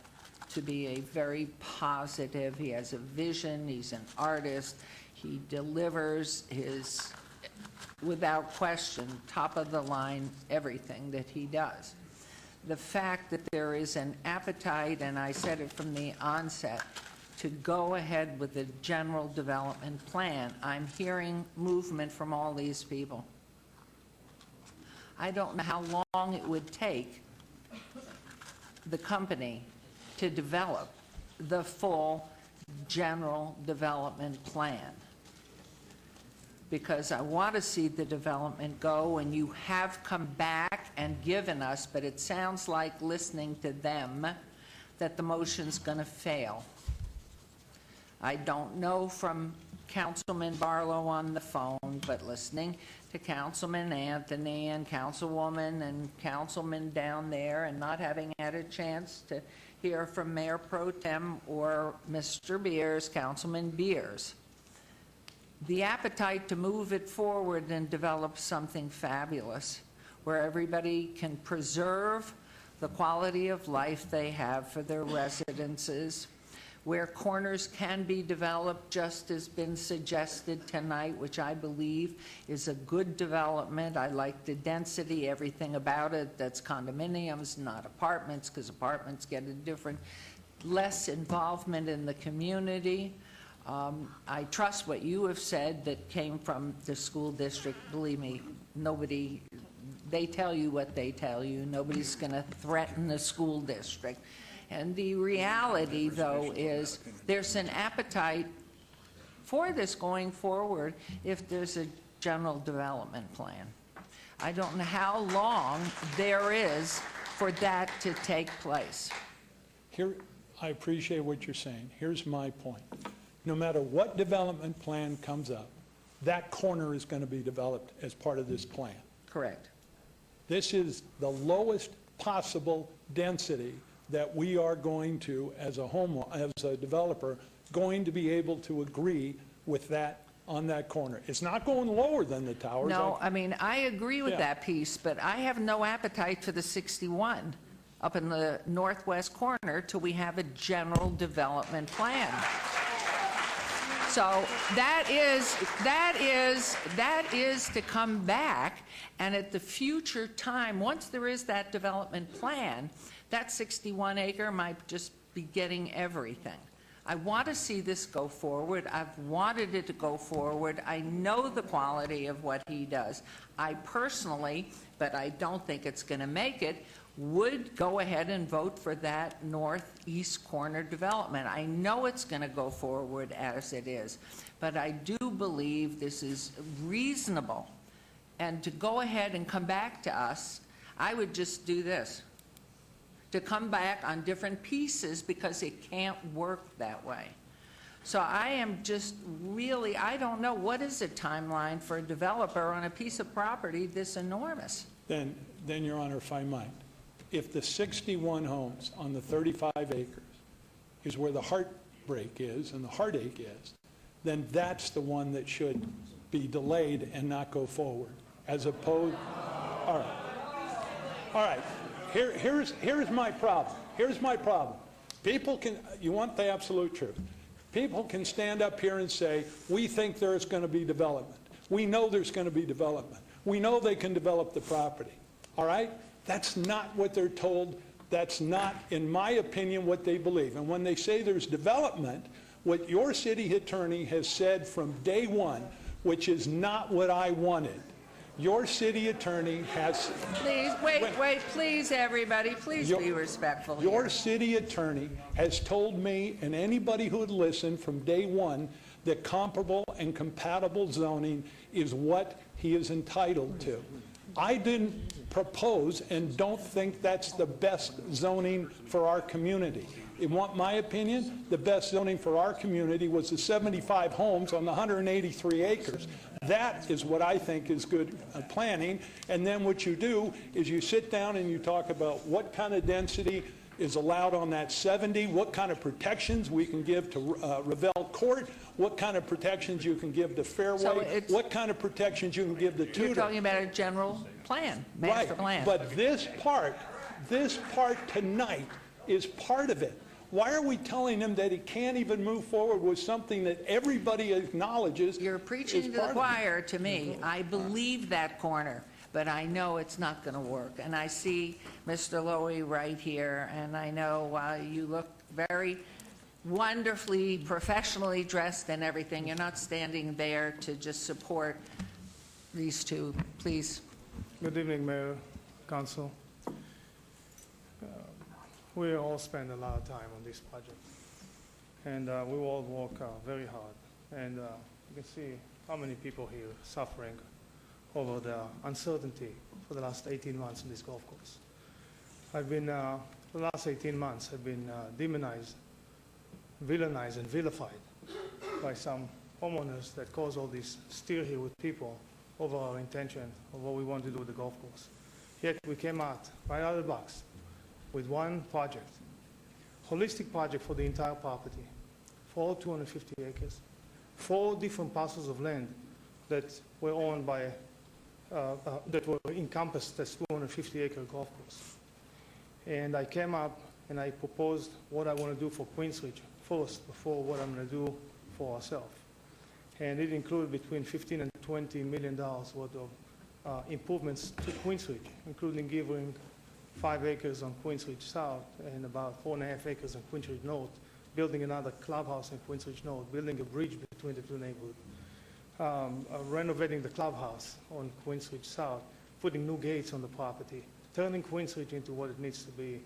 to be a very positive. He has a vision, he's an artist, he delivers his, without question, top of the line, everything that he does. The fact that there is an appetite, and I said it from the onset, to go ahead with the general development plan. I'm hearing movement from all these people. I don't know how long it would take the company to develop the full general development plan, because I want to see the development go, and you have come back and given us, but it sounds like, listening to them, that the motion's going to fail. I don't know from Councilman Barlow on the phone, but listening to Councilman Anthony and Councilwoman and Councilman down there, and not having had a chance to hear from Mayor Pro Tem or Mr. Beers, Councilman Beers, the appetite to move it forward and develop something fabulous where everybody can preserve the quality of life they have for their residences, where corners can be developed, just as been suggested tonight, which I believe is a good development. I like the density, everything about it. That's condominiums, not apartments, because apartments get a different, less involvement in the community. I trust what you have said that came from the school district. Believe me, nobody, they tell you what they tell you. Nobody's going to threaten the school district. And the reality, though, is there's an appetite for this going forward if there's a general development plan. I don't know how long there is for that to take place. Here, I appreciate what you're saying. Here's my point. No matter what development plan comes up, that corner is going to be developed as part of this plan. Correct. This is the lowest possible density that we are going to, as a developer, going to be able to agree with that on that corner. It's not going lower than the towers. No, I mean, I agree with that piece, but I have no appetite for the 61 up in the northwest corner till we have a general development plan. So that is to come back, and at the future time, once there is that development plan, that 61 acre might just be getting everything. I want to see this go forward. I've wanted it to go forward. I know the quality of what he does. I personally, but I don't think it's going to make it, would go ahead and vote for that northeast corner development. I know it's going to go forward as it is, but I do believe this is reasonable. And to go ahead and come back to us, I would just do this, to come back on different pieces, because it can't work that way. So I am just really, I don't know, what is a timeline for a developer on a piece of property this enormous? Then, Your Honor, if I might, if the 61 homes on the 35 acres is where the heartbreak is and the heartache is, then that's the one that should be delayed and not go forward, as opposed, all right. Here's my problem. Here's my problem. People can, you want the absolute truth. People can stand up here and say, we think there's going to be development. We know there's going to be development. We know they can develop the property. All right? That's not what they're told. That's not, in my opinion, what they believe. And when they say there's development, what your city attorney has said from day one, which is not what I wanted. Your city attorney has... Please, wait, please, everybody, please be respectful here. Your city attorney has told me, and anybody who would listen from day one, that comparable and compatible zoning is what he is entitled to. I didn't propose and don't think that's the best zoning for our community. In my opinion, the best zoning for our community was the 75 homes on the 183 acres. That is what I think is good planning. And then what you do is you sit down and you talk about what kind of density is allowed on that 70, what kind of protections we can give to Revelle Court, what kind of protections you can give to Fairway, what kind of protections you can give to Tudor. You're talking about a general plan, master plan. But this part tonight is part of it. Why are we telling him that he can't even move forward with something that everybody acknowledges? You're preaching to the choir to me. I believe that corner, but I know it's not going to work. And I see Mr. Lowy right here, and I know you look very wonderfully, professionally dressed and everything. You're not standing there to just support these two. Please. Good evening, Mayor, Council. We all spend a lot of time on this project, and we all work very hard. And you can see how many people here suffering over the uncertainty for the last 18 months in this golf course. I've been, for the last 18 months, I've been demonized, villainized, and vilified by some homeowners that cause all this stir here with people over our intention of what we want to do with the golf course. Yet we came out right out of the box with one project, holistic project for the entire property, for all 250 acres, 4 different parcels of land that were owned by, that were encompassed as 250-acre golf course. And I came up and I proposed what I want to do for Queensridge first, before what I'm going to do for ourselves. And it included between $15 and $20 million worth of improvements to Queensridge, including giving 5 acres on Queensridge South and about 4.5 acres on Queensridge North, building another clubhouse in Queensridge North, building a bridge between the two neighborhoods, renovating the clubhouse on Queensridge South, putting new gates on the property, turning Queensridge into what it needs to be,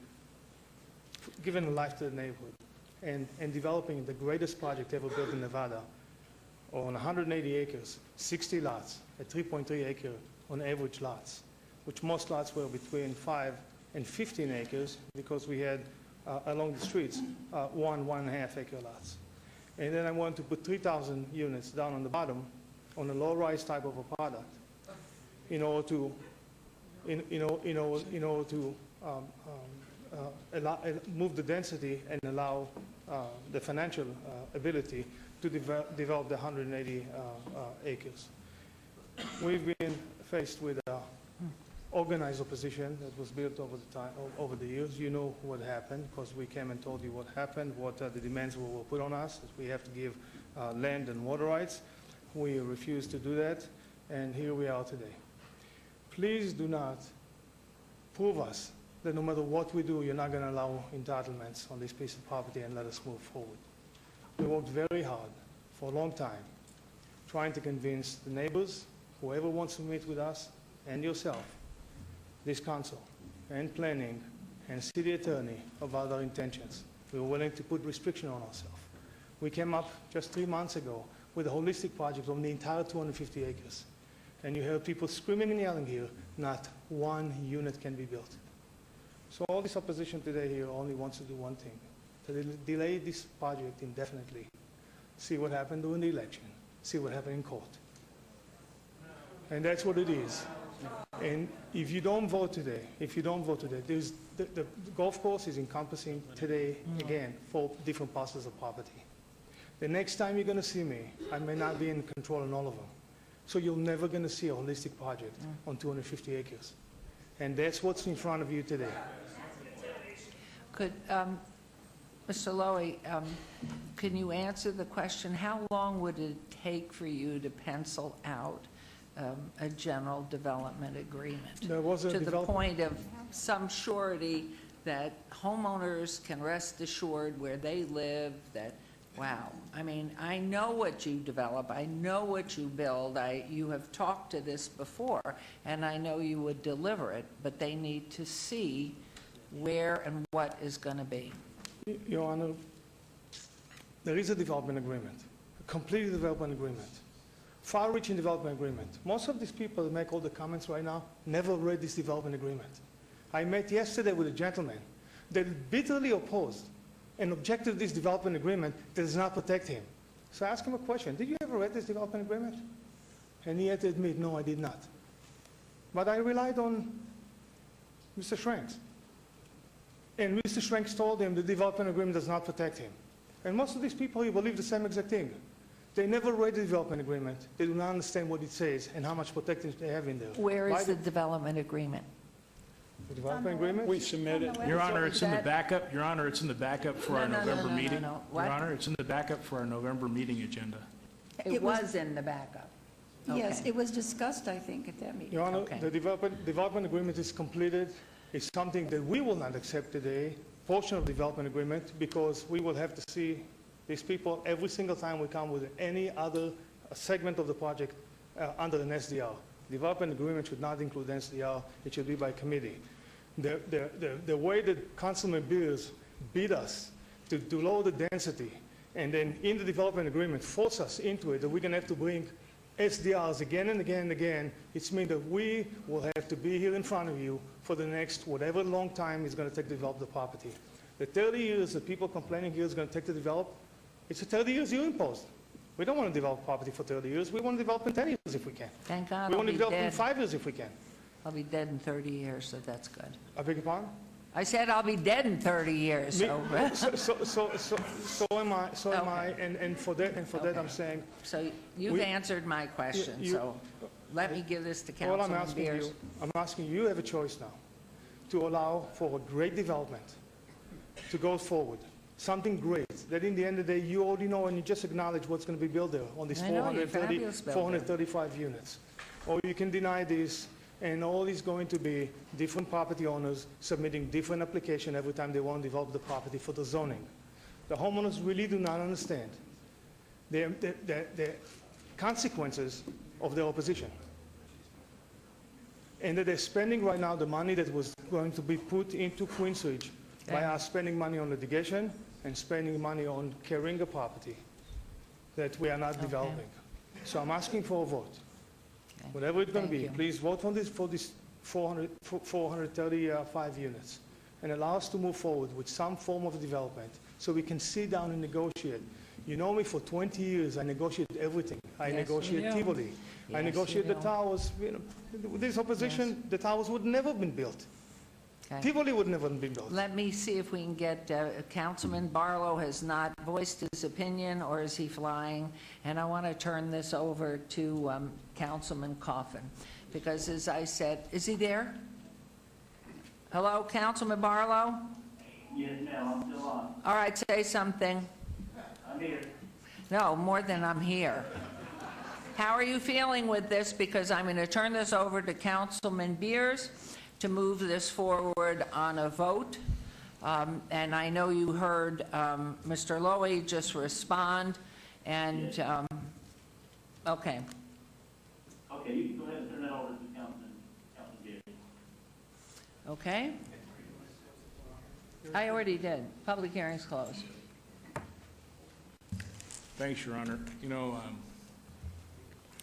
giving a life to the neighborhood, and developing the greatest project ever built in Nevada on 180 acres, 60 lots, at 3.3 acre on average lots, which most lots were between 5 and 15 acres because we had along the streets 1.5 acre lots. And then I wanted to put 3,000 units down on the bottom on a low-rise type of a product in order to move the density and allow the financial ability to develop the 180 acres. We've been faced with organized opposition that was built over the years. You know what happened because we came and told you what happened, what the demands were put on us, that we have to give land and water rights. We refused to do that, and here we are today. Please do not prove us that no matter what we do, you're not going to allow entitlements on this piece of property and let us move forward. We worked very hard for a long time trying to convince the neighbors, whoever wants to meet with us, and yourself, this council, and planning, and city attorney about our intentions. We were willing to put restriction on ourselves. We came up just 3 months ago with a holistic project on the entire 250 acres. And you heard people screaming and yelling here, not one unit can be built. So all this opposition today here only wants to do one thing, to delay this project indefinitely. See what happened during the election. See what happened in court. And that's what it is. And if you don't vote today, there's the golf course is encompassing today, again, 4 different parcels of property. The next time you're going to see me, I may not be in control on all of them. So you're never going to see a holistic project on 250 acres. And that's what's in front of you today. Could, Mr. Lowy, can you answer the question, how long would it take for you to pencil out a general development agreement? There was a to the point of some surety that homeowners can rest assured where they live, that, wow, I mean, I know what you develop, I know what you build, you have talked to this before, and I know you would deliver it, but they need to see where and what is going to be. Your Honor, there is a development agreement, a complete development agreement, far-reaching development agreement. Most of these people that make all the comments right now never read this development agreement. I met yesterday with a gentleman that bitterly opposed and objected to this development agreement that does not protect him. So I asked him a question, did you ever read this development agreement? And he had to admit, no, I did not. But I relied on Mr. Schranks. And Mr. Schwenks told him the development agreement does not protect him. And most of these people here believe the same exact thing. They never read the development agreement. They do not understand what it says and how much protection they have in there. Where is the development agreement? The development agreement? We submitted. Your Honor, it's in the backup. Your Honor, it's in the backup for our November meeting. no. What? Your Honor, it's in the backup for our November meeting agenda. It was in the backup. Yes, Okay. it was discussed, I think, at that meeting. Your Honor, Okay. the development agreement is completed. It's something that we will not accept today, portion of development agreement, because we will have to see these people every single time we come with any other segment of the project under an SDR. Development agreement should not include SDR. It should be by committee. The way that Councilman Beers beat us to lower the density, and then in the development agreement force us into it, that we're going to have to bring SDRs again and again and again, it means that we will have to be here in front of you for the next whatever long time it's going to take to develop the property. The 30 years that people complaining here is going to take to develop, it's the 30 years you imposed. We don't want to develop property for 30 years. We want to develop in 10 years if we can. Thank God We I'll want to be develop in dead. 5 years if we can. I'll be dead in 30 years, so that's good. I beg your pardon? I said I'll be dead in 30 years, so. So am I, and for that I'm saying. So you've answered my question, so let me give this to All I'm Councilman asking Beers. you, you have a choice now to allow for a great development to go forward. Something great, that in the end of the day, you already know and you just acknowledge what's going to be built there on these I know, you're fabulous builder. 435 units. Or you can deny this, and all is going to be different property owners submitting different application every time they want to develop the property for the zoning. The homeowners really do not understand the consequences of their opposition. And that they're spending right now the money that was going to be put into Queensridge by us spending money on litigation and spending money on carrying a property that we are not developing. So I'm asking for a vote. Whatever it's going to be, please vote for this 435 units and allow us to move forward with some form of development so we can sit down and negotiate. You know me for 20 years, I negotiate everything. I negotiate Tivoli. I negotiate the towers. You know, with this opposition, the towers would never have been built. Okay. Tivoli would never have been built. Let me see if we can get, Councilman Barlow has not voiced his opinion, or is he flying? And I want to turn this over to Councilman Coffin, because as I said, is he there? Hello, Councilman Barlow? Yes, ma'am, I'm still on. All right, say something. I'm here. No, more than I'm here. How are you feeling with this? Because I'm going to turn this over to Councilman Beers to move this forward on a vote. And I know you heard Mr. Lowy just respond, and, okay. Okay, you can go ahead and turn that over to Councilman Beers. Okay? I already did. Public hearing's closed. Thanks, Your Honor. You know,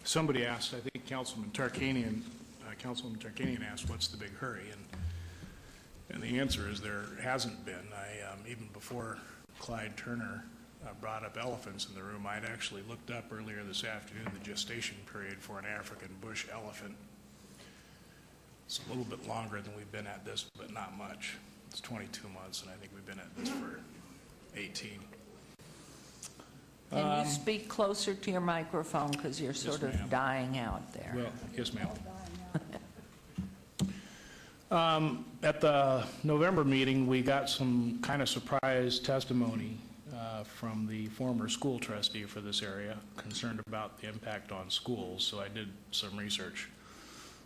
somebody asked, I think Councilman Tarkanian asked, what's the big hurry? And the answer is there hasn't been. Even before Clyde Turner brought up elephants in the room, I'd actually looked up earlier this afternoon the gestation period for an African bush elephant. It's a little bit longer than we've been at this, but not much. It's 22 months, and I think we've been at this for 18. Can you speak closer to your microphone, because you're sort of dying out there? Well, yes, ma'am. At the November meeting, we got some kind of surprise testimony from the former school trustee for this area, concerned about the impact on schools, so I did some research.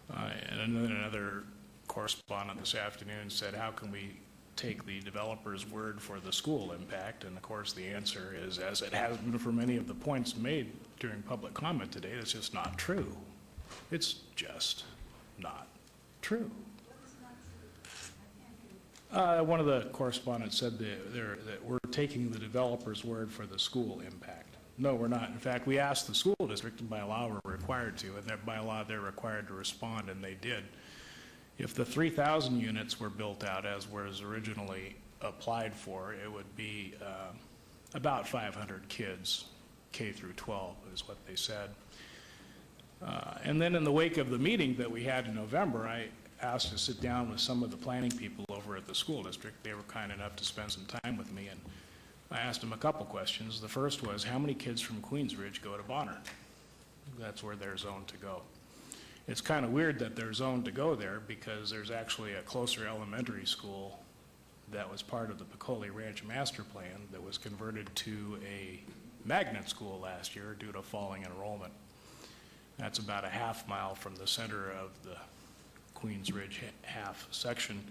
And then another correspondent this afternoon said, how can we take the developer's word for the school impact? And of course, the answer is, as it has been for many of the points made during public comment today, that's just not true. It's just not true. One of the correspondents said that we're taking the developer's word for the school impact. No, we're not. In fact, we asked the school district, and by law we're required to, and by law they're required to respond, and they did. If the 3,000 units were built out as was originally applied for, it would be about 500 kids, K through 12 is what they said. And then in the wake of the meeting that we had in November, I asked to sit down with some of the planning people over over at the school district. They were kind enough to spend some time with me, and I asked them a couple questions. The first was, how many kids from Queensridge go to Bonner? That's where they're zoned to go. It's kind of weird that they're zoned to go there because there's actually a closer elementary school that was part of the Piccoli Ranch Master Plan that was converted to a magnet school last year due to falling enrollment. That's about a half mile from the center of the Queensridge half section.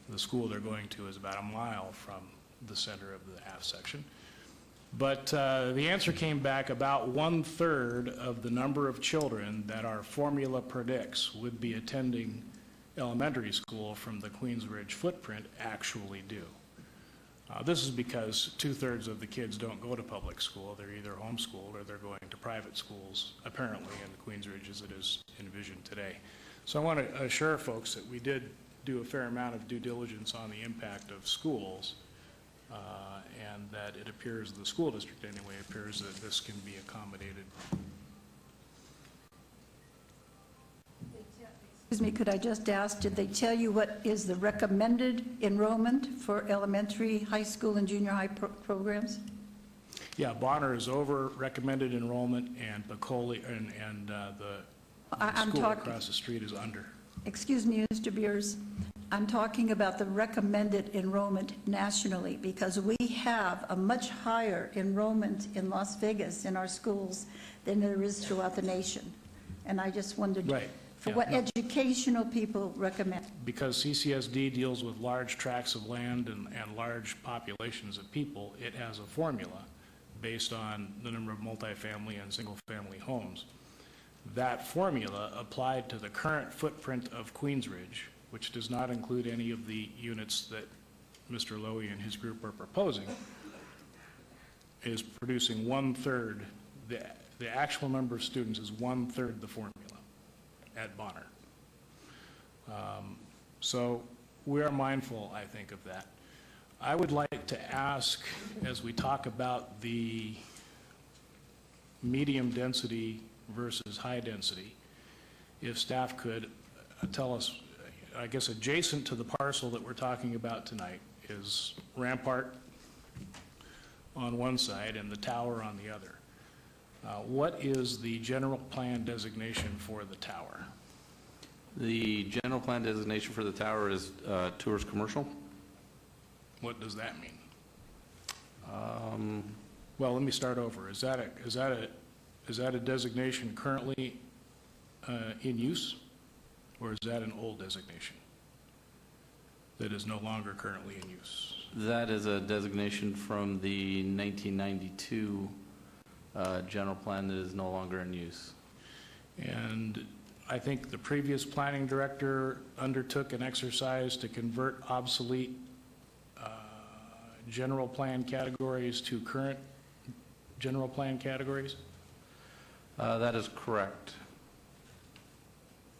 The school they're going to is about a mile from the center of the half section. But the answer came back about 1/3 of the number of children that our formula predicts would be attending elementary school from the Queensridge footprint actually do. This is because 2/3 of the kids don't go to public school. They're either homeschooled or they're going to private schools, apparently, in Queensridge as it is envisioned today. So I want to assure folks that we did do a fair amount of due diligence on the impact of schools, and that it appears, the school district anyway, appears that this can be accommodated. Excuse me, could I just ask, did they tell you what is the recommended enrollment for elementary, high school, and junior high programs? Yeah, Bonner is over recommended enrollment, and Piccoli and the school across the street is under. Excuse me, Mr. Beers, I'm talking about the recommended enrollment nationally, because we have a much higher enrollment in Las Vegas in our schools than there is throughout the nation. And I just wondered, Right. for Yeah, what no. educational people recommend? Because CCSD deals with large tracts of land and large populations of people, it has a formula based on the number of multifamily and single-family homes. That formula applied to the current footprint of Queensridge, which does not include any of the units that Mr. Lowy and his group are proposing, is producing 1/3. The actual number of students is 1/3 the formula at Bonner. So we are mindful, I think, of that. I would like to ask, as we talk about the medium density versus high density, if staff could tell us, I guess adjacent to the parcel that we're talking about tonight is Rampart on one side and the tower on the other. What is the general plan designation for the tower? The general plan designation for the tower is tourist commercial. What does that mean? Well, let me start over. Is that a designation currently in use, or is that an old designation that is no longer currently in use? That is a designation from the 1992 general plan that is no longer in use. And I think the previous planning director undertook an exercise to convert obsolete general plan categories to current general plan categories? That is correct.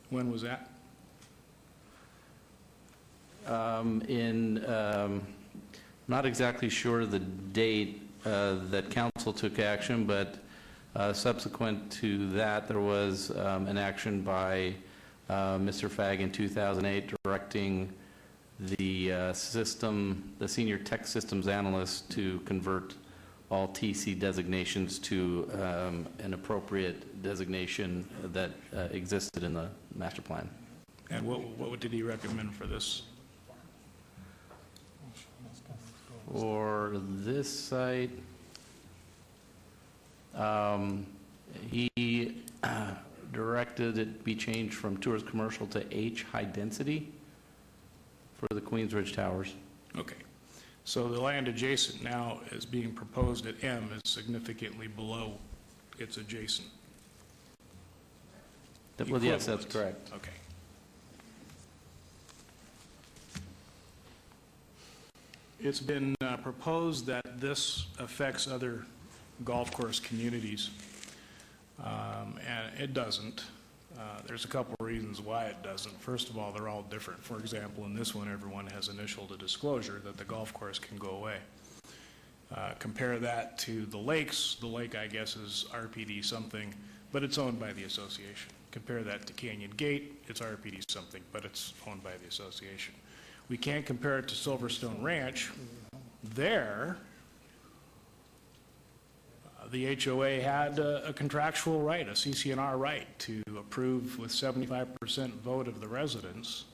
When was that? Not exactly sure the date that council took action, but subsequent to that, there was an action by Mr. Fagg in 2008 directing the senior tech systems analyst to convert all TC designations to an appropriate designation that existed in the master plan. And what did he recommend for this? For this site, he directed it be changed from tourist commercial to H, high density, for the Queensridge Towers. Okay. So the land adjacent now is being proposed at M is significantly below its adjacent. Well, yes, that's correct. Okay. It's been proposed that this affects other golf course communities, and it doesn't. There's a couple of reasons why it doesn't. First of all, they're all different. For example, in this one, everyone has initialed a disclosure that the golf course can go away. Compare that to the lakes. The lake, I guess, is RPD something, but it's owned by the association. Compare that to Canyon Gate. It's RPD something, but it's owned by the association. We can't compare it to Silverstone Ranch. There, the HOA had a contractual right, a CC&R right, to approve with 75% vote of the residents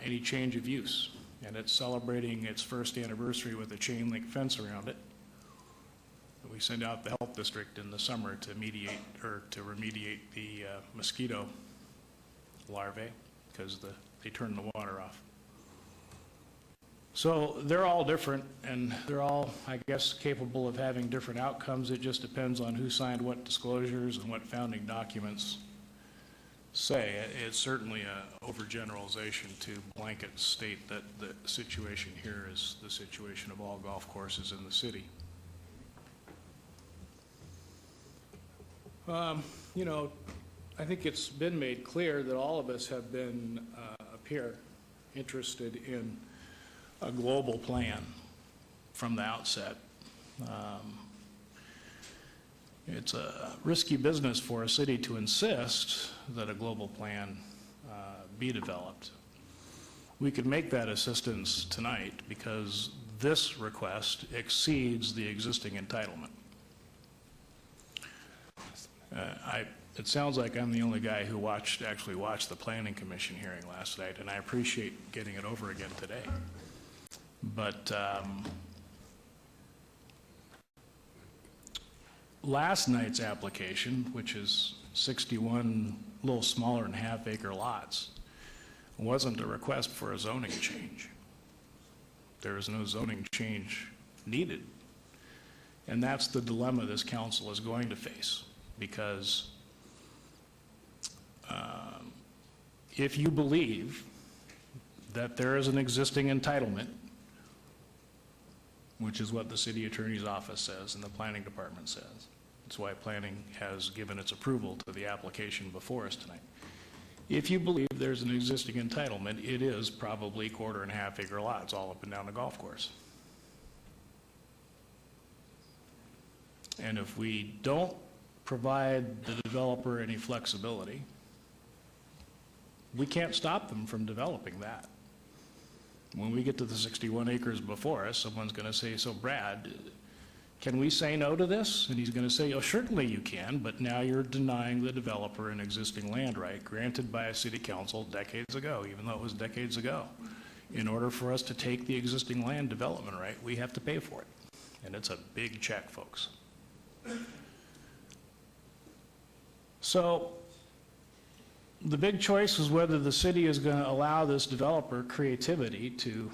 any change of use. And it's celebrating its first anniversary with a chain link fence around it. We send out the health district in the summer to mediate or to remediate the mosquito larvae because they turn the water off. So they're all different, and they're all, I guess, capable of having different outcomes. It just depends on who signed what disclosures and what founding documents say. It's certainly an overgeneralization to blanket state that the situation here is the situation of all golf courses in the city. You know, I think it's been made clear that all of us have been, appear interested in a global plan from the outset. It's a risky business for a city to insist that a global plan be developed. We could make that assistance tonight because this request exceeds the existing entitlement. It sounds like I'm the only guy who actually watched the Planning Commission hearing last night, and I appreciate getting it over again today. But last night's application, which is 61 a little smaller than half-acre lots, wasn't a request for a zoning change. There is no zoning change needed. And that's the dilemma this council is going to face, because if you believe that there is an existing entitlement, which is what the city attorney's office says and the planning department says, that's why planning has given its approval to the application before us tonight. If you believe there's an existing entitlement, it is probably quarter and half acre lots all up and down the golf course. And if we don't provide the developer any flexibility, we can't stop them from developing that. When we get to the 61 acres before us, someone's going to say, so Brad, can we say no to this? And he's going to say, oh, certainly you can, but now you're denying the developer an existing land right granted by a city council decades ago, even though it was decades ago. In order for us to take the existing land development right, we have to pay for it. And it's a big check, folks. So the big choice is whether the city is going to allow this developer creativity to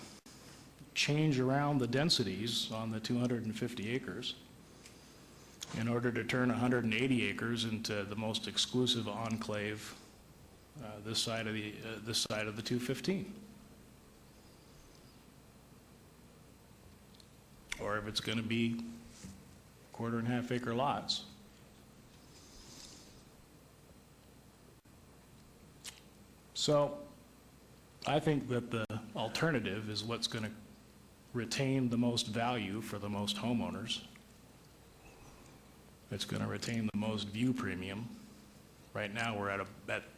change around the densities on the 250 acres in order to turn 180 acres into the most exclusive enclave this side of the 215. Or if it's going to be quarter and half acre lots. So I think that the alternative is what's going to retain the most value for the most homeowners. It's going to retain the most view premium. Right now we're at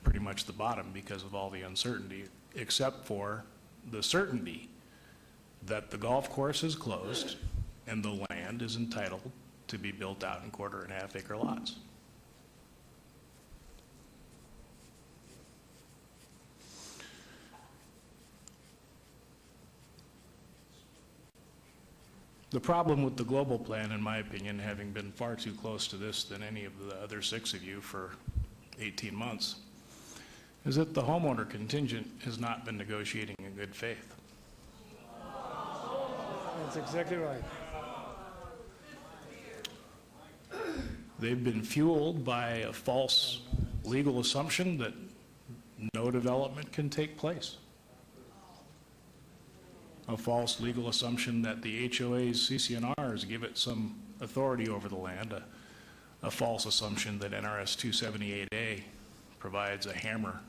pretty much the bottom because of all the uncertainty, except for the certainty that the golf course is closed and the land is entitled to be built out in quarter and half acre lots. The problem with the global plan, in my opinion, having been far too close to this than any of the other 6 of you for 18 months, is that the homeowner contingent has not been negotiating in good faith. That's exactly right. They've been fueled by a false legal assumption that no development can take place. A false legal assumption that the HOA's CC&Rs give it some authority over the land, a false assumption that NRS 278A provides a hammer.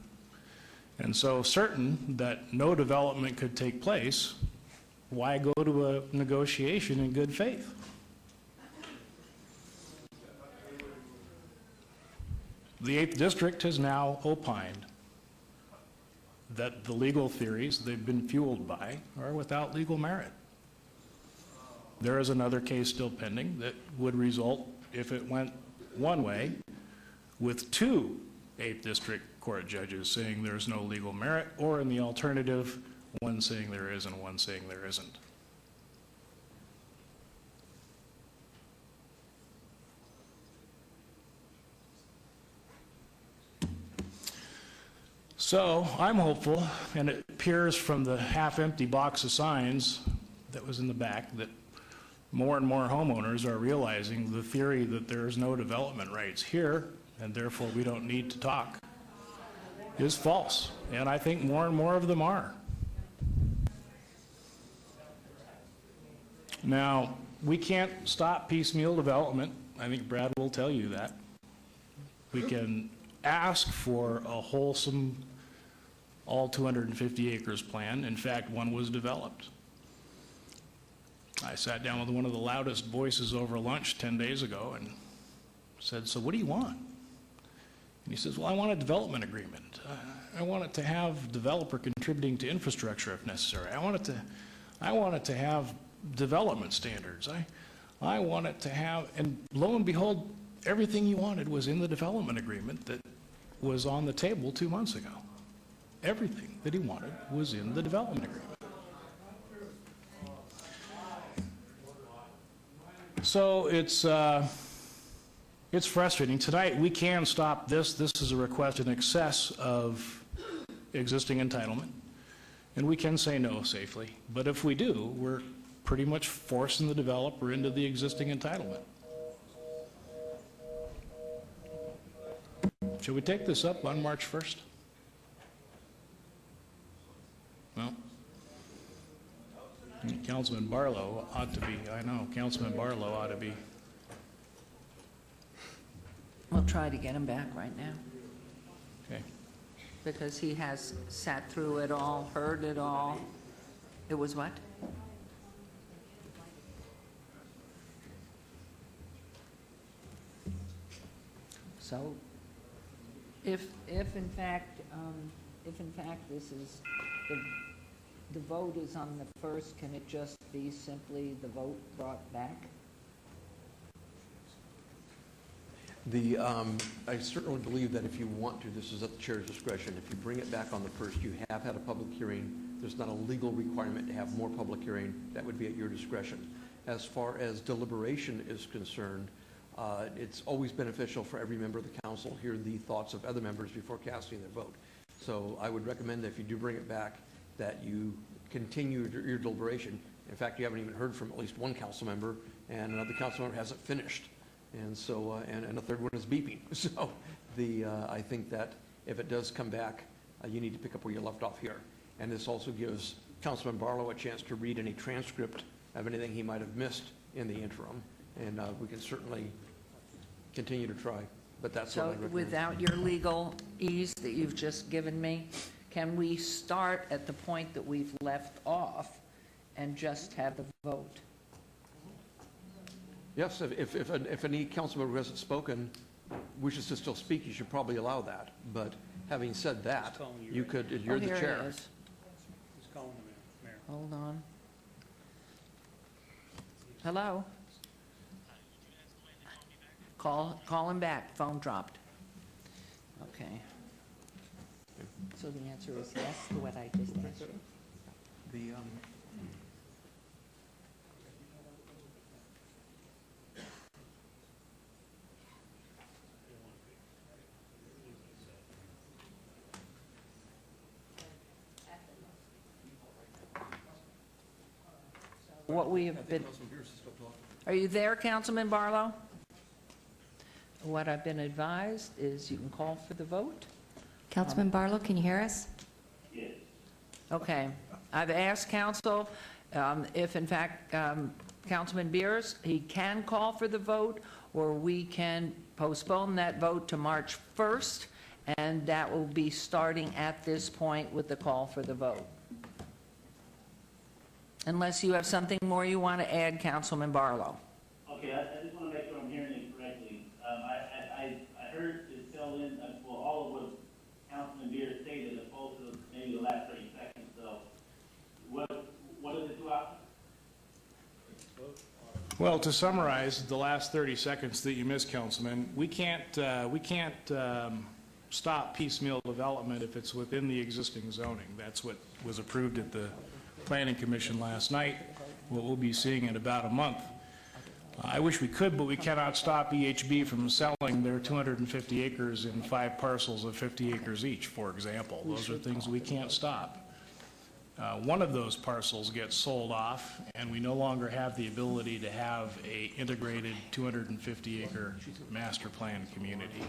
And so certain that no development could take place, why go to a negotiation in good faith? The 8th District has now opined that the legal theories they've been fueled by are without legal merit. There is another case still pending that would result, if it went one way, with two 8th District Court judges saying there's no legal merit, or in the alternative, one saying there is and one saying there isn't. So I'm hopeful, and it appears from the half-empty box of signs that was in the back, that more and more homeowners are realizing the theory that there's no development rights here, and therefore we don't need to talk, is false. And I think more and more of them are. Now, we can't stop piecemeal development. I think Brad will tell you that. We can ask for a wholesome, all 250 acres plan. In fact, one was developed. I sat down with one of the loudest voices over lunch 10 days ago and said, so what do you want? And he says, well, I want a development agreement. I want it to have developer contributing to infrastructure if necessary. I want it to have development standards. I want it to have, and lo and behold, everything he wanted was in the development agreement that was on the table 2 months ago. Everything that he wanted was in the development agreement. So it's frustrating. Tonight, we can stop this. This is a request in excess of existing entitlement, and we can say no safely. But if we do, we're pretty much forcing the developer into the existing entitlement. Should we take this up on March 1st? Well, Councilman Barlow ought to be, I know, Councilman Barlow ought to be. We'll try to get him back right now, Okay. because he has sat through it all, heard it all. It was what? So, if in fact this is, the vote is on the 1st, can it just be simply the vote brought back? I certainly believe that if you want to, this is at the chair's discretion. If you bring it back on the 1st, you have had a public hearing. There's not a legal requirement to have more public hearing. That would be at your discretion. As far as deliberation is concerned, it's always beneficial for every member of the council to hear the thoughts of other members before casting their vote. So I would recommend that if you do bring it back, that you continue your deliberation. In fact, you haven't even heard from at least one council member, and another council member hasn't finished. And so, and a third one is beeping. So I think that if it does come back, you need to pick up where you left off here. And this also gives Councilman Barlow a chance to read any transcript of anything he might have missed in the interim. And we can certainly continue to try, but that's what I So recommend. without your legal ease that you've just given me, can we start at the point that we've left off and just have the vote? Yes, if any council member who hasn't spoken wishes to still speak, you should probably allow that. But having said that, you could, you're the Here chair. it is. Hold on. Hello? Call him back. Phone dropped. Okay. So the answer is yes to what I just asked you? What we have been, are you there, Councilman Barlow? What I've been advised is you can call for the vote. Councilman Barlow, can you hear us? Yes. Okay. I've asked council if in fact Councilman Beers, he can call for the vote, or we can postpone that vote to March 1st, and that will be starting at this point with the call for the vote. Unless you have something more you want to add, Councilman Barlow. Okay, I just want to make sure I'm hearing it correctly. I heard it fell in, well, all of what Councilman Beer stated, opposed to maybe the last 30 seconds. So what are the two options? Well, to summarize the last 30 seconds that you missed, Councilman, we can't stop piecemeal development if it's within the existing zoning. That's what was approved at the Planning Commission last night, what we'll be seeing in about a month. I wish we could, but we cannot stop EHB from selling their 250 acres in 5 parcels of 50 acres each, for example. Those are things we can't stop. One of those parcels gets sold off, and we no longer have the ability to have a integrated 250-acre master plan community.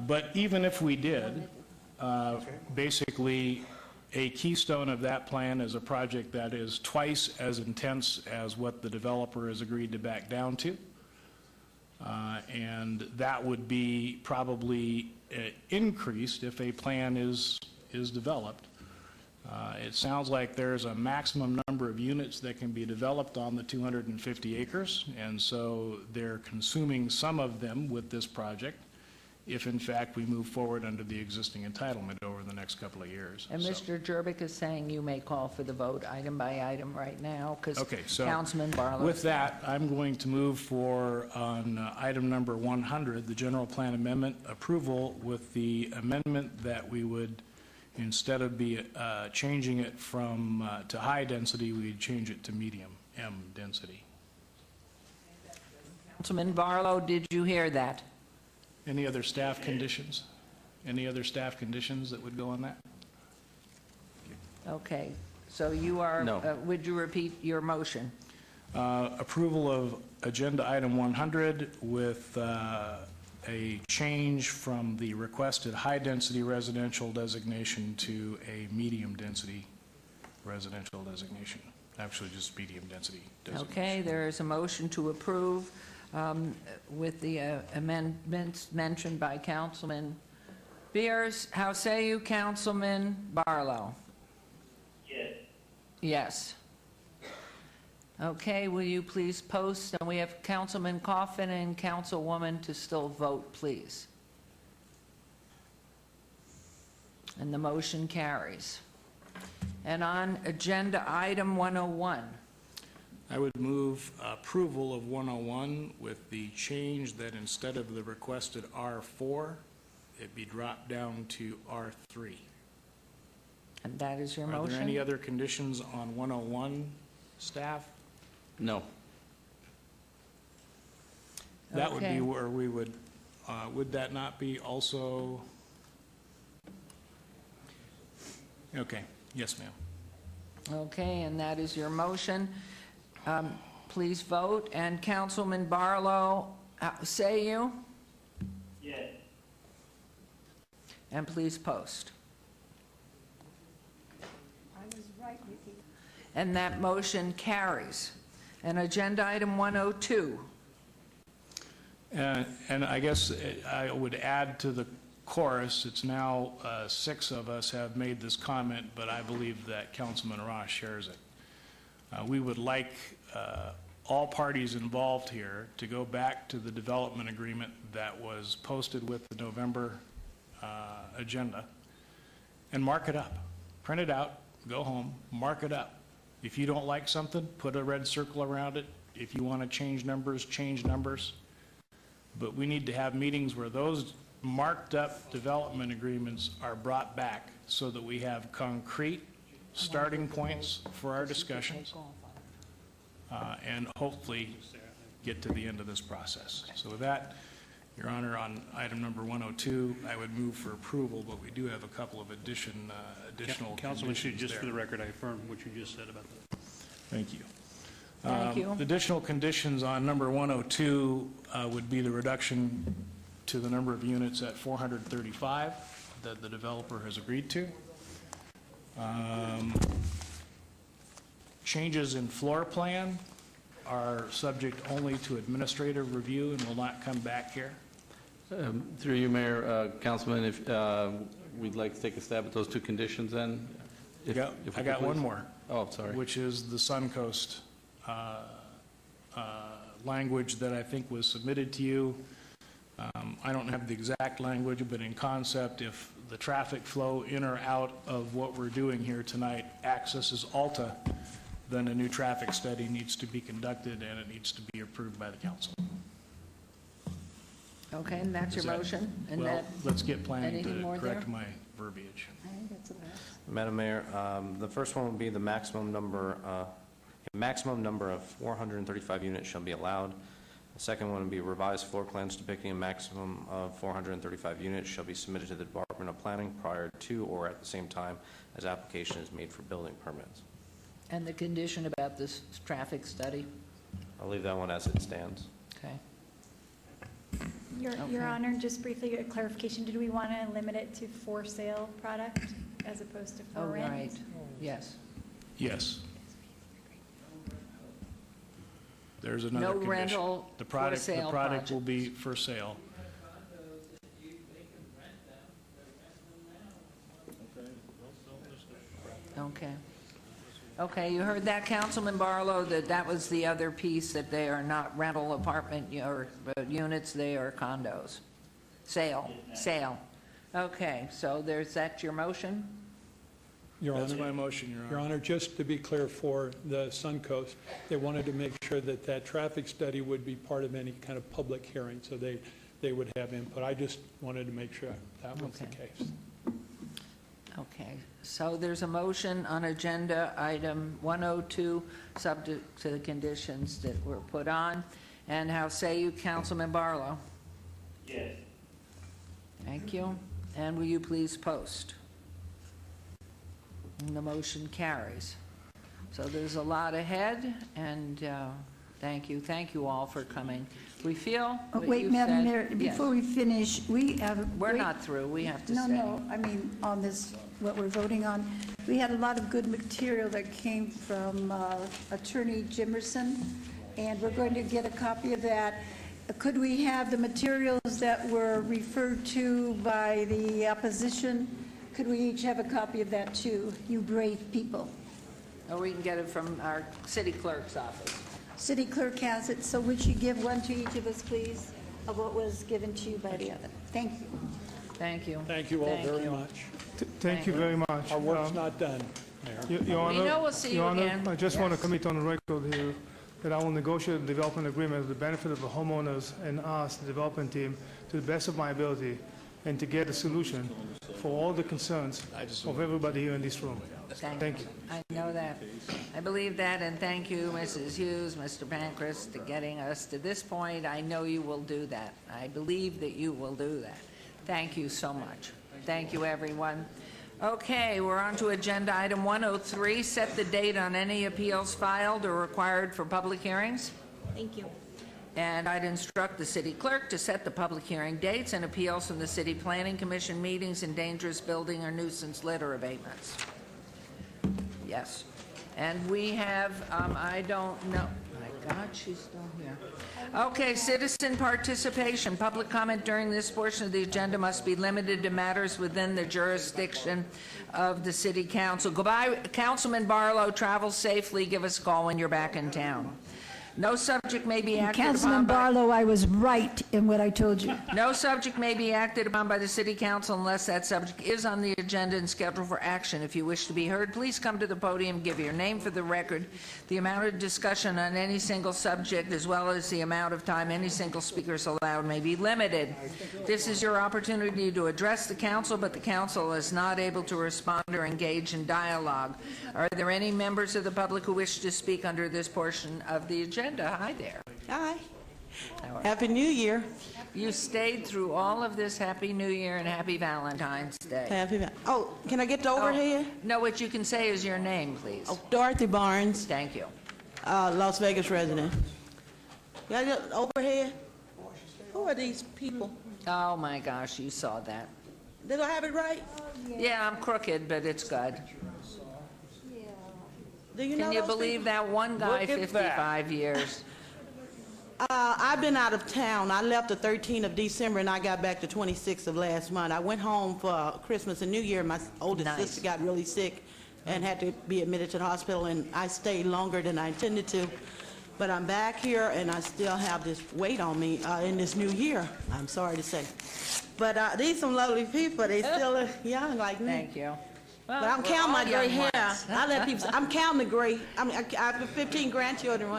But even if we did, basically, a keystone of that plan is a project that is twice as intense as what the developer has agreed to back down to. And that would be probably increased if a plan is developed. It sounds like there's a maximum number of units that can be developed on the 250 acres, and so they're consuming some of them with this project if, in fact, we move forward under the existing entitlement over the next couple of years. And Mr. Jervik is saying you may call for the vote item by item right now, because Councilman Barlow. With that, I'm going to move for, on item number 100, the general plan amendment approval with the amendment that we would, instead of changing it from to high density, we'd change it to medium M density. Councilman Barlow, did you hear that? Any other staff conditions? Any other staff conditions that would go on that? Okay, so you are, No. Would you repeat your motion? Approval of agenda item 100 with a change from the requested high-density residential designation to a medium-density residential designation. Actually, just medium-density designation. Okay, there is a motion to approve with the amendments mentioned by Councilman Beers. How say you, Councilman Barlow? Yes. Yes. Okay, will you please post? And we have Councilman Coffin and Councilwoman to still vote, please. And the motion carries. And on agenda item 101. I would move approval of 101 with the change that instead of the requested R4, it be dropped down to R3. And that is your motion? Are there any other conditions on 101, staff? No. That would Okay. be where we would that not be also? Okay, yes, ma'am. Okay, and that is your motion. Please vote. And Councilman Barlow, say you? Yes. And please post. I was right with you. And that motion carries. And agenda item 102. And I guess I would add to the chorus, it's now 6 of us have made this comment, but I believe that Councilman Ross shares it. We would like all parties involved here to go back to the development agreement that was posted with the November agenda and mark it up. Print it out, go home, mark it up. If you don't like something, put a red circle around it. If you want to change numbers, change numbers. But we need to have meetings where those marked up development agreements are brought back so that we have concrete starting points for our discussions and hopefully get to the end of this process. So with that, Your Honor, on item number 102, I would move for approval, but we do have a couple of additional Councilman, conditions just for there. the record, I affirm what you just said about that. Thank you. Thank you. The additional conditions on number 102 would be the reduction to the number of units at 435 that the developer has agreed to. Changes in floor plan are subject only to administrative review and will not come back here. Through you, Mayor, Councilman, if we'd like to take a stab at those 2 conditions then? If I we could, got one please. more. Oh, sorry. Which is the Suncoast language that I think was submitted to you. I don't have the exact language, but in concept, if the traffic flow in or out of what we're doing here tonight accesses Alta, then a new traffic study needs to be conducted and it needs to be approved by the council. Okay, and that's your Is that- motion? And Well, that, let's get planning anything more to there? correct my verbiage. I think that's enough. Madam Mayor, the first one would be the maximum number of 435 units shall be allowed. The second one would be revised floor plans depicting a maximum of 435 units shall be submitted to the Department of Planning prior to or at the same time as application is made for building permits. And the condition about this traffic study? I'll leave that one as it stands. Okay. Your Okay. Honor, just briefly a clarification, did we want to limit it to for sale product as opposed to for Oh, rent? right, yes. Yes. There's No another condition. rental The for product, sale the product will be for sale. Okay. Okay, you heard that, Councilman Barlow, that was the other piece, that they are not rental apartment or units, they are condos. Sale. Okay, so there's that your motion? Your That's Honor, my motion, Your Honor. Your Honor, just to be clear for the Suncoast, they wanted to make sure that that traffic study would be part of any kind of public hearing, so they would have input. I just wanted to make sure that was the Okay. case. Okay, so there's a motion on agenda item 102, subject to the conditions that were put on. And how say you, Councilman Barlow? Yes. Thank you. And will you please post? And the motion carries. So there's a lot ahead, and thank you. Thank you all for coming. We feel what Wait, you've Madam said- Mayor, Yes. before we finish, we have... We're not through. We have to No, say. no, I mean, on this, what we're voting on, we had a lot of good material that came from Attorney Jimerson, and we're going to get a copy of that. Could we have the materials that were referred to by the opposition? Could we each have a copy of that too, you brave people? Or we can get it from our city clerk's office. City clerk has it, so would you give one to each of us, please, of what was given to you by the other? Thank you. Thank you. Thank you all very much. Thank you very much. Our work's not done, Mayor. Your Honor, know we'll see you Your Honor, again. I just want to Yes. commit on the record here that I will negotiate a development agreement with the benefit of the homeowners and us, the development team, to the best of my ability, and to get a solution for all the concerns of everybody here in this room. Thank you. I know that. I believe that, and thank you, Mrs. Hughes, Mr. Pancras, to getting us to this point. I know you will do that. I believe that you will do that. Thank you so much. Thank you, everyone. Okay, we're on to agenda item 103, set the date on any appeals filed or required for public hearings. Thank you. And I'd instruct the city clerk to set the public hearing dates and appeals from the city planning commission meetings and dangerous building or nuisance litter abatements. Yes. And we have, I don't know, my God, she's still here. Okay, citizen participation. Public comment during this portion of the agenda must be limited to matters within the jurisdiction of the city council. Goodbye, Councilman Barlow, travel safely, give us a call when you're back in town. No subject may be acted Councilman upon by... Barlow, I was right in what I told you. No subject may be acted upon by the city council unless that subject is on the agenda and scheduled for action. If you wish to be heard, please come to the podium, give your name for the record. The amount of discussion on any single subject, as well as the amount of time any single speaker is allowed, may be limited. This is your opportunity to address the council, but the council is not able to respond or engage in dialogue. Are there any members of the public who wish to speak under this portion of the agenda? Hi there. Hi. How are Happy New Year. you stayed through all of this. Happy New Year and Happy Valentine's Day. Oh, can I get the overhead? No, what you can say is your name, please. Oh, Dorothy Barnes. Thank you. Las Vegas resident. Can I get overhead? Who are these people? Oh, my gosh, you saw that. Did I have it right? Yeah, I'm crooked, but it's good. Do you know Can you those believe people? that one guy, Look at that. 55 years? I've been out of town. I left the 13th of December and I got back the 26th of last month. I went home for Christmas and New Year. My oldest sister got really sick and had to be admitted to the hospital, and I stayed longer than I intended to. But I'm back here and I still have this weight on me in this new year, I'm sorry to say. But these some lovely people. They still young like me. Thank you. But I'm we're counting my all gray young hair. ones. I let people. I'm counting the gray. I have 15 grandchildren.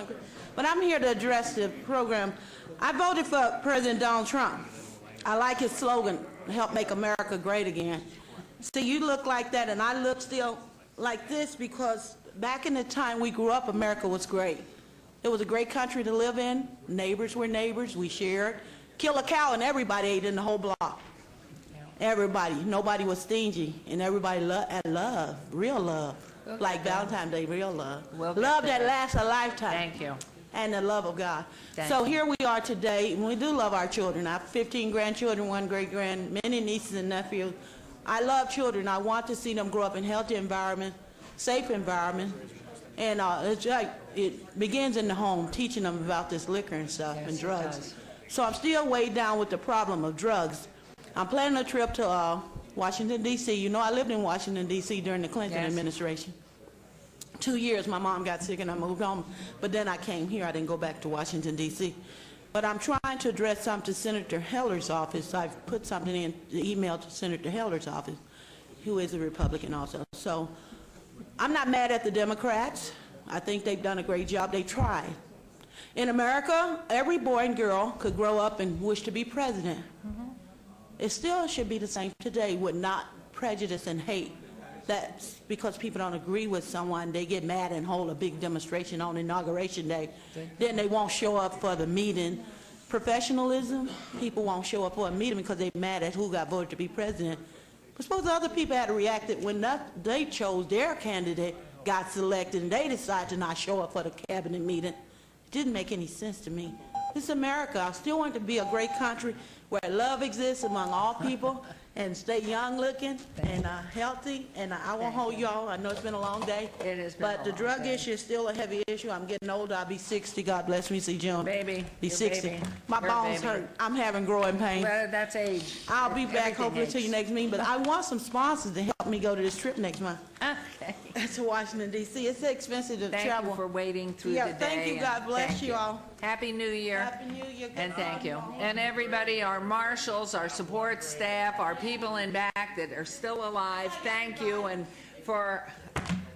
But I'm here to address the program. I voted for President Donald Trump. I like his slogan, "Help make America great again." See, you look like that, and I look still like this because back in the time we grew up, America was great. It was a great country to live in. Neighbors were neighbors. We shared. Kill a cow, and everybody ate in the whole block. Everybody. Nobody was stingy, and everybody had love, real love, like Valentine's Day, real love. Love that lasts a lifetime. Thank you. And the love of God. Thank So you. here we are today, and we do love our children. I have 15 grandchildren, 1 great-grand, many nieces and nephews. I love children. I want to see them grow up in healthy environment, safe environment, and it's like it begins in the home, teaching them about this liquor and stuff and drugs. So I'm still weighed down with the problem of drugs. I'm planning a trip to Washington, D.C. You know, I lived in Washington, D.C. during the Clinton administration. 2 years, my mom got sick and I moved home, but then I came here. I didn't go back to Washington, D.C. But I'm trying to address something to Senator Heller's office. I've put something in the email to Senator Heller's office, who is a Republican also. So I'm not mad at the Democrats. I think they've done a great job. They tried. In America, every boy and girl could grow up and wish to be president. It still should be the same today with not prejudice and hate. That's because people don't agree with someone, they get mad and hold a big demonstration on Inauguration Day. Then they won't show up for the meeting. Professionalism, people won't show up for a meeting because they're mad at who got voted to be president. But suppose other people had reacted when they chose their candidate, got selected, and they decided to not show up for the cabinet meeting. It didn't make any sense to me. This is America. I still want it to be a great country where love exists among all people and stay young looking and healthy. And I won't hold y'all. I know it's been a long day. It has been But the drug issue is still a heavy issue. I'm getting older. I'll be 60. God bless me. See June. Baby. Be You're 60. baby. My You're bones baby. hurt. I'm having growing pains. Well, that's age. I'll be back Everything hopefully to ages. your next meeting. But I want some sponsors to help me go to this trip next month. Okay. To Washington, D.C. It's expensive to Thank travel. you for waiting through Yeah, the day. thank you. God and bless thank you all. Happy New Year. Happy New Year. And thank you. And everybody, our marshals, our support staff, our people in back that are still alive, thank you. And for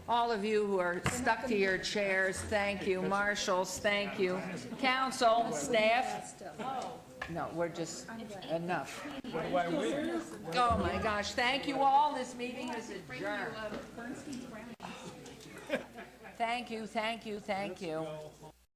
all of you who are stuck to your chairs, thank you. Marshals, thank you. Council, staff. No, we're just enough. Oh, my gosh. Thank you all. This meeting is adjourned. Thank you, thank you, thank you.